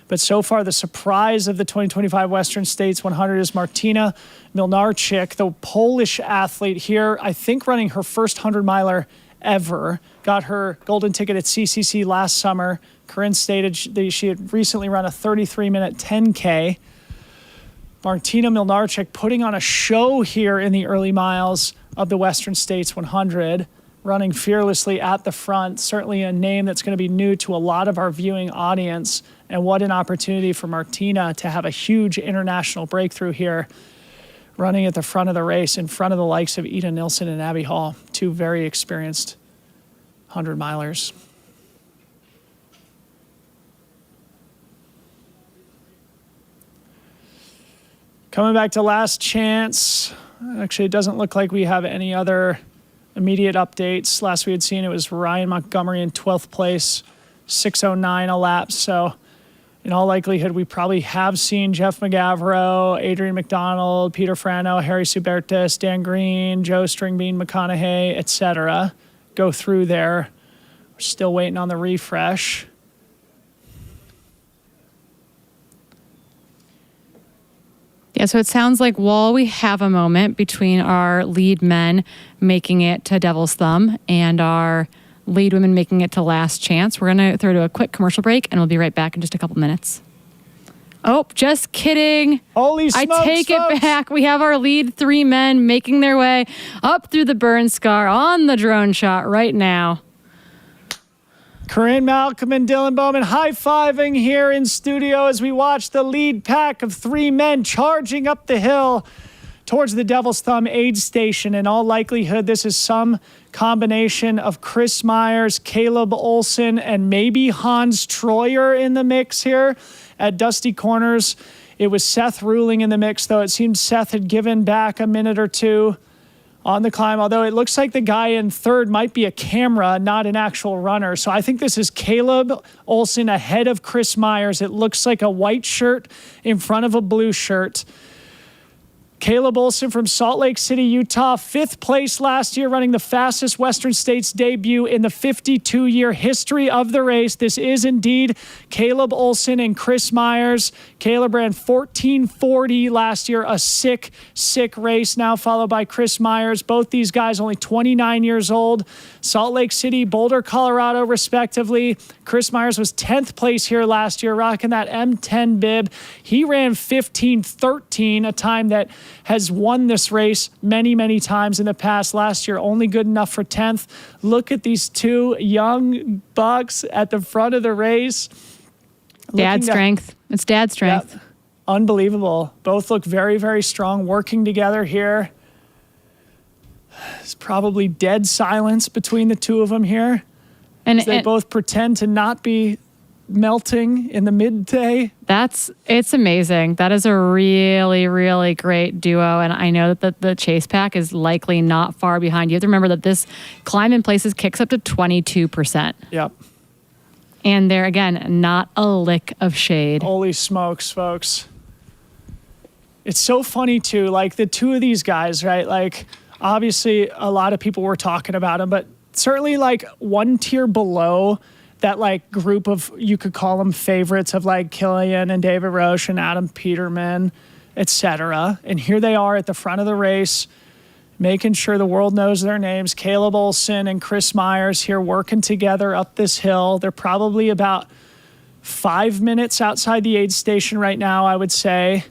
But so far, the surprise of the 2025 Western States 100 is Martina Milnarczyk, the Polish athlete here, I think running her first 100-miler ever. Got her golden ticket at CCC last summer. Corinne stated she had recently run a 33-minute 10K. Martina Milnarczyk putting on a show here in the early miles of the Western States 100, running fearlessly at the front. Certainly a name that's going to be new to a lot of our viewing audience. And what an opportunity for Martina to have a huge international breakthrough here, running at the front of the race in front of the likes of Ida Nilsson and Abby Hall, two very experienced 100-milers. Coming back to last chance, actually it doesn't look like we have any other immediate updates. Last we had seen it was Ryan Montgomery in 12th place, 6:09 elapsed. So in all likelihood, we probably have seen Jeff McGavro, Adrian McDonald, Peter Frano, Harry Subertis, Dan Green, Joe Stringbean McConaughey, etc. go through there. We're still waiting on the refresh. Yeah, so it sounds like while we have a moment between our lead men making it to Devil's Thumb and our lead women making it to last chance, we're going to throw to a quick commercial break, and we'll be right back in just a couple minutes. Oh, just kidding. Holy smokes, I take folks. it back. We have our lead three men making their way up through the burn scar on the drone shot right now. Corinne Malcolm and Dylan Bowman high-fiving here in studio as we watch the lead pack of three men charging up the hill towards the Devil's Thumb aid station. In all likelihood, this is some combination of Chris Myers, Caleb Olson, and maybe Hans Troyer in the mix here at Dusty Corners. It was Seth Ruling in the mix, though. It seemed Seth had given back a minute or two on the climb, although it looks like the guy in third might be a camera, not an actual runner. So I think this is Caleb Olson ahead of Chris Myers. It looks like a white shirt in front of a blue shirt. Caleb Olson from Salt Lake City, Utah, 5th place last year, running the fastest Western States debut in the 52-year history of the race. This is indeed Caleb Olson and Chris Myers. Caleb ran 14:40 last year, a sick race, now followed by Chris Myers. Both these guys only 29 years old. Salt Lake City, Boulder, Colorado, respectively. Chris Myers was 10th place here last year, rocking that M10 bib. He ran 15:13, a time that has won this race many, many times in the past. Last year, only good enough for 10th. Look at these two young bucks at the front of the race. Dad strength. It's dad strength. Yep. Unbelievable. Both look very, very strong working together here. It's probably dead silence between the two of them here. And they both pretend to not be melting in the midday. It's amazing. That is a really, really great duo. And I know that the chase pack is likely not far behind. You have to remember that this climb in places kicks up to 22%. Yep. And there, again, not a lick of shade. Holy smokes, folks. It's so funny, too. Like, the two of these guys, right? Like, obviously, a lot of people were talking about them, but certainly, like, one tier below that, like, group of, you could call them favorites of, like, Killian and David Roche and Adam Peterman, etc. And here they are at the front of the race, making sure the world knows their names. Caleb Olson and Chris Myers here working together up this hill. They're probably about 5 minutes outside the aid station right now, I would say.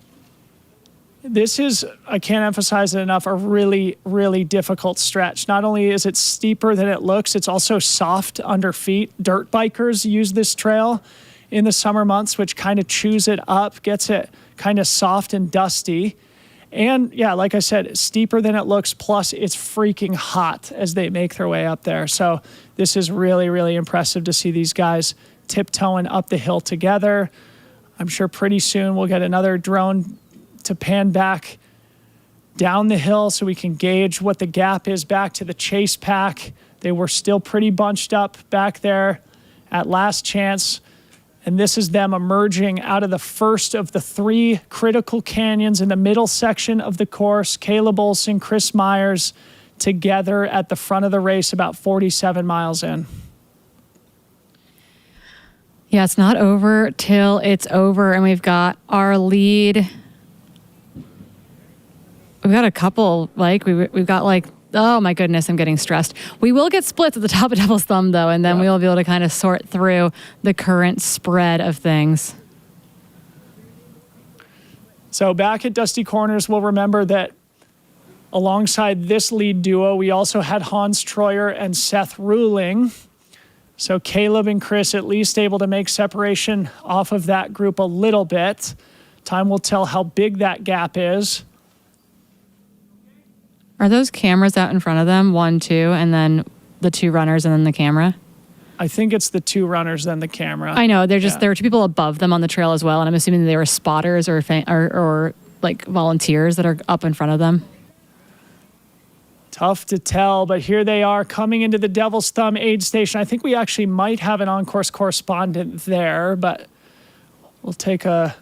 This is, I can't emphasize it enough, a really, really difficult stretch. Not only is it steeper than it looks, it's also soft under feet. Dirt bikers use this trail in the summer months, which kind of chews it up, gets it kind of soft and dusty. And yeah, like I said, steeper than it looks, plus it's freaking hot as they make their way up there. So this is really, really impressive to see these guys tiptoeing up the hill together. I'm sure pretty soon we'll get another drone to pan back down the hill so we can gauge what the gap is back to the chase pack. They were still pretty bunched up back there at last chance. And this is them emerging out of the first of the 3 critical canyons in the middle section of the course. Caleb Olson, Chris Myers together at the front of the race about 47 miles in. Yeah, it's not over till it's over. And we've got our lead. We've got a couple, like, we've got, like, oh my goodness, I'm getting stressed. We will get splits at the top of Devil's Thumb, though, and then we will be able to kind of sort through the current spread of things. So back at Dusty Corners, we'll remember that alongside this lead duo, we also had Hans Troyer and Seth Ruling. So Caleb and Chris at least able to make separation off of that group a little bit. Time will tell how big that gap is. Are those cameras out in front of them? 1, 2, and then the 2 runners and then the camera? I think it's the 2 runners, then the camera. I know. There were 2 people above them on the trail as well, and I'm assuming they were spotters or like volunteers that are up in front of them. Tough to tell, but here they are coming into the Devil's Thumb aid station. I think we actually might have an on-course correspondent there, but we'll take a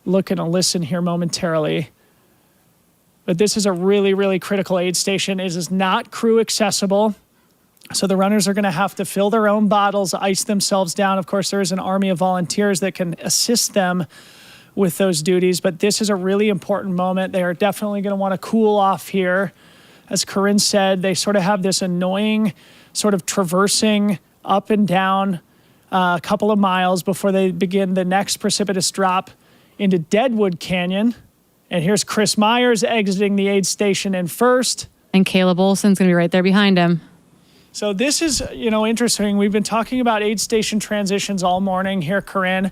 look and a listen here momentarily. But this is a really, really critical aid station. It is not crew accessible. So the runners are going to have to fill their own bottles, ice themselves down. Of course, there is an army of volunteers that can assist them with those duties. But this is a really important moment. They are definitely going to want to cool off here. As Corinne said, they sort of have this annoying sort of traversing up and down a couple of miles before they begin the next precipitous drop into Deadwood Canyon. And here's Chris Myers exiting the aid station in first. And Caleb Olson's going to be right there behind him. So this is, interesting. We've been talking about aid station transitions all morning here, Corinne.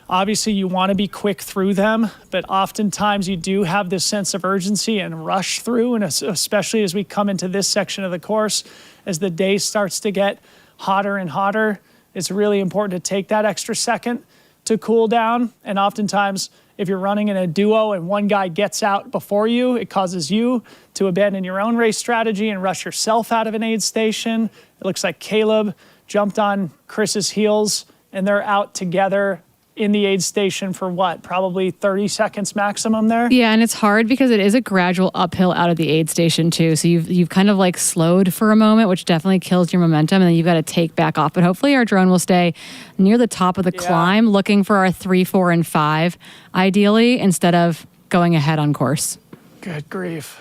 Obviously, you want to be quick through them, but oftentimes you do have this sense of urgency and rush through, and especially as we come into this section of the course, as the day starts to get hotter and hotter, it's really important to take that extra second to cool down. And oftentimes, if you're running in a duo and one guy gets out before you, it causes you to abandon your own race strategy and rush yourself out of an aid station. It looks like Caleb jumped on Chris's heels, and they're out together in the aid station for probably 30 seconds maximum there? Yeah, and it's hard because it is a gradual uphill out of the aid station too. So you've kind of like slowed for a moment, which definitely kills your momentum, and then you've got to take back off. But hopefully our drone will stay near the top of the climb, looking for our 3, 4, and 5, ideally, instead of going ahead on course. Good grief.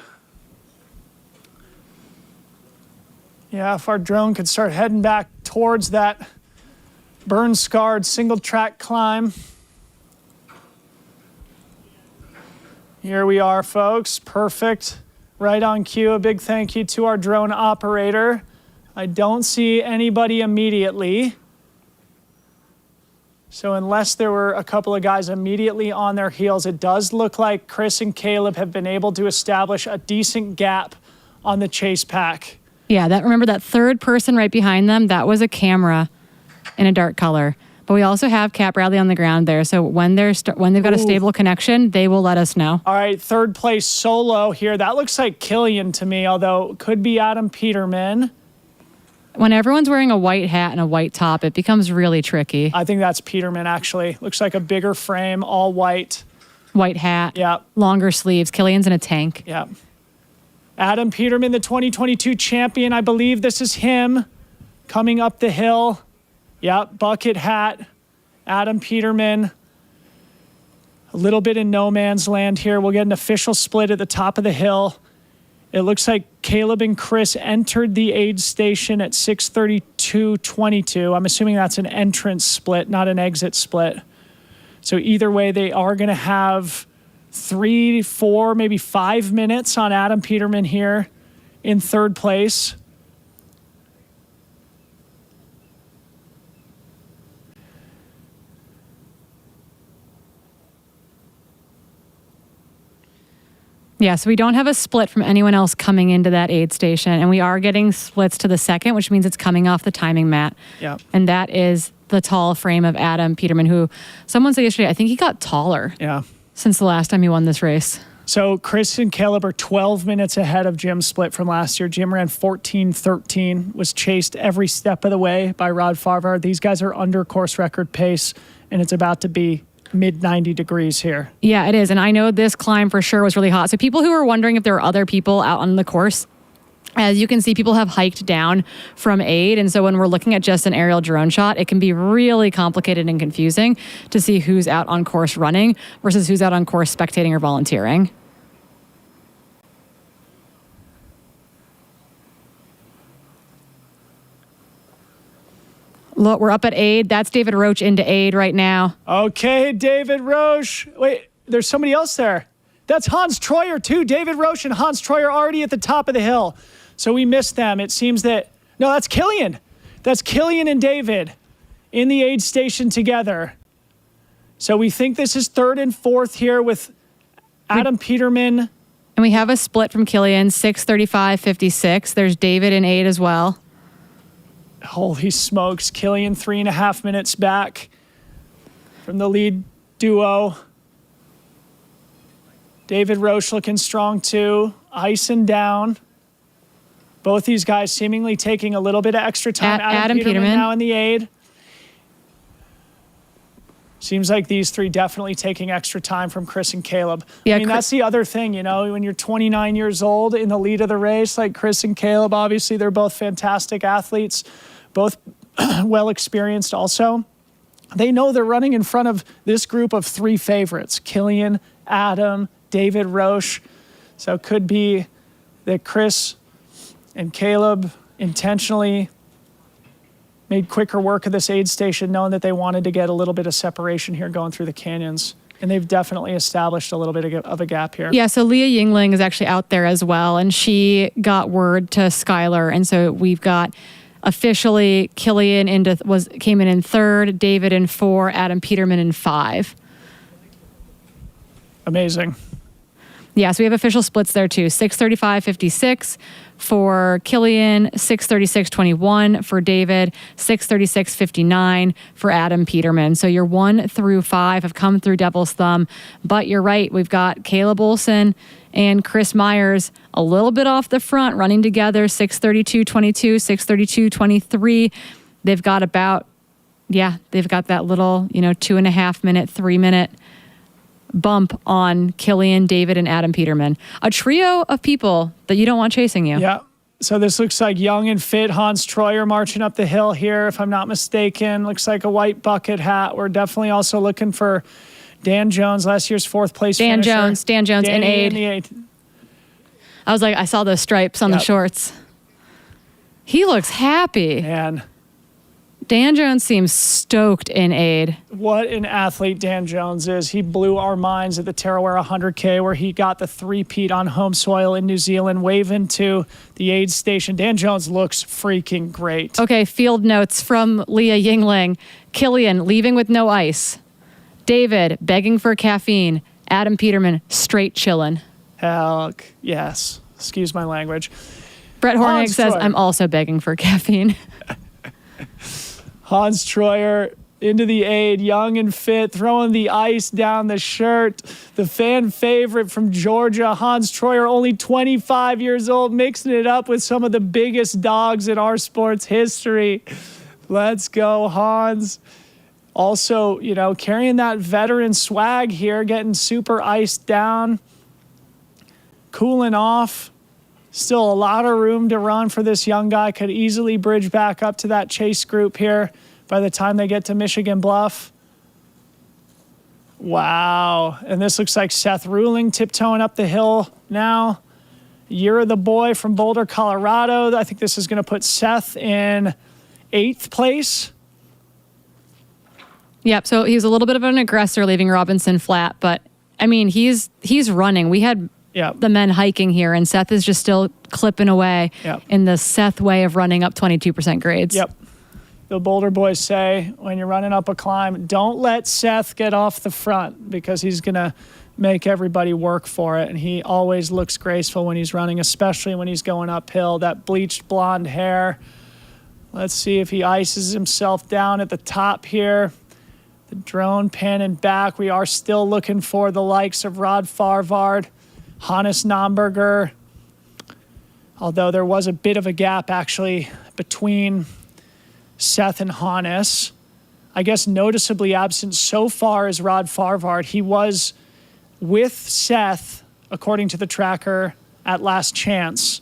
Yeah, if our drone could start heading back towards that burn-scarred single-track climb. Here we are, folks. Perfect. Right on cue. A big thank you to our drone operator. I don't see anybody immediately. So unless there were a couple of guys immediately on their heels, it does look like Chris and Caleb have been able to establish a decent gap on the chase pack. Yeah, remember that third person right behind them, that was a camera in a dark color. But we also have Cap Bradley on the ground there. So when they've got a stable connection, they will let us know. All right, third place solo here. That looks like Killian to me, although it could be Adam Peterman. When everyone's wearing a white hat and a white top, it becomes really tricky. I think that's Peterman, actually. Looks like a bigger frame, all white. White hat. Yeah. Longer sleeves. Killian's in a tank. Yeah. Adam Peterman, the 2022 champion. I believe this is him coming up the hill. Yep, bucket hat. Adam Peterman. A little bit in no man's land here. We'll get an official split at the top of the hill. It looks like Caleb and Chris entered the aid station at 6:32:22. I'm assuming that's an entrance split, not an exit split. So either way, they are going to have 3, 4, maybe 5 minutes on Adam Peterman here in third place. Yeah, so we don't have a split from anyone else coming into that aid station, and we are getting splits to the second, which means it's coming off the timing mat. Yeah. And that is the tall frame of Adam Peterman, who someone said yesterday, I think he got taller since the last time he won this race. So Chris and Caleb are 12 minutes ahead of Jim's split from last year. Jim ran 14:13, was chased every step of the way by Rod Farvar. These guys are under course record pace, and it's about to be mid 90 degrees here. Yeah, it is. And I know this climb for sure was really hot. So people who are wondering if there are other people out on the course, as you can see, people have hiked down from aid. And so when we're looking at just an aerial drone shot, it can be really complicated and confusing to see who's out on course running versus who's out on course spectating or volunteering. Look, we're up at aid. That's David Roach into aid right now. Okay, David Roche. Wait, there's somebody else there. That's Hans Troyer too. David Roche and Hans Troyer already at the top of the hill. So we missed them. It seems that, no, that's Killian. That's Killian and David in the aid station together. So we think this is third and fourth here with Adam Peterman. And we have a split from Killian, 6:35:56. There's David in aid as well. Holy smokes. Killian 3.5 minutes back from the lead duo. David Roche looking strong too. Icing down. Both these guys seemingly taking a little bit of extra time. Adam Peterman now in the aid. Seems like these three definitely taking extra time from Chris and Caleb. Yeah, I mean, that's the other thing, you know, when you're 29 years old in the lead of the race, like Chris and Caleb, obviously they're both fantastic athletes, both well experienced also. They know they're running in front of this group of three favorites, Killian, Adam, David Roche. So it could be that Chris and Caleb intentionally made quicker work of this aid station, knowing that they wanted to get a little bit of separation here going through the canyons. And they've definitely established a little bit of a gap here. Yeah, so Leah Yingling is actually out there as well, and she got word to Skylar. And so we've got officially Killian came in third, David in 4, Adam Peterman in 5. Amazing. Yeah, so we have official splits there too. 6:35:56 for Killian, 6:36:21 for David, 6:36:59 for Adam Peterman. So your 1 through 5 have come through Devil's Thumb, but you're right. We've got Caleb Olson and Chris Myers a little bit off the front, running together. 6:32:22, 6:32:23. They've got that little 2.5 minute, 3 minute bump on Killian, David, and Adam Peterman. A trio of people that you don't want chasing you. Yeah. So this looks like young and fit Hans Troyer marching up the hill here, if I'm not mistaken. Looks like a white bucket hat. We're definitely also looking for Dan Jones, last year's 4th place finisher. Dan Jones in aid. I was like, I saw those stripes on the shorts. He looks happy. Man. Dan Jones seems stoked in aid. What an athlete Dan Jones is. He blew our minds at the Tarawera 100K where he got the three-peat on home soil in New Zealand, waving to the aid station. Dan Jones looks freaking great. Okay, field notes from Leah Yingling. Killian, leaving with no ice. David, begging for caffeine. Adam Peterman, straight chillin'. Heck, yes. Excuse my language. Brett Hornig says, I'm also begging for caffeine. Hans Troyer into the aid, young and fit, throwing the ice down the shirt. The fan favorite from Georgia, Hans Troyer, only 25 years old, mixing it up with some of the biggest dogs in our sports history. Let's go, Hans. Also, carrying that veteran swag here, getting super iced down, cooling off. Still a lot of room to run for this young guy. Could easily bridge back up to that chase group here by the time they get to Michigan Bluff. Wow. And this looks like Seth Ruling tiptoeing up the hill now. Year of the Boy from Boulder, Colorado. I think this is going to put Seth in 8th place. Yep, so he was a little bit of an aggressor leaving Robinson flat, but I mean, he's running. We had the men hiking here, and Seth is just still clipping away in the Seth way of running up 22% grades. Yep. The Boulder boys say when you're running up a climb, don't let Seth get off the front because he's going to make everybody work for it. And he always looks graceful when he's running, especially when he's going uphill. That bleached blonde hair. Let's see if he ices himself down at the top here. The drone panning back. We are still looking for the likes of Rod Farvard, Hannes Nomberger. Although there was a bit of a gap actually between Seth and Hannes. I guess noticeably absent so far is Rod Farvard. He was with Seth, according to the tracker, at Last Chance.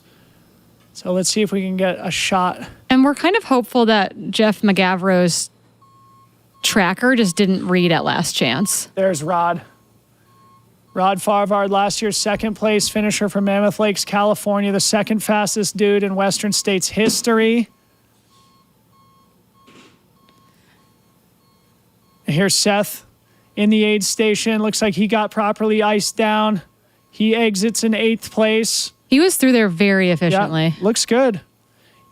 So let's see if we can get a shot. And we're kind of hopeful that Jeff McGavro's tracker just didn't read at Last Chance. There's Rod. Rod Farvard, last year's 2nd place finisher from Mammoth Lakes, California, the 2nd fastest dude in Western States history. And here's Seth in the aid station. Looks like he got properly iced down. He exits in 8th place. He was through there very efficiently. Yeah, looks good.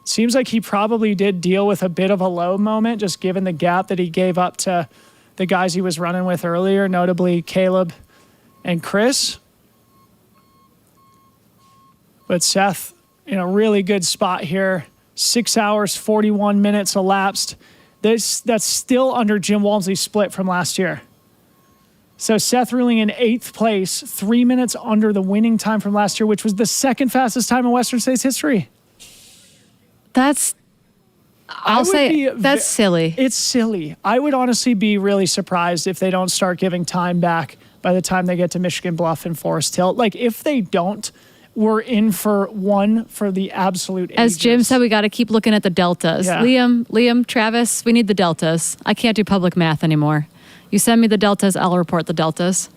Seems like he probably did deal with a bit of a low moment, just given the gap that he gave up to the guys he was running with earlier, notably Caleb and Chris. But Seth in a really good spot here. 6 hours, 41 minutes elapsed. That's still under Jim Walmsley's split from last year. So Seth Ruling in 8th place, 3 minutes under the winning time from last year, which was the 2nd fastest time in Western States history. That's silly. It's silly. I would honestly be really surprised if they don't start giving time back by the time they get to Michigan Bluff and Forest Hill. Like, if they don't, we're in for one for the absolute ages. As Jim said, we got to keep looking at the deltas. Yeah. Liam, Travis, we need the deltas. I can't do public math anymore. You send me the deltas, I'll report the deltas.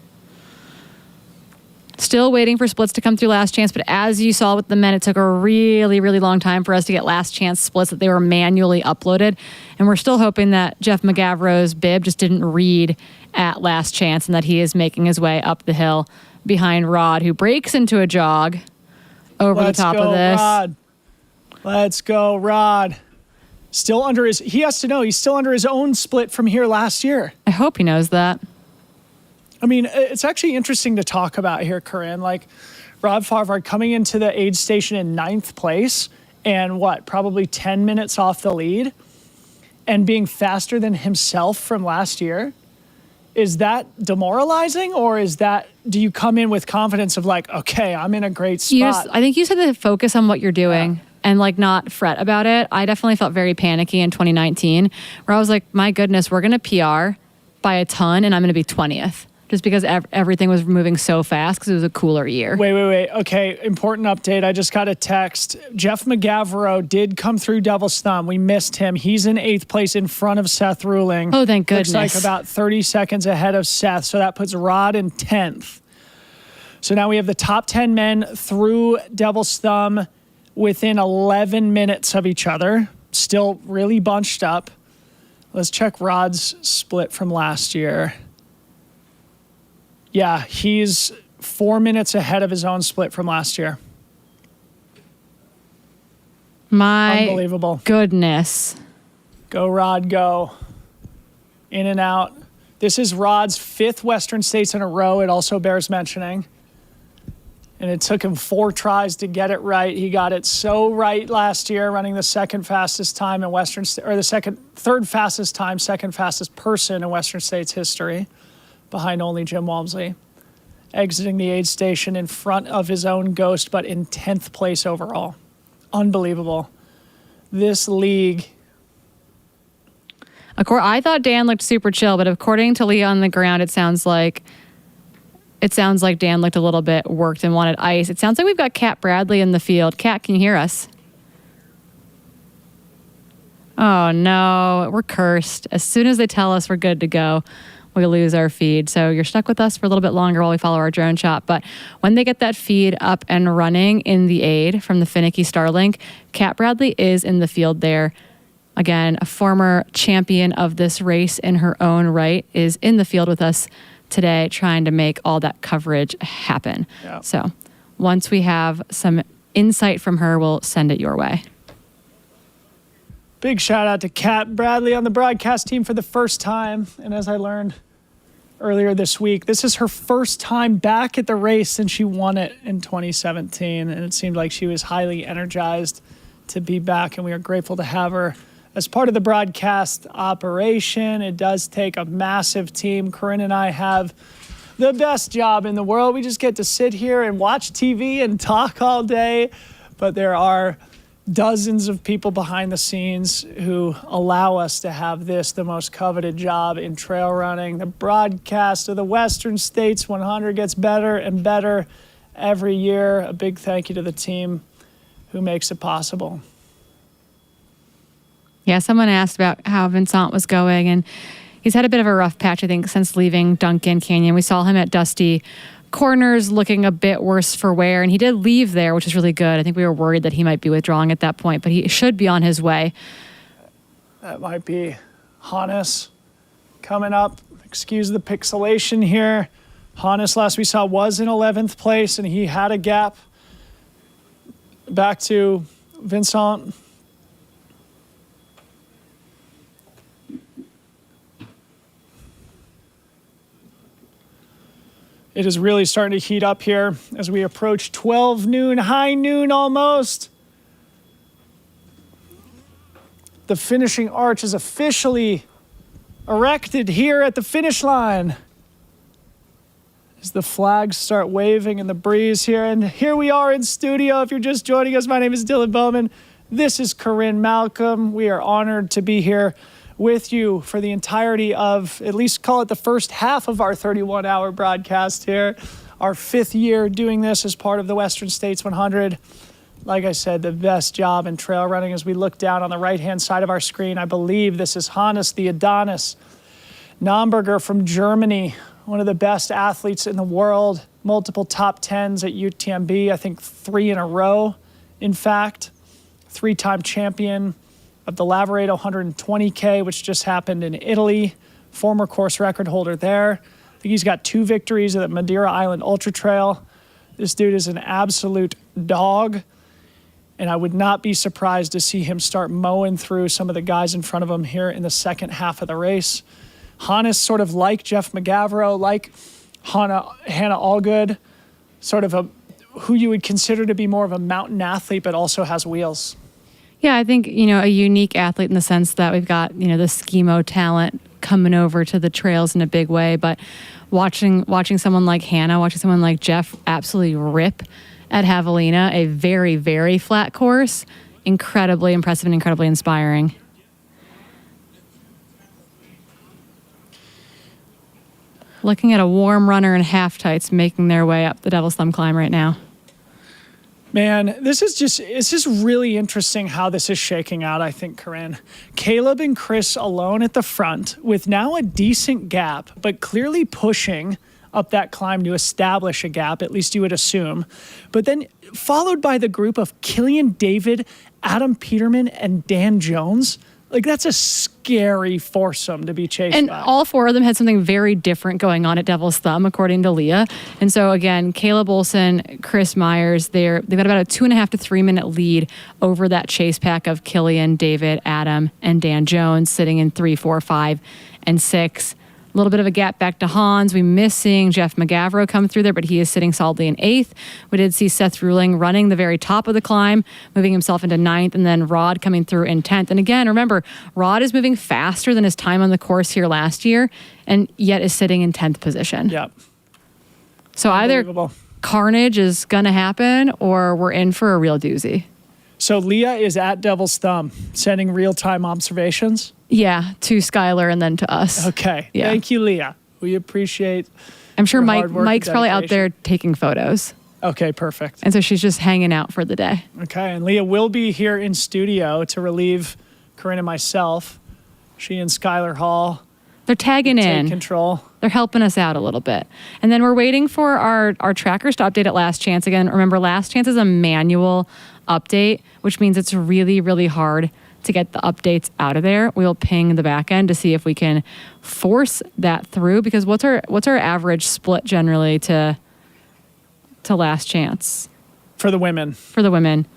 Still waiting for splits to come through Last Chance, but as you saw with the men, it took a really, really long time for us to get Last Chance splits that they were manually uploaded. And we're still hoping that Jeff McGavro's bib just didn't read at Last Chance and that he is making his way up the hill behind Rod, who breaks into a jog over the top of this. Rod. Let's go, Rod. Still under his, he has to know, he's still under his own split from here last year. I hope he knows that. I mean, it's actually interesting to talk about here, Corinne. Like, Rod Farvard coming into the aid station in 9th place and probably 10 minutes off the lead and being faster than himself from last year. Is that demoralizing, or do you come in with confidence of like, okay, I'm in a great spot? I think you said to focus on what you're doing and like not fret about it. I definitely felt very panicky in 2019 where I was like, my goodness, we're going to PR by a ton and I'm going to be 20th. Just because everything was moving so fast because it was a cooler year. Wait. Okay, important update. I just got a text. Jeff McGavro did come through Devil's Thumb. We missed him. He's in 8th place in front of Seth Ruling. Oh, thank goodness. Looks like about 30 seconds ahead of Seth, so that puts Rod in 10th. So now we have the top 10 men through Devil's Thumb within 11 minutes of each other. Still really bunched up. Let's check Rod's split from last year. Yeah, he's 4 minutes ahead of his own split from last year. Unbelievable. Goodness. Go, Rod, go. In and out. This is Rod's 5th Western States in a row. It also bears mentioning. And it took him 4 tries to get it right. He got it so right last year, running the second fastest time in third fastest time, second fastest person in Western States history, behind only Jim Walmsley, exiting the aid station in front of his own ghost, but in 10th place overall. Unbelievable. This league. I thought Dan looked super chill, but according to Leah on the ground, it sounds like Dan looked a little bit worked and wanted ice. It sounds like we've got Kat Bradley in the field. Kat, can you hear us? Oh, no. We're cursed. As soon as they tell us we're good to go, we lose our feed. So you're stuck with us for a little bit longer while we follow our drone shot. But when they get that feed up and running in the aid from the finicky Starlink, Kat Bradley is in the field there. Again, a former champion of this race in her own right is in the field with us today trying to make all that coverage happen. Yep. So once we have some insight from her, we'll send it your way. Big shout out to Kat Bradley on the broadcast team for the first time. And as I learned earlier this week, this is her first time back at the race since she won it in 2017. And it seemed like she was highly energized to be back. And we are grateful to have her as part of the broadcast operation. It does take a massive team. Corinne and I have the best job in the world. We just get to sit here and watch TV and talk all day. But there are dozens of people behind the scenes who allow us to have this, the most coveted job in trail running. The broadcast of the Western States 100 gets better and better every year. A big thank you to the team who makes it possible. Yeah, someone asked about how Vincent was going, and he's had a bit of a rough patch, I think, since leaving Duncan Canyon. We saw him at Dusty Corners looking a bit worse for wear, and he did leave there, which is really good. I think we were worried that he might be withdrawing at that point, but he should be on his way. That might be Hannes coming up. Excuse the pixelation here. Hannes, last we saw, was in 11th place, and he had a gap back to Vincent. It is really starting to heat up here as we approach 12 noon, high noon almost. The finishing arch is officially erected here at the finish line as the flags start waving in the breeze here. And here we are in studio. If you're just joining us, my name is Dylan Bowman. This is Corinne Malcolm. We are honored to be here with you for the entirety of, at least call it the first half of our 31-hour broadcast here. Our 5th year doing this as part of the Western States 100. Like I said, the best job in trail running. As we look down on the right-hand side of our screen, I believe this is Hannes the Adonis Naumburger from Germany, one of the best athletes in the world, multiple top 10s at UTMB, I think 3 in a row, in fact, 3-time champion of the Lavaredo 120K, which just happened in Italy, former course record holder there. I think he's got 2 victories at the Madeira Island Ultra Trail. This dude is an absolute dog, and I would not be surprised to see him start mowing through some of the guys in front of him here in the second half of the race. Hannes, sort of like Jeff McGavro, like Hannah Allgood, sort of who you would consider to be more of a mountain athlete, but also has wheels. Yeah, I think, a unique athlete in the sense that we've got, the skimo talent coming over to the trails in a big way. But watching someone like Hannah, watching someone like Jeff absolutely rip at Javelina, a very, very flat course, incredibly impressive and incredibly inspiring. Looking at a warm runner in half tights making their way up the Devil's Thumb climb right now. Man, it's just really interesting how this is shaking out, I think, Corinne. Caleb and Chris alone at the front with now a decent gap, but clearly pushing up that climb to establish a gap, at least you would assume. But then followed by the group of Killian David, Adam Peterman, and Dan Jones. Like, that's a scary foursome to be chased and by. And all 4 of them had something very different going on at Devil's Thumb, according to Leah. And so, again, Caleb Olson, Chris Myers, they've got about a 2.5 to 3 minute lead over that chase pack of Killian, David, Adam, and Dan Jones, sitting in 3, 4, 5, and 6. A little bit of a gap back to Hans. We miss seeing Jeff McGavro come through there, but he is sitting solidly in 8th. We did see Seth Ruling running the very top of the climb, moving himself into 9th, and then Rod coming through in 10th. And again, remember, Rod is moving faster than his time on the course here last year, and yet is sitting in 10th position. Yep. So either carnage is going to happen or we're in for a real doozy. So Leah is at Devil's Thumb, sending real-time observations? Yeah, to Skylar and then to us. Okay. Yeah. Thank you, Leah. We appreciate I'm sure your hard work and Mike's probably out dedication. there taking photos. Okay, perfect. And so she's just hanging out for the day. Okay, and Leah will be here in studio to relieve Corinne and myself. She and Skylar Hall They're tagging take in. control. They're helping us out a little bit. And then we're waiting for our trackers to update at Last Chance again. Remember, Last Chance is a manual update, which means it's really, really hard to get the updates out of there. We'll ping the back end to see if we can force that through, because what's our average split generally to Last Chance? For the women. For the women.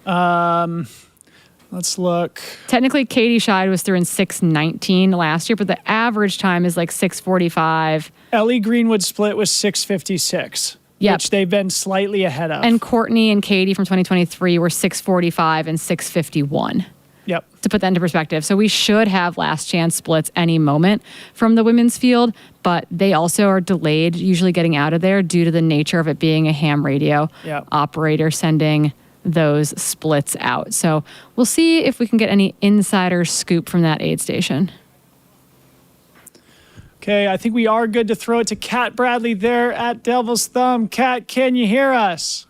Let's look. Technically, Katie Scheid was through in 6:19 last year, but the average time is like 6:45. Ellie Greenwood split was 6:56, which they've been slightly ahead of. And Courtney and Katie from 2023 were 6:45 and 6:51. Yep. To put that into perspective. So we should have Last Chance splits any moment from the women's field, but they also are delayed, usually getting out of there due to the nature of it being a ham radio operator sending those splits out. So we'll see if we can get any insider scoop from that aid station. Okay, I think we are good to throw it to Kat Bradley there at Devil's Thumb. Kat, can you hear us?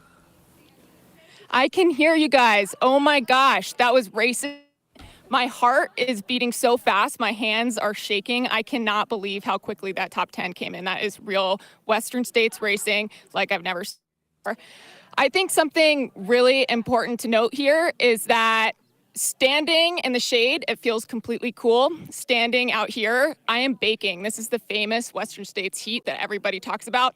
I can hear you guys. Oh my gosh, that was racing. My heart is beating so fast. My hands are shaking. I cannot believe how quickly that top 10 came in. That is real Western States racing like I've never seen before. I think something really important to note here is that standing in the shade, it feels completely cool. Standing out here, I am baking. This is the famous Western States heat that everybody talks about.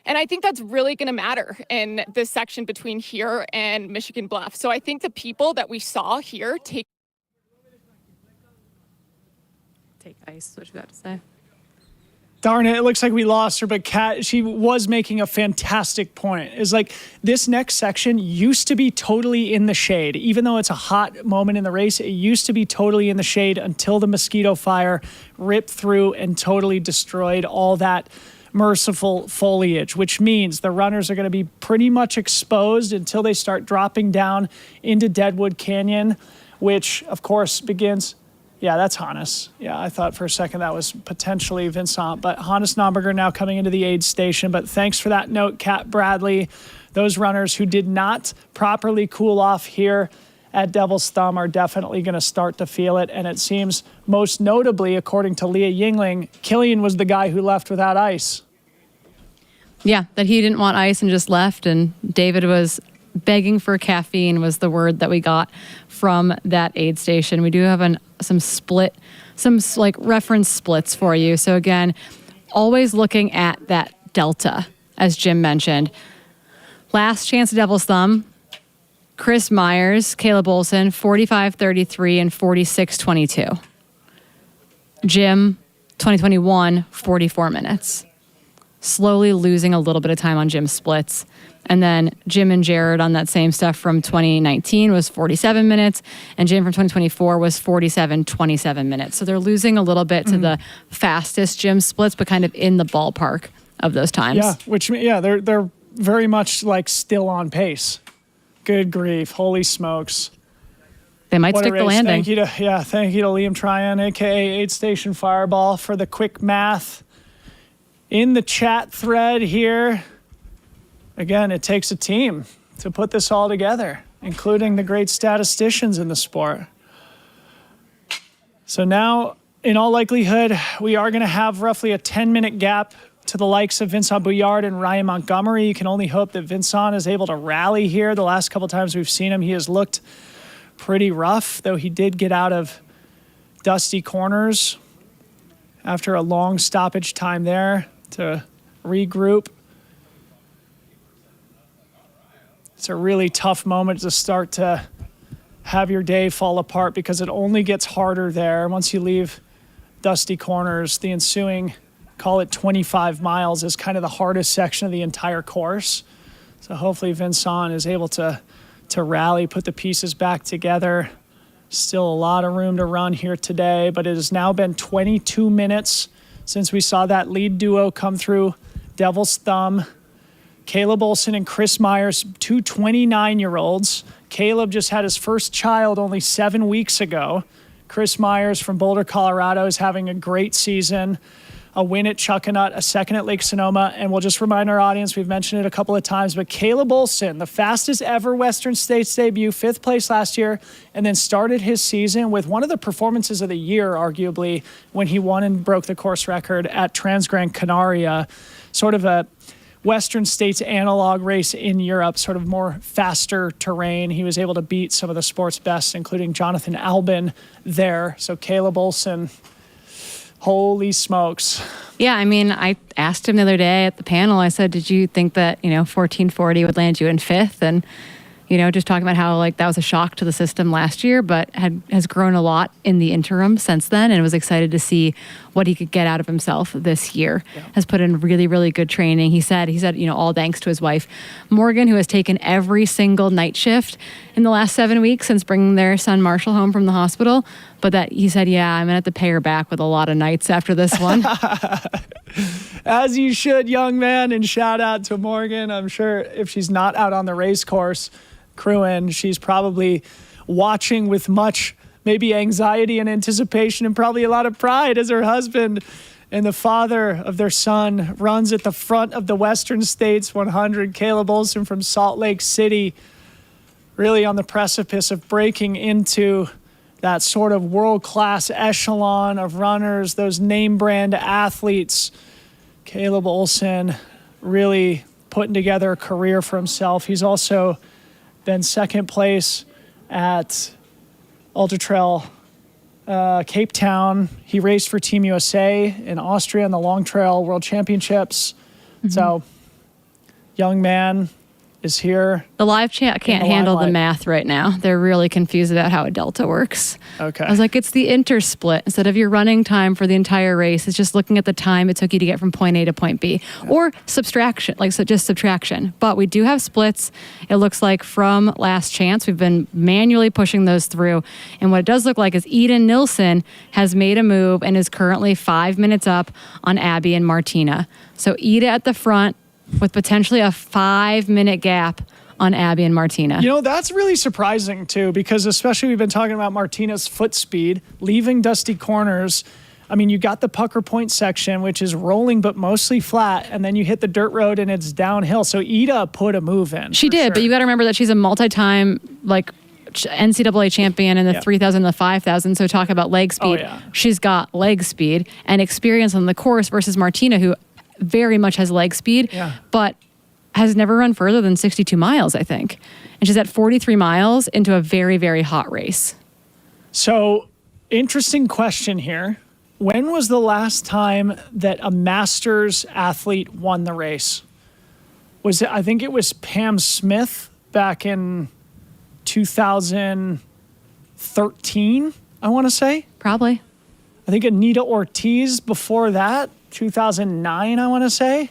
And I think that's really going to matter in this section between here and Michigan Bluff. So I think the people that we saw here take ice, what you got to say? Darn it looks like we lost her, but Kat, she was making a fantastic point. It's like this next section used to be totally in the shade. Even though it's a hot moment in the race, it used to be totally in the shade until the mosquito fire ripped through and totally destroyed all that merciful foliage, which means the runners are going to be pretty much exposed until they start dropping down into Deadwood Canyon, which of course begins. Yeah, that's Hannes. Yeah, I thought for a second that was potentially Vincent, but Hannes Nomberger now coming into the aid station. But thanks for that note, Kat Bradley. Those runners who did not properly cool off here at Devil's Thumb are definitely going to start to feel it. And it seems most notably, according to Leah Yingling, Killian was the guy who left without ice. Yeah, that he didn't want ice and just left. And David was begging for caffeine was the word that we got from that aid station. We do have some reference splits for you. So again, always looking at that delta, as Jim mentioned. Last Chance at Devil's Thumb, Chris Myers, Caleb Olson, 45:33 and 46:22. Jim, 2021, 44 minutes. Slowly losing a little bit of time on Jim's splits. And then Jim and Jared on that same stuff from 2019 was 47 minutes, and Jim from 2024 was 27 minutes. So they're losing a little bit to the fastest Jim splits, but kind of in the ballpark of those times. Yeah, they're very much like still on pace. Good grief, holy smokes. They might stick the landing. Thank you to Liam Tryon, aka Aid Station Fireball, for the quick math in the chat thread here. Again, it takes a team to put this all together, including the great statisticians in the sport. So now, in all likelihood, we are going to have roughly a 10-minute gap to the likes of Vincent Bouillard and Ryan Montgomery. You can only hope that Vincent is able to rally here. The last couple times we've seen him, he has looked pretty rough, though he did get out of dusty corners after a long stoppage time there to regroup. It's a really tough moment to start to have your day fall apart because it only gets harder there. Once you leave dusty corners, the ensuing call it 25 miles, is kind of the hardest section of the entire course. So hopefully Vincent is able to rally, put the pieces back together. Still a lot of room to run here today, but it has now been 22 minutes since we saw that lead duo come through Devil's Thumb. Caleb Olson and Chris Myers, two 29-year-olds. Caleb just had his first child only 7 weeks ago. Chris Myers from Boulder, Colorado is having a great season. A win at Chuckanut, a second at Lake Sonoma, and we'll just remind our audience, we've mentioned it a couple of times, but Caleb Olson, the fastest ever Western States debut, 5th place last year, and then started his season with one of the performances of the year, arguably, when he won and broke the course record at Transgran Canaria, sort of a Western States analog race in Europe, sort of more faster terrain. He was able to beat some of the sport's best, including Jonathan Albin there. So Caleb Olson, holy smokes. Yeah, I mean, I asked him the other day at the panel, I said, did you think that, 1440 would land you in 5th? And, just talking about how that was a shock to the system last year, but has grown a lot in the interim since then, and was excited to see what he could get out of himself this year. Yeah. Has put in really, really good training. He said, all thanks to his wife, Morgan, who has taken every single night shift in the last 7 weeks since bringing their son Marshall home from the hospital. But that he said, yeah, I'm going to have to pay her back with a lot of nights after this one. As you should, young man, and shout out to Morgan. I'm sure if she's not out on the race course crewing, she's probably watching with much maybe anxiety and anticipation and probably a lot of pride as her husband and the father of their son runs at the front of the Western States 100. Caleb Olson from Salt Lake City, really on the precipice of breaking into that sort of world-class echelon of runners, those name brand athletes. Caleb Olson really putting together a career for himself. He's also been second place at Ultra Trail Cape Town. He raced for Team USA in Austria in the Long Trail World Championships. Mm-hmm. So, young man is here. The live chat can't handle the math right now. They're really confused about how a delta works. Okay. I was like, it's the intersplit. Instead of your running time for the entire race, it's just looking at the time it took you to get from point A to point B. Yeah. Or subtraction, just subtraction. But we do have splits. It looks like from last chance, we've been manually pushing those through. And what it does look like is Eden Nilsson has made a move and is currently 5 minutes up on Abby and Martina. So Ida at the front, with potentially a 5-minute gap on Abby and Martina. That's really surprising too, because especially we've been talking about Martina's foot speed, leaving dusty corners. I mean, you got the Pucker Point section, which is rolling but mostly flat, and then you hit the dirt road and it's downhill. So Ida put a move in. She did, sure. But you got to remember that she's a multi-time, NCAA champion in the 3,000 and the 5,000. So talk about leg speed. Oh, yeah. She's got leg speed and experience on the course versus Martina, who very much has leg speed, but has never run further than 62 miles, I think. And she's at 43 miles into a very, very hot race. So, interesting question here. When was the last time that a Masters athlete won the race? I think it was Pam Smith back in 2013, I want to say. Probably. I think Anita Ortiz before that. 2009, I want to say.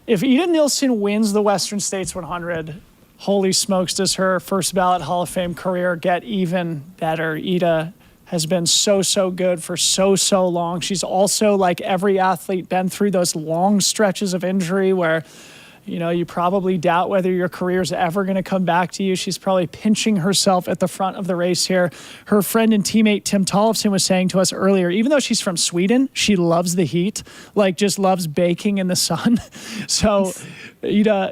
If Ida Nilsson wins the Western States 100, holy smokes, does her first ballot Hall of Fame career get even better. Ida has been so good for so long. She's also, like every athlete, been through those long stretches of injury where you probably doubt whether your career is ever going to come back to you. She's probably pinching herself at the front of the race here. Her friend and teammate Tim Tollefson was saying to us earlier, even though she's from Sweden, she loves the heat, just loves baking in the sun. So, Ida,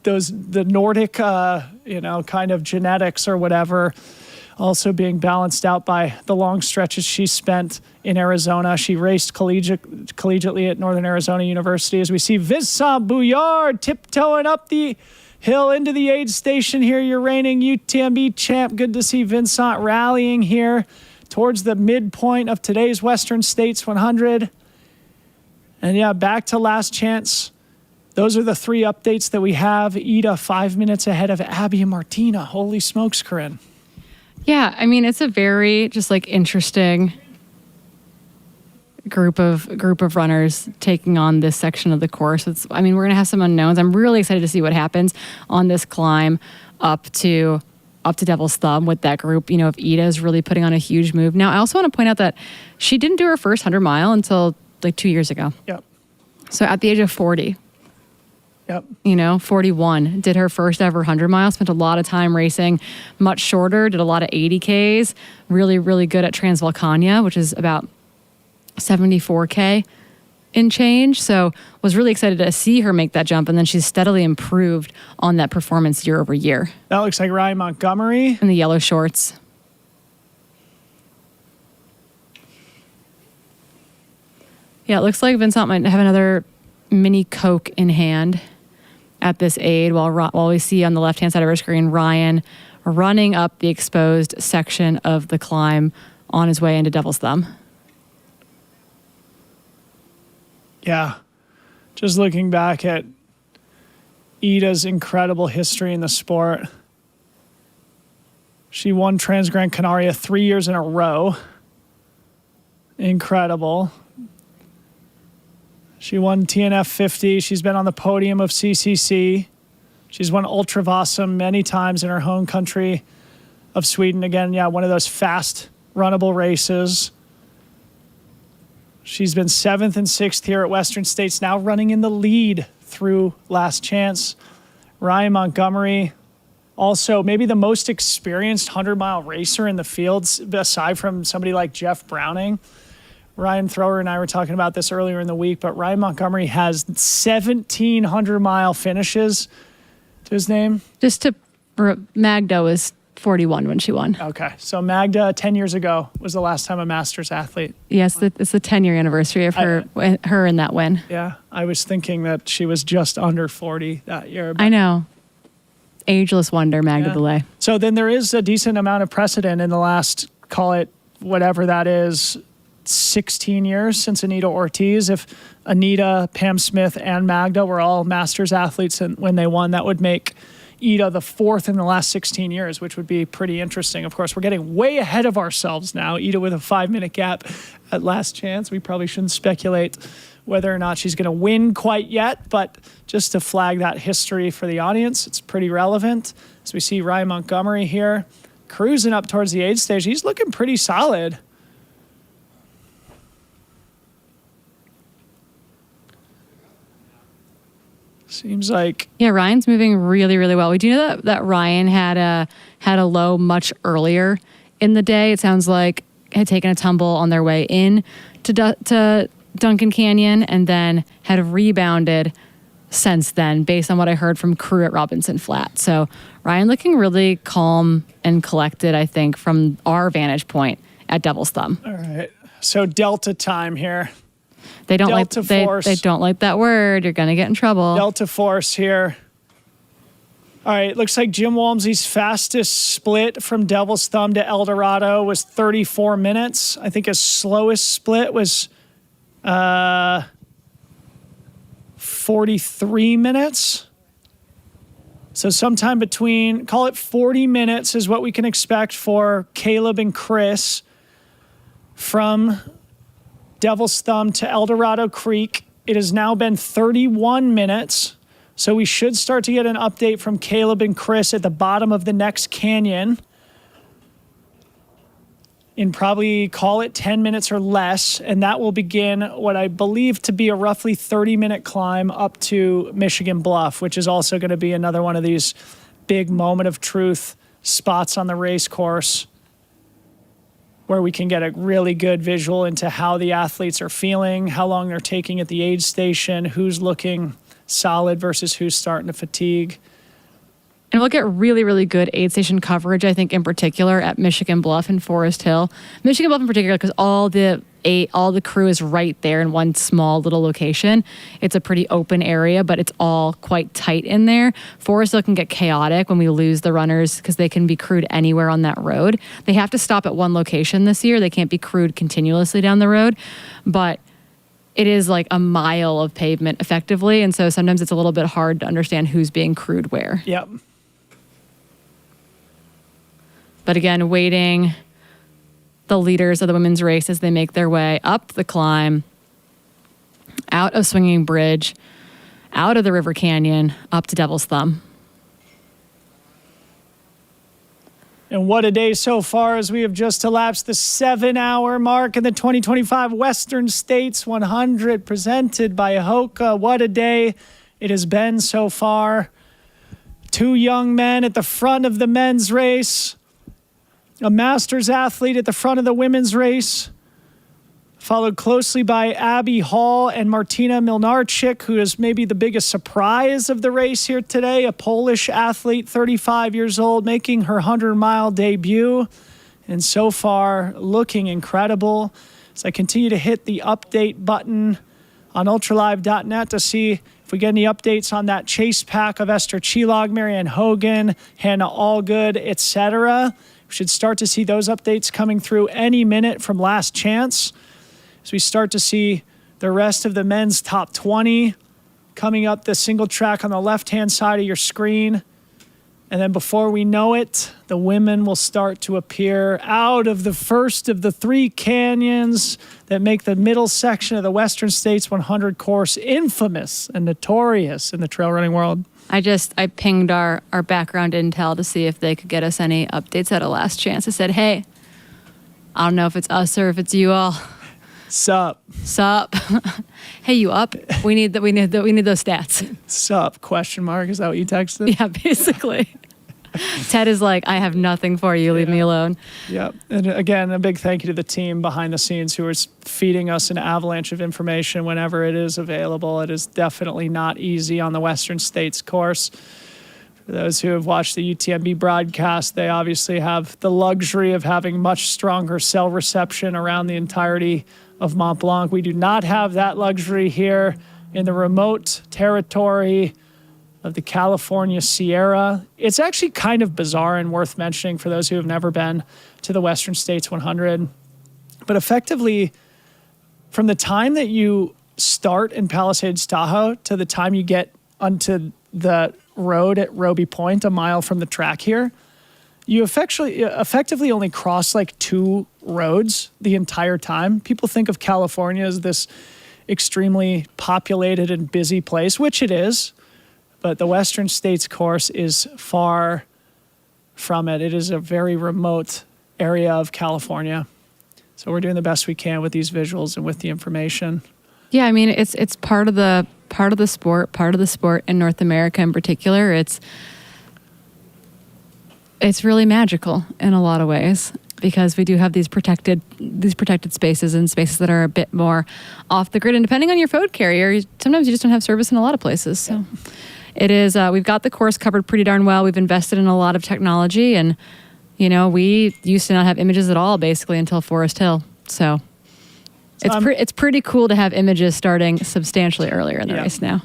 the Nordic, kind of genetics or whatever, also being balanced out by the long stretches she spent in Arizona. She raced collegiately at Northern Arizona University. As we see Vincent Bouillard tiptoeing up the hill into the aid station here, your reigning UTMB champ. Good to see Vincent rallying here towards the midpoint of today's Western States 100. And back to last chance. Those are the 3 updates that we have. Ida 5 minutes ahead of Abby and Martina. Holy smokes, Corinne. Yeah, I mean, it's a very interesting group of runners taking on this section of the course. We're going to have some unknowns. I'm really excited to see what happens on this climb up to Devil's Thumb with that group. You know, if Ida is really putting on a huge move. Now, I also want to point out that she didn't do her first 100 mile until like 2 years ago. Yep. So at the age of 40. Yep. 41, did her first ever 100 miles, spent a lot of time racing much shorter, did a lot of 80Ks, really, really good at Transvolcania, which is about 74K in change. So was really excited to see her make that jump. And then she's steadily improved on that performance year over year. That looks like Ryan Montgomery. In the yellow shorts. Yeah, it looks like Vincent might have another mini Coke in hand at this aid, while we see on the left-hand side of our screen Ryan running up the exposed section of the climb on his way into Devil's Thumb. Yeah. Just looking back at Ida's incredible history in the sport. She won Trans Gran Canaria 3 years in a row. Incredible. She won TNF 50. She's been on the podium of CCC. She's won Ultravasan many times in her home country of Sweden. Again, yeah, one of those fast, runnable races. She's been 7th and 6th here at Western States, now running in the lead through Last Chance. Ryan Montgomery, also maybe the most experienced 100-mile racer in the fields, aside from somebody like Jeff Browning. Ryan Thrower and I were talking about this earlier in the week, but Ryan Montgomery has 1,700-mile finishes to his name. Magda was 41 when she won. Okay, so Magda 10 years ago was the last time a Masters athlete. Yes, it's the 10-year anniversary of her in that win. Yeah, I was thinking that she was just under 40 that year. I know. Ageless wonder, Magda Delay. So then there is a decent amount of precedent in the last, call it whatever that is, 16 years since Anita Ortiz. If Anita, Pam Smith, and Magda were all Masters athletes and when they won, that would make Ida the fourth in the last 16 years, which would be pretty interesting. Of course, we're getting way ahead of ourselves now. Ida with a 5-minute gap at Last Chance. We probably shouldn't speculate whether or not she's going to win quite yet, but just to flag that history for the audience, it's pretty relevant. As we see Ryan Montgomery here cruising up towards the aid stage, he's looking pretty solid. Seems like Ryan's moving really, really well. We do know that Ryan had a low much earlier in the day. It sounds like had taken a tumble on their way in to Duncan Canyon and then had rebounded since then, based on what I heard from crew at Robinson Flat. So Ryan looking really calm and collected, I think, from our vantage point at Devil's Thumb. All right. So Delta time here. They don't Force. They don't like that word. You're gonna get in trouble. Delta Force here. All right, looks like Jim Walmsley's fastest split from Devil's Thumb to El Dorado was 34 minutes. I think his slowest split was 43 minutes. So sometime between, call it 40 minutes is what we can expect for Caleb and Chris from Devil's Thumb to El Dorado Creek. It has now been 31 minutes, so we should start to get an update from Caleb and Chris at the bottom of the next canyon in probably, call it 10 minutes or less, and that will begin what I believe to be a roughly 30-minute climb up to Michigan Bluff, which is also going to be another one of these big moment of truth spots on the race course, where we can get a really good visual into how the athletes are feeling, how long they're taking at the aid station, who's looking solid versus who's starting to fatigue. And we'll get really, really good aid station coverage, I think, in particular at Michigan Bluff and Forest Hill. Michigan Bluff in particular, because all the crew is right there in one small little location. It's a pretty open area, but it's all quite tight in there. Forest Hill can get chaotic when we lose the runners because they can be crewed anywhere on that road. They have to stop at one location this year. They can't be crewed continuously down the road, but it is like a mile of pavement effectively. And so sometimes it's a little bit hard to understand who's being crewed where. Yep. But again, waiting the leaders of the women's race as they make their way up the climb, out of Swinging Bridge, out of the River Canyon, up to Devil's Thumb. And what a day so far, as we have just elapsed the 7-hour mark in the 2025 Western States 100 presented by Hoka. What a day it has been so far. 2 young men at the front of the men's race, a masters athlete at the front of the women's race, followed closely by Abby Hall and Martina Milnarczyk, who is maybe the biggest surprise of the race here today, a Polish athlete, 35 years old, making her 100-mile debut, and so far looking incredible. As I continue to hit the update button on ultralive.net to see if we get any updates on that chase pack of Esther Chilog, Marianne Hogan, Hannah Allgood, etc. We should start to see those updates coming through any minute from Last Chance. As we start to see the rest of the men's top 20 coming up the single track on the left-hand side of your screen. And then before we know it, the women will start to appear out of the first of the 3 canyons that make the middle section of the Western States 100 course infamous and notorious in the trail running world. I pinged our background intel to see if they could get us any updates at a Last Chance. I said, hey, I don't know if it's us or if it's you all. Sup. Hey, you up? We need those stats. Sup? Question mark. Is that what you texted? Yeah, basically. Ted is like, I have nothing for you. Leave me alone. Yep. And again, a big thank you to the team behind the scenes who is feeding us an avalanche of information whenever it is available. It is definitely not easy on the Western States course. For those who have watched the UTMB broadcast, they obviously have the luxury of having much stronger cell reception around the entirety of Mont Blanc. We do not have that luxury here in the remote territory of the California Sierra. It's actually kind of bizarre and worth mentioning for those who have never been to the Western States 100. But effectively, from the time that you start in Palisades, Tahoe, to the time you get onto the road at Roby Point, a mile from the track here, you effectively only cross like 2 roads the entire time. People think of California as this extremely populated and busy place, which it is, but the Western States course is far from it. It is a very remote area of California. So we're doing the best we can with these visuals and with the information. Yeah, I mean, it's part of the sport in North America in particular. It's really magical in a lot of ways because we do have these protected spaces and spaces that are a bit more off the grid. And depending on your phone carrier, sometimes you just don't have service in a lot of places. So it is, we've got the course covered pretty darn well. We've invested in a lot of technology, and we used to not have images at all basically until Forest Hill. So it's pretty cool to have images starting substantially earlier in the race now.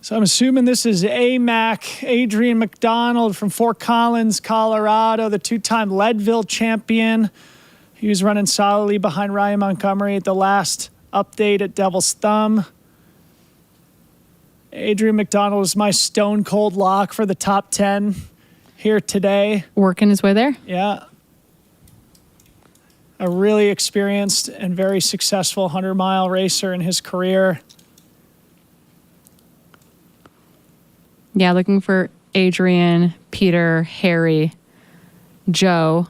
So I'm assuming this is AMAC, Adrian McDonald from Fort Collins, Colorado, the 2-time Leadville champion. He was running solidly behind Ryan Montgomery at the last update at Devil's Thumb. Adrian McDonald is my stone cold lock for the top 10 here today. Working his way there? Yeah. A really experienced and very successful 100-mile racer in his career. Yeah, looking for Adrian, Peter, Harry, Joe,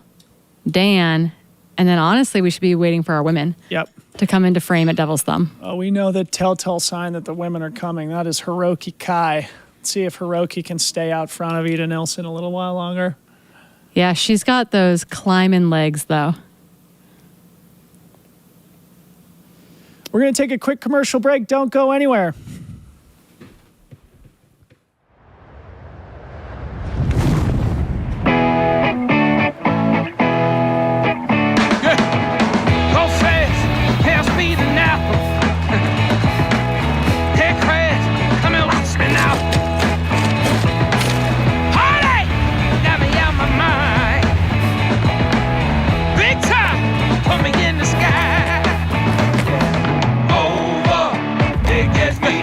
Dan, and then honestly, we should be waiting for our women. Yep. To come into frame at Devil's Thumb. We know the telltale sign that the women are coming. That is Hiroki Kai. Let's see if Hiroki can stay out front of Ida Nilsson a little while longer. Yeah, she's got those climbing legs, though. We're going to take a quick commercial break. Don't go anywhere. It gets me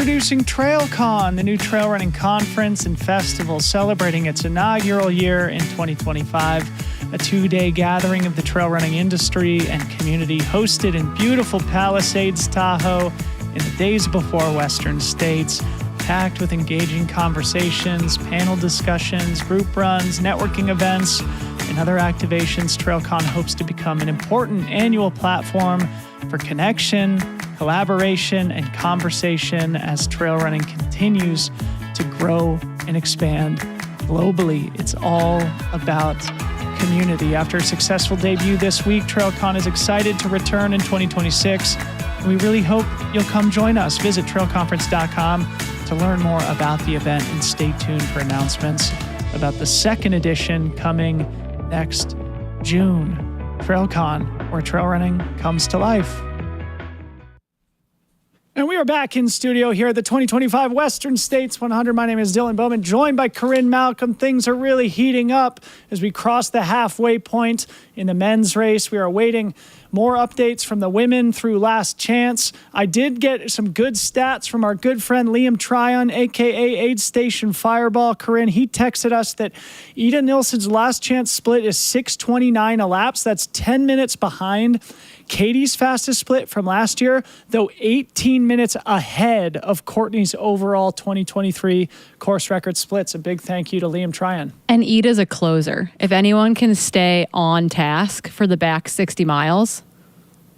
Introducing TrailCon, the new trail running conference and festival celebrating its inaugural year in 2025. A 2-day gathering of the trail running industry and community hosted in beautiful Palisades, Tahoe in the days before Western States. Packed with engaging conversations, panel discussions, group runs, networking events, and other activations, TrailCon hopes to become an important annual platform for connection, collaboration, and conversation as trail running continues to grow and expand globally. It's all about community. After a successful debut this week, TrailCon is excited to return in 2026. We really hope you'll come join us. Visit trailconference.com to learn more about the event and stay tuned for announcements about the second edition coming next June. TrailCon, where trail running comes to life. And we are back in studio here at the 2025 Western States 100. My name is Dylan Bowman, joined by Corinne Malcolm. Things are really heating up as we cross the halfway point in the men's race. We are awaiting more updates from the women through Last Chance. I did get some good stats from our good friend Liam Tryon, a.k.a. Aid Station Fireball. Corinne, he texted us that Ida Nilsson's Last Chance split is 6:29 elapsed. That's 10 minutes behind Katie's fastest split from last year, though 18 minutes ahead of Courtney's overall 2023 course record splits. A big thank you to Liam Tryon. And Ida's a closer. If anyone can stay on task for the back 60 miles,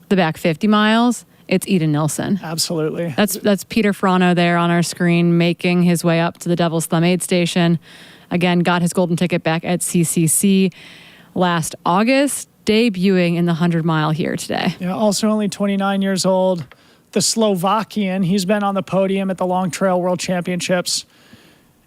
the back 50 miles, it's Ida Nilsson. Absolutely. That's Peter Frano there on our screen making his way up to the Devil's Thumb aid station. Again, got his golden ticket back at CCC last August, debuting in the 100-mile here today. Yeah, also only 29 years old. The Slovakian, he's been on the podium at the Long Trail World Championships.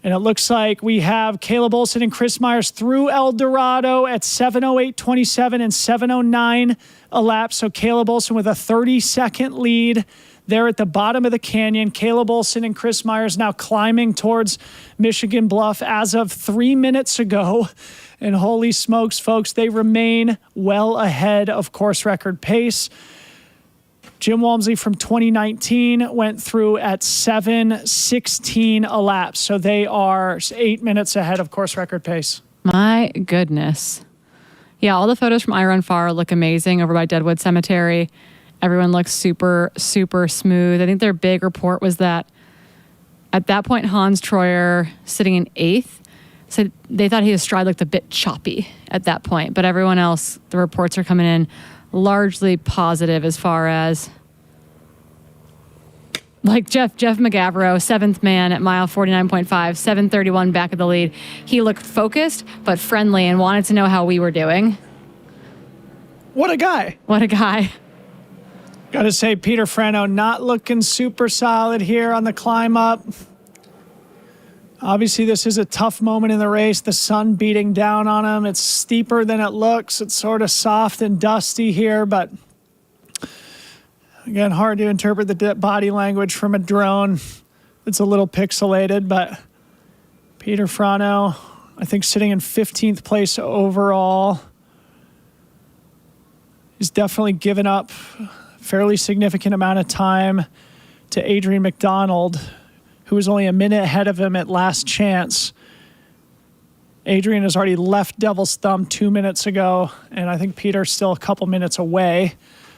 And it looks like we have Caleb Olson and Chris Myers through El Dorado at 7:08:27 and 7:09 elapsed. So Caleb Olson with a 30-second lead there at the bottom of the canyon. Caleb Olson and Chris Myers now climbing towards Michigan Bluff as of 3 minutes ago. And holy smokes, folks, they remain well ahead of course record pace. Jim Walmsley from 2019 went through at 7:16 elapsed. So they are 8 minutes ahead of course record pace. My goodness. Yeah, all the photos from Iron Far look amazing over by Deadwood Cemetery. Everyone looks super, super smooth. I think their big report was that at that point, Hans Troyer, sitting in 8th, said they thought his stride looked a bit choppy at that point. But everyone else, the reports are coming in largely positive as far as like Jeff McGavro, 7th man at mile 49.5, 7:31 back of the lead. He looked focused but friendly and wanted to know how we were doing. What a guy. What a guy. Got to say, Peter Frano not looking super solid here on the climb up. Obviously, this is a tough moment in the race. The sun beating down on him. It's steeper than it looks. It's sort of soft and dusty here, but again, hard to interpret the body language from a drone. It's a little pixelated, but Peter Frano, I think, sitting in 15th place overall. He's definitely given up a fairly significant amount of time to Adrian McDonald, who was only a minute ahead of him at Last Chance. Adrian has already left Devil's Thumb 2 minutes ago, and I think Peter's still a couple minutes away,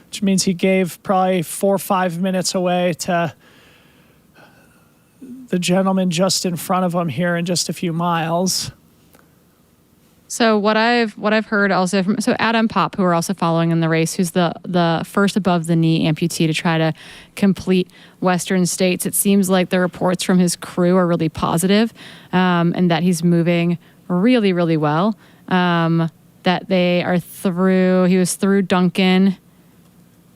which means he gave probably 4 or 5 minutes away to the gentleman just in front of him here in just a few miles. So what I've heard also from Adam Popp, who are also following in the race, who's the first above the knee amputee to try to complete Western States. It seems like the reports from his crew are really positive, and that he's moving really, really well. That they are through. He was through Duncan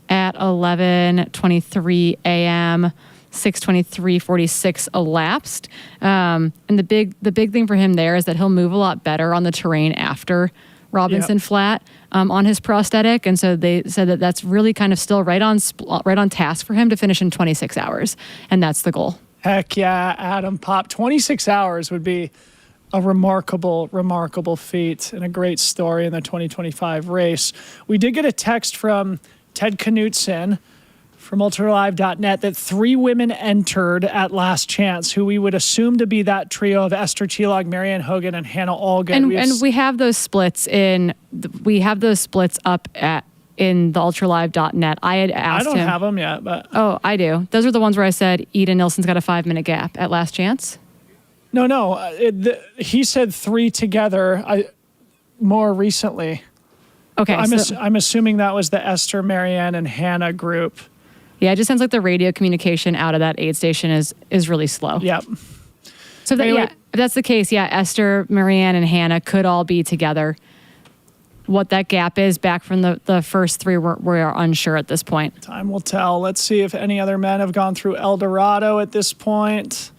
at 11:23 a.m. 6:23:46 elapsed. And the big thing for him there is that he'll move a lot better on the terrain after Robinson Flat on his prosthetic. And so they said that that's really kind of still right on task for him to finish in 26 hours. And that's the goal. Heck yeah, Adam Popp. 26 hours would be a remarkable, remarkable feat and a great story in the 2025 race. We did get a text from Ted Knutson from ultralive.net that 3 women entered at last chance, who we would assume to be that trio of Esther Chilog, Marianne Hogan, and Hannah Allgood. And we have those splits up in the ultralive.net. I had asked him. I don't have them yet, but. Oh, I do. Those are the ones where I said Eden Nilsson's got a 5-minute gap at last chance. No. He said 3 together more recently. Okay. I'm assuming that was the Esther, Marianne, and Hannah group. Yeah, it just sounds like the radio communication out of that aid station is really slow. Yep. So Anyway. if that's the case, Esther, Marianne, and Hannah could all be together. What that gap is back from the first 3, we're unsure at this point. Time will tell. Let's see if any other men have gone through El Dorado at this point.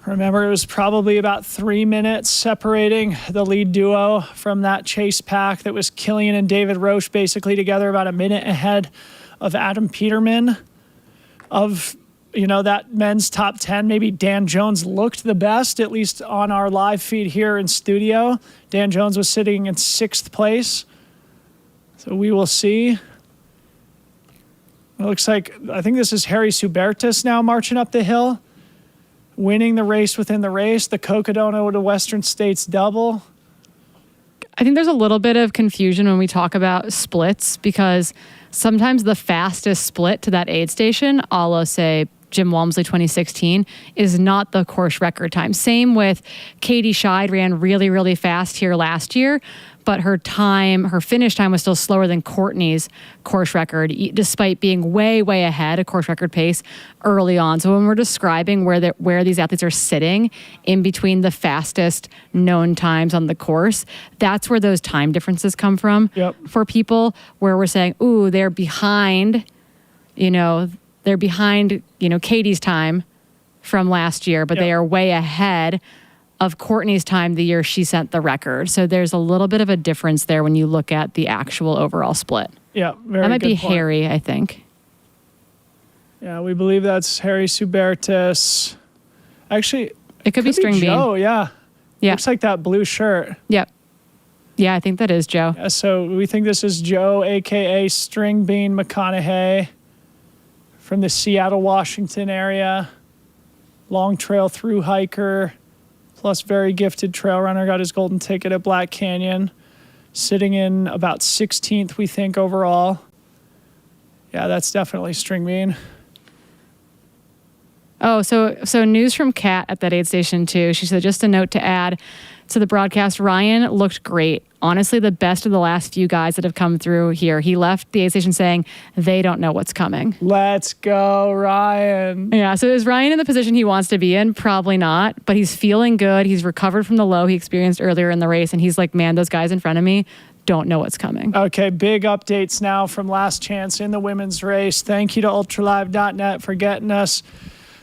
Remember, it was probably about 3 minutes separating the lead duo from that chase pack that was Killian and David Roche basically together, about a minute ahead of Adam Peterman. Of, that men's top 10, maybe Dan Jones looked the best, at least on our live feed here in studio. Dan Jones was sitting in 6th place. So we will see. It looks like, I think this is Harry Subertis now marching up the hill, winning the race within the race, the Cocodona to Western States double. I think there's a little bit of confusion when we talk about splits, because sometimes the fastest split to that aid station, a la, say, Jim Walmsley 2016, is not the course record time. Same with Katie Scheid, ran really, really fast here last year, but her finish time was still slower than Courtney's course record, despite being way, way ahead of course record pace early on. So when we're describing where these athletes are sitting in between the fastest known times on the course, that's where those time differences come from. Yep. For people where we're saying, ooh, they're behind, Katie's time from last year, but they are way ahead of Courtney's time the year she set the record. So there's a little bit of a difference there when you look at the actual overall split. Yeah, very that might good be point. Harry, I think. Yeah, we believe that's Harry Subertis. Actually, it could be String Bean. Joe, yeah. Yeah. Looks like that blue shirt. Yep. Yeah, I think that is Joe. Yeah, so we think this is Joe, a.k.a. String Bean McConaughey, from the Seattle, Washington area. Long trail through hiker, plus very gifted trail runner, got his golden ticket at Black Canyon. Sitting in about 16th, we think, overall. Yeah, that's definitely String Bean. Oh, so news from Kat at that aid station too. She said, just a note to add to the broadcast, Ryan looked great. Honestly, the best of the last few guys that have come through here. He left the aid station saying they don't know what's coming. Let's go, Ryan. Yeah, so is Ryan in the position he wants to be in? Probably not, but he's feeling good. He's recovered from the low he experienced earlier in the race, and he's like, man, those guys in front of me don't know what's coming. Okay, big updates now from last chance in the women's race. Thank you to ultralive.net for getting us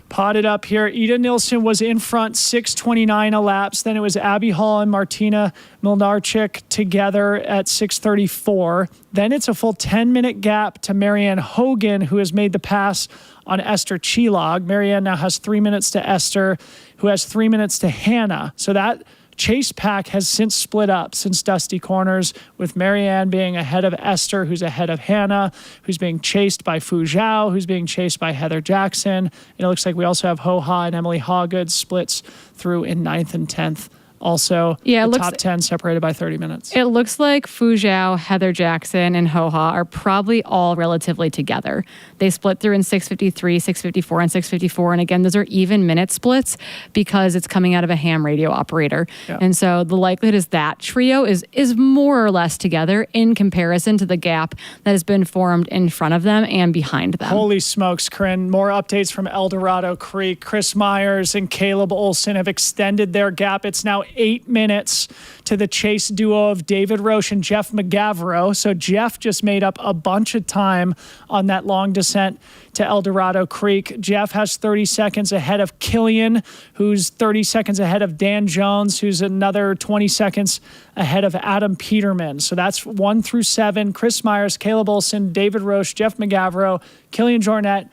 potted up here. Ida Nilsson was in front, 6:29 elapsed. Then it was Abby Hall and Martina Milnarchik together at 6:34. Then it's a full 10-minute gap to Marianne Hogan, who has made the pass on Esther Chilog. Marianne now has 3 minutes to Esther, who has 3 minutes to Hannah. So that chase pack has since split up since Dusty Corners, with Marianne being ahead of Esther, who's ahead of Hannah, who's being chased by Fu Zhao, who's being chased by Heather Jackson. And it looks like we also have Hoha and Emily Hawgood splits through in 9th and 10th. Also, yeah, the top 10 separated by 30 minutes. It looks like Fu Zhao, Heather Jackson, and Hoha are probably all relatively together. They split through in 6:53, 6:54, and 6:54. And again, those are even minute splits because it's coming out of a ham radio operator. Yeah. And so the likelihood is that trio is more or less together in comparison to the gap that has been formed in front of them and behind them. Holy smokes, Corinne. More updates from El Dorado Creek. Chris Myers and Caleb Olson have extended their gap. It's now 8 minutes to the chase duo of David Roche and Jeff McGavro. So Jeff just made up a bunch of time on that long descent to El Dorado Creek. Jeff has 30 seconds ahead of Killian, who's 30 seconds ahead of Dan Jones, who's another 20 seconds ahead of Adam Peterman. So that's 1 through 7. Chris Myers, Caleb Olson, David Roche, Jeff McGavro, Killian Jornet,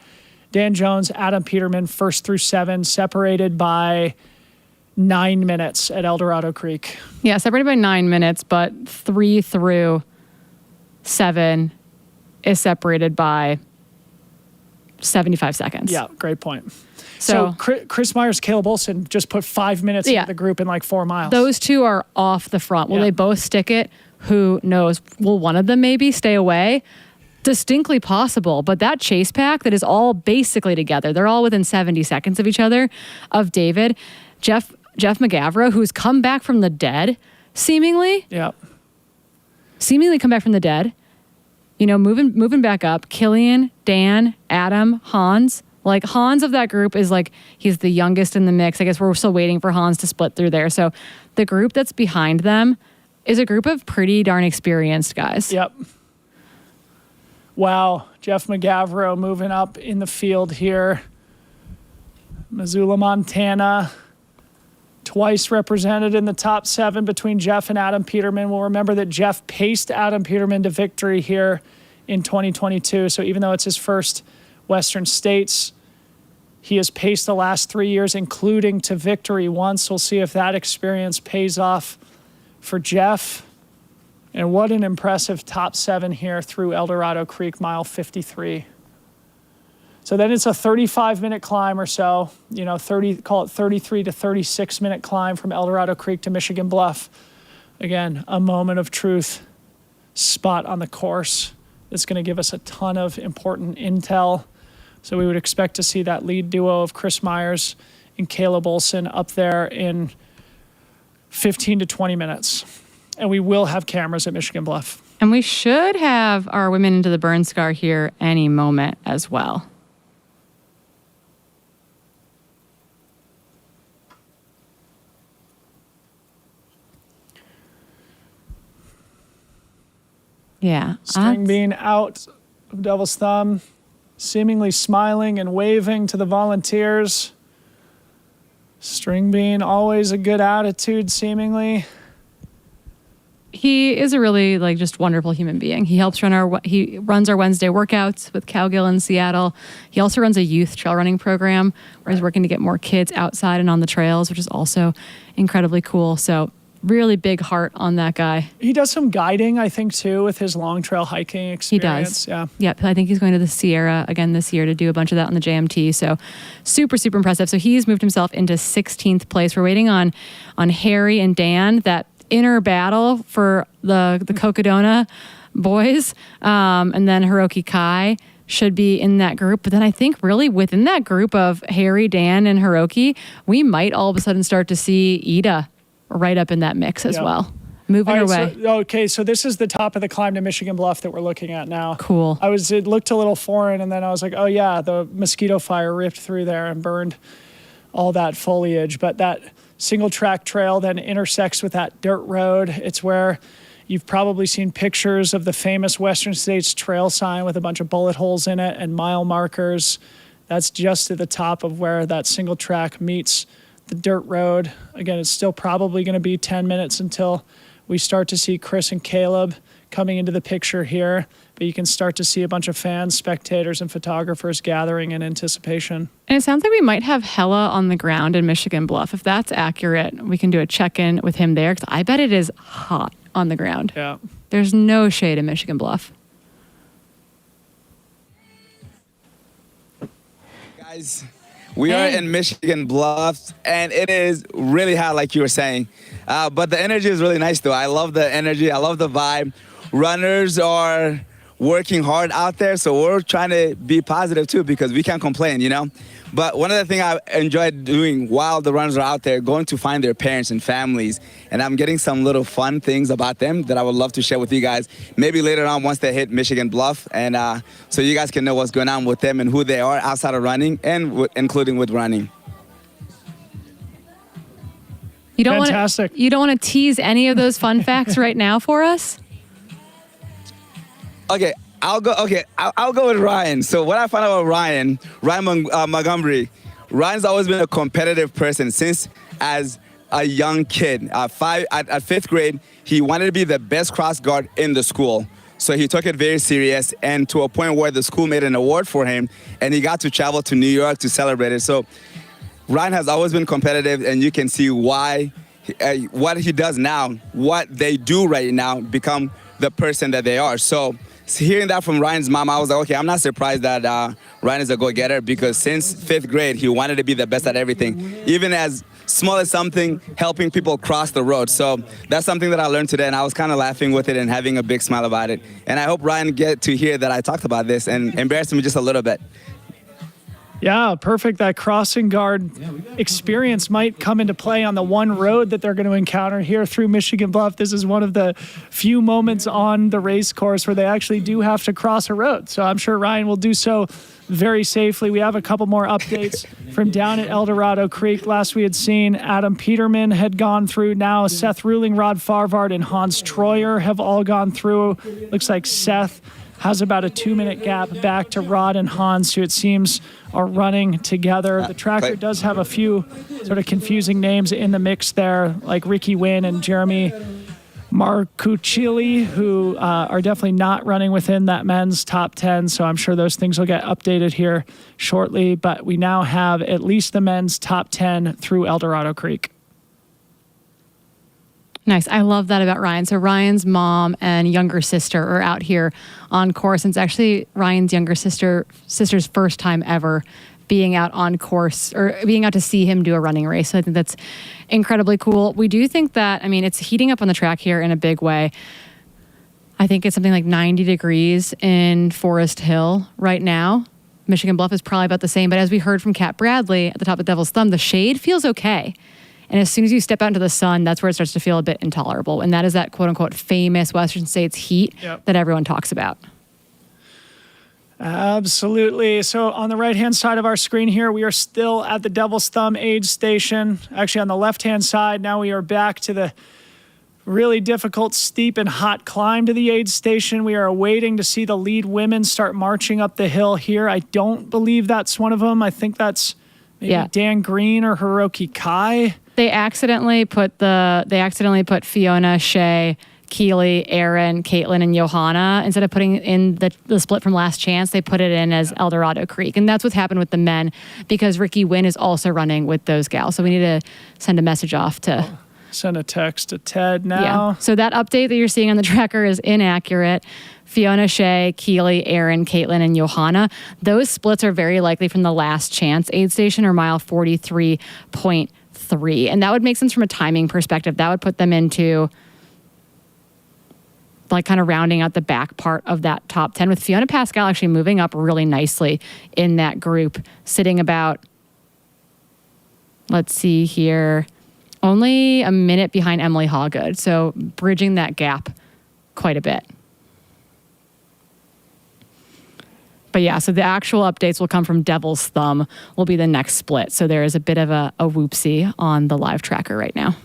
Dan Jones, Adam Peterman, 1st through 7, separated by 9 minutes at El Dorado Creek. Yeah, separated by 9 minutes, but 3 through 7 is separated by 75 seconds. Yeah, great point. So Chris Myers, Caleb Olson just put 5 minutes into the group in like 4 miles. Those two are off the front. Will they both stick it? Who knows? Will one of them maybe stay away? Distinctly possible, but that chase pack that is all basically together, they're all within 70 seconds of each other, of David, Jeff McGavra, who's come back from the dead, seemingly come back from the dead, moving back up, Killian, Dan, Adam, Hans. Like Hans of that group is like, he's the youngest in the mix. I guess we're still waiting for Hans to split through there. So the group that's behind them is a group of pretty darn experienced guys. Yep. Wow. Jeff McGavro moving up in the field here. Missoula, Montana. Twice represented in the top 7 between Jeff and Adam Peterman. We'll remember that Jeff paced Adam Peterman to victory here in 2022. So even though it's his first Western States, he has paced the last 3 years, including to victory once. We'll see if that experience pays off for Jeff. And what an impressive top 7 here through El Dorado Creek, mile 53. So then it's a 35-minute climb or so, call it 33 to 36-minute climb from El Dorado Creek to Michigan Bluff. Again, a moment of truth spot on the course that's going to give us a ton of important intel. So we would expect to see that lead duo of Chris Myers and Caleb Olson up there in 15 to 20 minutes. And we will have cameras at Michigan Bluff. And we should have our women into the burn scar here any moment as well. Yeah. String being out of Devil's Thumb, seemingly smiling and waving to the volunteers. String being always a good attitude, seemingly. He is a really just wonderful human being. He runs our Wednesday workouts with Cowgill in Seattle. He also runs a youth trail running program where he's working to get more kids outside and on the trails, which is also incredibly cool. So really big heart on that guy. He does some guiding, I think, too, with his long trail hiking experience. He does. Yeah. I think he's going to the Sierra again this year to do a bunch of that on the JMT. So super, super impressive. So he's moved himself into 16th place. We're waiting on Harry and Dan, that inner battle for the Cocodona boys. And then Hiroki Kai should be in that group. But then I think really within that group of Harry, Dan, and Hiroki, we might all of a sudden start to see Ida right up in that mix as well. Moving her way. So this is the top of the climb to Michigan Bluff that we're looking at now. Cool. It looked a little foreign, and then I was like, oh yeah, the mosquito fire ripped through there and burned all that foliage. But that single track trail then intersects with that dirt road. It's where you've probably seen pictures of the famous Western States trail sign with a bunch of bullet holes in it and mile markers. That's just at the top of where that single track meets the dirt road. Again, it's still probably going to be 10 minutes until we start to see Chris and Caleb coming into the picture here, but you can start to see a bunch of fans, spectators, and photographers gathering in anticipation. And it sounds like we might have Hella on the ground in Michigan Bluff. If that's accurate, we can do a check-in with him there, because I bet it is hot on the ground. Yeah. There's no shade in Michigan Bluff. Guys, we are in Michigan Bluff, and it is really hot, like you were saying. But the energy is really nice, though. I love the energy. I love the vibe. Runners are working hard out there, so we're trying to be positive, too, because we can't complain, But one of the things I enjoyed doing while the runners are out there, going to find their parents and families, and I'm getting some little fun things about them that I would love to share with you guys, maybe later on once they hit Michigan Bluff, and so you guys can know what's going on with them and who they are outside of running, and including with running. You don't Fantastic. You don't want to tease any of those fun facts right now for us? Okay, I'll go with Ryan. So what I found out about Ryan Montgomery, Ryan's always been a competitive person since as a young kid. At 5th grade, he wanted to be the best cross guard in the school. So he took it very serious, and to a point where the school made an award for him, and he got to travel to New York to celebrate it. So Ryan has always been competitive, and you can see why what he does now, what they do right now, become the person that they are. So So hearing that from Ryan's mom, I was like, okay, I'm not surprised that Ryan is a go-getter, because since 5th grade, he wanted to be the best at everything, even as small as something, helping people cross the road. So that's something that I learned today, and I was kind of laughing with it and having a big smile about it. And I hope Ryan get to hear that I talked about this and embarrass him just a little bit. Yeah, perfect. That crossing guard experience might come into play on the one road that they're going to encounter here through Michigan Bluff. This is one of the few moments on the race course where they actually do have to cross a road. So I'm sure Ryan will do so very safely. We have a couple more updates from down at El Dorado Creek. Last we had seen Adam Peterman had gone through. Now Seth Ruling, Rod Farvard, and Hans Troyer have all gone through. Looks like Seth has about a 2-minute gap back to Rod and Hans, who it seems are running together. The tracker does have a few sort of confusing names in the mix there, like Ricky Wynn and Jeremy Marcucci, who are definitely not running within that men's top 10. So I'm sure those things will get updated here shortly. But we now have at least the men's top 10 through El Dorado Creek. Nice. I love that about Ryan. So Ryan's mom and younger sister are out here on course. And it's actually Ryan's younger sister's first time ever being out on course or being out to see him do a running race. So I think that's incredibly cool. We do think that, I mean, it's heating up on the track here in a big way. I think it's something like 90 degrees in Forest Hill right now. Michigan Bluff is probably about the same. But as we heard from Kat Bradley at the top of Devil's Thumb, the shade feels okay. And as soon as you step out into the sun, that's where it starts to feel a bit intolerable. And that is that quote unquote famous Western States heat that everyone talks about. Absolutely. So on the right-hand side of our screen here, we are still at the Devil's Thumb aid station. Actually, on the left-hand side, now we are back to the really difficult, steep, and hot climb to the aid station. We are awaiting to see the lead women start marching up the hill here. I don't believe that's one of them. I think that's maybe Dan Green or Hiroki Kai. They accidentally put Fiona, Shay, Keely, Aaron, Caitlin, and Johanna. Instead of putting in the split from Last Chance, they put it in as El Dorado Creek. And that's what's happened with the men, because Ricky Wynn is also running with those gals. So we need to send a message off to... Send a text to Ted now. Yeah. So that update that you're seeing on the tracker is inaccurate. Fiona, Shay, Keely, Aaron, Caitlin, and Johanna. Those splits are very likely from the Last Chance aid station, or mile 43.3. And that would make sense from a timing perspective. That would put them into like kind of rounding out the back part of that top 10, with Fiona Pascal actually moving up really nicely in that group, sitting about, let's see here, only a minute behind Emily Hawgood. So bridging that gap quite a bit. But yeah, so the actual updates will come from Devil's Thumb, will be the next split. So there is a bit of a whoopsie on the live tracker right now.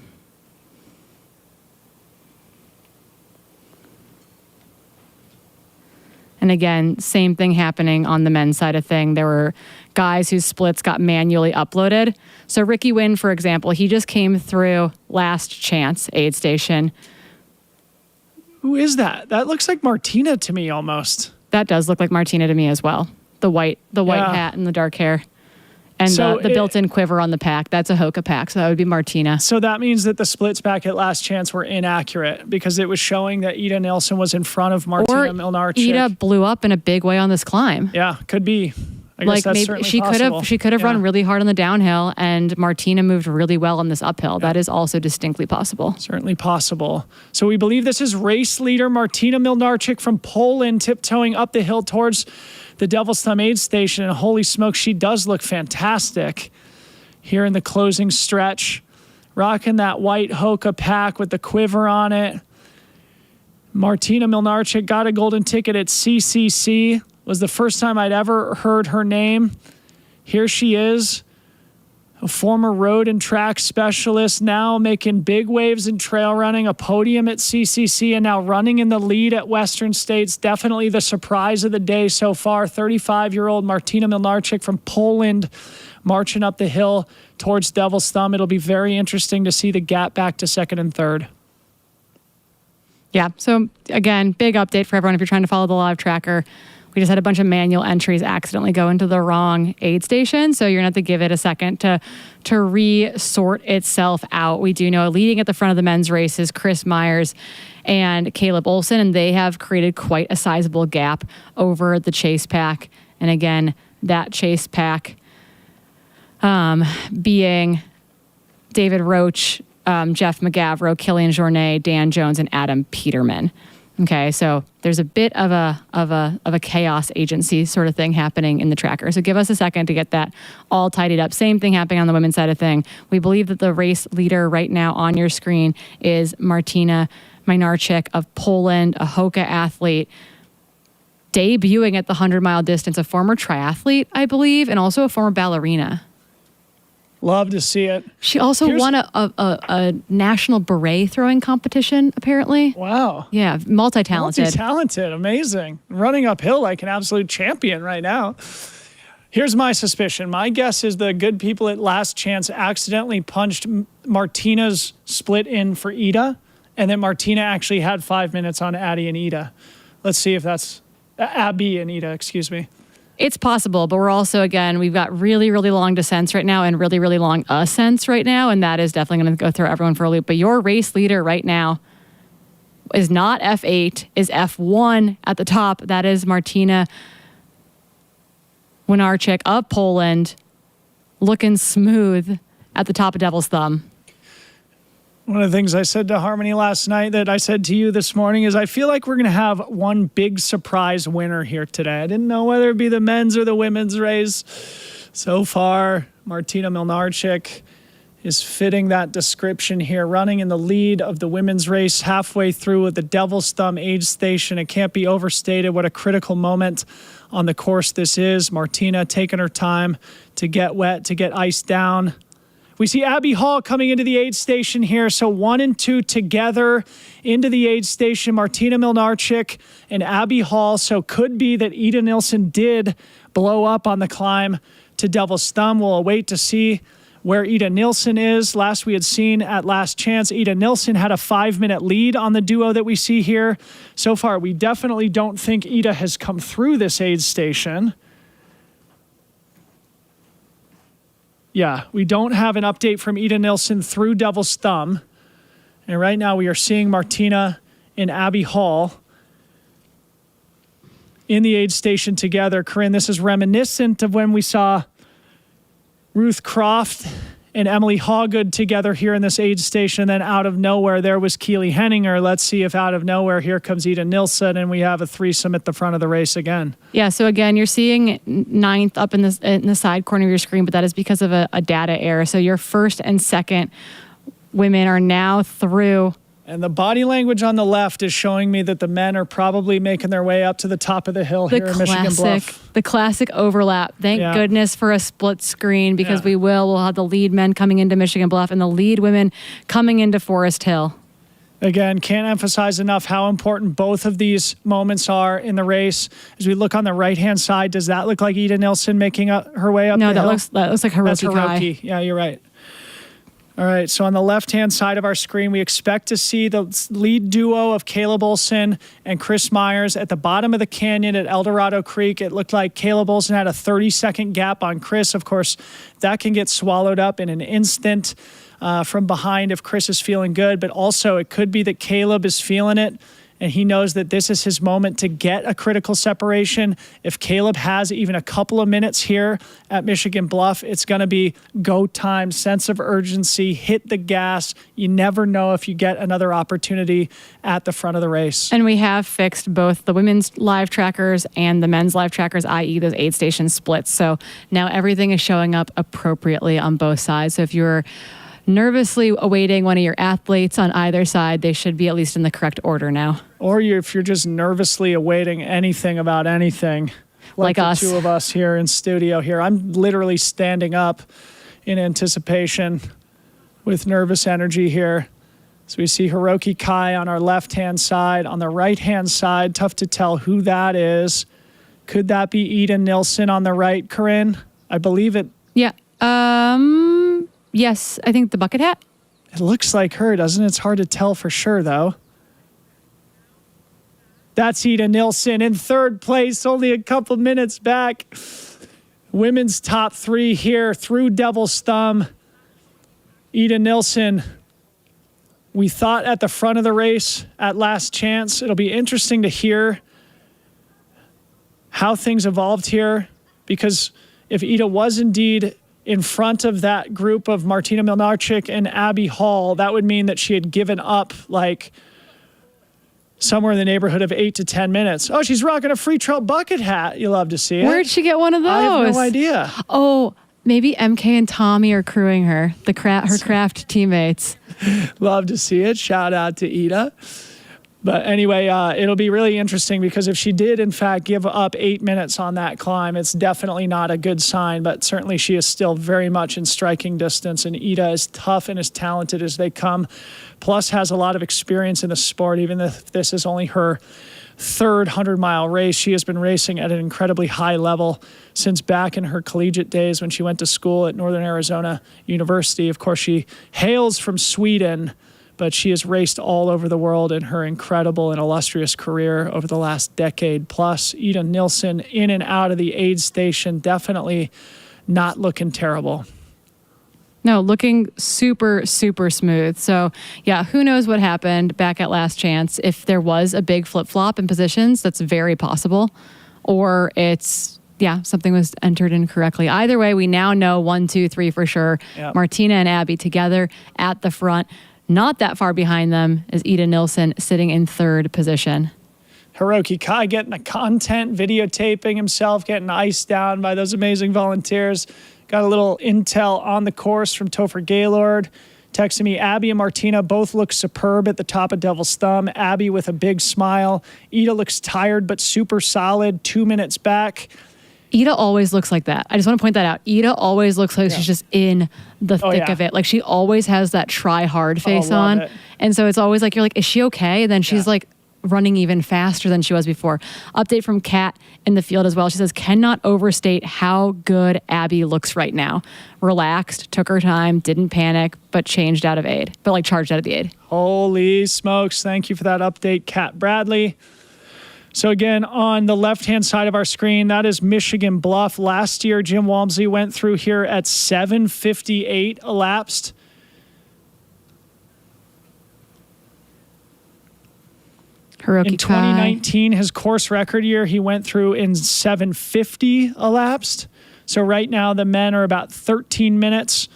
And again, same thing happening on the men's side of thing. There were guys whose splits got manually uploaded. So Ricky Wynn, for example, he just came through Last Chance aid station. Who is that? That looks like Martina to me almost. That does look like Martina to me as well. The white hat and the dark hair. And so the built-in quiver on the pack. That's a Hoka pack, so that would be Martina. So that means that the splits back at Last Chance were inaccurate, because it was showing that Ida Nelson was in front of Martina Milnarczyk. Ida blew up in a big way on this climb. Yeah, could be. I guess that's maybe certainly she could have run really hard on the downhill, and Martina moved really well on this uphill. That is also distinctly possible. Certainly possible. So we believe this is race leader Martina Milnarczyk from Poland, tiptoeing up the hill towards the Devil's Thumb aid station. And holy smoke, she does look fantastic here in the closing stretch. Rocking that white Hoka pack with the quiver on it. Martina Milnarczyk got a golden ticket at CCC. Was the first time I'd ever heard her name. Here she is, a former road and track specialist, now making big waves in trail running, a podium at CCC, and now running in the lead at Western States. Definitely the surprise of the day so far. 35-year-old Martina Milnarczyk from Poland marching up the hill towards Devil's Thumb. It'll be very interesting to see the gap back to second and third. Yeah, so again, big update for everyone if you're trying to follow the live tracker. We just had a bunch of manual entries accidentally go into the wrong aid station. So you're going to have to give it a second to re-sort itself out. We do know leading at the front of the men's race is Chris Myers and Caleb Olson, and they have created quite a sizable gap over the chase pack. And again, that chase pack being David Roach, Jeff McGavro, Killian Jornet, Dan Jones, and Adam Peterman. Okay, so there's a bit of a chaos agency sort of thing happening in the tracker. So give us a second to get that all tidied up. Same thing happening on the women's side of thing. We believe that the race leader right now on your screen is Martina Mlinarczyk of Poland, a Hoka athlete, debuting at the 100-mile distance, a former triathlete, I believe, and also a former ballerina. Love to see it. She also won a national beret throwing competition, apparently. Wow. Yeah, multi-talented. Multi-talented, amazing. Running uphill like an absolute champion right now. Here's my suspicion. My guess is the good people at Last Chance accidentally punched Martina's split in for Ida, and then Martina actually had 5 minutes on Addie and Ida. Let's see if that's Abby and Ida, excuse me. It's possible, but we're also, again, we've got really, really long descents right now and really, really long ascents right now, and that is definitely going to go throw everyone for a loop. But your race leader right now is not F8, is F1 at the top. That is Martina Mlinarczyk of Poland, looking smooth at the top of Devil's Thumb. One of the things I said to Harmony last night that I said to you this morning is I feel like we're going to have one big surprise winner here today. I didn't know whether it be the men's or the women's race. So far, Martina Mlinarczyk is fitting that description here, running in the lead of the women's race halfway through with the Devil's Thumb aid station. It can't be overstated what a critical moment on the course this is. Martina taking her time to get wet, to get iced down. We see Abby Hall coming into the aid station here. So 1 and 2 together into the aid station. Martina Mlinarczyk and Abby Hall. So could be that Ida Nilsson did blow up on the climb to Devil's Thumb. We'll await to see where Ida Nilsson is. Last we had seen at Last Chance, Ida Nilsson had a 5-minute lead on the duo that we see here. So far, we definitely don't think Ida has come through this aid station. Yeah, we don't have an update from Ida Nilsson through Devil's Thumb. And right now we are seeing Martina and Abby Hall in the aid station together. Corinne, this is reminiscent of when we saw Ruth Croft and Emily Hawgood together here in this aid station. Then out of nowhere, there was Keely Henninger. Let's see if out of nowhere, here comes Ida Nilsson, and we have a threesome at the front of the race again. Yeah, so again, you're seeing 9th up in the side corner of your screen, but that is because of a data error. So your first and second women are now through. And the body language on the left is showing me that the men are probably making their way up to the top of the hill here in Michigan Bluff. The classic overlap. Thank goodness for a split screen, because we'll have the lead men coming into Michigan Bluff and the lead women coming into Forest Hill. Again, can't emphasize enough how important both of these moments are in the race. As we look on the right-hand side, does that look like Ida Nilsson making her way up the hill? No, that looks like Hiroki That's Hiroki. Kai. Yeah, you're right. All right, so on the left-hand side of our screen, we expect to see the lead duo of Caleb Olson and Chris Myers at the bottom of the canyon at El Dorado Creek. It looked like Caleb Olson had a 30-second gap on Chris. Of course, that can get swallowed up in an instant from behind if Chris is feeling good, but also it could be that Caleb is feeling it and he knows that this is his moment to get a critical separation. If Caleb has even a couple of minutes here at Michigan Bluff, it's going to be go time, sense of urgency, hit the gas. You never know if you get another opportunity at the front of the race. And we have fixed both the women's live trackers and the men's live trackers, i.e. those aid station splits. So now everything is showing up appropriately on both sides. So if you're nervously awaiting one of your athletes on either side, they should be at least in the correct order now. Or if you're just nervously awaiting anything about anything, like the us. Two of us here in studio here. I'm literally standing up in anticipation with nervous energy here. So we see Hiroki Kai on our left-hand side. On the right-hand side, tough to tell who that is. Could that be Ida Nilsson on the right, Corinne? I believe it. Yeah. Yes, I think the bucket hat. It looks like her, doesn't it? It's hard to tell for sure, though. That's Ida Nilsson in third place, only a couple minutes back. Women's top 3 here through Devil's Thumb. Ida Nilsson, we thought at the front of the race at Last Chance. It'll be interesting to hear how things evolved here, because if Ida was indeed in front of that group of Martina Milnarczyk and Abby Hall, that would mean that she had given up like somewhere in the neighborhood of 8 to 10 minutes. Oh, she's rocking a Free Trail bucket hat. You love to see it. Where'd she get one of those? I have no idea. Oh, maybe MK and Tommy are crewing her, her craft teammates. Love to see it. Shout out to Ida. But anyway, it'll be really interesting, because if she did, in fact, give up 8 minutes on that climb, it's definitely not a good sign. But certainly she is still very much in striking distance. And Ida is tough and as talented as they come, plus has a lot of experience in the sport. Even if this is only her third 100-mile race, she has been racing at an incredibly high level since back in her collegiate days when she went to school at Northern Arizona University. Of course, she hails from Sweden, but she has raced all over the world in her incredible and illustrious career over the last decade plus. Ida Nilsson in and out of the aid station, definitely not looking terrible. No, looking super, super smooth. So, yeah, who knows what happened back at Last Chance. If there was a big flip-flop in positions, that's very possible. Or it's, something was entered incorrectly. Either way, we now know 1, 2, 3 for sure. Yep. Martina and Abby together at the front. Not that far behind them is Ida Nilsson sitting in third position. Hiroki Kai getting the content, videotaping himself, getting iced down by those amazing volunteers. Got a little intel on the course from Topher Gaylord. Texting me, Abby and Martina both look superb at the top of Devil's Thumb. Abby with a big smile. Ida looks tired but super solid, 2 minutes back. Ida always looks like that. I just want to point that out. Ida always looks like she's just in the thick of it. Like she always has that try hard face on. It. And so it's always like, you're like, is she okay? And then she's like running even faster than she was before. Update from Kat in the field as well. She says, cannot overstate how good Abby looks right now. Relaxed, took her time, didn't panic, but charged out of the aid. Holy smokes. Thank you for that update, Kat Bradley. So again, on the left-hand side of our screen, that is Michigan Bluff. Last year, Jim Walmsley went through here at 7:58 elapsed. In 2019, his course record year, he went through in 7:50 elapsed. So right now, the men are about 13 minutes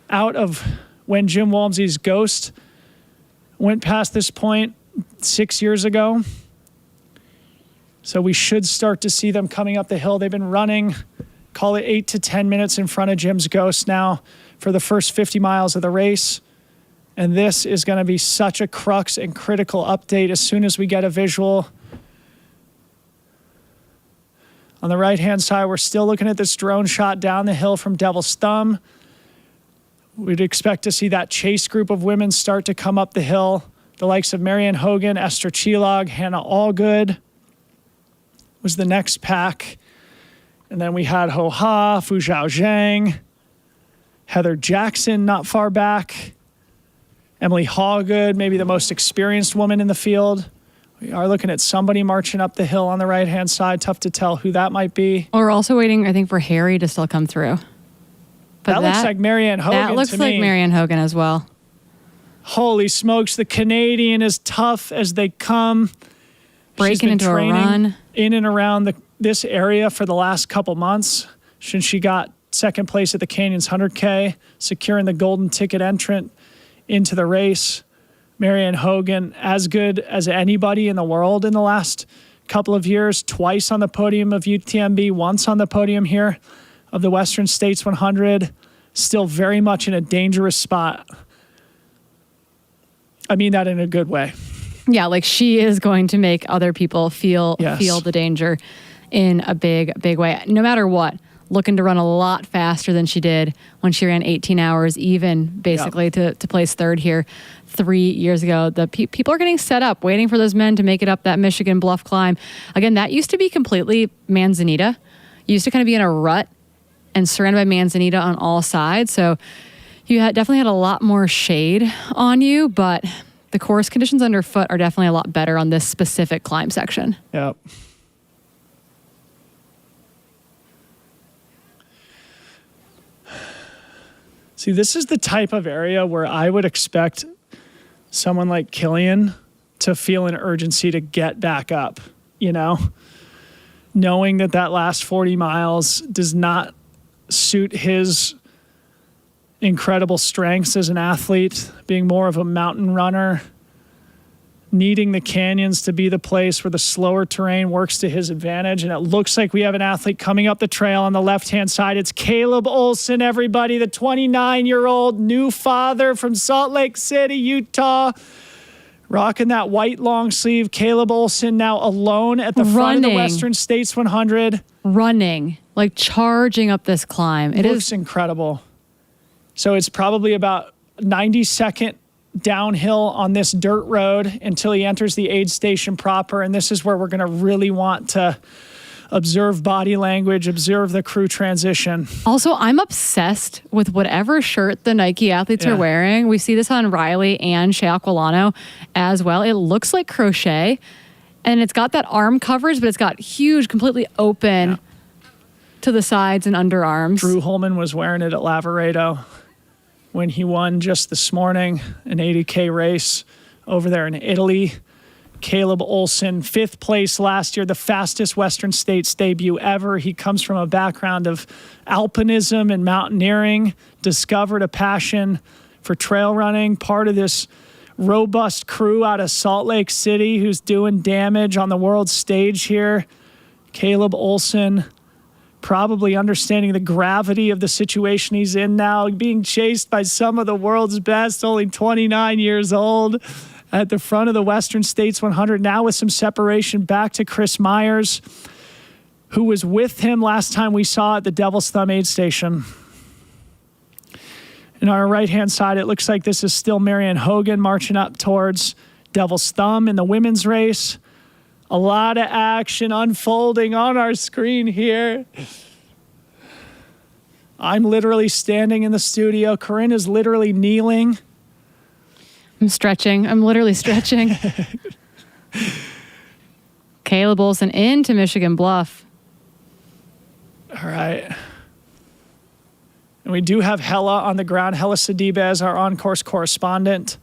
out of when Jim Walmsley's Ghost went past this point 6 years ago. So we should start to see them coming up the hill. They've been running, call it 8 to 10 minutes in front of Jim's Ghost now for the first 50 miles of the race. And this is going to be such a crux and critical update as soon as we get a visual. On the right-hand side, we're still looking at this drone shot down the hill from Devil's Thumb. We'd expect to see that chase group of women start to come up the hill. The likes of Marianne Hogan, Esther Chilog, Hannah Allgood was the next pack. And then we had Ho Ha, Fu Zhao Zhang, Heather Jackson not far back, Emily Hallgood, maybe the most experienced woman in the field. We are looking at somebody marching up the hill on the right-hand side. Tough to tell who that might be. We're also waiting, I think, for Harry to still come through. But that looks like Marianne Hogan. That looks like Marianne Hogan as well. Holy smokes, the Canadian is tough as they come. Breaking into a run. In and around this area for the last couple months since she got second place at the Canyons 100K, securing the golden ticket entrant into the race. Marianne Hogan, as good as anybody in the world in the last couple of years, twice on the podium of UTMB, once on the podium here of the Western States 100, still very much in a dangerous spot. I mean that in a good way. Yeah, like she is going to make other people feel the danger in a big way. No matter what, looking to run a lot faster than she did when she ran 18 hours, even basically to place third here 3 years ago. The people are getting set up, waiting for those men to make it up that Michigan Bluff climb. Again, that used to be completely Manzanita. You used to kind of be in a rut and surrounded by Manzanita on all sides. So you definitely had a lot more shade on you, but the course conditions underfoot are definitely a lot better on this specific climb section. Yep. See, this is the type of area where I would expect someone like Killian to feel an urgency to get back up, you know? Knowing that that last 40 miles does not suit his incredible strengths as an athlete, being more of a mountain runner, needing the canyons to be the place where the slower terrain works to his advantage. And it looks like we have an athlete coming up the trail on the left-hand side. It's Caleb Olson, everybody, the 29-year-old new father from Salt Lake City, Utah, rocking that white long sleeve. Caleb Olson now alone at the front of the Western States 100. Running, like charging up this climb. It looks incredible. So it's probably about 90-second downhill on this dirt road until he enters the aid station proper. And this is where we're going to really want to observe body language, observe the crew transition. Also, I'm obsessed with whatever shirt the Nike athletes are wearing. We see this on Riley and Shea Aquilano as well. It looks like crochet, and it's got that arm coverage, but it's got huge, completely open to the sides and underarms. Drew Holman was wearing it at Lavaredo when he won just this morning an 80K race over there in Italy. Caleb Olson, 5th place last year, the fastest Western States debut ever. He comes from a background of alpinism and mountaineering, discovered a passion for trail running, part of this robust crew out of Salt Lake City who's doing damage on the world stage here. Caleb Olson, probably understanding the gravity of the situation he's in now, being chased by some of the world's best, only 29 years old, at the front of the Western States 100, now with some separation back to Chris Myers, who was with him last time we saw at the Devil's Thumb aid station. And on our right-hand side, it looks like this is still Marianne Hogan marching up towards Devil's Thumb in the women's race. A lot of action unfolding on our screen here. I'm literally standing in the studio. Corinne is literally kneeling. I'm stretching. I'm literally stretching. Caleb Olson into Michigan Bluff. All right. And we do have Hella on the ground. Hella Sadiba as our on-course correspondent.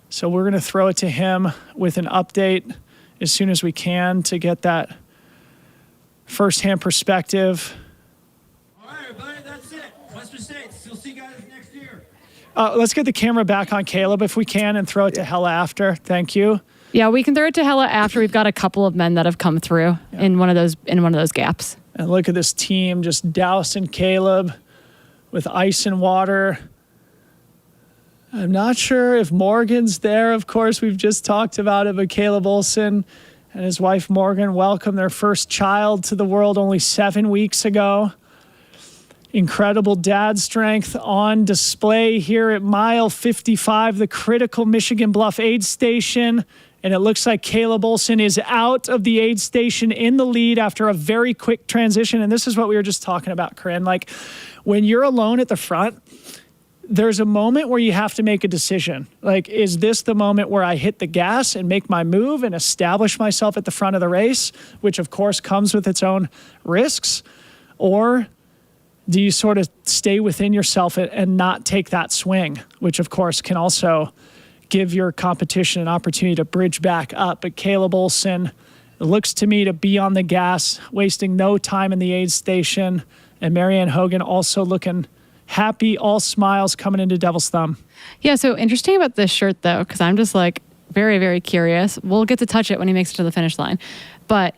So we're going to throw it to him with an update as soon as we can to get that firsthand perspective. All right, everybody, that's it. Western States. You'll see you guys next year. Let's get the camera back on Caleb if we can and throw it to Hella after. Thank you. Yeah, we can throw it to Hella after. We've got a couple of men that have come through in one of those gaps. And look at this team just dousing Caleb with ice and water. I'm not sure if Morgan's there. Of course, we've just talked about it, but Caleb Olson and his wife Morgan welcomed their first child to the world only 7 weeks ago. Incredible dad strength on display here at mile 55, the critical Michigan Bluff aid station. And it looks like Caleb Olson is out of the aid station in the lead after a very quick transition. And this is what we were just talking about, Corinne. Like, when you're alone at the front, there's a moment where you have to make a decision. Like, is this the moment where I hit the gas and make my move and establish myself at the front of the race, which of course comes with its own risks? Or do you sort of stay within yourself and not take that swing, which of course can also give your competition an opportunity to bridge back up? But Caleb Olson, it looks to me to be on the gas, wasting no time in the aid station. And Marianne Hogan also looking happy, all smiles coming into Devil's Thumb. Yeah, so interesting about this shirt, though, because I'm just like very, very curious. We'll get to touch it when he makes it to the finish line. But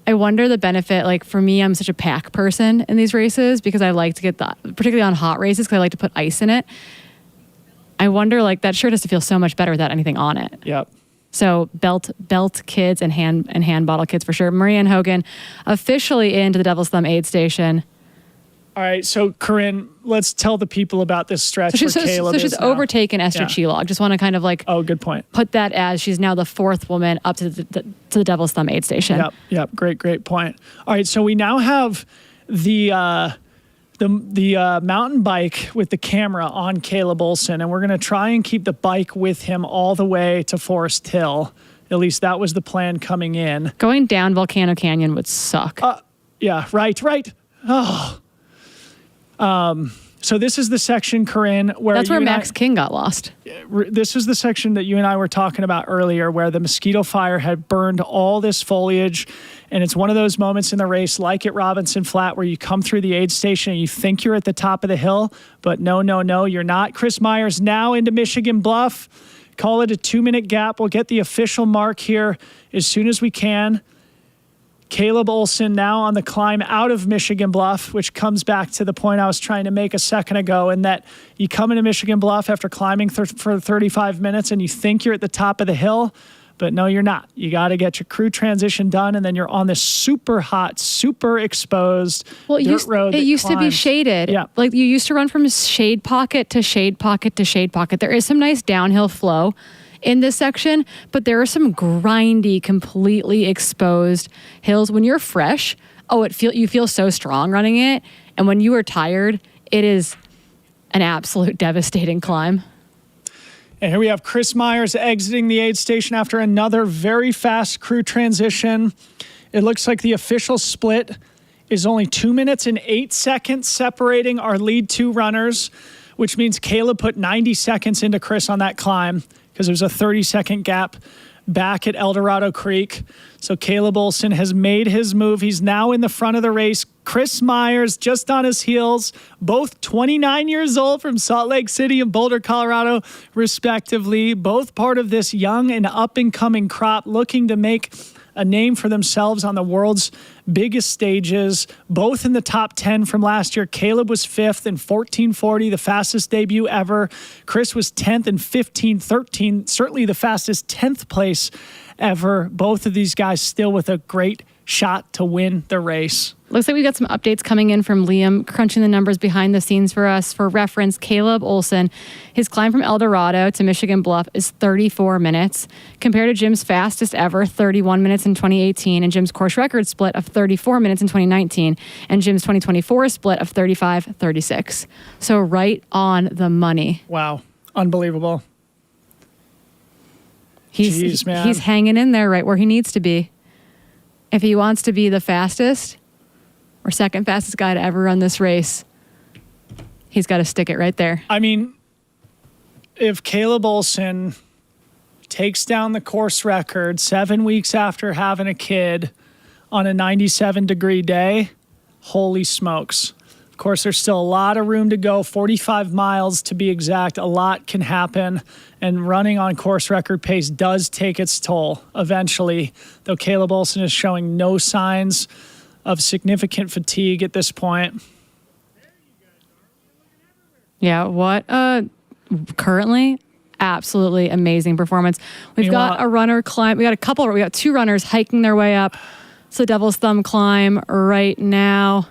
I wonder the benefit, like for me, I'm such a pack person in these races because I like to get particularly on hot races, because I like to put ice in it. I wonder, like, that shirt has to feel so much better without anything on it. Yep. So belt kids and hand bottle kids for sure. Marianne Hogan officially into the Devil's Thumb aid station. All right, so Corinne, let's tell the people about this stretch where Caleb is she's now overtaken Esther Chilog. Just want to kind of like good point. Put that as she's now the 4th woman up to the Devil's Thumb aid station. Yep, great point. All right, so we now have the the mountain bike with the camera on Caleb Olson, and we're going to try and keep the bike with him all the way to Forest Hill. At least that was the plan coming in. Going down Volcano Canyon would suck. Yeah, right. Oh. So this is the section, Corinne, where that's where Max King got lost. This is the section that you and I were talking about earlier, where the mosquito fire had burned all this foliage. And it's one of those moments in the race, like at Robinson Flat, where you come through the aid station and you think you're at the top of the hill, but no, you're not. Chris Myers now into Michigan Bluff. Call it a 2-minute gap. We'll get the official mark here as soon as we can. Caleb Olson now on the climb out of Michigan Bluff, which comes back to the point I was trying to make a second ago, in that you come into Michigan Bluff after climbing for 35 minutes and you think you're at the top of the hill, but no, you're not. You got to get your crew transition done, and then you're on this super hot, super exposed dirt road. It used to be shaded. Yeah. Like you used to run from shade pocket to shade pocket to shade pocket. There is some nice downhill flow in this section, but there are some grindy, completely exposed hills. When you're fresh, you feel so strong running it, and when you are tired, it is an absolute devastating climb. And here we have Chris Myers exiting the aid station after another very fast crew transition. It looks like the official split is only 2 minutes and 8 seconds separating our lead two runners, which means Caleb put 90 seconds into Chris on that climb, because there's a 30-second gap back at El Dorado Creek. So Caleb Olson has made his move. He's now in the front of the race. Chris Myers just on his heels, both 29 years old, from Salt Lake City and Boulder, Colorado, respectively. Both part of this young and up-and-coming crop looking to make a name for themselves on the world's biggest stages, both in the top 10 from last year. Caleb was 5th in 14:40, the fastest debut ever. Chris was 10th in 15:13, certainly the fastest 10th place ever. Both of these guys still with a great shot to win the race. Looks like we got some updates coming in from Liam, crunching the numbers behind the scenes for us. For reference, Caleb Olson, his climb from El Dorado to Michigan Bluff is 34 minutes, compared to Jim's fastest ever, 31 minutes in 2018, and Jim's course record split of 34 minutes in 2019, and Jim's 2024 split of 35:36. So right on the money. Wow. Unbelievable. He's hanging in there right where he needs to be. If he wants to be the fastest or second fastest guy to ever run this race, he's got to stick it right there. I mean, if Caleb Olson takes down the course record 7 weeks after having a kid on a 97-degree day, holy smokes. Of course, there's still a lot of room to go, 45 miles to be exact. A lot can happen, and running on course record pace does take its toll eventually, though Caleb Olson is showing no signs of significant fatigue at this point. Yeah, what currently absolutely amazing performance. We've got a runner climb. We got two runners hiking their way up. It's the Devil's Thumb climb right now.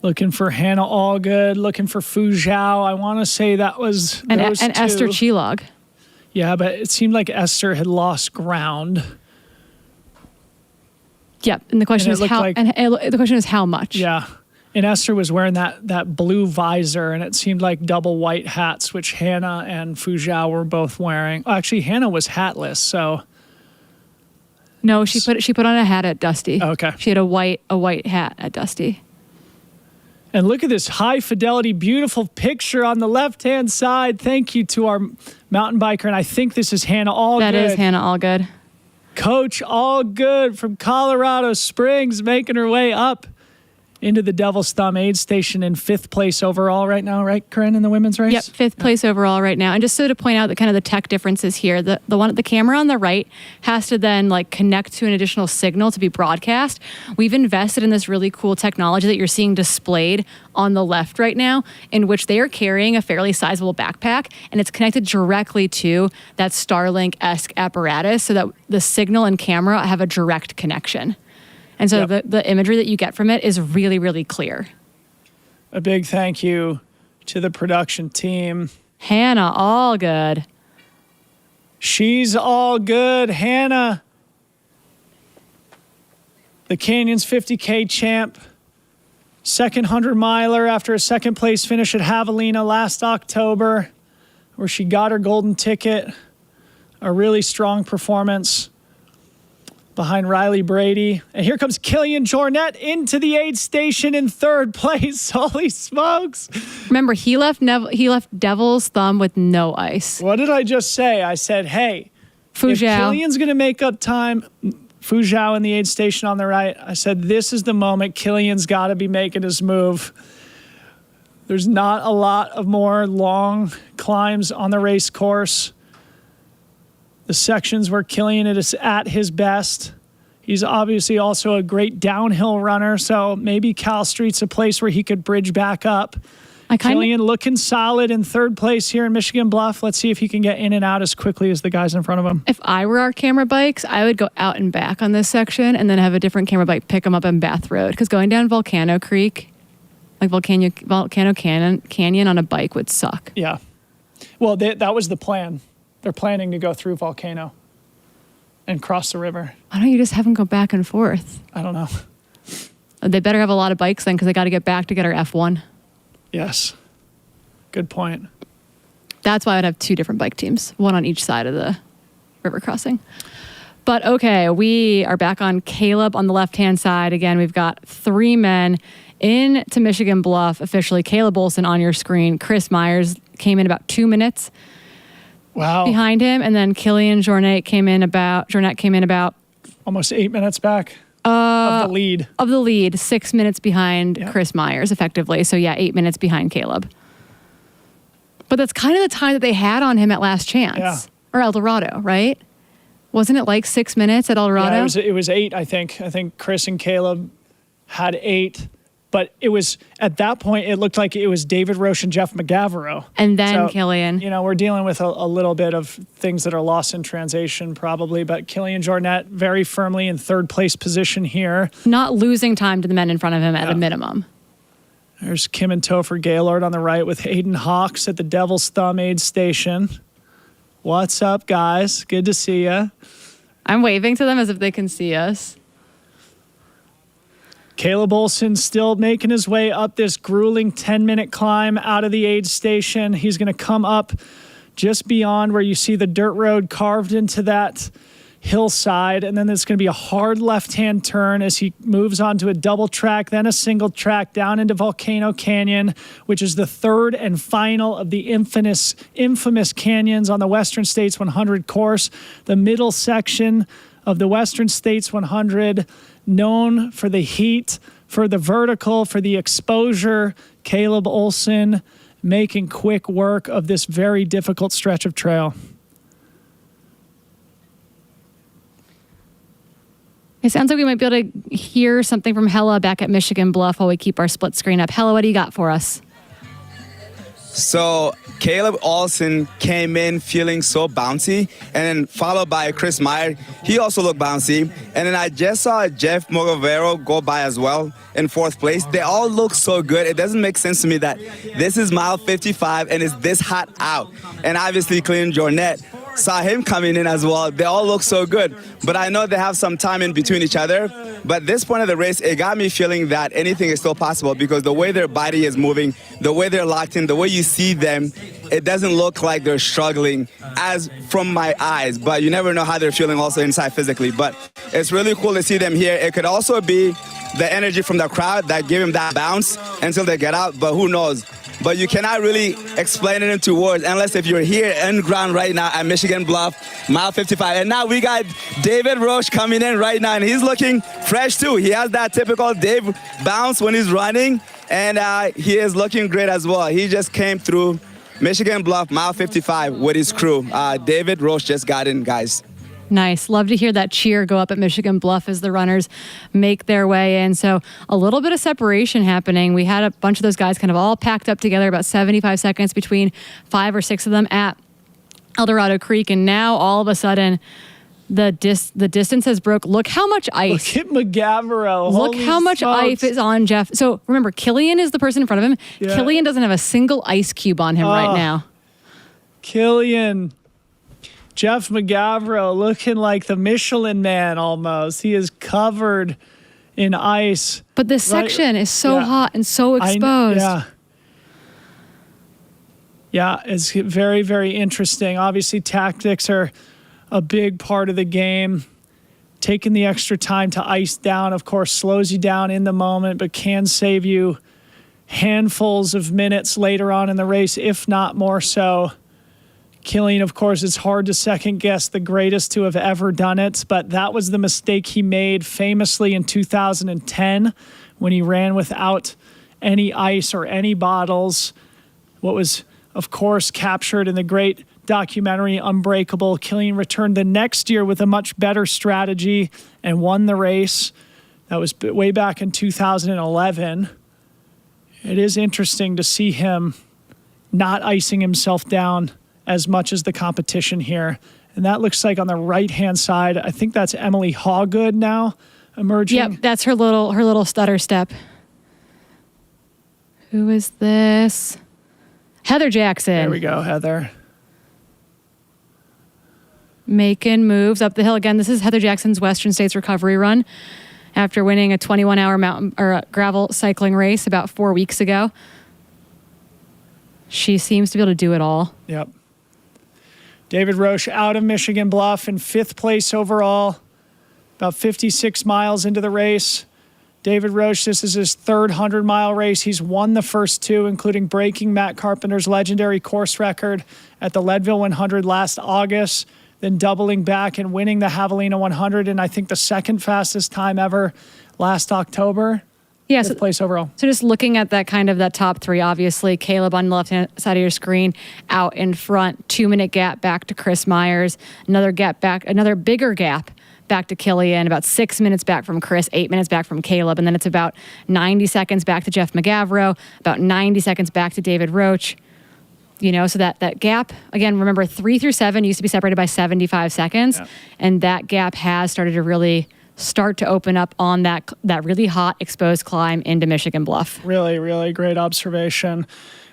Looking for Hannah Allgood, looking for Fu Zhao. I want to say that was those two. Esther Chilog. Yeah, but it seemed like Esther had lost ground. Yep, and the question is how. The question is how much. Yeah, and Esther was wearing that blue visor, and it seemed like double white hats, which Hannah and Fu Zhao were both wearing. Actually, Hannah was hatless, so. No, she put on a hat at Dusty. Okay. She had a white hat at Dusty. And look at this high fidelity, beautiful picture on the left-hand side. Thank you to our mountain biker. And I think this is Hannah Allgood. That is Hannah Allgood. Coach Allgood from Colorado Springs, making her way up into the Devil's Thumb aid station in 5th place overall right now, right, Corinne, in the women's race? Yep, 5th place overall right now. And just so to point out the kind of the tech differences here, the camera on the right has to then connect to an additional signal to be broadcast. We've invested in this really cool technology that you're seeing displayed on the left right now, in which they are carrying a fairly sizable backpack, and it's connected directly to that Starlink-esque apparatus so that the signal and camera have a direct connection. And so the imagery that you get from it is really, really clear. A big thank you to the production team. Hannah Allgood. She's all good. Hannah, the Canyons 50K champ, second 100-miler after a second-place finish at Javelina last October, where she got her golden ticket. A really strong performance behind Riley Brady. And here comes Killian Jornet into the aid station in third place. Holy smokes. Remember, he left Devil's Thumb with no ice. What did I just say? I said, hey, Fu if Zhao. Killian's going to make up time, Fu Zhao in the aid station on the right, I said, this is the moment Killian's got to be making his move. There's not a lot of more long climbs on the race course. The sections where Killian is at his best. He's obviously also a great downhill runner, so maybe Cal Street's a place where he could bridge back up. Killian looking solid in third place here in Michigan Bluff. Let's see if he can get in and out as quickly as the guys in front of him. If I were our camera bikes, I would go out and back on this section and then have a different camera bike pick them up in Bath Road. Because going down Volcano Creek, like Volcano Canyon on a bike would suck. Yeah. Well, that was the plan. They're planning to go through Volcano and cross the river. Why don't you just have them go back and forth? I don't know. They better have a lot of bikes then because they got to get back to get our F1. Yes. Good point. That's why I'd have two different bike teams, one on each side of the river crossing. But okay, we are back on Caleb on the left-hand side. Again, we've got three men into Michigan Bluff officially. Caleb Olson on your screen. Chris Myers came in about 2 minutes. Wow. Behind him, and then Killian Jornet came in about almost 8 minutes back of the lead. Of the lead, 6 minutes behind Chris Myers, effectively. So yeah, 8 minutes behind Caleb. But that's kind of the time that they had on him at Last Chance or El Dorado, right? Wasn't it like 6 minutes at El Dorado? Yeah, it was 8. I think Chris and Caleb had 8. But it was, at that point, it looked like it was David Roche and Jeff McGavero. And then Killian. You know, we're dealing with a little bit of things that are lost in translation probably, but Killian Jornet very firmly in third place position here. Not losing time to the men in front of him at a minimum. There's Kim and Topher Gaylord on the right with Hayden Hawks at the Devil's Thumb aid station. What's up, guys? Good to see you. I'm waving to them as if they can see us. Caleb Olson still making his way up this grueling 10-minute climb out of the aid station. He's going to come up just beyond where you see the dirt road carved into that hillside, and then there's going to be a hard left-hand turn as he moves on to a double track, then a single track down into Volcano Canyon, which is the third and final of the infamous canyons on the Western States 100 course. The middle section of the Western States 100, known for the heat, for the vertical, for the exposure. Caleb Olson making quick work of this very difficult stretch of trail. It sounds like we might be able to hear something from Hella back at Michigan Bluff while we keep our split screen up. Hella, what do you got for us? So Caleb Olson came in feeling so bouncy, and then followed by Chris Meyer. He also looked bouncy. And then I just saw Jeff Mogavero go by as well in fourth place. They all look so good. It doesn't make sense to me that this is mile 55 and it's this hot out. And obviously Killian Jornet, saw him coming in as well. They all look so good. But I know they have some time in between each other. But this point of the race, it got me feeling that anything is still possible because the way their body is moving, the way they're locked in, the way you see them, it doesn't look like they're struggling as from my eyes. But you never know how they're feeling also inside physically. But it's really cool to see them here. It could also be the energy from the crowd that give them that bounce until they get out. But who knows? But you cannot really explain it into words unless if you're here in ground right now at Michigan Bluff, mile 55. And now we got David Roche coming in right now, and he's looking fresh too. He has that typical Dave bounce when he's running, and he is looking great as well. He just came through Michigan Bluff, mile 55 with his crew. David Roche just got in, guys. Nice. Love to hear that cheer go up at Michigan Bluff as the runners make their way in. So a little bit of separation happening. We had a bunch of those guys kind of all packed up together, about 75 seconds between 5 or 6 of them at El Dorado Creek. And now all of a sudden the distance has broke. Look how much ice. Look at McGavero. Look how much ice is on Jeff. So remember, Killian is the person in front of him. Yeah. Killian doesn't have a single ice cube on him right now. Killian. Jeff McGavero looking like the Michelin Man almost. He is covered in ice. But this section is so hot and so exposed. Yeah, it's very, very interesting. Obviously, tactics are a big part of the game. Taking the extra time to ice down, of course, slows you down in the moment, but can save you handfuls of minutes later on in the race, if not more so. Killian, of course, it's hard to second guess the greatest to have ever done it, but that was the mistake he made famously in 2010 when he ran without any ice or any bottles. What was, of course, captured in the great documentary Unbreakable. Killian returned the next year with a much better strategy and won the race. That was way back in 2011. It is interesting to see him not icing himself down as much as the competition here. And that looks like on the right-hand side, I think that's Emily Hawgood now emerging. Yep, that's her little stutter step. Who is this? Heather Jackson. There we go, Heather. Making moves up the hill again. This is Heather Jackson's Western States recovery run after winning a 21-hour mountain or a gravel cycling race about 4 weeks ago. She seems to be able to do it all. Yep. David Roche out of Michigan Bluff in 5th place overall, about 56 miles into the race. David Roche, this is his 3rd 100-mile race. He's won the first 2, including breaking Matt Carpenter's legendary course record at the Leadville 100 last August, then doubling back and winning the Javelina 100 in, I think, the 2nd fastest time ever last October. Yeah, 5th place overall. So just looking at that that top 3, obviously, Caleb on the left-hand side of your screen, out in front, 2-minute gap back to Chris Myers, another bigger gap back to Killian, about 6 minutes back from Chris, 8 minutes back from Caleb, and then it's about 90 seconds back to Jeff McGavro, about 90 seconds back to David Roche. You know, so that gap, again, remember 3 through 7 used to be separated by 75 seconds, and that gap has started to really start to open up on that really hot exposed climb into Michigan Bluff. Really, really great observation.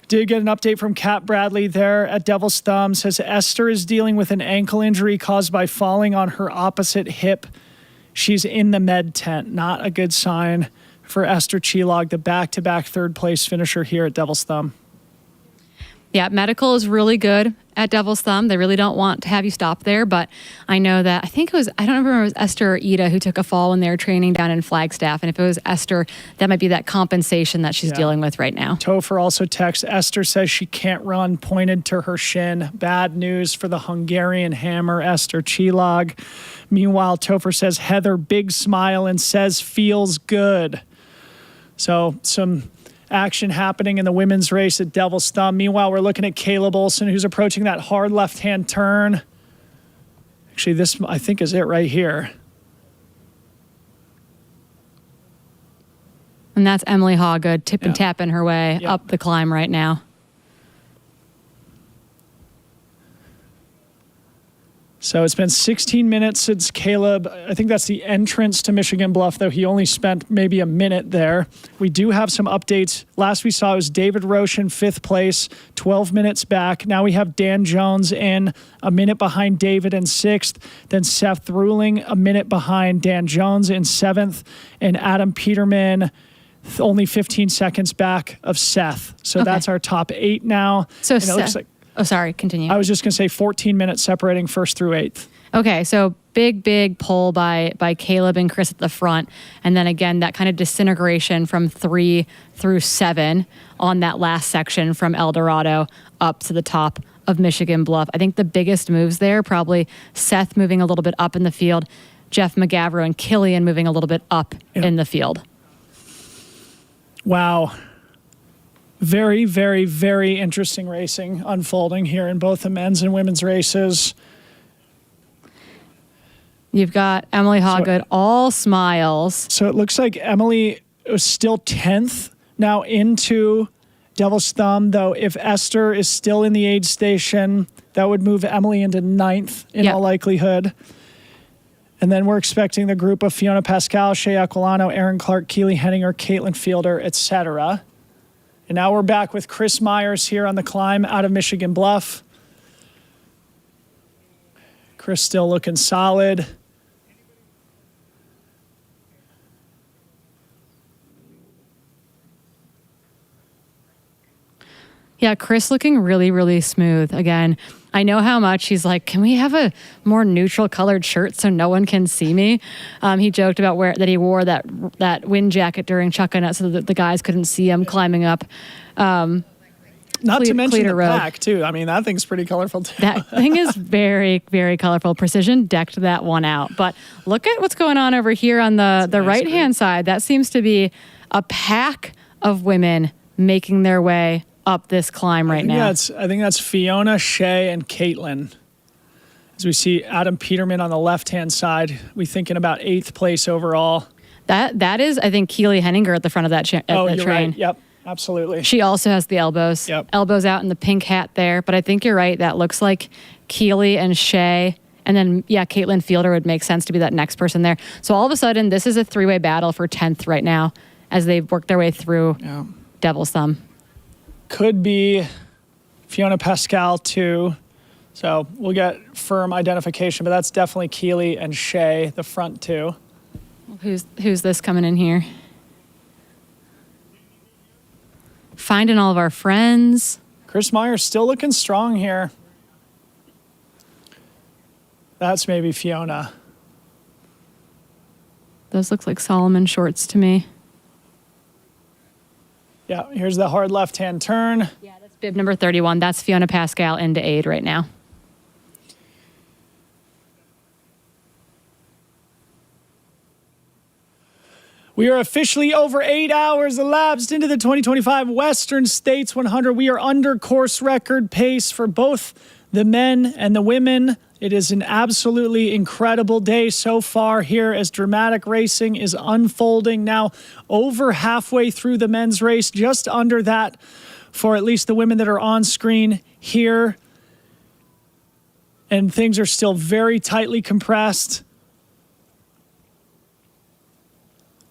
Did get an update from Kat Bradley there at Devil's Thumb. Says Esther is dealing with an ankle injury caused by falling on her opposite hip. She's in the med tent. Not a good sign for Esther Chilog, the back-to-back 3rd place finisher here at Devil's Thumb. Yeah, medical is really good at Devil's Thumb. They really don't want to have you stop there, but I know that, I don't remember if it was Esther or Ida who took a fall when they were training down in Flagstaff, and if it was Esther, that might be that compensation that she's dealing with right now. Topher also texts, Esther says she can't run, pointed to her shin. Bad news for the Hungarian hammer, Esther Chilog. Meanwhile, Topher says, Heather, big smile and says feels good. So some action happening in the women's race at Devil's Thumb. Meanwhile, we're looking at Caleb Olson, who's approaching that hard left-hand turn. Actually, this, I think, is it right here. And that's Emily Hawgood tapping her way up the climb right now. So it's been 16 minutes since Caleb, I think that's the entrance to Michigan Bluff, though he only spent maybe a minute there. We do have some updates. Last we saw was David Roche in 5th place, 12 minutes back. Now we have Dan Jones in a minute behind David in 6th. Then Seth Ruling a minute behind Dan Jones in 7th. And Adam Peterman only 15 seconds back of Seth. So that's our top 8 now. So and it looks like, oh, sorry, continue. I was just going to say 14 minutes separating 1st through 8th. Okay, so big pull by Caleb and Chris at the front. And then again, that kind of disintegration from 3 through 7 on that last section from El Dorado up to the top of Michigan Bluff. I think the biggest moves there, probably Seth moving a little bit up in the field, Jeff McGavro and Killian moving a little bit up in the field. Wow. Very, very, very interesting racing unfolding here in both the men's and women's races. You've got Emily Hawgood, all smiles. So it looks like Emily was still 10th now into Devil's Thumb, though if Esther is still in the aid station, that would move Emily into 9th in all likelihood. And then we're expecting the group of Fiona Pascal, Shea Aquilano, Aaron Clark, Keely Henninger, Caitlin Fielder, etc. And now we're back with Chris Myers here on the climb out of Michigan Bluff. Chris still looking solid. Yeah, Chris looking really, really smooth. Again, I know how much he's like, can we have a more neutral colored shirt so no one can see me? He joked about that he wore that wind jacket during Chuckanut so that the guys couldn't see him climbing up. Not to mention the Road. pack, too. I mean, that thing's pretty colorful, too. That thing is very, very colorful. Precision decked that one out. But look at what's going on over here on the right-hand side. That seems to be a pack of women making their way up this climb right now. I think that's Fiona, Shay, and Caitlin. As we see Adam Peterman on the left-hand side, we thinking about 8th place overall. That is, I think, Keely Henninger at the front of that train. Right. Yep, absolutely. She also has the elbows. Yep. Elbows out in the pink hat there. But I think you're right. That looks like Keely and Shay. And then, Caitlin Fielder would make sense to be that next person there. So all of a sudden, this is a three-way battle for 10th right now as they've worked their way through Devil's Thumb. Could be Fiona Pascal, too. So we'll get firm identification, but that's definitely Keely and Shay, the front two. Who's this coming in here? Finding all of our friends. Chris Meyer's still looking strong here. That's maybe Fiona. Those look like Solomon shorts to me. Yeah, here's the hard left-hand turn. Yeah, that's bib number 31. That's Fiona Pascal into aid right now. We are officially over 8 hours elapsed into the 2025 Western States 100. We are under course record pace for both the men and the women. It is an absolutely incredible day so far here as dramatic racing is unfolding now over halfway through the men's race, just under that for at least the women that are on screen here. And things are still very tightly compressed,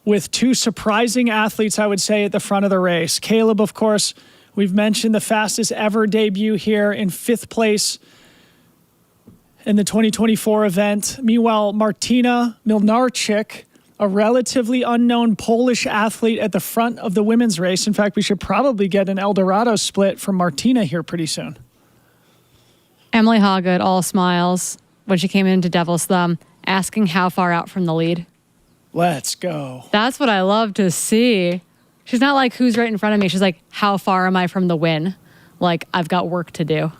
with two surprising athletes, I would say, at the front of the race. Caleb, of course, we've mentioned the fastest ever debut here in 5th place in the 2024 event. Meanwhile, Martina Milnarczyk, a relatively unknown Polish athlete at the front of the women's race. In fact, we should probably get an Eldorado split from Martina here pretty soon. Emily Hawgood, all smiles when she came into Devil's Thumb, asking how far out from the lead. Let's go. That's what I love to see. She's not like, who's right in front of me? She's like, how far am I from the win? Like, I've got work to do.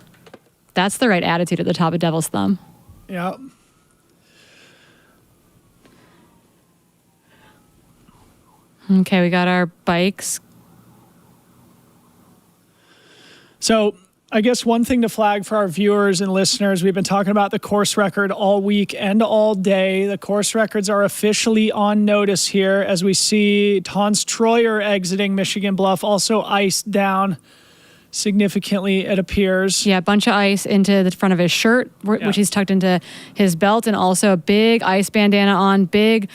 That's the right attitude at the top of Devil's Thumb. Yeah. Okay, we got our bikes. So I guess one thing to flag for our viewers and listeners, we've been talking about the course record all week and all day. The course records are officially on notice here as we see Hans Troyer exiting Michigan Bluff, also iced down significantly, it appears. Yeah, a bunch of ice into the front of his shirt, which he's tucked into his belt, and also a big ice bandana on, big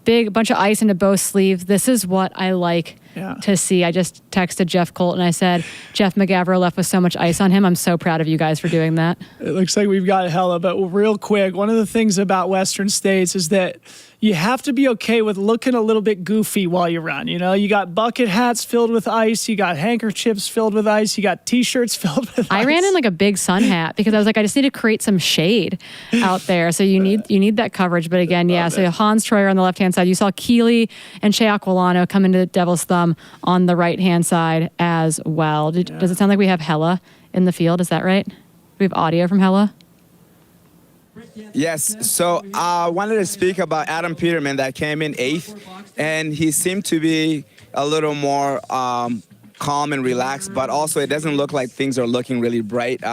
bunch of ice into both sleeves. This is what I like to see. I just texted Jeff Colt and I said, Jeff McGavro left with so much ice on him. I'm so proud of you guys for doing that. It looks like we've got hella, but real quick, one of the things about Western States is that you have to be okay with looking a little bit goofy while you run. You know, you got bucket hats filled with ice, you got handkerchiefs filled with ice, you got t-shirts filled with ice. I ran in like a big sun hat because I was like, I just need to create some shade out there. So you need that coverage. But again, so Hans Troyer on the left-hand side. You saw Keely and Shea Aquilano come into Devil's Thumb on the right-hand side as well. Does it sound like we have Hella in the field? Is that right? Do we have audio from Hella? Yes, so I wanted to speak about Adam Peterman that came in 8th, and he seemed to be a little more calm and relaxed, but also it doesn't look like things are looking really bright.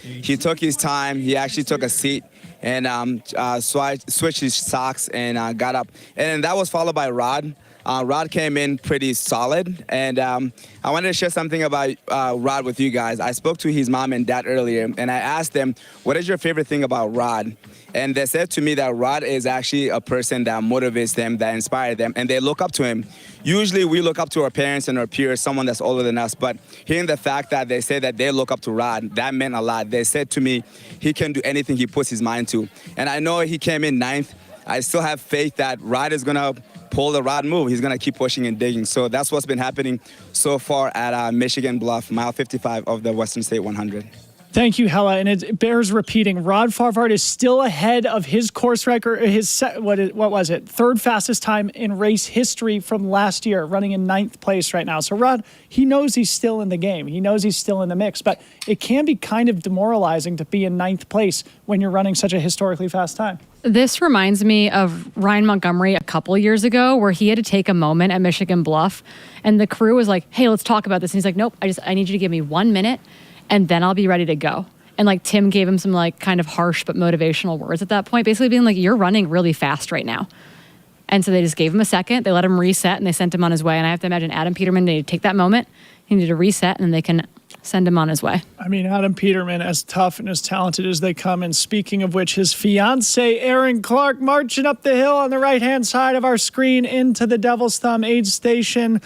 He took his time. He actually took a seat and switched his socks and got up. And that was followed by Rod. Rod came in pretty solid, and I wanted to share something about Rod with you guys. I spoke to his mom and dad earlier, and I asked them, what is your favorite thing about Rod? And they said to me that Rod is actually a person that motivates them, that inspires them, and they look up to him. Usually we look up to our parents and our peers, someone that's older than us, but hearing the fact that they say that they look up to Rod, that meant a lot. They said to me, he can do anything he puts his mind to. And I know he came in 9th. I still have faith that Rod is going to pull the rod, move. He's going to keep pushing and digging. So that's what's been happening so far at Michigan Bluff, mile 55 of the Western State 100. Thank you, Hella. And it bears repeating. Rod Farvard is still ahead of his course record, what was it? Third fastest time in race history from last year, running in 9th place right now. So Rod, he knows he's still in the game. He knows he's still in the mix, but it can be kind of demoralizing to be in 9th place when you're running such a historically fast time. This reminds me of Ryan Montgomery a couple years ago where he had to take a moment at Michigan Bluff and the crew was like, hey, let's talk about this. And he's like, nope, I need you to give me 1 minute and then I'll be ready to go. And like Tim gave him some like kind of harsh but motivational words at that point, basically being like, you're running really fast right now. And so they just gave him a second, they let him reset and they sent him on his way. And I have to imagine Adam Peterman needed to take that moment. He needed to reset and then they can send him on his way. I mean, Adam Peterman, as tough and as talented as they come. And speaking of which, his fiance, Erin Clark, marching up the hill on the right-hand side of our screen into the Devil's Thumb aid station.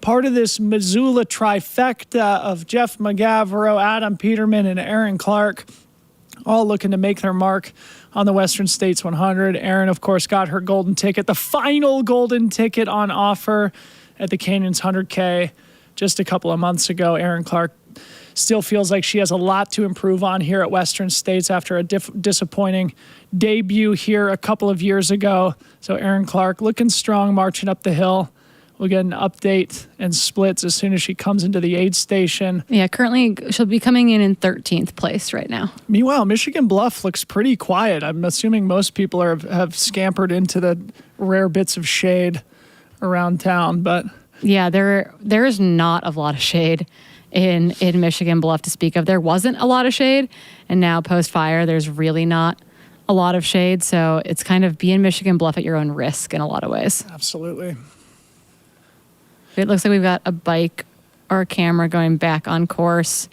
Part of this Missoula trifecta of Jeff McGavro, Adam Peterman, and Erin Clark, all looking to make their mark on the Western States 100. Erin, of course, got her golden ticket, the final golden ticket on offer at the Canyons 100K just a couple of months ago. Erin Clark still feels like she has a lot to improve on here at Western States after a disappointing debut here a couple of years ago. So Erin Clark looking strong, marching up the hill. We'll get an update and splits as soon as she comes into the aid station. Yeah, currently she'll be coming in 13th place right now. Meanwhile, Michigan Bluff looks pretty quiet. I'm assuming most people have scampered into the rare bits of shade around town, but yeah, there is not a lot of shade in Michigan Bluff to speak of. There wasn't a lot of shade, and now post-fire, there's really not a lot of shade. So it's kind of be in Michigan Bluff at your own risk in a lot of ways. Absolutely. It looks like we've got a bike or a camera going back on course.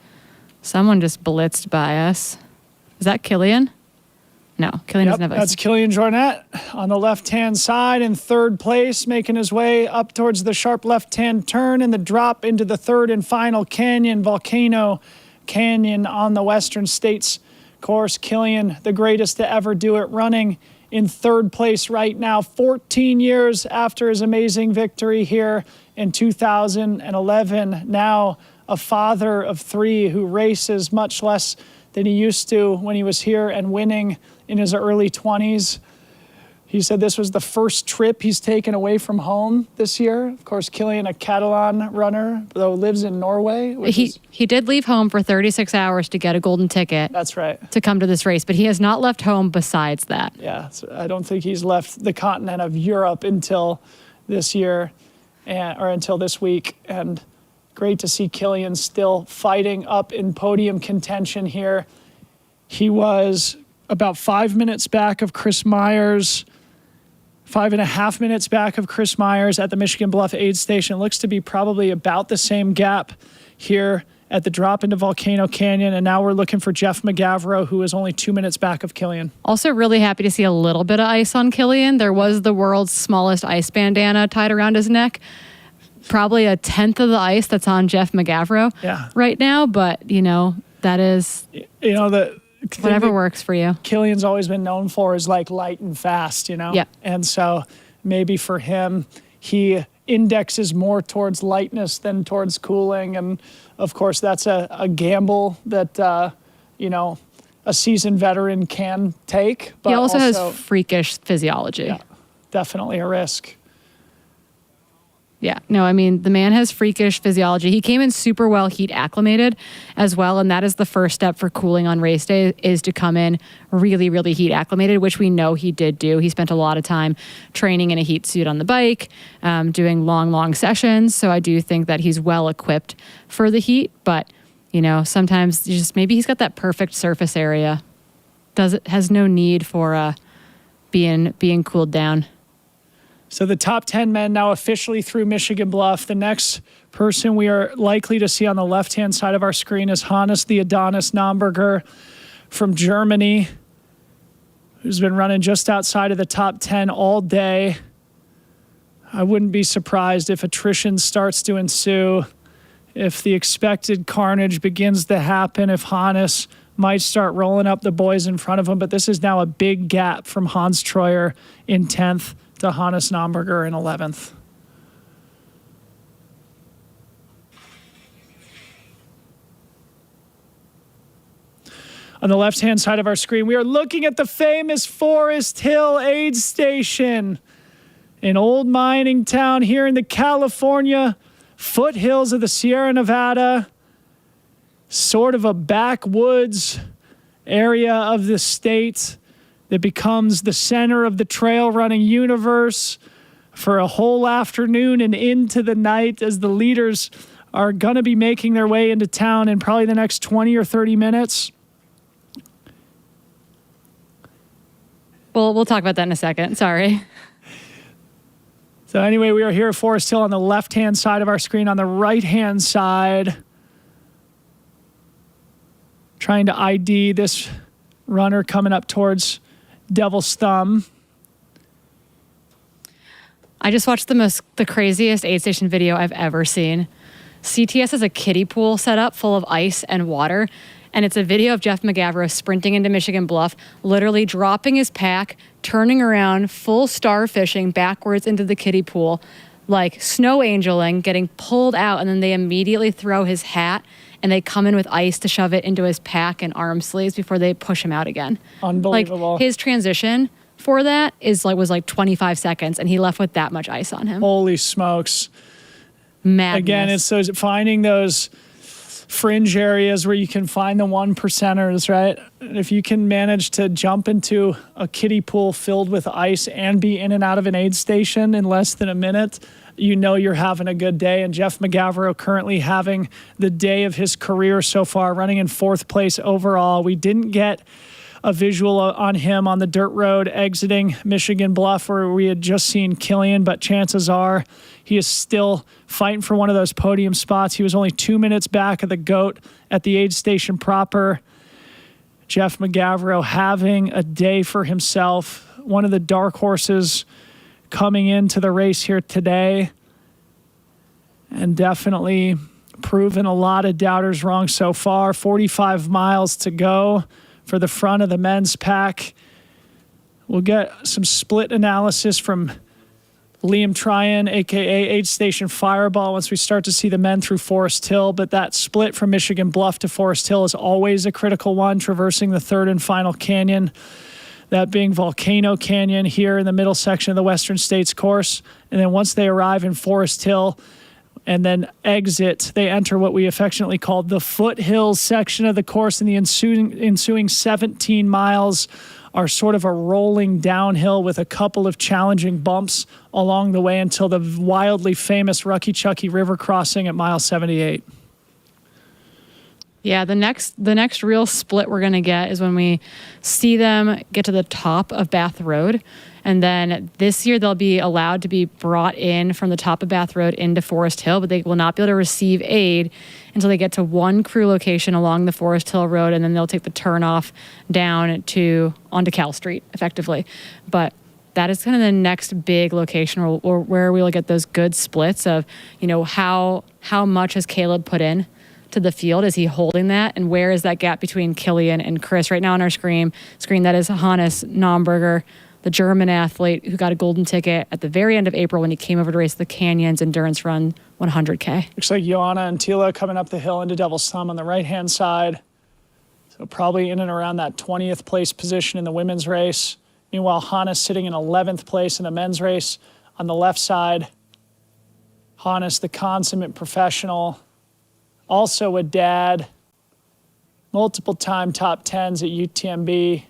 Someone just blitzed by us. Is that Killian? No, Killian doesn't have ice. That's Killian Jornet on the left-hand side in 3rd place, making his way up towards the sharp left-hand turn and the drop into the 3rd and final canyon, Volcano Canyon on the Western States course. Killian, the greatest to ever do it, running in 3rd place right now, 14 years after his amazing victory here in 2011. Now a father of 3 who races much less than he used to when he was here and winning in his early 20s. He said this was the first trip he's taken away from home this year. Of course, Killian, a Catalan runner, though lives in Norway. He did leave home for 36 hours to get a golden ticket. That's right. To come to this race, but he has not left home besides that. Yeah, so I don't think he's left the continent of Europe until this year, or until this week. And great to see Killian still fighting up in podium contention here. He was about 5 minutes back of Chris Myers, 5.5 minutes back of Chris Myers at the Michigan Bluff aid station. Looks to be probably about the same gap here at the drop into Volcano Canyon. And now we're looking for Jeff McGavro, who is only 2 minutes back of Killian. Also really happy to see a little bit of ice on Killian. There was the world's smallest ice bandana tied around his neck. Probably a tenth of the ice that's on Jeff McGavro right now. But, that is... whatever works for you. Killian's always been known for is like light and fast, Yeah. And so maybe for him, he indexes more towards lightness than towards cooling. And of course, that's a gamble that, a seasoned veteran can take. But he also has freakish physiology. Yeah, definitely a risk. Yeah, no, I mean, the man has freakish physiology. He came in super well heat acclimated as well, and that is the first step for cooling on race day, is to come in really, really heat acclimated, which we know he did do. He spent a lot of time training in a heat suit on the bike, doing long sessions, so I do think that he's well equipped for the heat, but, sometimes maybe he's got that perfect surface area. Has no need for being cooled down. So the top 10 men now officially through Michigan Bluff. The next person we are likely to see on the left-hand side of our screen is Hannes the Adonis Naumburger from Germany, who's been running just outside of the top 10 all day. I wouldn't be surprised if attrition starts to ensue, if the expected carnage begins to happen, if Hannes might start rolling up the boys in front of him. But this is now a big gap from Hans Troyer in 10th to Hannes Nomberger in 11th. On the left-hand side of our screen, we are looking at the famous Forest Hill aid station, an old mining town here in the California foothills of the Sierra Nevada, sort of a backwoods area of the state that becomes the center of the trail running universe for a whole afternoon and into the night as the leaders are going to be making their way into town in probably the next 20 or 30 minutes. We'll talk about that in a second. Sorry. So anyway, we are here at Forest Hill on the left-hand side of our screen. On the right-hand side, trying to ID this runner coming up towards Devil's Thumb. I just watched the craziest aid station video I've ever seen. CTS has a kiddie pool set up full of ice and water, and it's a video of Jeff McGavro sprinting into Michigan Bluff, literally dropping his pack, turning around, full star fishing backwards into the kiddie pool, like snow angeling, getting pulled out, and then they immediately throw his hat and they come in with ice to shove it into his pack and arm sleeves before they push him out again. Unbelievable. Like his transition for that was like 25 seconds, and he left with that much ice on him. Holy smokes. Madness. Again, it's finding those fringe areas where you can find the 1%ers, right? If you can manage to jump into a kiddie pool filled with ice and be in and out of an aid station in less than a minute, you know you're having a good day. And Jeff McGavro currently having the day of his career so far, running in 4th place overall. We didn't get a visual on him on the dirt road exiting Michigan Bluff where we had just seen Killian, but chances are he is still fighting for one of those podium spots. He was only 2 minutes back of the GOAT at the aid station proper. Jeff McGavro having a day for himself. One of the dark horses coming into the race here today, and definitely proven a lot of doubters wrong so far. 45 miles to go for the front of the men's pack. We'll get some split analysis from Liam Tryon, a.k.a. Aid Station Fireball, once we start to see the men through Forest Hill. But that split from Michigan Bluff to Forest Hill is always a critical one, traversing the third and final canyon, that being Volcano Canyon here in the middle section of the Western States course. And then once they arrive in Forest Hill and then exit, they enter what we affectionately call the foothills section of the course, and the ensuing 17 miles are sort of a rolling downhill with a couple of challenging bumps along the way until the wildly famous Rucky Chucky River crossing at mile 78. Yeah, the next real split we're going to get is when we see them get to the top of Bath Road. And then this year they'll be allowed to be brought in from the top of Bath Road into Forest Hill, but they will not be able to receive aid until they get to one crew location along the Forest Hill Road, and then they'll take the turnoff down onto Cal Street, effectively. But that is kind of the next big location where we'll get those good splits of, how much has Caleb put in to the field. Is he holding that? And where is that gap between Killian and Chris? Right now on our screen that is Hannes Nomberger, the German athlete who got a golden ticket at the very end of April when he came over to race the Canyons Endurance Run 100K. Looks like Joanna and Tila coming up the hill into Devil's Thumb on the right-hand side. So probably in and around that 20th place position in the women's race. Meanwhile, Hannes sitting in 11th place in the men's race on the left side. Hannes, the consummate professional, also a dad, multiple-time top 10s at UTMB.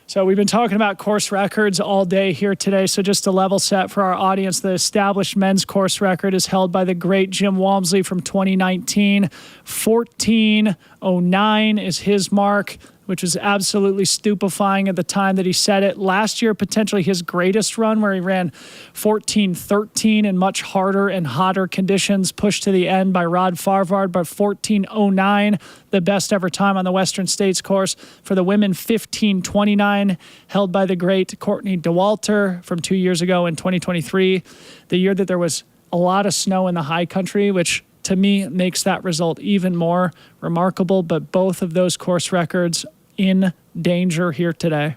So we've been talking about course records all day here today. So just to level set for our audience, the established men's course record is held by the great Jim Walmsley from 2019. 14:09 is his mark, which was absolutely stupefying at the time that he set it. Last year, potentially his greatest run, where he ran 14:13 in much harder and hotter conditions, pushed to the end by Rod Farvard, but 14:09, the best ever time on the Western States course. For the women, 15:29, held by the great Courtney DeWalter from 2 years ago in 2023, the year that there was a lot of snow in the high country, which to me makes that result even more remarkable. But both of those course records in danger here today.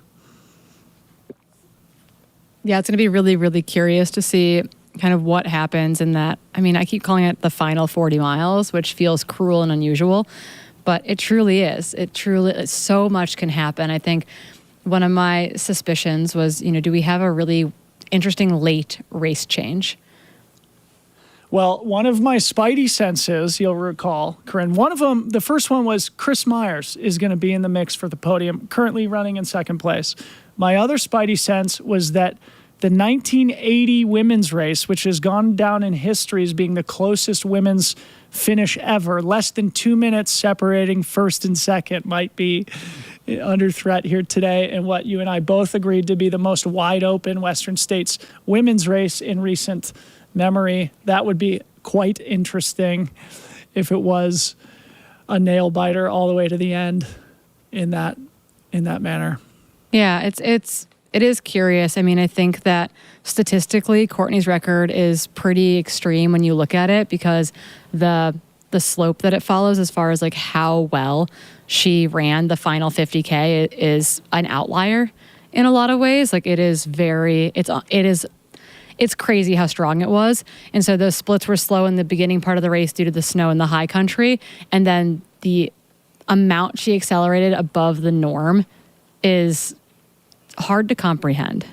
Yeah, it's going to be really, really curious to see kind of what happens in that. I mean, I keep calling it the final 40 miles, which feels cruel and unusual, but it truly is. So much can happen. I think one of my suspicions was, do we have a really interesting late race change? Well, one of my spidey senses, you'll recall, Corinne, one of them, the first one was Chris Myers is going to be in the mix for the podium, currently running in second place. My other spidey sense was that the 1980 women's race, which has gone down in history as being the closest women's finish ever, less than 2 minutes separating first and second, might be under threat here today. And what you and I both agreed to be the most wide open Western States women's race in recent memory. That would be quite interesting if it was a nail biter all the way to the end in that manner. Yeah, it is curious. I mean, I think that statistically, Courtney's record is pretty extreme when you look at it, because the slope that it follows, as far as like how well she ran the final 50K, is an outlier in a lot of ways. Like it's crazy how strong it was. And so those splits were slow in the beginning part of the race due to the snow in the high country. And then the amount she accelerated above the norm is hard to comprehend.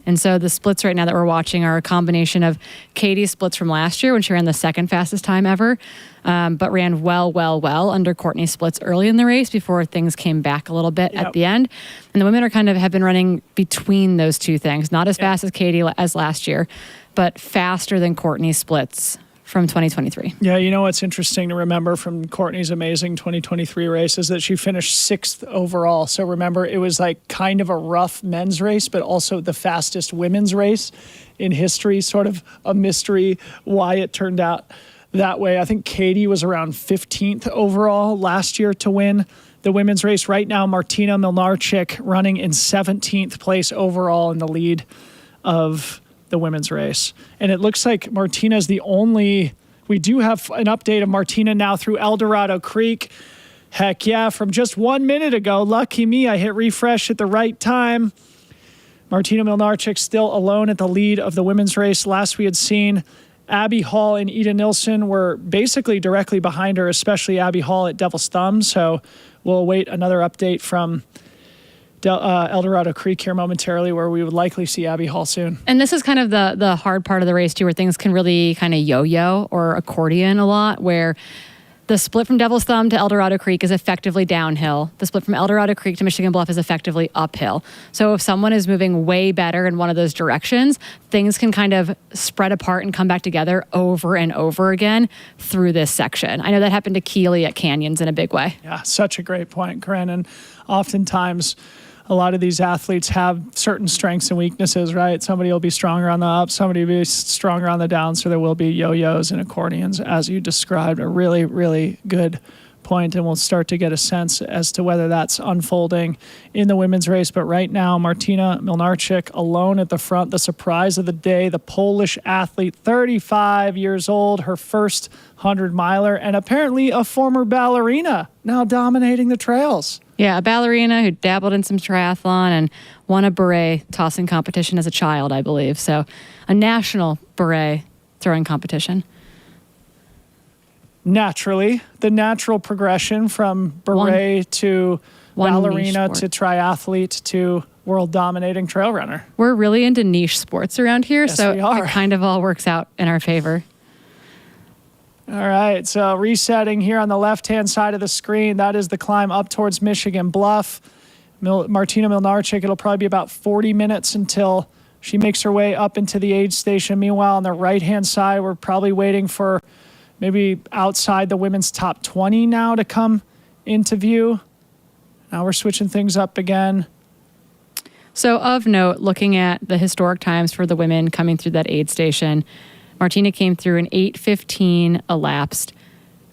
And so the splits right now that we're watching are a combination of Katie's splits from last year when she ran the second fastest time ever, but ran well under Courtney's splits early in the race before things came back a little bit at the end. And the women have been running between those two things, not as fast as Katie as last year, but faster than Courtney's splits from 2023. Yeah, you know what's interesting to remember from Courtney's amazing 2023 race is that she finished 6th overall. So remember, it was like kind of a rough men's race, but also the fastest women's race in history. Sort of a mystery why it turned out that way. I think Katie was around 15th overall last year to win the women's race. Right now, Martina Milnarchik running in 17th place overall in the lead of the women's race. And it looks like Martina's the only, we do have an update of Martina now through El Dorado Creek. Heck yeah, from just 1 minute ago. Lucky me, I hit refresh at the right time. Martina Milnarchik still alone at the lead of the women's race. Last we had seen, Abby Hall and Ida Nilsson were basically directly behind her, especially Abby Hall at Devil's Thumb. So we'll await another update from El Dorado Creek here momentarily, where we would likely see Abby Hall soon. And this is kind of the hard part of the race too, where things can really kind of yo-yo or accordion a lot, where the split from Devil's Thumb to El Dorado Creek is effectively downhill. The split from El Dorado Creek to Michigan Bluff is effectively uphill. So if someone is moving way better in one of those directions, things can kind of spread apart and come back together over and over again through this section. I know that happened to Keeley at Canyons in a big way. Yeah, such a great point, Corinne. And oftentimes, a lot of these athletes have certain strengths and weaknesses, right? Somebody will be stronger on the up, somebody will be stronger on the down, so there will be yo-yos and accordions, as you described. A really, really good point, and we'll start to get a sense as to whether that's unfolding in the women's race. But right now, Martina Milnarchik alone at the front, the surprise of the day, the Polish athlete, 35 years old, her first 100-miler, and apparently a former ballerina, now dominating the trails. Yeah, a ballerina who dabbled in some triathlon and won a beret tossing competition as a child, I believe. So a national beret throwing competition. Naturally, the natural progression from beret to ballerina to triathlete to world-dominating trail runner. We're really into niche sports around here, Yes, so we are. it kind of all works out in our favor. All right, so resetting here on the left-hand side of the screen, that is the climb up towards Michigan Bluff. Martina Milnarchik, it'll probably be about 40 minutes until she makes her way up into the aid station. Meanwhile, on the right-hand side, we're probably waiting for maybe outside the women's top 20 now to come into view. Now we're switching things up again. So of note, looking at the historic times for the women coming through that aid station, Martina came through in 8:15 elapsed.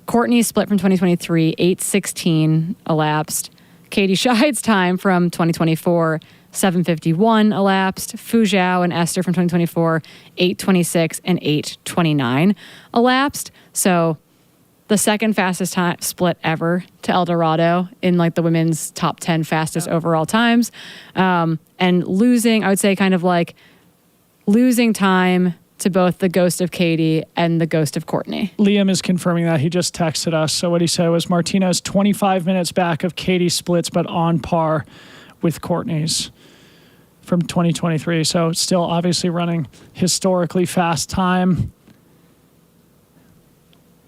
Courtney split from 2023, 8:16 elapsed. Katie Scheid's time from 2024, 7:51 elapsed. Fu Zhao and Esther from 2024, 8:26 and 8:29 elapsed. So the second fastest time split ever to El Dorado in like the women's top 10 fastest overall times. And losing, I would say kind of like losing time to both the Ghost of Katie and the Ghost of Courtney. Liam is confirming that. He just texted us. So what he said was Martina's 25 minutes back of Katie's splits, but on par with Courtney's from 2023. So still obviously running historically fast time.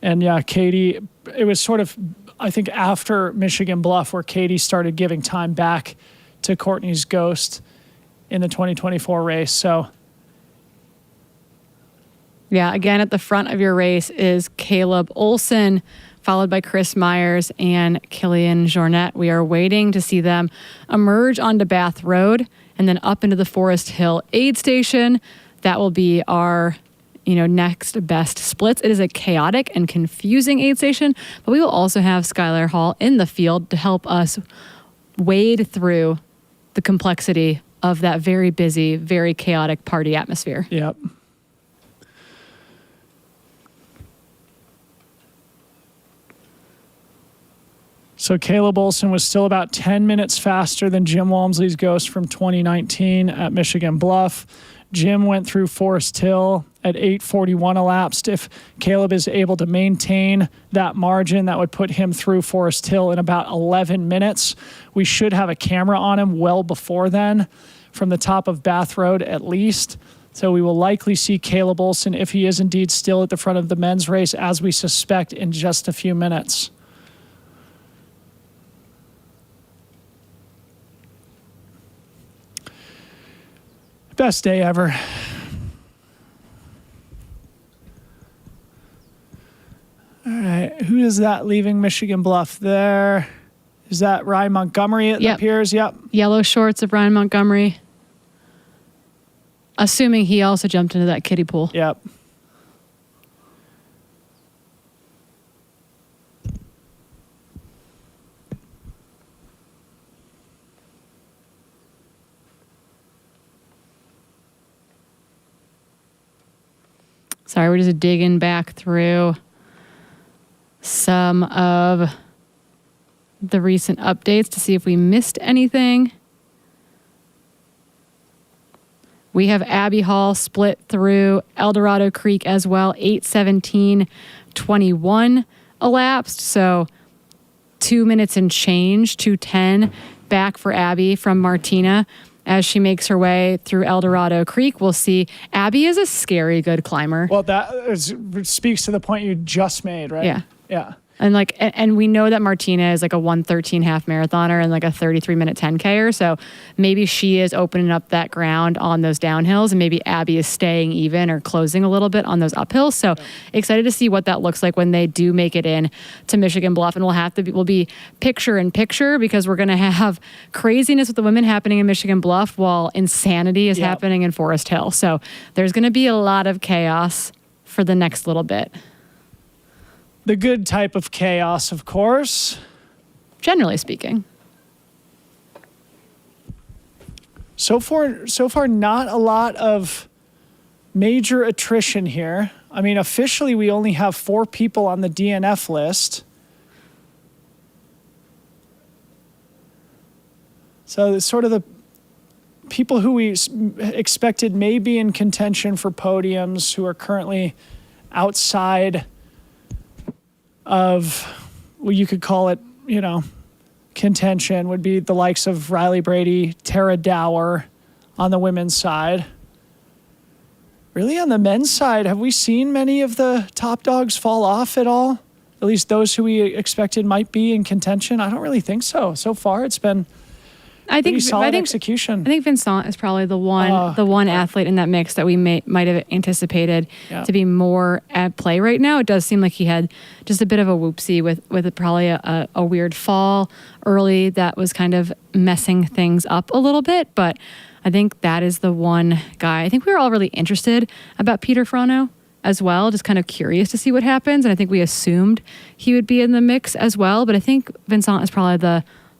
And yeah, Katie, it was sort of, I think, after Michigan Bluff where Katie started giving time back to Courtney's Ghost in the 2024 race. So yeah, again, at the front of your race is Caleb Olson, followed by Chris Myers and Killian Jornet. We are waiting to see them emerge onto Bath Road and then up into the Forest Hill aid station. That will be our, next best splits. It is a chaotic and confusing aid station, but we will also have Skylar Hall in the field to help us wade through the complexity of that very busy, very chaotic party atmosphere. Yep. So Caleb Olson was still about 10 minutes faster than Jim Walmsley's Ghost from 2019 at Michigan Bluff. Jim went through Forest Hill at 8:41 elapsed. If Caleb is able to maintain that margin, that would put him through Forest Hill in about 11 minutes. We should have a camera on him well before then from the top of Bath Road at least. So we will likely see Caleb Olson, if he is indeed still at the front of the men's race, as we suspect, in just a few minutes. Best day ever. All right, who is that leaving Michigan Bluff there? Is that Ryan Montgomery, it appears? Yep. Yellow shorts of Ryan Montgomery. Assuming he also jumped into that kiddie pool. Yep. Sorry, we're just digging back through some of the recent updates to see if we missed anything. We have Abbey Hall split through El Dorado Creek as well, 8:17:21 elapsed. So 2 minutes and change, 2:10 back for Abby from Martina. As she makes her way through El Dorado Creek, we'll see Abby is a scary good climber. Well, that speaks to the point you just made, right? Yeah. Yeah. And we know that Martina is like a 1:13 half marathoner and like a 33-minute 10Ker. So maybe she is opening up that ground on those downhills, and maybe Abby is staying even or closing a little bit on those uphills. So excited to see what that looks like when they do make it in to Michigan Bluff. And we'll be picture in picture, because we're going to have craziness with the women happening in Michigan Bluff while insanity is happening in Forest Hill. So there's going to be a lot of chaos for the next little bit. The good type of chaos, of course. Generally speaking. So far, not a lot of major attrition here. I mean, officially, we only have 4 people on the DNF list. So it's sort of the people who we expected may be in contention for podiums, who are currently outside of, well, you could call it, contention, would be the likes of Riley Brady, Tara Dower on the women's side. Really, on the men's side, have we seen many of the top dogs fall off at all? At least those who we expected might be in contention? I don't really think so. So far, it's been solid execution. I think Vincent is probably the one athlete in that mix that we might have anticipated to be more at play right now. It does seem like he had just a bit of a whoopsie with probably a weird fall early that was kind of messing things up a little bit. But I think that is the one guy. I think we were all really interested about Peter Frono as well, just kind of curious to see what happens. And I think we assumed he would be in the mix as well. But I think Vincent is probably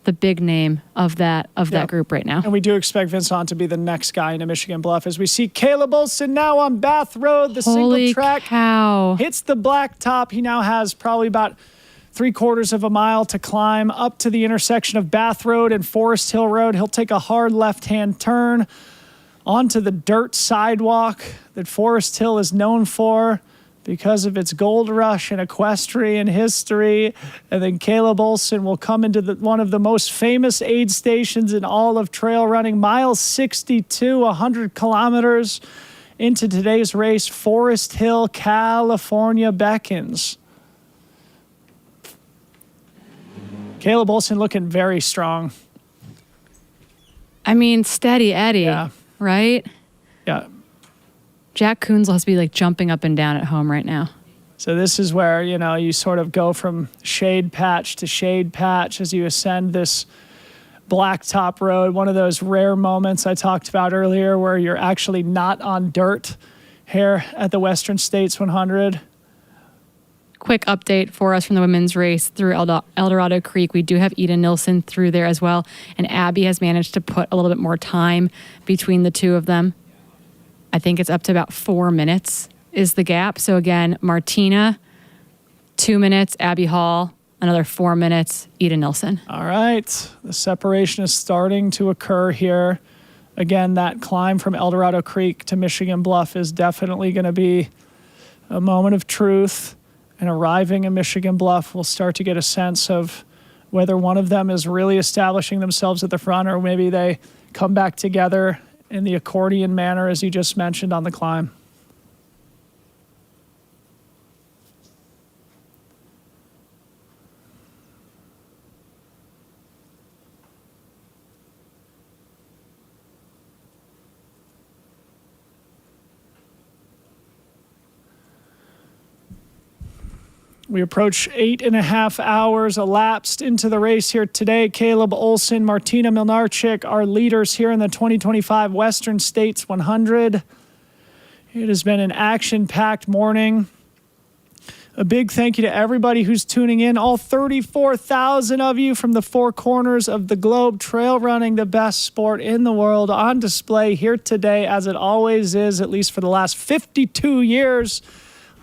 the big name of that group right now. And we do expect Vincent to be the next guy into Michigan Bluff as we see Caleb Olson now on Bath Road. The Holy single track cow. hits the blacktop. He now has probably about 3/4 of a mile to climb up to the intersection of Bath Road and Forest Hill Road. He'll take a hard left-hand turn onto the dirt sidewalk that Forest Hill is known for because of its gold rush and equestrian history. And then Caleb Olson will come into one of the most famous aid stations in all of trail running. Mile 62, 100 kilometers into today's race. Forest Hill, California beckons. Caleb Olson looking very strong. I mean, steady Eddie, right? Yeah. Jack Coons has to be like jumping up and down at home right now. So this is where, you sort of go from shade patch to shade patch as you ascend this blacktop road. One of those rare moments I talked about earlier where you're actually not on dirt here at the Western States 100. Quick update for us from the women's race through El Dorado Creek. We do have Eden Nilsson through there as well. And Abby has managed to put a little bit more time between the two of them. I think it's up to about 4 minutes is the gap. So again, Martina, 2 minutes, Abby Hall, another 4 minutes, Eden Nilsson. All right. The separation is starting to occur here. Again, that climb from El Dorado Creek to Michigan Bluff is definitely going to be a moment of truth. And arriving in Michigan Bluff, we'll start to get a sense of whether one of them is really establishing themselves at the front or maybe they come back together in the accordion manner, as you just mentioned, on the climb. We approach 8.5 hours elapsed into the race here today. Caleb Olson, Martina Milnarchik, our leaders here in the 2025 Western States 100. It has been an action-packed morning. A big thank you to everybody who's tuning in, all 34,000 of you from the four corners of the globe, trail running, the best sport in the world, on display here today, as it always is, at least for the last 52 years.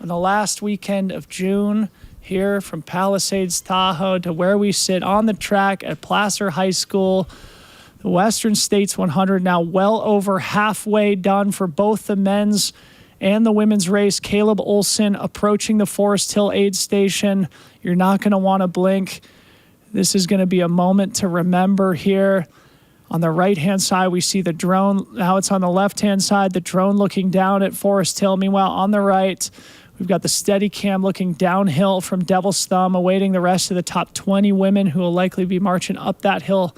On the last weekend of June, here from Palisades, Tahoe, to where we sit on the track at Placer High School. The Western States 100 now well over halfway done for both the men's and the women's race. Caleb Olson approaching the Forest Hill aid station. You're not going to want to blink. This is going to be a moment to remember here. On the right-hand side, we see the drone. Now it's on the left-hand side, the drone looking down at Forest Hill. Meanwhile, on the right, we've got the Steadicam looking downhill from Devil's Thumb, awaiting the rest of the top 20 women who will likely be marching up that hill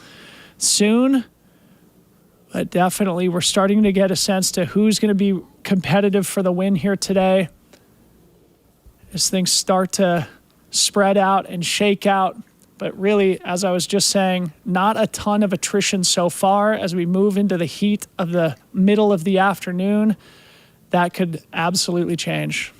soon. But definitely, we're starting to get a sense to who's going to be competitive for the win here today. As things start to spread out and shake out. But really, as I was just saying, not a ton of attrition so far as we move into the heat of the middle of the afternoon. That could absolutely change.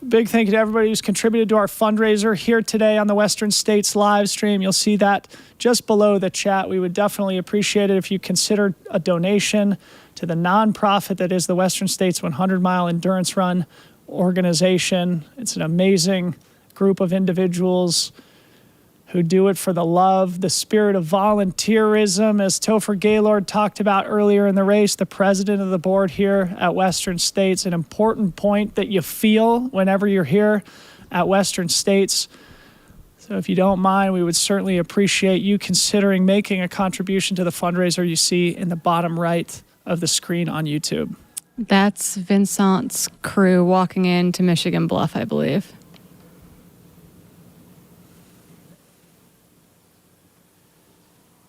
Big thank you to everybody who's contributed to our fundraiser here today on the Western States live stream. You'll see that just below the chat. We would definitely appreciate it if you considered a donation to the nonprofit that is the Western States 100-mile endurance run organization. It's an amazing group of individuals who do it for the love, the spirit of volunteerism, as Topher Gaylord talked about earlier in the race, the president of the board here at Western States. An important point that you feel whenever you're here at Western States. So if you don't mind, we would certainly appreciate you considering making a contribution to the fundraiser you see in the bottom right of the screen on YouTube. That's Vincent's crew walking into Michigan Bluff, I believe.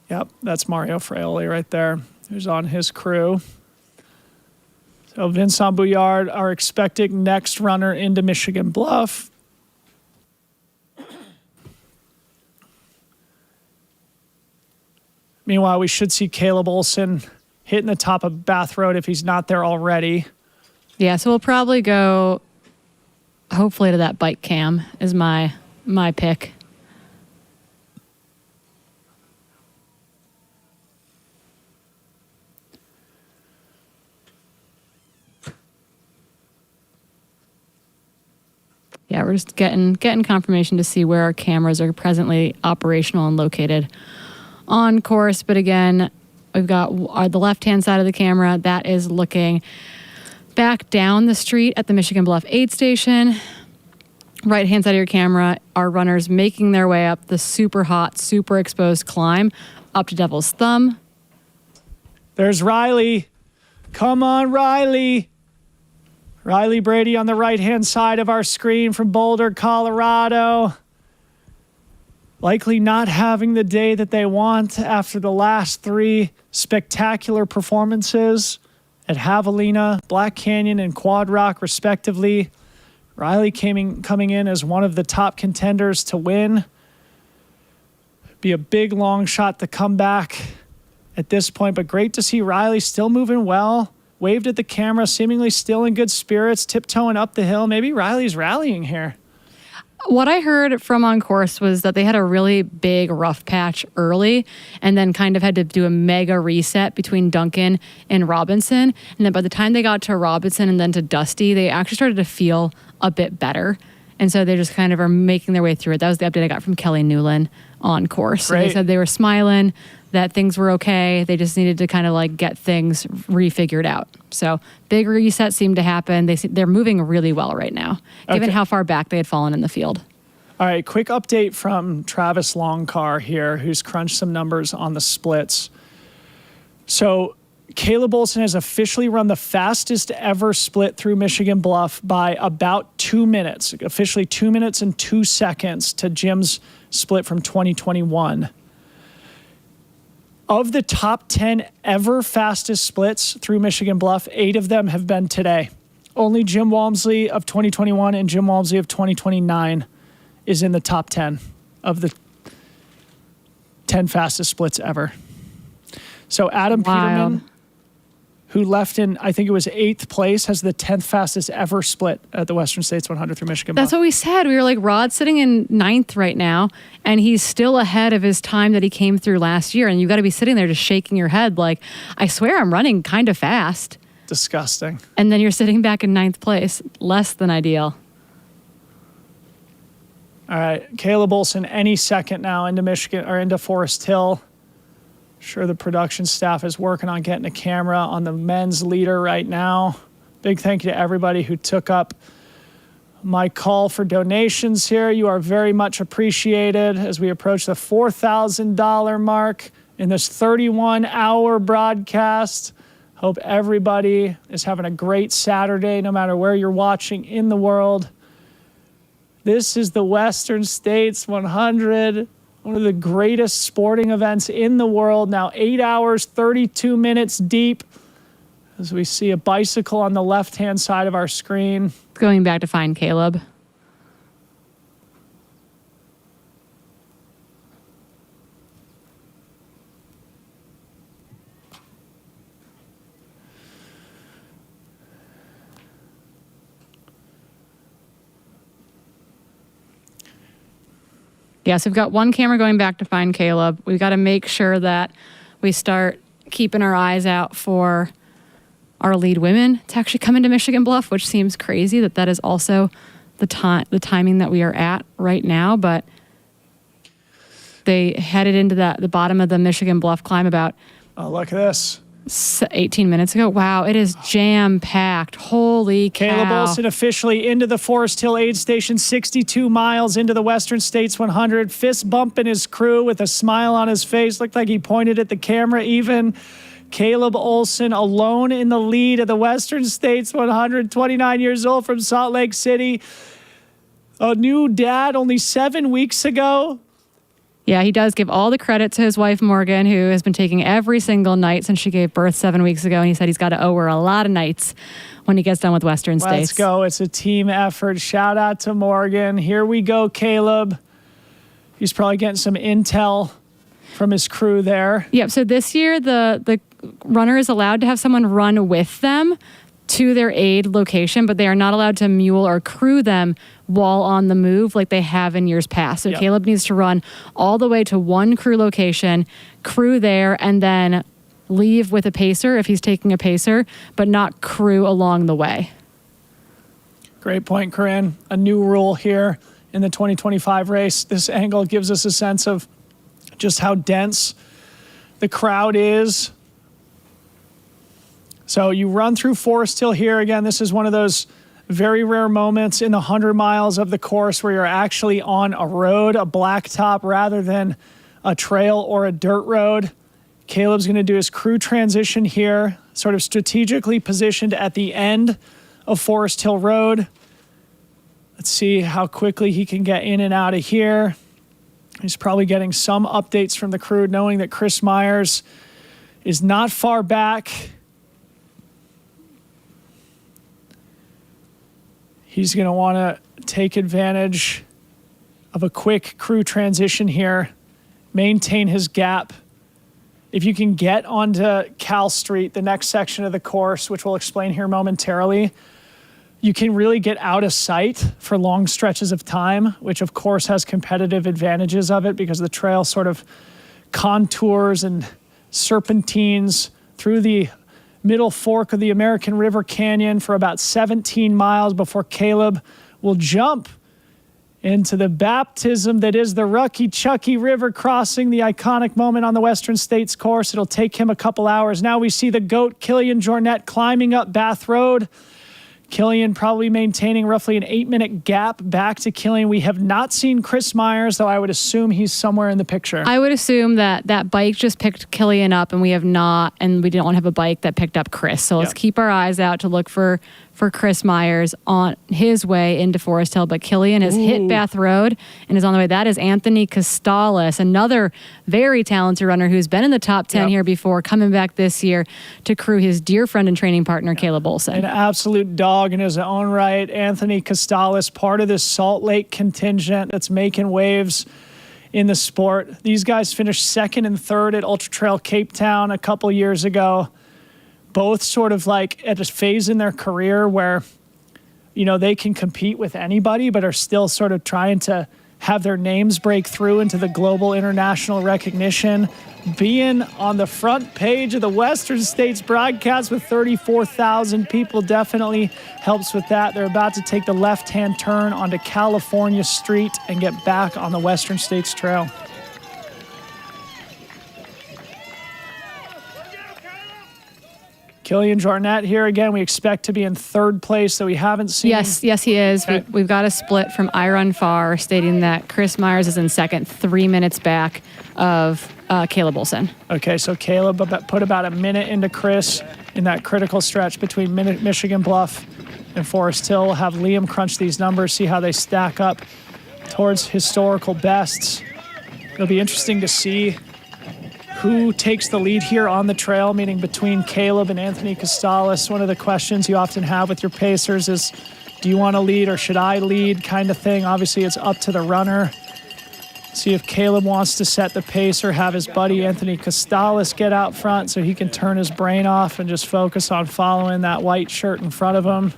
Yep, that's Mario Fraioli right there, who's on his crew. So Vincent Bouillard, our expected next runner into Michigan Bluff. Meanwhile, we should see Caleb Olson hitting the top of Bath Road if he's not there already. Yeah, so we'll probably go, hopefully, to that bike cam is my pick. Yeah, we're just getting confirmation to see where our cameras are presently operational and located on course. But again, we've got the left-hand side of the camera that is looking back down the street at the Michigan Bluff aid station. Right-hand side of your camera are runners making their way up the super hot, super exposed climb up to Devil's Thumb. There's Riley. Come on, Riley. Riley Brady on the right-hand side of our screen from Boulder, Colorado. Likely not having the day that they want after the last 3 spectacular performances at Javelina, Black Canyon, and Quad Rock, respectively. Riley coming in as one of the top contenders to win. Be a big, long shot to come back at this point, but great to see Riley still moving well. Waved at the camera, seemingly still in good spirits, tiptoeing up the hill. Maybe Riley's rallying here. What I heard from on course was that they had a really big rough patch early and then kind of had to do a mega reset between Duncan and Robinson. And then by the time they got to Robinson and then to Dusty, they actually started to feel a bit better. And so they just kind of are making their way through it. That was the update I got from Kelly Newland on course. So they said they were smiling, that things were okay. They just needed to kind of like get things refigured out. So big reset seemed to happen. They're moving really well right now, given how far back they had fallen in the field. All right, quick update from Travis Longcar here, who's crunched some numbers on the splits. So Caleb Olson has officially run the fastest ever split through Michigan Bluff by about 2 minutes, officially 2 minutes and 2 seconds to Jim's split from 2021. Of the top 10 ever fastest splits through Michigan Bluff, 8 of them have been today. Only Jim Walmsley of 2021 and Jim Walmsley of 2029 is in the top 10 of the 10 fastest splits ever. So Adam Peterman, who left in, I think it was 8th place, has the 10th fastest ever split at the Western States 100 through Michigan Bluff. That's what we said. We were like, Rod's sitting in 9th right now, and he's still ahead of his time that he came through last year. And you got to be sitting there just shaking your head like, I swear I'm running kind of fast. Disgusting. And then you're sitting back in 9th place. Less than ideal. All right, Caleb Olson any second now into Michigan or into Forest Hill. Sure, the production staff is working on getting a camera on the men's leader right now. Big thank you to everybody who took up my call for donations here. You are very much appreciated as we approach the $4,000 mark in this 31-hour broadcast. Hope everybody is having a great Saturday, no matter where you're watching in the world. This is the Western States 100. One of the greatest sporting events in the world. Now 8 hours, 32 minutes deep. As we see a bicycle on the left-hand side of our screen. Going back to find Caleb. Yes, we've got one camera going back to find Caleb. We've got to make sure that we start keeping our eyes out for our lead women to actually come into Michigan Bluff, which seems crazy that is also the timing that we are at right now. But they headed into the bottom of the Michigan Bluff climb about oh, look at this. 18 minutes ago. Wow, it is jam-packed. Holy cow. Caleb Olson officially into the Forest Hill aid station, 62 miles into the Western States 100. Fist bumping his crew with a smile on his face. Looked like he pointed at the camera even. Caleb Olson alone in the lead of the Western States 100, 29 years old from Salt Lake City. A new dad only 7 weeks ago. Yeah, he does give all the credit to his wife, Morgan, who has been taking every single night since she gave birth 7 weeks ago. And he said he's got to owe her a lot of nights when he gets done with Western States. Let's go. It's a team effort. Shout out to Morgan. Here we go, Caleb. He's probably getting some intel from his crew there. Yep. So this year, the runner is allowed to have someone run with them to their aid location, but they are not allowed to mule or crew them while on the move like they have in years past. So Yep. Caleb needs to run all the way to one crew location, crew there, and then leave with a pacer if he's taking a pacer, but not crew along the way. Great point, Corinne. A new rule here in the 2025 race. This angle gives us a sense of just how dense the crowd is. So you run through Forest Hill here. Again, this is one of those very rare moments in the 100 miles of the course where you're actually on a road, a blacktop, rather than a trail or a dirt road. Caleb's going to do his crew transition here, sort of strategically positioned at the end of Forest Hill Road. Let's see how quickly he can get in and out of here. He's probably getting some updates from the crew, knowing that Chris Myers is not far back. He's going to want to take advantage of a quick crew transition here, maintain his gap. If you can get onto Cal Street, the next section of the course, which we'll explain here momentarily, you can really get out of sight for long stretches of time, which of course has competitive advantages of it because the trail sort of contours and serpentines through the middle fork of the American River Canyon for about 17 miles before Caleb will jump into the baptism that is the Rucky Chucky River crossing, the iconic moment on the Western States course. It'll take him a couple hours. Now we see the GOAT, Killian Jornet, climbing up Bath Road. Killian probably maintaining roughly an 8-minute gap back to Killian. We have not seen Chris Myers, though I would assume he's somewhere in the picture. I would assume that that bike just picked Killian up, and we don't have a bike that picked up Chris. So let's keep our eyes out to look for Chris Myers on his way into Forest Hill. But Killian has hit Bath Road and is on the way. That is Anthony Costales, another very talented runner who's been in the top 10 here before, coming back this year to crew his dear friend and training partner, Caleb Olson. An absolute dog in his own right. Anthony Costales, part of this Salt Lake contingent that's making waves in the sport. These guys finished second and third at Ultra Trail Cape Town a couple years ago. Both sort of like at a phase in their career where, you know, they can compete with anybody, but are still sort of trying to have their names break through into the global international recognition. Being on the front page of the Western States broadcast with 34,000 people definitely helps with that. They're about to take the left-hand turn onto California Street and get back on the Western States Trail. Killian Jornet here again. We expect to be in third place, so we haven't seen. Yes, he is. Okay. We've got a split from Iron Far stating that Chris Myers is in second, 3 minutes back of Caleb Olson. Okay, so Caleb put about a minute into Chris in that critical stretch between Michigan Bluff and Forest Hill. We'll have Liam crunch these numbers, see how they stack up towards historical bests. It'll be interesting to see who takes the lead here on the trail, meaning between Caleb and Anthony Costales. One of the questions you often have with your pacers is, do you want to lead or should I lead kind of thing? Obviously, it's up to the runner. See if Caleb wants to set the pace or have his buddy Anthony Costales get out front so he can turn his brain off and just focus on following that white shirt in front of him.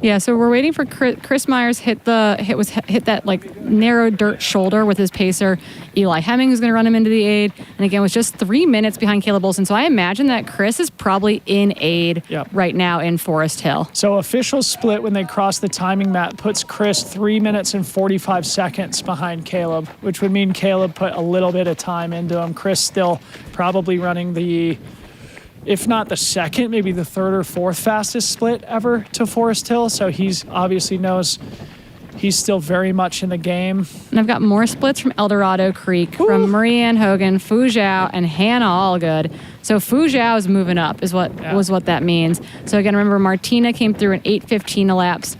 Yeah, so we're waiting for Chris Myers hit that like narrow dirt shoulder with his pacer. Eli Hemming is going to run him into the aid, and again was just 3 minutes behind Caleb Olson. So I imagine that Chris is probably in aid right now in Forest Hill. So official split when they cross the timing map puts Chris 3 minutes and 45 seconds behind Caleb, which would mean Caleb put a little bit of time into him. Chris still probably running the, if not the second, maybe the third or fourth fastest split ever to Forest Hill. So he's obviously knows he's still very much in the game. And I've got more splits from El Dorado Creek, from Marianne Hogan, Fu Zhao, and Hannah Allgood. So Fu Zhao is moving up is what that means. So again, remember Martina came through in 8:15 elapsed.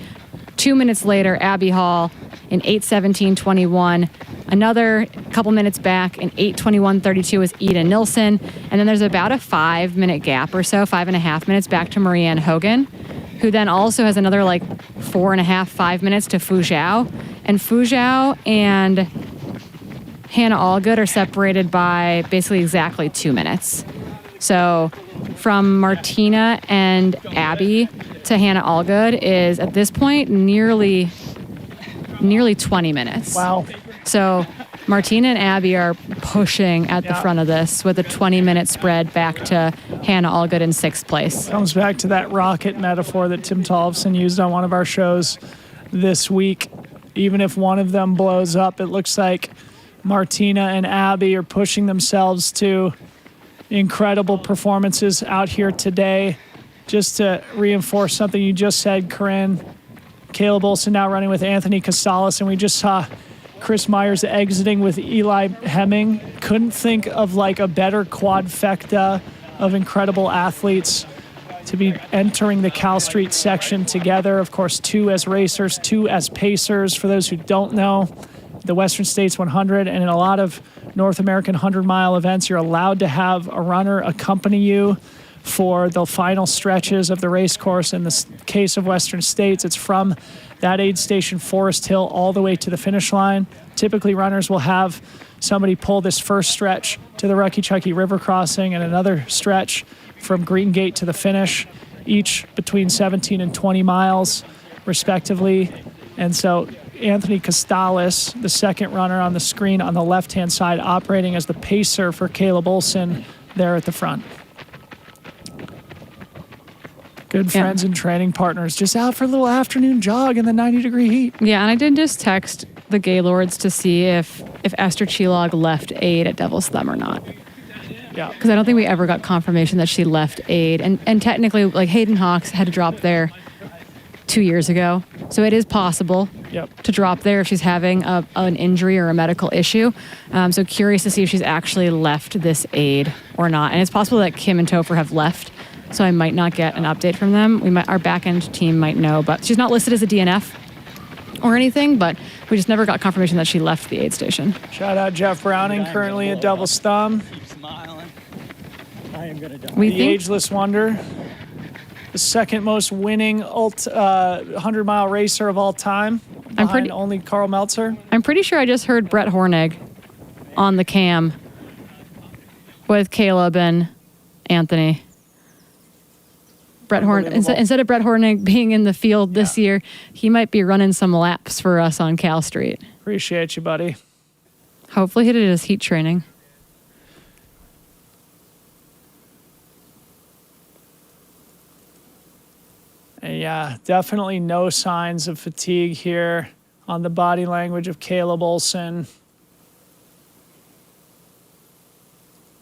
2 minutes later, Abby Hall in 8:17:21. Another couple minutes back in 8:21:32 was Ida Nilsson. And then there's about a 5 minute gap or so, 5.5 minutes back to Marianne Hogan, who then also has another like 4.5, 5 minutes to Fu Zhao. And Fu Zhao and Hannah Allgood are separated by basically exactly 2 minutes. So from Martina and Abby to Hannah Allgood is at this point nearly 20 minutes. Wow. So Martina and Abby are pushing at the front of this with a 20-minute spread back to Hannah Allgood in 6th place. Comes back to that rocket metaphor that Tim Tollefson used on one of our shows this week. Even if one of them blows up, it looks like Martina and Abby are pushing themselves to incredible performances out here today. Just to reinforce something you just said, Corinne, Caleb Olson now running with Anthony Casalis, and we just saw Chris Myers exiting with Eli Hemming. Couldn't think of like a better quadfecta of incredible athletes to be entering the Cal Street section together. Of course, 2 as racers, 2 as pacers. For those who don't know, the Western States 100 and in a lot of North American 100-mile events, you're allowed to have a runner accompany you for the final stretches of the race course. In the case of Western States, it's from that aid station, Forest Hill, all the way to the finish line. Typically, runners will have somebody pull this first stretch to the Rucky Chucky River crossing and another stretch from Green Gate to the finish, each between 17 and 20 miles, respectively. And so Anthony Castalis, the second runner on the screen on the left-hand side, operating as the pacer for Caleb Olson there at the front. Good friends and training partners, just out for a little afternoon jog in the 90-degree heat. Yeah, and I did just text the Gaylords to see if Esther Chilog left aid at Devil's Thumb or not. Yeah. Because I don't think we ever got confirmation that she left aid. And technically, like, Hayden Hawks had to drop there 2 years ago. So it is possible to drop there if she's having an injury or a medical issue. So curious to see if she's actually left this aid or not. And it's possible that Kim and Topher have left. So I might not get an update from them. Our back-end team might know, but she's not listed as a DNF or anything, but we just never got confirmation that she left the aid station. Shout out Jeff Browning, currently at Devil's Thumb. The ageless wonder, the second most winning 100-mile racer of all time, behind only Carl Meltzer. I'm pretty sure I just heard Brett Hornig on the cam with Caleb and Anthony. Instead of Brett Hornig being in the field this year, he might be running some laps for us on Cal Street. Appreciate you, buddy. Hopefully he did his heat training. Yeah, definitely no signs of fatigue here on the body language of Caleb Olson.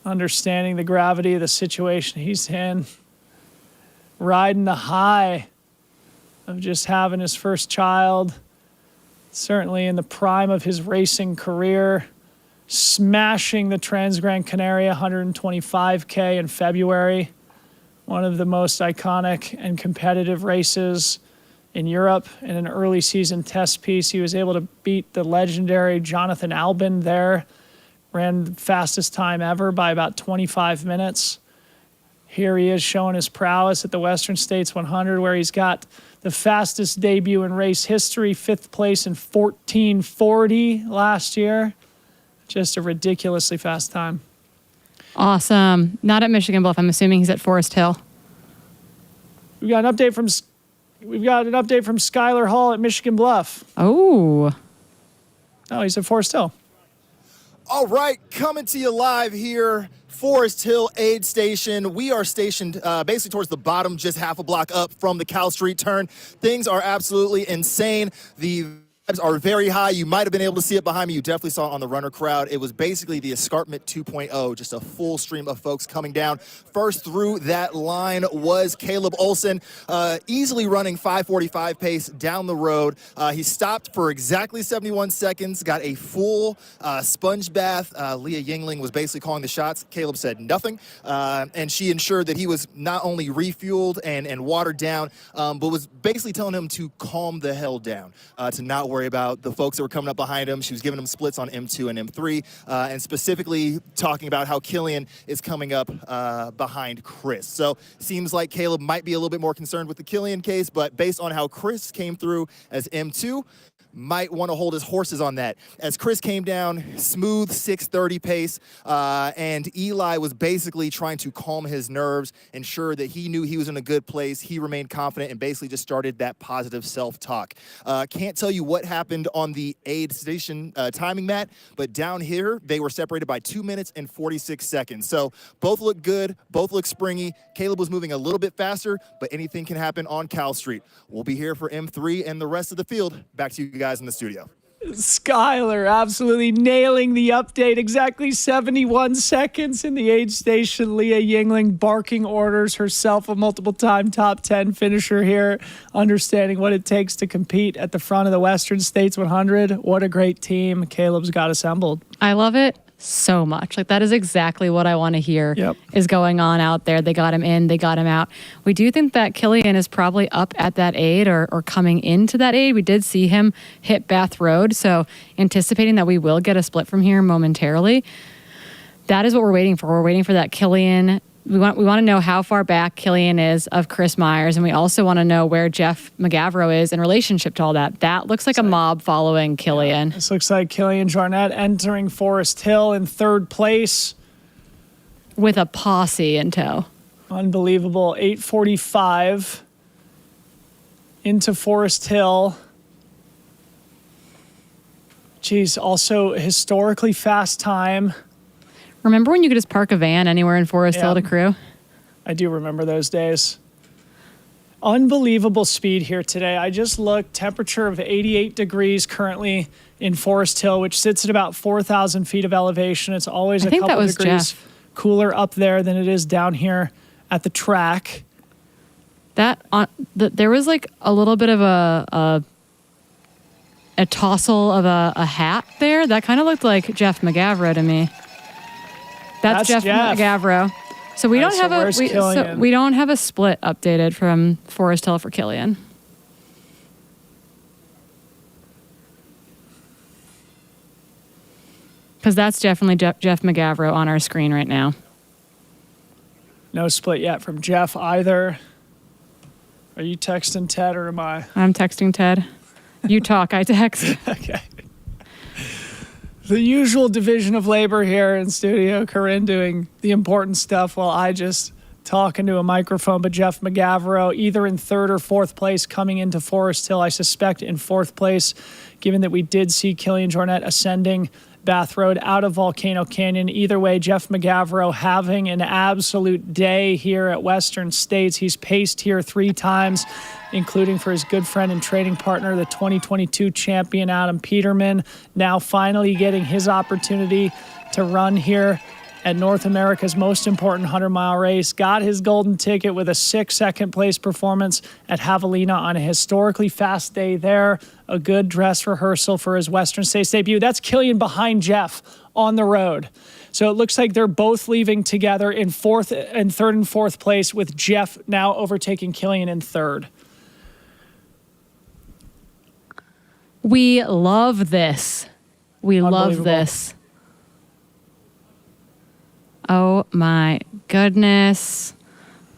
Understanding the gravity of the situation he's in. Riding the high of just having his first child. Certainly in the prime of his racing career. Smashing the Trans Gran Canaria 125K in February. One of the most iconic and competitive races in Europe. In an early season test piece, he was able to beat the legendary Jonathan Albin there. Ran the fastest time ever by about 25 minutes. Here he is showing his prowess at the Western States 100, where he's got the fastest debut in race history, 5th place in 14:40 last year. Just a ridiculously fast time. Awesome. Not at Michigan Bluff. I'm assuming he's at Forest Hill. We've got an update from Skylar Hall at Michigan Bluff. Oh, he's at Forest Hill. All right, coming to you live here, Forest Hill Aid Station. We are stationed basically towards the bottom, just half a block up from the Cal Street turn. Things are absolutely insane. The vibes are very high. You might have been able to see it behind me. You definitely saw it on the runner crowd. It was basically the escarpment 2.0, just a full stream of folks coming down. First through that line was Caleb Olson, easily running 5:45 pace down the road. He stopped for exactly 71 seconds, got a full sponge bath. Leah Yingling was basically calling the shots. Caleb said nothing, and she ensured that he was not only refueled and watered down, but was basically telling him to calm the hell down, to not worry about the folks that were coming up behind him. She was giving him splits on M2 and M3, and specifically talking about how Killian is coming up behind Chris. So seems like Caleb might be a little bit more concerned with the Killian case, but based on how Chris came through as M2, might want to hold his horses on that. As Chris came down, smooth 6:30 pace, and Eli was basically trying to calm his nerves, ensure that he knew he was in a good place. He remained confident and basically just started that positive self-talk. Can't tell you what happened on the aid station timing mat, but down here, they were separated by 2 minutes and 46 seconds. So both look good, both look springy. Caleb was moving a little bit faster, but anything can happen on Cal Street. We'll be here for M3 and the rest of the field. Back to you guys in the studio. Skylar absolutely nailing the update. Exactly 71 seconds in the aid station. Leah Yingling barking orders, herself a multiple-time top 10 finisher here, understanding what it takes to compete at the front of the Western States 100. What a great team Caleb's got assembled. I love it so much. Like, that is exactly what I want to hear is going on out there. They got him in, they got him out. We do think that Killian is probably up at that aid or coming into that aid. We did see him hit Bath Road, so anticipating that we will get a split from here momentarily. That is what we're waiting for. We're waiting for that Killian. We want to know how far back Killian is of Chris Myers, and we also want to know where Jeff McGavro is in relationship to all that. That looks like a mob following Killian. This looks like Killian Jornet entering Forest Hill in third place. With a posse in tow. Unbelievable. 8:45 into Forest Hill. Geez, also historically fast time. Remember when you could just park a van anywhere in Forest Hill to crew? I do remember those days. Unbelievable speed here today. I just looked, temperature of 88 degrees currently in Forest Hill, which sits at about 4,000 feet of elevation. It's always a couple degrees cooler up there than it is down here at the track. There was like a little bit of a tousle of a hat there. That kind of looked like Jeff McGavro to me. That's Jeff McGavro. So we don't have a split updated from Forest Hill for Killian. Because that's definitely Jeff McGavro on our screen right now. No split yet from Jeff either. Are you texting Ted or am I? I'm texting Ted. You talk, I text. Okay. The usual division of labor here in studio. Corinne doing the important stuff while I just talk into a microphone. But Jeff McGavro either in third or fourth place coming into Forest Hill. I suspect in fourth place, given that we did see Killian Jornet ascending Bath Road out of Volcano Canyon. Either way, Jeff McGavro having an absolute day here at Western States. He's paced here 3 times, including for his good friend and training partner, the 2022 champion Adam Peterman. Now finally getting his opportunity to run here at North America's most important 100-mile race. Got his golden ticket with a 6th second place performance at Javelina on a historically fast day there. A good dress rehearsal for his Western States debut. That's Killian behind Jeff on the road. So it looks like they're both leaving together in third and fourth place, with Jeff now overtaking Killian in third. We love this. We love this. Oh my goodness.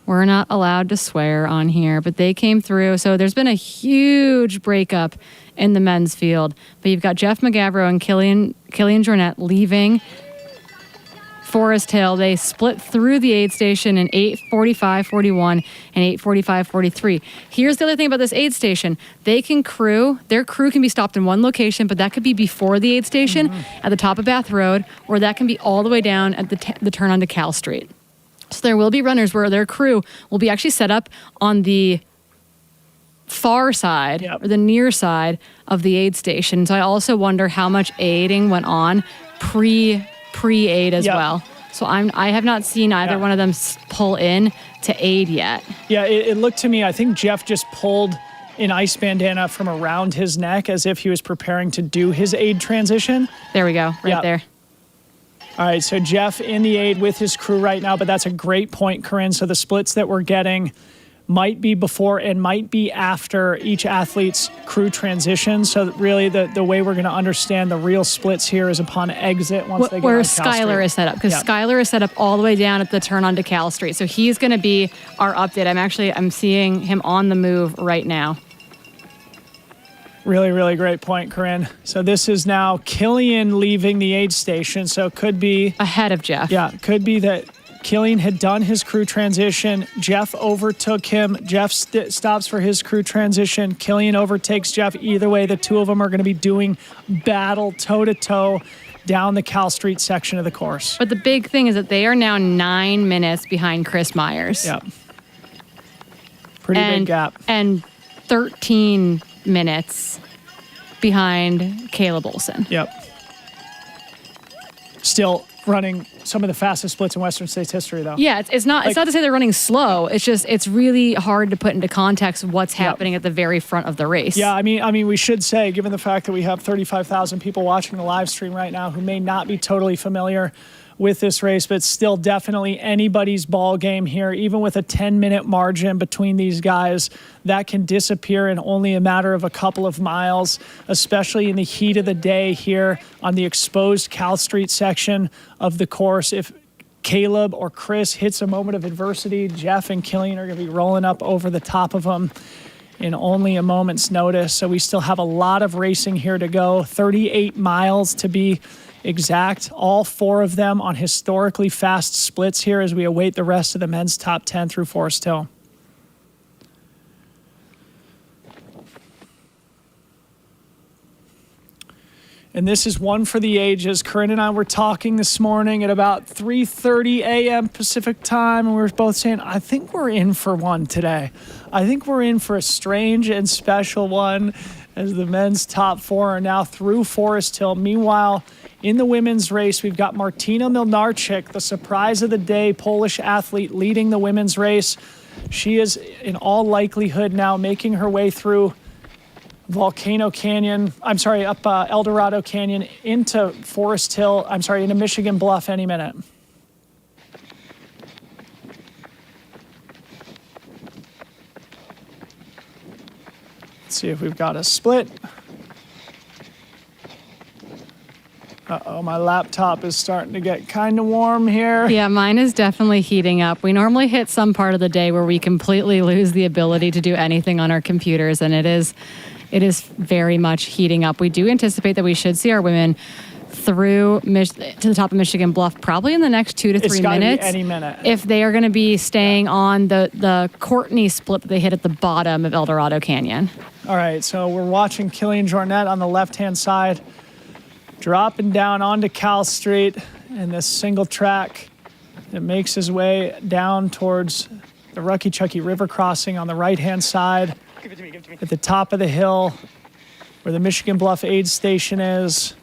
We're not allowed to swear on here, but they came through. So there's been a huge breakup in the men's field. But you've got Jeff McGavro and Killian Jornet leaving Forest Hill. They split through the aid station in 8:45:41 and 8:45:43. Here's the other thing about this aid station. Their crew can be stopped in one location, but that could be before the aid station at the top of Bath Road, or that can be all the way down at the turn onto Cal Street. So there will be runners where their crew will be actually set up on the far side or the near side of the aid station. So I also wonder how much aiding went on pre-aid as well. So I have not seen either one of them pull in to aid yet. Yeah, it looked to me, I think Jeff just pulled an ice bandana from around his neck as if he was preparing to do his aid transition. There we go, right there. All right, so Jeff in the aid with his crew right now, but that's a great point, Corinne. So the splits that we're getting might be before and might be after each athlete's crew transition. So really the way we're going to understand the real splits here is upon exit once they get where on Cal Skylar Street. is set up, because Skylar is set up all the way down at the turn onto Cal Street. So he's going to be our update. I'm seeing him on the move right now. Really, really great point, Corinne. So this is now Killian leaving the aid station. So it could be ahead of Jeff. Yeah, it could be that Killian had done his crew transition. Jeff overtook him. Jeff stops for his crew transition. Killian overtakes Jeff. Either way, the two of them are going to be doing battle toe-to-toe down the Cal Street section of the course. But the big thing is that they are now 9 minutes behind Chris Myers. Yep. Pretty big gap. And 13 minutes behind Caleb Olson. Yep. Still running some of the fastest splits in Western States history, though. Yeah, it's not to say they're running slow. It's just it's really hard to put into context what's happening at the very front of the race. Yeah, I mean, we should say, given the fact that we have 35,000 people watching the live stream right now who may not be totally familiar with this race, but it's still definitely anybody's ball game here. Even with a 10-minute margin between these guys, that can disappear in only a matter of a couple of miles, especially in the heat of the day here on the exposed Cal Street section of the course. If Caleb or Chris hits a moment of adversity, Jeff and Killian are going to be rolling up over the top of them in only a moment's notice. So we still have a lot of racing here to go, 38 miles to be exact, all four of them on historically fast splits here as we await the rest of the men's top 10 through Forest Hill. And this is one for the ages. Corinne and I were talking this morning at about 3:30 a.m. Pacific time, and we were both saying, I think we're in for one today. I think we're in for a strange and special one as the men's top four are now through Forest Hill. Meanwhile, in the women's race, we've got Martina Milnarczyk, the surprise of the day, Polish athlete leading the women's race. She is, in all likelihood, now making her way through Eldorado Canyon into into Michigan Bluff any minute. Let's see if we've got a split. Uh-oh, my laptop is starting to get kind of warm here. Yeah, mine is definitely heating up. We normally hit some part of the day where we completely lose the ability to do anything on our computers, and it is very much heating up. We do anticipate that we should see our women through to the top of Michigan Bluff probably in the next 2 to 3 minutes. Be any minute. If they are going to be staying on the Courtney split that they hit at the bottom of Eldorado Canyon. All right, so we're watching Killian Jornet on the left-hand side, dropping down onto Cal Street in this single track that makes his way down towards the Rucky Chucky River crossing on the right-hand side. At the top of the hill where the Michigan Bluff aid station is,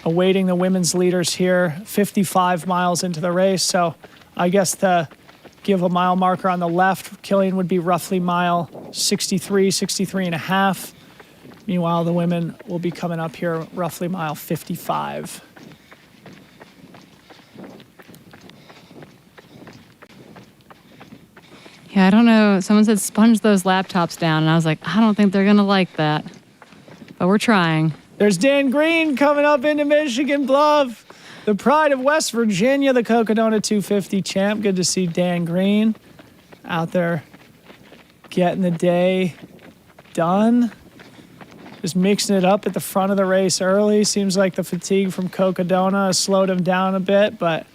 awaiting the women's leaders here, 55 miles into the race. So I guess to give a mile marker on the left, Killian would be roughly mile 63 and a half. Meanwhile, the women will be coming up here roughly mile 55. Yeah, I don't know. Someone said sponge those laptops down, and I was like, I don't think they're going to like that. But we're trying. There's Dan Green coming up into Michigan Bluff. The pride of West Virginia, the Cocodona 250 champ. Good to see Dan Green out there getting the day done. Just mixing it up at the front of the race early. Seems like the fatigue from Cocodona has slowed him down a bit, but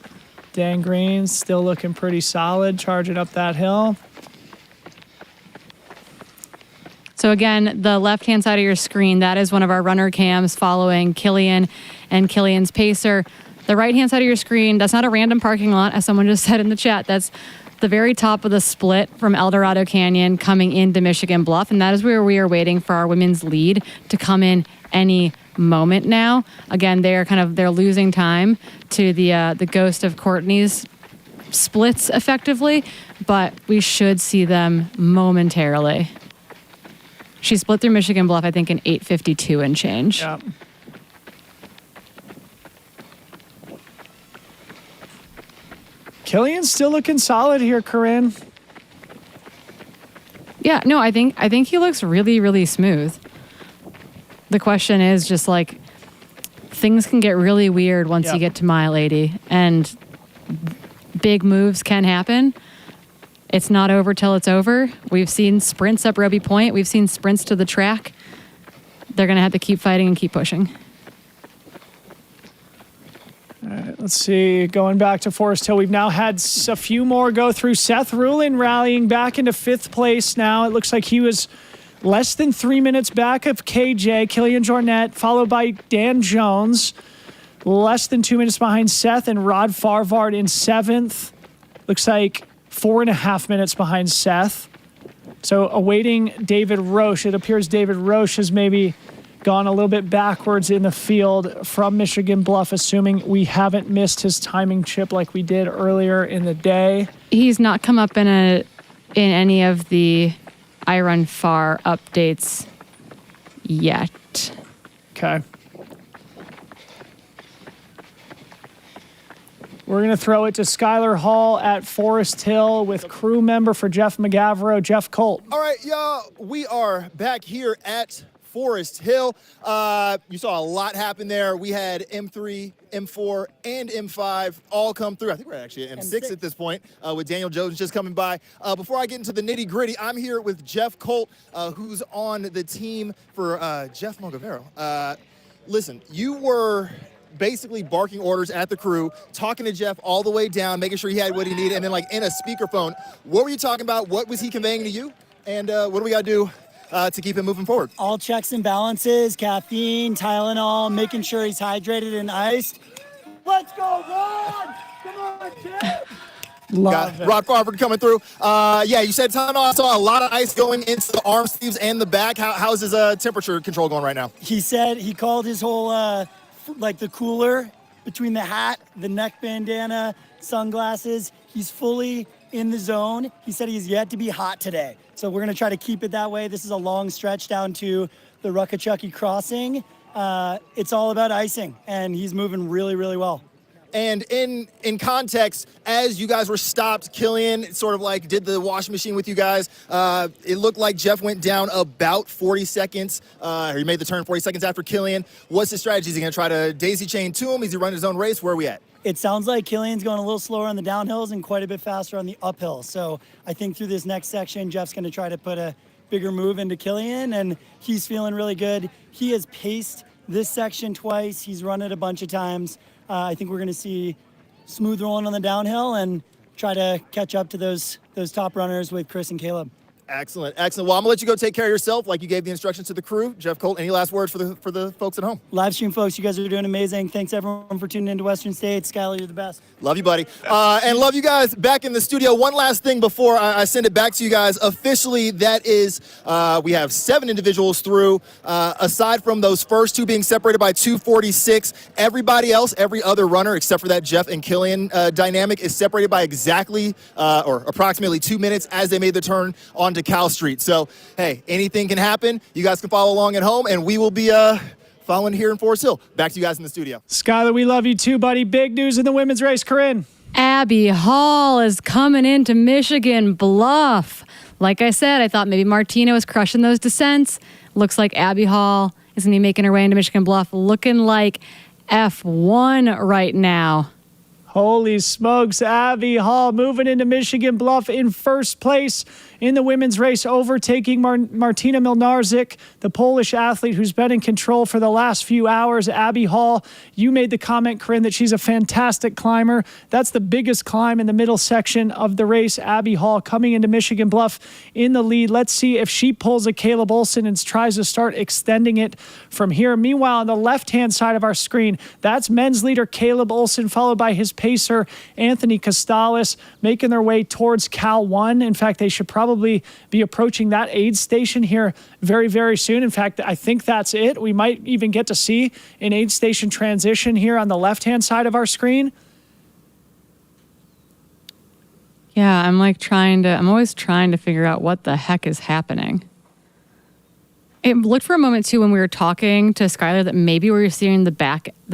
Dan Green's still looking pretty solid, charging up that hill. So again, the left-hand side of your screen, that is one of our runner cams following Killian and Killian's pacer. The right-hand side of your screen, that's not a random parking lot, as someone just said in the chat. That's the very top of the split from Eldorado Canyon coming into Michigan Bluff, and that is where we are waiting for our women's lead to come in any moment now. Again, they're losing time to the ghost of Courtney's splits effectively, but we should see them momentarily. She split through Michigan Bluff, I think, in 8:52 and change. Yep. Killian's still looking solid here, Corinne. Yeah, no, I think he looks really, really smooth. The question is just like, things can get really weird once you get to mile 80, and big moves can happen. It's not over till it's over. We've seen sprints up Roby Point. We've seen sprints to the track. they're going to have to keep fighting and keep pushing. All right, let's see. Going back to Forest Hill, we've now had a few more go through. Seth Rulin rallying back into 5th place now. It looks like he was less than 3 minutes back of KJ, Killian Jornet, followed by Dan Jones. Less than 2 minutes behind Seth and Rod Farvard in 7th. Looks like 4.5 minutes behind Seth. So awaiting David Roche. It appears David Roche has maybe gone a little bit backwards in the field from Michigan Bluff, assuming we haven't missed his timing chip like we did earlier in the day. He's not come up in any of the I Run Far updates yet. Okay. We're going to throw it to Skylar Hall at Forest Hill with crew member for Jeff McGavro, Jeff Colt. All right, y'all, we are back here at Forest Hill. You saw a lot happen there. We had M3, M4, and M5 all come through. I think we're actually at M6 at this point with Daniel Jones just coming by. Before I get into the nitty gritty, I'm here with Jeff Colt, who's on the team for Jeff Mogavero. Listen, you were basically barking orders at the crew, talking to Jeff all the way down, making sure he had what he needed, and then like in a speakerphone. What were you talking about? What was he conveying to you? And what do we got to do to keep him moving forward? All checks and balances, caffeine, Tylenol, making sure he's hydrated and iced. Let's go, Rod! Come on, Jeff! Love it. Rod Farford coming through. Yeah, you said Tylenol. I saw a lot of ice going into the arm sleeves and the back. How's his temperature control going right now? He said he called his whole, like the cooler between the hat, the neck bandana, sunglasses. He's fully in the zone. He said he's yet to be hot today. So we're going to try to keep it that way. This is a long stretch down to the Ruckachucky crossing. It's all about icing, and he's moving really, really well. And in context, as you guys were stopped, Killian sort of like did the washing machine with you guys. It looked like Jeff went down about 40 seconds. He made the turn 40 seconds after Killian. What's his strategy? Is he going to try to daisy chain to him? Is he running his own race? Where are we at? It sounds like Killian's going a little slower on the downhills and quite a bit faster on the uphills. So I think through this next section, Jeff's going to try to put a bigger move into Killian, and he's feeling really good. He has paced this section twice. He's run it a bunch of times. I think we're going to see smooth rolling on the downhill and try to catch up to those top runners with Chris and Caleb. Excellent, excellent. Well, I'm gonna let you go take care of yourself, like you gave the instructions to the crew. Jeff Colt, any last words for the folks at home? Live stream folks, you guys are doing amazing. Thanks everyone for tuning into Western States. Skylar, you're the best. Love you, buddy. And love you guys back in the studio. One last thing before I send it back to you guys. Officially, that is, we have 7 individuals through. Aside from those first 2 being separated by 2:46, everybody else, every other runner except for that Jeff and Killian dynamic is separated by exactly or approximately 2 minutes as they made the turn onto Cal Street. So, hey, anything can happen. You guys can follow along at home, and we will be following here in Forest Hill. Back to you guys in the studio. Skylar, we love you too, buddy. Big news in the women's race, Corinne. Abby Hall is coming into Michigan Bluff. Like I said, I thought maybe Martina was crushing those descents. Looks like Abby Hall is going to be making her way into Michigan Bluff, looking like F1 right now. Holy smokes, Abby Hall moving into Michigan Bluff in first place in the women's race, overtaking Martina Milnarczyk, the Polish athlete who's been in control for the last few hours. Abby Hall, you made the comment, Corinne, that she's a fantastic climber. That's the biggest climb in the middle section of the race. Abby Hall coming into Michigan Bluff in the lead. Let's see if she pulls a Caleb Olson and tries to start extending it from here. Meanwhile, on the left-hand side of our screen, that's men's leader Caleb Olson, followed by his pacer Anthony Costales, making their way towards Cal 1. In fact, they should probably be approaching that aid station here very, very soon. In fact, I think that's it. We might even get to see an aid station transition here on the left-hand side of our screen. Yeah, I'm always trying to figure out what the heck is happening. It looked for a moment too when we were talking to Skylar that maybe we were seeing the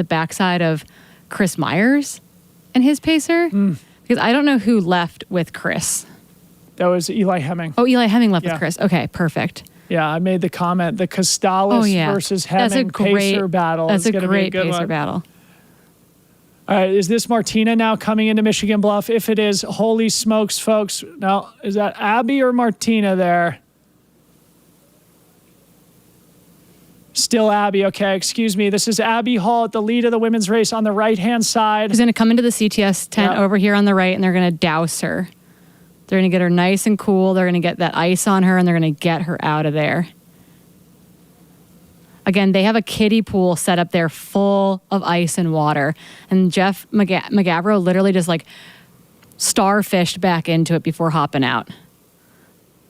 backside of Chris Myers and his pacer, because I don't know who left with Chris. That was Eli Hemming. Oh, Eli Hemming left with Chris. Okay, perfect. Yeah, I made the comment, the Costales versus Hemming pacer battle. That's a gonna great be a good pacer one. battle. All right, is this Martina now coming into Michigan Bluff? If it is, holy smokes, folks. Now, is that Abby or Martina there? Still Abby. Okay, excuse me. This is Abby Hall at the lead of the women's race on the right-hand side. She's going to come into the CTS tent over here on the right, and they're going to douse her. They're going to get her nice and cool. They're going to get that ice on her, and they're going to get her out of there. Again, they have a kiddie pool set up there full of ice and water. And Jeff McGavro literally just like starfished back into it before hopping out.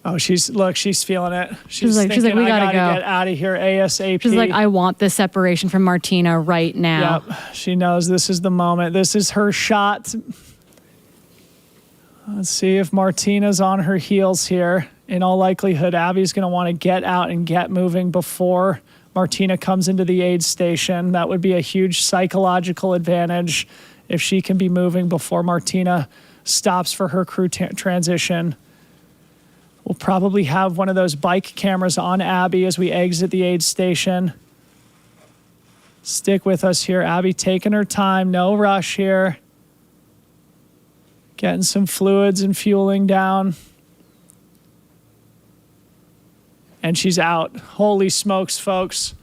Oh, she's feeling it. She's like, we gotta go. Get out of here ASAP. She's like, I want this separation from Martina right now. Yep. She knows this is the moment. This is her shot. Let's see if Martina's on her heels here. In all likelihood, Abby's going to want to get out and get moving before Martina comes into the aid station. That would be a huge psychological advantage if she can be moving before Martina stops for her crew transition. We'll probably have one of those bike cameras on Abby as we exit the aid station. Stick with us here. Abby taking her time. No rush here. Getting some fluids and fueling down. And she's out. Holy smokes, folks.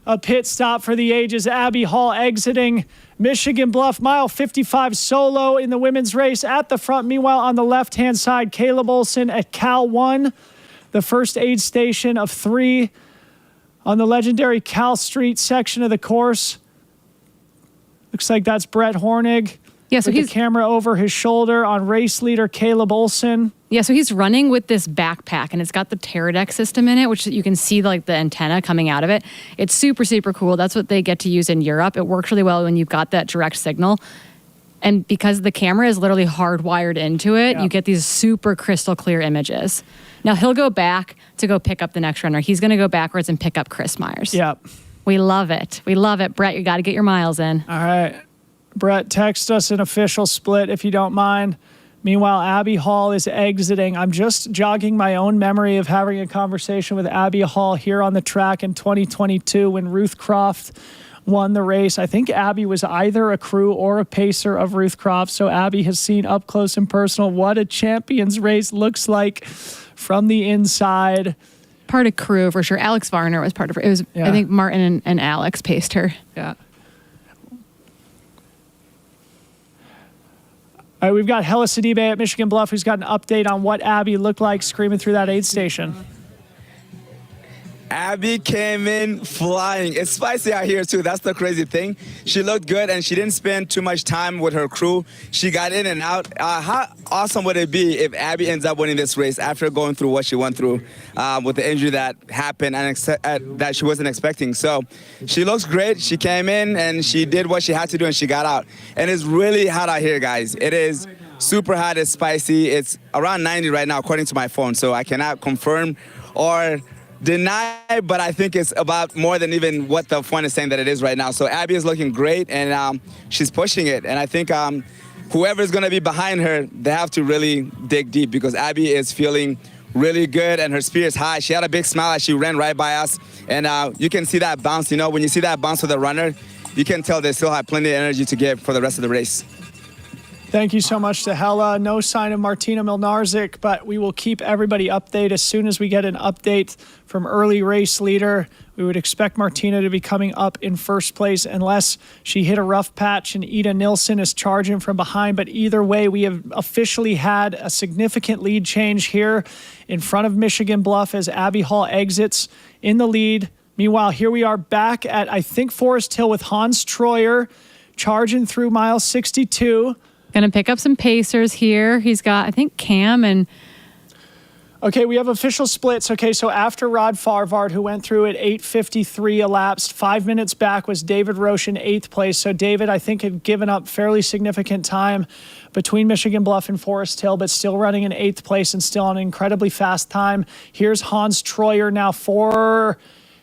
A pit stop for the ages. Abby Hall exiting Michigan Bluff, mile 55 solo in the women's race at the front. Meanwhile, on the left-hand side, Caleb Olson at Cal 1, the first aid station of 3 on the legendary Cal Street section of the course. Looks like that's Brett Hornig. Yeah, so with the camera over his shoulder on race leader Caleb Olson. Yeah, so he's running with this backpack, and it's got the Teradek system in it, which you can see like the antenna coming out of it. It's super, super cool. That's what they get to use in Europe. It works really well when you've got that direct signal. And because the camera is literally hardwired into it, you get these super crystal clear images. Now he'll go back to go pick up the next runner. He's going to go backwards and pick up Chris Myers. Yep. We love it. We love it. Brett, you got to get your miles in. All right. Brett, text us an official split if you don't mind. Meanwhile, Abby Hall is exiting. I'm just jogging my own memory of having a conversation with Abby Hall here on the track in 2022 when Ruth Croft won the race. I think Abby was either a crew or a pacer of Ruth Croft, so Abby has seen up close and personal what a champion's race looks like from the inside. Part of crew for sure. Alex Varner was part of it. It was, I think Martin and Alex paced her. Yeah. All right, we've got Hella Sidibe at Michigan Bluff who's got an update on what Abby looked like screaming through that aid station. Abby came in flying. It's spicy out here too. That's the crazy thing. She looked good and she didn't spend too much time with her crew. She got in and out. How awesome would it be if Abby ends up winning this race after going through what she went through with the injury that happened and that she wasn't expecting? So she looks great. She came in and she did what she had to do and she got out. And it's really hot out here, guys. It is super hot. It's spicy. It's around 90 right now, according to my phone. So I cannot confirm or deny, but I think it's about more than even what the phone is saying that it is right now. So Abby is looking great, and she's pushing it. And I think whoever is going to be behind her, they have to really dig deep because Abby is feeling really good, and her speed is high. She had a big smile as she ran right by us, and you can see that bounce. You know, when you see that bounce with a runner, you can tell they still have plenty of energy to give for the rest of the race. Thank you so much to Hella. No sign of Martina Milnarczyk, but we will keep everybody updated as soon as we get an update from early race leader. We would expect Martina to be coming up in first place unless she hit a rough patch and Ida Nilsson is charging from behind. But either way, we have officially had a significant lead change here in front of Michigan Bluff as Abby Hall exits in the lead. Meanwhile, here we are back at, I think, Forest Hill with Hans Troyer charging through mile 62. Gonna pick up some pacers here. He's got, I think, Cam and... Okay, we have official splits. Okay, so after Rod Farvard, who went through at 8:53 elapsed, 5 minutes back was David Roche in 8th place. So David, I think, had given up fairly significant time between Michigan Bluff and Forest Hill, but still running in 8th place and still on an incredibly fast time. Here's Hans Troyer now 4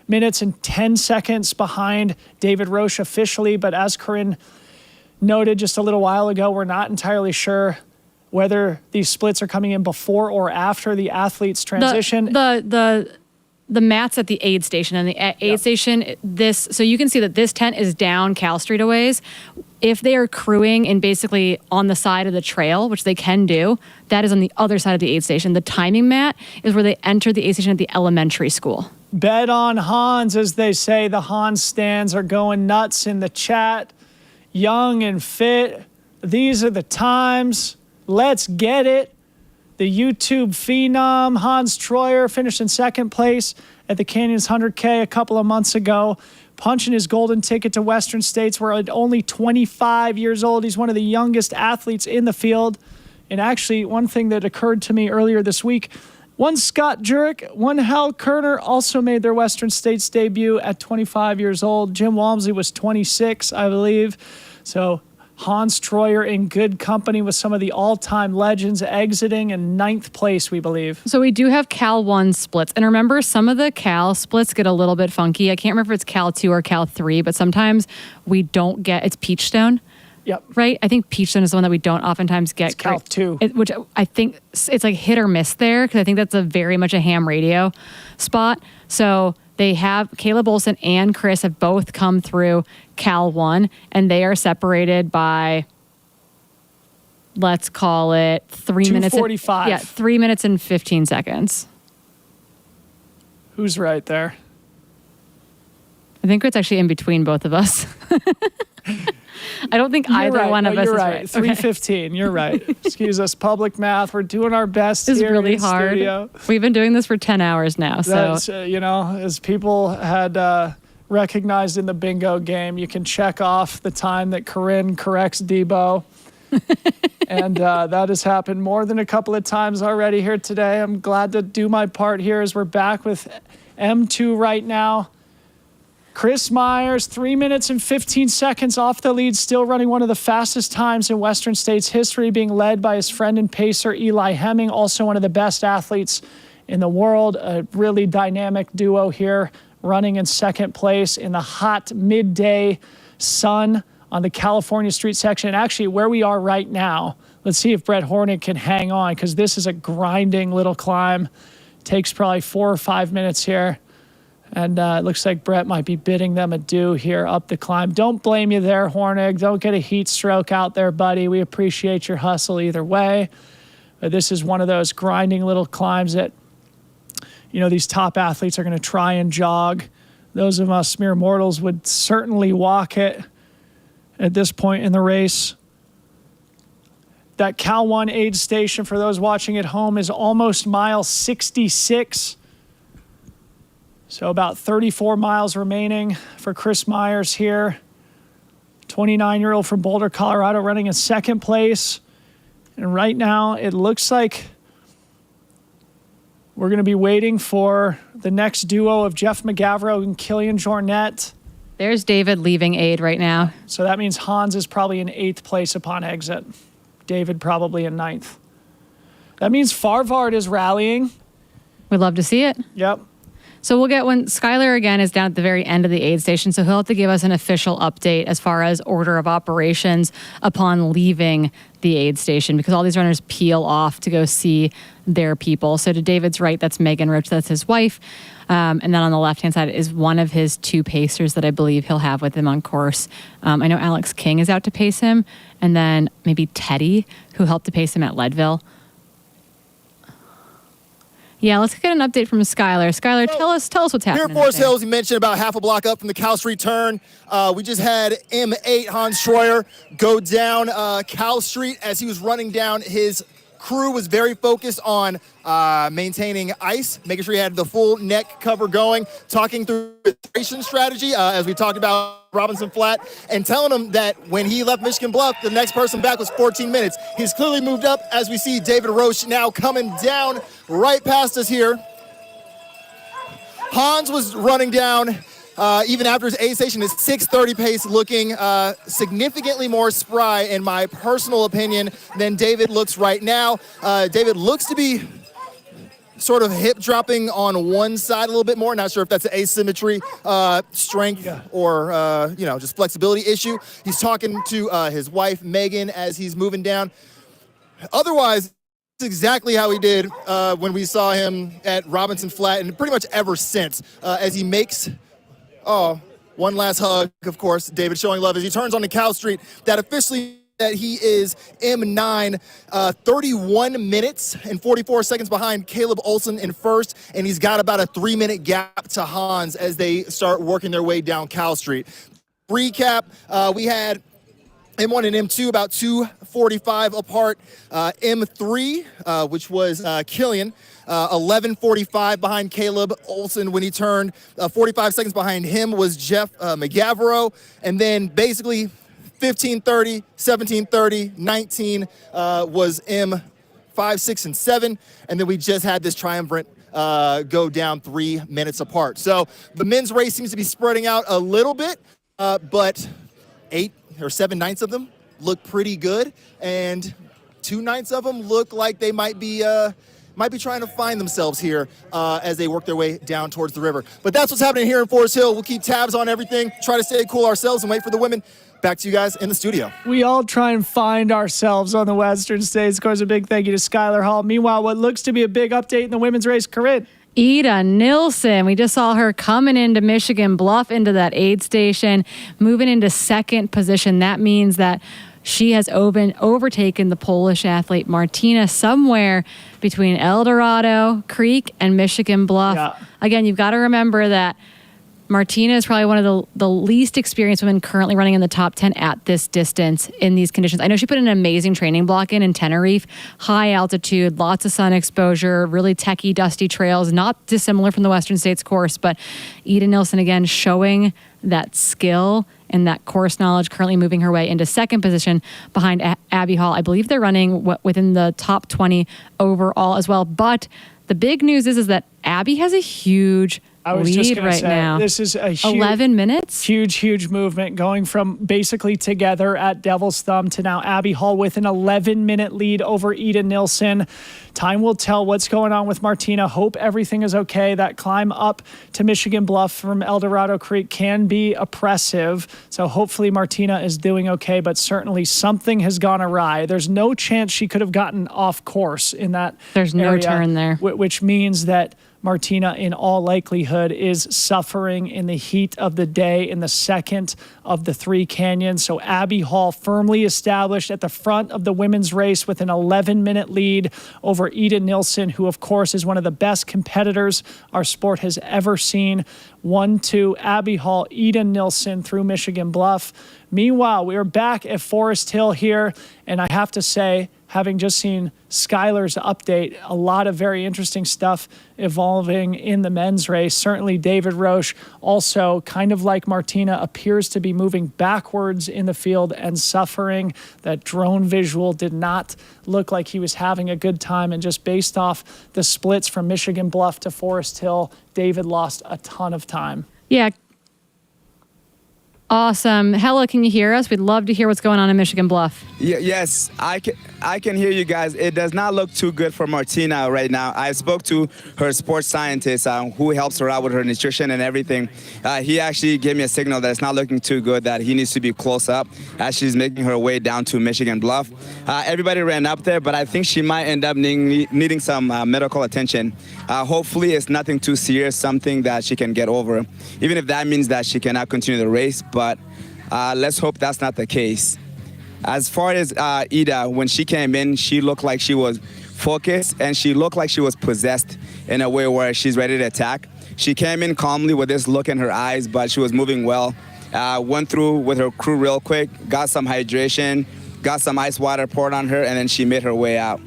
minutes and 10 seconds behind David Roche officially, but as Corinne noted just a little while ago, we're not entirely sure whether these splits are coming in before or after the athletes transition. The mats at the aid station and the aid station, so you can see that this tent is down Cal Street a ways. If they are crewing in basically on the side of the trail, which they can do, that is on the other side of the aid station. The timing mat is where they enter the aid station at the elementary school. Bet on Hans, as they say. The Hans stands are going nuts in the chat. Young and fit. These are the times. Let's get it. The YouTube phenom, Hans Troyer, finished in second place at the Canyons 100K a couple of months ago, punching his golden ticket to Western States, where at only 25 years old, he's one of the youngest athletes in the field. And actually, one thing that occurred to me earlier this week, one Scott Jurek, one Hal Kerner also made their Western States debut at 25 years old. Jim Walmsley was 26, I believe. So Hans Troyer in good company with some of the all-time legends, exiting in 9th place, we believe. So we do have Cal 1 splits. And remember, some of the Cal splits get a little bit funky. I can't remember if it's Cal 2 or Cal 3, but sometimes we don't get, it's Peachstone. Yep. Right? I think Peachstone is the one that we don't oftentimes get. It's Cal 2. Which I think it's like hit or miss there, because I think that's very much a ham radio spot. So they have Caleb Olson and Chris have both come through Cal 1, and they are separated by, let's call it 3 minutes. 2:45. Yeah, 3 minutes and 15 seconds. Who's right there? I think it's actually in between both of us. I don't think either one of us is right. 3:15. You're right. Excuse us, public math. We're doing our best This is here really in the hard. studio. We've been doing this for 10 hours now. So That's, as people had recognized in the bingo game, you can check off the time that Corinne corrects Debo. And that has happened more than a couple of times already here today. I'm glad to do my part here as we're back with M2 right now. Chris Myers, 3 minutes and 15 seconds off the lead, still running one of the fastest times in Western States history, being led by his friend and pacer, Eli Hemming, also one of the best athletes in the world. A really dynamic duo here, running in second place in the hot midday sun on the California Street section. And actually, where we are right now, let's see if Brett Hornick can hang on, because this is a grinding little climb. Takes probably 4 or 5 minutes here. And it looks like Brett might be bidding them adieu here up the climb. Don't blame you there, Hornig. Don't get a heat stroke out there, buddy. We appreciate your hustle either way. But this is one of those grinding little climbs that, these top athletes are going to try and jog. Those of us mere mortals would certainly walk it at this point in the race. That Cal 1 aid station, for those watching at home, is almost mile 66. So about 34 miles remaining for Chris Myers here. 29-year-old from Boulder, Colorado, running in second place. And right now, it looks like we're going to be waiting for the next duo of Jeff McGavro and Killian Jornet. there's David leaving aid right now. So that means Hans is probably in 8th place upon exit. David probably in 9th. That means Farvard is rallying. We'd love to see it. Yep. So we'll get when Skylar again is down at the very end of the aid station. So he'll have to give us an official update as far as order of operations upon leaving the aid station, because all these runners peel off to go see their people. So to David's right, that's Megan Roach, that's his wife. And then on the left-hand side is one of his 2 pacers that I believe he'll have with him on course. I know Alex King is out to pace him, and then maybe Teddy, who helped to pace him at Leadville. Yeah, let's get an update from Skylar. Skylar, tell us what's happening. Here at Forest Hills, you mentioned about half a block up from the Cal Street turn. We just had M8 Hans Troyer go down Cal Street as he was running down. His crew was very focused on maintaining ice, making sure he had the full neck cover going, talking through the hydration strategy as we talked about Robinson Flat, and telling him that when he left Michigan Bluff, the next person back was 14 minutes. He's clearly moved up as we see David Roche now coming down right past us here. Hans was running down even after his aid station, his 6:30 pace, looking significantly more spry, in my personal opinion, than David looks right now. David looks to be sort of hip dropping on one side a little bit more. Not sure if that's an asymmetry, strength, or just flexibility issue. He's talking to his wife, Megan, as he's moving down. Otherwise, it's exactly how he did when we saw him at Robinson Flat, and pretty much ever since, as he makes one last hug, of course, David showing love as he turns onto Cal Street. That officially that he is M9, 31 minutes and 44 seconds behind Caleb Olson in first, and he's got about a 3-minute gap to Hans as they start working their way down Cal Street. Recap, we had M1 and M2 about 2:45 apart. M3, which was Killian, 11:45 behind Caleb Olson when he turned. 45 seconds behind him was Jeff McGavero. And then basically 15:30, 17:30, 19 was M5, 6, and 7. And then we just had this triumvirate go down 3 minutes apart. So the men's race seems to be spreading out a little bit, but 8 or 7 ninths of them look pretty good, and 2 ninths of them look like they might be trying to find themselves here as they work their way down towards the river. But that's what's happening here in Forest Hill. We'll keep tabs on everything, try to stay cool ourselves, and wait for the women. Back to you guys in the studio. We all try and find ourselves on the Western States. Of course, a big thank you to Skylar Hall. Meanwhile, what looks to be a big update in the women's race, Corinne. Ida Nilsson. We just saw her coming into Michigan Bluff into that aid station, moving into second position. That means that she has overtaken the Polish athlete Martina somewhere between El Dorado Creek and Michigan Bluff. Yeah. Again, you've got to remember that Martina is probably one of the least experienced women currently running in the top 10 at this distance in these conditions. I know she put an amazing training block in Tenerife, high altitude, lots of sun exposure, really techy, dusty trails, not dissimilar from the Western States course, but Ida Nilsson again showing that skill and that course knowledge, currently moving her way into second position behind Abby Hall. I believe they're running within the top 20 overall as well. But the big news is that Abby has a huge lead right now. This is a huge, 11 minutes. Huge movement going from basically together at Devil's Thumb to now Abby Hall with an 11-minute lead over Ida Nilsson. Time will tell what's going on with Martina. Hope everything is okay. That climb up to Michigan Bluff from El Dorado Creek can be oppressive. So hopefully Martina is doing okay, but certainly something has gone awry. There's no chance she could have gotten off course in that There's no area, turn there. which means that Martina, in all likelihood, is suffering in the heat of the day in the second of the 3 canyons. So Abby Hall firmly established at the front of the women's race with an 11-minute lead over Ida Nilsson, who, of course, is one of the best competitors our sport has ever seen. 1-2, Abby Hall, Ida Nilsson through Michigan Bluff. Meanwhile, we are back at Forest Hill here, and I have to say, having just seen Skylar's update, a lot of very interesting stuff evolving in the men's race. Certainly David Roche, also kind of like Martina, appears to be moving backwards in the field and suffering. That drone visual did not look like he was having a good time, and just based off the splits from Michigan Bluff to Forest Hill, David lost a ton of time. Yeah. Awesome. Hella, can you hear us? We'd love to hear what's going on in Michigan Bluff. Yes, I can hear you guys. It does not look too good for Martina right now. I spoke to her sports scientist who helps her out with her nutrition and everything. He actually gave me a signal that it's not looking too good, that he needs to be close up as she's making her way down to Michigan Bluff. Everybody ran up there, but I think she might end up needing some medical attention. Hopefully it's nothing too serious, something that she can get over, even if that means that she cannot continue the race. But let's hope that's not the case. As far as Ida, when she came in, she looked like she was focused, and she looked like she was possessed in a way where she's ready to attack. She came in calmly with this look in her eyes, but she was moving well. Went through with her crew real quick, got some hydration, got some ice water poured on her, and then she made her way out.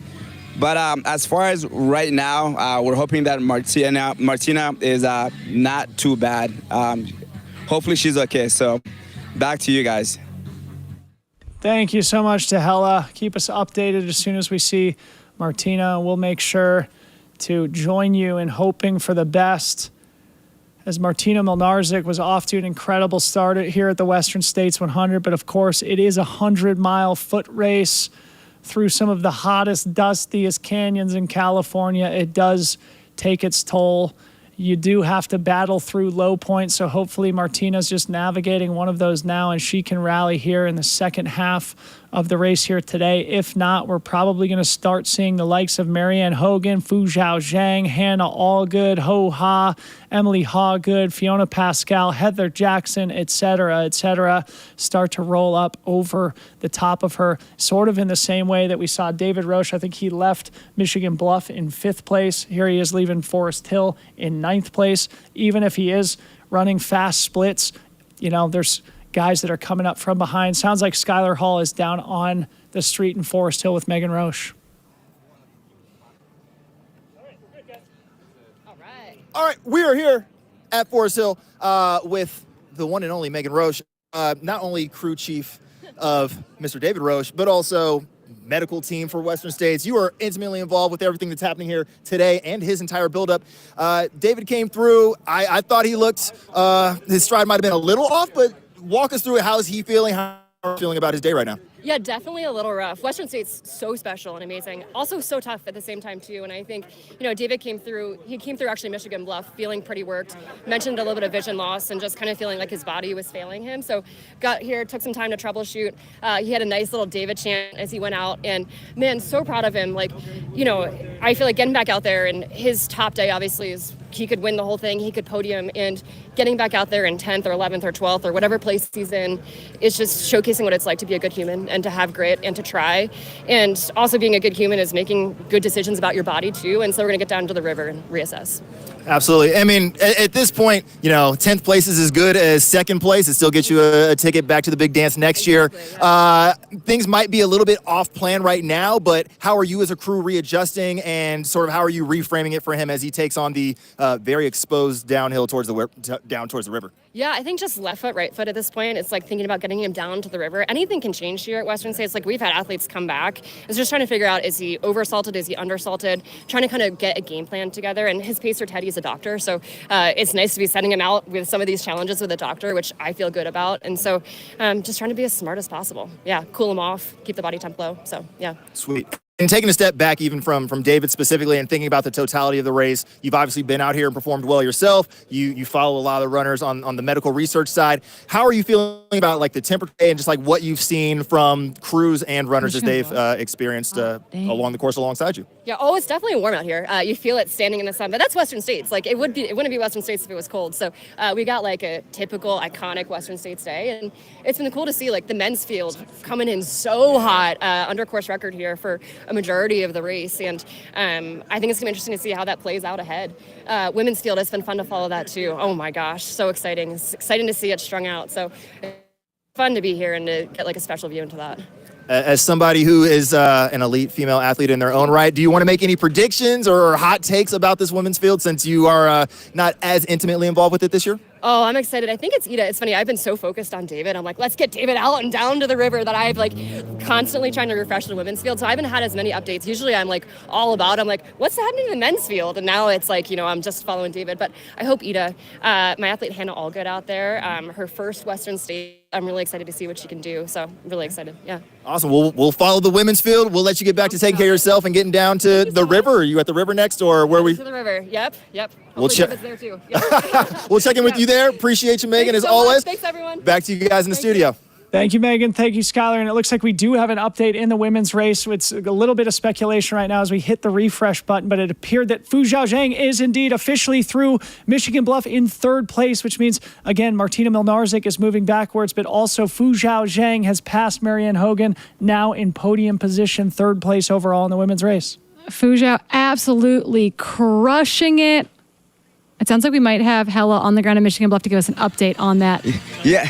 But as far as right now, we're hoping that Martina is not too bad. Hopefully she's okay. So back to you guys. Thank you so much to Hella. Keep us updated as soon as we see Martina. We'll make sure to join you in hoping for the best, as Martina Milnarczyk was off to an incredible start here at the Western States 100. But of course, it is a 100-mile foot race through some of the hottest, dustiest canyons in California. It does take its toll. you do have to battle through low points. So hopefully Martina's just navigating one of those now, and she can rally here in the second half of the race here today. If not, we're probably going to start seeing the likes of Marianne Hogan, Fu Zhao Zhang, Hannah Allgood, Ho Ha, Emily Hawgood, Fiona Pascal, Heather Jackson, etc., start to roll up over the top of her, sort of in the same way that we saw David Roche. I think he left Michigan Bluff in 5th place. Here he is leaving Forest Hill in 9th place. Even if he is running fast splits, there's guys that are coming up from behind. Sounds like Skylar Hall is down on the street in Forest Hill with Megan Roche. All right, we are here at Forest Hill with the one and only Megan Roche, not only crew chief of Mr. David Roche, but also medical team for Western States. You are intimately involved with everything that's happening here today and his entire buildup. David came through. I thought he looked, his stride might have been a little off, but walk us through it. How is he feeling? How are you feeling about his day right now? Yeah, definitely a little rough. Western State's so special and amazing. Also so tough at the same time too. And I think, David came through actually Michigan Bluff feeling pretty worked, mentioned a little bit of vision loss and just kind of feeling like his body was failing him. So got here, took some time to troubleshoot. He had a nice little David chant as he went out, and man, so proud of him. I feel like getting back out there, and his top day obviously is he could win the whole thing, he could podium, and getting back out there in 10th or 11th or 12th or whatever place he's in is just showcasing what it's like to be a good human and to have grit and to try. And also being a good human is making good decisions about your body too. And so we're going to get down to the river and reassess. Absolutely. I mean, at this point, 10th place is as good as 2nd place. It still gets you a ticket back to the big dance next year. Things might be a little bit off plan right now, but how are you as a crew readjusting, and sort of how are you reframing it for him as he takes on the very exposed downhill towards the river? Yeah, I think just left foot, right foot at this point. It's like thinking about getting him down to the river. Anything can change here at Western States. Like, we've had athletes come back. It's just trying to figure out, is he oversalted? Is he undersalted? Trying to kind of get a game plan together. And his pacer, Teddy's a doctor. So it's nice to be sending him out with some of these challenges with a doctor, which I feel good about. And so just trying to be as smart as possible. Yeah, cool him off, keep the body temp low. So, yeah. Sweet. And taking a step back even from David specifically and thinking about the totality of the race, you've obviously been out here and performed well yourself. You follow a lot of the runners on the medical research side. How are you feeling about the temperature and just what you've seen from crews and runners as they've experienced along the course alongside you? Yeah, it's definitely warm out here. You feel it standing in the sun, but that's Western States. It wouldn't be Western States if it was cold. So we got a typical iconic Western States day, and it's been cool to see the men's field coming in so hot, under course record here for a majority of the race, and I think it's gonna be interesting to see how that plays out ahead. Women's field, it's been fun to follow that too. Oh my gosh, so exciting! It's exciting to see it strung out. So fun to be here and to get a special view into that. As somebody who is an elite female athlete in their own right, do you want to make any predictions or hot takes about this women's field since you are not as intimately involved with it this year? Oh, I'm excited. I think it's Ida. It's funny. I've been so focused on David. I'm let's get David out and down to the river that I've constantly trying to refresh the women's field. So I haven't had as many updates. Usually I'm all about, what's happening in the men's field? And now it's I'm just following David. But I hope Ida, my athlete Hannah Allgood out there, her first Western State, I'm really excited to see what she can do. So I'm really excited. Yeah. Awesome. We'll follow the women's field. We'll let you get back to taking care of yourself and getting down to the river. Are you at the river next, or where we? To the river. Yep. We'll check. There too. We'll check in with you there. Appreciate you, Megan, as always. Thanks, everyone. Back to you guys in the studio. Thank you, Megan. Thank you, Skylar. And it looks like we do have an update in the women's race. It's a little bit of speculation right now as we hit the refresh button, but it appeared that Fu Zhao Zhang is indeed officially through Michigan Bluff in 3rd place, which means, again, Martina Milnarczyk is moving backwards, but also Fu Zhao Zhang has passed Marianne Hogan, now in podium position, 3rd place overall in the women's race. Fu Zhao absolutely crushing it. It sounds like we might have Hella on the ground in Michigan Bluff to give us an update on that. Yeah.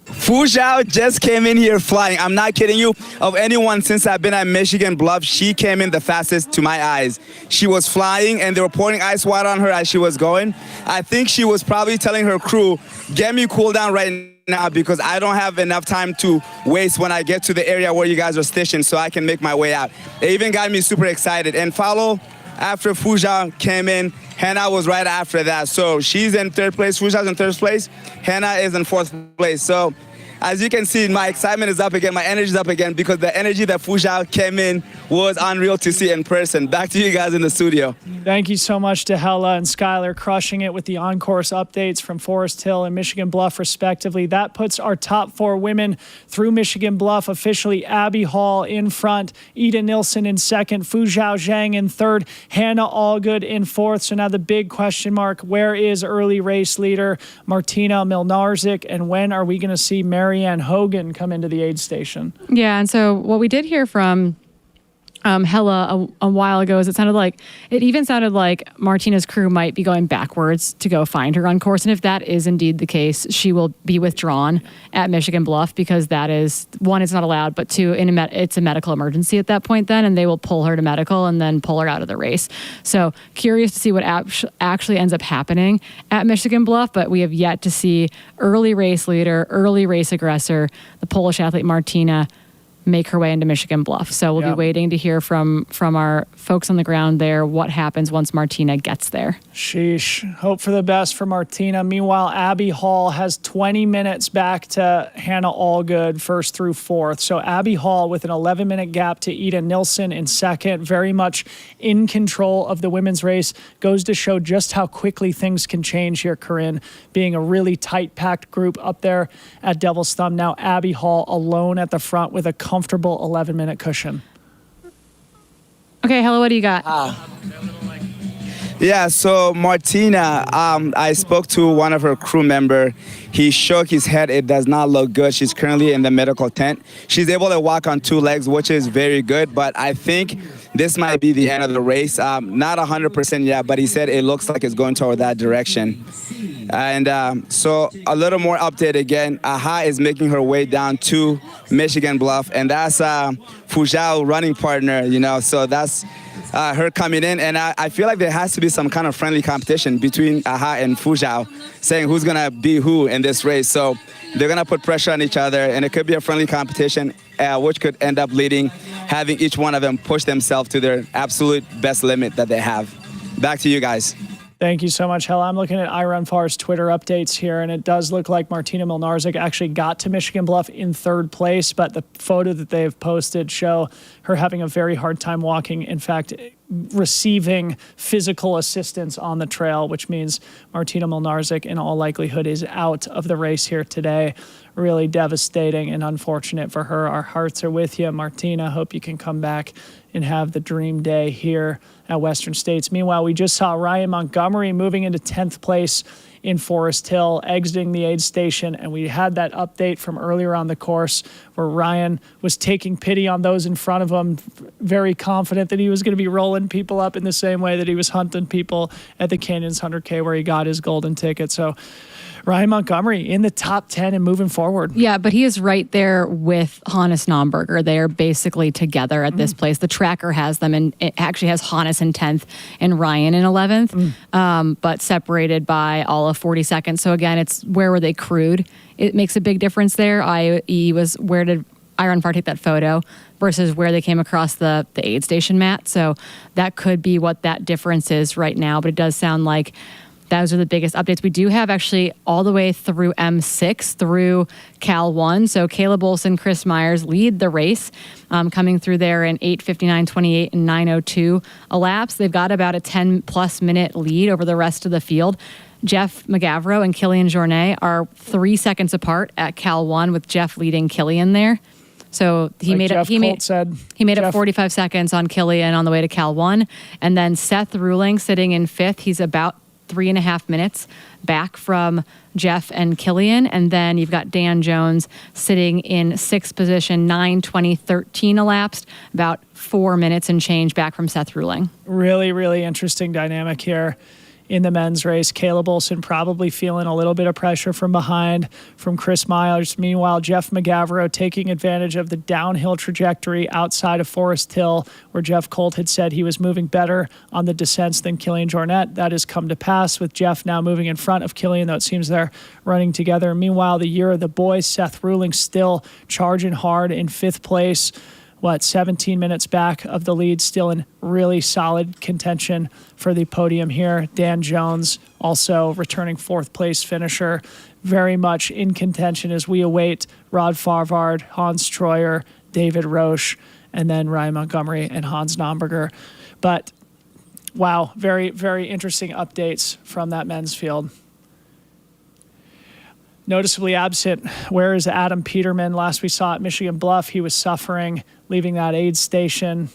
Fu Zhao just came in here flying. I'm not kidding you. Of anyone since I've been at Michigan Bluff, she came in the fastest to my eyes. She was flying, and they were pouring ice water on her as she was going. I think she was probably telling her crew, get me cool down right now because I don't have enough time to waste when I get to the area where you guys are stationed so I can make my way out. It even got me super excited. And follow, after Fu Zhao came in, Hannah was right after that. So she's in 3rd place. Fu Zhao's in 3rd place. Hannah is in 4th place. So as you can see, my excitement is up again, my energy is up again, because the energy that Fu Zhao came in was unreal to see in person. Back to you guys in the studio. Thank you so much to Hella and Skylar, crushing it with the on-course updates from Forest Hill and Michigan Bluff, respectively. That puts our top 4 women through Michigan Bluff officially. Abby Hall in front, Ida Nilsson in second, Fu Zhao Zhang in third, Hannah Allgood in fourth. So now the big question mark, where is early race leader Martina Milnarczyk, and when are we going to see Marianne Hogan come into the aid station? Yeah, and so what we did hear from Hella a while ago is it even sounded like Martina's crew might be going backwards to go find her on course. And if that is indeed the case, she will be withdrawn at Michigan Bluff, because that is, one, it's not allowed, but two, it's a medical emergency at that point then, and they will pull her to medical and then pull her out of the race. So curious to see what actually ends up happening at Michigan Bluff, but we have yet to see early race leader, early race aggressor, the Polish athlete Martina, make her way into Michigan Bluff. So we'll be waiting to hear from our folks on the ground there what happens once Martina gets there. Sheesh. Hope for the best for Martina. Meanwhile, Abby Hall has 20 minutes back to Hannah Allgood, first through fourth. So Abby Hall with an 11-minute gap to Ida Nilsson in second, very much in control of the women's race. Goes to show just how quickly things can change here, Corinne, being a really tight-packed group up there at Devil's Thumb. Now Abby Hall alone at the front with a comfortable 11-minute cushion. Okay, Hella, what do you got? Yeah, so Martina, I spoke to one of her crew member. He shook his head. It does not look good. She's currently in the medical tent. She's able to walk on 2 legs, which is very good, but I think this might be the end of the race. Not 100% yet, but he said it looks like it's going toward that direction. And so a little more update again. Aha is making her way down to Michigan Bluff, and that's Fu Zhao running partner, so that's her coming in. And I feel like there has to be some kind of friendly competition between Aha and Fu Zhao, saying who's going to be who in this race. So they're going to put pressure on each other, and it could be a friendly competition, which could end up having each one of them push themselves to their absolute best limit that they have. Back to you guys. Thank you so much, Hella. I'm looking at iRunFar's Twitter updates here, and it does look like Martina Milnarczyk actually got to Michigan Bluff in third place, but the photo that they've posted show her having a very hard time walking. In fact, receiving physical assistance on the trail, which means Martina Milnarczyk in all likelihood is out of the race here today. Really devastating and unfortunate for her. Our hearts are with you, Martina. Hope you can come back and have the dream day here at Western States. Meanwhile, we just saw Ryan Montgomery moving into 10th place in Forest Hill, exiting the aid station, and we had that update from earlier on the course where Ryan was taking pity on those in front of him, very confident that he was going to be rolling people up in the same way that he was hunting people at the Canyons 100K where he got his golden ticket. So Ryan Montgomery in the top 10 and moving forward. Yeah, but he is right there with Hannes Nomberger. They are basically together at this place. The tracker has them, and it actually has Hannes in 10th and Ryan in 11th, but separated by all of 40 seconds. So again, it's where were they crewed? It makes a big difference there, i.e. was where did iRunFar take that photo versus where they came across the aid station mat. So that could be what that difference is right now, but it does sound like those are the biggest updates. We do have actually all the way through M6 through Cal 1. So Caleb Olson, Chris Myers lead the race, coming through there in 8:59.28 and 9:02 elapsed. They've got about a 10-plus minute lead over the rest of the field. Jeff McGavro and Killian Jornet are 3 seconds apart at Cal 1, with Jeff leading Killian there. So he made up 45 seconds on Killian on the way to Cal 1. And then Seth Ruling sitting in 5th. He's about 3.5 minutes back from Jeff and Killian. And then you've got Dan Jones sitting in 6th position, 9:20.13 elapsed, about 4 minutes and change back from Seth Ruling. Really, really interesting dynamic here in the men's race. Caleb Olson probably feeling a little bit of pressure from behind from Chris Myers. Meanwhile, Jeff McGavro taking advantage of the downhill trajectory outside of Forest Hill, where Jeff Colt had said he was moving better on the descents than Killian Jornet. That has come to pass, with Jeff now moving in front of Killian, though it seems they're running together. Meanwhile, the year of the boys, Seth Ruling still charging hard in 5th place. 17 minutes back of the lead, still in really solid contention for the podium here. Dan Jones also returning 4th place finisher, very much in contention as we await Rod Farvard, Hans Troyer, David Roche, and then Ryan Montgomery and Hans Nomberger. But wow, very, very interesting updates from that men's field. Noticeably absent, where is Adam Peterman? Last we saw at Michigan Bluff, he was suffering, leaving that aid station.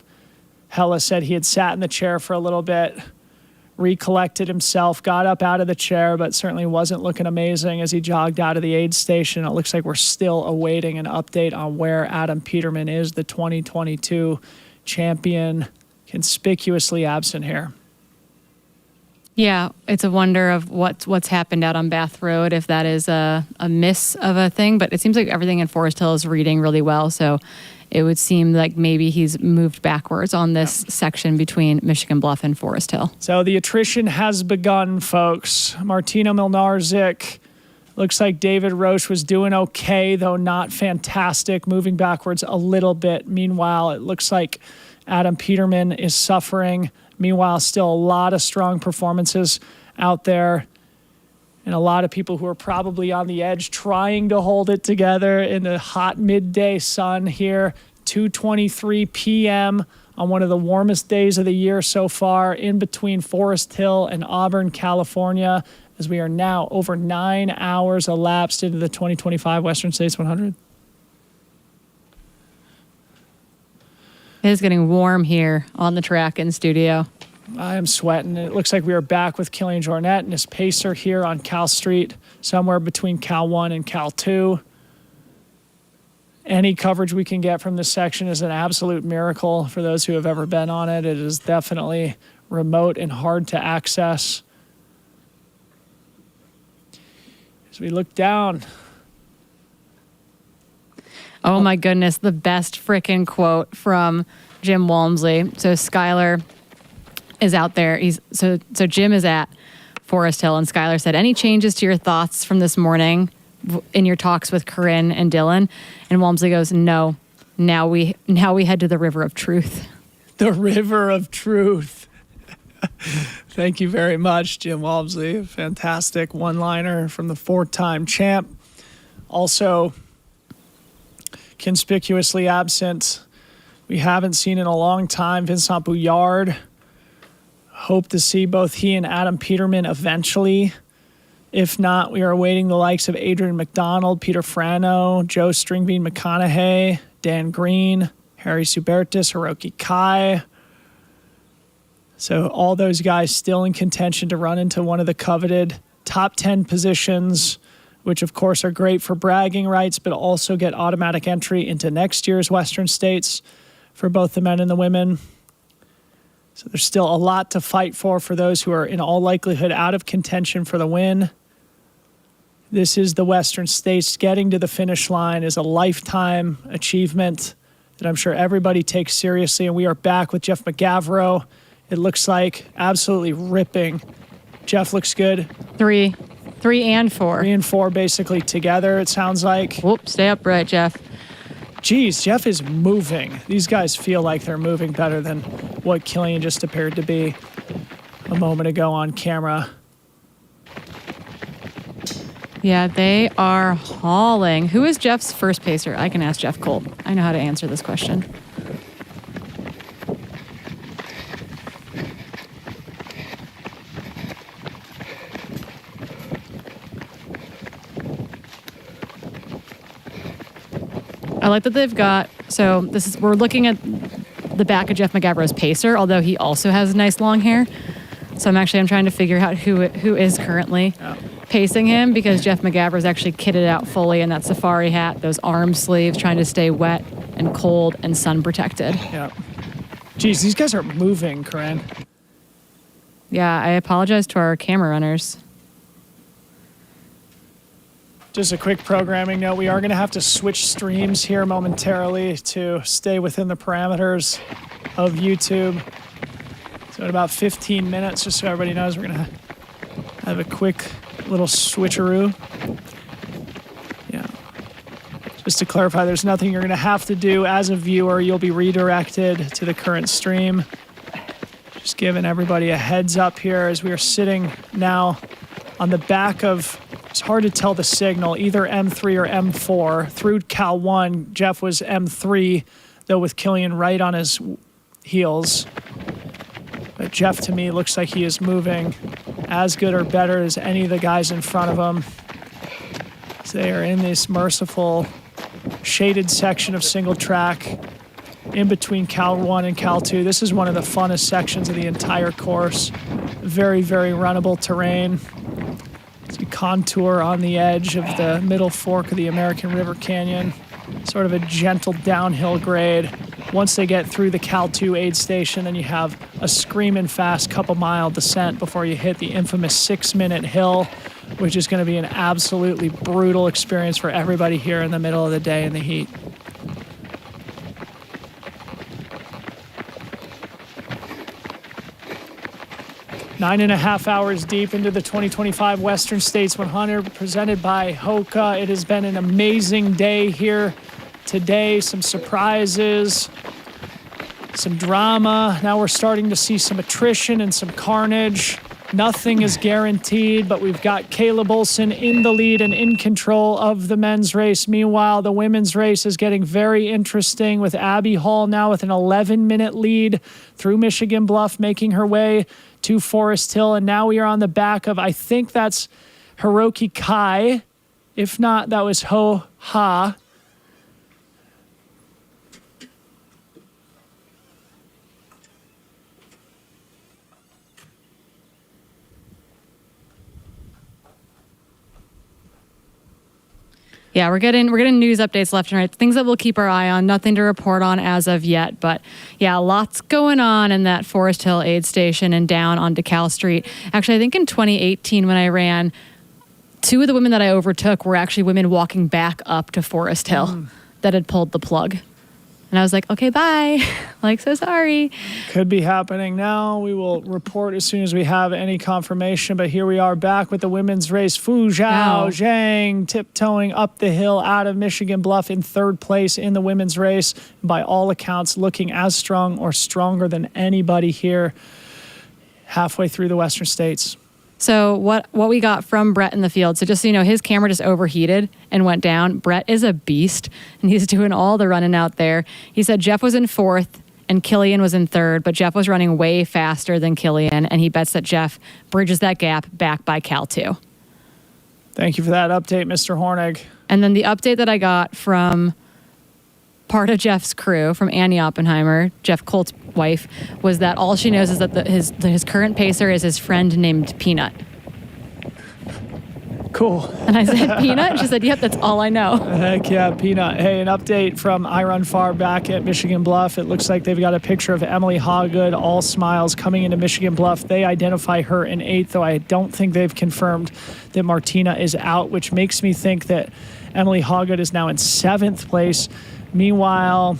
Hella said he had sat in the chair for a little bit, recollected himself, got up out of the chair, but certainly wasn't looking amazing as he jogged out of the aid station. It looks like we're still awaiting an update on where Adam Peterman is, the 2022 champion, conspicuously absent here. Yeah, it's a wonder of what's happened out on Bath Road, if that is a miss of a thing. But it seems like everything in Forest Hill is reading really well. So it would seem like maybe he's moved backwards on this section between Michigan Bluff and Forest Hill. So the attrition has begun, folks. Martino Milnarczyk. Looks like David Roche was doing okay, though not fantastic, moving backwards a little bit. Meanwhile, it looks like Adam Peterman is suffering. Meanwhile, still a lot of strong performances out there and a lot of people who are probably on the edge trying to hold it together in the hot midday sun here. 2:23 p.m. on one of the warmest days of the year so far in between Forest Hill and Auburn, California, as we are now over 9 hours elapsed into the 2025 Western States 100. It is getting warm here on the track in studio. I am sweating. It looks like we are back with Killian Jornet and his pacer here on Cal Street, somewhere between Cal 1 and Cal 2. Any coverage we can get from this section is an absolute miracle for those who have ever been on it. It is definitely remote and hard to access. As we look down. Oh my goodness, the best frickin' quote from Jim Walmsley. So Skylar is out there. So Jim is at Forest Hill, and Skylar said, "Any changes to your thoughts from this morning in your talks with Corinne and Dylan?" And Walmsley goes, "No. Now we head to the River of Truth." The River of Truth. Thank you very much, Jim Walmsley. Fantastic one-liner from the 4-time champ. Also conspicuously absent, we haven't seen in a long time, Vincent Bouillard. Hope to see both he and Adam Peterman eventually. If not, we are awaiting the likes of Adrian McDonald, Peter Frano, Joe Stringbean McConaughey, Dan Green, Harry Subertis, Hiroki Kai. So all those guys still in contention to run into one of the coveted top 10 positions, which of course are great for bragging rights, but also get automatic entry into next year's Western States for both the men and the women. So there's still a lot to fight for those who are in all likelihood out of contention for the win. This is the Western States. Getting to the finish line is a lifetime achievement that I'm sure everybody takes seriously, and we are back with Jeff McGavro. It looks like absolutely ripping. Jeff looks good. 3 and 4. 3 and 4 basically together, it sounds like. Whoop, stay upright, Jeff. Geez, Jeff is moving. These guys feel like they're moving better than what Killian just appeared to be a moment ago on camera. Yeah, they are hauling. Who is Jeff's first pacer? I can ask Jeff Colt. I know how to answer this question. I like that they've got, so we're looking at the back of Jeff McGavro's pacer, although he also has nice long hair. So I'm trying to figure out who is currently pacing him, because Jeff McGavro's actually kitted out fully in that safari hat, those arm sleeves, trying to stay wet and cold and sun protected. Yeah. Geez, these guys are moving, Corinne. Yeah, I apologize to our camera runners. Just a quick programming note, we are going to have to switch streams here momentarily to stay within the parameters of YouTube. So in about 15 minutes, just so everybody knows, we're going to have a quick little switcheroo. Yeah. Just to clarify, there's nothing you're going to have to do as a viewer. You'll be redirected to the current stream. Just giving everybody a heads up here as we are sitting now on the back of, it's hard to tell the signal, either M3 or M4. Through Cal 1, Jeff was M3, though with Killian right on his heels. But Jeff, to me, looks like he is moving as good or better as any of the guys in front of him. So they are in this merciful shaded section of single track in between Cal 1 and Cal 2. This is one of the funnest sections of the entire course. Very, very runnable terrain. As you contour on the edge of the middle fork of the American River Canyon. Sort of a gentle downhill grade. Once they get through the Cal 2 aid station, then you have a screaming fast couple-mile descent before you hit the infamous 6-minute hill, which is going to be an absolutely brutal experience for everybody here in the middle of the day in the heat. Nine and a half hours deep into the 2025 Western States 100 presented by Hoka. It has been an amazing day here today. Some surprises, some drama. Now we're starting to see some attrition and some carnage. Nothing is guaranteed, but we've got Caleb Olson in the lead and in control of the men's race. Meanwhile, the women's race is getting very interesting with Abby Hall now with an 11-minute lead through Michigan Bluff, making her way to Forest Hill. And now we are on the back of, I think that's Hiroki Kai. If not, that was Ho-Ha. Yeah, we're getting news updates left and right, things that we'll keep our eye on. Nothing to report on as of yet, but yeah, lots going on in that Forest Hill aid station and down on DeKalb Street. Actually, I think in 2018 when I ran, 2 of the women that I overtook were actually women walking back up to Forest Hill that had pulled the plug. And I was like, okay, bye. Like, so sorry. Could be happening now. We will report as soon as we have any confirmation. But here we are back with the women's race. Fu Zhao Zhang tiptoeing up the hill out of Michigan Bluff in 3rd place in the women's race. By all accounts, looking as strong or stronger than anybody here halfway through the Western States. So what we got from Brett in the field, so just so you know, his camera just overheated and went down. Brett is a beast, and he's doing all the running out there. He said Jeff was in 4th and Killian was in 3rd, but Jeff was running way faster than Killian, and he bets that Jeff bridges that gap back by Cal 2. Thank you for that update, Mr. Hornig. And then the update that I got from part of Jeff's crew, from Annie Oppenheimer, Jeff Colt's wife, was that all she knows is that his current pacer is his friend named Peanut. Cool. And I said, Peanut? She said, yep, that's all I know. Heck yeah, Peanut. Hey, an update from I Run Far back at Michigan Bluff. It looks like they've got a picture of Emily Hawgood, all smiles, coming into Michigan Bluff. They identify her in 8th, though I don't think they've confirmed that Martina is out, which makes me think that Emily Hawgood is now in 7th place. Meanwhile,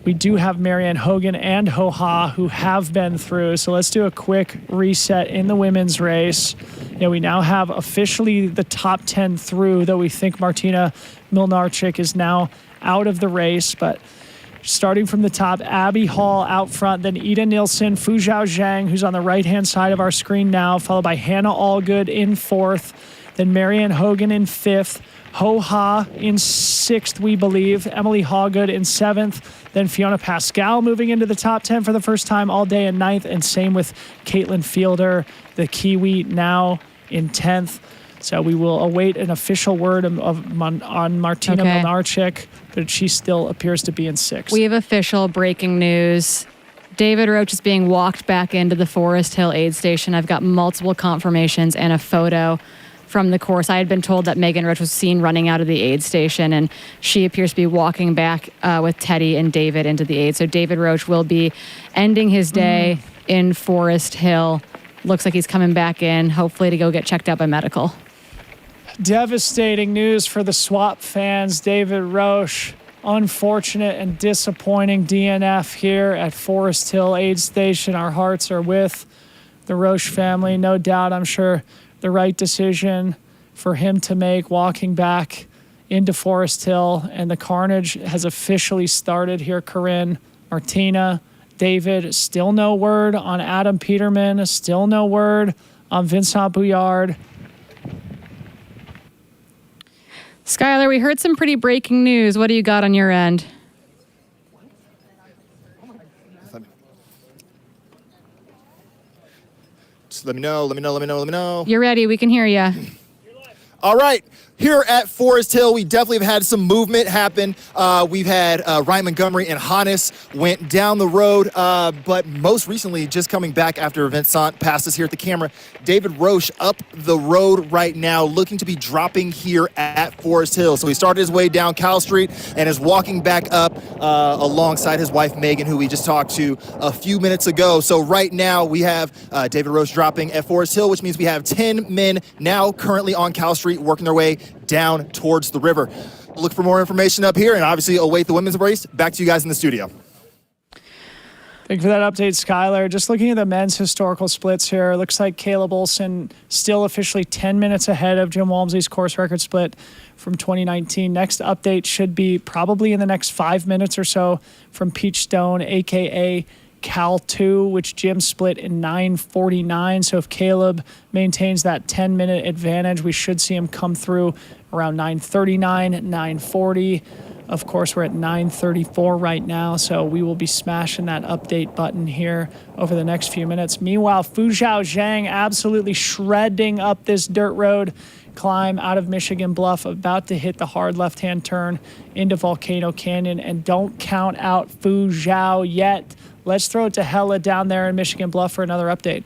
we do have Marianne Hogan and Ho-Ha who have been through. So let's do a quick reset in the women's race. Yeah, we now have officially the top 10 through, though we think Martina Milnarchik is now out of the race. But starting from the top, Abby Hall out front, then Ida Nielsen, Fu Zhao Zhang, who's on the right-hand side of our screen now, followed by Hannah Allgood in 4th, then Marianne Hogan in 5th, Ho-Ha in 6th, we believe. Emily Hawgood in 7th. Then Fiona Pascal moving into the top 10 for the first time all day in 9th. And same with Caitlin Fielder, the Kiwi, now in 10th. So we will await an official word on Martina Milnarchik, but she still appears to be in 6th. We have official breaking news. David Roach is being walked back into the Forest Hill aid station. I've got multiple confirmations and a photo from the course. I had been told that Megan Roach was seen running out of the aid station, and she appears to be walking back with Teddy and David into the aid. So David Roach will be ending his day in Forest Hill. Looks like he's coming back in, hopefully to go get checked out by medical. Devastating news for the SWAP fans. David Roach, unfortunate and disappointing DNF here at Forest Hill aid station. Our hearts are with the Roach family. No doubt, I'm sure, the right decision for him to make, walking back into Forest Hill. And the carnage has officially started here, Corinne, Martina, David. Still no word on Adam Peterman. Still no word on Vincent Bouillard. Skylar, we heard some pretty breaking news. What do you got on your end? Just let me know. You're ready. We can hear you. All right. Here at Forest Hill, we definitely have had some movement happen. We've had Ryan Montgomery and Hannes went down the road, but most recently, just coming back after Vincent passed us here at the camera, David Roche up the road right now, looking to be dropping here at Forest Hill. So he started his way down Cal Street and is walking back up alongside his wife, Megan, who we just talked to a few minutes ago. So right now, we have David Roche dropping at Forest Hill, which means we have 10 men now currently on Cal Street working their way down towards the river. Look for more information up here and obviously await the women's race. Back to you guys in the studio. Thank you for that update, Skylar. Just looking at the men's historical splits here, it looks like Caleb Olson still officially 10 minutes ahead of Jim Walmsley's course record split from 2019. Next update should be probably in the next 5 minutes or so from Peach Stone, a.k.a. Cal 2, which Jim split in 9:49. So if Caleb maintains that 10-minute advantage, we should see him come through around 9:39, 9:40. Of course, we're at 9:34 right now, so we will be smashing that update button here over the next few minutes. Meanwhile, Fujiao Zhang absolutely shredding up this dirt road climb out of Michigan Bluff, about to hit the hard left-hand turn into Volcano Canyon. And don't count out Fujiao yet. Let's throw it to Hella down there in Michigan Bluff for another update.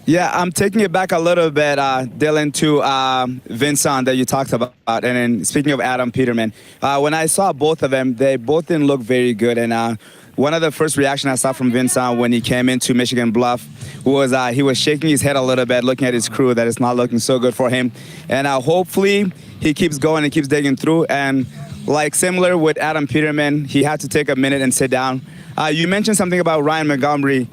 Yeah, I'm taking it back a little bit, Dylan, to Vincent that you talked about. And then speaking of Adam Peterman, when I saw both of them, they both didn't look very good. And one of the first reactions I saw from Vincent when he came into Michigan Bluff was he was shaking his head a little bit, looking at his crew that it's not looking so good for him. And hopefully he keeps going and keeps digging through. And like similar with Adam Peterman, he had to take a minute and sit down. You mentioned something about Ryan Montgomery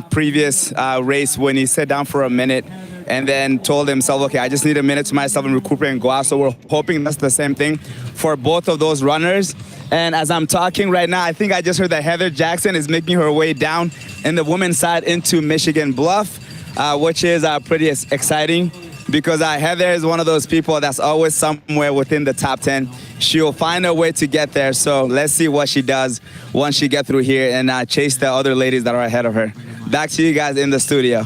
previous race when he sat down for a minute and then told himself, okay, I just need a minute to myself and recuperate and go out. So we're hoping that's the same thing for both of those runners. And as I'm talking right now, I think I just heard that Heather Jackson is making her way down in the women's side into Michigan Bluff, which is pretty exciting because Heather is one of those people that's always somewhere within the top 10. She'll find a way to get there. So let's see what she does once she gets through here and chase the other ladies that are ahead of her. Back to you guys in the studio.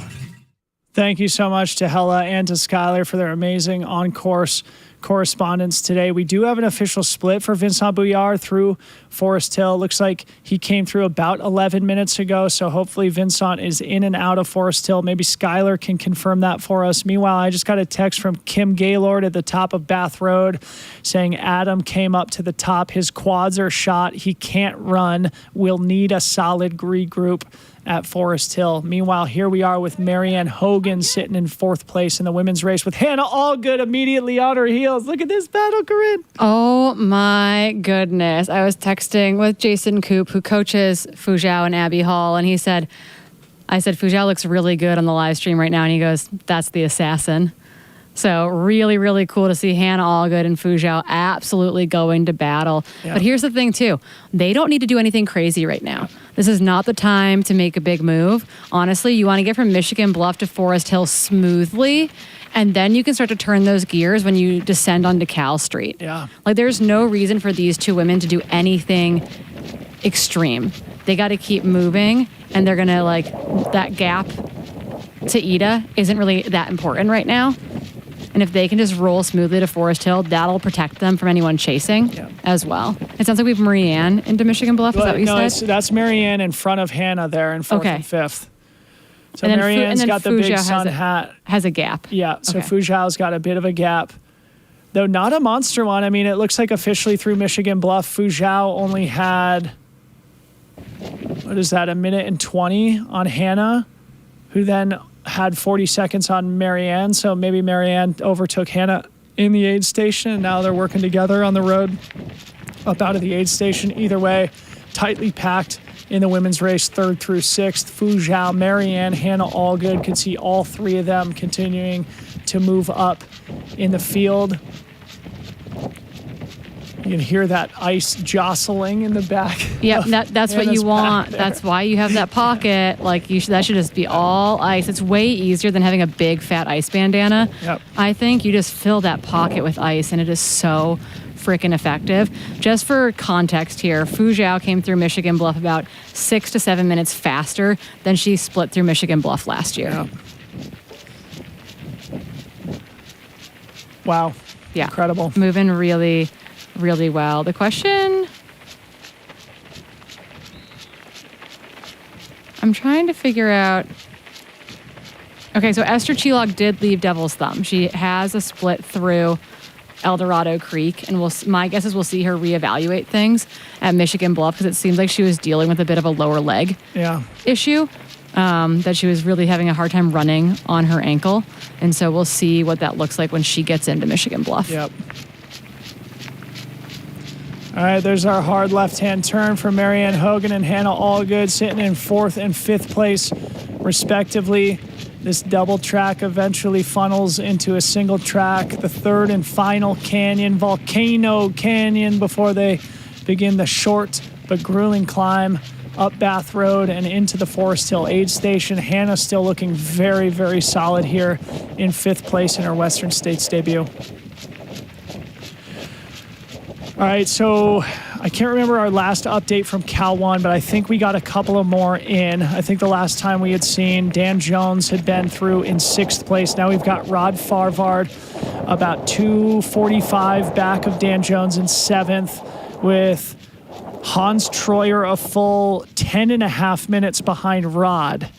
Thank you so much to Hella and to Skylar for their amazing on-course correspondence today. We do have an official split for Vincent Bouillard through Forest Hill. Looks like he came through about 11 minutes ago, so hopefully Vincent is in and out of Forest Hill. Maybe Skylar can confirm that for us. Meanwhile, I just got a text from Kim Gaylord at the top of Bath Road saying Adam came up to the top. His quads are shot. He can't run. We'll need a solid regroup at Forest Hill. Meanwhile, here we are with Marianne Hogan sitting in fourth place in the women's race with Hannah Allgood immediately on her heels. Look at this battle, Corinne. Oh my goodness. I was texting with Jason Coop, who coaches Fujiao and Abby Hall, and I said, Fujiao looks really good on the live stream right now. And he goes, that's the assassin. So really, really cool to see Hannah Allgood and Fujiao absolutely going to battle. Yeah. But here's the thing, too. They don't need to do anything crazy right now. This is not the time to make a big move. Honestly, you want to get from Michigan Bluff to Forest Hill smoothly, and then you can start to turn those gears when you descend onto Cal Street. Yeah. Like, there's no reason for these two women to do anything extreme. They got to keep moving, and they're going to, that gap to Ida isn't really that important right now. And if they can just roll smoothly to Forest Hill, that'll protect them from anyone chasing as well. It sounds like we have Marianne into Michigan Bluff. Is that what you said? No, that's Marianne in front of Hannah there in fourth and fifth. So Marianne's got the big sun hat. Has a gap. Yeah, so Fujiao's got a bit of a gap. Though not a monster one. I mean, it looks like officially through Michigan Bluff, Fujiao only had, a minute and 20 on Hannah, who then had 40 seconds on Marianne, so maybe Marianne overtook Hannah in the aid station, and now they're working together on the road up out of the aid station. Either way, tightly packed in the women's race, third through sixth. Fujiao, Marianne, Hannah Allgood. Could see all three of them continuing to move up in the field. You can hear that ice jostling in the back. Yep, that's what you want. That's why you have that pocket. Like that should just be all ice. It's way easier than having a big fat ice bandana. Yep. I think you just fill that pocket with ice, and it is so freaking effective. Just for context here, Fu Zhao came through Michigan Bluff about 6 to 7 minutes faster than she split through Michigan Bluff last year. Yeah. Wow. Yeah. Incredible. Moving really, really well. The question, I'm trying to figure out. Okay, so Esther Chilog did leave Devil's Thumb. She has a split through El Dorado Creek, and my guess is we'll see her reevaluate things at Michigan Bluff because it seems like she was dealing with a bit of a lower leg issue, that she was really having a hard time running on her ankle. And so we'll see what that looks like when she gets into Michigan Bluff. Yep. All right, there's our hard left-hand turn for Marianne Hogan and Hannah Allgood sitting in 4th and 5th place, respectively. This double track eventually funnels into a single track, the third and final canyon, Volcano Canyon, before they begin the short but grueling climb up Bath Road and into the Forest Hill Aid Station. Hannah still looking very, very solid here in 5th place in her Western States debut. All right, so I can't remember our last update from Cal 1, but I think we got a couple of more in. I think the last time we had seen Dan Jones had been through in 6th place. Now we've got Rod Farvard about 2:45 back of Dan Jones in 7th, with Hans Troyer a full 10.5 minutes behind Rod.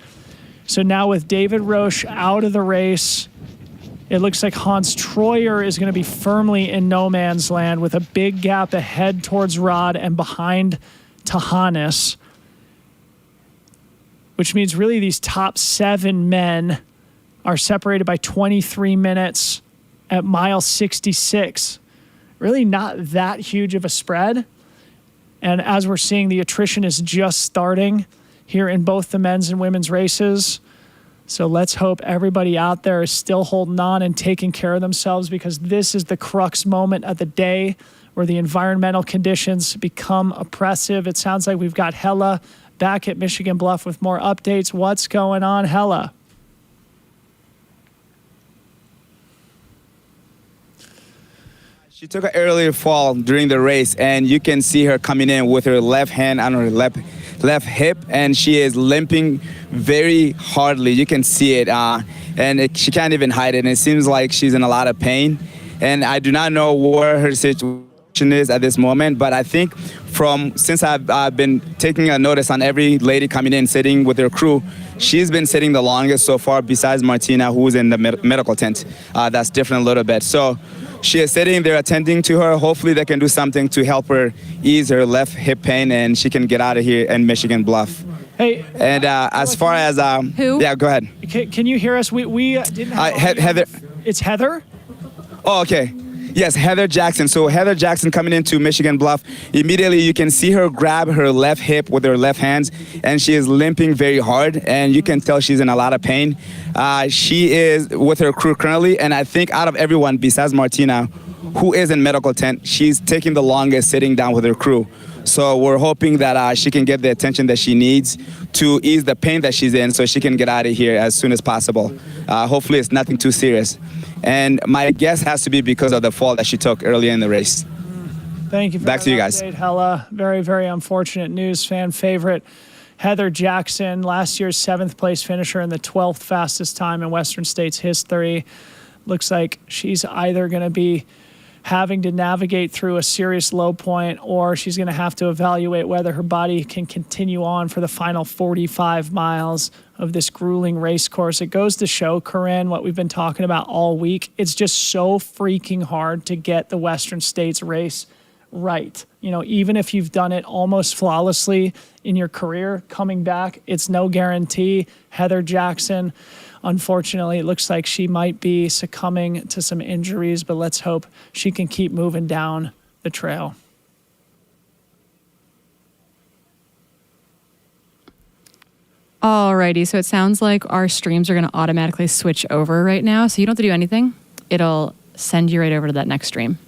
So now with David Roche out of the race, it looks like Hans Troyer is going to be firmly in no man's land with a big gap ahead towards Rod and behind Tahanis, which means really these top 7 men are separated by 23 minutes at mile 66. Really not that huge of a spread. And as we're seeing, the attrition is just starting here in both the men's and women's races. So let's hope everybody out there is still holding on and taking care of themselves, because this is the crux moment of the day where the environmental conditions become oppressive. It sounds like we've got Hella back at Michigan Bluff with more updates. What's going on, Hella? She took an earlier fall during the race, and you can see her coming in with her left hand on her left hip, and she is limping very hardly. You can see it, she can't even hide it, and it seems like she's in a lot of pain. And I do not know where her situation is at this moment, but I think since I've been taking a notice on every lady coming in, sitting with her crew, she's been sitting the longest so far, besides Martina, who's in the medical tent. That's different a little bit. So she is sitting there attending to her. Hopefully they can do something to help her ease her left hip pain, and she can get out of here in Michigan Bluff. Hey, and as far as who? Yeah, go ahead. Can you hear us? We didn't have Heather. It's Heather? Oh, okay. Yes, Heather Jackson. So Heather Jackson coming into Michigan Bluff, immediately you can see her grab her left hip with her left hands, and she is limping very hard, and you can tell she's in a lot of pain. She is with her crew currently, and I think out of everyone besides Martina, who is in medical tent, she's taking the longest sitting down with her crew. So we're hoping that she can get the attention that she needs to ease the pain that she's in, so she can get out of here as soon as possible. Hopefully it's nothing too serious. And my guess has to be because of the fall that she took earlier in the race. Thank you for Back to you guys. update, Hella. Very, very unfortunate news. Fan favorite Heather Jackson, last year's 7th place finisher and the 12th fastest time in Western States history. Looks like she's either going to be having to navigate through a serious low point, or she's going to have to evaluate whether her body can continue on for the final 45 miles of this grueling race course. It goes to show, Corinne, what we've been talking about all week. It's just so freaking hard to get the Western States race right. You know, even if you've done it almost flawlessly in your career, coming back, it's no guarantee. Heather Jackson, unfortunately, it looks like she might be succumbing to some injuries, but let's hope she can keep moving down the trail. Alrighty, so it sounds like our streams are going to automatically switch over right now, so you don't have to do anything. It'll send you right over to that next stream.